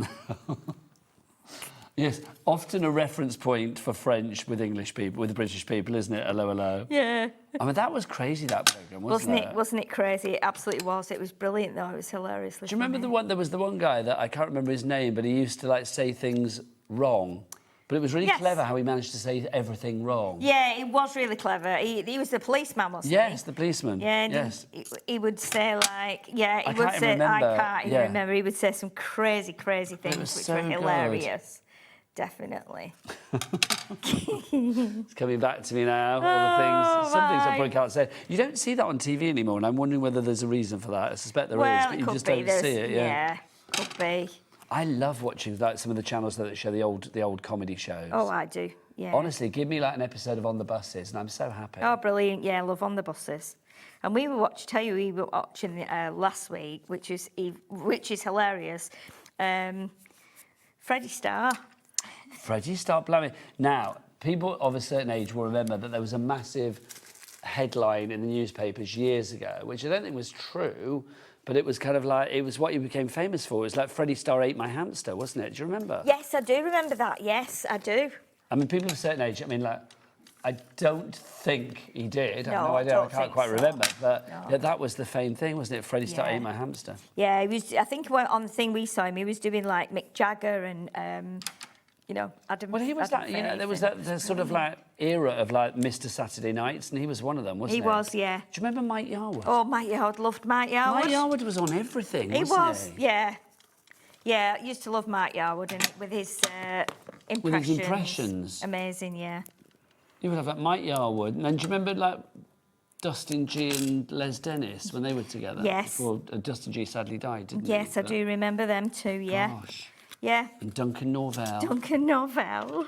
Yes, often a reference point for French with English people, with British people, isn't it? Hello, hello. Yeah. I mean, that was crazy, that programme, wasn't it? Wasn't it crazy? It absolutely was. It was brilliant, though. It was hilariously Do you remember the one? There was the one guy that I can't remember his name, but he used to like say things wrong. But it was really clever how he managed to say everything wrong. Yeah, it was really clever. He was the policeman, wasn't he? Yes, the policeman. Yeah, yes. He would say like, he would say, remember. I can't even remember. He would say some crazy things which were hilarious. Definitely. It's coming back to me now, all the things. Some things I probably can't say. You don't see that on TV anymore, and I'm wondering whether there's a reason for that. I suspect there is, but you just don't see it. Yeah, could be. I love watching like some of the channels that show the old comedy shows. Oh, I do. Yeah. Honestly, give me like an episode of On the Buses, and I'm so happy. Oh, brilliant! Yeah, I love On the Buses. And we were watching last week, which is hilarious. Freddie Starr. Freddie Starr, blimey. Now, people of a certain age will remember that there was a massive headline in the newspapers years ago, which I don't think was true, but it was kind of like, it was what he became famous for. It was like Freddie Starr ate my hamster, wasn't it? Do you remember? Yes, I do remember that. Yes, I do. I mean, people of a certain age, I mean, like, I don't think he did. I have no idea. I can't quite remember. But yeah, that was the famed thing, wasn't it? Freddie Starr ate my hamster. Yeah, he was. I think on the thing we saw him, he was doing like Mick Jagger and, you know, Adam. Well, he was like, you know, there was that sort of like era of like Mr. Saturday Nights, and he was one of them, wasn't he? He was, yeah. Do you remember Mike Yarwood? Oh, Mike Yarwood, loved Mike Yarwood. Mike Yarwood was on everything, wasn't he? Was, yeah. Yeah, I used to love Mike Yarwood and with his impressions. With his impressions. Amazing, yeah. You would have like Mike Yarwood, and then do you remember like Dustin G and Les Dennis when they were together? Yes. Well, Dustin G sadly died, didn't he? Yes, I do remember them too, yeah. Gosh. Yeah. And Duncan Norvell. Duncan Norvell.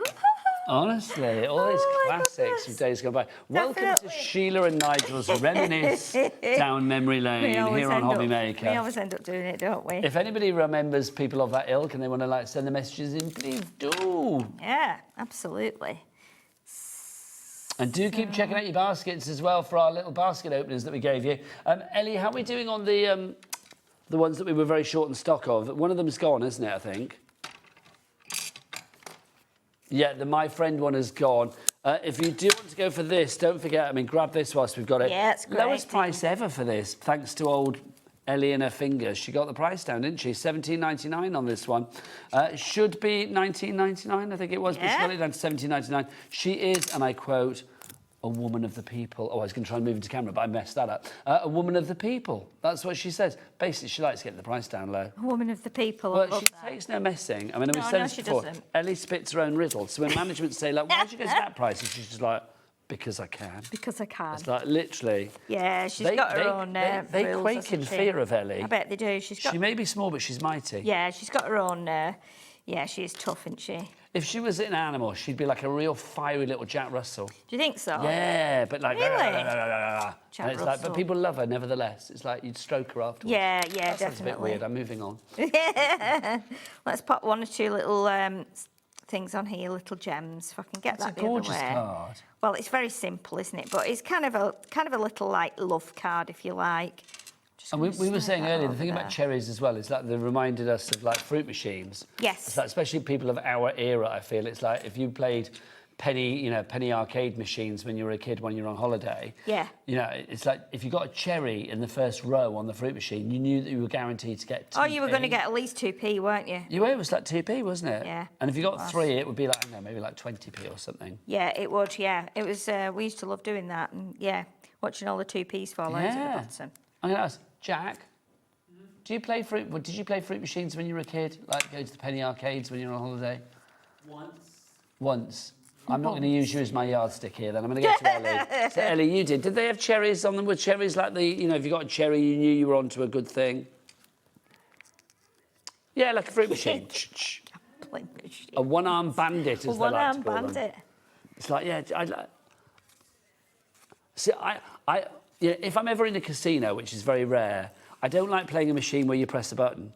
Honestly, all these classics of days gone by. Welcome to Sheila and Nigel's Reminisce Down Memory Lane here on HobbyMaker. We always end up doing it, don't we? If anybody remembers people of that ilk and they want to like send the messages in, please do. Yeah, absolutely. And do keep checking out your baskets as well for our little basket openers that we gave you. Ellie, how are we doing on the ones that we were very short in stock of? One of them's gone, isn't it, I think? Yeah, the My Friend one has gone. If you do want to go for this, don't forget, I mean, grab this whilst we've got it. Yeah, it's great. Lowest price ever for this, thanks to old Ellie and her fingers. She got the price down, didn't she? $17.99 on this one. Should be $19.99, I think it was, but she got it down to $17.99. She is, and I quote, a woman of the people. Oh, I was going to try and move into camera, but I messed that up. A woman of the people. That's what she says. Basically, she likes to get the price down low. A woman of the people. Well, she takes no messing. I mean, we've said this before. Doesn't. Ellie spits her own riddle. So when management say, like, why did you go to that price? And she's just like, because I can. Because I can. It's like, literally. Yeah, she's got her own They rules, quake in hasn't she? fear of Ellie. I bet they do. She may be small, but she's mighty. Yeah, she's got her own... yeah, she is tough, isn't she? If she was an animal, she'd be like a real fiery little Jack Russell. Do you think so? Yeah, but like... Really? And Jack it's like, but Russell. people love her, nevertheless. It's like you'd stroke her afterwards. Yeah, That sounds a bit definitely. weird. I'm moving on. Let's pop one or two little things on here, little gems, if I can get That's that a the gorgeous other way. card. Well, it's very simple, isn't it? But it's kind of a little like love card, if you like. And we were saying earlier, the thing over about there. cherries as well is that they reminded us of like fruit machines. Yes. It's like, especially people of our era, I feel. It's like if you played penny arcade machines when you were a kid when you were on holiday. Yeah. You know, it's like if you got a cherry in the first row on the fruit machine, you knew that you were guaranteed to get 2p. Oh, you were going to get at least 2p, weren't you? It was like 2p, wasn't it? Yeah, And if you it got was. 3, it would be like, I don't know, maybe like 20p or something. Yeah, it would, yeah. It was, we used to love doing that and, yeah, watching all the 2p's fall out at the bottom. I'm going to ask, Jack, did you play fruit machines when you were a kid? Like go to the penny arcades when you were on holiday? Once. I'm not going to use you as my yardstick here then. I'm going to go to Ellie. So Ellie, you did. Did they have cherries on them? Were cherries like the, if you got a cherry, you knew you were onto a good thing? Yeah, like a fruit machine. A one-armed bandit, as they like to call them. bandit. It's like, yeah, See, if I'm ever in a casino, which is very rare, I don't like playing a machine where you press a button.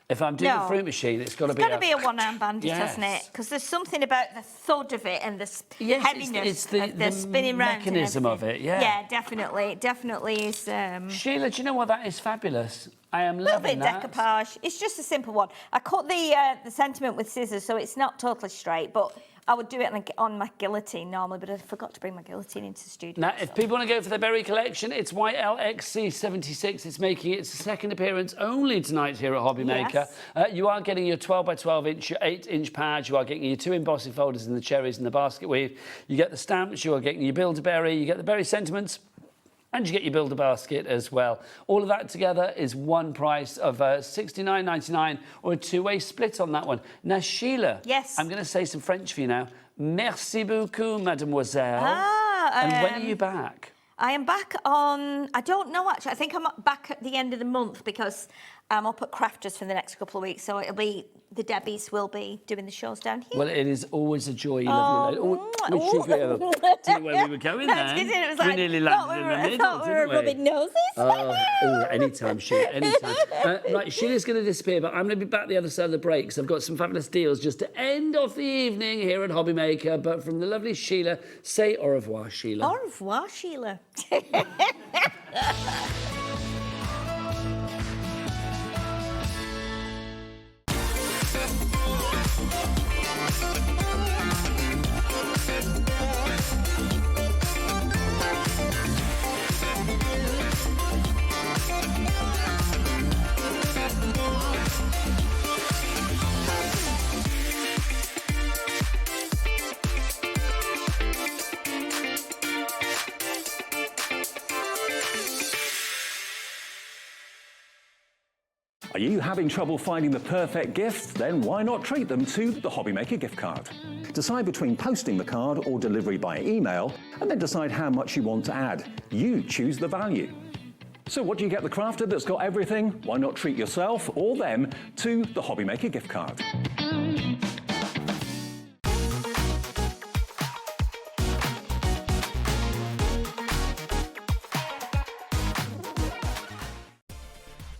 If I'm doing a fruit machine, it's got to be It's got to be a one-arm bandit, Yes. hasn't it? Because there's something about the thud of it and the heaviness it's the of the spinning round. mechanism of it, yeah. Yeah, definitely. It definitely is. Sheila, do you know what? That is fabulous. I am A little loving bit that. decoupage. It's just a simple one. I cut the sentiment with scissors, so it's not totally straight, but I would do it on my guillotine normally, but I forgot to bring my guillotine into the studio. Now, if people want to go for the berry collection, it's YLXC76. It's making its second appearance only tonight here at HobbyMaker. Yes. You are getting your 12 by 12 inch, your 8-inch pads. You are getting your 2 embossing folders and the cherries and the basket weave. You get the stamps. You are getting your Build-A-Berry. You get the berry sentiments. And you get your Build-A-Basket as well. All of that together is one price of $69.99 or a two-way split on that one. Now, Sheila. Yes. I'm going to say some French for you now. Merci beaucoup, mademoiselle. And when are you back? I am back on, I don't know actually, I think I'm back at the end of the month because I'm up at Crafters for the next couple of weeks, so it'll be, the Debbies will be doing the shows down here. Well, it is always a joy, lovely lady. Didn't know where we were going then. It was like, we nearly landed in the middle, thought we were didn't we? rubbing noses. Anytime, Sheila, anytime. Right, Sheila's going to disappear, but I'm going to be back the other side of the break, so I've got some fabulous deals just to end off the evening here at HobbyMaker. But from the lovely Sheila, say au revoir, Sheila. Au revoir, Sheila. Are you having trouble finding the perfect gift? Then why not treat them to the HobbyMaker gift card? Decide between posting the card or delivery by email, and then decide how much you want to add. You choose the value. So what do you get the crafter that's got everything? Why not treat yourself or them to the HobbyMaker gift card?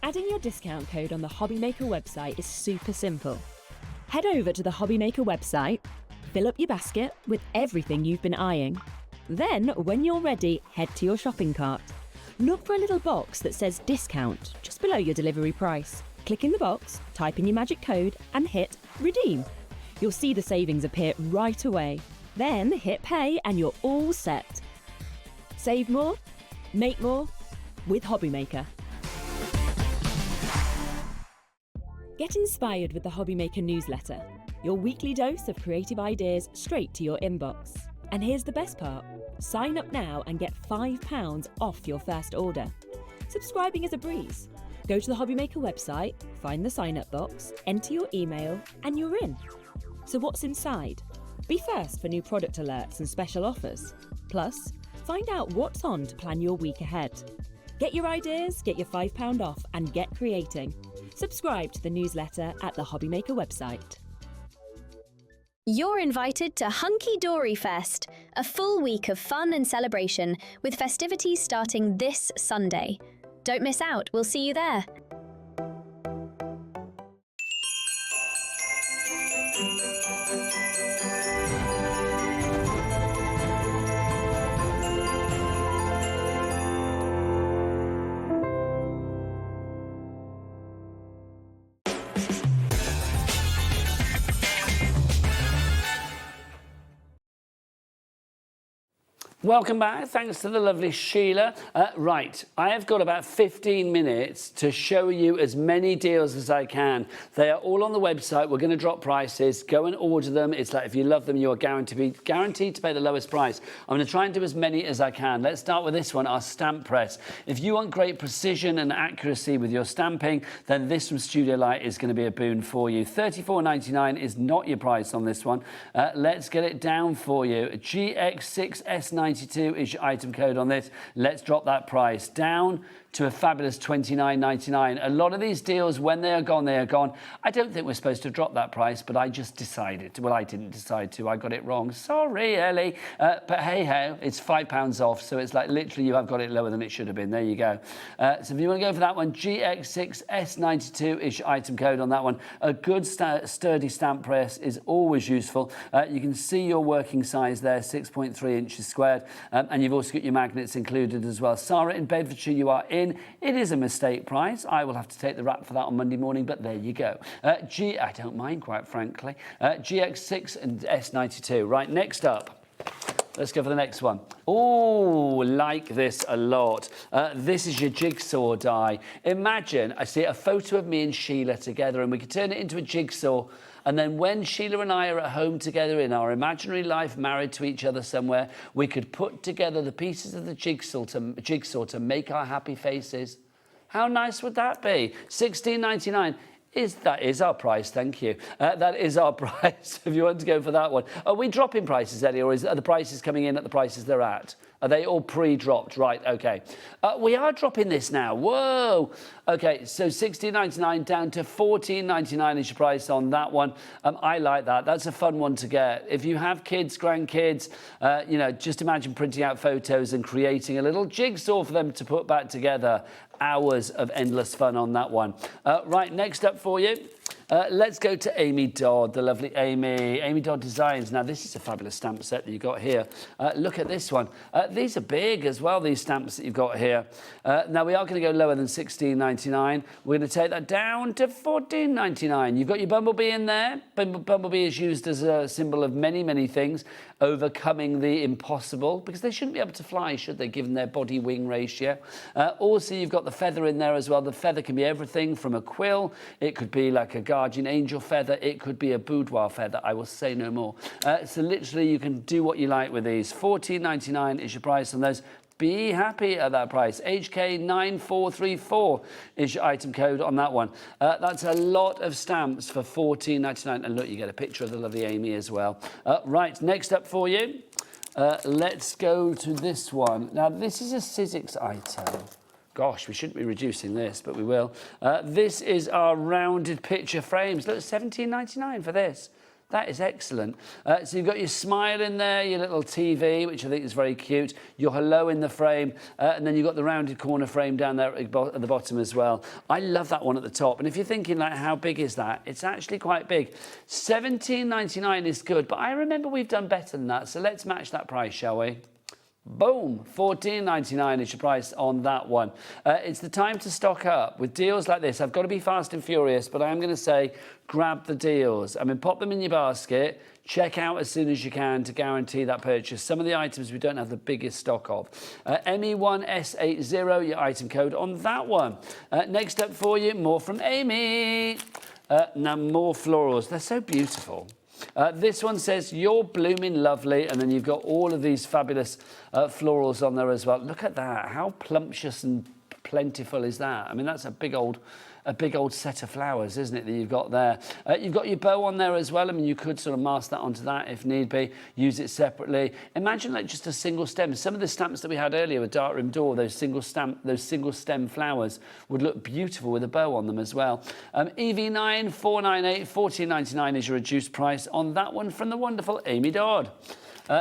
Adding your discount code on the HobbyMaker website is super simple. Head over to the HobbyMaker website, fill up your basket with everything you've been eyeing. Then, when you're ready, head to your shopping cart. Look for a little box that says discount just below your delivery price. Click in the box, type in your magic code and hit redeem. You'll see the savings appear right away. Then hit pay and you're all set. Save more, make more with HobbyMaker. Get inspired with the HobbyMaker newsletter, your weekly dose of creative ideas straight to your inbox. And here's the best part, Sign up now and get £5 off your first order. Subscribing is a breeze. Go to the HobbyMaker website, find the sign-up box, enter your email, and you're in. So what's inside? Be first for new product alerts and special offers. Plus, find out what's on to plan your week ahead. Get your ideas, get your £5 off, and get creating. Subscribe to the newsletter at the HobbyMaker website. You're invited to Hunky Dory Fest, a full week of fun and celebration with festivities starting this Sunday. Don't miss out, we'll see you there. Welcome back. Thanks to the lovely Sheila. Right, I have got about 15 minutes to show you as many deals as I can. They are all on the website. We're going to drop prices. Go and order them. It's like if you love them, you are guaranteed to pay the lowest price. I'm going to try and do as many as I can. Let's start with this one, our stamp press. If you want great precision and accuracy with your stamping, then this from Studio Light is going to be a boon for you. $34.99 is not your price on this one. Let's get it down for you. GX6S92 is your item code on this. Let's drop that price down to a fabulous $29.99. A lot of these deals, when they are gone, they are gone. I don't think we're supposed to drop that price, but I just decided. Well, I didn't decide to. I got it wrong. Sorry, Ellie. But hey-ho, it's £5 off, so it's like literally you have got it lower than it should have been. There you go. So if you want to go for that one, GX6S92 is your item code on that one. A good sturdy stamp press is always useful. You can see your working size there, 6.3 inches squared, and you've also got your magnets included as well. Sarah in Bedfordshire, you are in. It is a mistake price. I will have to take the rap for that on Monday morning, but there you go. I don't mind, quite frankly. GX6 and S92. Right, next up. Let's go for the next one. Oh, like this a lot. This is your jigsaw die. Imagine, I see a photo of me and Sheila together, and we could turn it into a jigsaw. And then when Sheila and I are at home together in our imaginary life, married to each other somewhere, we could put together the pieces of the jigsaw to make our happy faces. How nice would that be? $16.99. That is our price, thank you. That is our price, if you want to go for that one. Are we dropping prices, Eddie, or are the prices coming in at the prices they're at? Are they all pre-dropped? Right, okay. We are dropping this now. Whoa! Okay, so $16.99 down to $14.99 is your price on that one. I like that. That's a fun one to get. If you have kids, grandkids, you know, just imagine printing out photos and creating a little jigsaw for them to put back together. Hours of endless fun on that one. Right, next up for you. Let's go to Amy Dodd, the lovely Amy. Amy Dodd Designs. Now, this is a fabulous stamp set that you've got here. Look at this one. These are big as well, these stamps that you've got here. Now, we are going to go lower than $16.99. We're going to take that down to $14.99. You've got your bumblebee in there. Bumblebee is used as a symbol of many, many things, overcoming the impossible, because they shouldn't be able to fly, should they, given their body-wing ratio. Also, you've got the feather in there as well. The feather can be everything from a quill. It could be like a guardian angel feather. It could be a boudoir feather. I will say no more. So literally, you can do what you like with these. $14.99 is your price on those. Be happy at that price. HK9434 is your item code on that one. That's a lot of stamps for $14.99. And look, you get a picture of the lovely Amy as well. Right, next up for you. Let's go to this one. Now, this is a Sizzix item. Gosh, we shouldn't be reducing this, but we will. This is our rounded picture frames. Look, $17.99 for this. That is excellent. So you've got your smile in there, your little TV, which I think is very cute, your hello in the frame, and then you've got the rounded corner frame down there at the bottom as well. I love that one at the top. And if you're thinking, like, how big is that? It's actually quite big. $17.99 is good, but I remember we've done better than that. So let's match that price, shall we? Boom, $14.99 is your price on that one. It's the time to stock up with deals like this. I've got to be fast and furious, but I am going to say grab the deals. I mean, pop them in your basket, check out as soon as you can to guarantee that purchase. Some of the items we don't have the biggest stock of. ME1S80, your item code on that one. Next up for you, more from Amy. Now, more florals. They're so beautiful. This one says, "You're blooming lovely," and then you've got all of these fabulous florals on there as well. Look at that. How plumptious and plentiful is that? I mean, that's a big old set of flowers, isn't it, that you've got there? You've got your bow on there as well. I mean, you could sort of mask that onto that if need be, use it separately. Imagine like just a single stem. Some of the stamps that we had earlier with Darkroom Door, those single stem flowers would look beautiful with a bow on them as well. EV9 498 14.99 is your reduced price on that one from the wonderful Amy Dodd.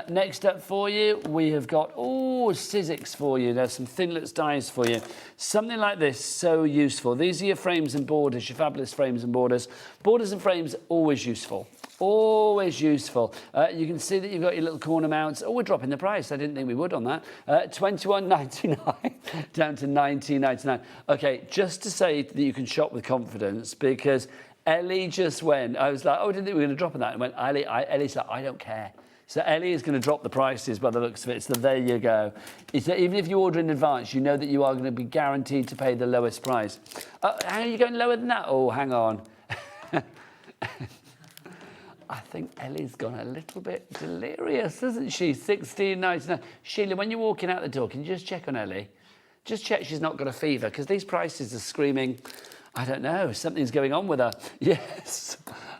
Next up for you, we have got, Sizzix for you. There's some Thinlits dies for you. Something like this, so useful. These are your frames and borders, your fabulous frames and borders. Borders and frames, always useful. Always useful. You can see that you've got your little corner mounts. Oh, we're dropping the price. I didn't think we would on that. $21.99 down to $19.99. Okay, just to say that you can shop with confidence, because Ellie just went, I was like, I didn't think we were going to drop on that. And went, Ellie's like, I don't care. So Ellie is going to drop the prices by the looks of it. So there you go. Even if you order in advance, you know that you are going to be guaranteed to pay the lowest price. Are you going lower than that? Oh, hang on. I think Ellie's gone a little bit delirious, isn't she? $16.99. Sheila, when you're walking out the door, can you just check on Ellie? Just check she's not got a fever, because these prices are screaming, I don't know, something's going on with her. Yes.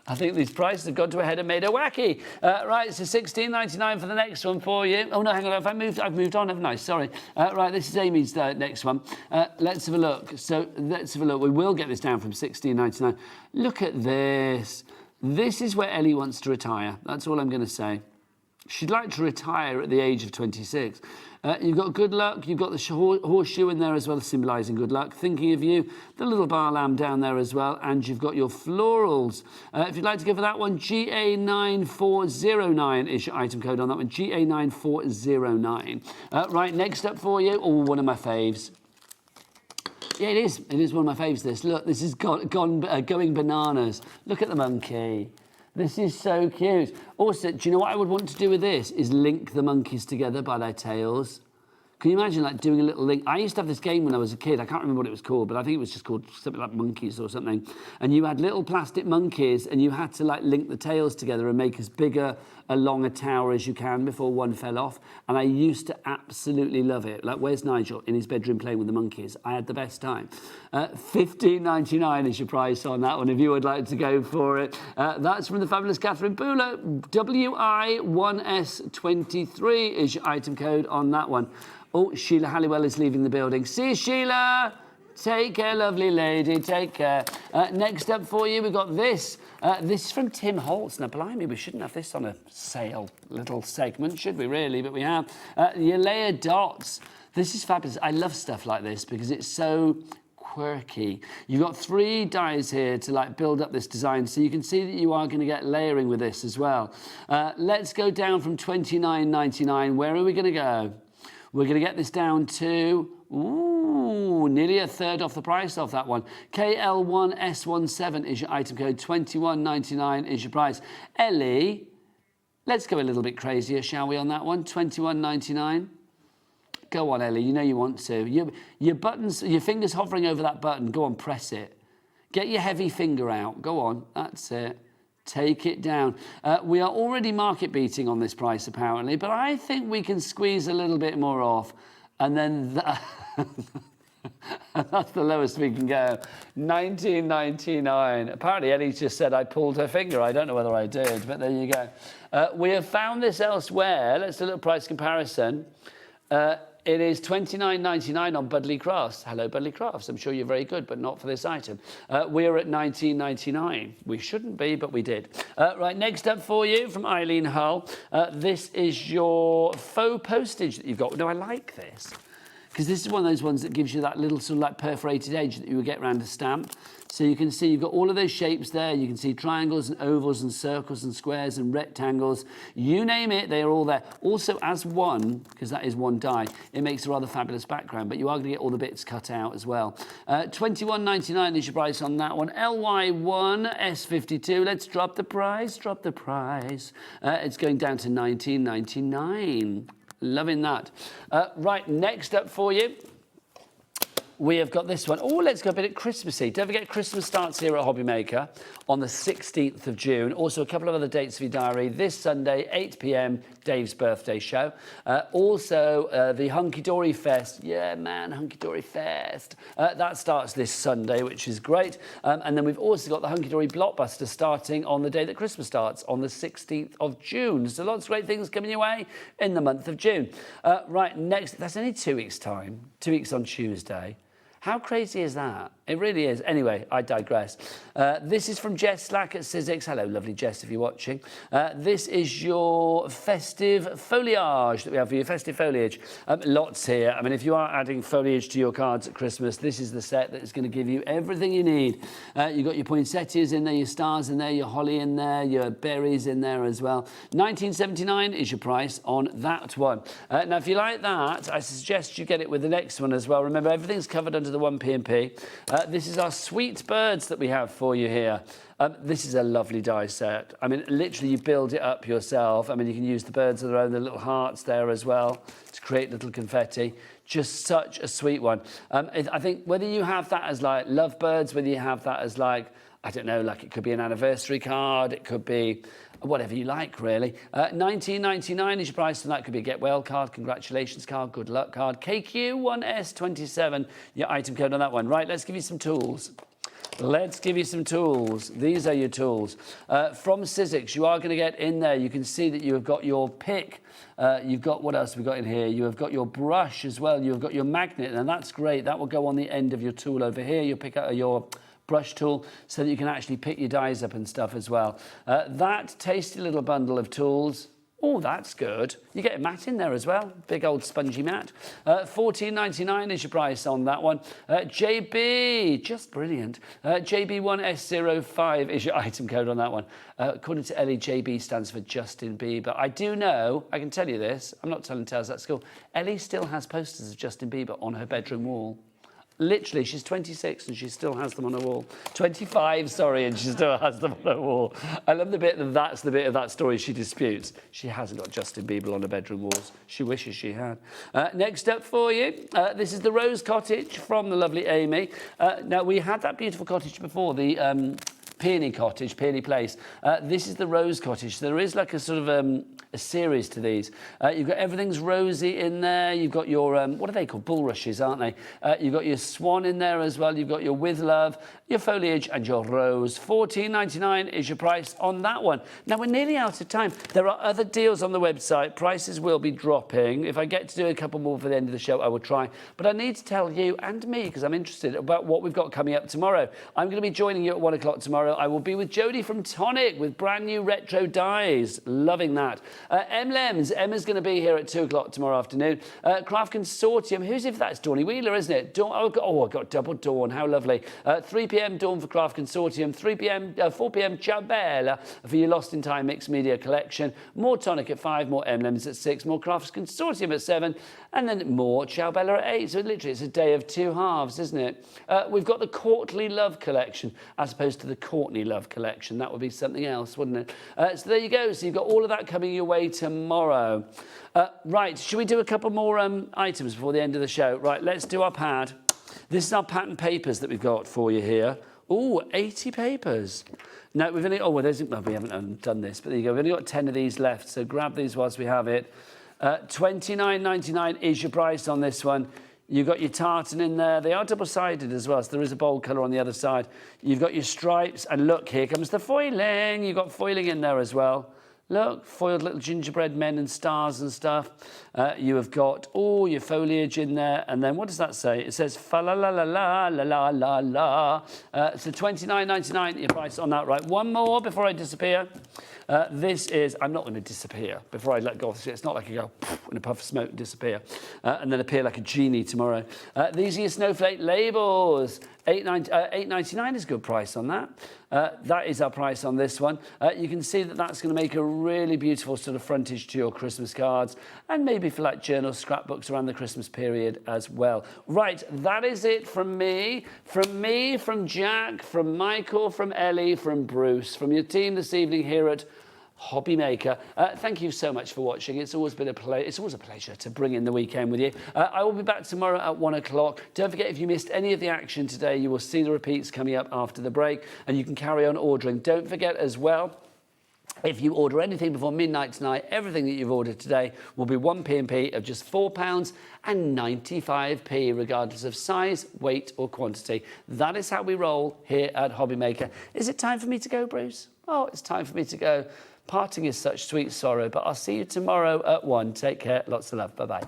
I think these prices have gone to a head and made her wacky. Right, so $16.99 for the next one for you. Oh, no, hang on, I've moved on, haven't I? Sorry. Right, this is Amy's next one. Let's have a look. So let's have a look. We will get this down from $16.99. Look at this. This is where Ellie wants to retire. That's all I'm going to say. She'd like to retire at the age of 26. You've got good luck. You've got the horseshoe in there as well, symbolising good luck. Thinking of you. The little bar lamb down there as well. And you've got your florals. If you'd like to go for that one, GA9409 is your item code on that one. GA9409. Right, next up for you. Oh, one of my faves. Yeah, it is. It is one of my faves, this. Look, this is going bananas. Look at the monkey. This is so cute. Also, do you know what I would want to do with this? Is link the monkeys together by their tails. Can you imagine like doing a little link? I used to have this game when I was a kid. I can't remember what it was called, but I think it was just called something like Monkeys or something. And you had little plastic monkeys and you had to like link the tails together and make as big a long a tower as you can before one fell off. And I used to absolutely love it. Like, where's Nigel? In his bedroom playing with the monkeys. I had the best time. $15.99 is your price on that one if you would like to go for it. That's from the fabulous Catherine Bula. WI1S23 is your item code on that one. Oh, Sheila Halliwell is leaving the building. See you, Sheila. Take care, lovely lady. Take care. Next up for you, we've got this. This is from Tim Holtz. Now, blimey, we shouldn't have this on a sale little segment, should we really? But we have. Your layered dots. This is fabulous. I love stuff like this because it's so quirky. You've got 3 dies here to like build up this design, so you can see that you are going to get layering with this as well. Let's go down from $29.99. Where are we going to go? We're going to get this down to, nearly a third off the price off that one. KL1S17 is your item code. $21.99 is your price. Ellie, let's go a little bit crazier, shall we, on that one? $21.99. Go on, Ellie, you know you want to. Your buttons, your finger's hovering over that button. Go on, press it. Get your heavy finger out. Go on, that's it. Take it down. We are already market beating on this price, apparently, but I think we can squeeze a little bit more off. And then that's the lowest we can go. $19.99. Apparently, Ellie just said I pulled her finger. I don't know whether I did, but there you go. We have found this elsewhere. Let's do a little price comparison. It is $29.99 on Budley Crafts. Hello, Budley Crafts. I'm sure you're very good, but not for this item. We're at $19.99. We shouldn't be, but we did. Right, next up for you from Eileen Hull. This is your faux postage that you've got. No, I like this, because this is one of those ones that gives you that little sort of like perforated edge that you would get around a stamp. So you can see you've got all of those shapes there. You can see triangles and ovals and circles and squares and rectangles. You name it, they are all there. Also, as one, because that is one die, it makes a rather fabulous background, but you are going to get all the bits cut out as well. $21.99 is your price on that one. LY1S52. Let's drop the price, drop the price. It's going down to $19.99. Loving that. Right, next up for you. we have got this one. Oh, let's go a bit Christmassy. Don't forget, Christmas starts here at HobbyMaker on the 16th of June. Also, a couple of other dates for your diary. This Sunday, 8 p.m, Dave's birthday show. Also, the Hunky Dory Fest. Yeah, man, Hunky Dory Fest. That starts this Sunday, which is great. And then we've also got the Hunky Dory Blockbuster starting on the day that Christmas starts, on the 16th of June. So lots of great things coming your way in the month of June. Right, next, that's only 2 weeks' time. 2 weeks on Tuesday. How crazy is that? It really is. Anyway, I digress. This is from Jess Slack at Sizzix. Hello, lovely Jess, if you're watching. This is your festive foliage that we have for you, festive foliage. Lots here. I mean, if you are adding foliage to your cards at Christmas, this is the set that is going to give you everything you need. You've got your poinsettias in there, your stars in there, your holly in there, your berries in there as well. $19.79 is your price on that one. Now, if you like that, I suggest you get it with the next one as well. Remember, everything's covered under the 1p&p. This is our sweet birds that we have for you here. This is a lovely die set. I mean, literally, you build it up yourself. I mean, you can use the birds of their own, the little hearts there as well to create little confetti. Just such a sweet one. I think whether you have that as like lovebirds, whether you have that as like, I don't know, like it could be an anniversary card, it could be whatever you like, really. $19.99 is your price, and that could be a get well card, congratulations card, good luck card. KQ1S27, your item code on that one. Right, let's give you some tools. Let's give you some tools. These are your tools. From Sizzix, you are going to get in there. You can see that you have got your pick. You've got, what else have we got in here? You have got your brush as well. You've got your magnet, and that's great. That will go on the end of your tool over here. You'll pick out your brush tool so that you can actually pick your dies up and stuff as well. That tasty little bundle of tools. Oh, that's good. You get a mat in there as well. Big old spongy mat. $14.99 is your price on that one. JB, just brilliant. JB1S05 is your item code on that one. According to Ellie, JB stands for Justin Bieber. I do know, I can tell you this, I'm not telling tales at school, Ellie still has posters of Justin Bieber on her bedroom wall. Literally, she's 26 and she still has them on her wall. 25, sorry, and she still has them on her wall. I love the bit that that's the bit of that story she disputes. She hasn't got Justin Bieber on her bedroom walls. She wishes she had. Next up for you, this is the Rose Cottage from the lovely Amy. Now, we had that beautiful cottage before, the Peony Cottage, Peony Place. This is the Rose Cottage. There is like a sort of a series to these. You've got everything's rosy in there. You've got your, what are they called? Bulrushes, aren't they? You've got your swan in there as well. You've got your with love, your foliage and your rose. $14.99 is your price on that one. Now, we're nearly out of time. There are other deals on the website. Prices will be dropping. If I get to do a couple more for the end of the show, I will try. But I need to tell you and me, because I'm interested, about what we've got coming up tomorrow. I'm going to be joining you at 1 o'clock tomorrow. I will be with Jodie from Tonic with brand new retro dies. Loving that. Emma's going to be here at 2 o'clock tomorrow afternoon. Craft Consortium. Who's if that's Dawny Wheeler, isn't it? Dawn, I've got double Dawn. How lovely. 3 p.m. Dawn for Craft Consortium. 4 p.m. Ciao Bella for your Lost in Time Mixed Media Collection. More Tonic at 5, more Emlems at 6, more Craft Consortium at 7, and then more Ciao Bella at 8. So literally it's a day of two halves, isn't it? We've got the Courtly Love Collection as opposed to the Courtney Love Collection. That would be something else, wouldn't it? So there you go. So you've got all of that coming your way tomorrow. Right, should we do a couple more items before the end of the show? Right, let's do our pad. This is our pattern papers that we've got for you here. Oh, 80 papers. No, we've only, we haven't done this, but there you go. We've only got 10 of these left, so grab these whilst we have it. $29.99 is your price on this one. You've got your tartan in there. They are double-sided as well, so there is a bold colour on the other side. You've got your stripes, and look, here comes the foiling. You've got foiling in there as well. Look, foiled little gingerbread men and stars and stuff. You have got all your foliage in there. And then what does that say? It says fa la la la la la la la la. So $29.99 your price on that. Right, one more before I disappear. This is, I'm not going to disappear before I let go of it. It's not like I go in a puff of smoke and disappear and then appear like a genie tomorrow. These are your snowflake labels. $8.99 is a good price on that. That is our price on this one. You can see that that's going to make a really beautiful sort of frontage to your Christmas cards and maybe for like journals, scrapbooks around the Christmas period as well. Right, that is it from me, from Jack, from Michael, from Ellie, from Bruce, from your team this evening here at HobbyMaker. Thank you so much for watching. It's always been a pleasure to bring in the weekend with you. I will be back tomorrow at 1 o'clock. Don't forget, if you missed any of the action today, you will see the repeats coming up after the break, and you can carry on ordering. Don't forget as well, if you order anything before midnight tonight, everything that you've ordered today will be one P&P of just £4.95, regardless of size, weight or quantity. That is how we roll here at HobbyMaker. Is it time for me to go, Bruce? Oh, it's time for me to go. Parting is such sweet sorrow, but I'll see you tomorrow at 1. Take care. Lots of love. Bye-bye.